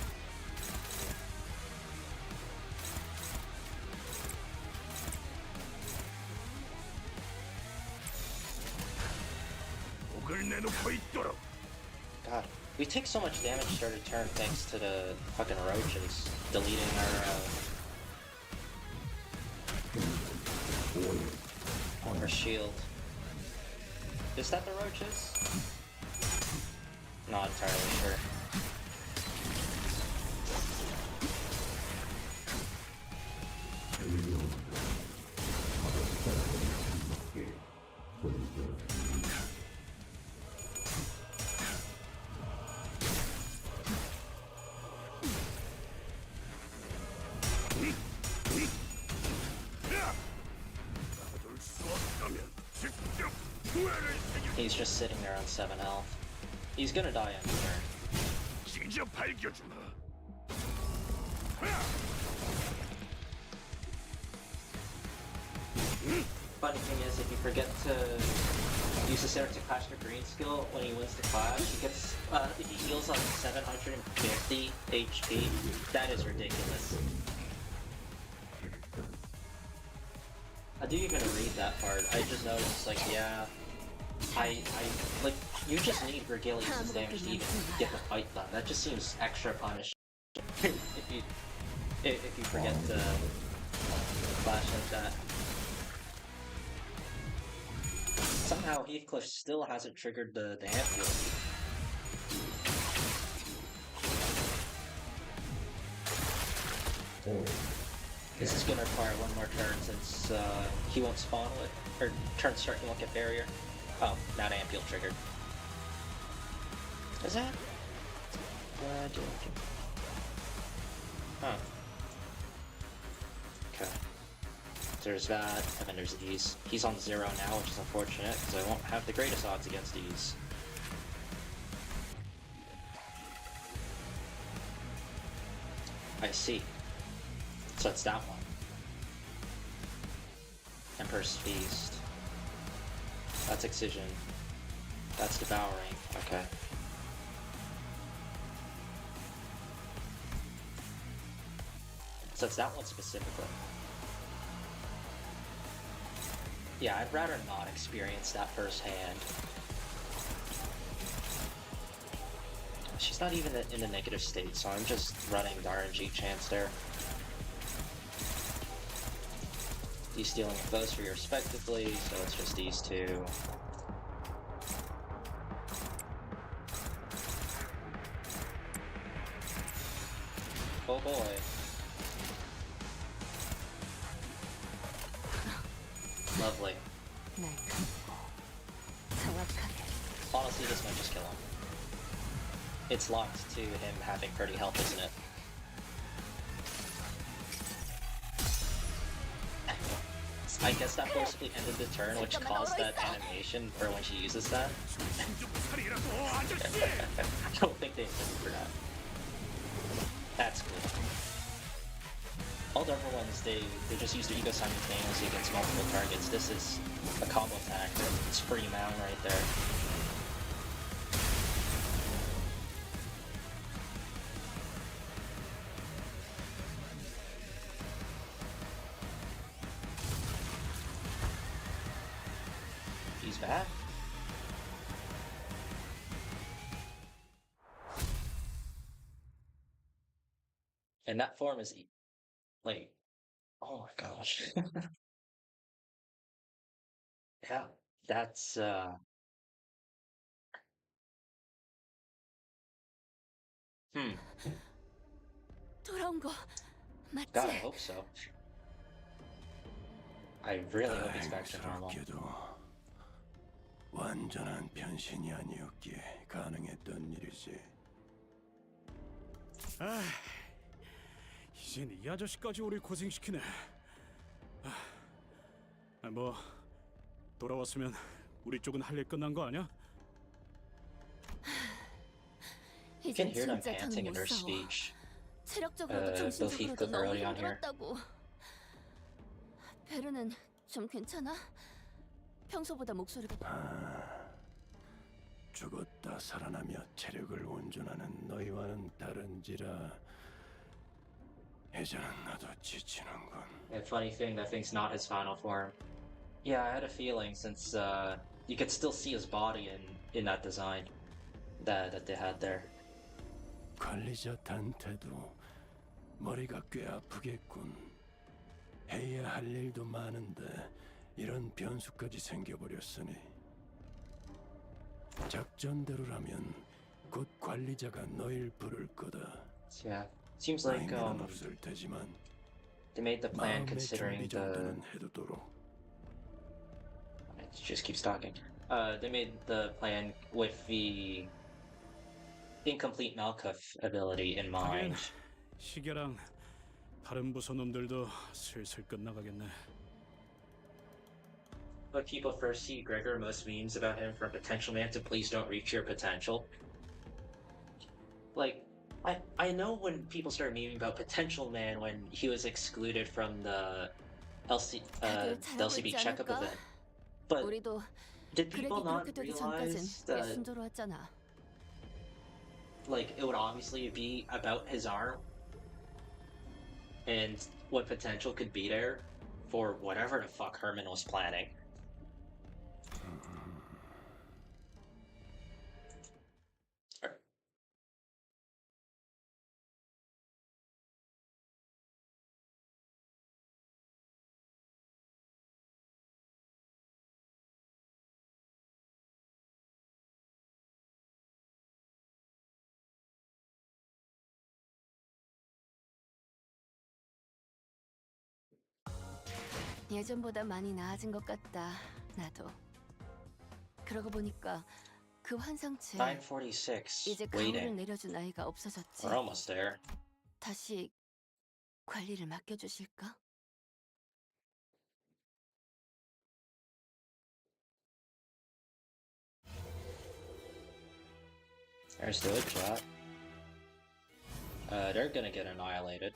Speaker 1: God, we take so much damage start of turn thanks to the fucking roaches deleting our shield. Is that the roaches? Not entirely sure. He's just sitting there on 7 health. He's gonna die in turn. Funny thing is, if you forget to use the Center to Clash the Green skill when he wins the clash, he gets he heals on 750 HP. That is ridiculous. I didn't even read that part. I just noticed, like, yeah, like, you just need Vergilius' damage to even get the fight done. That just seems extra punishing if you forget to flash like that. Somehow Heathcliff still hasn't triggered the ampule. This is gonna require one more turn since he won't spawn with, or turn start he won't get barrier. Oh, not ampule triggered. Is that? Huh. Okay. So there's that, and then there's these. He's on 0 now, which is unfortunate, because I won't have the greatest odds against these. I see. So it's that one. Emperor's Feast. That's Excision. That's Devouring. Okay. So it's that one specifically. Yeah, I'd rather not experience that firsthand. She's not even in the negative state, so I'm just running the RNG chance there. He's stealing bows for you respectively, so it's just these two. Oh boy. Lovely. Honestly, this might just kill him. It's locked to him having 30 health, isn't it? I guess that possibly ended the turn, which caused that animation for when she uses that. I don't think they intended for that. That's cool. All the other ones, they just use their ego simultaneously against multiple targets. This is a combo attack. It's free mount right there. back. And that form is like, oh my gosh. Yeah, that's
Speaker 12: 돌아온 거 맞지?
Speaker 1: God, I hope so. I really hope he's back to normal.
Speaker 11: 다행스럽게도 완전한 변신이 아니었기에 가능했던 일이지.
Speaker 22: 아, 이젠 이 아저씨까지 우리 고생시키네. 뭐 돌아왔으면 우리 쪽은 할 일 끝난 거 아니야?
Speaker 1: You can
Speaker 12: 이젠
Speaker 1: hear them
Speaker 12: 진짜 더는
Speaker 1: panting in
Speaker 12: 못
Speaker 1: her
Speaker 12: 싸워.
Speaker 1: speech.
Speaker 12: 체력적으로도
Speaker 1: Both
Speaker 12: 정신적으로도
Speaker 1: Heathcliff
Speaker 12: 너무
Speaker 1: early on here.
Speaker 12: 힘들었다고. 베르는 좀 괜찮아? 평소보다 목소리가
Speaker 11: 죽었다 살아나며 체력을 온전하는 너희와는 다른지라 이제는 나도 지치는군.
Speaker 1: And funny thing, that thing's not his final form. Yeah, I had a feeling since you could still see his body in that design that they had there.
Speaker 11: 관리자 단테도 머리가 꽤 아프겠군. 해야 할 일도 많은데 이런 변수까지 생겨버렸으니 작전대로라면 곧 관리자가 너희를 부를 거다.
Speaker 1: Yeah, seems like
Speaker 11: 의미는 없을 테지만
Speaker 1: they made the plan
Speaker 11: 마음의
Speaker 1: considering
Speaker 11: 준비
Speaker 1: the.
Speaker 11: 정도는 해두도록.
Speaker 1: It just keeps talking. They made the plan with the incomplete Malkuth ability in mind.
Speaker 22: 시계랑 다른 부서 놈들도 슬슬 끝나가겠네.
Speaker 1: When people first see Gregor, most memes about him from Potential Man to Please Don't Reach Your Potential. Like, I know when people started memeing about Potential Man when he was excluded from the
Speaker 12: 다들 잘하고
Speaker 1: LCB
Speaker 12: 있지
Speaker 1: checkup
Speaker 12: 않을까?
Speaker 1: event. But
Speaker 12: 우리도
Speaker 1: did
Speaker 12: 그렉이
Speaker 1: people not
Speaker 12: 그렇게 되기 전까진
Speaker 1: realize
Speaker 12: 꽤
Speaker 1: that
Speaker 12: 순조로웠잖아.
Speaker 1: like it would obviously be about his arm and what potential could be there for whatever the fuck Herman was planning?
Speaker 12: 예전보다 많이 나아진 것 같다. 나도. 그러고 보니까 그 환상체
Speaker 1: 946.
Speaker 12: 이제 가호를
Speaker 1: Waiting.
Speaker 12: 내려준 아이가 없어졌지.
Speaker 1: We're almost there.
Speaker 12: 다시 관리를 맡겨주실까?
Speaker 1: There's the hood shot. They're gonna get annihilated.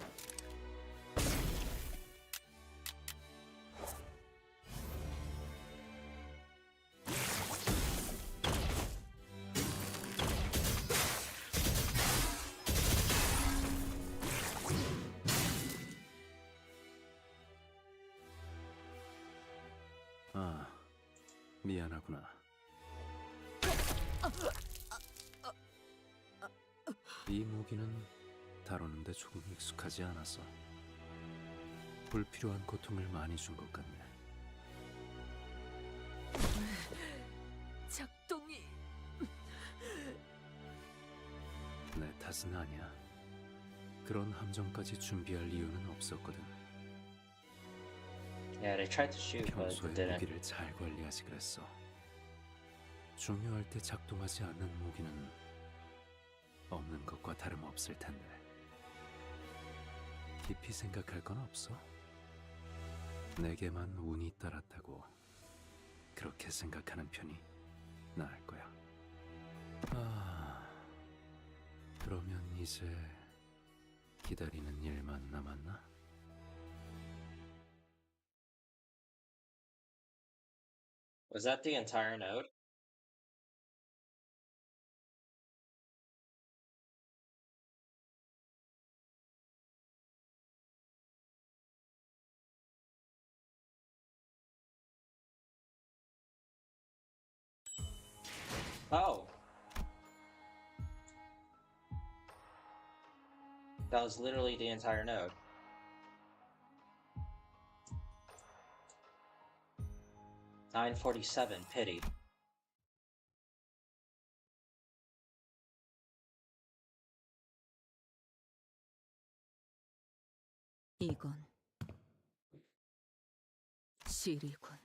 Speaker 19: 아, 미안하구나. 이 무기는 다루는데 조금 익숙하지 않아서 불필요한 고통을 많이 준 것 같네.
Speaker 6: 작동이
Speaker 19: 내 탓은 아니야. 그런 함정까지 준비할 이유는 없었거든.
Speaker 1: Yeah, they tried to shoot, but
Speaker 19: 평소에
Speaker 1: didn't.
Speaker 19: 무기를 잘 관리하지 그랬어. 중요할 때 작동하지 않는 무기는 없는 것과 다름없을 텐데. 깊이 생각할 건 없어? 내게만 운이 따랐다고 그렇게 생각하는 편이 나을 거야. 아, 그러면 이제 기다리는 일만 남았나?
Speaker 1: Was that the entire node? Oh. That was literally the entire node. $9.47, pity.
Speaker 6: 이건 실이군.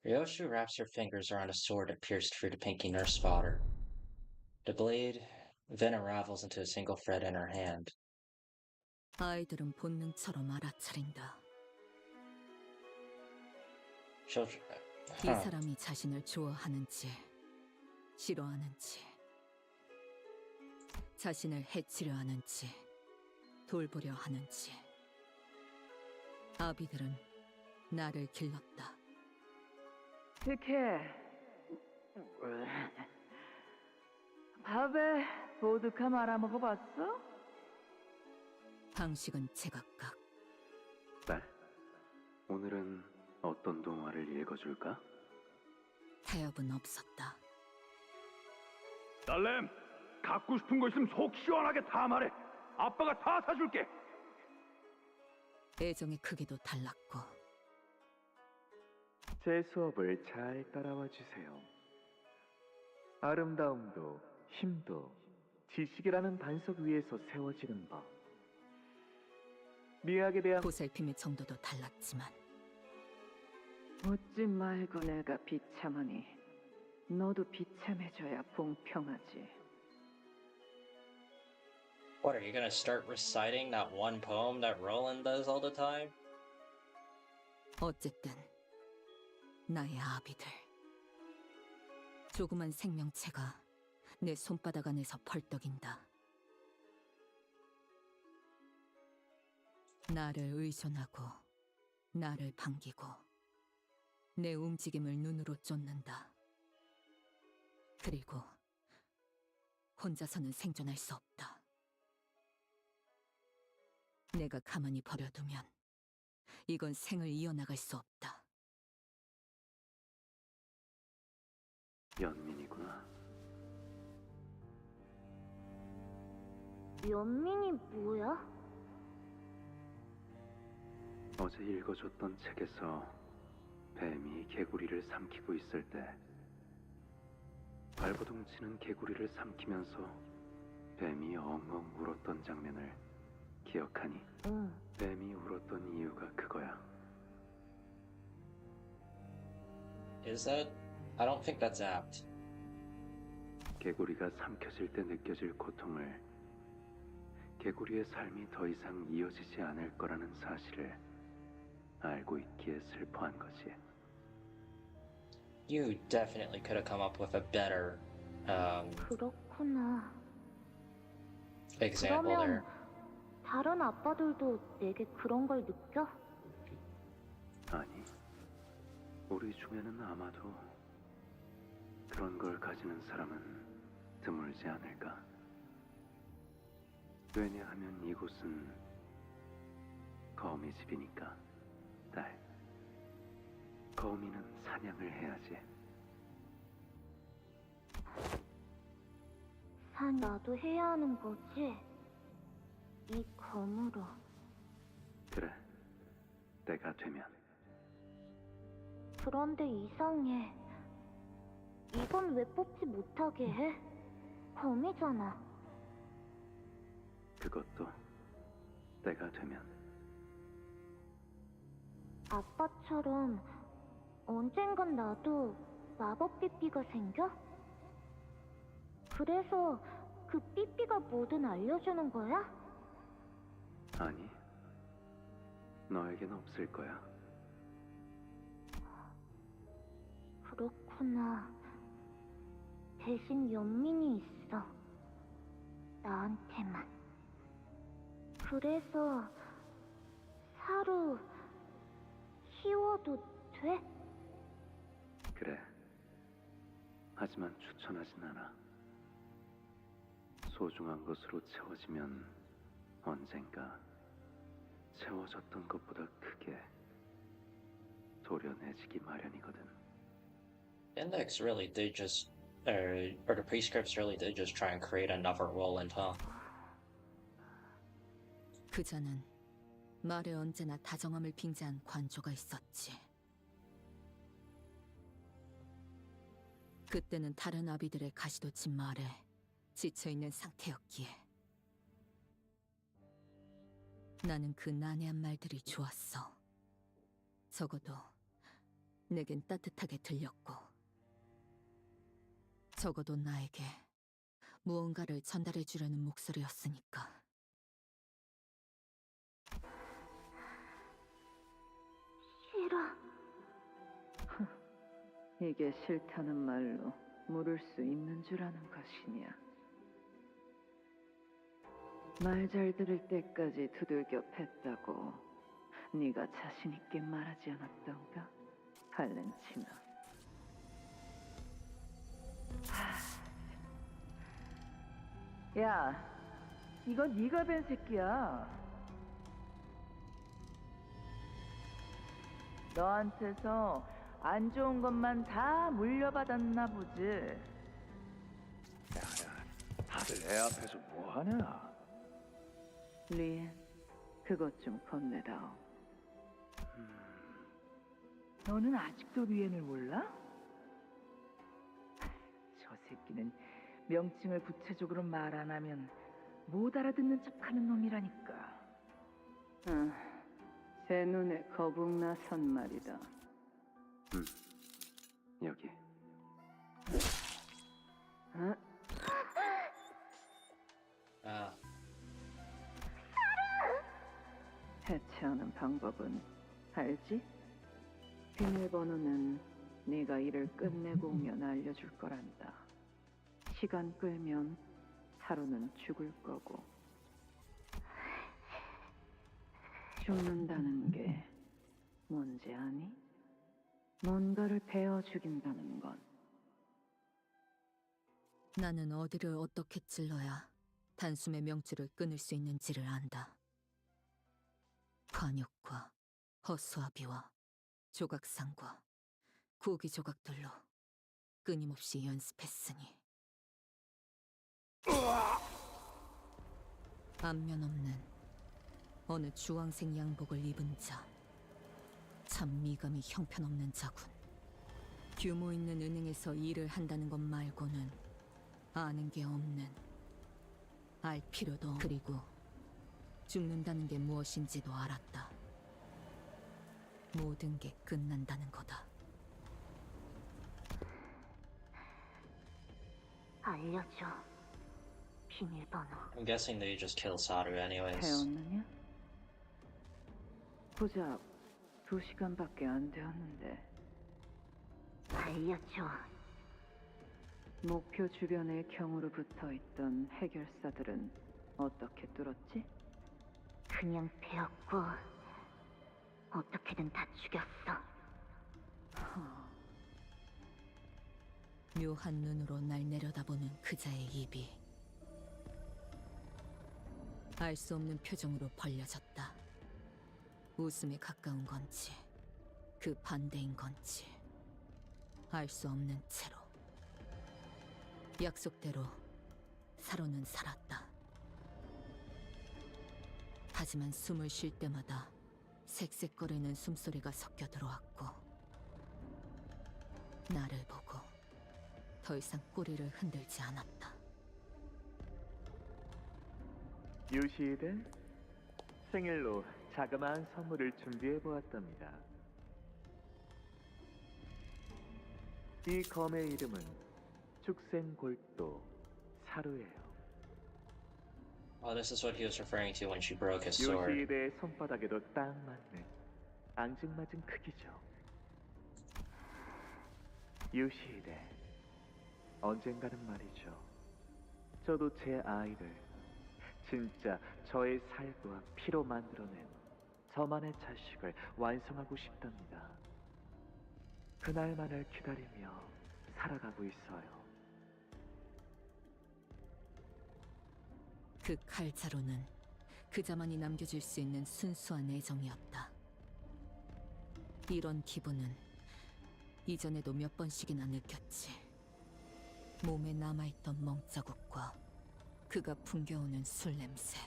Speaker 1: Ryoshu wraps her fingers around a sword that pierced through the pinky nurse fodder. The blade then unravels into a single thread in her hand.
Speaker 6: 아이들은 본능처럼 알아차린다. 이 사람이 자신을 좋아하는지 싫어하는지 자신을 해치려 하는지 돌보려 하는지 아비들은 나를 길렀다.
Speaker 10: 이렇게 밥에 보드카 말아 먹어봤어?
Speaker 6: 방식은 제각각.
Speaker 19: 딸, 오늘은 어떤 동화를 읽어줄까?
Speaker 6: 타협은 없었다.
Speaker 14: 딸램, 갖고 싶은 거 있으면 속 시원하게 다 말해. 아빠가 다 사줄게.
Speaker 6: 애정의 크기도 달랐고.
Speaker 18: 제 수업을 잘 따라와 주세요. 아름다움도 힘도 지식이라는 반석 위에서 세워지는 법. 미학에 대한
Speaker 6: 보살핌의 정도도 달랐지만
Speaker 10: 웃지 말고 내가 비참하니 너도 비참해져야 공평하지.
Speaker 1: What, are you gonna start reciting that one poem that Roland does all the time?
Speaker 6: 어쨌든 나의 아비들. 조그만 생명체가 내 손바닥 안에서 펄떡인다. 나를 의존하고 나를 반기고 내 움직임을 눈으로 쫓는다. 그리고 혼자서는 생존할 수 없다. 내가 가만히 버려두면 이건 생을 이어나갈 수 없다.
Speaker 19: 연민이구나.
Speaker 3: 연민이 뭐야?
Speaker 19: 어제 읽어줬던 책에서 뱀이 개구리를 삼키고 있을 때 발버둥 치는 개구리를 삼키면서 뱀이 엉엉 울었던 장면을 기억하니?
Speaker 3: 응.
Speaker 19: 뱀이 울었던 이유가 그거야.
Speaker 1: Is that? I don't think that's apt.
Speaker 19: 개구리가 삼켜질 때 느껴질 고통을 개구리의 삶이 더 이상 이어지지 않을 거라는 사실을 알고 있기에 슬퍼한 거지.
Speaker 1: You definitely could have come up with a better
Speaker 3: 그렇구나.
Speaker 1: example there.
Speaker 3: 그러면 다른 아빠들도 내게 그런 걸 느껴?
Speaker 19: 아니, 우리 중에는 아마도 그런 걸 가지는 사람은 드물지 않을까. 왜냐하면 이곳은 거미 집이니까. 딸, 거미는 사냥을 해야지.
Speaker 3: 나도 해야 하는 거지? 이 검으로.
Speaker 19: 그래, 때가 되면.
Speaker 3: 그런데 이상해. 이건 왜 뽑지 못하게 해? 검이잖아.
Speaker 19: 그것도 때가 되면.
Speaker 3: 아빠처럼 언젠간 나도 마법 삐삐가 생겨? 그래서 그 삐삐가 뭐든 알려주는 거야?
Speaker 19: 아니, 너에겐 없을 거야.
Speaker 3: 그렇구나. 대신 연민이 있어. 나한테만. 그래서 사루 키워도 돼?
Speaker 19: 그래. 하지만 추천하진 않아. 소중한 것으로 채워지면 언젠가 채워졌던 것보다 크게 도려내지기 마련이거든.
Speaker 1: Index really did just, or the prescripts really did just try and create another Roland, huh?
Speaker 5: 그자는 말에 언제나 다정함을 빙자한 관조가 있었지. 그때는 다른 아비들의 가시돋친 말에 지쳐있는 상태였기에 나는 그 난해한 말들이 좋았어. 적어도 내겐 따뜻하게 들렸고 적어도 나에게 무언가를 전달해주려는 목소리였으니까.
Speaker 3: 싫어.
Speaker 10: 이게 싫다는 말로 물을 수 있는 줄 아는 것이냐. 말 잘 들을 때까지 두들겨 팼다고 네가 자신 있게 말하지 않았던가? 발렌치나. 야, 이거 네가 뵌 새끼야. 너한테서 안 좋은 것만 다 물려받았나 보지.
Speaker 14: 야야, 다들 애 앞에서 뭐 하냐?
Speaker 10: 리엔, 그것 좀 건네다오. 너는 아직도 리엔을 몰라? 저 새끼는 명칭을 구체적으로 말 안 하면 못 알아듣는 척하는 놈이라니까. 제 눈에 거북나선 말이다.
Speaker 19: 여기.
Speaker 10: 어? 해체하는 방법은 알지? 비밀번호는 네가 일을 끝내고 오면 알려줄 거란다. 시간 끌면 하루는 죽을 거고. 죽는다는 게 뭔지 아니? 뭔가를 베어 죽인다는 건.
Speaker 5: 나는 어디를 어떻게 찔러야 단숨에 명줄을 끊을 수 있는지를 안다. 관역과 허수아비와 조각상과 고기 조각들로 끊임없이 연습했으니. 안면 없는 어느 주황색 양복을 입은 자. 참 미감이 형편없는 자군. 규모 있는 은행에서 일을 한다는 것 말고는 아는 게 없는, 알 필요도 없는, 그리고 죽는다는 게 무엇인지도 알았다. 모든 게 끝난다는 거다.
Speaker 3: 알려줘. 비밀번호.
Speaker 1: I'm guessing they just killed Saru anyways.
Speaker 10: 배웠느냐? 고작 2시간밖에 안 되었는데.
Speaker 3: 알려줘.
Speaker 10: 목표 주변에 경으로 붙어있던 해결사들은 어떻게 뚫었지?
Speaker 3: 그냥 배웠고 어떻게든 다 죽였어.
Speaker 5: 묘한 눈으로 날 내려다보는 그자의 입이 알 수 없는 표정으로 벌려졌다. 웃음에 가까운 건지 그 반대인 건지 알 수 없는 채로 약속대로 사로는 살았다. 하지만 숨을 쉴 때마다 색색거리는 숨소리가 섞여 들어왔고 나를 보고 더 이상 꼬리를 흔들지 않았다.
Speaker 18: 유시이드, 생일로 자그마한 선물을 준비해 보았답니다. 이 검의 이름은 축생골도 사루예요.
Speaker 1: Oh, this is what he was referring to when she broke his sword.
Speaker 18: 유시이드의 손바닥에도 딱 맞는 앙증맞은 크기죠. 유시이드, 언젠가는 말이죠. 저도 제 아이를 진짜 저의 살과 피로 만들어낸 저만의 자식을 완성하고 싶답니다. 그날만을 기다리며 살아가고 있어요.
Speaker 5: 그 칼자루는 그자만이 남겨줄 수 있는 순수한 애정이었다. 이런 기분은 이전에도 몇 번씩이나 느꼈지. 몸에 남아있던 멍자국과 그가 풍겨오는 술 냄새.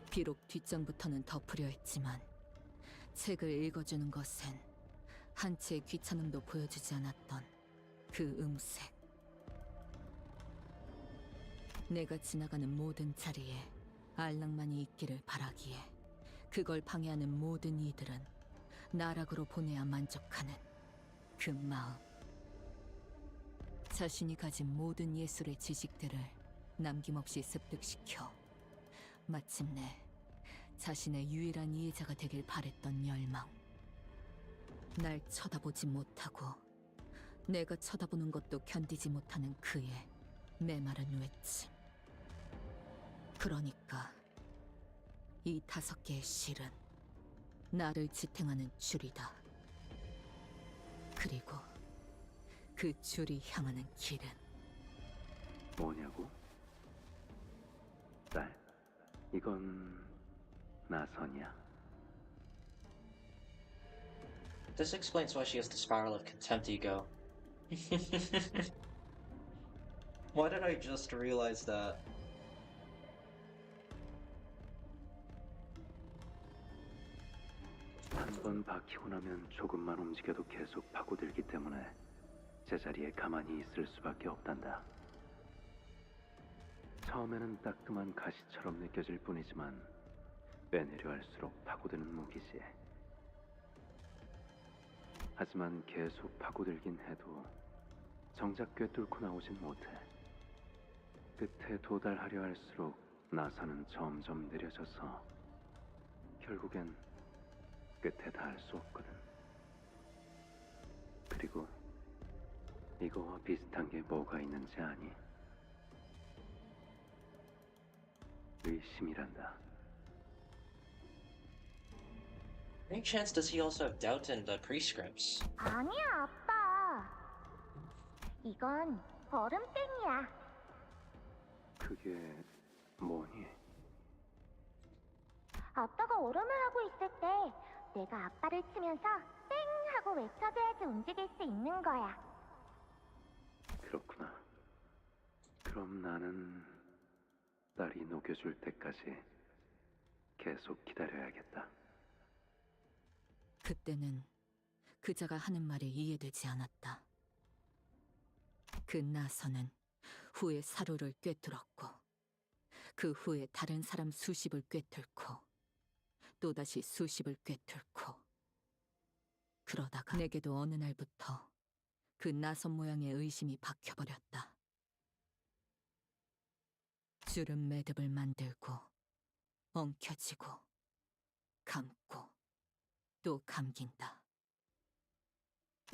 Speaker 5: 비록 뒷장부터는 덮으려 했지만 책을 읽어주는 것엔 한치의 귀찮음도 보여주지 않았던 그 음색. 내가 지나가는 모든 자리에 알랑만이 있기를 바라기에 그걸 방해하는 모든 이들은 나락으로 보내야 만족하는 그 마음. 자신이 가진 모든 예술의 지식들을 남김없이 습득시켜 마침내 자신의 유일한 이해자가 되길 바랬던 열망. 날 쳐다보지 못하고 내가 쳐다보는 것도 견디지 못하는 그의 메마른 외침. 그러니까 이 5개의 실은 나를 지탱하는 줄이다. 그리고 그 줄이 향하는 길은
Speaker 19: 뭐냐고? 딸, 이건 나선이야.
Speaker 1: This explains why she has the spiral of contempt ego. Why did I just realize that?
Speaker 19: 한 번 박히고 나면 조금만 움직여도 계속 파고들기 때문에 제자리에 가만히 있을 수밖에 없단다. 처음에는 따끔한 가시처럼 느껴질 뿐이지만 빼내려 할수록 파고드는 무기지. 하지만 계속 파고들긴 해도 정작 꿰뚫고 나오진 못해. 끝에 도달하려 할수록 나사는 점점 느려져서 결국엔 끝에 닿을 수 없거든. 그리고 이거와 비슷한 게 뭐가 있는지 아니? 의심이란다.
Speaker 1: Any chance does he also have doubt in the prescripts?
Speaker 3: 아니야, 아빠. 이건 얼음땡이야.
Speaker 19: 그게 뭐니?
Speaker 3: 아빠가 얼음을 하고 있을 때 내가 아빠를 치면서 땡 하고 외쳐줘야지 움직일 수 있는 거야.
Speaker 19: 그렇구나. 그럼 나는 딸이 녹여줄 때까지 계속 기다려야겠다.
Speaker 5: 그때는 그자가 하는 말이 이해되지 않았다. 그 나선은 후에 사료를 꿰뚫었고 그 후에 다른 사람 수십을 꿰뚫고 또다시 수십을 꿰뚫고 그러다가 내게도 어느 날부터 그 나선 모양의 의심이 박혀버렸다. 주름 매듭을 만들고 엉켜지고 감고 또 감긴다.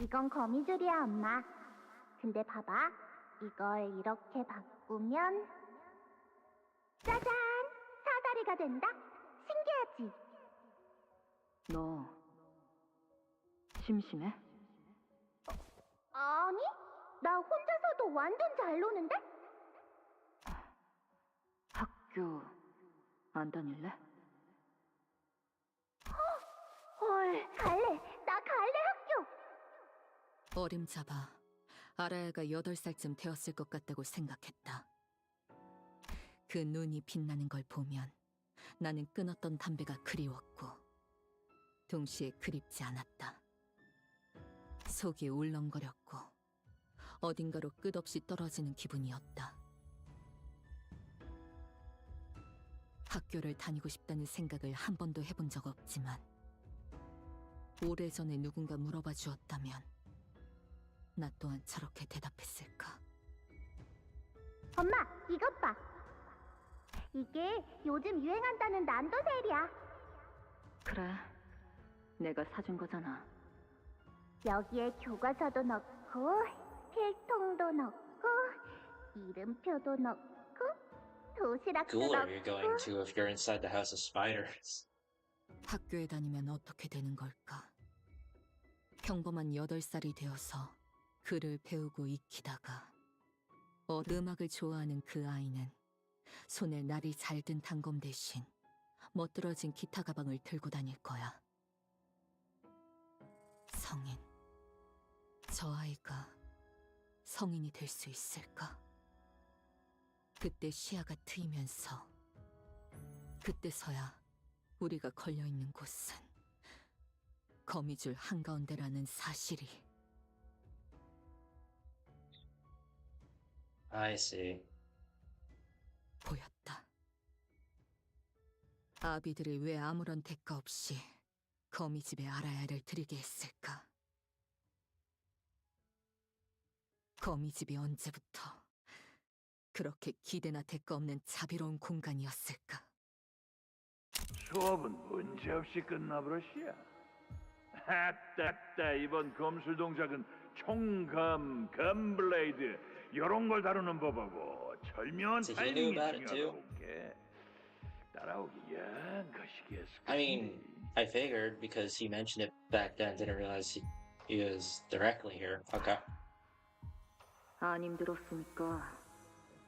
Speaker 3: 이건 거미줄이야, 엄마. 근데 봐봐. 이걸 이렇게 바꾸면 짜잔! 사다리가 된다? 신기하지?
Speaker 10: 너 심심해?
Speaker 3: 아니, 나 혼자서도 완전 잘 노는데?
Speaker 10: 학교 안 다닐래?
Speaker 3: 헐, 갈래! 나 갈래, 학교!
Speaker 5: 어림잡아 아라야가 8살쯤 되었을 것 같다고 생각했다. 그 눈이 빛나는 걸 보면 나는 끊었던 담배가 그리웠고 동시에 그립지 않았다. 속이 울렁거렸고 어딘가로 끝없이 떨어지는 기분이었다. 학교를 다니고 싶다는 생각을 한 번도 해본 적 없지만 오래전에 누군가 물어봐 주었다면 나 또한 저렇게 대답했을까?
Speaker 3: 엄마, 이것 봐. 이게 요즘 유행한다는 난도셀이야.
Speaker 10: 그래, 내가 사준 거잖아.
Speaker 3: 여기에 교과서도 넣고 필통도 넣고 이름표도 넣고 도시락도
Speaker 1: School are you
Speaker 3: 넣고.
Speaker 1: going to if you're inside the house of spiders?
Speaker 5: 학교에 다니면 어떻게 되는 걸까? 평범한 8살이 되어서 글을 배우고 익히다가 음악을 좋아하는 그 아이는
Speaker 6: 손에 날이 잘 든 단검 대신 멋들어진 기타 가방을 들고 다닐 거야. 성인. 저 아이가 성인이 될 수 있을까? 그때 시야가 트이면서 그때서야 우리가 걸려있는 곳은 거미줄 한가운데라는 사실이.
Speaker 1: I see.
Speaker 6: 보였다. 아비들이 왜 아무런 대가 없이 거미집에 알아야를 들이게 했을까? 거미집이 언제부터 그렇게 기대나 대가 없는 자비로운 공간이었을까?
Speaker 14: 수업은 문제없이 끝나버렸시야. 아따, 이번 검술 동작은 총검, 검블레이드 요런 걸 다루는 법하고 절묘한
Speaker 1: So he knew
Speaker 14: 타이밍이
Speaker 1: about it too?
Speaker 14: 중요하다고 게 따라오기 영 것이겠어.
Speaker 1: I mean, I figured because he mentioned it back then, didn't realize he was directly here. Okay.
Speaker 10: 안 힘들었으니까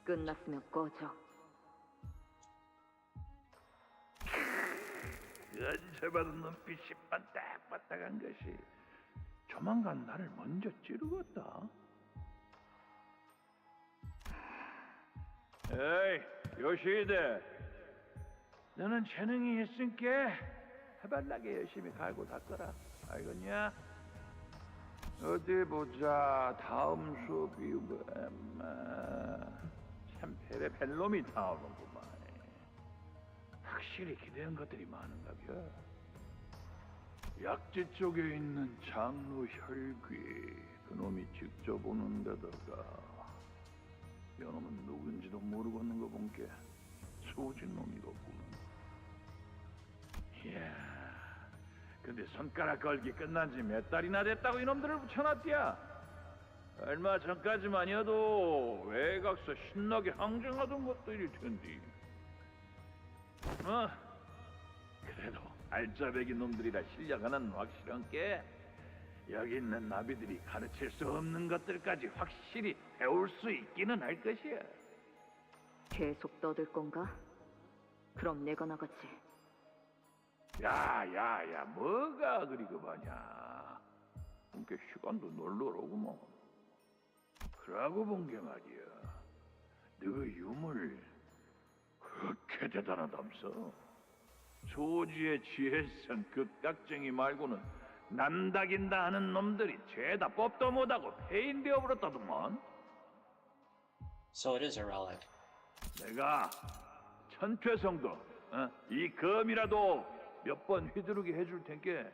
Speaker 10: 끝났으면 꺼져.
Speaker 14: 연세받은 눈빛이 반딱반딱한 것이 조만간 나를 먼저 찌르겠다. 에이, 요시히데, 너는 재능이 있으니까 해발나게 열심히 갈고 닦아라. 알겠냐? 어디 보자. 다음 수업이 참 벨놈이 나오는구만. 확실히 기대한 것들이 많은가벼. 약지 쪽에 있는 장로 혈귀, 그놈이 직접 오는 데다가 요놈은 누군지도 모르겠는 거 본게 소진 놈이겠구만. 이야, 근데 손가락 걸기 끝난 지 몇 달이나 됐다고 이놈들을 붙여놨디야. 얼마 전까지만이어도 외곽서 신나게 항쟁하던 것들일 텐데. 그래도 알짜배기 놈들이라 실력 하나는 확실한 게 여기 있는 나비들이 가르칠 수 없는 것들까지 확실히 배울 수 있기는 할 것이야.
Speaker 10: 계속 떠들 건가? 그럼 내가 나가지.
Speaker 14: 야야야, 뭐가 그리 급하냐. 그게 시간도 널널하구먼. 그러고 본 게 말이야, 너 유물 그렇게 대단하담서. 소지의 지혜성 극각쟁이 말고는 난다긴다 하는 놈들이 죄다 법도 못하고 폐인되어 버렸다더만.
Speaker 1: So it is a relic.
Speaker 14: 내가 천퇴성도 이 검이라도 몇 번 휘두르게 해줄 텐게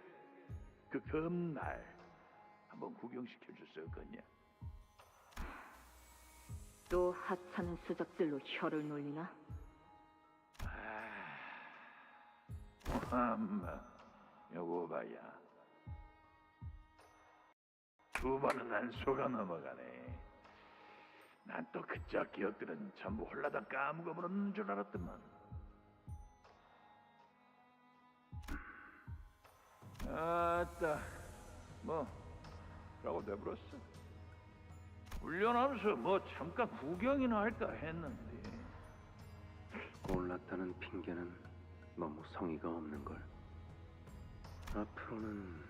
Speaker 14: 그 검날 한번 구경시켜줄 수 없겠냐?
Speaker 10: 또 하찮은 수작질로 혀를 놀리나?
Speaker 14: 요거 봐야. 두 번은 안 속아 넘어가네. 난 또 그쪽 기억들은 전부 홀라당 까먹어버렸는 줄 알았더만. 아따, 뭐 라고 돼버렸어. 훈련하면서 뭐 잠깐 구경이나 할까 했는데.
Speaker 19: 골랐다는 핑계는 너무 성의가 없는 걸. 앞으로는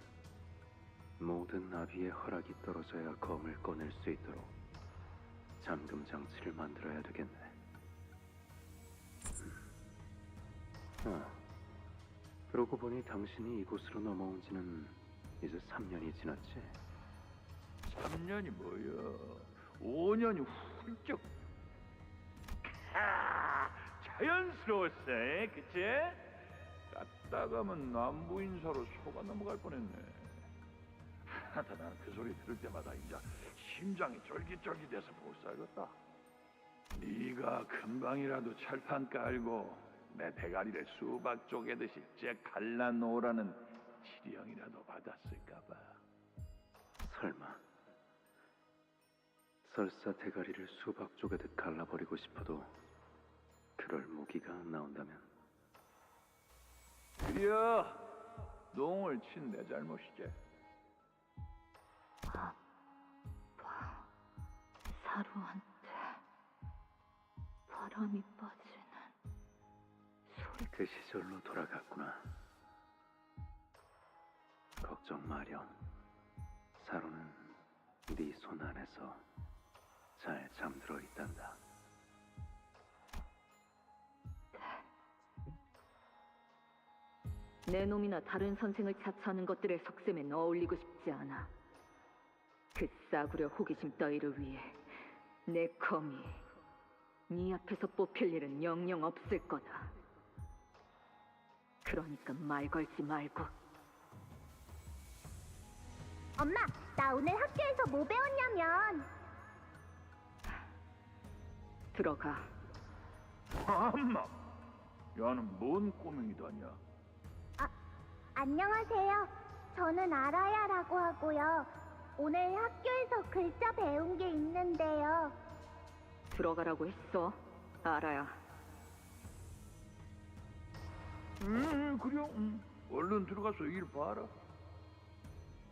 Speaker 19: 모든 나비의 허락이 떨어져야 검을 꺼낼 수 있도록 잠금 장치를 만들어야 되겠네. 그러고 보니 당신이 이곳으로 넘어온 지는 이제 3년이 지났지?
Speaker 14: 3년이 뭐야? 5년이 훌쩍. 자연스러웠어, 그치? 갔다가면 남부 인사로 속아 넘어갈 뻔했네. 하다 난 그 소리 들을 때마다 이제 심장이 쫄깃쫄깃해서 못 살겠다. 네가 금방이라도 철판 깔고 내 대가리를 수박 쪼개듯이 째 갈라놓으라는 지령이라도 받았을까봐.
Speaker 19: 설마 설사 대가리를 수박 쪼개듯 갈라버리고 싶어도 그럴 무기가 안 나온다면?
Speaker 14: 그려, 농을 친 내 잘못이지.
Speaker 10: 사루한테 바람이 빠진
Speaker 19: 그 시절로 돌아갔구나. 걱정 마렴. 사로는 네 손 안에서 잘 잠들어 있단다.
Speaker 10: 내 놈이나 다른 선생을 자처하는 것들의 속셈엔 어울리고 싶지 않아. 그 싸구려 호기심 따위를 위해 내 검이 네 앞에서 뽑힐 일은 영영 없을 거다. 그러니까 말 걸지 말고.
Speaker 3: 엄마, 나 오늘 학교에서 뭐 배웠냐면
Speaker 10: 들어가.
Speaker 14: 엄마, 야는 뭔 꼬맹이다냐?
Speaker 3: 안녕하세요. 저는 아라야라고 하고요. 오늘 학교에서 글자 배운 게 있는데요.
Speaker 10: 들어가라고 했어. 알아야.
Speaker 14: 그래. 얼른 들어가서 일 봐라.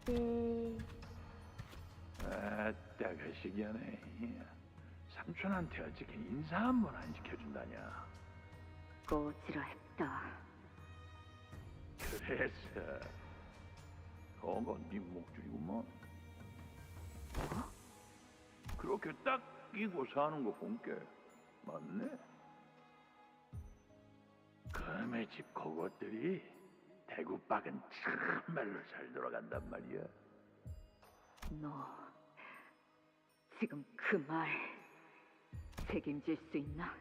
Speaker 3: 네.
Speaker 14: 아따, 그 시기하네. 삼촌한테 어떻게 인사 한 번 안 시켜준다냐?
Speaker 10: 꺼지라 했다.
Speaker 14: 그래서 그거 네 목줄이구먼. 그렇게 딱 끼고 사는 거 본게 맞네. 그놈의 집 그것들이 대구박은 참말로 잘 돌아간단 말이야.
Speaker 10: 너 지금 그 말 책임질 수 있나?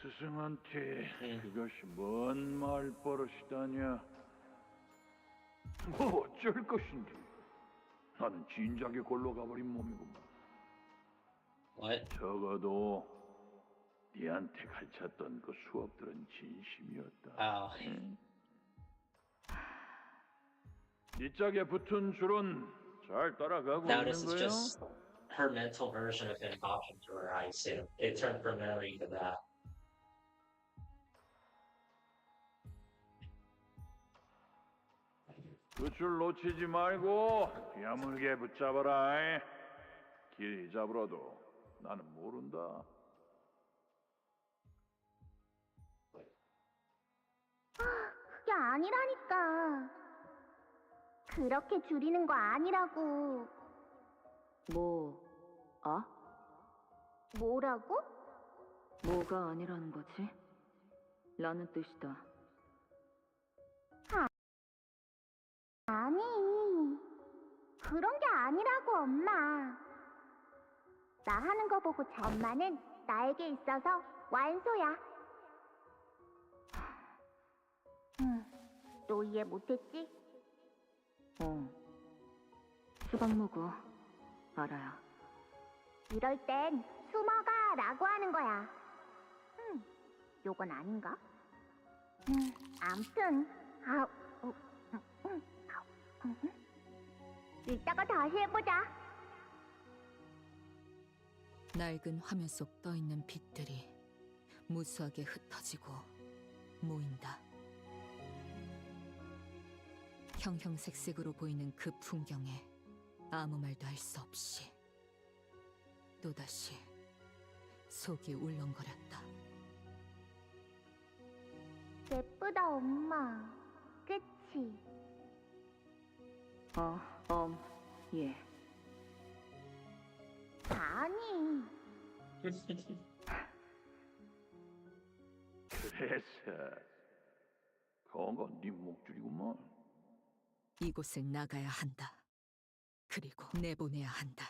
Speaker 14: 스승한테 그것이 뭔 말버릇이다냐? 뭐 어쩔 것인데? 나는 진작에 골로 가버린 몸이구만. 적어도 네한테 가르쳤던 그 수업들은 진심이었다. 응? 네 짝에 붙은 줄은 잘 따라가고
Speaker 1: Now
Speaker 14: 있는
Speaker 1: this is
Speaker 14: 거예요?
Speaker 1: just her mental version of him talking to her, I assume. It turned from memory to that.
Speaker 14: 그 줄 놓치지 말고 야물게 붙잡아라. 길 잡으러도 나는 모른다.
Speaker 3: 그게 아니라니까. 그렇게 줄이는 거 아니라고. 뭐라고?
Speaker 10: 뭐가 아니라는 거지? 라는 뜻이다.
Speaker 3: 아니, 그런 게 아니라고, 엄마. 나 하는 거 보고 엄마는 나에게 있어서 완소야. 너 이해 못했지?
Speaker 10: 수박 먹어. 알아야.
Speaker 3: 이럴 땐 숨어가 라고 하는 거야. 요건 아닌가? 암튼 이따가 다시 해보자.
Speaker 5: 낡은 화면 속 떠있는 빛들이 무수하게 흩어지고 모인다. 형형색색으로 보이는 그 풍경에 아무 말도 할 수 없이 또다시 속이 울렁거렸다.
Speaker 3: 예쁘다, 엄마. 그치?
Speaker 10: 예.
Speaker 3: 아니.
Speaker 14: 그래서 그거 네 목줄이구먼.
Speaker 5: 이곳을 나가야 한다. 그리고 내보내야 한다.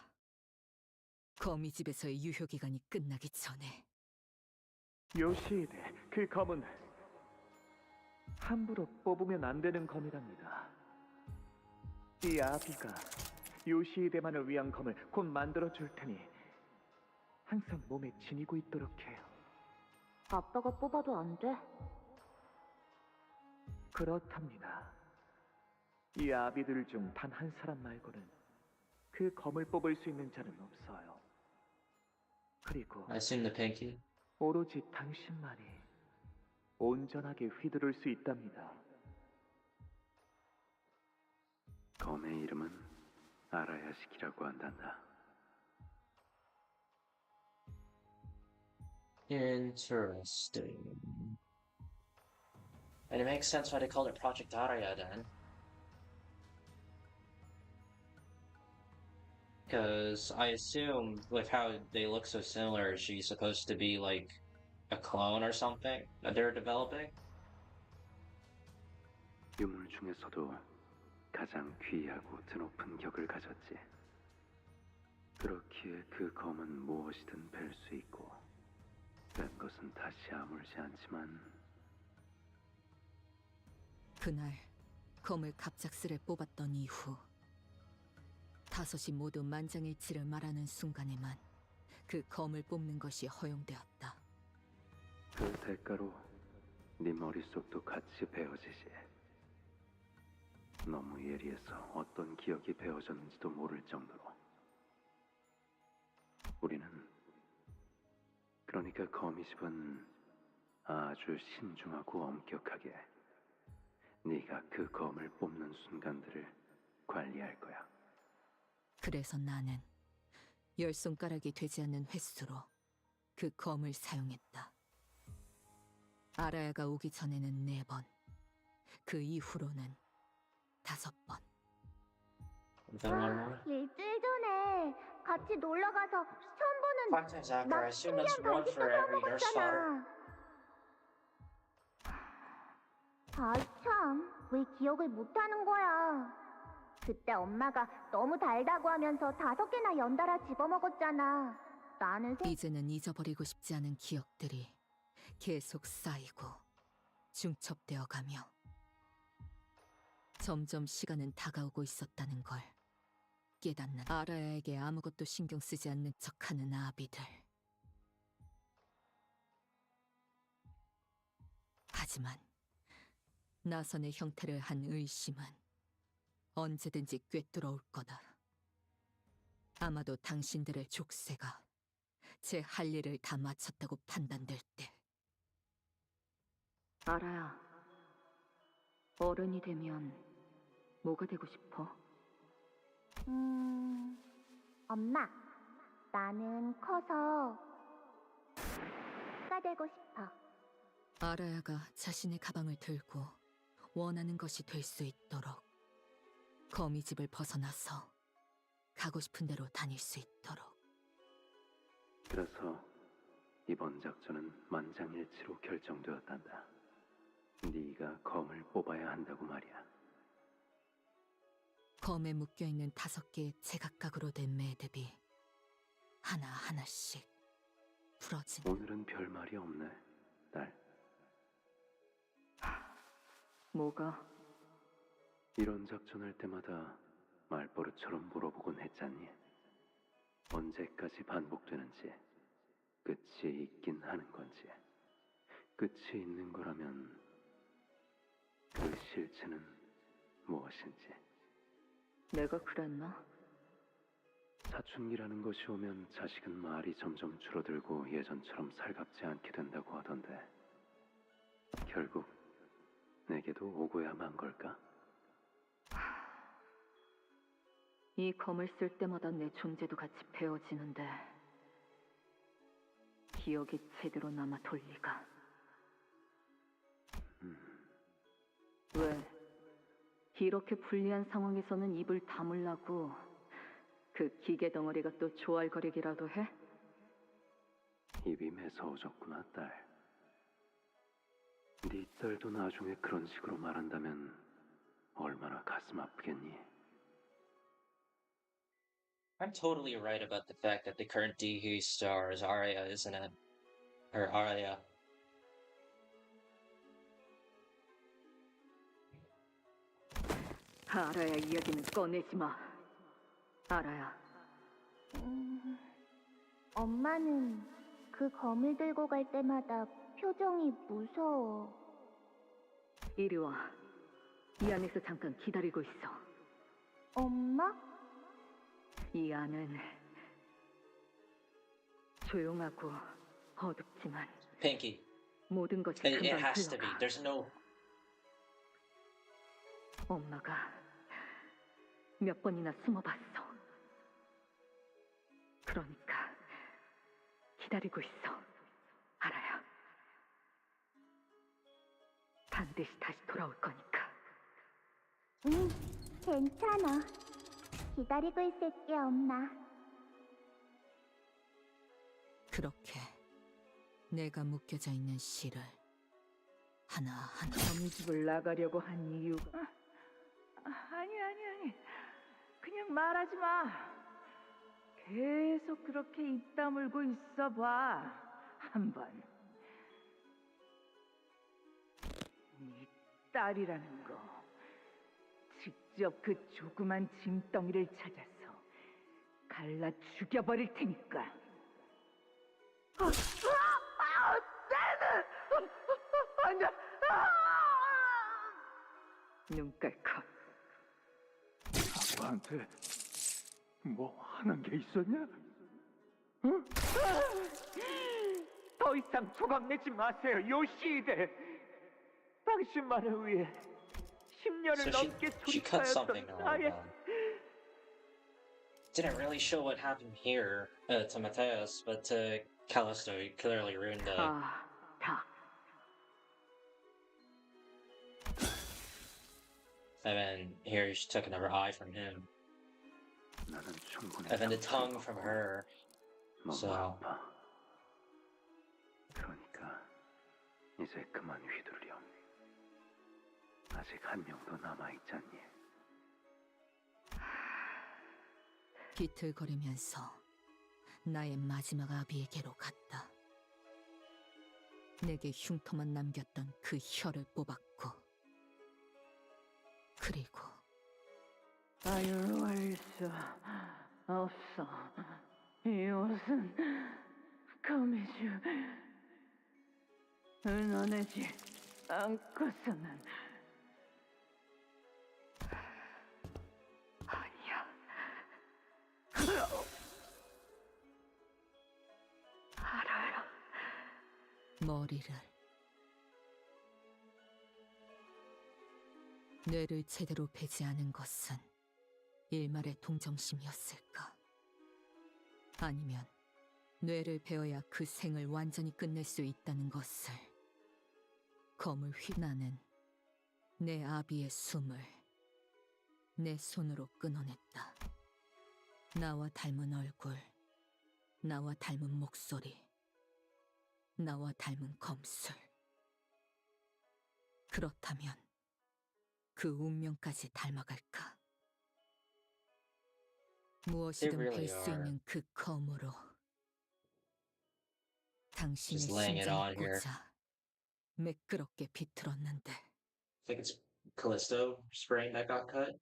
Speaker 5: 거미집에서의 유효기간이 끝나기 전에.
Speaker 18: 요시히데, 그 검은 함부로 뽑으면 안 되는 검이랍니다. 이 아비가 요시히데만을 위한 검을 곧 만들어 줄 테니 항상 몸에 지니고 있도록 해요.
Speaker 3: 아빠가 뽑아도 안 돼?
Speaker 18: 그렇답니다. 이 아비들 중 단 한 사람 말고는 그 검을 뽑을 수 있는 자는 없어요. 그리고
Speaker 1: I assume the pinky.
Speaker 18: 오로지 당신만이 온전하게 휘두를 수 있답니다.
Speaker 19: 검의 이름은 아라야시키라고 한단다.
Speaker 1: Interesting. And it makes sense why they called it Project Araya then. Because I assume with how they look so similar, she's supposed to be like a clone or something that they're developing.
Speaker 19: 유물 중에서도 가장 귀하고 드높은 격을 가졌지. 그렇기에 그 검은 무엇이든 뵐 수 있고 뺀 것은 다시 아물지 않지만
Speaker 6: 그날 검을 갑작스레 뽑았던 이후 다섯이 모두 만장일치를 말하는 순간에만 그 검을 뽑는 것이 허용되었다.
Speaker 19: 그 대가로 네 머릿속도 같이 베어지지. 너무 예리해서 어떤 기억이 베어졌는지도 모를 정도로. 우리는 그러니까 거미집은 아주 신중하고 엄격하게 네가 그 검을 뽑는 순간들을 관리할 거야.
Speaker 6: 그래서 나는 10손가락이 되지 않는 횟수로 그 검을 사용했다. 아라야가 오기 전에는 4번, 그 이후로는 5번.
Speaker 3: 일주일 전에 같이 놀러 가서 처음 보는
Speaker 1: Five times after, I
Speaker 3: 막
Speaker 1: assume that's
Speaker 3: 신기한
Speaker 1: one
Speaker 3: 간식도
Speaker 1: for every nurse fodder.
Speaker 3: 사먹었잖아. 아이 참, 왜 기억을 못하는 거야? 그때 엄마가 너무 달다고 하면서 5개나 연달아 집어먹었잖아. 나는
Speaker 6: 이제는 잊어버리고 싶지 않은 기억들이 계속 쌓이고 중첩되어 가며 점점 시간은 다가오고 있었다는 걸 깨닫는 아라야에게 아무것도 신경 쓰지 않는 척하는 아비들. 하지만 나선의 형태를 한 의심은 언제든지 꿰뚫어올 거다. 아마도 당신들의 족쇄가 제 할 일을 다 마쳤다고 판단될 때.
Speaker 10: 아라야, 어른이 되면 뭐가 되고 싶어?
Speaker 3: 엄마, 나는 커서 가 되고 싶어.
Speaker 6: 아라야가 자신의 가방을 들고 원하는 것이 될 수 있도록 거미집을 벗어나서 가고 싶은 대로 다닐 수 있도록.
Speaker 19: 그래서 이번 작전은 만장일치로 결정되었단다. 네가 검을 뽑아야 한다고 말이야.
Speaker 6: 검에 묶여있는 5개의 제각각으로 된 매듭이 하나하나씩 풀어진.
Speaker 19: 오늘은 별말이 없네, 딸.
Speaker 10: 뭐가?
Speaker 19: 이런 작전할 때마다 말버릇처럼 물어보곤 했잖니. 언제까지 반복되는지, 끝이 있긴 하는 건지. 끝이 있는 거라면 그 실체는 무엇인지.
Speaker 10: 내가 그랬나?
Speaker 19: 사춘기라는 것이 오면 자식은 말이 점점 줄어들고 예전처럼 살갑지 않게 된다고 하던데 결국 내게도 오고야 만 걸까?
Speaker 10: 이 검을 쓸 때마다 내 존재도 같이 베어지는데 기억이 제대로 남아 돌 리가. 왜? 이렇게 불리한 상황에서는 입을 다물라고 그 기계 덩어리가 또 조알거리기라도 해?
Speaker 19: 입이 매서워졌구나, 딸. 네 딸도 나중에 그런 식으로 말한다면 얼마나 가슴 아프겠니?
Speaker 1: I'm totally right about the fact that the current DH star is Arya, isn't it? Or Arya.
Speaker 10: 아라야 이야기는 꺼내지 마. 아라야.
Speaker 3: 엄마는 그 검을 들고 갈 때마다 표정이 무서워.
Speaker 10: 이리 와. 이 안에서 잠깐 기다리고 있어.
Speaker 3: 엄마?
Speaker 10: 이 안은 조용하고 어둡지만
Speaker 1: Pinky.
Speaker 10: 모든 것이
Speaker 1: It
Speaker 10: 금방
Speaker 1: has to be.
Speaker 10: 흘러가.
Speaker 1: There's no.
Speaker 10: 엄마가 몇 번이나 숨어봤어. 그러니까 기다리고 있어. 알아요. 단 반드시 다시 돌아올 거니까.
Speaker 3: 응, 괜찮아. 기다리고 있을게, 엄마.
Speaker 6: 그렇게 내가 묶여져 있는 실을 하나하나
Speaker 10: 거미집을 나가려고 한 이유가 아니 그냥 말하지 마. 계속 그렇게 입 다물고 있어봐. 한번 네 딸이라는 거 직접 그 조그만 짐덩이를 찾아서 갈라 죽여버릴 테니까. 내는 안돼. 눈깔컷.
Speaker 18: 아빠한테 뭐 하는 게 있었냐? 응? 더 이상 조각내지 마세요, 요시히데. 당신만을 위해 10년을
Speaker 1: So
Speaker 18: 넘게
Speaker 1: she cut something
Speaker 18: 조립하였던
Speaker 1: out.
Speaker 18: 나의
Speaker 1: Didn't really show what happened here to Mateus, but to Callisto, he clearly ruined it. And then here she took another eye from him. And then the tongue from her. So
Speaker 19: 그러니까 이제 그만 휘둘려. 아직 한 명도 남아있잖니.
Speaker 6: 비틀거리면서 나의 마지막 아비에게로 갔다. 내게 흉터만 남겼던 그 혀를 뽑았고, 그리고
Speaker 10: 자유로울 수 없어. 이곳은 거미줄 은원하지 않고서는 아니야. 알아요.
Speaker 6: 머리를, 뇌를 제대로 베지 않은 것은 일말의 동정심이었을까? 아니면 뇌를 베어야 그 생을 완전히 끝낼 수 있다는 것을, 검을 휘나는 내 아비의 숨을 내 손으로 끊어냈다. 나와 닮은 얼굴, 나와 닮은 목소리, 나와 닮은 검술. 그렇다면 그 운명까지 닮아갈까? 무엇이든
Speaker 1: really
Speaker 6: 뵐 수
Speaker 1: are.
Speaker 6: 있는 그 검으로 당신의
Speaker 1: Just laying it
Speaker 6: 심장을
Speaker 1: on here.
Speaker 6: 꽂아 매끄럽게 비틀었는데.
Speaker 1: I think it's Callisto spraying that got cut.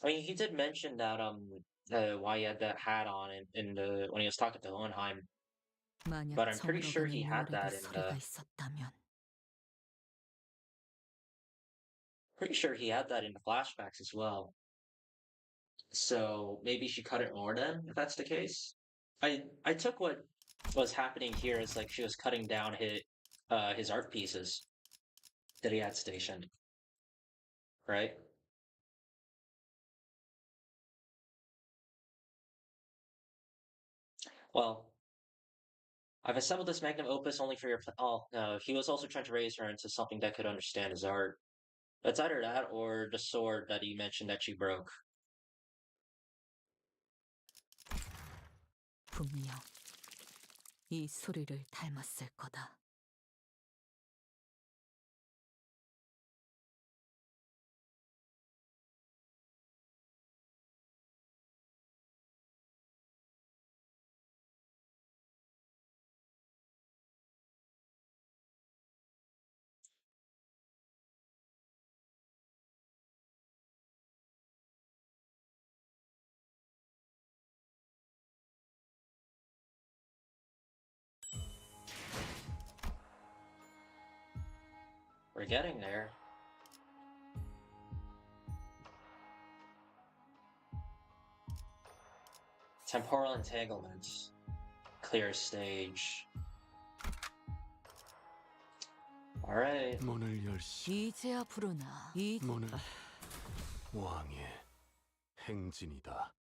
Speaker 1: I mean, he did mention that why he had that hat on in the when he was talking to Hohenheim.
Speaker 6: 만약
Speaker 1: But I'm pretty sure he
Speaker 6: 저물어가는
Speaker 1: had
Speaker 6: 열에도
Speaker 1: that in
Speaker 6: 소리가
Speaker 1: the
Speaker 6: 있었다면
Speaker 1: flashbacks as well. So maybe she cut it more then, if that's the case. I took what was happening here as like she was cutting down his art pieces that he had stationed. Right? Well, I've assembled this magnum opus only for your oh no, he was also trying to raise her into something that could understand his art. It's either that or the sword that he mentioned that she broke.
Speaker 6: 분명 이 소리를 닮았을 거다.
Speaker 1: We're getting there. Temporal entanglements. Clear stage. Alright.
Speaker 11: 문을 열시.
Speaker 6: 이제야 부르나.
Speaker 11: 문은 왕의 행진이다.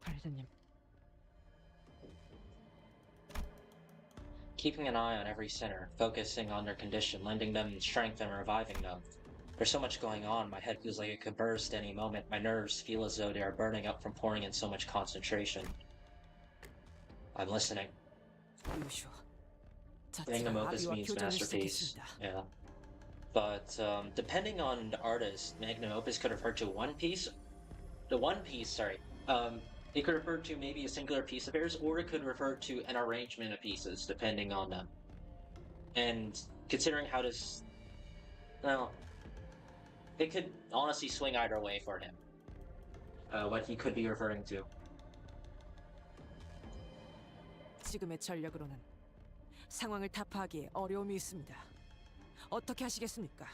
Speaker 6: 관리자님.
Speaker 1: Keeping an eye on every sinner, focusing on their condition, lending them strength and reviving them. There's so much going on, my head feels like it could burst any moment. My nerves feel as though they are burning up from pouring in so much concentration. I'm listening.
Speaker 9: 유쇼.
Speaker 1: Magnum
Speaker 9: 자체가
Speaker 1: Opus
Speaker 9: 아비와
Speaker 1: means
Speaker 9: 교전을
Speaker 1: masterpiece.
Speaker 9: 시작했습니다.
Speaker 1: Yeah. But depending on the artist, Magnum Opus could refer to one piece. The one piece, sorry. It could refer to maybe a singular piece of theirs, or it could refer to an arrangement of pieces, depending on them. And considering how this, well, it could honestly swing either way for him. What he could be referring to.
Speaker 9: 지금의 전력으로는 상황을 타파하기에 어려움이 있습니다. 어떻게 하시겠습니까?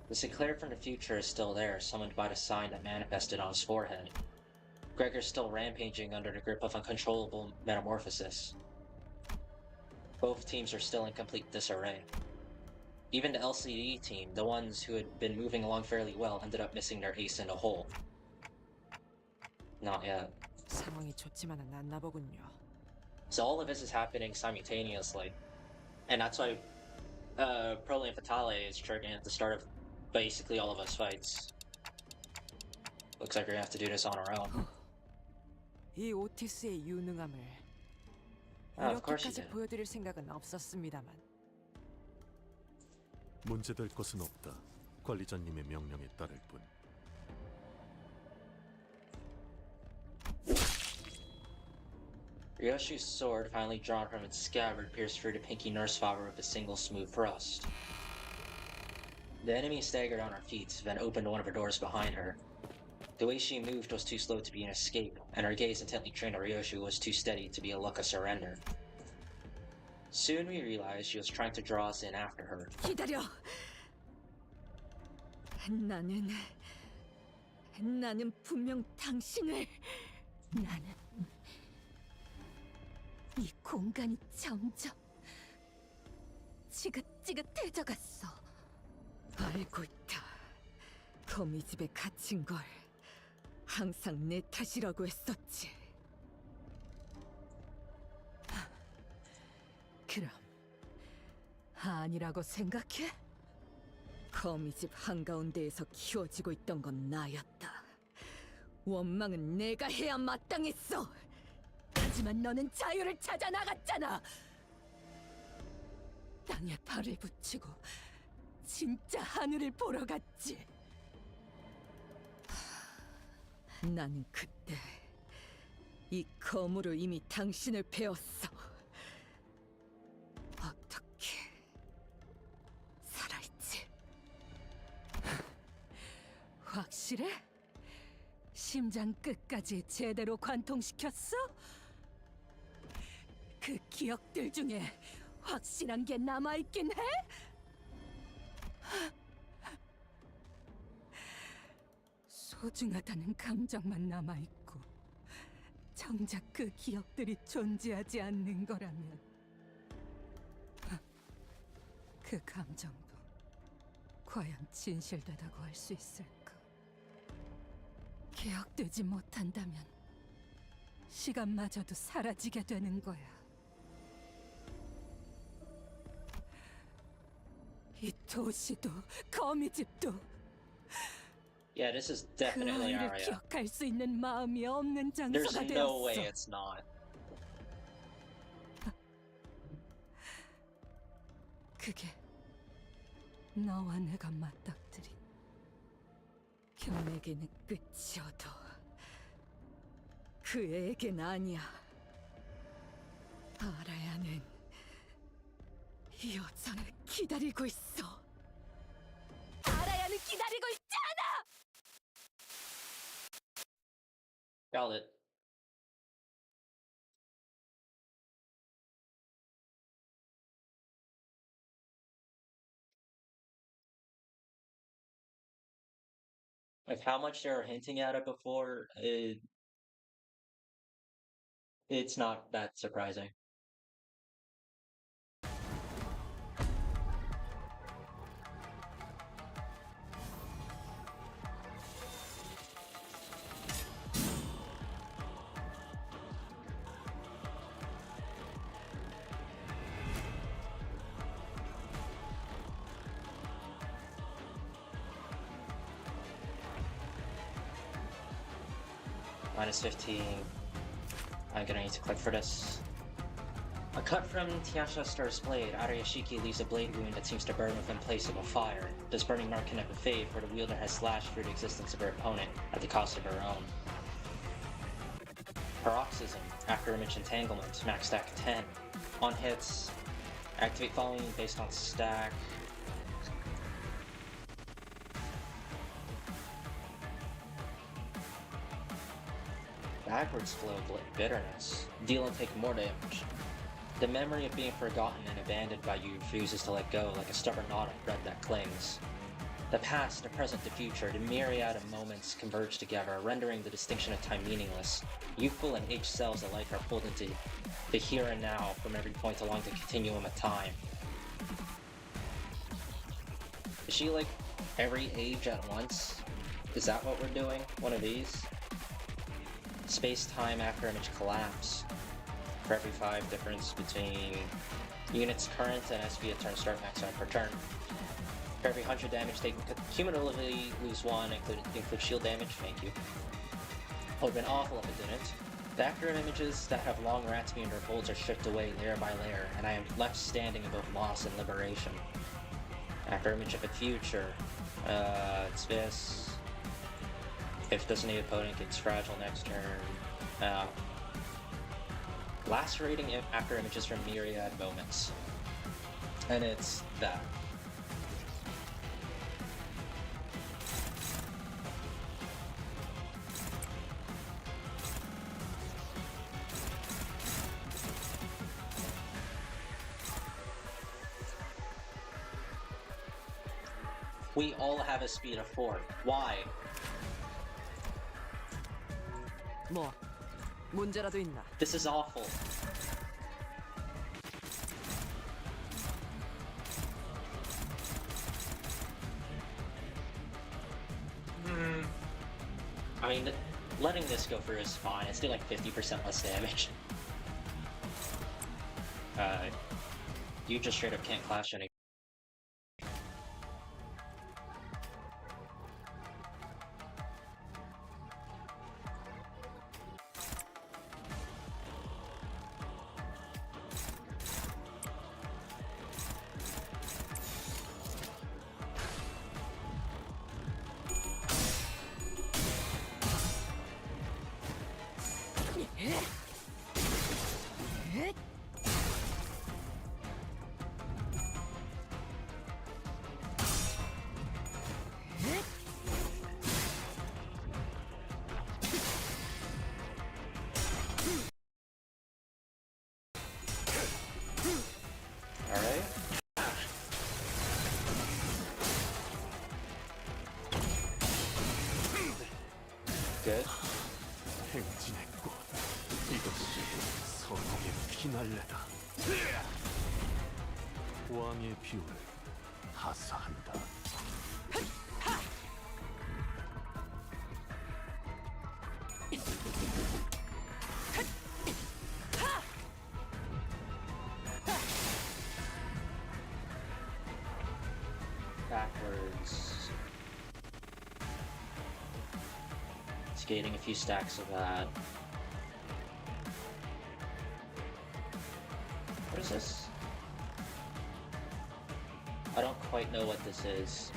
Speaker 1: The Sinclair from the future is still there, summoned by the sign that manifested on his forehead. Gregor's still rampaging under the grip of uncontrollable metamorphosis. Both teams are still in complete disarray. Even the LCD team, the ones who had been moving along fairly well, ended up missing their ace in the hole. Not yet.
Speaker 9: 상황이 좋지만은 않나 보군요.
Speaker 1: So all of this is happening simultaneously. And that's why Prole and Fatale is triggering at the start of basically all of us fights. Looks like we're gonna have to do this on our own.
Speaker 9: 이 오티스의 유능함을
Speaker 1: Of course you
Speaker 9: 이렇게까지
Speaker 1: did.
Speaker 9: 보여드릴 생각은 없었습니다만.
Speaker 22: 문제될 것은 없다. 관리자님의 명령에 따를 뿐.
Speaker 1: Ryoshu's sword, finally drawn from its scabbard, pierced through the pinky nurse fiber with a single smooth thrust. The enemy staggered on her feet, then opened one of the doors behind her. The way she moved was too slow to be an escape, and her gaze intently trained on Ryoshu was too steady to be a look of surrender. Soon we realized she was trying to draw us in after her.
Speaker 6: 기다려. 나는 분명 당신을.
Speaker 4: 나는 이 공간이 점점 지긋지긋해져갔어.
Speaker 6: 알고 있다. 거미집에 갇힌 걸 항상 내 탓이라고 했었지. 그럼 아니라고 생각해? 거미집 한가운데에서 키워지고 있던 건 나였다. 원망은 내가 해야 마땅했어. 하지만 너는 자유를 찾아 나갔잖아. 땅에 발을 붙이고 진짜 하늘을 보러 갔지. 나는 그때 이 검으로 이미 당신을 배웠어. 어떻게 살아있지? 확실해? 심장 끝까지 제대로 관통시켰어? 그 기억들 중에 확실한 게 남아있긴 해? 소중하다는 감정만 남아있고 정작 그 기억들이 존재하지 않는 거라면 그 감정도 과연 진실되다고 할 수 있을까? 기억되지 못한다면 시간마저도 사라지게 되는 거야. 이 도시도 거미집도
Speaker 1: Yeah, this is
Speaker 6: 그
Speaker 1: definitely
Speaker 6: 아이를
Speaker 1: Arya.
Speaker 6: 기억할 수 있는 마음이 없는
Speaker 1: There's
Speaker 6: 장소가
Speaker 1: no way
Speaker 6: 되었어.
Speaker 1: it's not.
Speaker 6: 그게 너와 내가 맞닥뜨린 견에게는 끝이어도 그 애에겐 아니야. 아라야는 여전히 기다리고 있어. 아라야는 기다리고 있지 않아!
Speaker 1: Got it. With how much they were hinting at it before, it's not that surprising. Minus 15. I'm gonna need to click for this. A cut from Tiashastar's blade. Arayashiki leaves a blade wound that seems to burn within place of a fire. This burning mark can never fade, for the wielder has slashed through the existence of her opponent at the cost of her own. Paroxysm. After image entanglement. Max stack 10. On hits, activate following based on stack. Backwards flow bitterness. Deal and take more damage. The memory of being forgotten and abandoned by you refuses to let go, like a stubborn knot of thread that clings. The past, the present, the future, the myriad of moments converge together, rendering the distinction of time meaningless. Youthful and aged selves alike are pulled into the here and now from every point along the continuum of time. Is she like every age at once? Is that what we're doing? One of these? Space-time after image collapse. For every 5 difference between units current and SV at turn start max per turn. For every 100 damage taken, cumulatively lose 1, include shield damage, thank you. It would have been awful if it didn't. The accurate images that have long rats me under folds are stripped away layer by layer, and I am left standing in both loss and liberation. After image of the future, it's this. If designated opponent gets fragile next turn, lacerating after images from myriad moments. And it's that. We all have a speed of 4. Why?
Speaker 6: 뭐 문제라도 있나?
Speaker 1: This is awful. I mean, letting this go through is fine. It's doing like 50% less damage. You just straight up can't clash any. Good.
Speaker 22: 행진의 꽃, 이것이 선홍의 피날레다. 왕의 비호를 하사한다.
Speaker 1: Backwards. Skating a few stacks of that. What is this? I don't quite know what this is.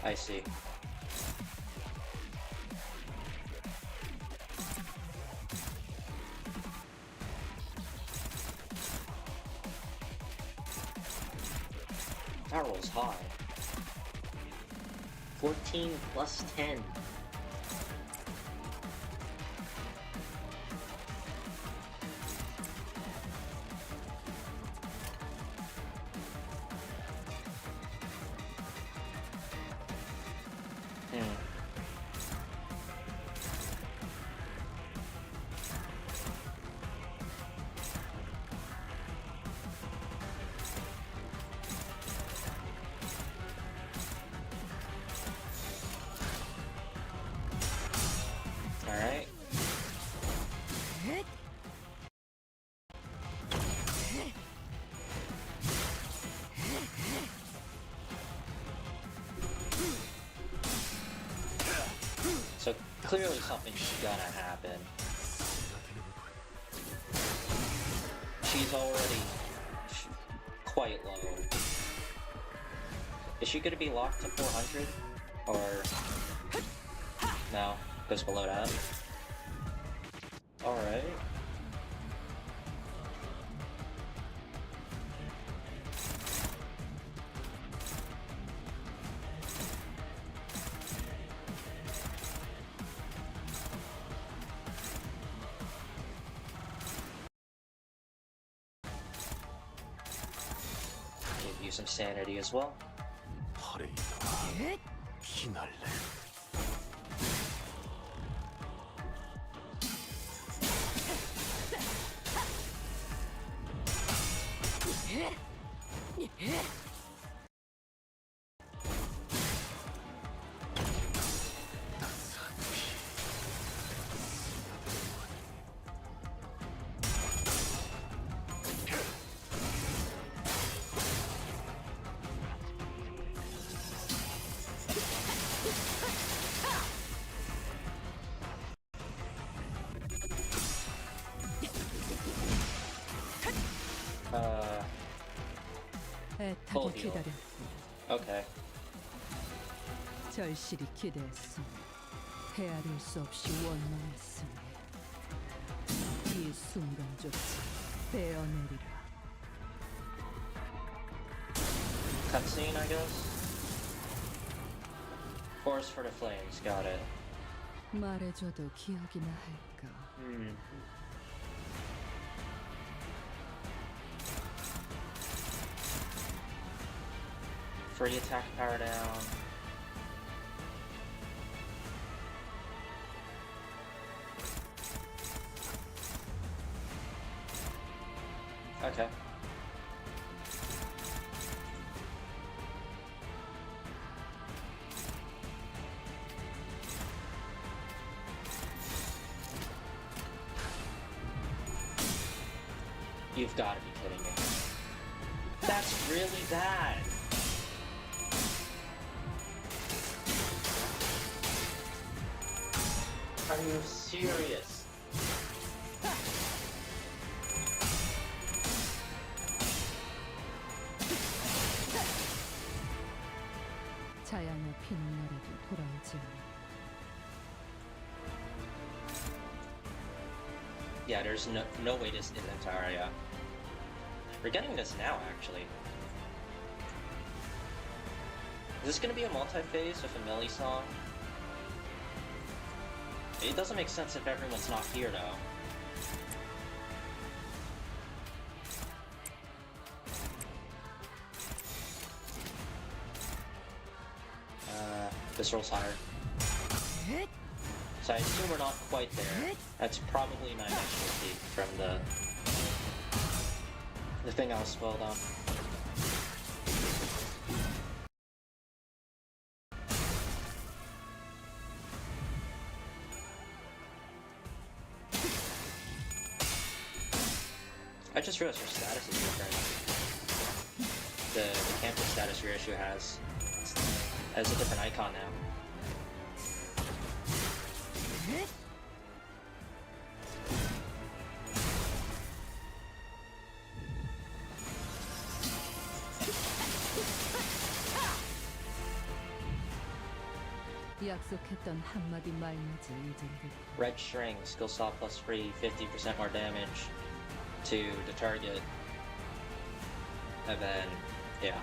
Speaker 1: I see. That rolls high. 14 plus 10. So clearly something's gonna happen. She's already quite low. Is she gonna be locked to 400? Or... no, goes below that. Alright. Give you some sanity as well.
Speaker 21: 애타게 기다렸고
Speaker 1: Okay.
Speaker 21: 절실히 기대했으니 헤아릴 수 없이 원망했으니 이 순간조차 베어내리라.
Speaker 1: Cutscene, I guess? Force for the Flames, got it.
Speaker 21: 말해줘도 기억이나 할까.
Speaker 1: Free attack power down. Okay. You've got to be kidding me. That's really bad. Are you serious?
Speaker 21: 자양의 피눈날에도 돌아오지 않아.
Speaker 1: Yeah, there's no way this isn't Zarya. We're getting this now, actually. Is this gonna be a multi-phase with a melee song? It doesn't make sense if everyone's not here, though. This rolls higher. So I assume we're not quite there. That's probably my next peak from the thing I was spoiled on. I just realized her status is different. The Canto status your issue has a different icon now.
Speaker 21: 약속했던 한마디 말맞이 이젠
Speaker 1: Red String, skill saw plus free, 50% more damage to the target. And then, yeah.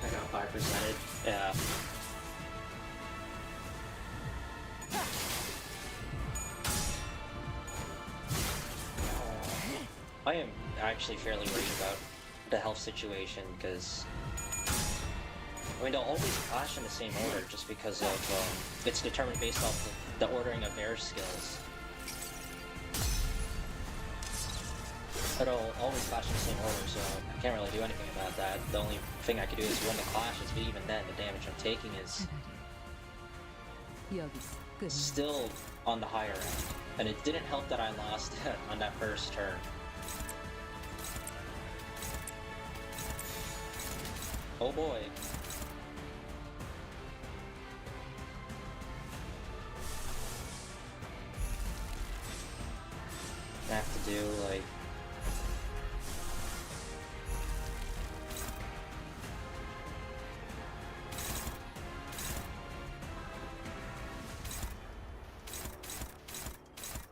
Speaker 1: I got 5%. Yeah. I am actually fairly worried about the health situation because I mean they'll always clash in the same order just because of it's determined based off of the ordering of their skills. it'll always clash in the same order, so I can't really do anything about that. The only thing I could do is win the clashes, but even then, the damage I'm taking is
Speaker 5: 여기서 끝.
Speaker 1: still on the higher end. And it didn't help that I lost on that first turn. Oh boy. I have to do like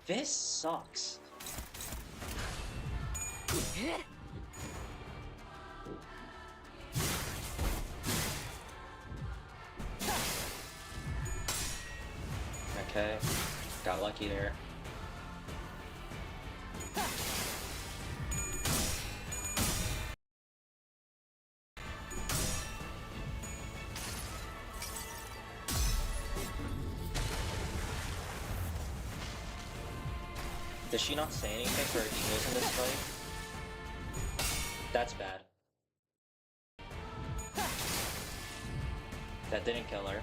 Speaker 1: this sucks. Okay, got lucky there. Does she not say anything for her egos in this fight? That's bad. That didn't kill her.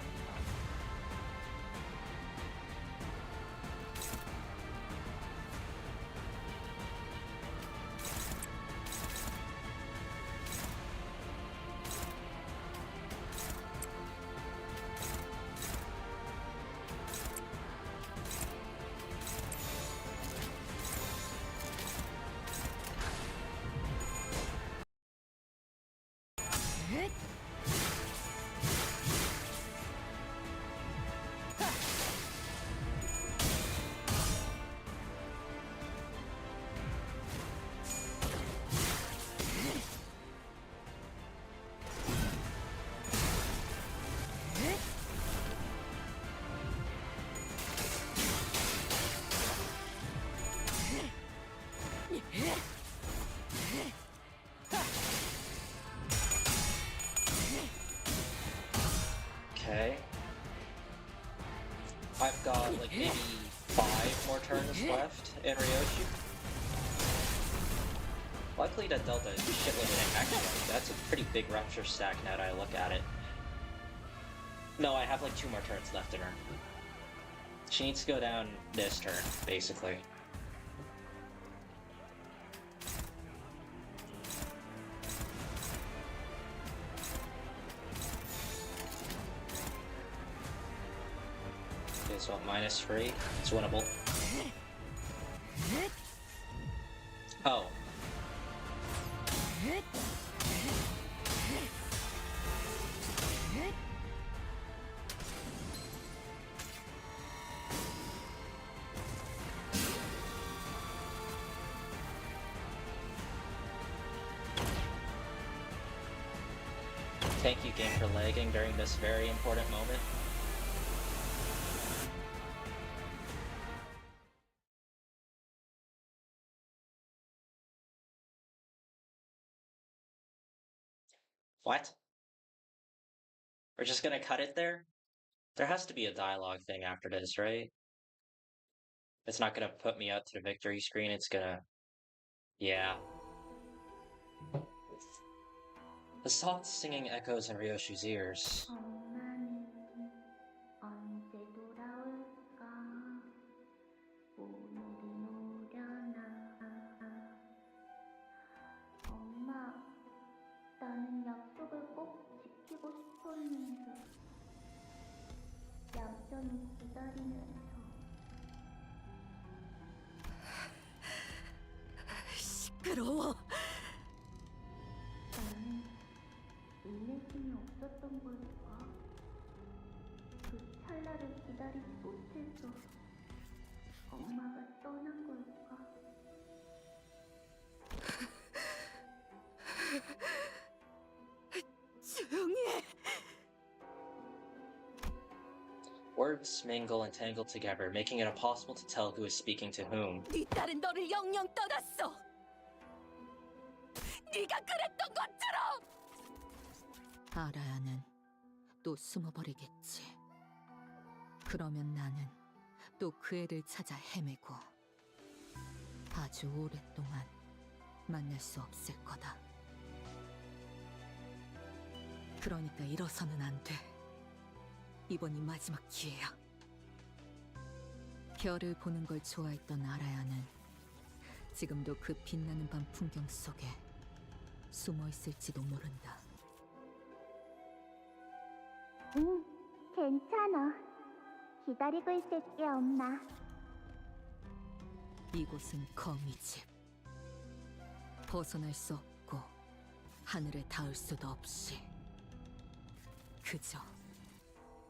Speaker 1: Okay. I've got like maybe 5 more turns left in Ryoshi. Luckily that Delta is shitload. Actually, that's a pretty big rupture stack now that I look at it. No, I have like 2 more turns left in her. She needs to go down this turn, basically. Okay, so -3. It's winnable. Oh. Thank you, game, for lagging during this very important moment. What? We're just gonna cut it there? There has to be a dialogue thing after this, right? It's not gonna put me up to the victory screen, it's gonna... Yeah. The soft singing echoes in Ryoshi's ears.
Speaker 3: 엄마는 언제 돌아올까? 오늘이 오려나? 엄마, 나는 약속을 꼭 지키고 싶었는데 얌전히 기다리면서
Speaker 12: 시끄러워.
Speaker 3: 나는 인내심이 없었던 걸까? 그 찰나를 기다리지 못해서 엄마가 떠난 걸까?
Speaker 12: 조용히 해.
Speaker 1: Words mingle and tangle together, making it impossible to tell who is speaking to whom.
Speaker 12: 네 딸은 너를 영영 떠났어. 네가 그랬던 것처럼.
Speaker 6: 아라야는 또 숨어버리겠지. 그러면 나는 또 그 애를 찾아 헤매고 아주 오랫동안 만날 수 없을 거다. 그러니까 일어서는 안 돼. 이번이 마지막 기회야. 별을 보는 걸 좋아했던 아라야는 지금도 그 빛나는 밤 풍경 속에 숨어 있을지도 모른다.
Speaker 3: 응, 괜찮아. 기다리고 있을게, 엄마.
Speaker 6: 이곳은 거미집. 벗어날 수 없고 하늘에 닿을 수도 없이 그저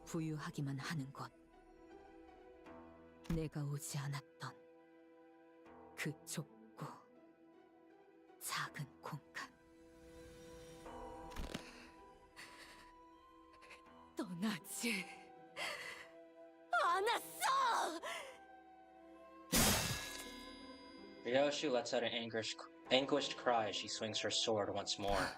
Speaker 6: 부유하기만 하는 곳. 내가 오지 않았던 그 좁고 작은 공간. 떠나지 않았어!
Speaker 1: Ryoshu lets out an anguished cry as she swings her sword once more.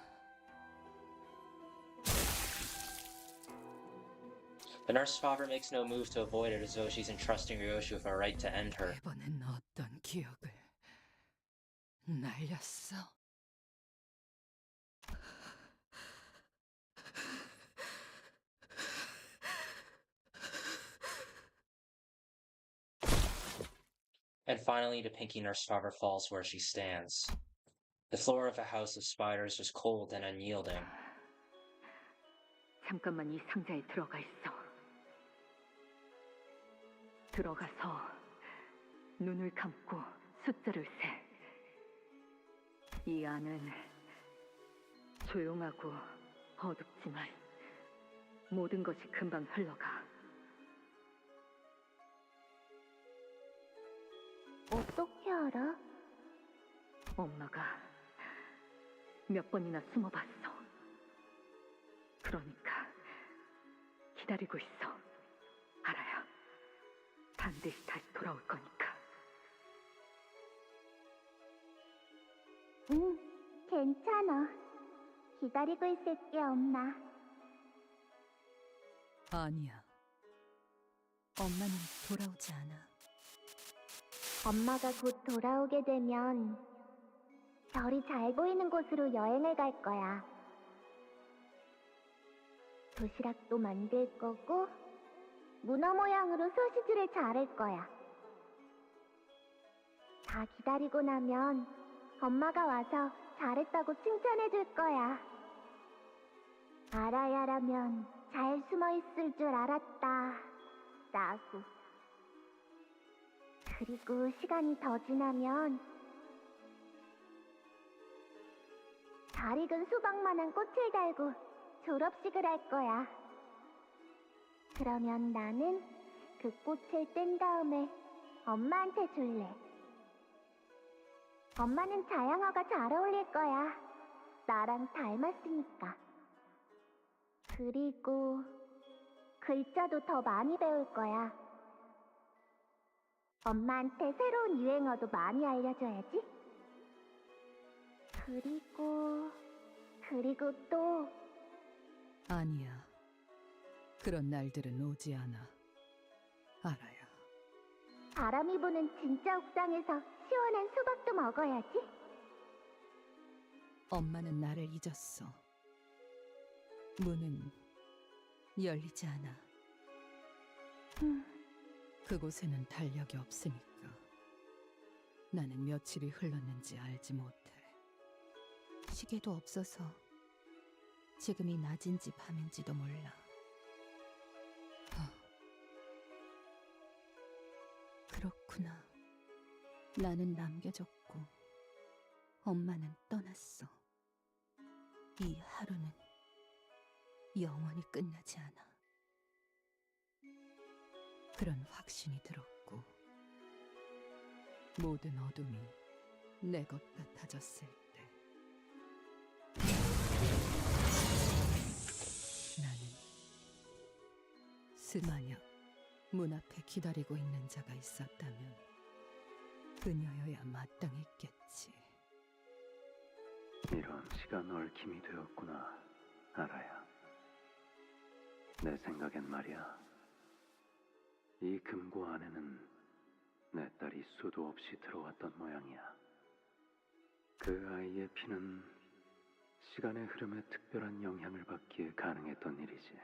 Speaker 1: The nurse father makes no move to avoid it, as though she's entrusting Ryoshu with a right to end her.
Speaker 21: 이번엔 어떤 기억을 날렸어?
Speaker 1: And finally, the Pinky Nurse Father falls where she stands. The floor of a house of spiders was cold and unyielding.
Speaker 10: 잠깐만 이 상자에 들어가 있어. 들어가서 눈을 감고 숫자를 세. 이 안은 조용하고 어둡지만 모든 것이 금방 흘러가.
Speaker 3: 어떻게 알아?
Speaker 10: 엄마가 몇 번이나 숨어봤어. 그러니까 기다리고 있어. 알아요. 반드시 다시 돌아올 거니까.
Speaker 3: 응, 괜찮아. 기다리고 있을게, 엄마.
Speaker 5: 아니야. 엄마는 돌아오지 않아.
Speaker 3: 엄마가 곧 돌아오게 되면 별이 잘 보이는 곳으로 여행을 갈 거야. 도시락도 만들 거고 문어 모양으로 소시지를 자를 거야. 다 기다리고 나면 엄마가 와서 잘했다고 칭찬해 줄 거야. 아라야라면 잘 숨어 있을 줄 알았다. 라고. 그리고 시간이 더 지나면 잘 익은 수박만한 꽃을 달고 졸업식을 할 거야. 그러면 나는 그 꽃을 뗀 다음에 엄마한테 줄래. 엄마는 자양어가 잘 어울릴 거야. 나랑 닮았으니까. 그리고 글자도 더 많이 배울 거야. 엄마한테 새로운 유행어도 많이 알려줘야지. 그리고 또
Speaker 21: 아니야. 그런 날들은 오지 않아. 알아요.
Speaker 3: 바람이 부는 진짜 옥상에서 시원한 수박도 먹어야지.
Speaker 21: 엄마는 나를 잊었어. 문은 열리지 않아. 그곳에는 달력이 없으니까 나는 며칠이 흘렀는지 알지 못해. 시계도 없어서 지금이 낮인지 밤인지도 몰라. 그렇구나. 나는 남겨졌고 엄마는 떠났어. 이 하루는 영원히 끝나지 않아. 그런 확신이 들었고 모든 어둠이 내 것 같아졌을 때 나는 스마녀 문 앞에 기다리고 있는 자가 있었다면 그녀여야 마땅했겠지.
Speaker 19: 이런 시간 얽힘이 되었구나, 아라야. 내 생각엔 말이야. 이 금고 안에는 내 딸이 수도 없이 들어왔던 모양이야. 그 아이의 피는 시간의 흐름에 특별한 영향을 받기에 가능했던 일이지.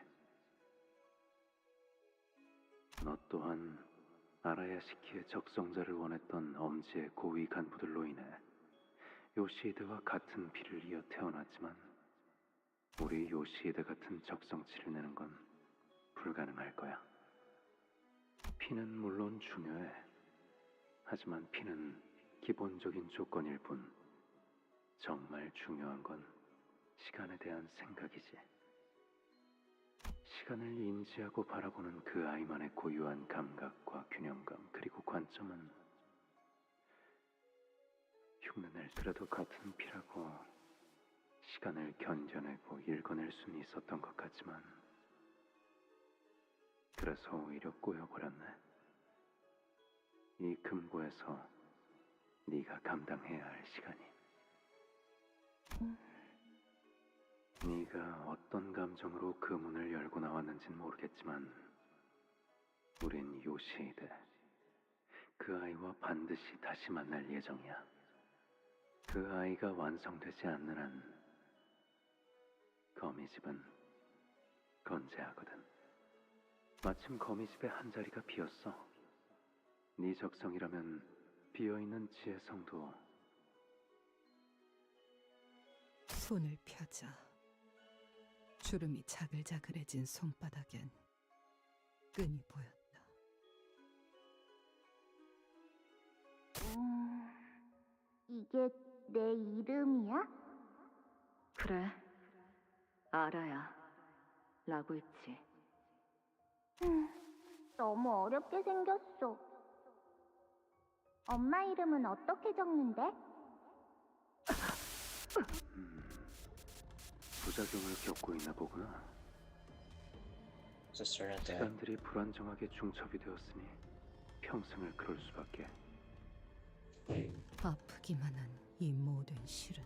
Speaker 19: 너 또한 아라야시키의 적성자를 원했던 엄지의 고위 간부들로 인해 요시히데와 같은 피를 이어 태어났지만 우리 요시히데 같은 적성치를 내는 건 불가능할 거야. 피는 물론 중요해. 하지만 피는 기본적인 조건일 뿐 정말 중요한 건 시간에 대한 생각이지. 시간을 인지하고 바라보는 그 아이만의 고유한 감각과 균형감 그리고 관점은 흉내낼 그래도 같은 피라고 시간을 견뎌내고 읽어낼 수는 있었던 것 같지만 그래서 오히려 꼬여버렸네. 이 금고에서 네가 감당해야 할 시간이. 네가 어떤 감정으로 그 문을 열고 나왔는진 모르겠지만 우린 요시히데 그 아이와 반드시 다시 만날 예정이야. 그 아이가 완성되지 않는 한 거미집은 건재하거든. 마침 거미집에 한 자리가 비었어. 네 적성이라면 비어있는 지혜성도.
Speaker 21: 손을 펴자. 주름이 자글자글해진 손바닥엔 끈이 보였다.
Speaker 3: 이게 내 이름이야?
Speaker 10: 그래, 알아야. 라고 했지.
Speaker 3: 너무 어렵게 생겼어. 엄마 이름은 어떻게 적는데?
Speaker 19: 부작용을 겪고 있나 보구나. 시간들이 불안정하게 중첩이 되었으니 평생을 그럴 수밖에.
Speaker 21: 아프기만 한 이 모든 실은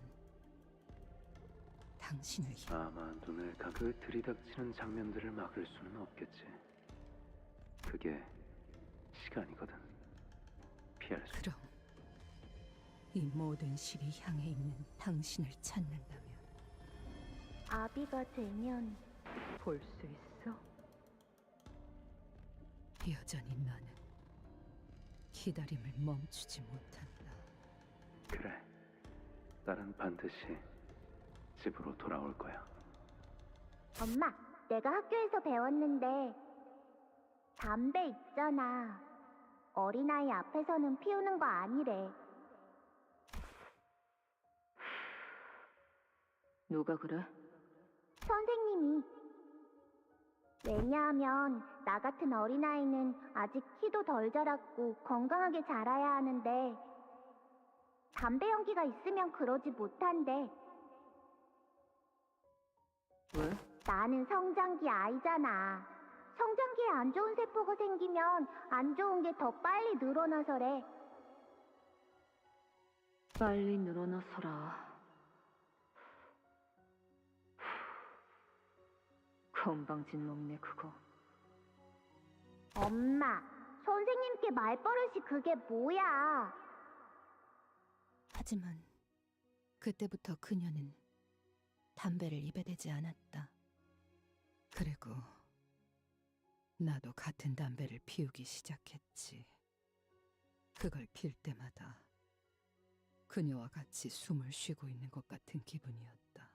Speaker 21: 당신을
Speaker 19: 아마 눈을 감고 들이닥치는 장면들을 막을 수는 없겠지. 그게 시간이거든. 피할 수.
Speaker 21: 그럼 이 모든 실이 향해 있는 당신을 찾는다면
Speaker 3: 아비가 되면
Speaker 10: 볼 수 있어?
Speaker 21: 여전히 나는 기다림을 멈추지 못한다.
Speaker 19: 그래. 딸은 반드시 집으로 돌아올 거야.
Speaker 3: 엄마, 내가 학교에서 배웠는데 담배 있잖아. 어린아이 앞에서는 피우는 거 아니래.
Speaker 10: 누가 그래?
Speaker 3: 선생님이. 왜냐하면 나 같은 어린아이는 아직 키도 덜 자랐고 건강하게 자라야 하는데 담배 연기가 있으면 그러지 못한대.
Speaker 10: 왜?
Speaker 3: 나는 성장기 아이잖아. 성장기에 안 좋은 세포가 생기면 안 좋은 게 더 빨리 늘어나서래.
Speaker 10: 빨리 늘어나서라. 건방진 놈이네 그거.
Speaker 3: 엄마, 선생님께 말버릇이 그게 뭐야?
Speaker 21: 하지만 그때부터 그녀는 담배를 입에 대지 않았다. 그리고 나도 같은 담배를 피우기 시작했지. 그걸 필 때마다 그녀와 같이 숨을 쉬고 있는 것 같은 기분이었다.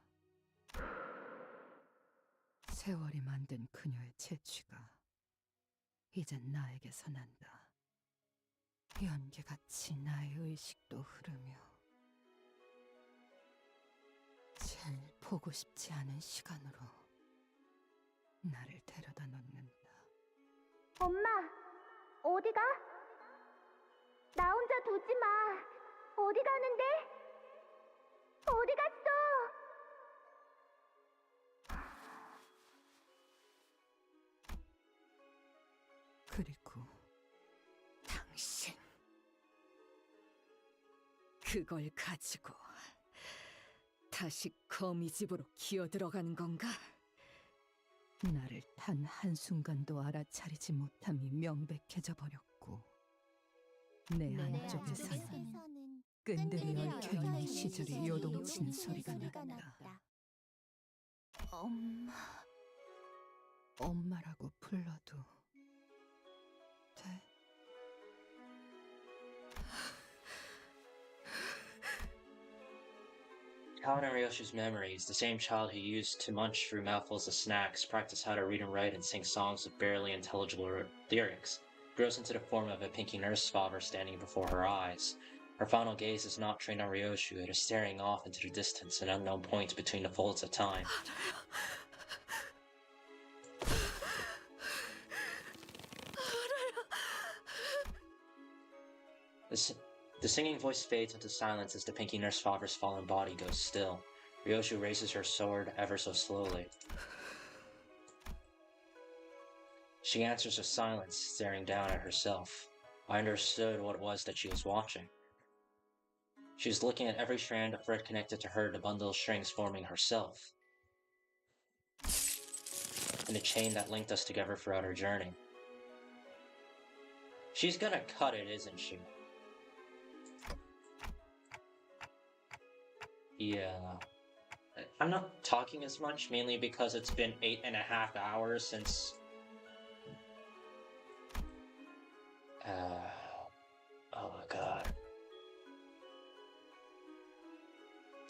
Speaker 21: 세월이 만든 그녀의 채취가 이젠 나에게서 난다. 연기같이 나의 의식도 흐르며 제일 보고 싶지 않은 시간으로 나를 데려다 놓는다.
Speaker 3: 엄마, 어디 가? 나 혼자 두지 마. 어디 가는데? 어디 갔어?
Speaker 21: 그리고 당신 그걸 가지고 다시 거미집으로 기어들어가는 건가? 나를 단 한순간도 알아차리지 못함이 명백해져 버렸고 내 안쪽에서는 끈들이 얽혀있는 시절이 요동치는 소리가 났다. 엄마라고 불러도 돼?
Speaker 1: Caught in Ryoshu's memories, the same child who used to munch through mouthfuls of snacks, practice how to read and write, and sing songs with barely intelligible lyrics, grows into the form of a pinky nurse father standing before her eyes. Her final gaze is not trained on Ryoshu, it is staring off into the distance, an unknown point between the folds of time. The singing voice fades into silence as the pinky nurse father's fallen body goes still. Ryoshu raises her sword ever so slowly. She answers with silence, staring down at herself. I understood what it was that she was watching. She was looking at every strand of thread connected to her, the bundle of strings forming herself, and the chain that linked us together throughout our journey. She's gonna cut it, isn't she? Yeah. I'm not talking as much, mainly because it's been 8.5 hours since... oh my god.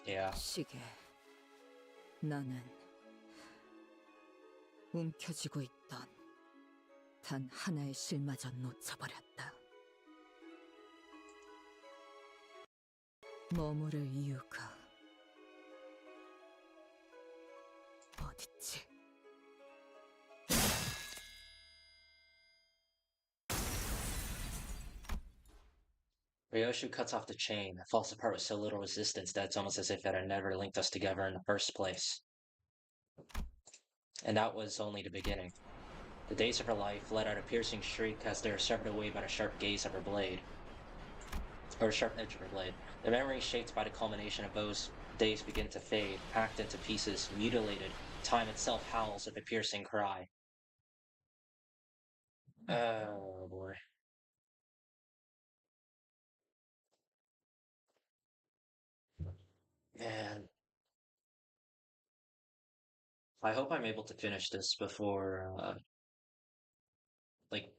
Speaker 1: Yeah.
Speaker 6: 시계. 나는 움켜쥐고 있던 단 하나의 실마저 놓쳐버렸다. 머무를 이유가 어딨지?
Speaker 1: Ryoshu cuts off the chain. It falls apart with so little resistance that it's almost as if it had never linked us together in the first place. And that was only the beginning. The days of her life let out a piercing shriek as they were severed away by the sharp gaze of her blade. Or sharp edge of her blade. The memories shaped by the culmination of those days begin to fade, hacked into pieces, mutilated. Time itself howls with a piercing cry. Oh boy. Man. I hope I'm able to finish this before, like,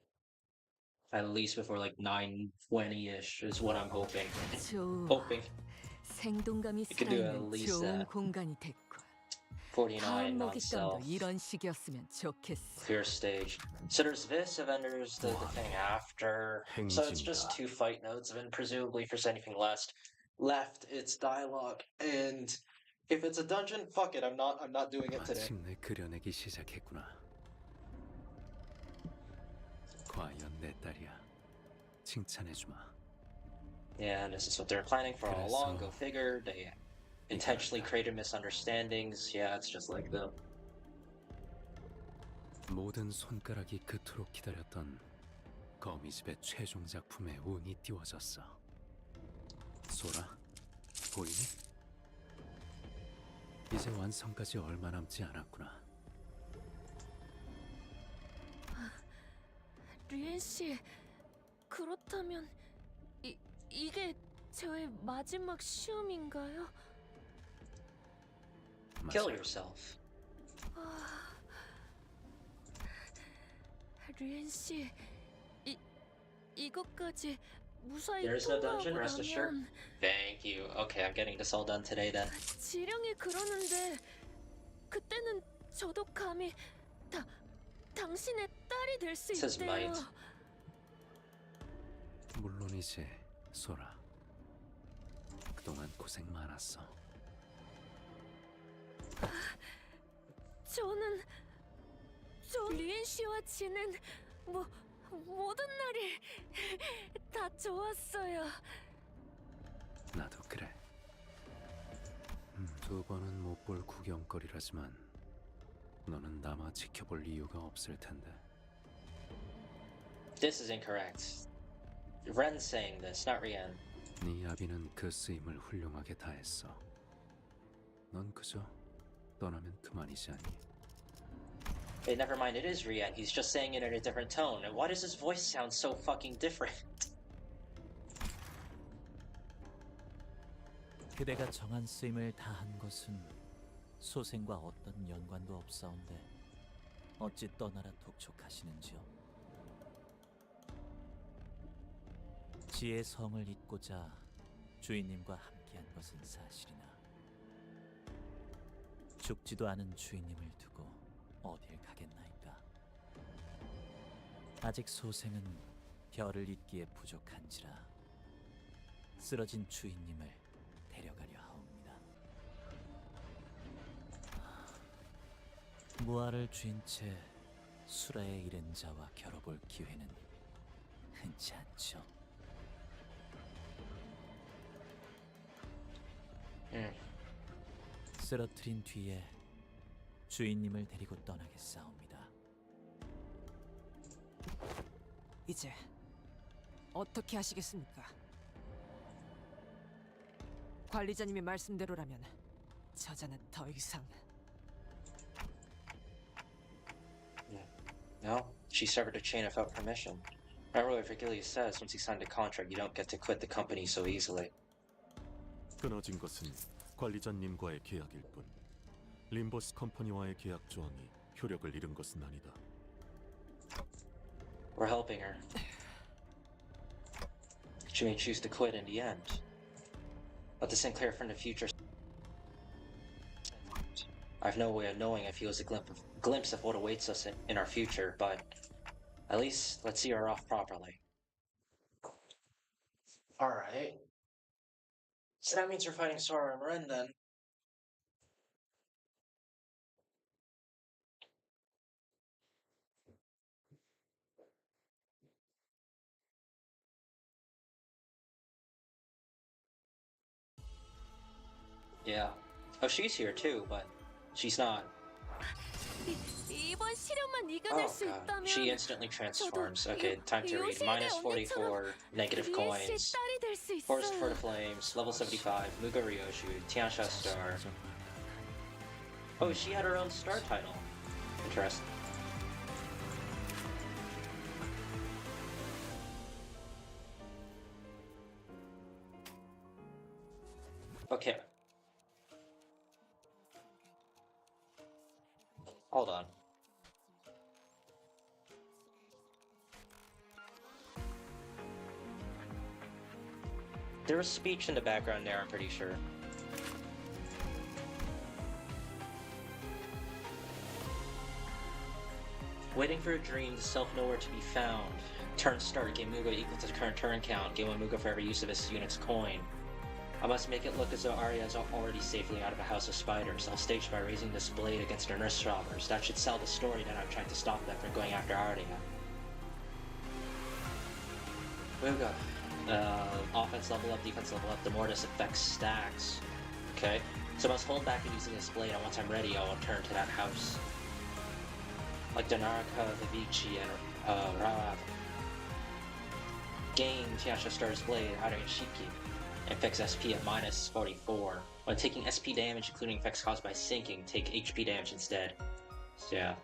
Speaker 1: at least before, like, 9:20-ish is what I'm hoping. Hoping.
Speaker 6: 생동감이
Speaker 1: You could do at
Speaker 6: 살아있는
Speaker 1: least
Speaker 6: 좋은 공간이 됐군.
Speaker 1: 49
Speaker 6: 다음
Speaker 1: non-self.
Speaker 6: 먹잇감도 이런 식이었으면 좋겠어.
Speaker 1: Clear stage. So there's this, and then there's the thing after. So it's just 2 fight notes, and presumably if there's anything left, it's dialogue. And if it's a dungeon, fuck it, I'm not doing it today.
Speaker 19: 마침내 그려내기 시작했구나. 과연 내 딸이야. 칭찬해주마.
Speaker 1: Yeah, and this is what they're planning for all along. Go figure. They intentionally created misunderstandings. Yeah, it's just like them.
Speaker 19: 모든 손가락이 그토록 기다렸던 거미집의 최종 작품에 운이 띄워졌어. 소라, 보이니? 이제 완성까지 얼마 남지 않았구나.
Speaker 12: 류엔 씨, 그렇다면 이게 저의 마지막 시험인가요?
Speaker 1: Kill yourself.
Speaker 12: 류엔 씨, 이것까지 무사히
Speaker 1: There's no dungeon,
Speaker 12: 통과하고
Speaker 1: rest assured.
Speaker 12: 나면
Speaker 1: Thank you. Okay, I'm getting this all done today then.
Speaker 12: 지령이 그러는데 그때는 저도 감히 당신의 딸이 될 수
Speaker 1: Says
Speaker 12: 있대요.
Speaker 1: might.
Speaker 19: 물론이지, 소라. 그동안 고생 많았어.
Speaker 12: 저는 류엔 씨와 지낸 모든 날이 다 좋았어요.
Speaker 19: 나도 그래. 2번은 못 볼 구경거리라지만 너는 남아 지켜볼 이유가 없을 텐데.
Speaker 1: This is incorrect. Ren's saying this, not Rian.
Speaker 19: 네 아비는 그 쓰임을 훌륭하게 다했어. 넌 그저 떠나면 그만이지 않니?
Speaker 1: Hey, never mind, it is Rian. He's just saying it in a different tone. And why does his voice sound so fucking different?
Speaker 7: 그대가 정한 쓰임을 다한 것은 소생과 어떤 연관도 없사온데 어찌 떠나라 독촉하시는지요? 지의 성을 잇고자 주인님과 함께한 것은 사실이나 죽지도 않은 주인님을 두고 어딜 가겠나이까. 아직 소생은 별을 잇기에 부족한지라 쓰러진 주인님을 데려가려 하옵니다. 무아를 쥔 채 수라에 이른 자와 겨뤄볼 기회는 흔치 않죠. 쓰러뜨린 뒤에 주인님을 데리고 떠나겠사옵니다.
Speaker 16: 이제 어떻게 하시겠습니까? 관리자님의 말씀대로라면 저자는 더 이상
Speaker 1: No, she severed a chain without permission. Remember what Virgilius says, once you signed a contract, you don't get to quit the company so easily.
Speaker 20: 끊어진 것은 관리자님과의 계약일 뿐 림버스 컴퍼니와의 계약 조항이 효력을 잃은 것은 아니다.
Speaker 1: We're helping her. She may choose to quit in the end. But the Sinclair from the future... I've no way of knowing if he was a glimpse of what awaits us in our future, but at least let's see her off properly. Alright. So that means we're fighting Sora and Ren then. Yeah. Oh, she's here too, but she's not.
Speaker 8: 이번 시련만 이겨낼
Speaker 1: Oh
Speaker 8: 수
Speaker 1: god.
Speaker 8: 있다면
Speaker 1: She instantly transforms. Okay, time to read. Minus 44, negative coins. Forest for the Flames, level 75, Muga Ryoshu, Tiansha Star. Oh, she had her own star title. Interesting. Okay. Hold on. There was speech in the background there, I'm pretty sure. Waiting for a dream, the self nowhere to be found. Turn start, gain Muga equal to the current turn count. Gain 1 Muga for every use of this unit's coin. I must make it look as though Arya is already safely out of a house of spiders. I'll stage by raising this blade against her nurse robbers. That should sell the story that I'm trying to stop them from going after Arya. Muga. Offense level up, defense level up. The more this affects stacks. Okay. So I must hold back in using this blade, and once I'm ready, I'll turn to that house. Like Donarka, Vivici, and Rav. Gain Tiasha Star's blade, Arya Shiki. Infects SP at minus 44. When taking SP damage, including effects caused by sinking, take HP damage instead. So yeah.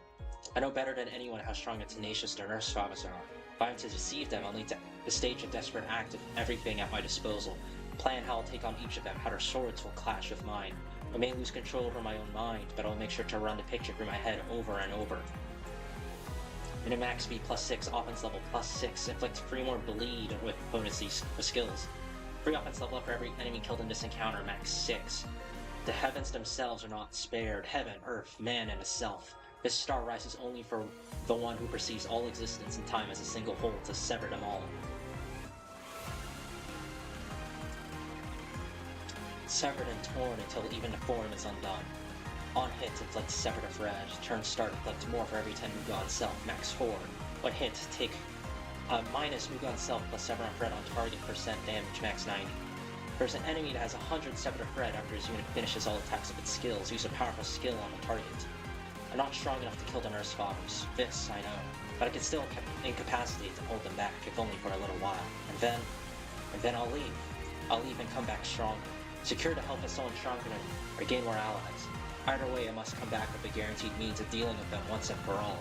Speaker 1: I know better than anyone how strong and tenacious their nurse fathers are. If I'm to deceive them, I'll need to stage a desperate act of everything at my disposal. Plan how I'll take on each of them, how their swords will clash with mine. I may lose control over my own mind, but I'll make sure to run the picture through my head over and over. Minimax speed +6, offense level +6, inflict 3 more bleed with potency skills. Free offense level up for every enemy killed in this encounter, max 6. The heavens themselves are not spared. Heaven, earth, man, and a self. This star rises only for the one who perceives all existence and time as a single whole to sever them all. Severed and torn until even the form is undone. On hit, inflict severed a thread. Turn start, inflict more for every 10 Muga on self, max 4. When hit, take minus Muga on self plus sever on thread on target percent damage, max 90. There's an enemy that has 100 severed a thread after his unit finishes all attacks of its skills. Use a powerful skill on the target. I'm not strong enough to kill the nurse fathers. This, I know. But I can still incapacitate to hold them back, if only for a little while. And then I'll leave. I'll leave and come back stronger. Secure to help us someone stronger or gain more allies. Either way, I must come back with a guaranteed means of dealing with them once and for all.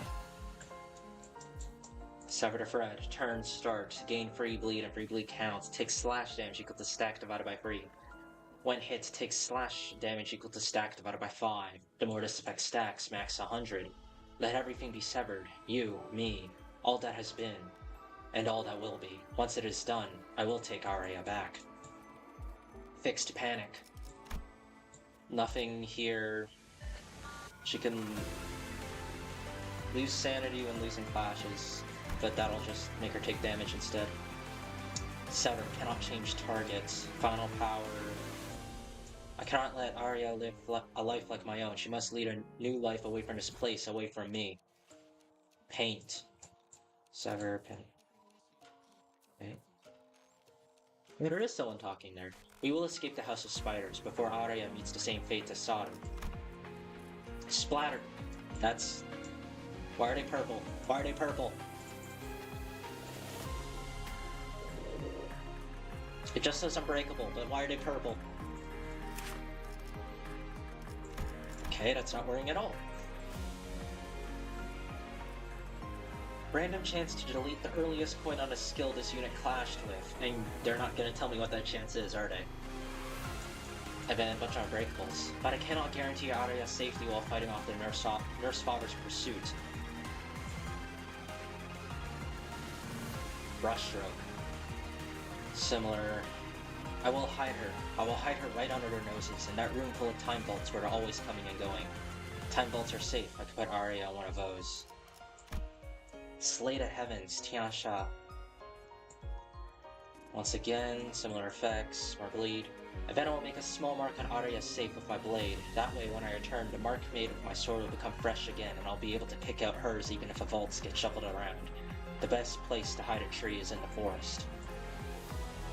Speaker 1: Severed a thread, turn, start, gain free bleed and free bleed counts, take slash damage equal to stack divided by 3. When hit, takes slash damage equal to stack divided by 5. The mortis effect stacks, max 100. Let everything be severed. You, me, all that has been, and all that will be. Once it is done, I will take Arya back. Fixed panic. Nothing here. She can lose sanity when losing clashes, but that'll just make her take damage instead. Sever, cannot change targets. Final power. I cannot let Arya live a life like my own. She must lead a new life away from this place, away from me. Paint. Sever, paint. Okay. There is someone talking there. We will escape the House of Spiders before Arya meets the same fate as Sodom. Splatter. That's... Why are they purple? Why are they purple? It just says unbreakable, but why are they purple? Okay, that's not worrying at all. Random chance to delete the earliest point on a skill this unit clashed with, and they're not gonna tell me what that chance is, are they? I've been a bunch of unbreakables, but I cannot guarantee Arya's safety while fighting off the Nurse Father's pursuit. Brushstroke. Similar. I will hide her. I will hide her right under their noses, in that room full of time bolts where they're always coming and going. Time bolts are safe. I could put Arya on one of those. Slay the Heavens, Tiansha. Once again, similar effects, more bleed. I bet I will make a small mark on Arya's safe with my blade. That way, when I return, the mark made with my sword will become fresh again, and I'll be able to pick out hers even if the vaults get shuffled around. The best place to hide a tree is in the forest.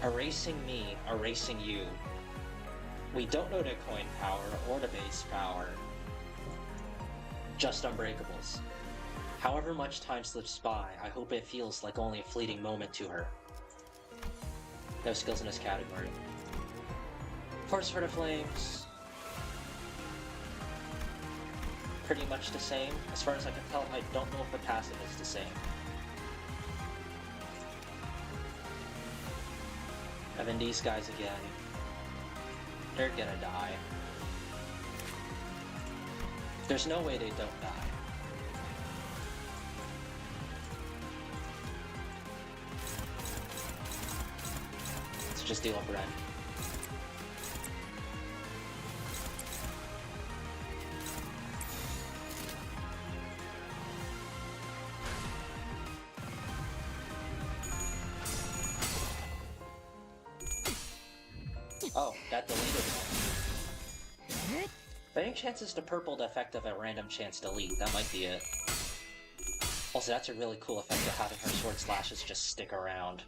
Speaker 1: Erasing me, erasing you. We don't know the coin power or the base power. Just unbreakables. However much time slips by, I hope it feels like only a fleeting moment to her. No skills in this category. Force for the Flames. Pretty much the same. As far as I can tell, I don't know if the passive is the same. And then these guys again. They're gonna die. There's no way they don't die. Let's just deal with Ren. Oh, that deleted one. By any chance is the purple the effect of a random chance delete? That might be it. Also, that's a really cool effect of having her sword slashes just stick around.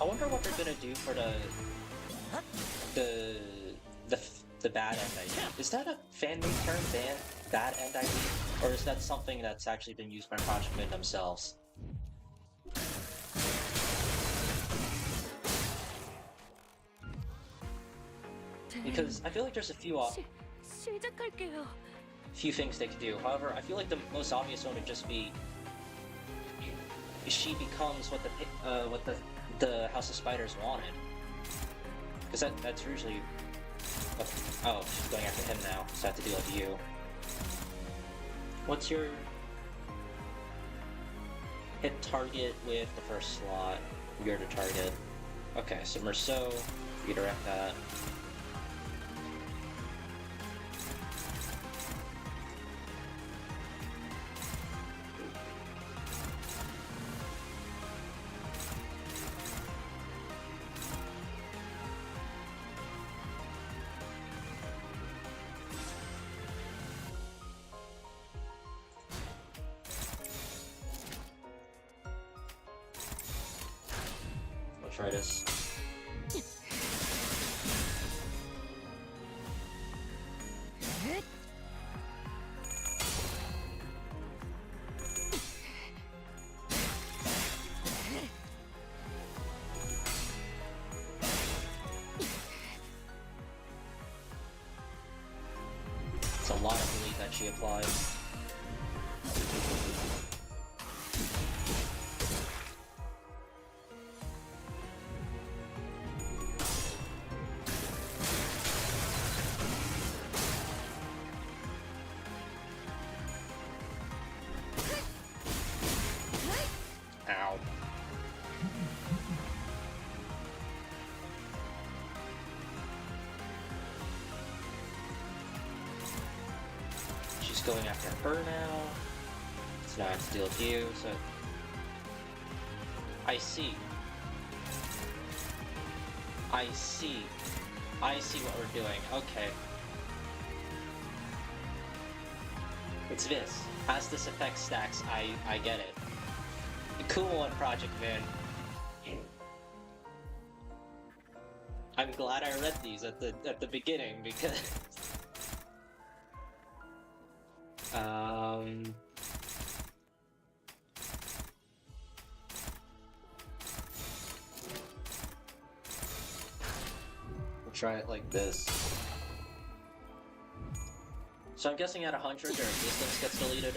Speaker 1: I wonder what they're gonna do for the bad end ID. Is that a fan-made term, bad end ID? Or is that something that's actually been used by Project Mid themselves? Because I feel like there's a few things they could do. However, I feel like the most obvious one would just be she becomes what the House of Spiders wanted. Because that's usually... Oh, she's going after him now, so I have to deal with you. What's your... Hit target with the first slot. You're the target. Okay, so Merceau, redirect that. Try this. lot of bleed that she applies. Ow. She's going after her now. So now I have to deal with you, so... I see. I see. I see what we're doing. Okay. It's this. As this effect stacks, I get it. Cool one, Project Van. I'm glad I read these at the beginning because we'll try it like this. So I'm guessing at 100 their existence gets deleted.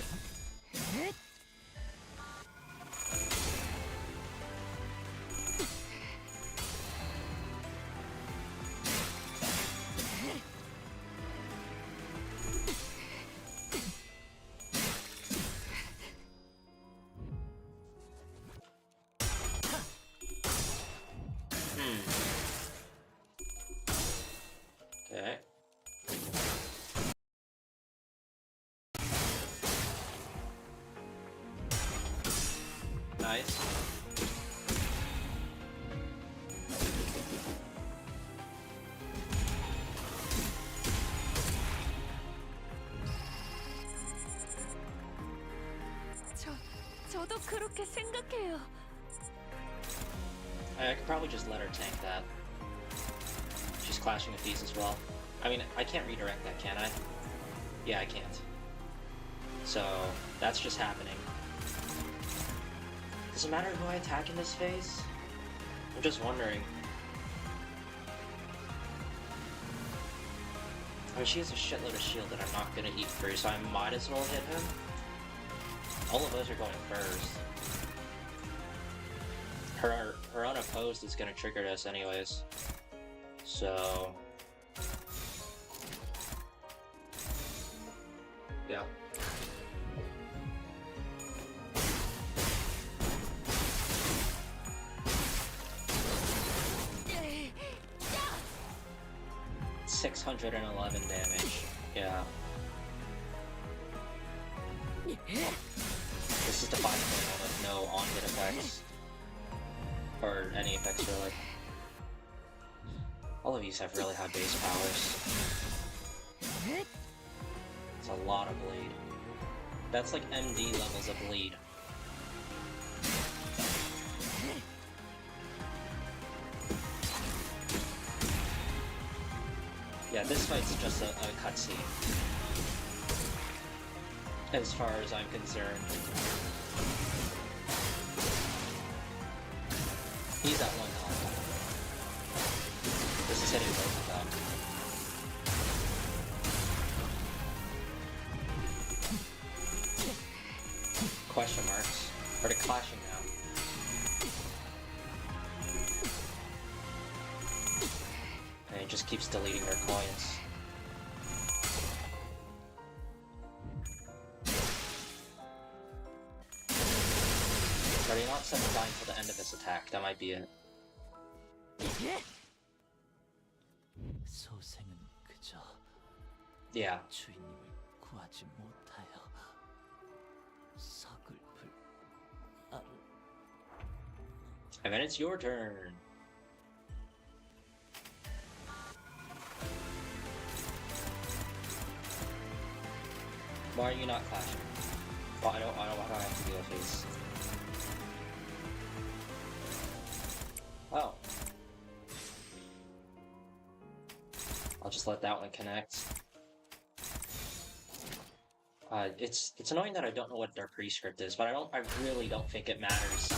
Speaker 1: Okay. Nice.
Speaker 12: 저도 그렇게 생각해요.
Speaker 1: I could probably just let her tank that. She's clashing with these as well. I mean, I can't redirect that, can I? Yeah, I can't. So, that's just happening. Does it matter who I attack in this phase? I'm just wondering. I mean, she has a shitload of shield that I'm not gonna eat through, so I might as well hit him. All of those are going first. Her unopposed is gonna trigger this anyways. So... yeah. $611 damage. Yeah. This is the 5.0 with no on-hit effects. Or any effects really. All of these have really high base powers. It's a lot of bleed. That's like MD levels of bleed. Yeah, this fight's just a cutscene. As far as I'm concerned. He's at 1 health. This is hitting both of them. Question marks. Are they clashing now? And it just keeps deleting their coins. Are you not set to die until the end of this attack? That might be it.
Speaker 7: 소생은 그저
Speaker 1: Yeah.
Speaker 7: 주인님을 구하지 못하여 서글플 아르.
Speaker 1: And then it's your turn. Why are you not clashing? Well, I don't have to deal with these. Oh. I'll just let that one connect. It's annoying that I don't know what their prescript is, but I really don't think it matters.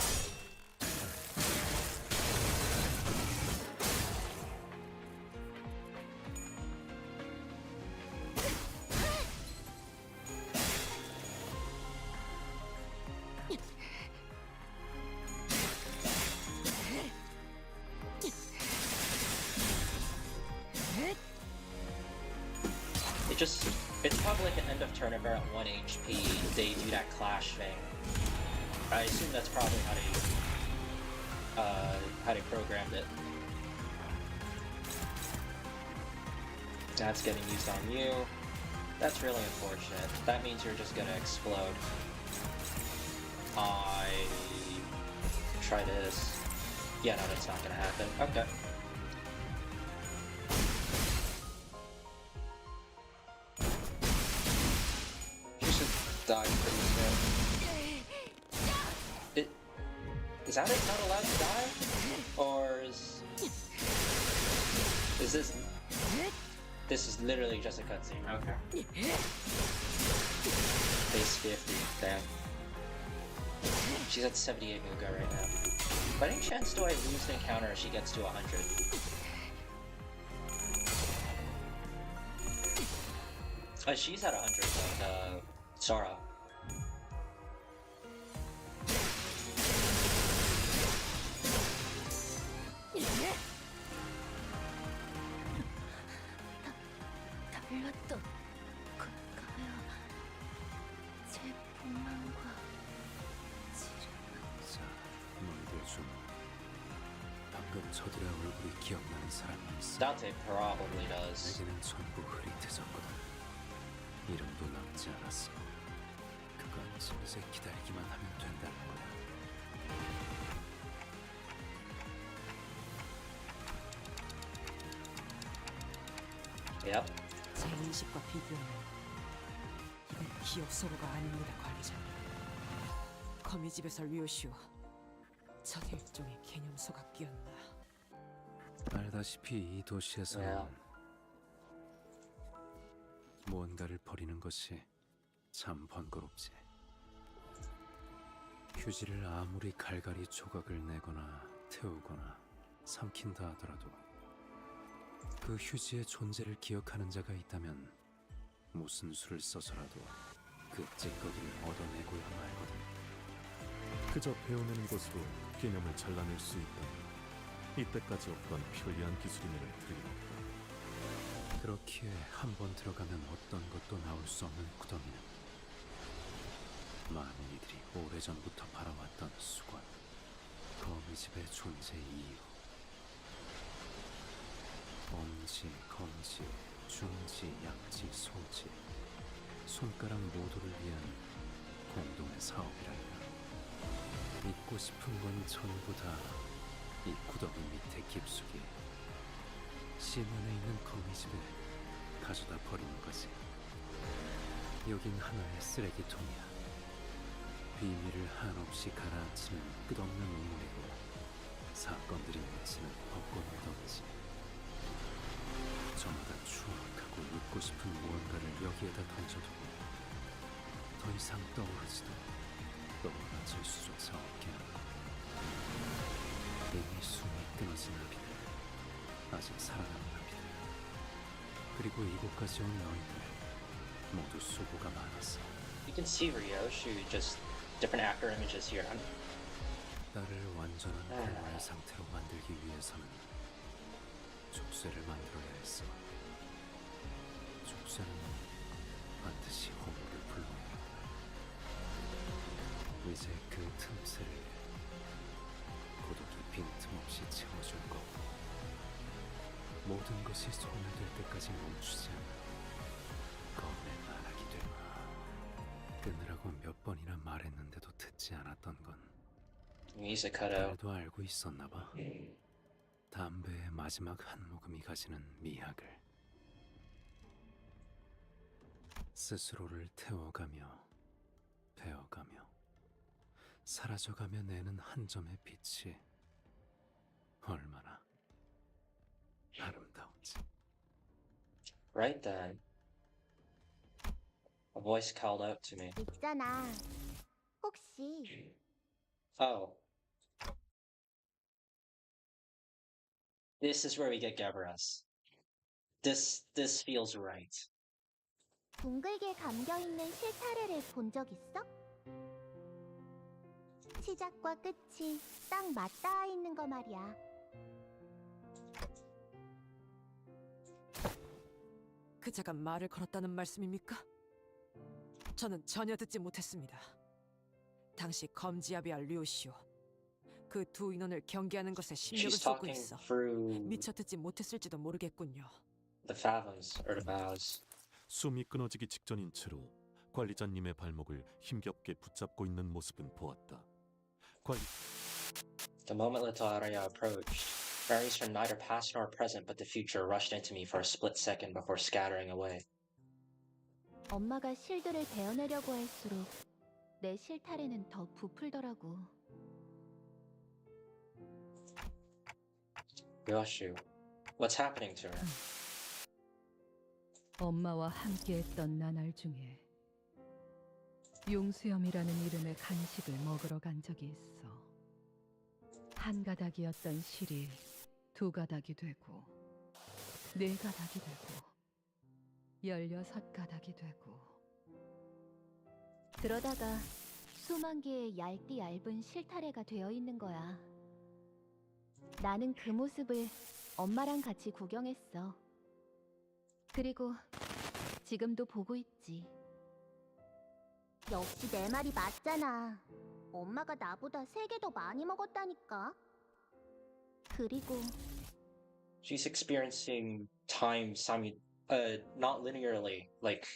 Speaker 1: It's probably like an end of turn if they're at 1 HP, they do that clash thing. I assume that's probably how they programmed it. That's getting used on you. That's really unfortunate. That means you're just gonna explode. I try this. Yeah, no, that's not gonna happen. Okay. She should die pretty soon. Is that it? Not allowed to die? Or is this? This is literally just a cutscene. Okay. Base 50. Damn. She's at 78 Muga right now. By any chance do I lose the encounter if she gets to 100? She's at 100 though, Sora.
Speaker 8: 달랐던 걸까요? 제 본망과
Speaker 19: 자, 너희들 중 방금 저들의 얼굴이 기억나는 사람이 있어.
Speaker 1: Dante probably does.
Speaker 19: 내게는 전부 흐릿해졌거든. 이름도 남지 않았어. 그건 이제 기다리기만 하면 된다는 거야.
Speaker 1: Yep.
Speaker 16: 제 인식과 비교하면 이건 기억 소로가 아닙니다, 관리자님. 거미집에서 류시오, 전 일종의 개념소가 끼었나.
Speaker 19: 알다시피 이 도시에서는 무언가를 버리는 것이 참 번거롭지. 휴지를 아무리 갈갈이 조각을 내거나 태우거나 삼킨다 하더라도 그 휴지의 존재를 기억하는 자가 있다면 무슨 수를 써서라도 그 찌꺼기를 얻어내고야 말거든.
Speaker 20: 그저 배워내는 것으로 개념을 잘라낼 수 있다면 이때까지 없던 편리한 기술임에는 틀림없다.
Speaker 19: 그렇기에 한 번 들어가면 어떤 것도 나올 수 없는 구덩이는 많은 이들이 오래전부터 바라왔던 수건, 거미집의 존재 이유. 엄지, 검지, 중지, 약지, 소지, 손가락 모두를 위한 공동의 사업이란다. 잊고 싶은 건 전부 다 이 구덩이 밑에 깊숙이 심연에 있는 거미집에 가져다 버리는 거지. 여긴 하나의 쓰레기통이야. 비밀을 한없이 가라앉히는 끝없는 우물이고 사건들이 맺히는 벚꽃무덤이지. 저마다 추억하고 잊고 싶은 무언가를 여기에다 던져두고 더 이상 떠오르지도 떠올라질 수조차 없게 하고 이미 숨이 끊어진 아비들, 아직 살아남은 아비들, 그리고 이곳까지 온 너희들 모두 수고가 많았어.
Speaker 1: You can see Rio shoot just different actor images here.
Speaker 19: 나를 완전한 공허의 상태로 만들기 위해서는 족쇄를 만들어야 했어. 족쇄는 반드시 호흡을 불러야 한다. 이제 그 틈새를 고독이 빈틈없이 채워줄 거고 모든 것이 소멸될 때까지 멈추지 않아 겁내 말하기 되마. 끊으라고 몇 번이나 말했는데도 듣지 않았던 건 그래도 알고 있었나 봐. 담배의 마지막 한 모금이 가지는 미학을. 스스로를 태워가며 베어가며 사라져가며 내는 한 점의 빛이 얼마나 아름다운지.
Speaker 1: Right then. A voice called out to me.
Speaker 8: 있잖아. 혹시
Speaker 1: Oh. This is where we get Gabras. This feels right.
Speaker 8: 둥글게 감겨있는 실타래를 본 적 있어? 시작과 끝이 딱 맞닿아 있는 거 말이야.
Speaker 16: 그자가 말을 걸었다는 말씀입니까? 저는 전혀 듣지 못했습니다. 당시 검지아비와 류시오 그 두 인원을 경계하는 것에 심력을
Speaker 1: She's
Speaker 16: 쏟고
Speaker 1: talking
Speaker 16: 있어
Speaker 1: through
Speaker 16: 미처 듣지 못했을지도 모르겠군요.
Speaker 1: the fathoms or the bows.
Speaker 20: 숨이 끊어지기 직전인 채로 관리자님의 발목을 힘겹게 붙잡고 있는 모습은 보았다.
Speaker 1: The moment little Araya approached, memories from neither past nor present but the future rushed into me for a split second before scattering away.
Speaker 3: 엄마가 실드를 베어내려고 할수록 내 실타래는 더 부풀더라고.
Speaker 1: Ryoshu, what's happening to her?
Speaker 21: 엄마와 함께했던 나날 중에 용수염이라는 이름의 간식을 먹으러 간 적이 있어. 한 가닥이었던 실이 두 가닥이 되고, 네 가닥이 되고, 16가닥이 되고.
Speaker 3: 그러다가 수만 개의 얇디 얇은 실타래가 되어 있는 거야. 나는 그 모습을 엄마랑 같이 구경했어. 그리고 지금도 보고 있지. 역시 내 말이 맞잖아. 엄마가 나보다 3개 더 많이 먹었다니까. 그리고
Speaker 1: She's experiencing time not linearly, like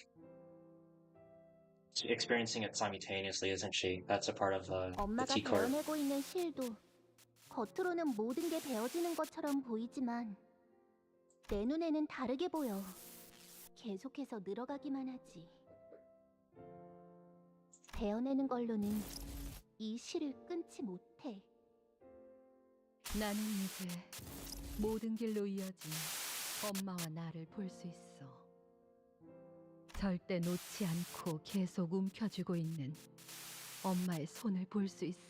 Speaker 1: experiencing it simultaneously, isn't she? That's a part of the
Speaker 3: 엄마가
Speaker 1: T-cord.
Speaker 3: 베어내고 있는 실도 겉으로는 모든 게 베어지는 것처럼 보이지만 내 눈에는 다르게 보여. 계속해서 늘어가기만 하지. 베어내는 걸로는 이 실을 끊지 못해.
Speaker 21: 나는 이제 모든 길로 이어진 엄마와 나를 볼 수 있어. 절대 놓지 않고 계속 움켜쥐고 있는 엄마의 손을 볼 수 있어.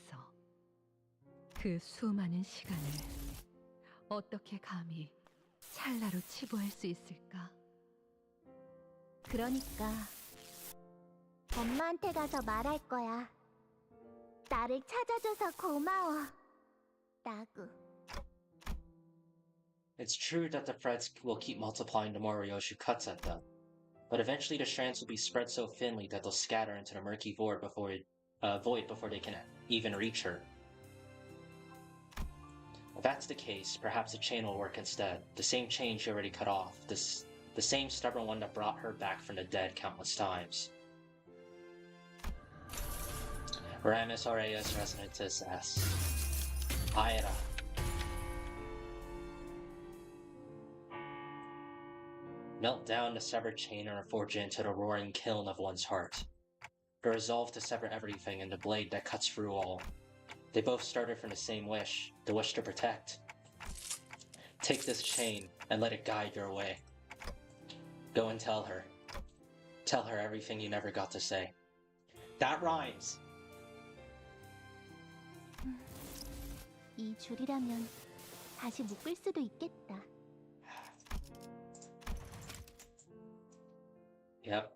Speaker 21: 그 수많은 시간을 어떻게 감히 찰나로 치부할 수 있을까?
Speaker 3: 그러니까 엄마한테 가서 말할 거야. 나를 찾아줘서 고마워. 라고.
Speaker 1: It's true that the threads will keep multiplying the more Ryoshu cuts at them, but eventually the strands will be spread so thinly that they'll scatter into the murky void before they can even reach her. If that's the case, perhaps a chain will work instead. The same chain she already cut off. The same stubborn one that brought her back from the dead countless times. Ramus Aureus Resonantis S. Aira. Melt down the severed chain and forge it into the roaring kiln of one's heart. The resolve to sever everything and the blade that cuts through all. They both started from the same wish, the wish to protect. Take this chain and let it guide your way. Go and tell her. Tell her everything you never got to say. That rhymes!
Speaker 3: 이 줄이라면 다시 묶을 수도 있겠다.
Speaker 1: Yep.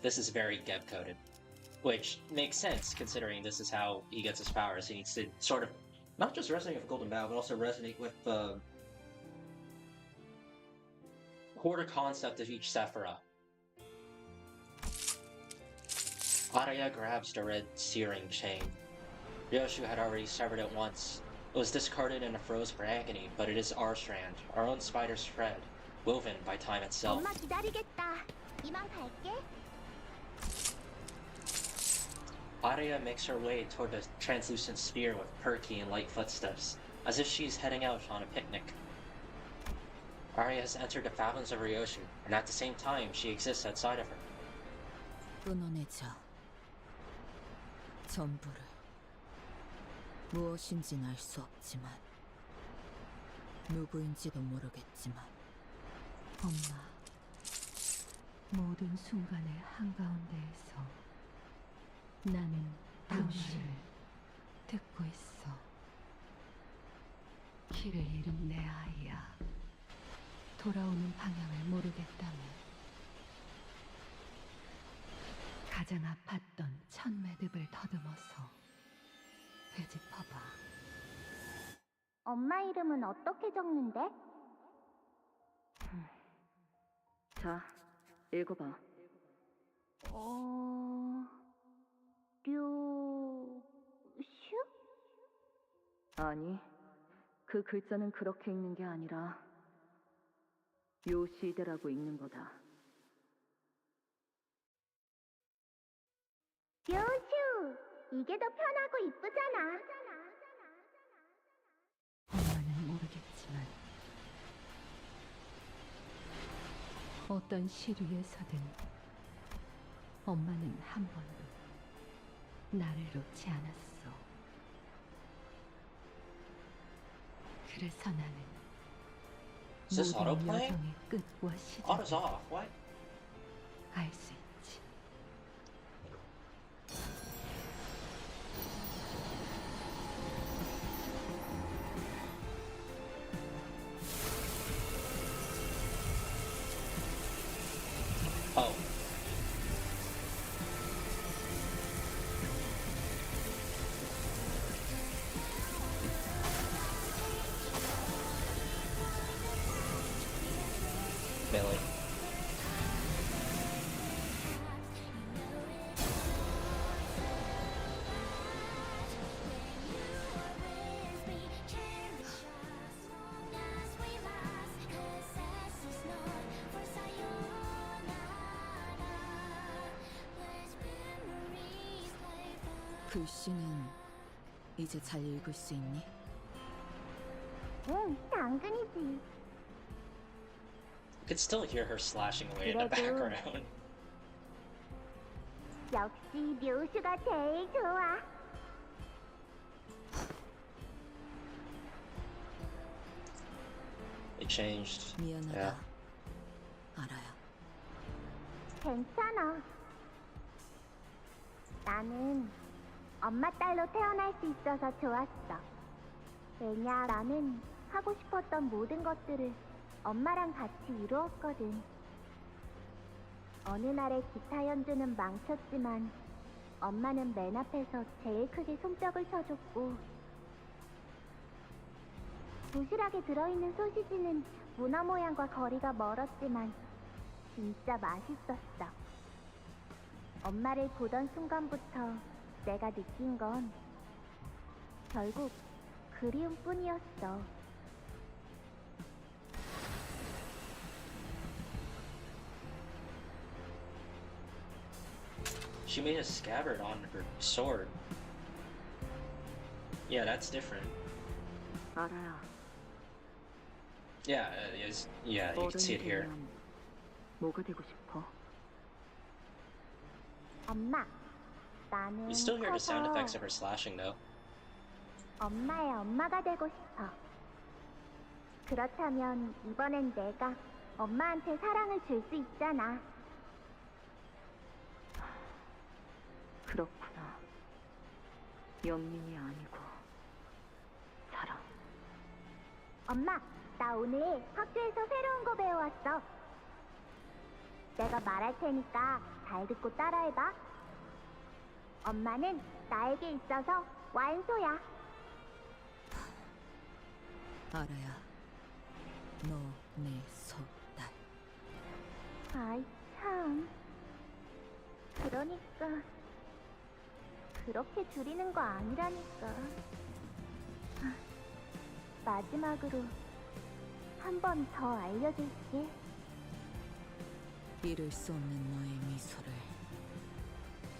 Speaker 1: This is very Geb-coded. Which makes sense, considering this is how he gets his powers. He needs to sort of, not just resonate with Golden Bow, but also resonate with the quarter concept of each Sephira. Araya grabs the red searing chain. Ryoshu had already severed it once. It was discarded in a froze for agony, but it is our strand, our own spider's thread, woven by time itself.
Speaker 3: 엄마 기다리겠다. 이만 갈게.
Speaker 1: Araya makes her way toward the translucent sphere with perky and light footsteps, as if she's heading out on a picnic. Araya has entered the fathoms of Ryoshu, and at the same time, she exists outside of her.
Speaker 4: 끊어내자. 전부를. 무엇인지는 알 수 없지만 누구인지도 모르겠지만
Speaker 21: 엄마, 모든 순간의 한가운데에서 나는 당신을 듣고 있어. 길을 잃은 내 아이야. 돌아오는 방향을 모르겠다면 가장 아팠던 첫 매듭을 더듬어서 되짚어봐.
Speaker 3: 엄마 이름은 어떻게 적는데?
Speaker 10: 자, 읽어봐. 류슈? 아니, 그 글자는 그렇게 읽는 게 아니라 요시대라고 읽는 거다.
Speaker 3: 요슈! 이게 더 편하고 이쁘잖아.
Speaker 21: 엄마는 모르겠지만 어떤 시류에서든 엄마는 한 번도 나를 놓지 않았어. 그래서 나는
Speaker 1: Is this
Speaker 21: 모든
Speaker 1: autoplaying?
Speaker 21: 여정의 끝과 시작을
Speaker 1: Auto's off. What?
Speaker 21: 알 수 있지.
Speaker 1: Oh. Billy.
Speaker 4: 글씨는 이제 잘 읽을 수 있니?
Speaker 3: 응, 당근이지.
Speaker 1: You could still hear her slashing away in the
Speaker 3: 그래도-
Speaker 1: background.
Speaker 3: 역시 묘슈가 제일 좋아.
Speaker 1: It changed.
Speaker 4: 미안하다.
Speaker 1: Yeah.
Speaker 4: 알아요.
Speaker 3: 괜찮아. 나는 엄마 딸로 태어날 수 있어서 좋았어. 왜냐, 나는 하고 싶었던 모든 것들을 엄마랑 같이 이루었거든. 어느 날의 기타 연주는 망쳤지만 엄마는 맨 앞에서 제일 크게 손뼉을 쳐줬고, 도시락에 들어있는 소시지는 문어 모양과 거리가 멀었지만 진짜 맛있었어. 엄마를 보던 순간부터 내가 느낀 건 결국 그리움뿐이었어.
Speaker 1: She made a scabbard on her sword. Yeah, that's different.
Speaker 10: 알아요.
Speaker 1: Yeah, yeah, you can see it here.
Speaker 10: 되면 뭐가 되고 싶어?
Speaker 3: 엄마, 나는
Speaker 1: You still hear the sound
Speaker 3: 커서
Speaker 1: effects of her slashing though.
Speaker 3: 엄마의 엄마가 되고 싶어. 그렇다면 이번엔 내가 엄마한테 사랑을 줄 수 있잖아.
Speaker 10: 그렇구나. 연민이 아니고 사랑.
Speaker 3: 엄마, 나 오늘 학교에서 새로운 거 배워왔어. 내가 말할 테니까 잘 듣고 따라해봐. 엄마는 나에게 있어서 완소야.
Speaker 4: 알아야. 너 내 소딸.
Speaker 3: 아이 참. 그러니까 그렇게 줄이는 거 아니라니까. 아, 마지막으로 한 번 더 알려줄게.
Speaker 4: 잃을 수 없는 너의 미소를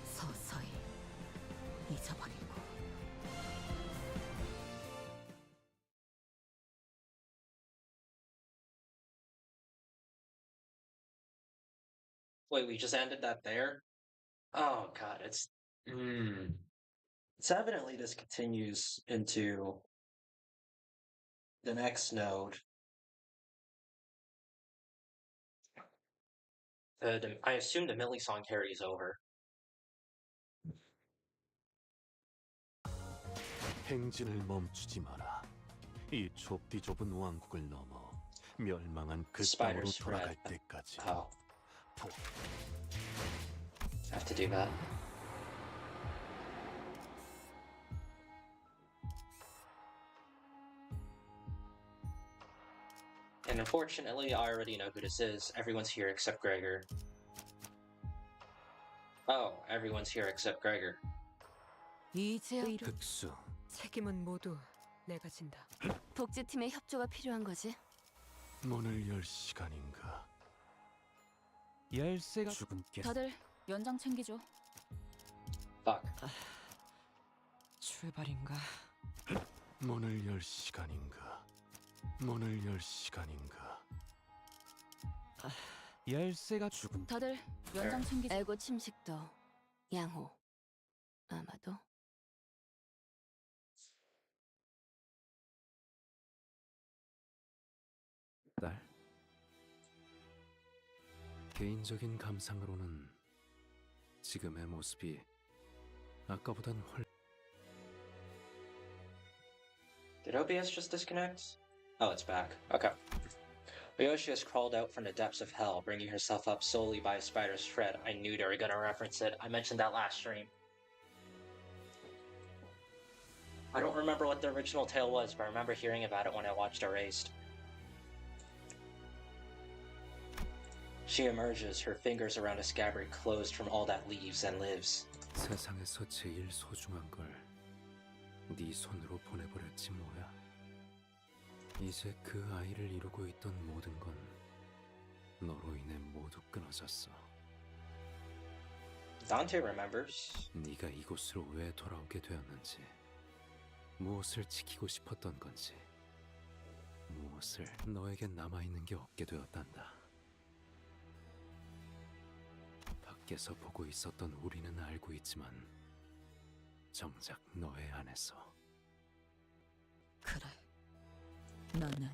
Speaker 4: 서서히 잊어버리고.
Speaker 1: Wait, we just ended that there? Oh god, it's evidently this continues into the next node. I assume the Millie song carries over.
Speaker 20: 행진을 멈추지 마라. 이 좁디 좁은 왕국을 넘어 멸망한 그 땅으로
Speaker 1: Spider
Speaker 20: 돌아갈
Speaker 1: spread.
Speaker 20: 때까지.
Speaker 1: Oh. Have to do that. And unfortunately, I already know who this is. Everyone's here except Gregor. Oh, everyone's here except Gregor.
Speaker 16: 이제야
Speaker 20: 흑수.
Speaker 16: 책임은 모두 내가 진다.
Speaker 8: 복제팀의 협조가 필요한 거지.
Speaker 20: 문을 열 시간인가?
Speaker 7: 열쇠가
Speaker 20: 죽음께
Speaker 4: 다들 연장 챙기죠.
Speaker 1: Fuck.
Speaker 16: 출발인가?
Speaker 20: 문을 열 시간인가? 문을 열 시간인가?
Speaker 7: 열쇠가
Speaker 20: 죽음
Speaker 4: 다들 연장 챙기죠.
Speaker 8: 알고 침식도 양호. 아마도.
Speaker 19: 딸? 개인적인 감상으로는 지금의 모습이 아까보단 훨
Speaker 1: Did OBS just disconnect? Oh, it's back. Okay. Ryoshi has crawled out from the depths of hell, bringing herself up solely by a spider's thread. I knew they were gonna reference it. I mentioned that last stream. I don't remember what the original tale was, but I remember hearing about it when I watched Erased. She emerges, her fingers around a scabbard closed from all that leaves and lives.
Speaker 19: 세상에서 제일 소중한 걸 네 손으로 보내버렸지 뭐야. 이제 그 아이를 이루고 있던 모든 건 너로 인해 모두 끊어졌어.
Speaker 1: Dante remembers.
Speaker 19: 네가 이곳으로 왜 돌아오게 되었는지, 무엇을 지키고 싶었던 건지, 무엇을 너에게 남아있는 게 없게 되었단다. 밖에서 보고 있었던 우리는 알고 있지만 정작 너의 안에서.
Speaker 6: 그래, 나는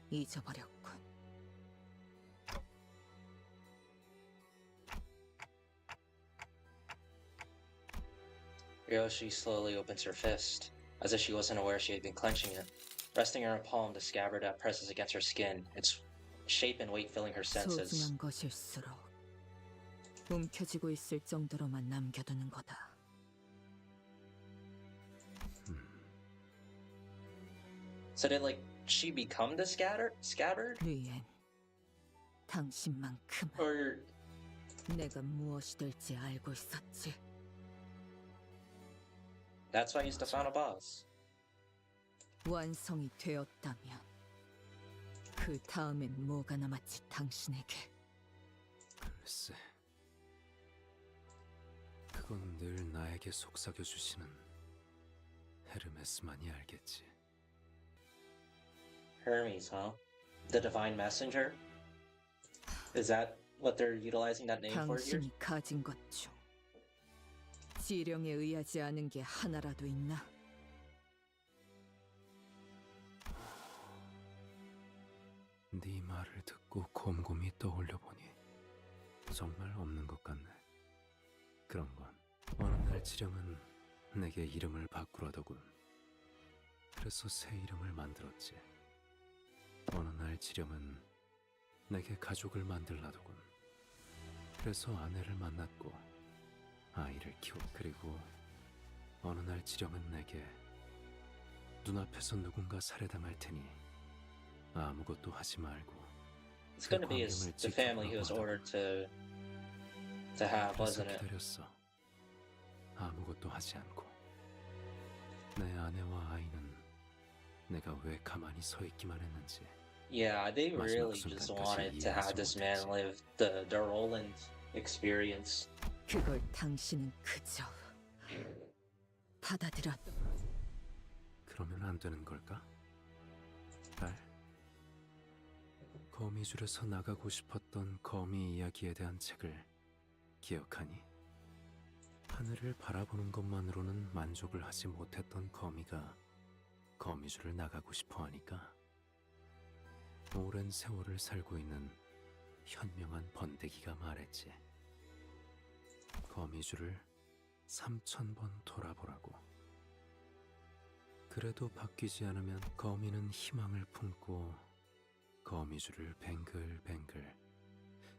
Speaker 6: 잊어버렸군.
Speaker 1: Ryoshi slowly opens her fist, as if she wasn't aware she had been clenching it. Resting on her palm, the scabbard that presses against her skin, its shape and weight filling her senses.
Speaker 6: 소중한 것일수록 움켜쥐고 있을 정도로만 남겨두는 거다.
Speaker 1: So did, like, she become the scabbard?
Speaker 6: 리엔, 당신만큼은
Speaker 1: Or
Speaker 6: 내가 무엇이 될지 알고 있었지.
Speaker 1: that's why he's the final boss.
Speaker 6: 완성이 되었다면 그 다음엔 뭐가 남았지 당신에게.
Speaker 19: 글쎄, 그건 늘 나에게 속삭여주시는 헤르메스만이 알겠지.
Speaker 1: Hermes, huh? The divine messenger? Is that what they're utilizing that name for here?
Speaker 6: 당신이 가진 것 중 지령에 의하지 않은 게 하나라도 있나?
Speaker 19: 네 말을 듣고 곰곰이 떠올려보니 정말 없는 것 같네. 그런 건 어느 날 지령은 내게 이름을 바꾸라더군. 그래서 새 이름을 만들었지. 어느 날 지령은 내게 가족을 만들라더군. 그래서 아내를 만났고 아이를 키워. 그리고 어느 날 지령은 내게 눈앞에서 누군가 살해당할 테니 아무것도 하지 말고
Speaker 1: It's gonna be the family who was ordered to have, wasn't it?
Speaker 19: 기다렸어. 아무것도 하지 않고. 내 아내와 아이는 내가 왜 가만히 서 있기만 했는지.
Speaker 1: Yeah, they really just wanted to have this man live the Roland experience.
Speaker 6: 그걸 당신은 그저 받아들였.
Speaker 19: 그러면 안 되는 걸까? 딸? 거미줄에서 나가고 싶었던 거미 이야기에 대한 책을 기억하니? 하늘을 바라보는 것만으로는 만족을 하지 못했던 거미가 거미줄을 나가고 싶어 하니까 오랜 세월을 살고 있는 현명한 번데기가 말했지. 거미줄을 3000번 돌아보라고. 그래도 바뀌지 않으면 거미는 희망을 품고 거미줄을 뱅글뱅글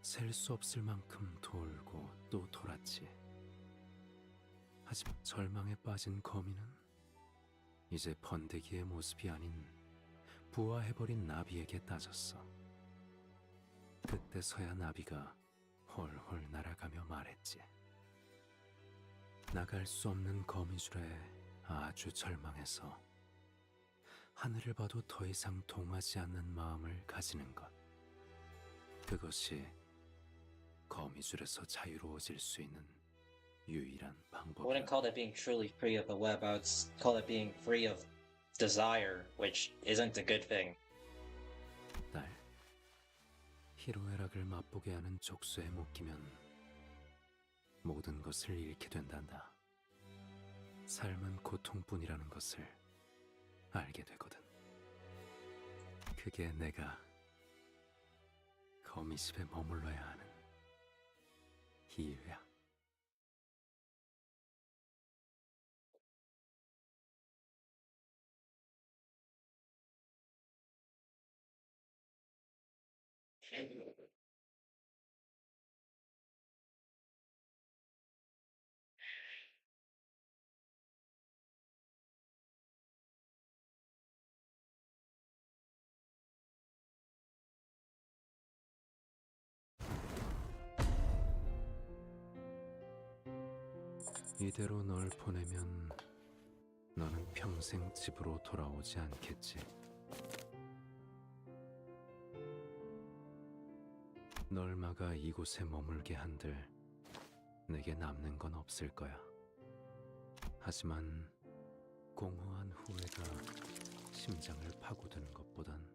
Speaker 19: 셀 수 없을 만큼 돌고 또 돌았지. 하지만 절망에 빠진 거미는 이제 번데기의 모습이 아닌 부화해버린 나비에게 따졌어. 그때서야 나비가 홀홀 날아가며 말했지. 나갈 수 없는 거미줄에 아주 절망해서 하늘을 봐도 더 이상 동하지 않는 마음을 가지는 것. 그것이 거미줄에서 자유로워질 수 있는 유일한
Speaker 1: I
Speaker 19: 방법이야.
Speaker 1: wouldn't call that being truly free of the web. I would call it being free of desire, which isn't a good thing.
Speaker 19: 딸, 희로애락을 맛보게 하는 족쇄에 묶이면 모든 것을 잃게 된단다. 삶은 고통뿐이라는 것을 알게 되거든. 그게 내가 거미집에 머물러야 하는 이유야. 이대로 널 보내면 너는 평생 집으로 돌아오지 않겠지. 널 막아 이곳에 머물게 한들 내게 남는 건 없을 거야. 하지만 공허한 후회가 심장을 파고드는 것보단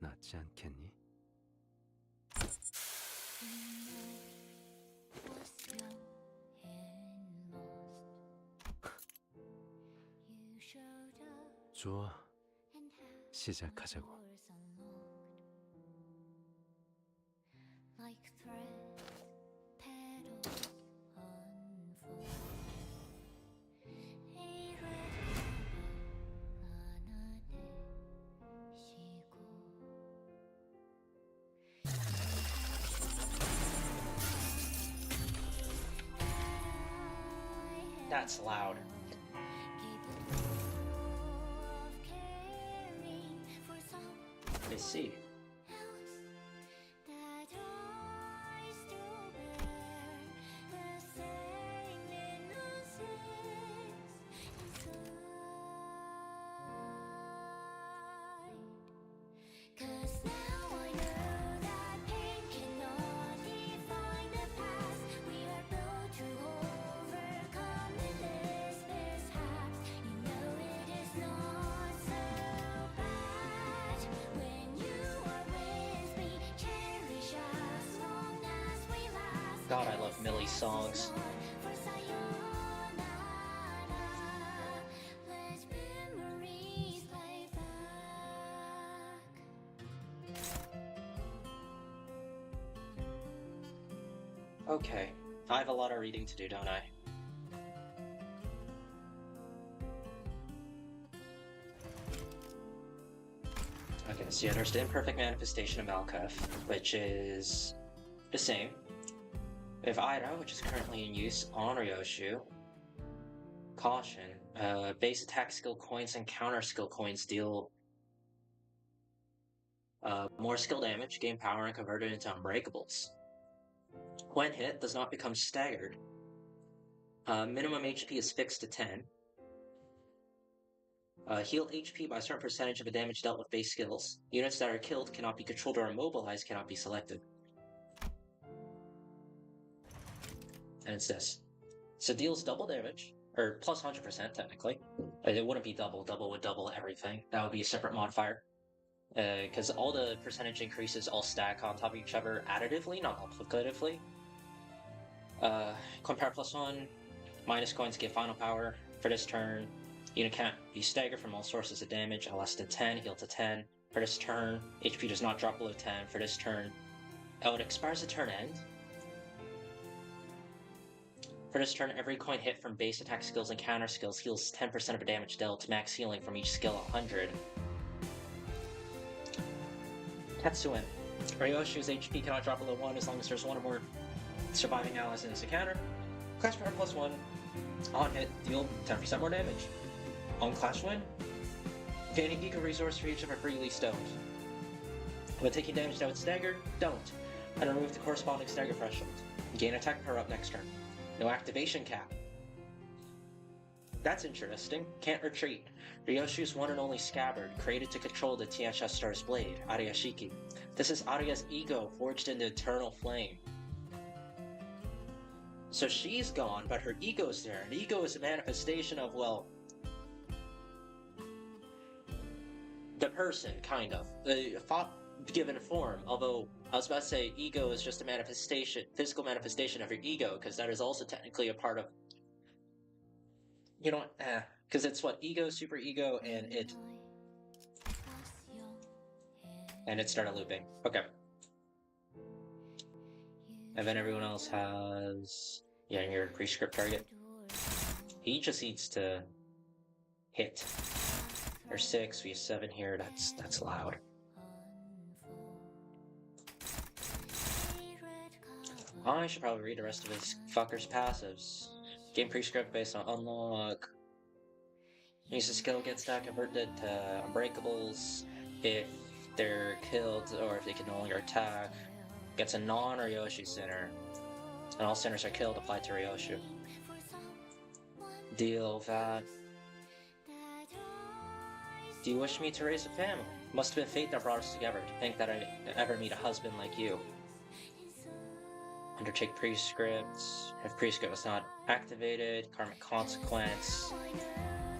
Speaker 19: 낫지 않겠니? 좋아, 시작하자고.
Speaker 1: That's loud. I see. God, I love Millie's songs. Okay, I have a lot of reading to do, don't I? Okay, so yeah, there's the imperfect manifestation of Malkuth, which is the same. We have Ida, which is currently in use on Ryoshu. Caution, base attack skill coins and counter skill coins deal more skill damage, gain power, and convert it into unbreakables. When hit, does not become staggered. Minimum HP is fixed to 10. Heal HP by a certain percentage of the damage dealt with base skills. Units that are killed cannot be controlled or immobilized, cannot be selected. And it's this. So deals double damage, or plus 100% technically. It wouldn't be double, double would double everything. That would be a separate modifier. Because all the percentage increases all stack on top of each other additively, not multiplicatively. Compare +1, minus coins give final power. For this turn, unit can't be staggered from all sources of damage at less than 10, heal to 10. For this turn, HP does not drop below 10. For this turn, it expires at turn end. For this turn, every coin hit from base attack skills and counter skills heals 10% of the damage dealt, max healing from each skill 100. Tetsuin. Ryoshu's HP cannot drop below 1 as long as there's one or more surviving allies in his encounter. Clash power +1. On hit, deal 10% more damage. On Clash win, Gaining eco resource for each of our release don't. When taking damage now it's staggered, don't. And remove the corresponding stagger threshold. Gain attack power up next turn. No activation cap. That's interesting. Can't retreat. Ryoshu's one and only scabbard, created to control the Tiansha Star's blade, Ariashiki. This is Aria's ego forged into eternal flame. So she's gone, but her ego's there, and ego is a manifestation of, well, the person, kind of. The given form, although I was about to say ego is just a manifestation, physical manifestation of your ego, because that is also technically a part of, you know what, because it's what, ego, super ego, and it started looping. Okay. And then everyone else has, yeah, your pre-script target. He just needs to hit. There's 6, we have 7 here, that's loud. I should probably read the rest of his fucker's passives. Game pre-script based on unlock. Use a skill, get stack converted to unbreakables if they're killed or if they can no longer attack. Gets a non-Ryoshi center. And all centers are killed applied to Ryoshu. Deal that. Do you wish me to raise a family? Must have been fate that brought us together to think that I'd ever meet a husband like you. Undertake prescripts. If prescript was not activated, karmic consequence.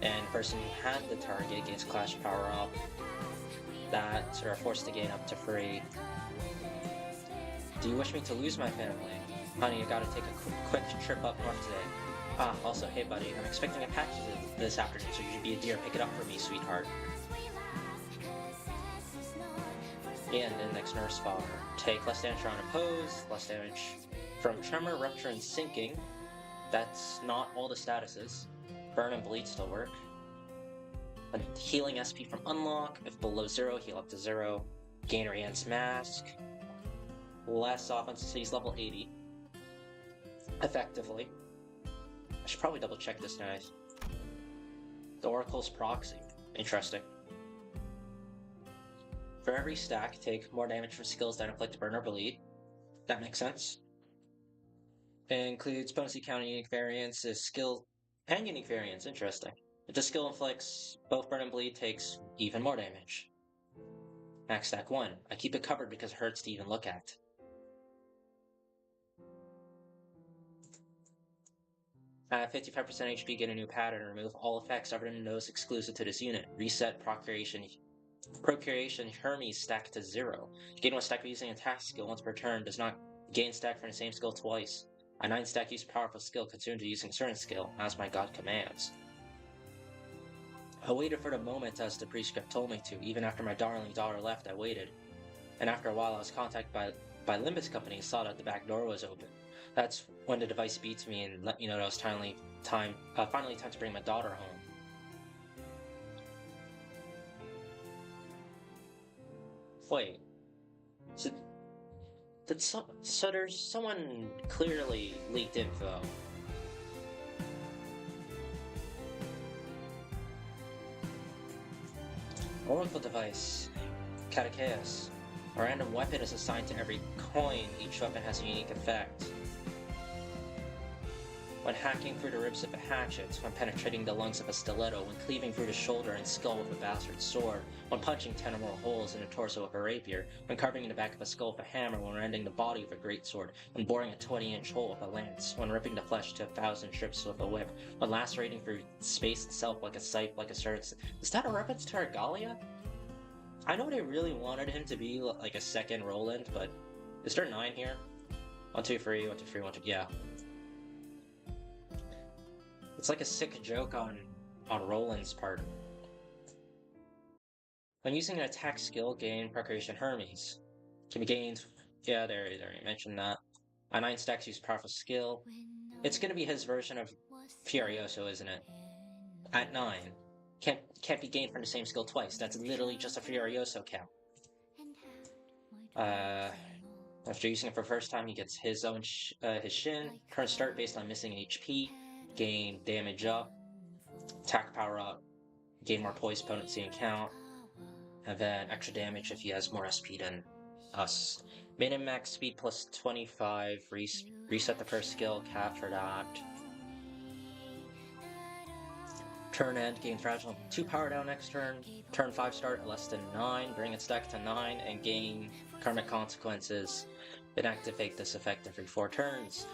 Speaker 1: And person who had the target gains clash power up. That are forced to gain up to free. Do you wish me to lose my family? Honey, I gotta take a quick trip up north today. Ah, also, hey buddy, I'm expecting a package this afternoon, so you should be a dear. Pick it up for me, sweetheart. And index nurse father. Take less damage from unopposed, less damage from tremor, rupture, and sinking. That's not all the statuses. Burn and bleed still work. A healing SP from unlock. If below 0, heal up to 0. Gain Rian's mask. Less offense, he's level 80. Effectively. I should probably double check this now. The Oracle's proxy. Interesting. For every stack, take more damage from skills that inflict burn or bleed. That makes sense. It includes bonus count and unique variants, skill and unique variants. Interesting. If the skill inflicts both burn and bleed, takes even more damage. Max stack 1. I keep it covered because it hurts to even look at. At 55% HP, get a new pattern. Remove all effects other than those exclusive to this unit. Reset Procreation Hermes stack to 0. Gain 1 stack using attack skill once per turn. Does not gain stack from the same skill twice. A 9 stack use powerful skill consumed to using certain skill, as my god commands. I waited for the moment as the prescript told me to. Even after my darling daughter left, I waited. And after a while, I was contacted by Limbus company and saw that the back door was open. That's when the device beats me and let me know that it was finally time to bring my daughter home. Wait. So there's someone clearly leaked info. Oracle device. Catachaos. A random weapon is assigned to every coin. Each weapon has a unique effect. When hacking through the ribs of a hatchet, when penetrating the lungs of a stiletto, when cleaving through the shoulder and skull with a bastard sword, when punching 10 or more holes in the torso with a rapier, when carving in the back of a skull with a hammer, when rending the body with a greatsword, when boring a 20-inch hole with a lance, when ripping the flesh to 1,000 strips with a whip, when lacerating through space itself like a scythe, like a sword. Is that a reference to Argalia? I know they really wanted him to be like a second Roland, but is there 9 here? 1, 2, 3, 1, 2, 3, 1, 2, yeah. It's like a sick joke on Roland's part. When using an attack skill, gain Procreation Hermes. Can be gained. Yeah, there you mentioned that. A 9 stacks use powerful skill. It's gonna be his version of Furioso, isn't it? At 9. Can't be gained from the same skill twice. That's literally just a Furioso count. After using it for the first time, he gets his own his shin. Current start based on missing an HP. Gain damage up. Attack power up. gain more poise, potency, and count. And then extra damage if he has more SP than us. Min and max speed plus 25. Reset the first skill cap for that. Turn end, gain fragile 2 power down next turn. Turn 5 start at less than 9. Bring its deck to 9 and gain karmic consequences. Then activate this effect every 4 turns.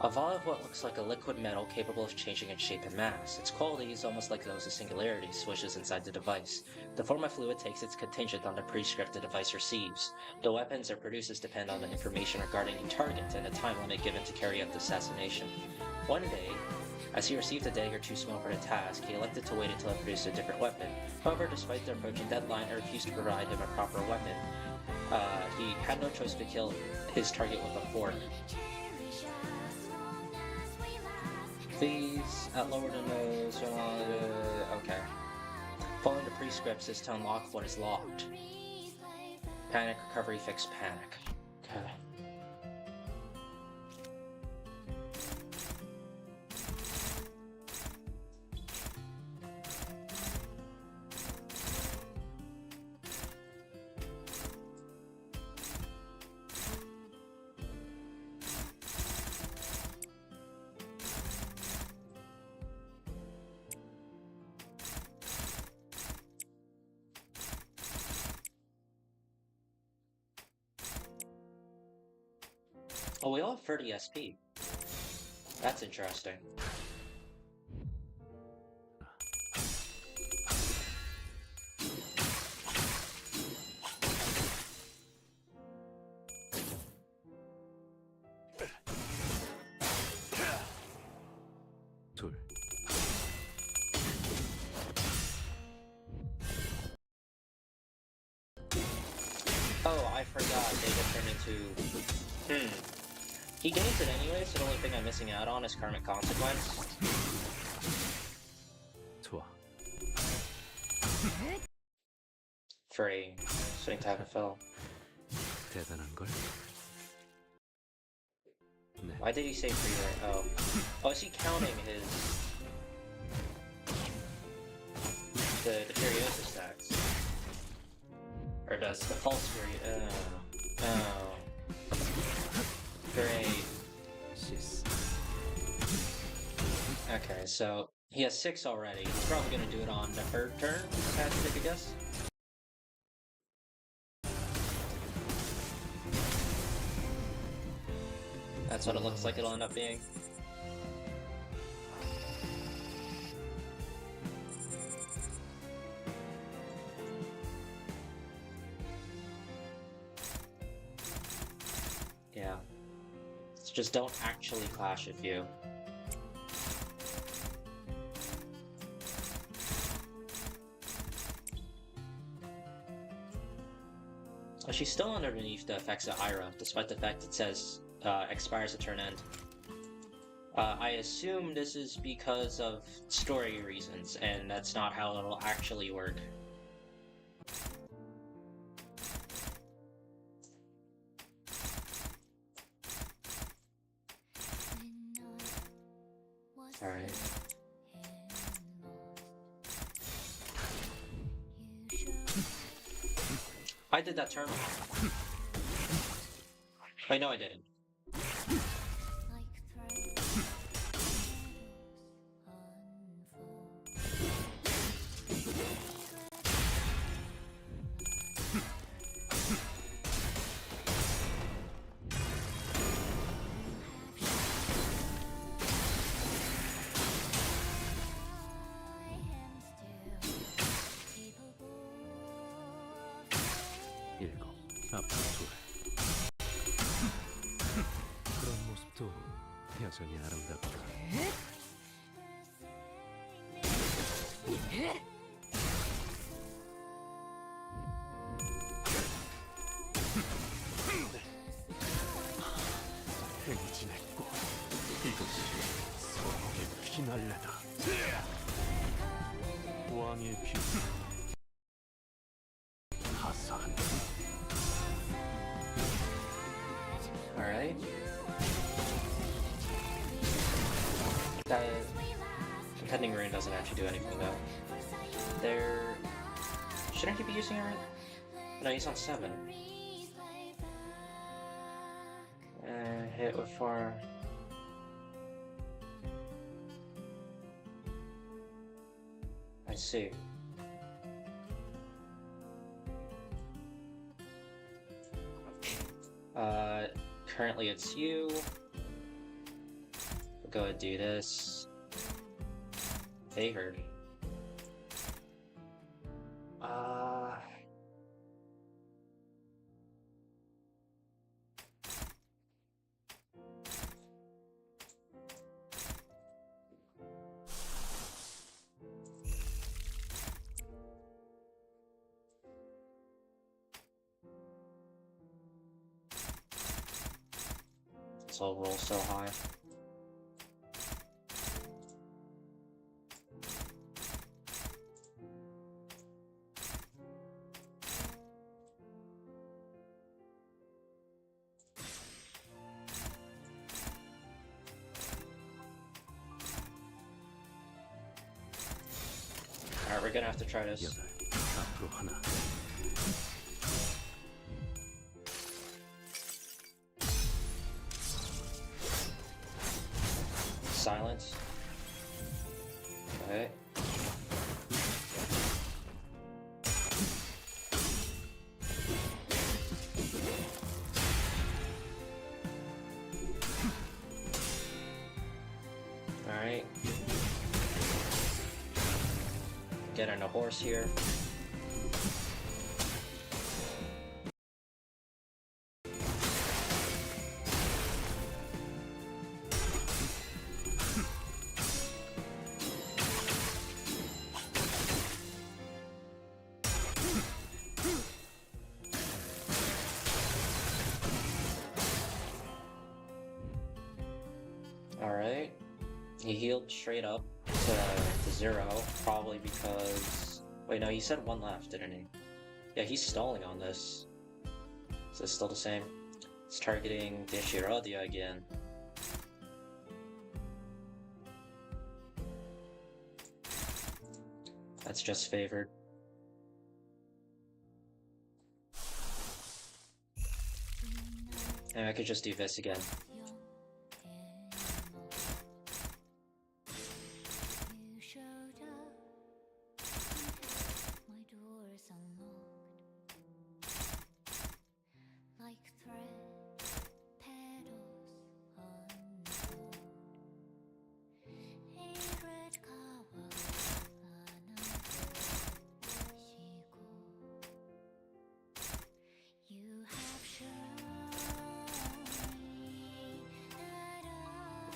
Speaker 1: Evolve what looks like a liquid metal capable of changing in shape and mass. Its quality is almost like those of Singularity, swishes inside the device. The form of fluid takes its contingent on the prescript the device receives. The weapons it produces depend on the information regarding the target and the time limit given to carry out the assassination. One day, as he received a dagger too small for the task, he elected to wait until it produced a different weapon. However, despite the approaching deadline, it refused to provide him a proper weapon. He had no choice but kill his target with a fork. These at lower than those. Okay. Following the prescripts is to unlock what is locked. Panic, recovery, fix, panic. Okay. Oh, we all have 30 SP. That's interesting.
Speaker 2: 둘.
Speaker 1: Oh, I forgot they get turned into... He gains it anyway, so the only thing I'm missing out on is karmic consequence.
Speaker 2: 좋아.
Speaker 1: Free. Swing type of fill.
Speaker 2: 대단한 걸.
Speaker 1: Why did he say free right? Oh. Oh, is he counting his... The Furiosa stacks? Or does the false Fury... Oh. Great. Okay, so he has 6 already. He's probably gonna do it on the 3rd turn, if I had to take a guess. That's what it looks like it'll end up being. Yeah. So just don't actually clash if you... Oh, she's still underneath the effects of Ira, despite the fact it says expires at turn end. I assume this is because of story reasons, and that's not how it'll actually work. Alright. I did that turn. Wait, no I didn't.
Speaker 2: 앞으로 돌아. 그런 모습도 여전히 아름답다. 행진했고 이것이 서목의 피날레다. 왕의 피 하사한.
Speaker 1: Alright. That contending ruin doesn't actually do anything though. there... Shouldn't he be using her? No, he's on 7. Hit with 4. I see. Currently it's you. We'll go and do this. Favored. This all rolls so high. Alright, we're gonna have to try this.
Speaker 19: 앞으로 하나.
Speaker 1: Silence. Okay. Alright. Getting a horse here. Alright. He healed straight up to 0, probably because... Wait, no, he said 1 left, didn't he? Yeah, he's stalling on this. Is this still the same? It's targeting Deshirodia again. That's just favored. And I could just do this again.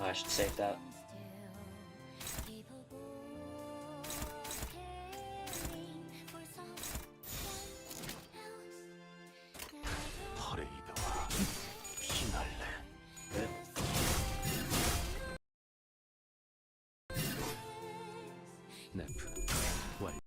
Speaker 1: I should save that.
Speaker 19: 퍼레이드와 피날레.
Speaker 1: Good.
Speaker 19: 네프 완료.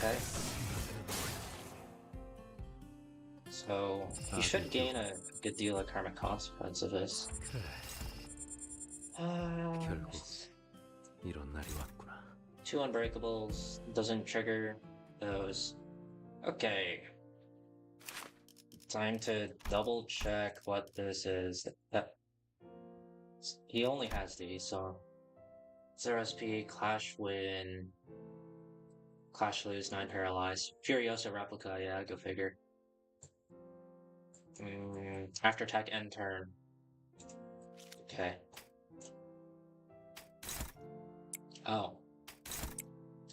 Speaker 1: Okay. So, he should gain a good deal of karmic consequence of this.
Speaker 19: 결국 이런 날이 왔구나.
Speaker 1: 2 unbreakables, doesn't trigger those. Okay. Time to double check what this is. He only has these, so 0 SP, Clash Win, Clash Lose, 9 Paralyze, Furiosa Replica, yeah, go figure. After attack, end turn. Okay. Oh.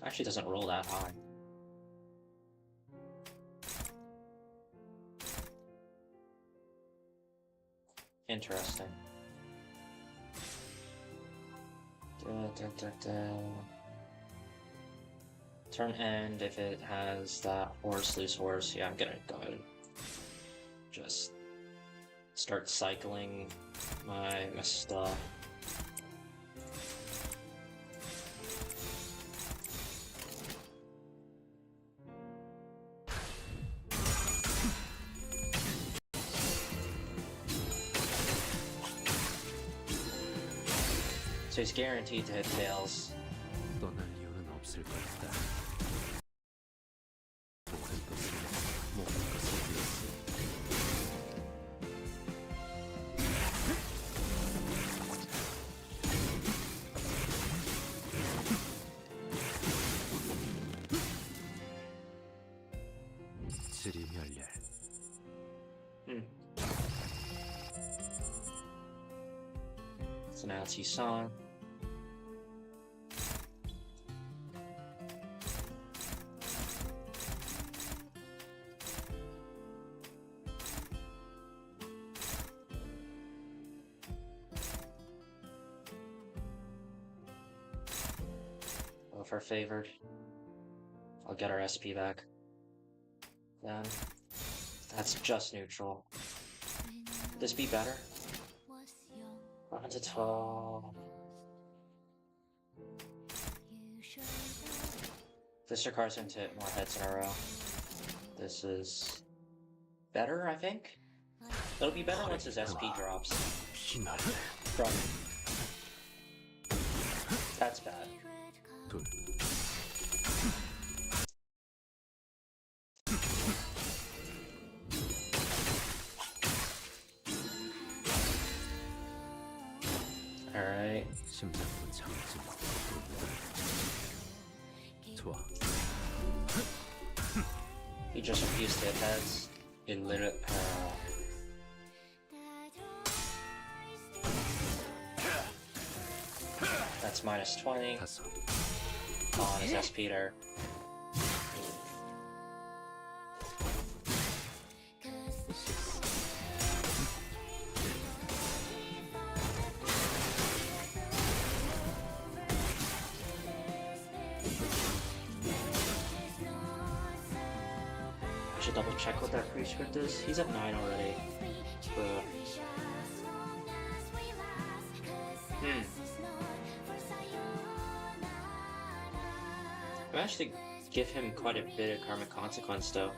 Speaker 1: Actually doesn't roll that high. Interesting. Turn end if it has that horse, loose horse. Yeah, I'm gonna go ahead and just start cycling my stuff. So he's guaranteed to hit tails.
Speaker 19: 떠날 이유는 없을 것 같다. 모든 것을 위해서. 지리멸렬.
Speaker 1: So now it's Isan. Well, if we're favored, I'll get our SP back. Then that's just neutral. Would this be better? 1 to 12. Fister cards seem to hit more heads in a row. This is better, I think? It'll be better once his SP drops. From... That's bad. Alright.
Speaker 19: 심장은 참지 못하고. 좋아.
Speaker 1: He just refused to hit heads. It literally. That's minus 20 on his SP there. I should double check what that pre-script is. He's at 9 already. I managed to give him quite a bit of karmic consequence though.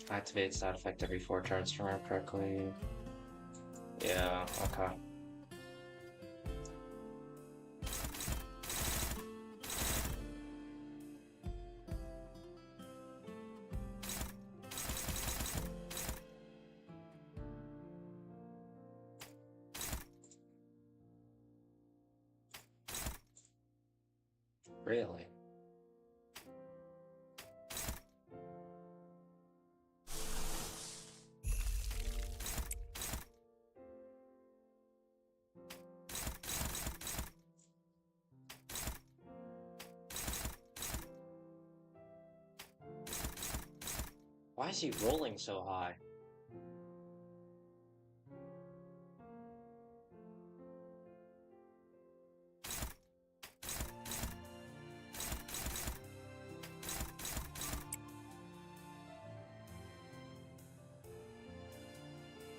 Speaker 1: Activates that effect every 4 turns, if I remember correctly. Yeah, okay. Really? Why is he rolling so high?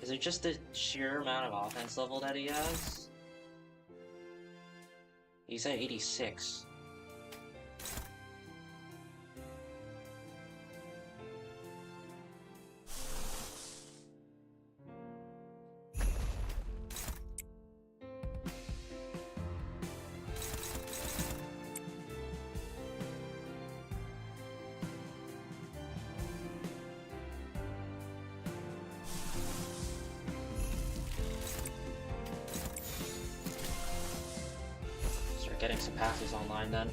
Speaker 1: Is it just the sheer amount of offense level that he has? He's at 86. Start getting some passes online then.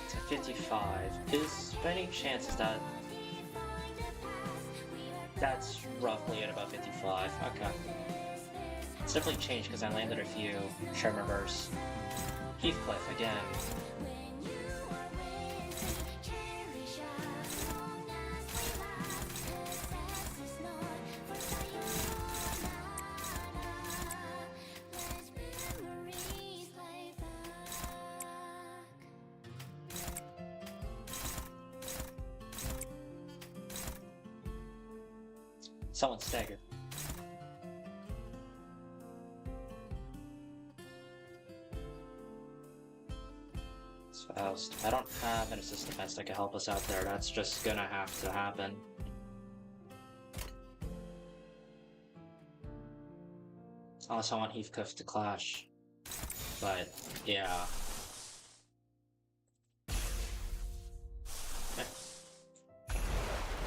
Speaker 1: It's at 55. Is there any chances that that's roughly at about 55? Okay. It's definitely changed because I landed a few Shermer bursts. Heathcliff again. Someone staggered. Faust. I don't have an assist defense that can help us out there. That's just gonna have to happen. Also, I want Heathcliff to clash. But, yeah. I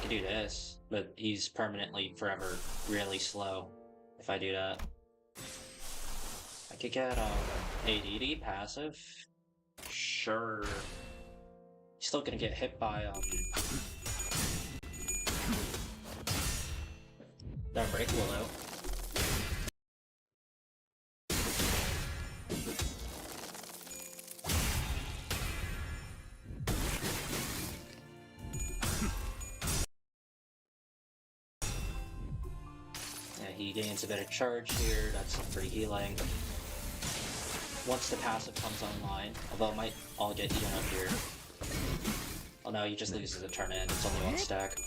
Speaker 1: could do this, but he's permanently, forever, really slow if I do that. I could get, ADD passive. Sure. He's still gonna get hit by, the Unbreakable, though. Yeah, he gains a bit of charge here. That's some free healing. Once the passive comes online, although it might all get eaten up here. Oh no, he just loses a turn in. It's only one stack.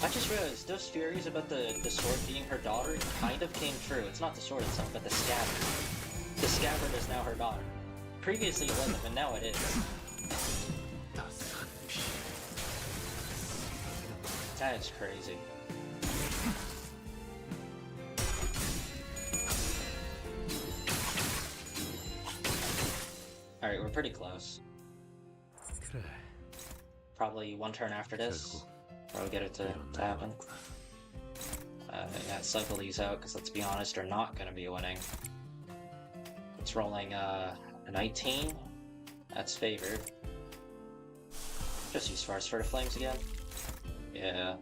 Speaker 1: I just realized those theories about the sword being her daughter kind of came true. It's not the sword itself, but the scabbard. The scabbard is now her daughter. Previously it wasn't, but now it is. That is crazy. Alright, we're pretty close. Probably one turn after this, or we'll get it to happen. Yeah, cycle these out, because let's be honest, they're not going to be winning. It's rolling, a 19. That's favored. Just use Farce for the Flames again. Yeah.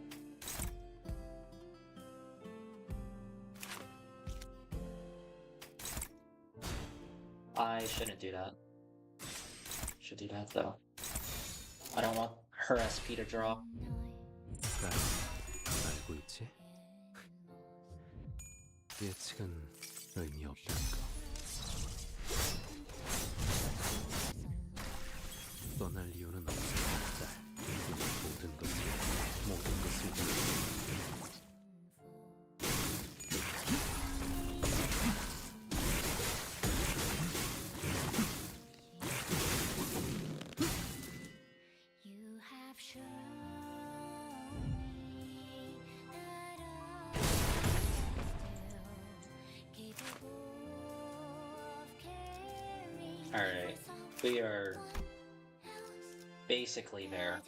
Speaker 1: I shouldn't do that. Should do that though. I don't want her SP to drop.
Speaker 19: 알고 있지? 예측은 의미 없다는 거. 떠날 이유는 없을 것. 모든 것을
Speaker 1: Alright, we are basically there.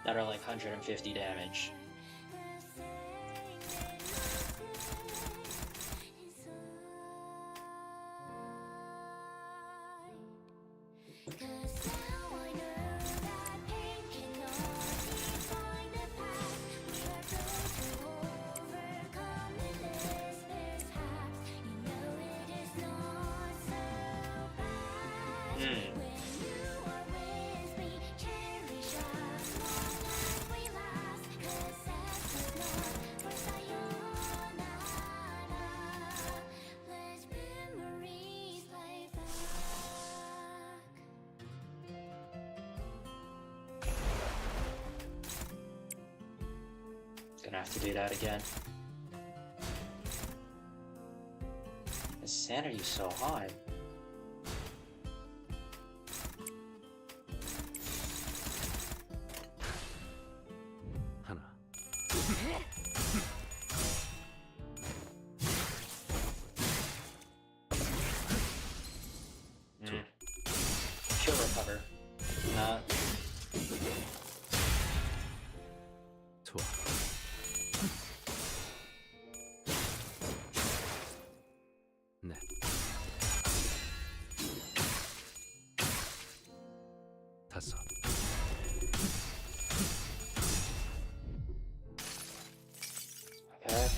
Speaker 1: That are like 150 damage. to do that again. His sanity's so high.
Speaker 2: 하나.
Speaker 1: She'll recover.
Speaker 2: 좋아. 네. 다섯.
Speaker 1: Okay.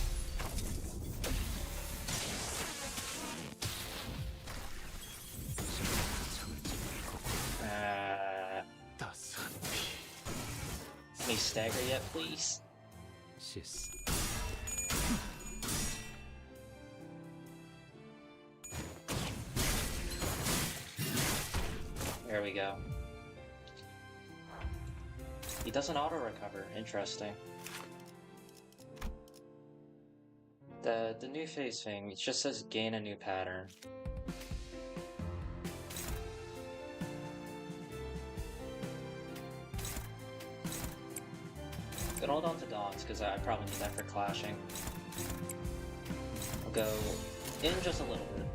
Speaker 1: Can he stagger yet, please?
Speaker 2: 시스.
Speaker 1: There we go. He doesn't auto-recover. Interesting. The new phase thing, it just says gain a new pattern. But hold on to dogs, because I probably need that for clashing. I'll go in just a little bit.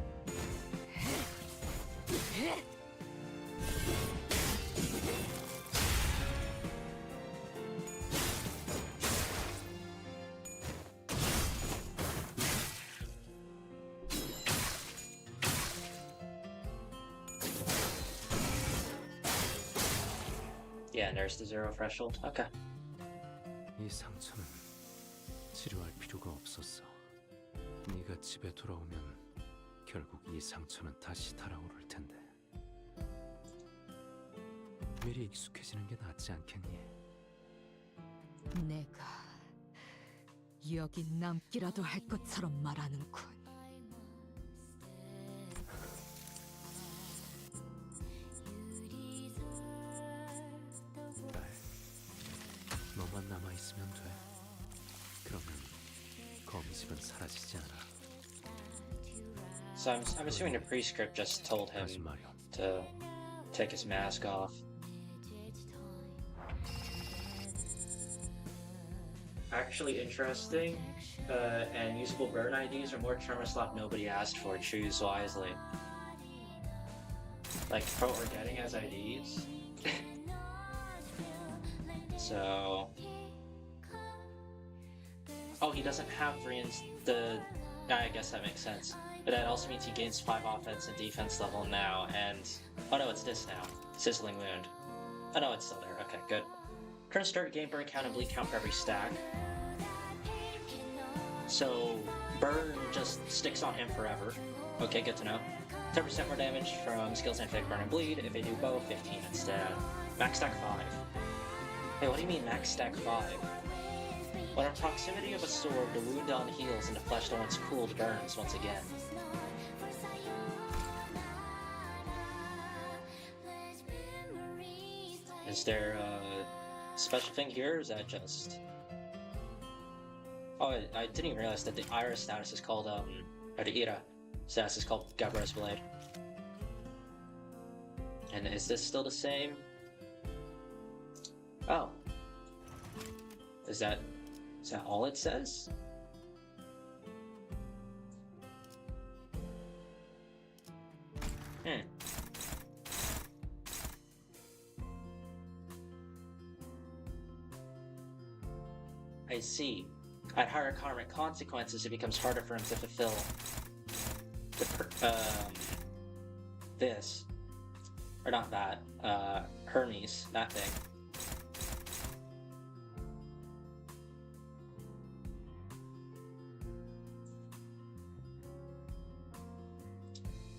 Speaker 1: Yeah, and there's the zero threshold. Okay.
Speaker 2: 이 상처는 치료할 필요가 없었어. 네가 집에 돌아오면 결국 이 상처는 다시 달아오를 텐데. 미리 익숙해지는 게 낫지 않겠니?
Speaker 6: 내가 여기 남기라도 할 것처럼 말하는군.
Speaker 2: 너만 남아 있으면 돼. 그러면 거미집은 사라지지 않아.
Speaker 1: So I'm assuming the prescript just told him to take his mask off. Actually interesting, and usable burn IDs are more trauma slot nobody asked for. Choose wisely. Like what we're getting as IDs. So, oh, he doesn't have I guess that makes sense. But that also means he gains 5 offense and defense level now, and oh no, it's this now. Sizzling Wound. Oh no, it's still there. Okay, good. Current start game burn count and bleed count for every stack. So burn just sticks on him forever. Okay, good to know. 10% more damage from skills and fake burn and bleed. If they do both, 15 instead. Max stack 5. Hey, what do you mean max stack 5? When in proximity of a sword, the wound on heals and the flesh that once cooled burns once again. Is there a special thing here, or is that just... Oh, I didn't even realize that the Iris status is called, or the Ira status is called Gabriel's Blade. And is this still the same? Oh. Is that all it says? I see. At higher karmic consequences, it becomes harder for him to fulfill this. Or not that. Hermes, that thing.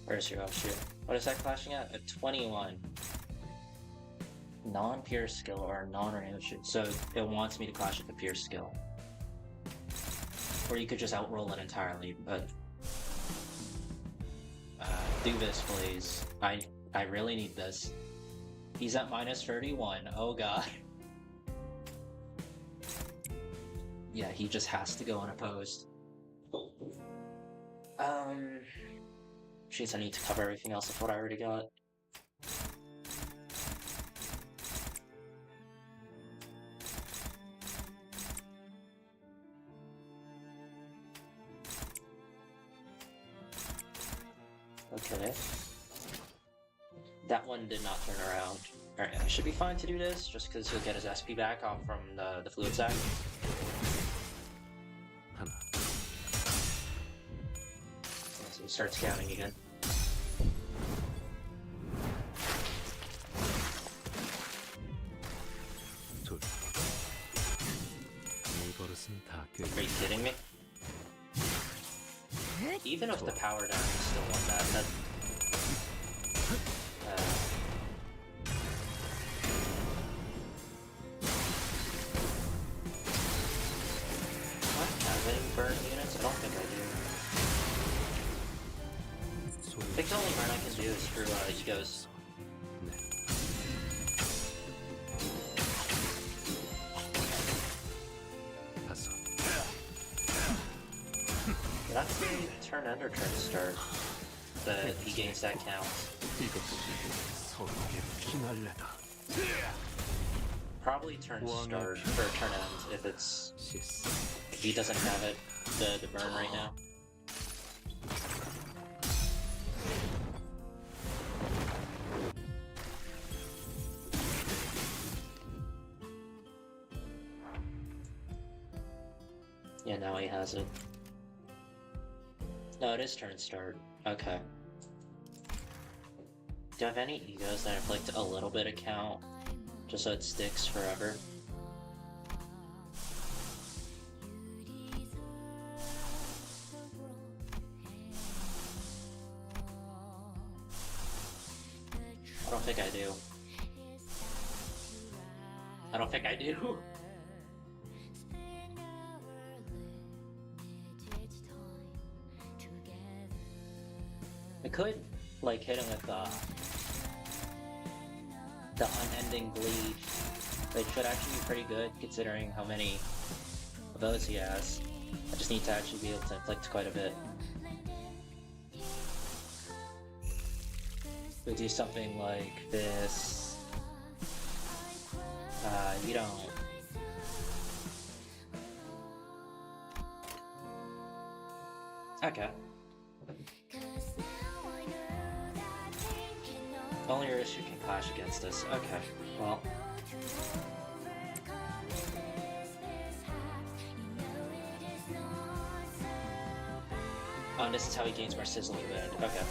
Speaker 1: Where's your shoot? What is that clashing at? A 21. Non-pierce skill or non-range shoot. So it wants me to clash with a pierce skill. Or you could just outroll it entirely, but... do this, please. I really need this. He's at minus 31. Oh god. Yeah, he just has to go unopposed. Jeez, I need to cover everything else of what I already got. Okay. That one did not turn around. Alright, I should be fine to do this, just because he'll get his SP back off from the fluid sac. So he starts counting again. Are you kidding me? Even if the power down is still on that have any burn units? I don't think I do. I think the only burn I can do is through egos. Did I say turn end or turn start? That he gains that count. Probably turn start or turn end if he doesn't have it, the burn right now. Yeah, now he has it. No, it is turn start. Okay. Do I have any egos that inflict a little bit of count? Just so it sticks forever? I don't think I do. I don't think I do. I could, like, hit him with the unending bleed. It should actually be pretty good, considering how many of those he has. I just need to actually be able to inflict quite a bit. We do something like this. You don't. Okay. Only your issue can clash against us. Okay, well. Oh, and this is how he gains more sizzling wind. Okay.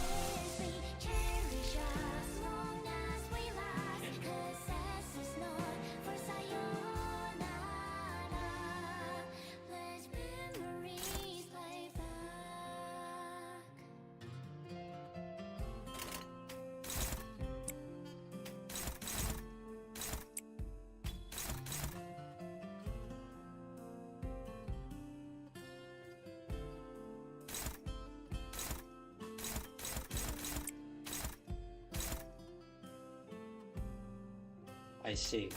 Speaker 1: I see.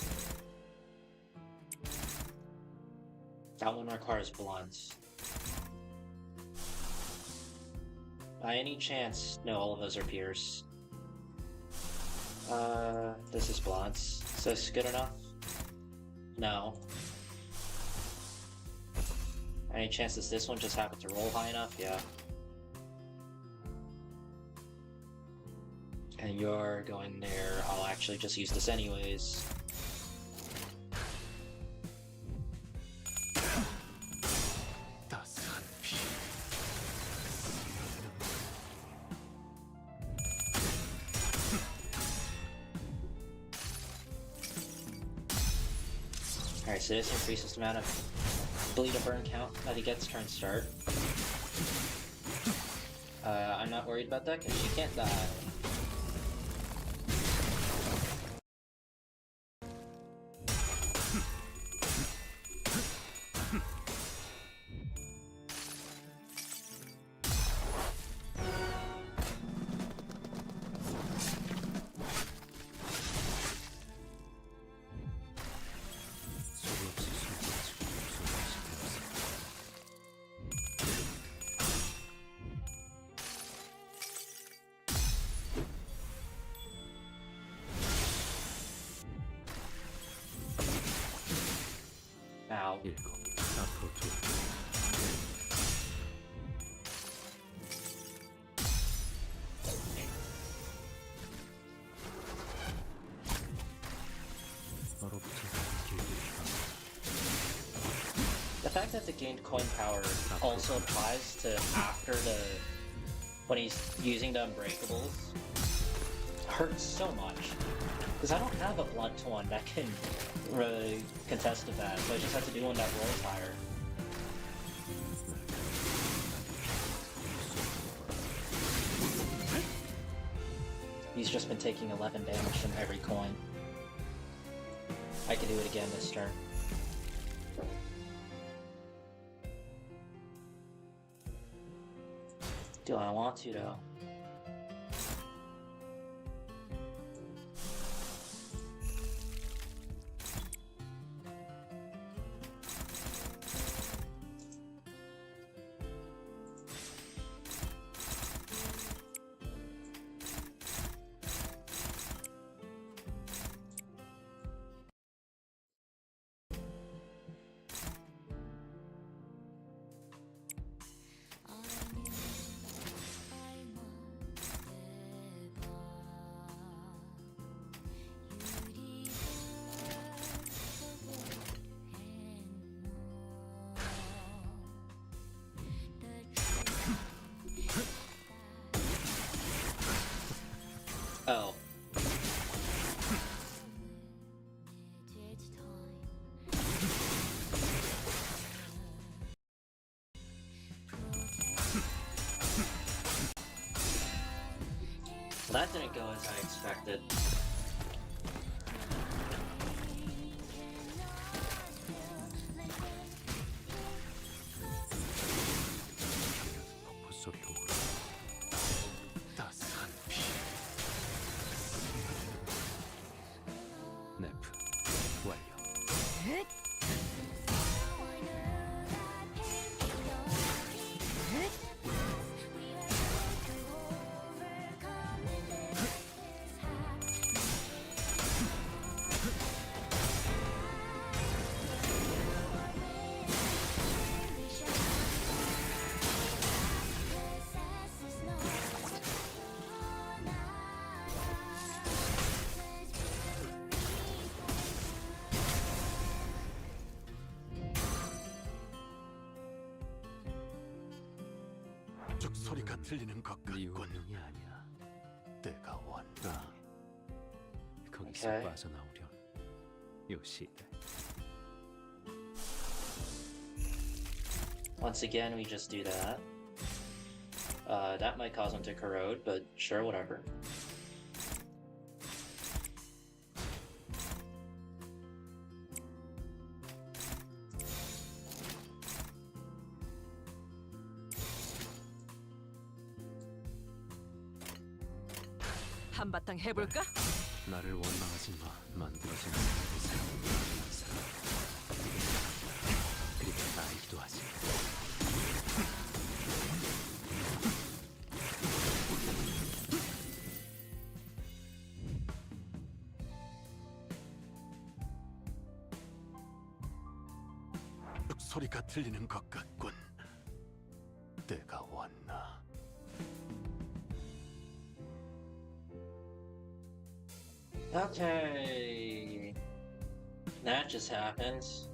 Speaker 1: That one requires blunts. By any chance, no, all of those are pierce. This is blunts. Is this good enough? No. Any chance does this one just happen to roll high enough? Yeah. And you're going there. I'll actually just use this anyways. Alright, so this increases the amount of bleed and burn count that he gets turn start. I'm not worried about that because she can't die.
Speaker 19: 일곱, 앞으로 둘.
Speaker 1: The fact that the gained coin power also applies to after the when he's using the unbreakables hurts so much because I don't have a blunt one that can really contest with that, so I just have to do one that rolls higher. He's just been taking 11 damage from every coin. I can do it again this turn. Do I want to though? Oh. That didn't go as I expected.
Speaker 19: 네프 완료.
Speaker 20: 쭉 소리가 들리는 것
Speaker 19: 네
Speaker 20: 같군.
Speaker 19: 운명이 아니야.
Speaker 20: 때가 왔다.
Speaker 19: 거기서
Speaker 1: 오케이.
Speaker 19: 빠져나오렴. 요시대.
Speaker 1: Once again, we just do that. That might cause him to corrode, but sure, whatever.
Speaker 16: 한바탕 해볼까?
Speaker 19: 나를 원망하지 마. 만들어진 세상을 사랑하는 사람. 그리고 나이기도 하지.
Speaker 20: 쭉 소리가 들리는 것 같군. 때가 왔나.
Speaker 1: Okay. That just happens.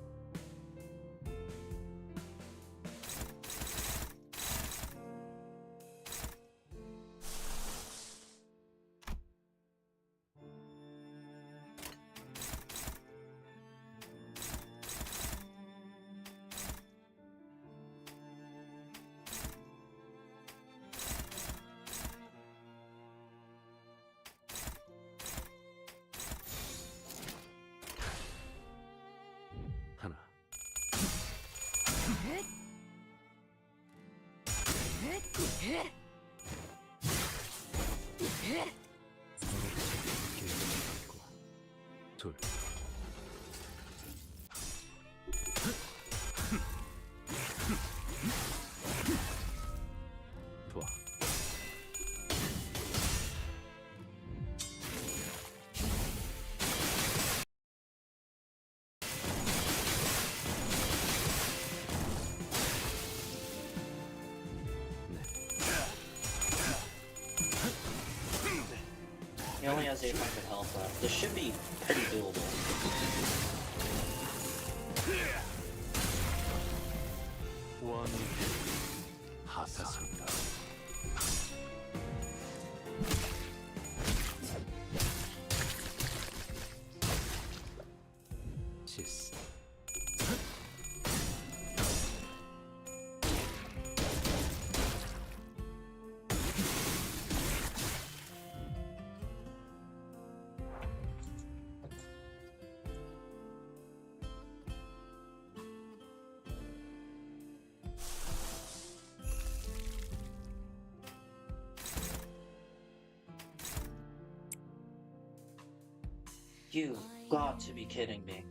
Speaker 19: 하나. 둘. 좋아.
Speaker 1: see if I can help them. This should be pretty doable.
Speaker 20: 보안이 하사스럽다.
Speaker 19: 실수.
Speaker 1: You've got to be kidding me.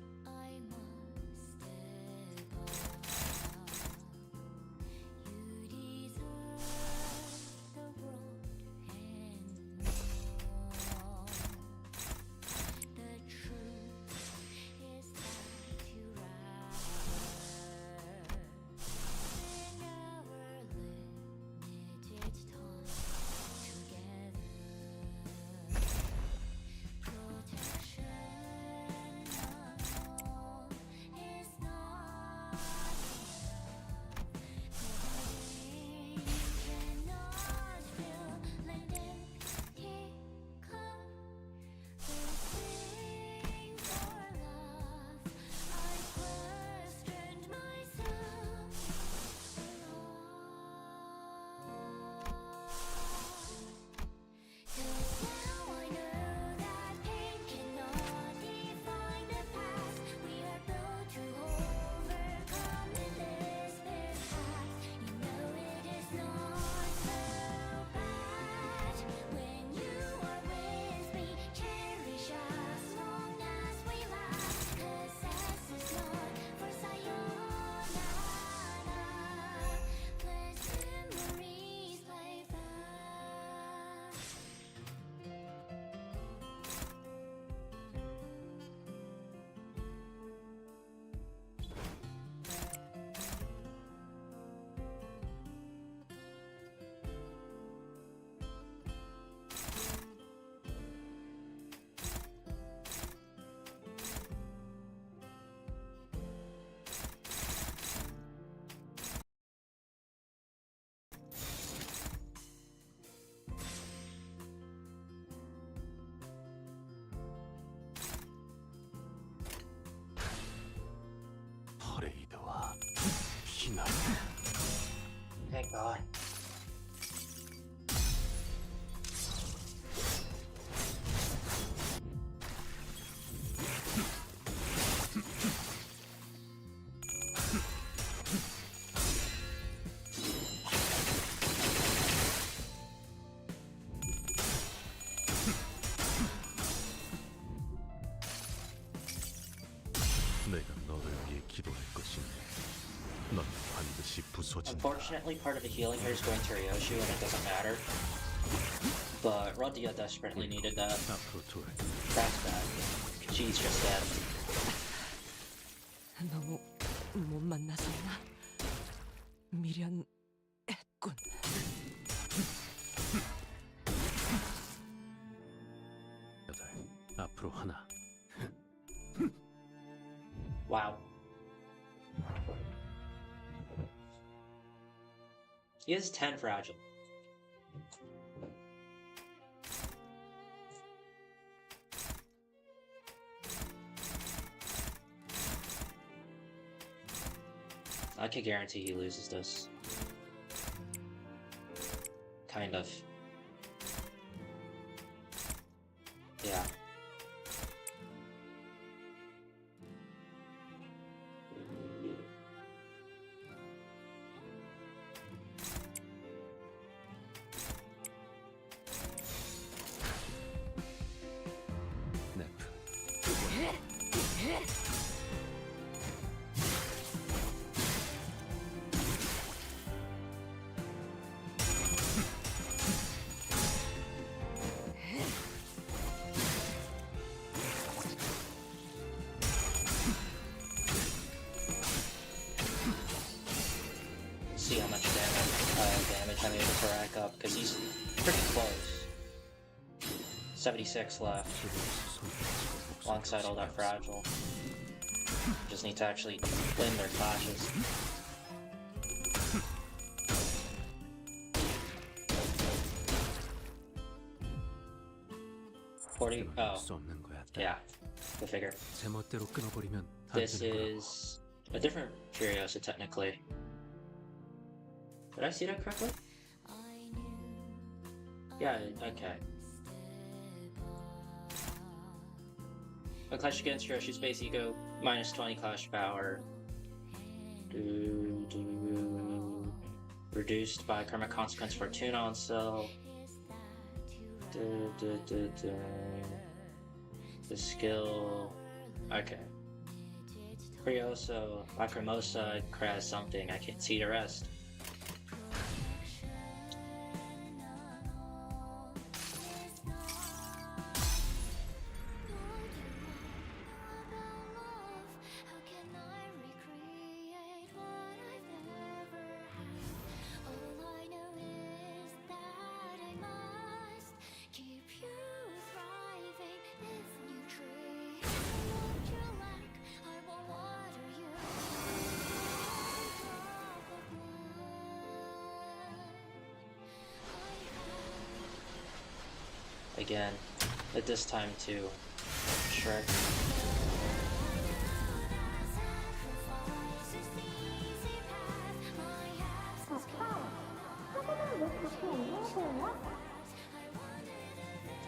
Speaker 20: 퍼레이드와 피난.
Speaker 1: Thank God.
Speaker 20: 내가 너를 위해 기도할 것이니 넌 반드시 부서진다.
Speaker 1: Unfortunately, part of the healing here is going to Ryoshi and it doesn't matter. But Radia desperately needed that.
Speaker 20: 앞으로 둘.
Speaker 1: That's bad. She's just dead.
Speaker 16: 너무 못 만나섰나? 미련했군.
Speaker 20: 여덟. 앞으로 하나.
Speaker 1: Wow. He has 10 fragile. I can guarantee he loses this. Kind of. Yeah. See how much damage I'm able to rack up, because he's pretty close. 76 left. Alongside all that fragile. Just need to actually win their clashes. Yeah, go figure. This is a different Furiosa, technically. Did I see that correctly? Yeah, okay. When Clash against Hiroshi's base ego, minus 20 Clash power. Reduced by karma consequence for tune on cell. The skill. Okay. Furiosa, Lacrimosa, Kraz something. I can't see the rest. Again, but this time to Shrek.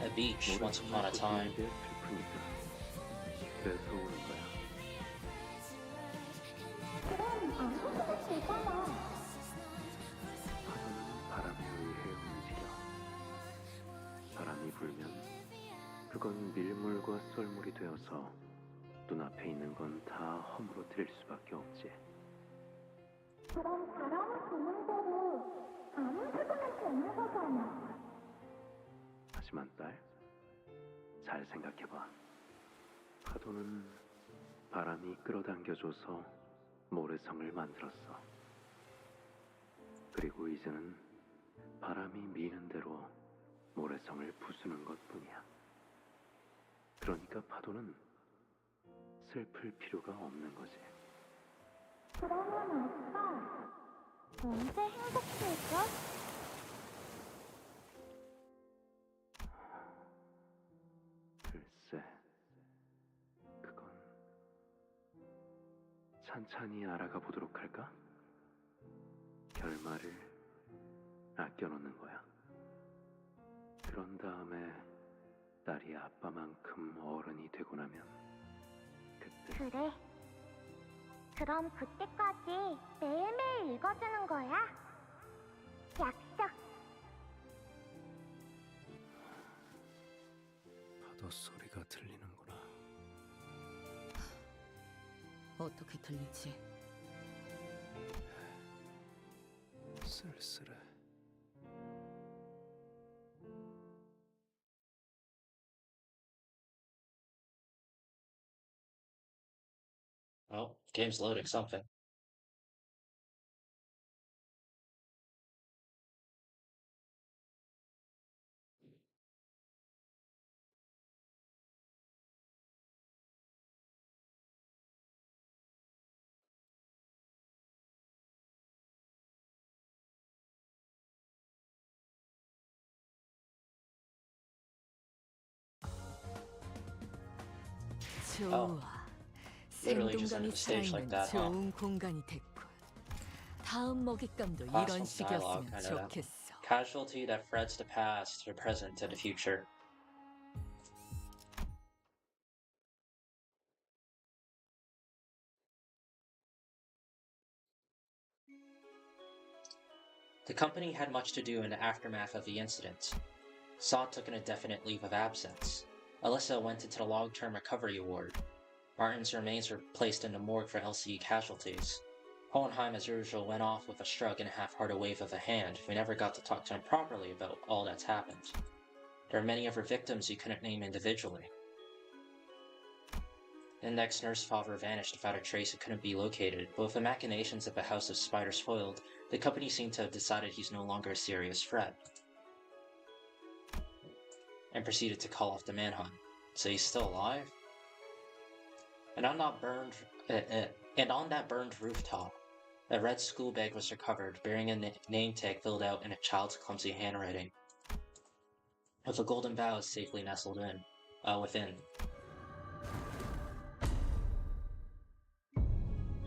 Speaker 1: A beach once upon a time.
Speaker 19: 바람이 불면 그건 밀물과 썰물이 되어서 눈앞에 있는 건 다 허물어뜨릴 수밖에 없지.
Speaker 3: 그럼 바람이 부는 대로 아무 세상한테 없는 거잖아.
Speaker 19: 하지만 딸, 잘 생각해봐. 파도는 바람이 끌어당겨줘서 모래성을 만들었어. 그리고 이제는 바람이 미는 대로 모래성을 부수는 것뿐이야. 그러니까 파도는 슬플 필요가 없는 거지.
Speaker 3: 그러면 아빠 언제 행복해져?
Speaker 19: 글쎄, 그건 찬찬히 알아가 보도록 할까? 결말을 아껴놓는 거야. 그런 다음에 딸이 아빠만큼 어른이 되고 나면 그때.
Speaker 3: 그래. 그럼 그때까지 매일매일 읽어주는 거야. 약속.
Speaker 19: 파도 소리가 들리는구나.
Speaker 6: 어떻게 들리지?
Speaker 19: 쓸쓸해.
Speaker 1: Oh, game's loading something.
Speaker 6: 좋아.
Speaker 1: Literally just ended
Speaker 6: 생동감이
Speaker 1: the stage like
Speaker 6: 살아있는
Speaker 1: that, huh?
Speaker 6: 좋은 공간이 됐군. 다음 먹잇감도
Speaker 1: Class
Speaker 6: 이런
Speaker 1: dialogue,
Speaker 6: 식이었으면
Speaker 1: kind of that.
Speaker 6: 좋겠어.
Speaker 1: Casualty that frets the past, the present, and the future. The company had much to do in the aftermath of the incident. Saw took an indefinite leave of absence. Alyssa went into the long-term recovery ward. Martin's remains were placed in the morgue for LCE casualties. Hohenheim, as usual, went off with a shrug and a half-hearted wave of the hand. We never got to talk to him properly about all that's happened. There are many of her victims you couldn't name individually. Index nurse father vanished without a trace and couldn't be located, but with the machinations of the House of Spiders foiled, the company seemed to have decided he's no longer a serious threat. and proceeded to call off the manhunt. So he's still alive? And on that burned rooftop, a red school bag was recovered, bearing a name tag filled out in a child's clumsy handwriting, with a golden vase safely nestled within.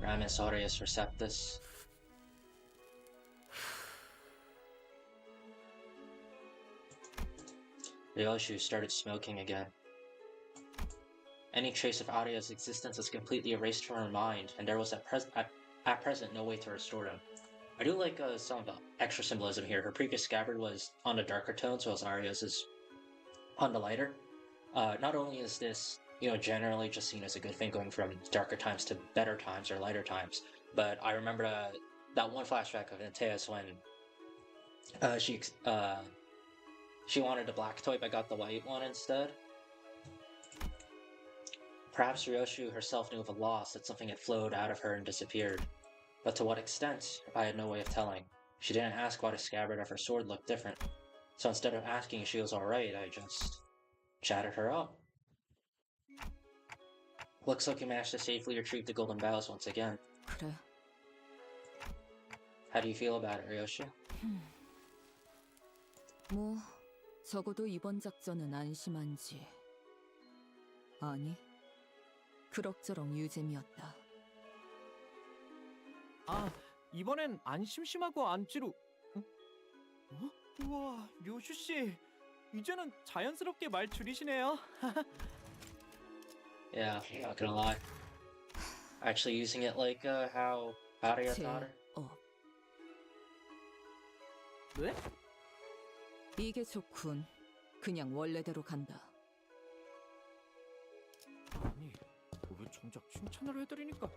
Speaker 1: Ramus aureus receptus. Ryoshu started smoking again. Any trace of Arya's existence was completely erased from her mind, and there was at present no way to restore him. I do like some of the extra symbolism here. Her previous scabbard was on the darker tones, while Arya's is on the lighter. Not only is this, generally just seen as a good thing going from darker times to better times or lighter times, but I remember that one flashback of Antaeus when she wanted the black toy but got the white one instead. Perhaps Ryoshu herself knew of a loss, that something had flowed out of her and disappeared. But to what extent, I had no way of telling. She didn't ask why the scabbard of her sword looked different. So instead of asking if she was alright, I just chatted her up. Looks like you managed to safely retrieve the golden vase once again.
Speaker 4: 그래.
Speaker 1: How do you feel about it, Ryoshu?
Speaker 4: 뭐 적어도 이번 작전은 안심한지. 아니, 그럭저럭 유잼이었다.
Speaker 13: 아, 이번엔 안 심심하고 안 찌루. 어? 우와, 료슈 씨. 이제는 자연스럽게 말 줄이시네요.
Speaker 1: Yeah, not gonna lie. Actually using it like how Arya taught her.
Speaker 13: 네?
Speaker 6: 이게 좋군. 그냥 원래대로 간다.
Speaker 13: 아니, 왜 정작 칭찬을 해드리니까?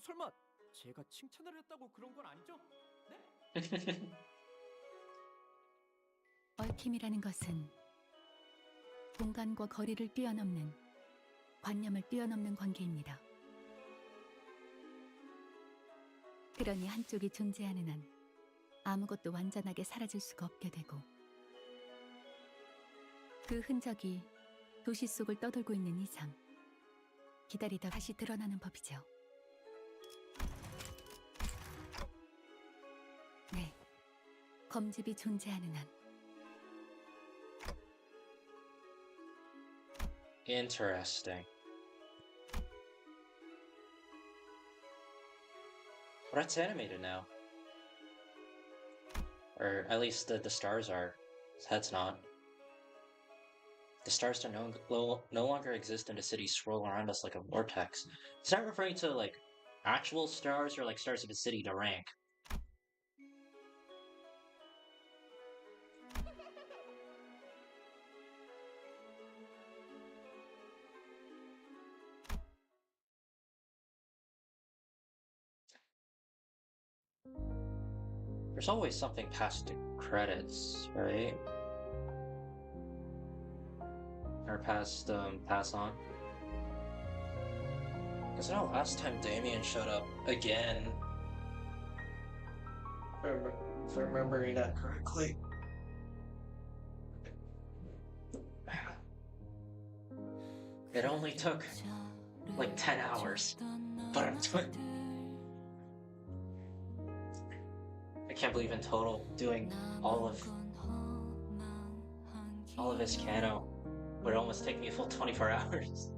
Speaker 13: 설마 제가 칭찬을 했다고 그런 건 아니죠? 네?
Speaker 5: 얽힘이라는 것은 공간과 거리를 뛰어넘는, 관념을 뛰어넘는 관계입니다. 그러니 한쪽이 존재하는 한 아무것도 완전하게 사라질 수가 없게 되고, 그 흔적이 도시 속을 떠돌고 있는 이상 기다리다 다시 드러나는 법이죠. 네, 검집이 존재하는 한.
Speaker 1: Interesting. But it's animated now. Or at least the stars are. His head's not. The stars do no longer exist and the city swirl around us like a vortex. It's not referring to like actual stars or like stars of the city to rank. There's always something past the credits, right? Or past on. Because I know last time Damien showed up again. If I'm remembering that correctly. It only took like 10 hours. But I can't believe in total doing all of his Canto would almost take me a full 24 hours.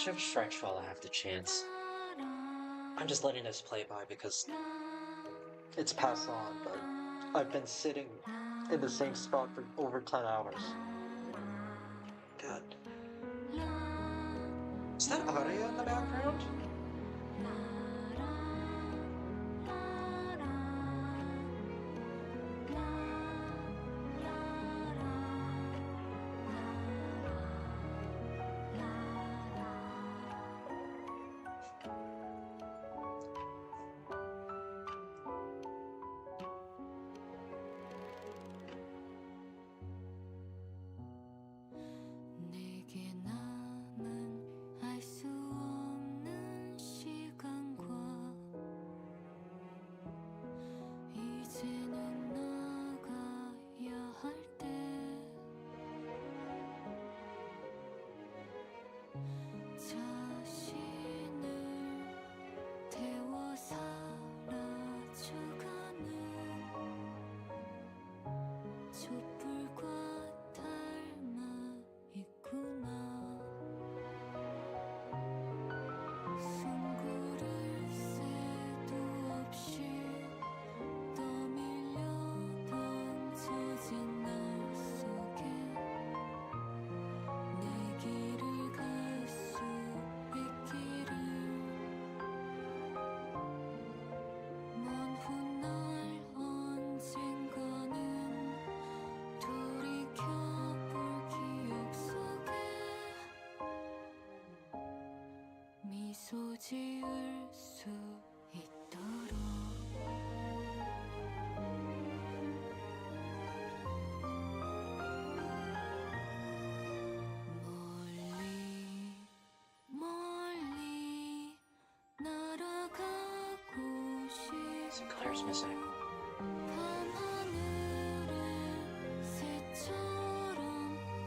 Speaker 1: Match of stretch while I have the chance. I'm just letting this play by because it's passed on, but I've been sitting in the same spot for over 10 hours. God. Is that Arya in the background?
Speaker 8: 내게 남은 알 수 없는 시간과 이제는 나가야 할 때 자신을 태워 사라져가는 촛불과 닮아 있구나. 숨고를 새도 없이 떠밀려 던져진 날 속에 내 길을 갈 수 있기를 먼 훗날 언젠가는 돌이켜볼 기억 속에 미소 지을 수 있도록 멀리 멀리 날아가고
Speaker 1: Claire's missing.
Speaker 8: 밤하늘에 새처럼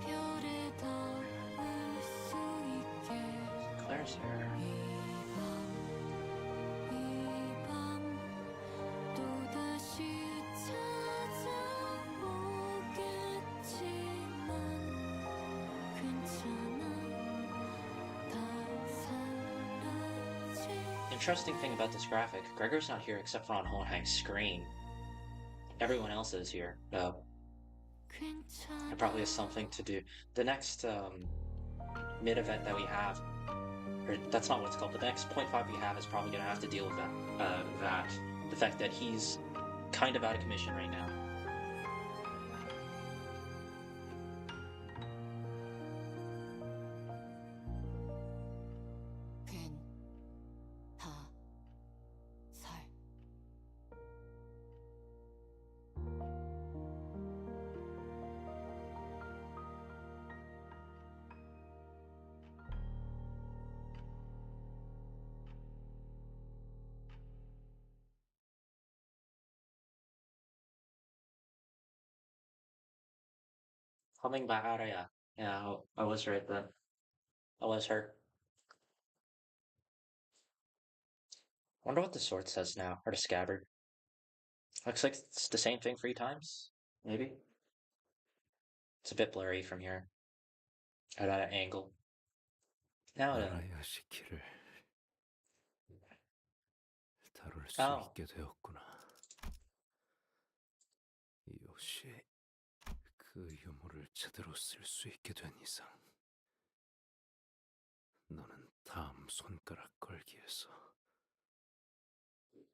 Speaker 8: 별에 닿을 수 있게
Speaker 1: Claire's here.
Speaker 8: 이 밤 또다시 찾아오겠지만 괜찮아 다 사라질
Speaker 1: Interesting thing about this graphic, Gregor's not here except for on Hohenheim's screen. Everyone else is here, though. It probably has something to do. The next mid-event that we have, or that's not what it's called, but the next 0.5 we have is probably going to have to deal with that. The fact that he's kind of out of commission right now.
Speaker 8: 살
Speaker 1: Coming back out, yeah. Yeah, I was right then. I was hurt. Wonder what the sword says now, or the scabbard. Looks like it's the same thing 3 times, maybe? It's a bit blurry from here. At that angle. Now then.
Speaker 2: 알아야 시키를 다룰 수
Speaker 1: Oh.
Speaker 2: 있게 되었구나. 요시 그 유물을 제대로 쓸 수 있게 된 이상 너는 다음 손가락 걸기에서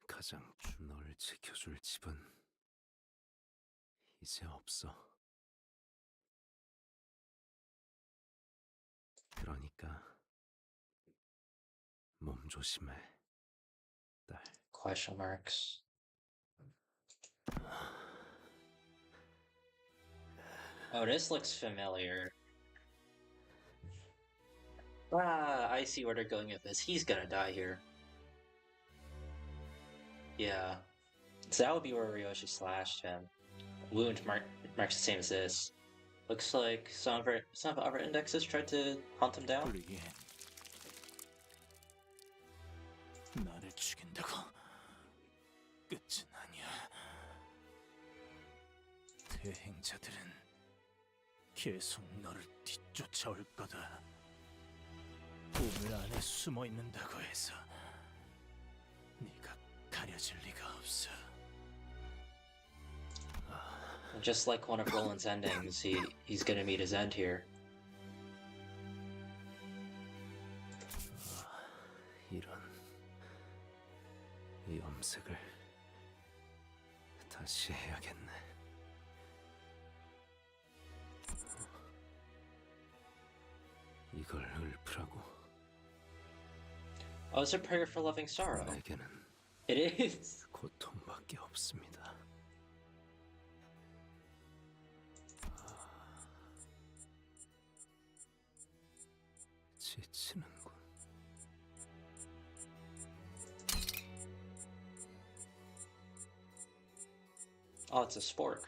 Speaker 2: 가장 널 지켜줄 집은 이제 없어. 그러니까 몸 조심해, 딸.
Speaker 1: Question marks. Oh, this looks familiar. Ah, I see where they're going with this. He's gonna die here. Yeah. So that would be where Ryoshi slashed him. Wound marks the same as this. Looks like some of our indexes tried to hunt him down.
Speaker 22: 나를 죽인다고 끝은 아니야. 대행자들은 계속 너를 뒤쫓아올 거다. 우물 안에 숨어 있는다고 해서 네가 가려질 리가 없어.
Speaker 1: Just like one of Roland's endings, he's gonna meet his end here.
Speaker 2: 이런 염색을 다시 해야겠네. 이걸 읊으라고.
Speaker 1: Oh, it's a prayer for loving sorrow.
Speaker 2: 나에게는
Speaker 1: It is.
Speaker 2: 고통밖에 없습니다. 지치는군.
Speaker 1: Oh, it's a spork.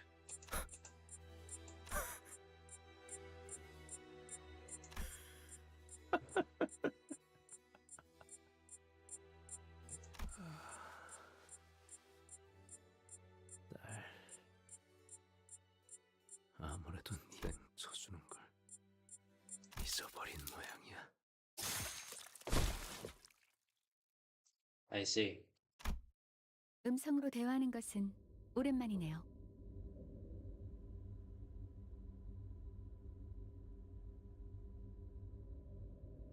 Speaker 2: 아무래도 네가 쳐주는 걸 잊어버린 모양이야.
Speaker 1: I see.
Speaker 5: 음성으로 대화하는 것은 오랜만이네요.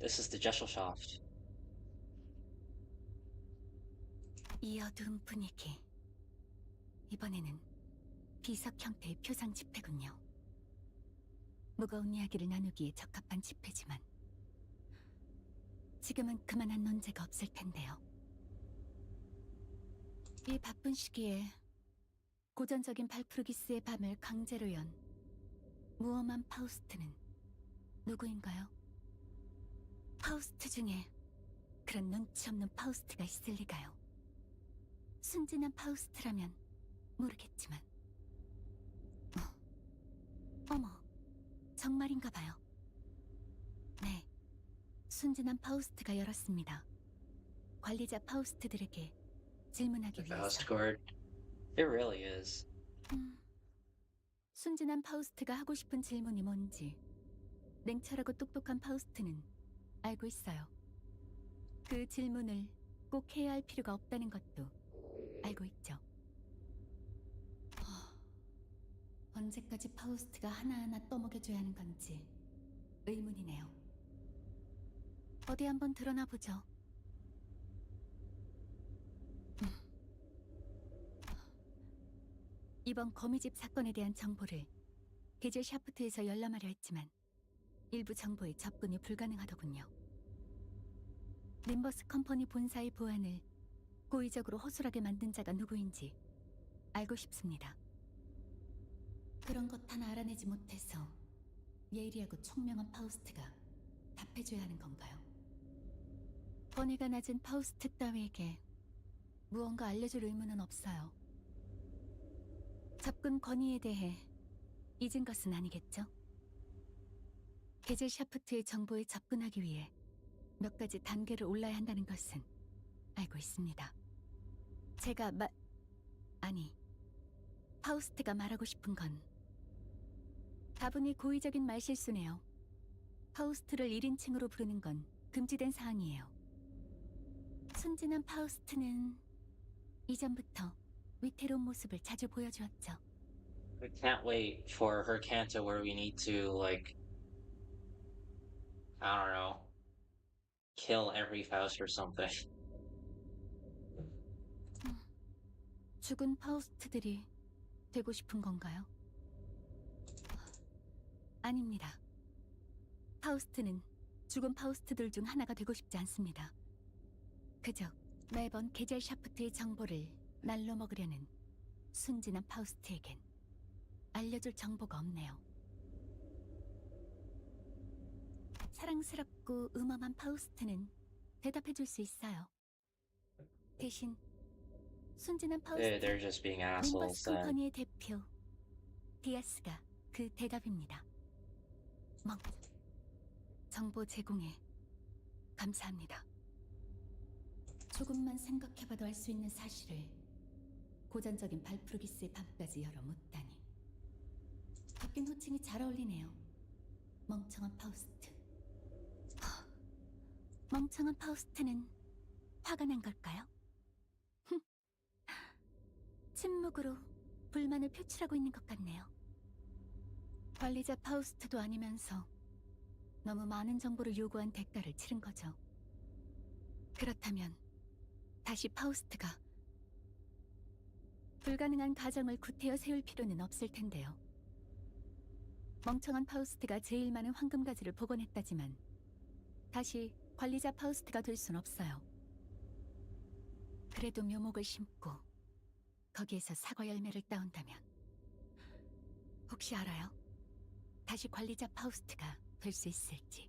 Speaker 1: This is the Gesellschaft.
Speaker 5: 이 어두운 분위기. 이번에는 비석 형태의 표상 집회군요. 무거운 이야기를 나누기에 적합한 집회지만 지금은 그만한 논제가 없을 텐데요. 이 바쁜 시기에 고전적인 발프루기스의 밤을 강제로 연 무엄한 파우스트는 누구인가요? 파우스트 중에 그런 눈치 없는 파우스트가 있을 리가요. 순진한 파우스트라면 모르겠지만 어머, 정말인가 봐요. 네, 순진한 파우스트가 열었습니다. 관리자 파우스트들에게 질문하기 위해서.
Speaker 1: Faustgord. It really is.
Speaker 5: 순진한 파우스트가 하고 싶은 질문이 뭔지 냉철하고 똑똑한 파우스트는 알고 있어요. 그 질문을 꼭 해야 할 필요가 없다는 것도 알고 있죠. 언제까지 파우스트가 하나하나 떠먹여줘야 하는 건지 의문이네요. 어디 한번 드러나 보죠. 이번 거미집 사건에 대한 정보를 게젤 샤프트에서 열람하려 했지만 일부 정보에 접근이 불가능하더군요. 림버스 컴퍼니 본사의 보안을 고의적으로 허술하게 만든 자가 누구인지 알고 싶습니다. 그런 것 하나 알아내지 못해서 예리하고 총명한 파우스트가 답해줘야 하는 건가요? 번뇌가 낮은 파우스트 따위에게 무언가 알려줄 의무는 없어요. 접근 권위에 대해 잊은 것은 아니겠죠? 게젤 샤프트의 정보에 접근하기 위해 몇 가지 단계를 올라야 한다는 것은 알고 있습니다. 제가 아니, 파우스트가 말하고 싶은 건 다분히 고의적인 말실수네요. 파우스트를 1인칭으로 부르는 건 금지된 사항이에요. 순진한 파우스트는 이전부터 위태로운 모습을 자주 보여주었죠.
Speaker 1: I can't wait for her Canto where we need to, like, I don't know, kill every Faust or something.
Speaker 5: 죽은 파우스트들이 되고 싶은 건가요? 아닙니다. 파우스트는 죽은 파우스트들 중 하나가 되고 싶지 않습니다. 그저 매번 게젤 샤프트의 정보를 날로 먹으려는 순진한 파우스트에겐 알려줄 정보가 없네요. 사랑스럽고 음험한 파우스트는 대답해줄 수 있어요. 대신 순진한 파우스트,
Speaker 1: They're just being
Speaker 5: 림버스
Speaker 1: assholes then.
Speaker 5: 컴퍼니의 대표 디아스가 그 대답입니다. 정보 제공에 감사합니다. 조금만 생각해봐도 알 수 있는 사실을 고전적인 발프루기스의 밤까지 열어 묻다니. 바뀐 호칭이 잘 어울리네요. 멍청한 파우스트. 멍청한 파우스트는 화가 난 걸까요? 침묵으로 불만을 표출하고 있는 것 같네요. 관리자 파우스트도 아니면서 너무 많은 정보를 요구한 대가를 치른 거죠. 그렇다면 다시 파우스트가 불가능한 가정을 구태여 세울 필요는 없을 텐데요. 멍청한 파우스트가 제일 많은 황금가지를 복원했다지만 다시 관리자 파우스트가 될 순 없어요. 그래도 묘목을 심고 거기에서 사과 열매를 따온다면 혹시 알아요? 다시 관리자 파우스트가 될 수 있을지.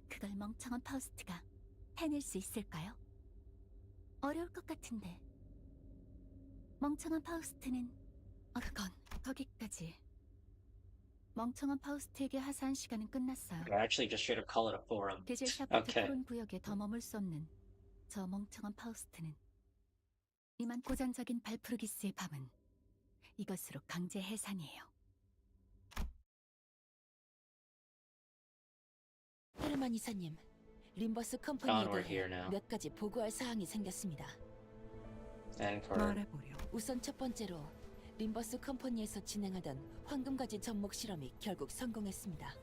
Speaker 5: 그걸 멍청한 파우스트가 해낼 수 있을까요? 어려울 것 같은데. 멍청한 파우스트는 그건 거기까지. 멍청한 파우스트에게 하사한 시간은 끝났어요.
Speaker 1: I actually just straight up call it a forum.
Speaker 5: 디젤 샤프트
Speaker 1: Okay.
Speaker 5: 토론 구역에 더 머물 수 없는 저 멍청한 파우스트는 이만 고전적인 발프르기스의 밤은 이것으로 강제 해산이에요.
Speaker 15: 헤르만 이사님, 림버스
Speaker 1: Onward
Speaker 15: 컴퍼니에
Speaker 1: here
Speaker 15: 대해
Speaker 1: now.
Speaker 15: 몇 가지 보고할 사항이 생겼습니다.
Speaker 1: And for
Speaker 15: 우선 첫 번째로 림버스 컴퍼니에서 진행하던 황금가지 접목 실험이 결국 성공했습니다.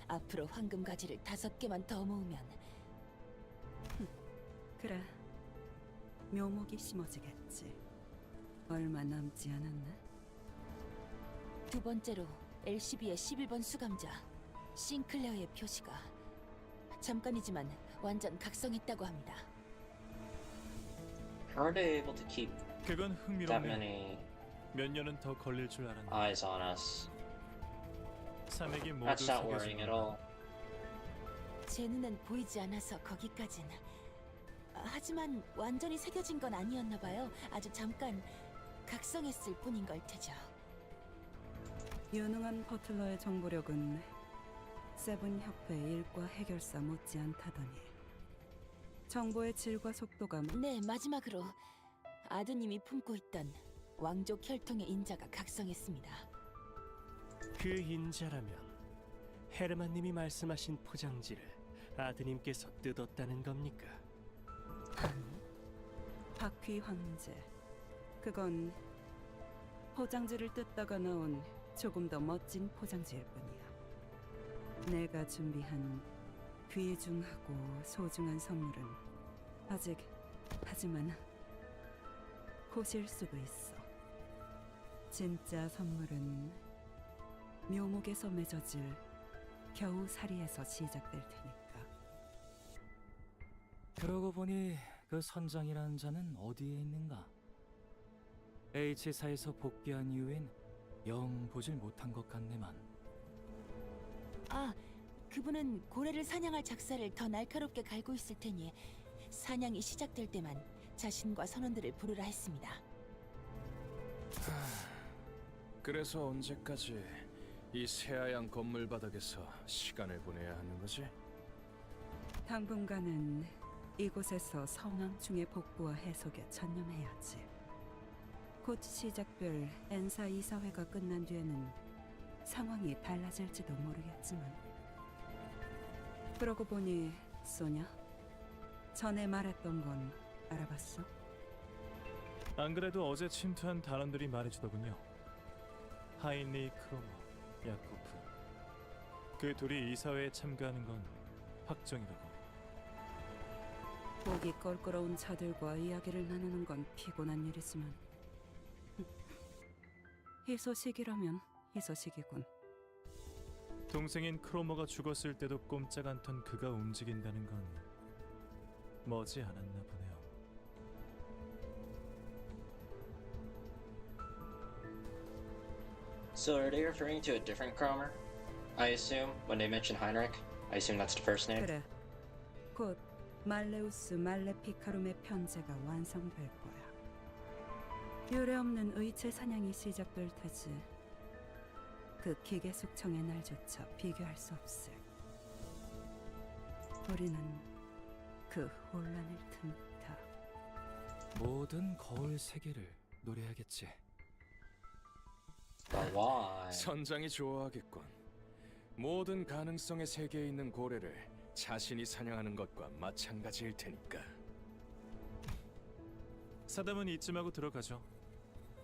Speaker 15: 앞으로 황금가지를 5개만 더 모으면
Speaker 17: 그래, 묘목이 심어지겠지. 얼마 남지 않았네.
Speaker 15: 두 번째로 LCB의 11번 수감자 싱클레어의 표시가 잠깐이지만 완전 각성했다고 합니다.
Speaker 1: how are they able to keep
Speaker 7: 그건
Speaker 1: that
Speaker 7: 흥미롭네.
Speaker 1: many
Speaker 7: 몇 년은 더 걸릴 줄 알았네.
Speaker 1: eyes on us?
Speaker 7: 산맥이 모두
Speaker 1: That's not
Speaker 7: 새겨진
Speaker 1: worrying at all.
Speaker 15: 제 눈엔 보이지 않아서 거기까진. 하지만 완전히 새겨진 건 아니었나 봐요. 아주 잠깐 각성했을 뿐인 걸 테죠.
Speaker 17: 유능한 버틀러의 정보력은 세븐 협회의 일과 해결사 못지않다더니 정보의 질과 속도가
Speaker 15: 네, 마지막으로 아드님이 품고 있던 왕족 혈통의 인자가 각성했습니다.
Speaker 23: 그 인자라면 헤르만님이 말씀하신 포장지를 아드님께서 뜯었다는 겁니까?
Speaker 17: 바퀴 황제. 그건 포장지를 뜯다가 나온 조금 더 멋진 포장지일 뿐이야. 내가 준비한 귀중하고 소중한 선물은 하지만 곧일 수도 있어. 진짜 선물은 묘목에서 맺어질 겨우살이에서 시작될 테니까.
Speaker 7: 그러고 보니 그 선장이라는 자는 어디에 있는가? H사에서 복귀한 이후엔 영 보질 못한 것 같네만.
Speaker 15: 아, 그분은 고래를 사냥할 작사를 더 날카롭게 갈고 있을 테니 사냥이 시작될 때만 자신과 선원들을 부르라 했습니다.
Speaker 22: 그래서 언제까지 이 새하얀 건물 바닥에서 시간을 보내야 하는 거지?
Speaker 17: 당분간은 이곳에서 성황충의 복구와 해석에 전념해야지. 곧 시작될 엔사 이사회가 끝난 뒤에는 상황이 달라질지도 모르겠지만. 그러고 보니 소냐, 전에 말했던 건 알아봤어?
Speaker 7: 안 그래도 어제 침투한 단원들이 말해주더군요. 하인리 크로머, 야코프. 그 둘이 이사회에 참가하는 건 확정이라고.
Speaker 17: 보기 껄끄러운 자들과 이야기를 나누는 건 피곤한 일이지만 희소식이라면 희소식이군.
Speaker 7: 동생인 크로머가 죽었을 때도 꼼짝 않던 그가 움직인다는 건 머지 않았나 보네요.
Speaker 1: So are they referring to a different Cromer? I assume when they mention Heinrich, I assume that's the first name.
Speaker 17: 그래, 곧 말레우스 말레피카룸의 편제가 완성될 거야. 유례없는 의체 사냥이 시작될 테지. 그 기계 숙청의 날조차 비교할 수 없을. 우리는 그 혼란을 틈타.
Speaker 7: 모든 거울 세계를 노래하겠지.
Speaker 1: But why?
Speaker 22: 선장이 좋아하겠군.
Speaker 2: 모든 가능성의 세계에 있는 고래를 자신이 사냥하는 것과 마찬가지일 테니까.
Speaker 11: 사담은 이쯤하고 들어가죠.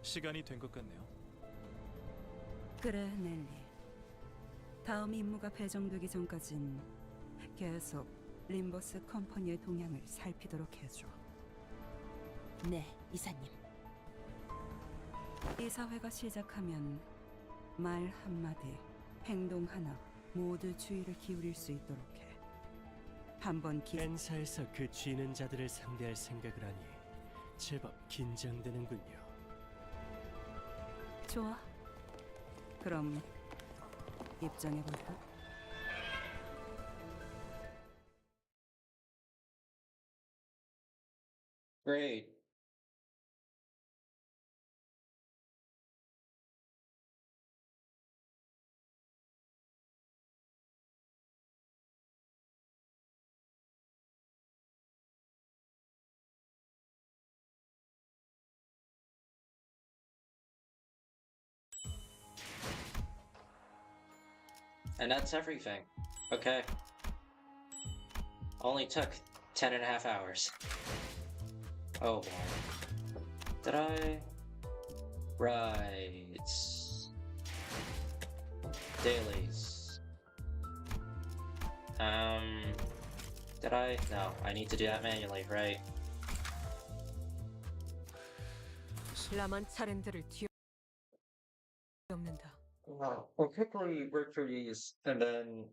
Speaker 11: 시간이 된 것 같네요.
Speaker 17: 그래, 넬리. 다음 임무가 배정되기 전까진 계속 림버스 컴퍼니의 동향을 살피도록 해줘.
Speaker 15: 네, 이사님.
Speaker 17: 이사회가 시작하면 말 한마디, 행동 하나 모두 주의를 기울일 수 있도록 해. 한번
Speaker 23: 펜사에서 그 쥐는 자들을 상대할 생각을 하니 제법 긴장되는군요.
Speaker 17: 좋아. 그럼 입장해볼까?
Speaker 1: Great. And that's everything. Okay. Only took 10.5 hours. Oh boy. Did I? Right. Dailies. Did I? No, I need to do that manually, right?
Speaker 16: 신라만 차량들을 뒤엎는다.
Speaker 1: We'll quickly work through these and then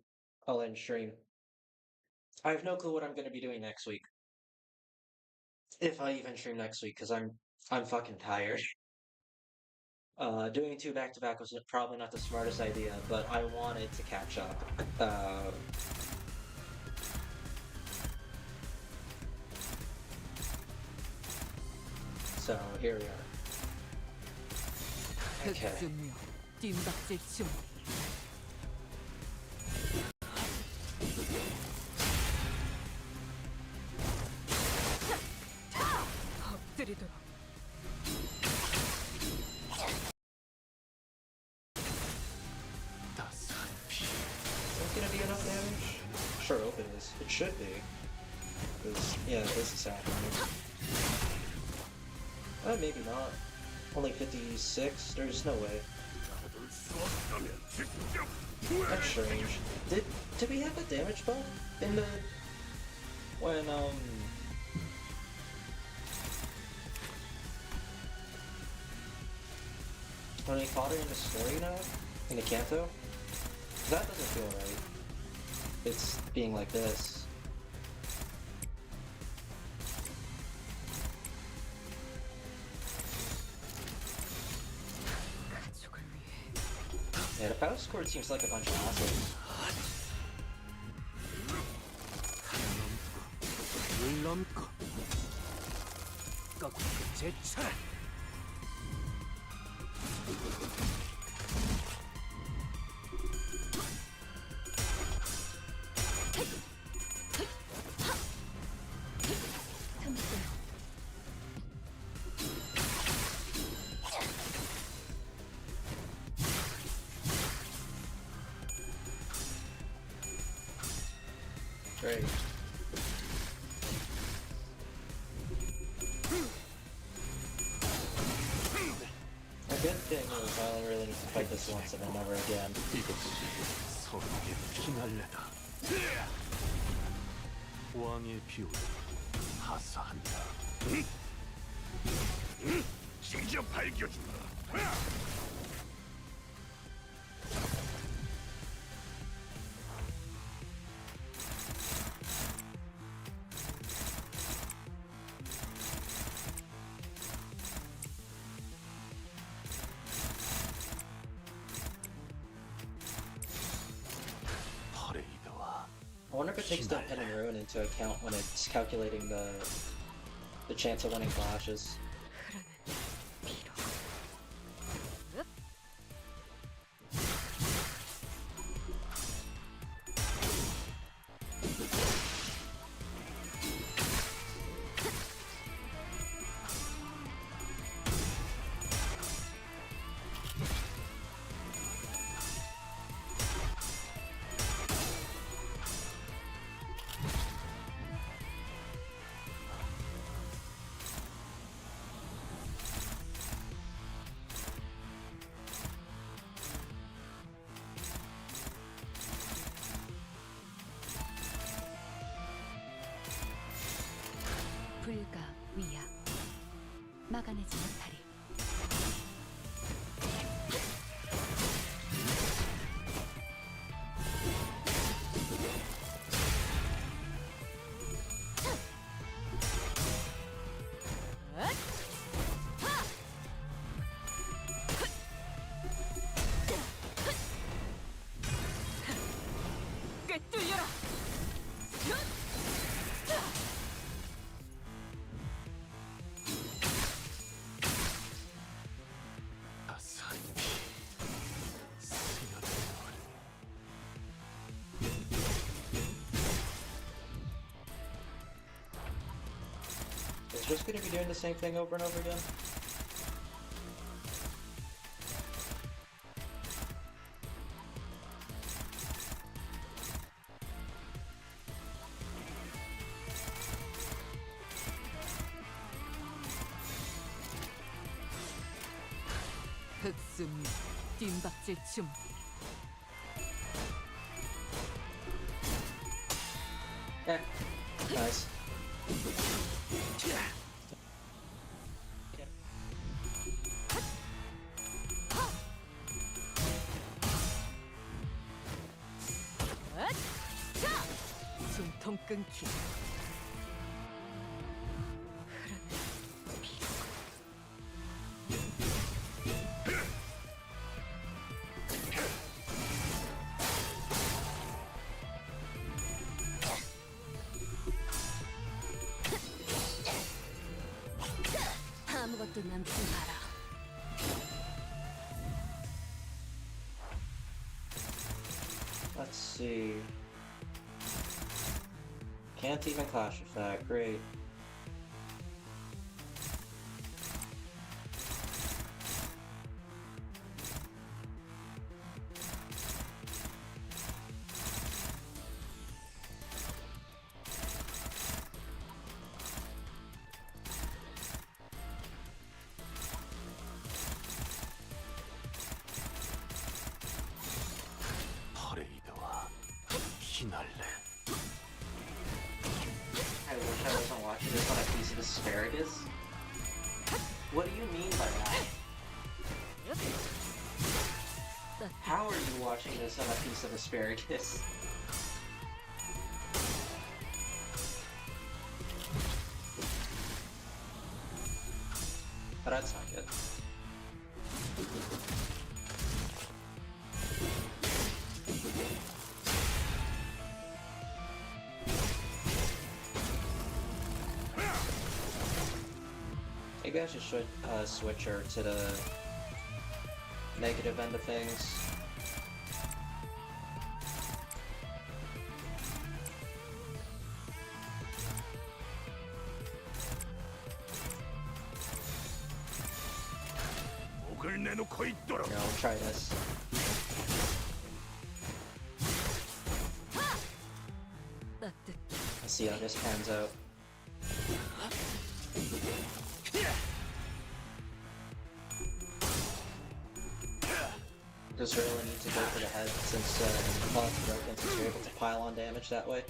Speaker 1: I'll end stream. I have no clue what I'm gonna be doing next week. If I even stream next week, because I'm fucking tired. Doing 2 back-to-back was probably not the smartest idea, but I wanted to catch up. So here we are. Okay.
Speaker 6: 흑수며 뜀박질 중. 엎드리도록.
Speaker 1: Is that gonna be enough damage? Sure hope it is. It should be. Because, yeah, this is happening. Maybe not. Only 56? There's no way. That's strange. Did we have a damage buff in the... when we fought her in the story now? In the Canto? That doesn't feel right. It's being like this. Yeah, the battle squad seems like a bunch of assholes. Great. A good thing is I only really need to fight this once and then never again.
Speaker 20: 서로에게 피날레다. 왕의 비호를 하사한다.
Speaker 22: 직접 밝혀주마.
Speaker 1: I wonder if it takes the pen and rune into account when it's calculating the chance of winning clashes.
Speaker 5: 막아내지 못하리.
Speaker 6: 꿰뚫려라!
Speaker 1: It's just gonna be doing the same thing over and over again.
Speaker 6: 흑수미 뒷박질 춤.
Speaker 1: Yeah. Nice.
Speaker 6: 숨통 끊기.
Speaker 4: 아무것도 남지 마라.
Speaker 1: Let's see. Can't even clash with that. Great.
Speaker 20: 퍼레이드와 피날레.
Speaker 1: I wish I wasn't watching this on a piece of asparagus. What do you mean by that? How are you watching this on a piece of asparagus? But that's not good. Maybe I should switch her to the negative end of things. Here, I'll try this. Let's see how this pans out. Does really need to go for the head since while it's broken, since you're able to pile on damage that way.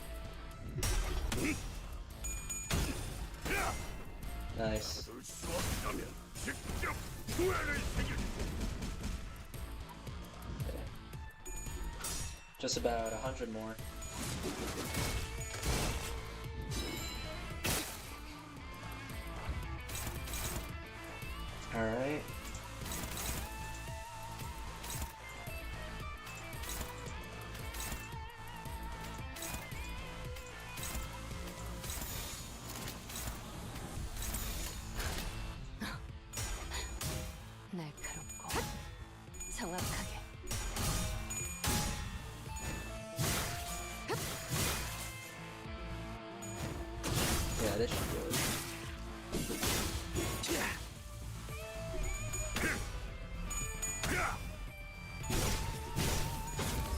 Speaker 1: Nice. Okay. Just about 100 more. Alright.
Speaker 4: 날카롭고 정확하게.
Speaker 1: Yeah, this should do it.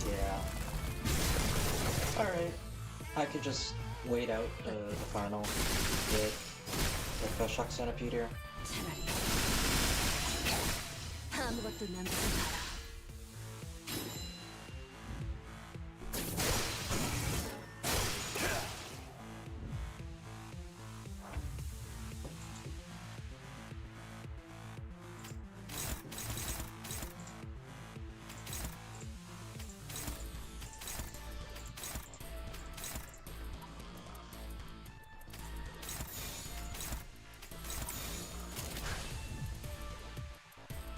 Speaker 1: Yeah. Alright. I could just wait out the final with the shock centipede here.
Speaker 4: 아무것도 남지 마라.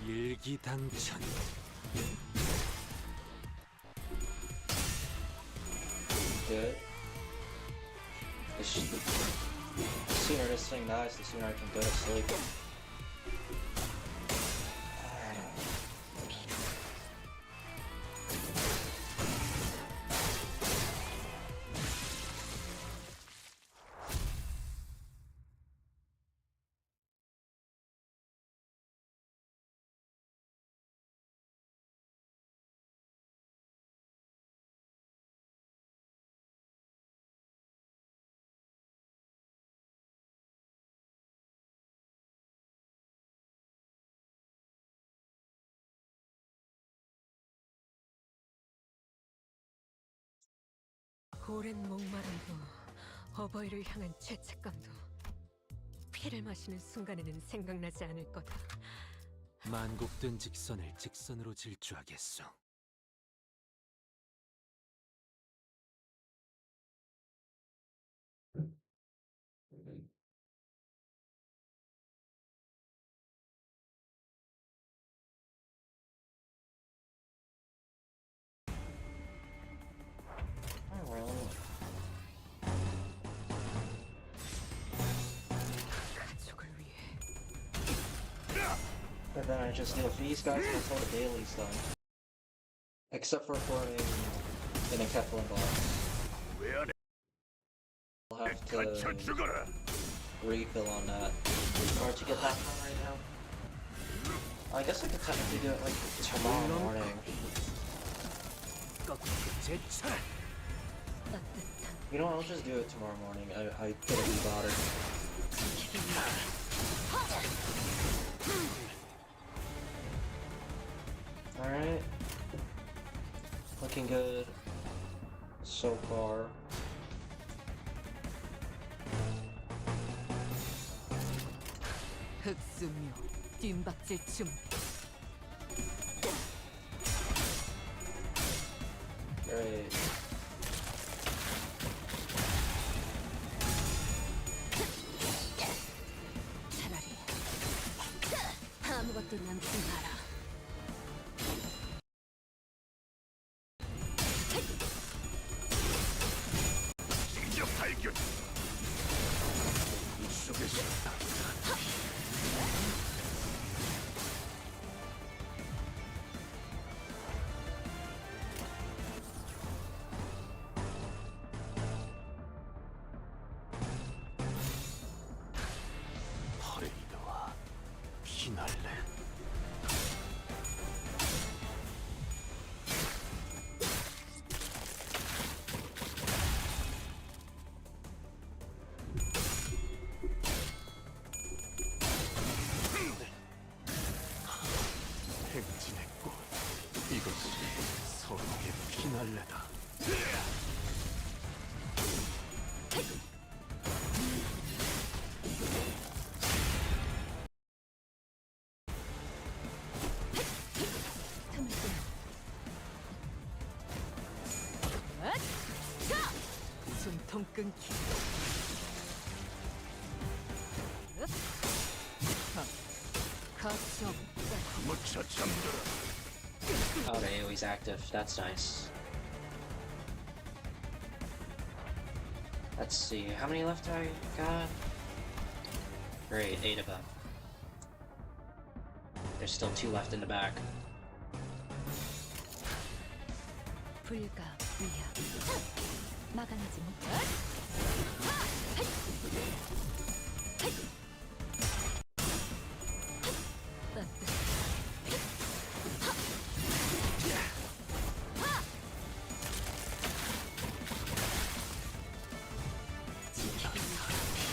Speaker 2: 일기당천.
Speaker 1: Good. The sooner this thing dies, the sooner I can go to sleep.
Speaker 6: 오랜 목마름도 어버이를 향한 죄책감도 피를 마시는 순간에는 생각나지 않을 거다.
Speaker 2: 만국된 직선을 직선으로 질주하겠소.
Speaker 6: 가족을 위해.
Speaker 1: But then I just know if these guys until the daily's done. Except for forming in a Keflin box. I'll have to refill on that. It's hard to get that one right now. I guess I could technically do it like tomorrow morning. You know what, I'll just do it tomorrow morning. I couldn't be bothered. Alright. Looking good so far.
Speaker 6: 흑수묘 뜀박질 준비.
Speaker 1: Great.
Speaker 4: 차라리 아무것도 남지 마라.
Speaker 22: 진짜 발견. 이 속에서
Speaker 20: 퍼레이드와 피날레. 행진의 꽃. 이것이 서로의 피날레다.
Speaker 6: 숨통 끊기. 가시 없다.
Speaker 22: 무차 잠들어.
Speaker 1: Oh, the AoE's active. That's nice. Let's see, how many left I got? Great, 8 of them. There's still 2 left in the back.
Speaker 5: 불가 위야 막아내지 못해.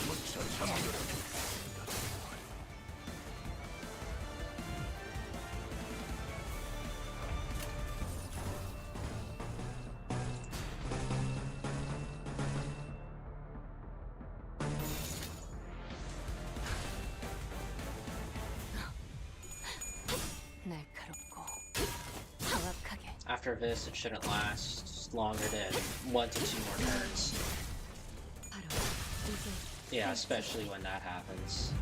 Speaker 22: 무차 잠들어.
Speaker 4: 날카롭고 정확하게.
Speaker 1: After this, it shouldn't last longer than 1 to 2 more turns.
Speaker 5: 바로 이제
Speaker 1: Yeah, especially when that happens.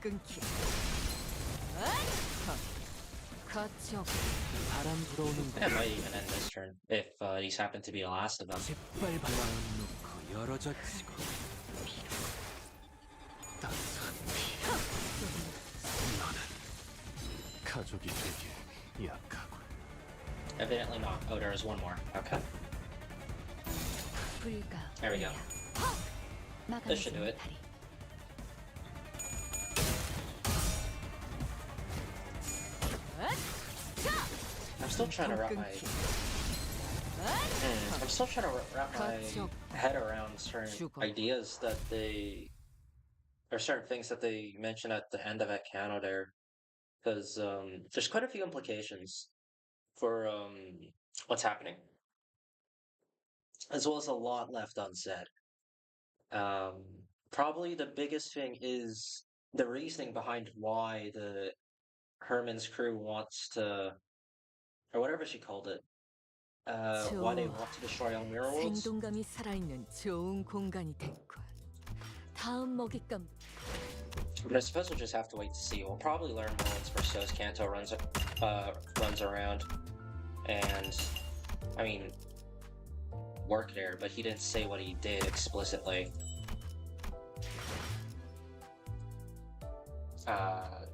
Speaker 6: 끊기. 같이 없.
Speaker 7: 바람 불어오는
Speaker 1: That might even end this turn if these happen to be the last of them.
Speaker 7: 빨리 마음 놓고 열어젖히고
Speaker 20: 따스한 피. 너는 가족이 되게 약하군.
Speaker 1: Evidently not. Oh, there is one more. Okay.
Speaker 5: 불가.
Speaker 1: There we go. This should do it. I'm still trying to wrap my I'm still trying to wrap my head around certain ideas that they or certain things that they mention at the end of that Canto there, because there's quite a few implications for what's happening, as well as a lot left unsaid. Probably the biggest thing is the reasoning behind why the Herman's crew wants to, or whatever she called it, why they want to destroy all mirror worlds.
Speaker 6: 생동감이 살아있는 좋은 공간이 됐군. 다음 먹잇감.
Speaker 1: But I suppose we'll just have to wait to see. We'll probably learn more once Bristows Canto runs around, and I mean, work there. But he didn't say what he did explicitly.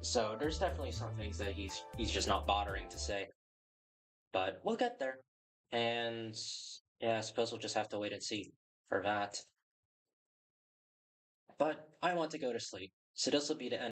Speaker 1: So there's definitely some things that he's just not bothering to say. But we'll get there, and yeah, I suppose we'll just have to wait and see for that. But I want to go to sleep, so this will be the end.